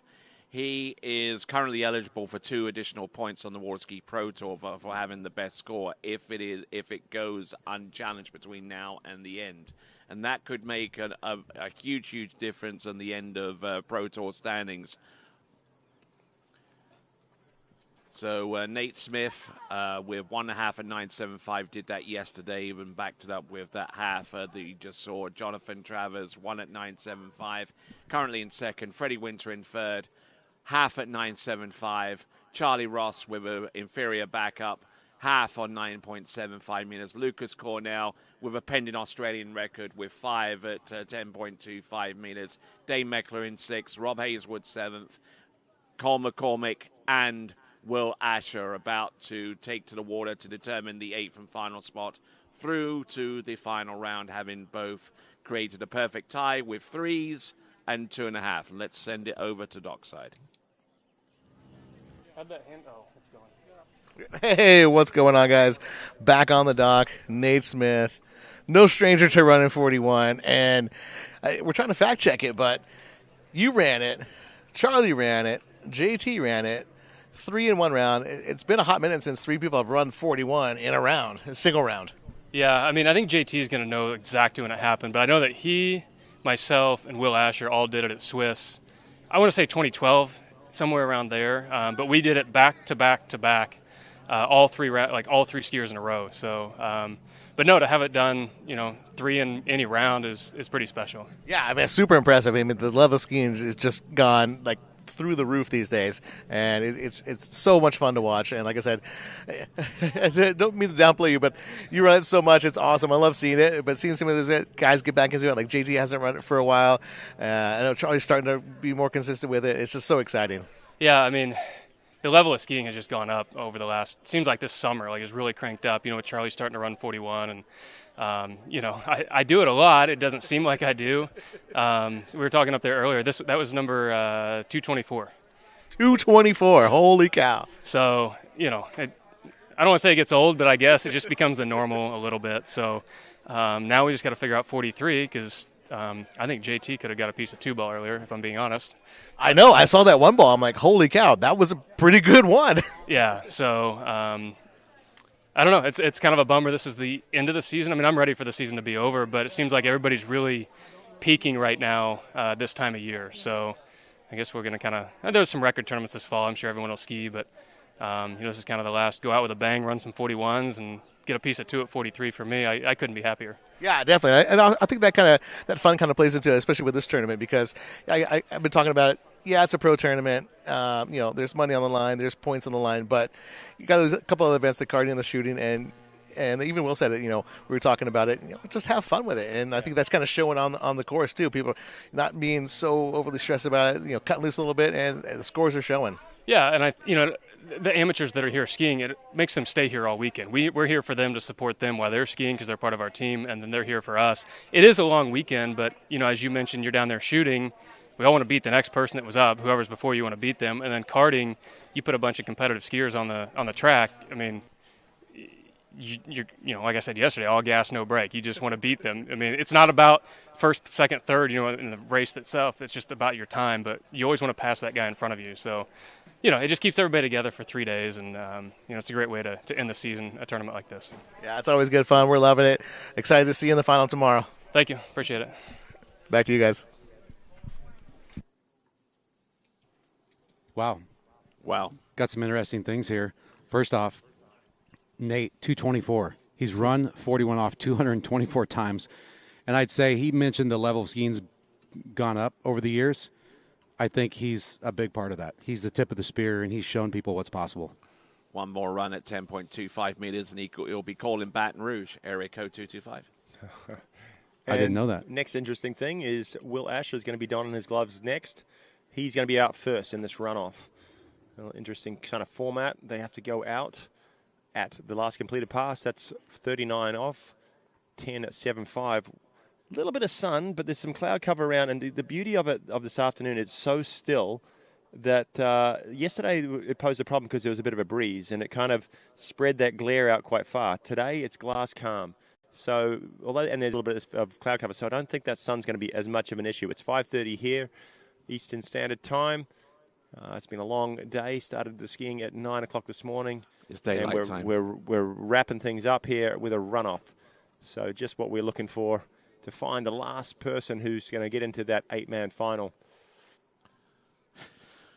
He is currently eligible for 2 additional points on the Water Ski Pro Tour for having the best score if it goes unchallenged between now and the end. And that could make a huge difference on the end of Pro Tour standings. So Nate Smith with 1.5 at 9.75 did that yesterday, even backed it up with that half that you just saw. Jonathan Travers, 1 at 9.75, currently in second. Freddie Winter in third, half at 9.75. Charlie Ross with an inferior backup, half on 9.75 meters. Lucas Cornell with a pending Australian record with 5 at 10.25 meters. Dave Meckler in 6th, Rob Hazelwood 7th, Cole McCormick and Will Asher about to take to the water to determine the 8th and final spot through to the final round, having both created a perfect tie with 3s and 2.5. Let's send it over to Dockside. How'd that hand? Oh, it's going. Hey, what's going on, guys? Back on the dock, Nate Smith. No stranger to running 41. And we're trying to fact check it, but you ran it. Charlie ran it. JT ran it. 3 in 1 round. It's been a hot minute since 3 people have run 41 in a round, a single round. Yeah, I mean, I think JT is going to know exactly when it happened, but I know that he, myself, and Will Asher all did it at Swiss. I want to say 2012, somewhere around there, but we did it back to back to back, all three skiers in a row. So, but no, to have it done, 3 in any round is pretty special. Yeah, I mean, it's super impressive. I mean, the level of skiing is just gone like through the roof these days, and it's so much fun to watch. And like I said, I don't mean to downplay you, but you run it so much, it's awesome. I love seeing it, but seeing some of those guys get back into it, like JT hasn't run it for a while. I know Charlie's starting to be more consistent with it. It's just so exciting. Yeah, I mean, the level of skiing has just gone up over the last, seems like this summer, like it's really cranked up. With Charlie starting to run 41, and I do it a lot. It doesn't seem like I do. We were talking up there earlier. That was number 224. 224. Holy cow. So, I don't want to say it gets old, but I guess it just becomes the normal a little bit. So, Now we just got to figure out 43 because I think JT could have got a piece of 2-ball earlier, if I'm being honest. I know. I saw that one ball. I'm like, holy cow, that was a pretty good one. Yeah, so I don't know. It's kind of a bummer. This is the end of the season. I mean, I'm ready for the season to be over, but it seems like everybody's really peaking right now this time of year. So I guess we're going to kind of – there's some record tournaments this fall. I'm sure everyone will ski, but this is kind of the last go out with a bang, run some 41s, and get a piece of 2 at 43 for me. I couldn't be happier. Yeah, definitely. And I think that fun kind of plays into it, especially with this tournament, because I've been talking about it. Yeah, it's a pro tournament. There's money on the line, there's points on the line, but you got a couple of events, the karting and the shooting, and even Will said it. We were talking about it. Just have fun with it, and I think that's kind of showing on the course too. People not being so overly stressed about it. Cutting loose a little bit, and the scores are showing. Yeah, and the amateurs that are here skiing, it makes them stay here all weekend. We're here for them to support them while they're skiing because they're part of our team, and then they're here for us. It is a long weekend, but as you mentioned, you're down there shooting. We all want to beat the next person that was up. Whoever's before you want to beat them, and then karting, you put a bunch of competitive skiers on the track. I mean, you're like I said yesterday, all gas, no brake. You just want to beat them. I mean, it's not about first, second, third. In the race itself, it's just about your time. But you always want to pass that guy in front of you. So, it just keeps everybody together for 3 days, and it's a great way to end the season, a tournament like this. Yeah, it's always good fun. We're loving it. Excited to see you in the final tomorrow. Thank you. Appreciate it. Back to you guys. Wow. Got some interesting things here. First off, Nate, 224. He's run 41 off 224 times. And I'd say he mentioned the level of skiing's gone up over the years. I think he's a big part of that. He's the tip of the spear, and he's shown people what's possible. One more run at 10.25 meters, and he'll be calling Baton Rouge, area code 225. I didn't know that. Next interesting thing is Will Asher is going to be donning his gloves next. He's going to be out first in this runoff. Interesting kind of format. They have to go out at the last completed pass. That's 39 off, 10.75. A little bit of sun, but there's some cloud cover around. And the beauty of this afternoon, it's so still that yesterday it posed a problem because there was a bit of a breeze, and it kind of spread that glare out quite far. Today it's glass calm. So, and there's a little bit of cloud cover, so I don't think that sun's going to be as much of an issue. It's 5:30 here, Eastern Standard Time. It's been a long day. Started the skiing at 9 o'clock this morning. It's daylight time. We're wrapping things up here with a runoff. So just what we're looking for to find the last person who's going to get into that 8-man final.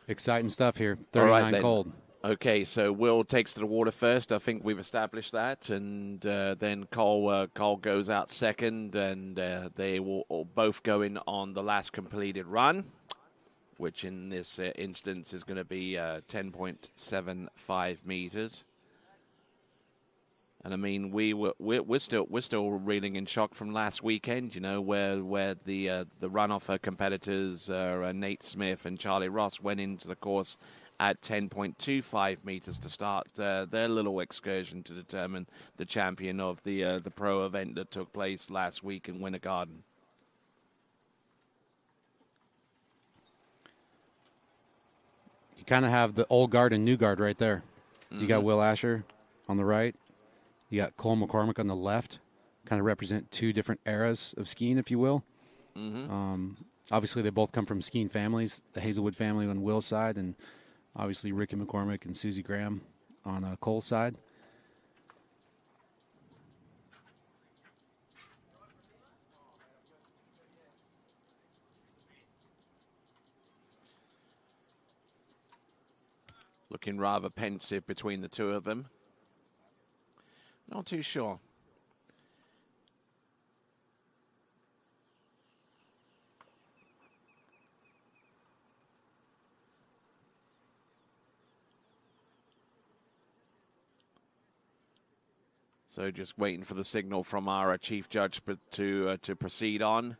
Exciting stuff here. 39 cold. Okay, so Will takes to the water first. I think we've established that. And then Cole goes out second. And they will both go in on the last completed run, which in this instance is going to be 10.75 meters. And I mean, we're still reeling in shock from last weekend, where the runoff competitors Nate Smith and Charlie Ross went into the course at 10.25 meters to start their little excursion to determine the champion of the pro event that took place last week in Winter Garden. You kind of have the old guard and new guard right there. Mm-hmm. You got Will Asher on the right. You got Cole McCormick on the left. Kind of represent two different eras of skiing, if you will. Mm-hmm. Obviously, they both come from skiing families. The Hazelwood family on Will's side, and obviously Ricky McCormick and Susie Graham on Cole's side. Looking rather pensive between the two of them. Not too sure. So just waiting for the signal from our chief judge to proceed on.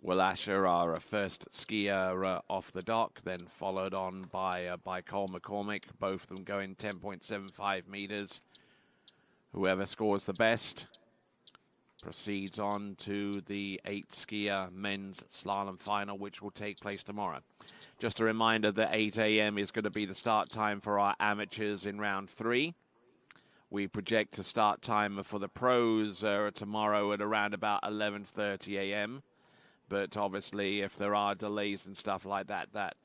Will Asher, our first skier off the dock, then followed on by Cole McCormick, both of them going 10.75 meters. Whoever scores the best proceeds on to the 8-skier men's slalom final, which will take place tomorrow. Just a reminder that 8 a.m. is going to be the start time for our amateurs in round 3. We project a start time for the pros tomorrow at around about 11:30 a.m. But obviously, if there are delays and stuff like that, that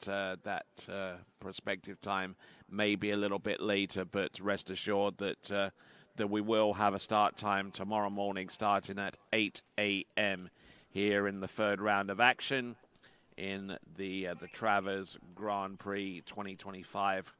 prospective time may be a little bit later. But rest assured that we will have a start time tomorrow morning, starting at 8 a.m. here in the third round of action in the Travers Grand Prix 2025.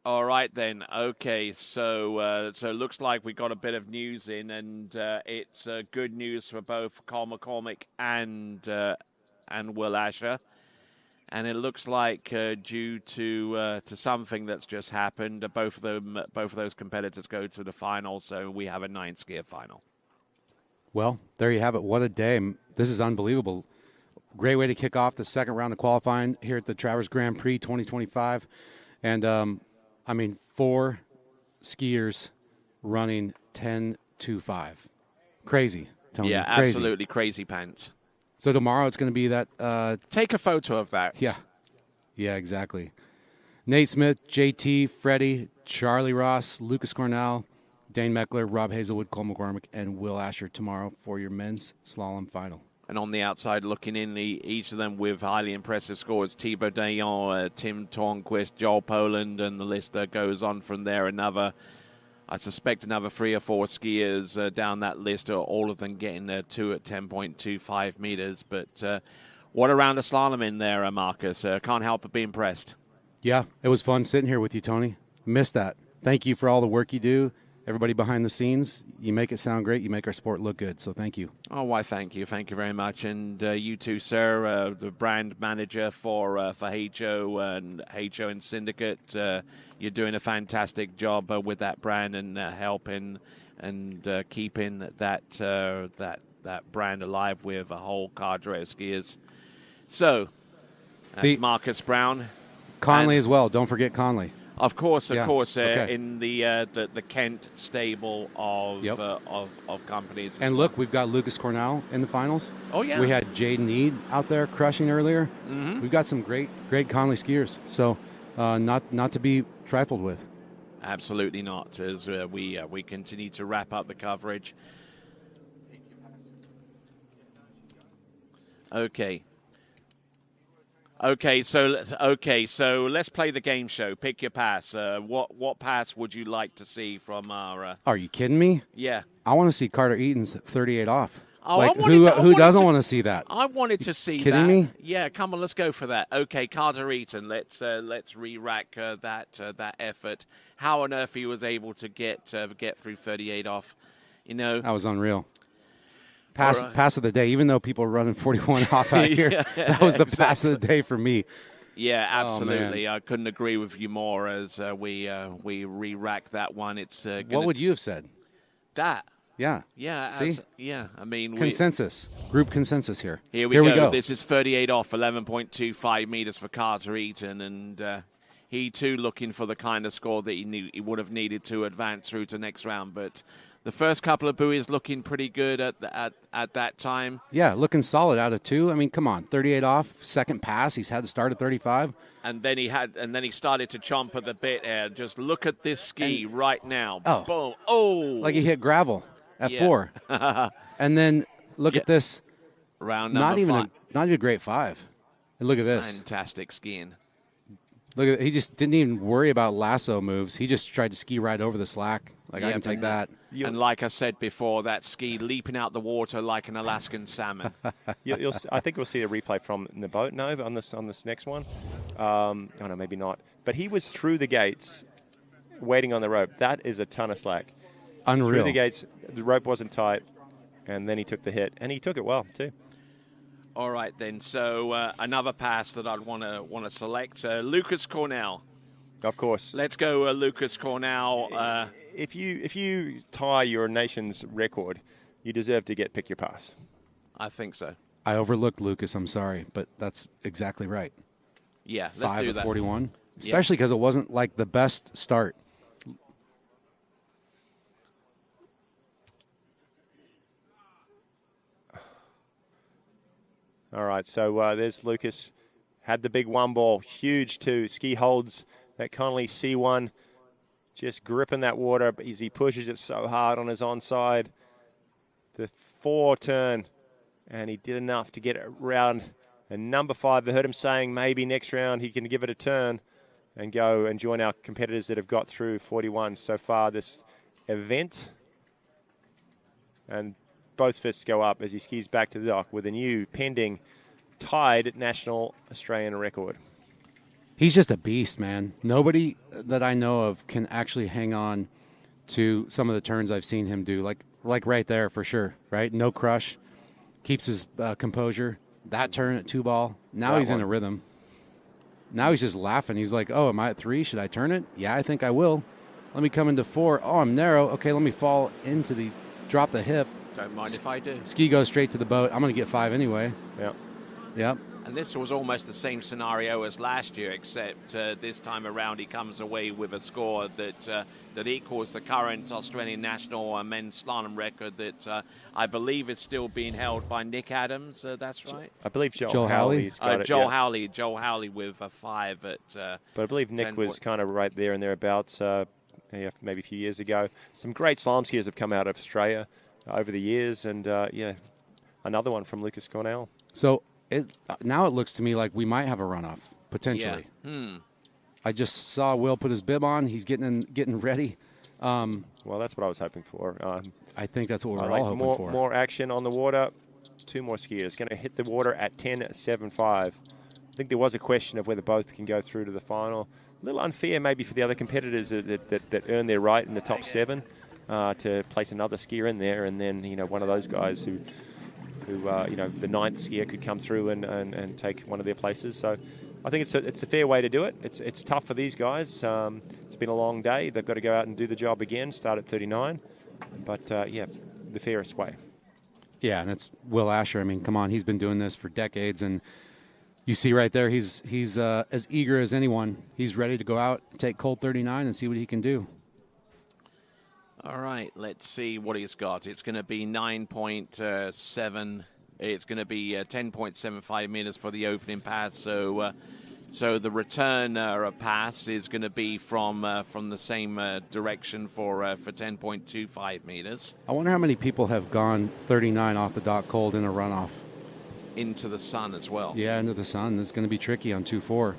All right, then. Okay, so it looks like we got a bit of news in, and it's good news for both Cole McCormick and Will Asher. And it looks like due to something that's just happened, both of those competitors go to the final. So we have a 9-skier final. Well, there you have it. What a day! This is unbelievable. Great way to kick off the second round of qualifying here at the Travers Grand Prix 2025, and 4 skiers running 10.25. Crazy, Tony. Yeah, crazy. Absolutely crazy pants. So tomorrow it's going to be that. Take a photo of that. Yeah, exactly. Nate Smith, JT, Freddie, Charlie Ross, Lucas Cornell, Dane Meckler, Rob Hazelwood, Cole McCormick, and Will Asher tomorrow for your men's slalom final. And on the outside, looking in, each of them with highly impressive scores. Thibaut Dayon, Tim Tornquist, Joel Poland, and the list goes on from there. I suspect another 3 or 4 skiers down that list, all of them getting 2 at 10.25 meters. But what a round of slalom in there, Marcus. Can't help but be impressed. Yeah, it was fun sitting here with you, Tony. Missed that. Thank you for all the work you do. Everybody behind the scenes, you make it sound great. You make our sport look good. So thank you. Oh, why, thank you. Thank you very much. And you too, sir, the brand manager for HO and Syndicate. You're doing a fantastic job with that brand and helping and keeping that brand alive with a whole cadre of skiers. So, that's Marcus Brown. Conley as well. Don't forget Conley. Of course, Okay. in the Kent stable of companies. And look, we've got Lucas Cornell in the finals. Oh, yeah. We had Jaden Need out there crushing earlier. Mm-hmm. We've got some great Conley skiers. So not to be trifled with. Absolutely not. As we continue to wrap up the coverage. Okay, so let's play the game show. Pick your pass. What pass would you like to see from our? Are you kidding me? Yeah. I want to see Carter Eaton's 38 off. Oh, who doesn't want to see that? I wanted to see kidding that. me? Yeah, come on, let's go for that. Okay, Carter Eaton. Let's re-rack that effort. How on earth he was able to get through 38 off? That was unreal. Pass of the day, even though people are running 41 off out here. That was the pass of the day for me. Yeah, absolutely. Oh, I couldn't agree with you more as we re-rack that one. It's what would you have said? That. Yeah. Yeah. See? I mean, consensus. Group consensus here. Here we go. This is 38 off, 11.25 meters for Carter Eaton, and he too looking for the kind of score that he knew he would have needed to advance through to next round, but. The first couple of buoys looking pretty good at that time. Yeah, looking solid out of 2. I mean, come on, 38 off, second pass. He's had to start at 35. And then he started to chomp at the bit here. Just look at this ski right now. Oh. Boom. Oh. Like he hit gravel at 4. And then look at this. Round number 5. Not even a great 5. And look at this. Fantastic skiing. Look at he just didn't even worry about lasso moves. He just tried to ski right over the slack. I can take that. And like I said before, that ski leaping out the water like an Alaskan salmon. I think we'll see a replay from the boat, Nova, on this next one. Oh, no, maybe not. But he was through the gates, waiting on the rope. That is a ton of slack. Unreal. Through the gates, the rope wasn't tight, and then he took the hit, and he took it well too. All right, then. So another pass that I'd want to select, Lucas Cornell. Of course. Let's go, Lucas Cornell. If you tie your nation's record, you deserve to pick your pass. I think so. I overlooked Lucas. I'm sorry, but that's exactly right. Yeah, let's do 5 that. of 41, especially because it wasn't like the best start. All right, so there's Lucas had the big one ball, huge two. Ski holds that Connolly C1, just gripping that water as he pushes it so hard on his onside. The 4 turn, and he did enough to get it around. And number 5, I heard him saying maybe next round he can give it a turn and go and join our competitors that have got through 41 so far this event. And both fists go up as he skis back to the dock with a new pending tied national Australian record. He's just a beast, man. Nobody that I know of can actually hang on to some of the turns I've seen him do. Like right there for sure, right? No crush, keeps his composure. That turn at 2 ball. Now he's in a rhythm. Now he's just laughing. He's like, oh, am I at 3? Should I turn it? Yeah, I think I will. Let me come into 4. Oh, I'm narrow. Okay, let me fall into the, drop the hip. Don't mind if I do. Ski goes straight to the boat. I'm going to get 5 anyway. Yep. Yep. And this was almost the same scenario as last year, except this time around he comes away with a score that equals the current Australian national men's slalom record that I believe is still being held by Nick Adams. That's right. I believe Joel Howley's got it. Joel Howley with a 5 at. But I believe Nick was kind of right there and thereabouts. Maybe a few years ago. Some great slalom skiers have come out of Australia over the years, and another one from Lucas Cornell. So now it looks to me like we might have a runoff potentially. Yeah. I just saw Will put his bib on. He's getting ready. Well, that's what I was hoping for. I think that's what we're like all hoping for. More action on the water. 2 more skiers going to hit the water at 10.75. I think there was a question of whether both can go through to the final. A little unfair maybe for the other competitors that earn their right in the top 7 to place another skier in there, and then one of those guys who the 9th skier could come through and take one of their places. So I think it's a fair way to do it. It's tough for these guys. It's been a long day. They've got to go out and do the job again, start at 39. But the fairest way. Yeah, and it's Will Asher. I mean, come on, he's been doing this for decades, and you see right there, he's as eager as anyone. He's ready to go out, take cold 39, and see what he can do. All right, let's see what he's got. It's going to be 9.7. It's going to be 10.75 meters for the opening pass. So the return pass is going to be from the same direction for 10.25 meters. I wonder how many people have gone 39 off the dock cold in a runoff. Into the sun as well. Yeah, into the sun. It's going to be tricky on 2-4.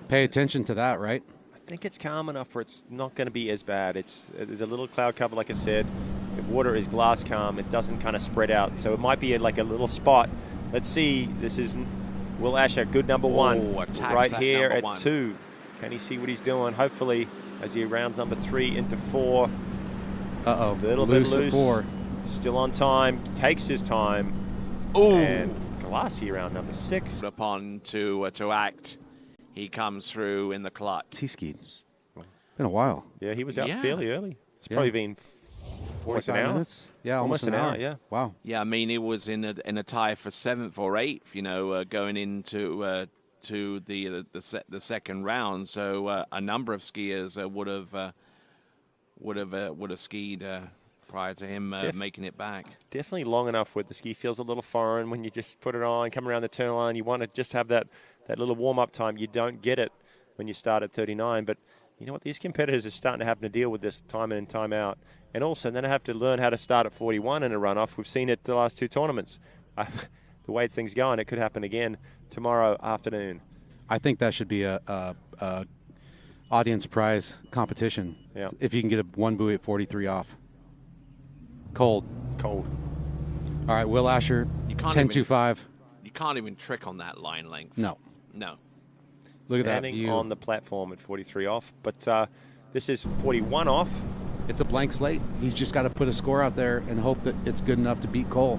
Pay attention to that, right? I think it's calm enough where it's not going to be as bad. There's a little cloud cover, like I said. The water is glass calm. It doesn't kind of spread out. So it might be like a little spot. Let's see. This is Will Asher, good number 1. Right here at 2. Can he see what he's doing? Hopefully, as he rounds number 3 into 4. Uh-oh. A little loose bit loose. At 4. Still on time. Takes his time. Ooh. And glassy around number 6. Upon to act. He comes through in the clutch. He skied. Been a while. Yeah, he was out fairly early. It's probably been 45 minutes. Yeah, almost an hour. Yeah. Wow. Yeah, I mean, it was in a tie for 7th or 8th. Going into to the second round. So a number of skiers would have skied prior to him making it back. Definitely long enough where the ski feels a little foreign when you just put it on, come around the turn line. You want to just have that little warm-up time. You don't get it when you start at 39. But you know what? These competitors are starting to have to deal with this time in and time out. And also then have to learn how to start at 41 in a runoff. We've seen it the last 2 tournaments. The way things going, it could happen again tomorrow afternoon. I think that should be a audience prize competition. Yeah. If you can get one buoy at 43 off. Cold. All right, Will Asher, 10.25. You can't even trick on that line length. No. Look at that Standing view. on the platform at 43 off. But this is 41 off. It's a blank slate. He's just got to put a score out there and hope that it's good enough to beat Cole.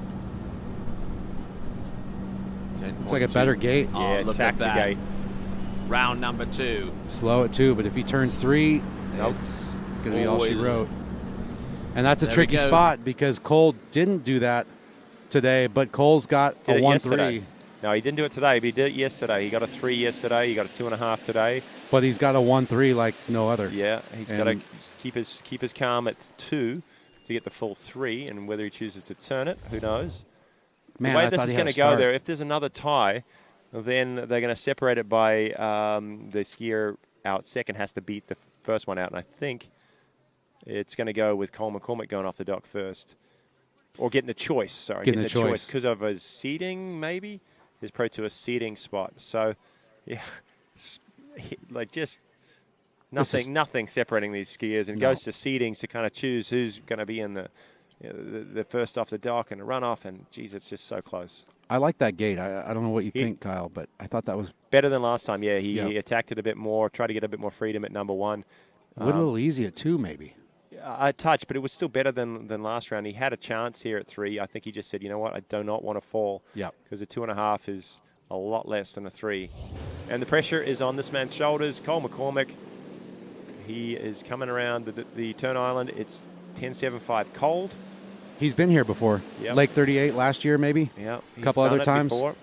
It's like a better gate. Oh, look at that. Gate. Round number 2. Slow at 2, but if he turns 3, it's going to be all she wrote. And that's a tricky spot because Cole didn't do that today, but Cole's got a 1-3. No, he didn't do it today, but he did it yesterday. He got a 3 yesterday. He got a 2.5 today. But he's got a 1-3 like no other. Yeah, he's got to keep his calm at 2 to get the full 3, and whether he chooses to turn it, who knows? Man, the way I this thought is he had going a to go start. there, if there's another tie, then they're going to separate it by the skier out second has to beat the first one out. And I think it's going to go with Cole McCormick going off the dock first. Or getting the choice, sorry. Getting the choice. Because of his seating, maybe? His Pro Tour seating spot. So, yeah, like just nothing separating these skiers. And it goes to seedings to kind of choose who's going to be in the first off the dock and the runoff. And, geez, it's just so close. I like that gate. I don't know what you think, Kyle, but I thought that was better than last time. Yeah, he attacked it a bit more, tried to get a bit more freedom at number one. A little easy at 2, maybe. I touched, but it was still better than last round. He had a chance here at 3. I think he just said, you know what, I do not want to fall. Yep. Because a 2.5 is a lot less than a 3. And the pressure is on this man's shoulders. Cole McCormick, he is coming around the turn island. It's 10.75 cold. He's been here before. Yep. Lake 38 last year, maybe. Yeah. A couple other times. Before.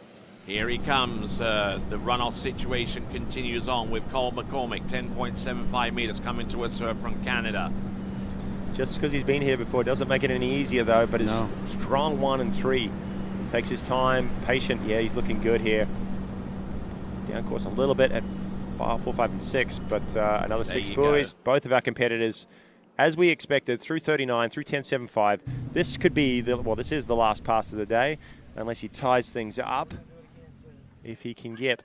Here he comes. The runoff situation continues on with Cole McCormick, 10.75 meters coming to us from Canada. Just because he's been here before doesn't make it any easier, though. But his strong 1 and 3 takes his time, patient. Yeah, he's looking good here. Down course a little bit at 4, 5, and 6, but another 6 buoys. Both of our competitors, as we expected, through 39, through 10.75. This could be this is the last pass of the day, unless he ties things up. If he can get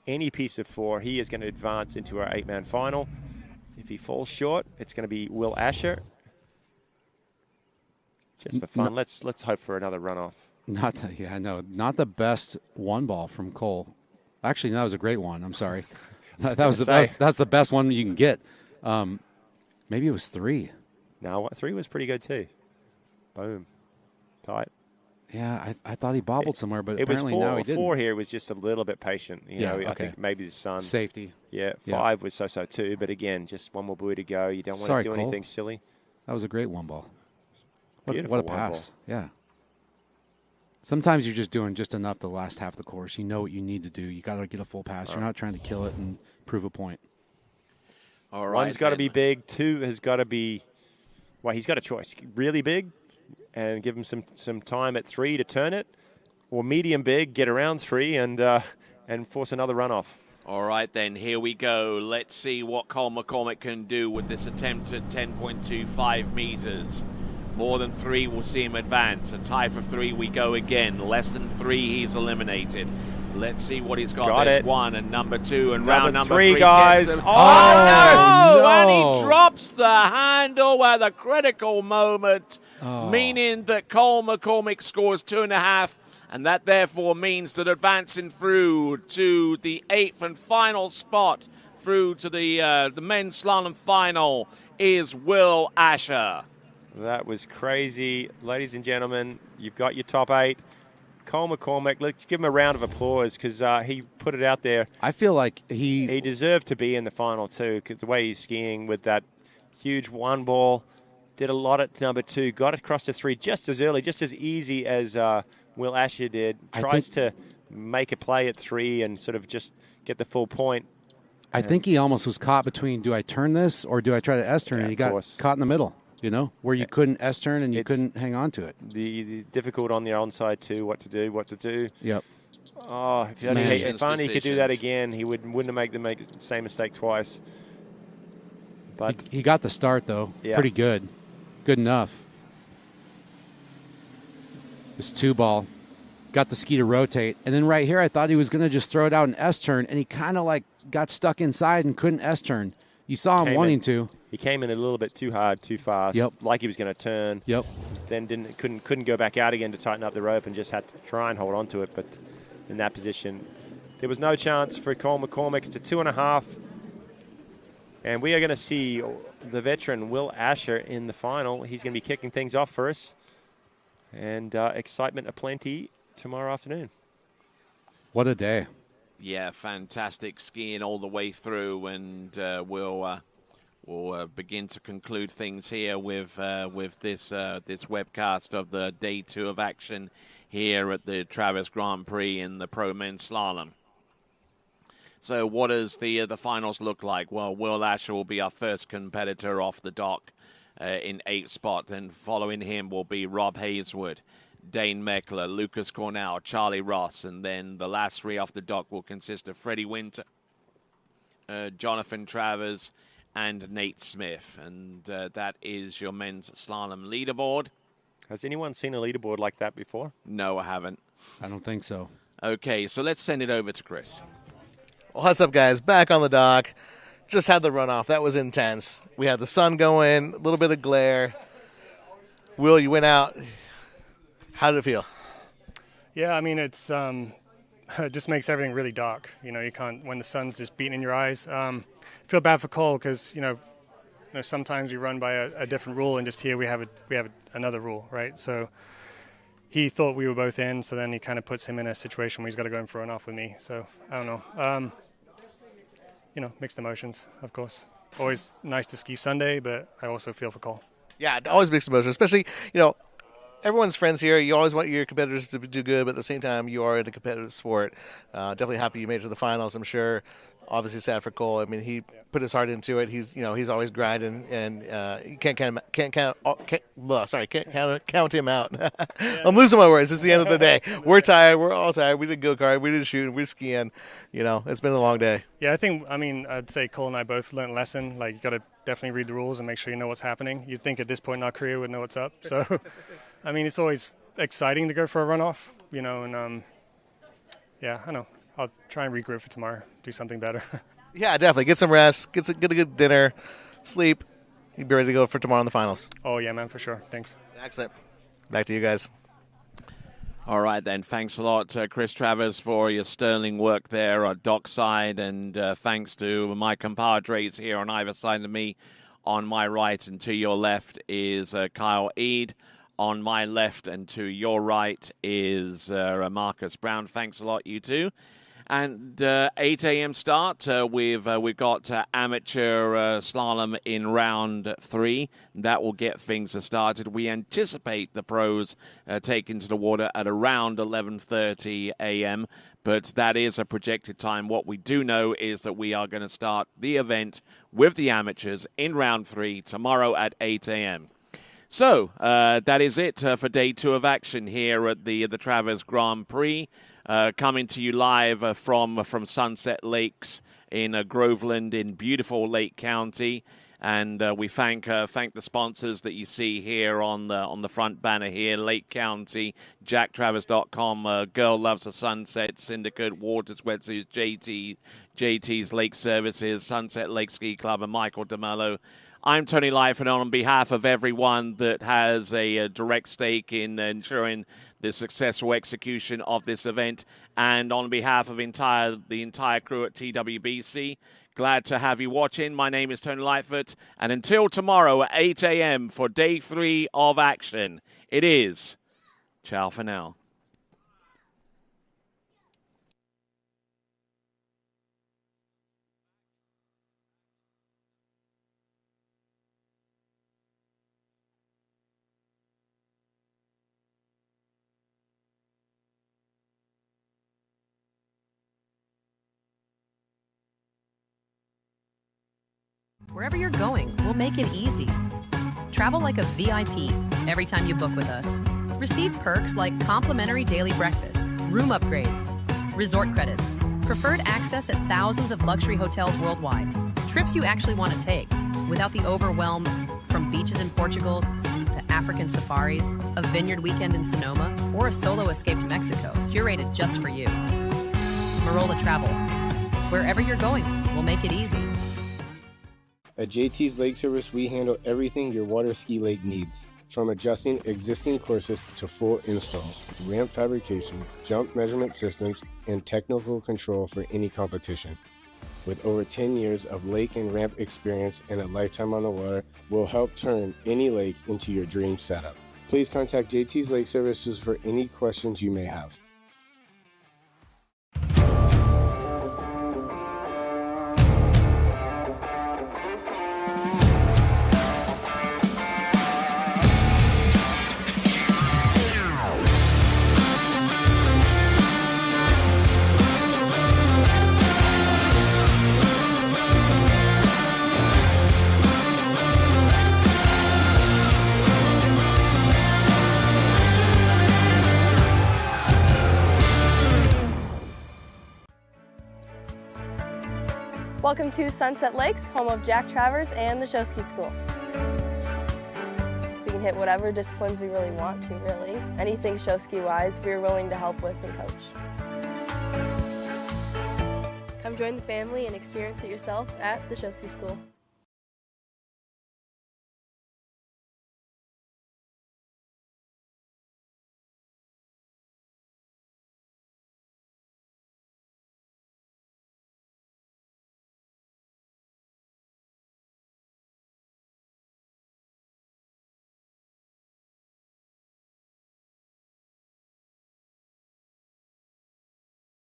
any piece of 4, he is going to advance into our 8-man final. If he falls short, it's going to be Will Asher. Just for fun, let's hope for another runoff. Not the best one ball from Cole. Actually, that was a great one. I'm sorry. That's the best one you can get. Maybe it was 3. No, 3 was pretty good too. Boom, tight. Yeah, I thought he bobbled somewhere, but it was apparently 4, now he didn't. 4 here was just a little bit patient. I think maybe the sun. Safety. Yeah, 5 was so too, but again, just one more buoy to go. You don't want to do anything silly. That was a great one ball. What a Beautiful pass. one ball. Yeah. Sometimes you're just doing just enough the last half of the course. You know what you need to do. You got to get a full pass. You're not trying to kill it and prove a point. All right. One's got to be big. 2 has got to be, he's got a choice. Really big and give him some time at 3 to turn it, or medium big, get around 3 and force another runoff. All right, then, here we go. Let's see what Cole McCormick can do with this attempt at 10.25 meters. More than 3 will see him advance. A tie for 3 we go again. Less than 3 he's eliminated. Let's see what he's got. Got There's it. 1 and number 2 and round number 3, 3 guys. gets them. Oh, no. And he drops the handle at a critical moment, meaning that Cole McCormick scores 2.5, and that therefore means that advancing through to the 8th and final spot, through to the men's slalom final, is Will Asher. That was crazy. Ladies and gentlemen, you've got your top 8. Cole McCormick, let's give him a round of applause because he put it out there. I feel like he deserved to be in the final too, because the way he's skiing with that huge one ball, did a lot at number 2, got across to 3 just as early, just as easy as Will Asher did. Tries to make a play at 3 and sort of just get the full point. I think he almost was caught between, do I turn this or do I try to S-turn? And he got caught in the middle. Where you couldn't S-turn and you couldn't hang on to it. The difficult on the onside too, what to do. Yep. Oh, if only he could do that again, he wouldn't make the same mistake twice. But he got the start, though. Yeah. Pretty good. Good enough. This 2-ball. Got the ski to rotate. And then right here, I thought he was going to just throw it out and S-turn, and he kind of got stuck inside and couldn't S-turn. You saw him wanting to. He came in a little bit too hard, too fast. Yep. Like he was going to turn. Yep. Then couldn't go back out again to tighten up the rope and just had to try and hold on to it. But in that position, there was no chance for Cole McCormick. It's a 2.5. And we are going to see the veteran Will Asher in the final. He's going to be kicking things off for us. And excitement aplenty tomorrow afternoon. What a day. Yeah, fantastic skiing all the way through, and we'll begin to conclude things here with this webcast of the day 2 of action here at the Travers Grand Prix in the Pro Men's Slalom. So what does the finals look like? Well, Will Asher will be our first competitor off the dock in 8th spot, and following him will be Rob Hayswood. Dane Meckler, Lucas Cornell, Charlie Ross, and then the last three off the dock will consist of Freddie Winter, Jonathan Travers, and Nate Smith. And that is your men's slalom leaderboard. Has anyone seen a leaderboard like that before? No, I haven't. I don't think so. Okay, so let's send it over to Chris. Well, what's up, guys? Back on the dock. Just had the runoff. That was intense. We had the sun going, a little bit of glare. Will, you went out. How did it feel? Yeah, I mean, it's it just makes everything really dark. You know, you can't, when the sun's just beating in your eyes. I feel bad for Cole because, you know, sometimes we run by a different rule, and just here we have another rule, right? So he thought we were both in, so then he kind of puts him in a situation where he's got to go in for an off with me. So I don't know. You know, mixed emotions, of course. Always nice to ski Sunday, but I also feel for Cole. Yeah, always mixed emotions, especially, you know, everyone's friends here. You always want your competitors to do good, but at the same time, you are in a competitive sport. Definitely happy you made it to the finals, I'm sure. Obviously sad for Cole. I mean, he put his heart into it. He's always grinding, and you can't count him out. I'm losing my words. It's the end of the day. We're tired. We're all tired. We did go-kart. We did shooting. We're skiing. You know, it's been a long day. Yeah, I'd say Cole and I both learned a lesson. Like, you got to definitely read the rules and make sure you know what's happening. You'd think at this point in our career we'd know what's up. So, I mean, it's always exciting to go for a runoff, you know, and yeah, I know. I'll try and regroup for tomorrow, do something better. Yeah, definitely. Get some rest, get a good dinner, sleep. You'll be ready to go for tomorrow in the finals. Oh, yeah, man, for sure. Thanks. Excellent. Back to you guys. All right, then. Thanks a lot, Chris Travers, for your sterling work there at dockside. And thanks to my compadres here on either side of me. On my right and to your left is Kyle Eade. On my left and to your right is Marcus Brown. Thanks a lot, you two. And 8 a.m. start. We've got amateur slalom in round 3. That will get things started. We anticipate the pros taking to the water at around 11:30 a.m., but that is a projected time. What we do know is that we are going to start the event with the amateurs in round 3 tomorrow at 8 a.m. So that is it for day 2 of action here at the Travers Grand Prix. Coming to you live from Sunset Lakes in Groveland in beautiful Lake County, and we thank the sponsors that you see here on the front banner here: Lake County, JackTravers.com, Girl Loves the Sunset, Syndicate, Waters Wetsuits, JT's Lake Services, Sunset Lake Ski Club, and Michael DeMello. I'm Tony Life, and on behalf of everyone that has a direct stake in ensuring the successful execution of this event, and on behalf of the entire crew at TWBC, glad to have you watching. My name is Tony Lightfoot, and until tomorrow at 8 a.m. for day 3 of action, it is ciao for now. Wherever you're going, we'll make it easy. Travel like a VIP every time you book with us. Receive perks like complimentary daily breakfast, room upgrades, resort credits, preferred access at thousands of luxury hotels worldwide, trips you actually want to take without the overwhelm from beaches in Portugal to African safaris, a vineyard weekend in Sonoma, or a solo escape to Mexico, curated just for you. Marola Travel. Wherever you're going, we'll make it easy. At JT's Lake Service, we handle everything your water ski lake needs, from adjusting existing courses to full installs, ramp fabrication, jump measurement systems, and technical control for any competition. With over 10 years of lake and ramp experience and a lifetime on the water, we'll help turn any lake into your dream setup. Please contact JT's Lake Services for any questions you may have. Welcome to Sunset Lakes, home of Jack Travers and the Show Ski School. We can hit whatever disciplines we really want to, really. Anything show ski wise, we're willing to help with and coach. Come join the family and experience it yourself at the Show Ski School.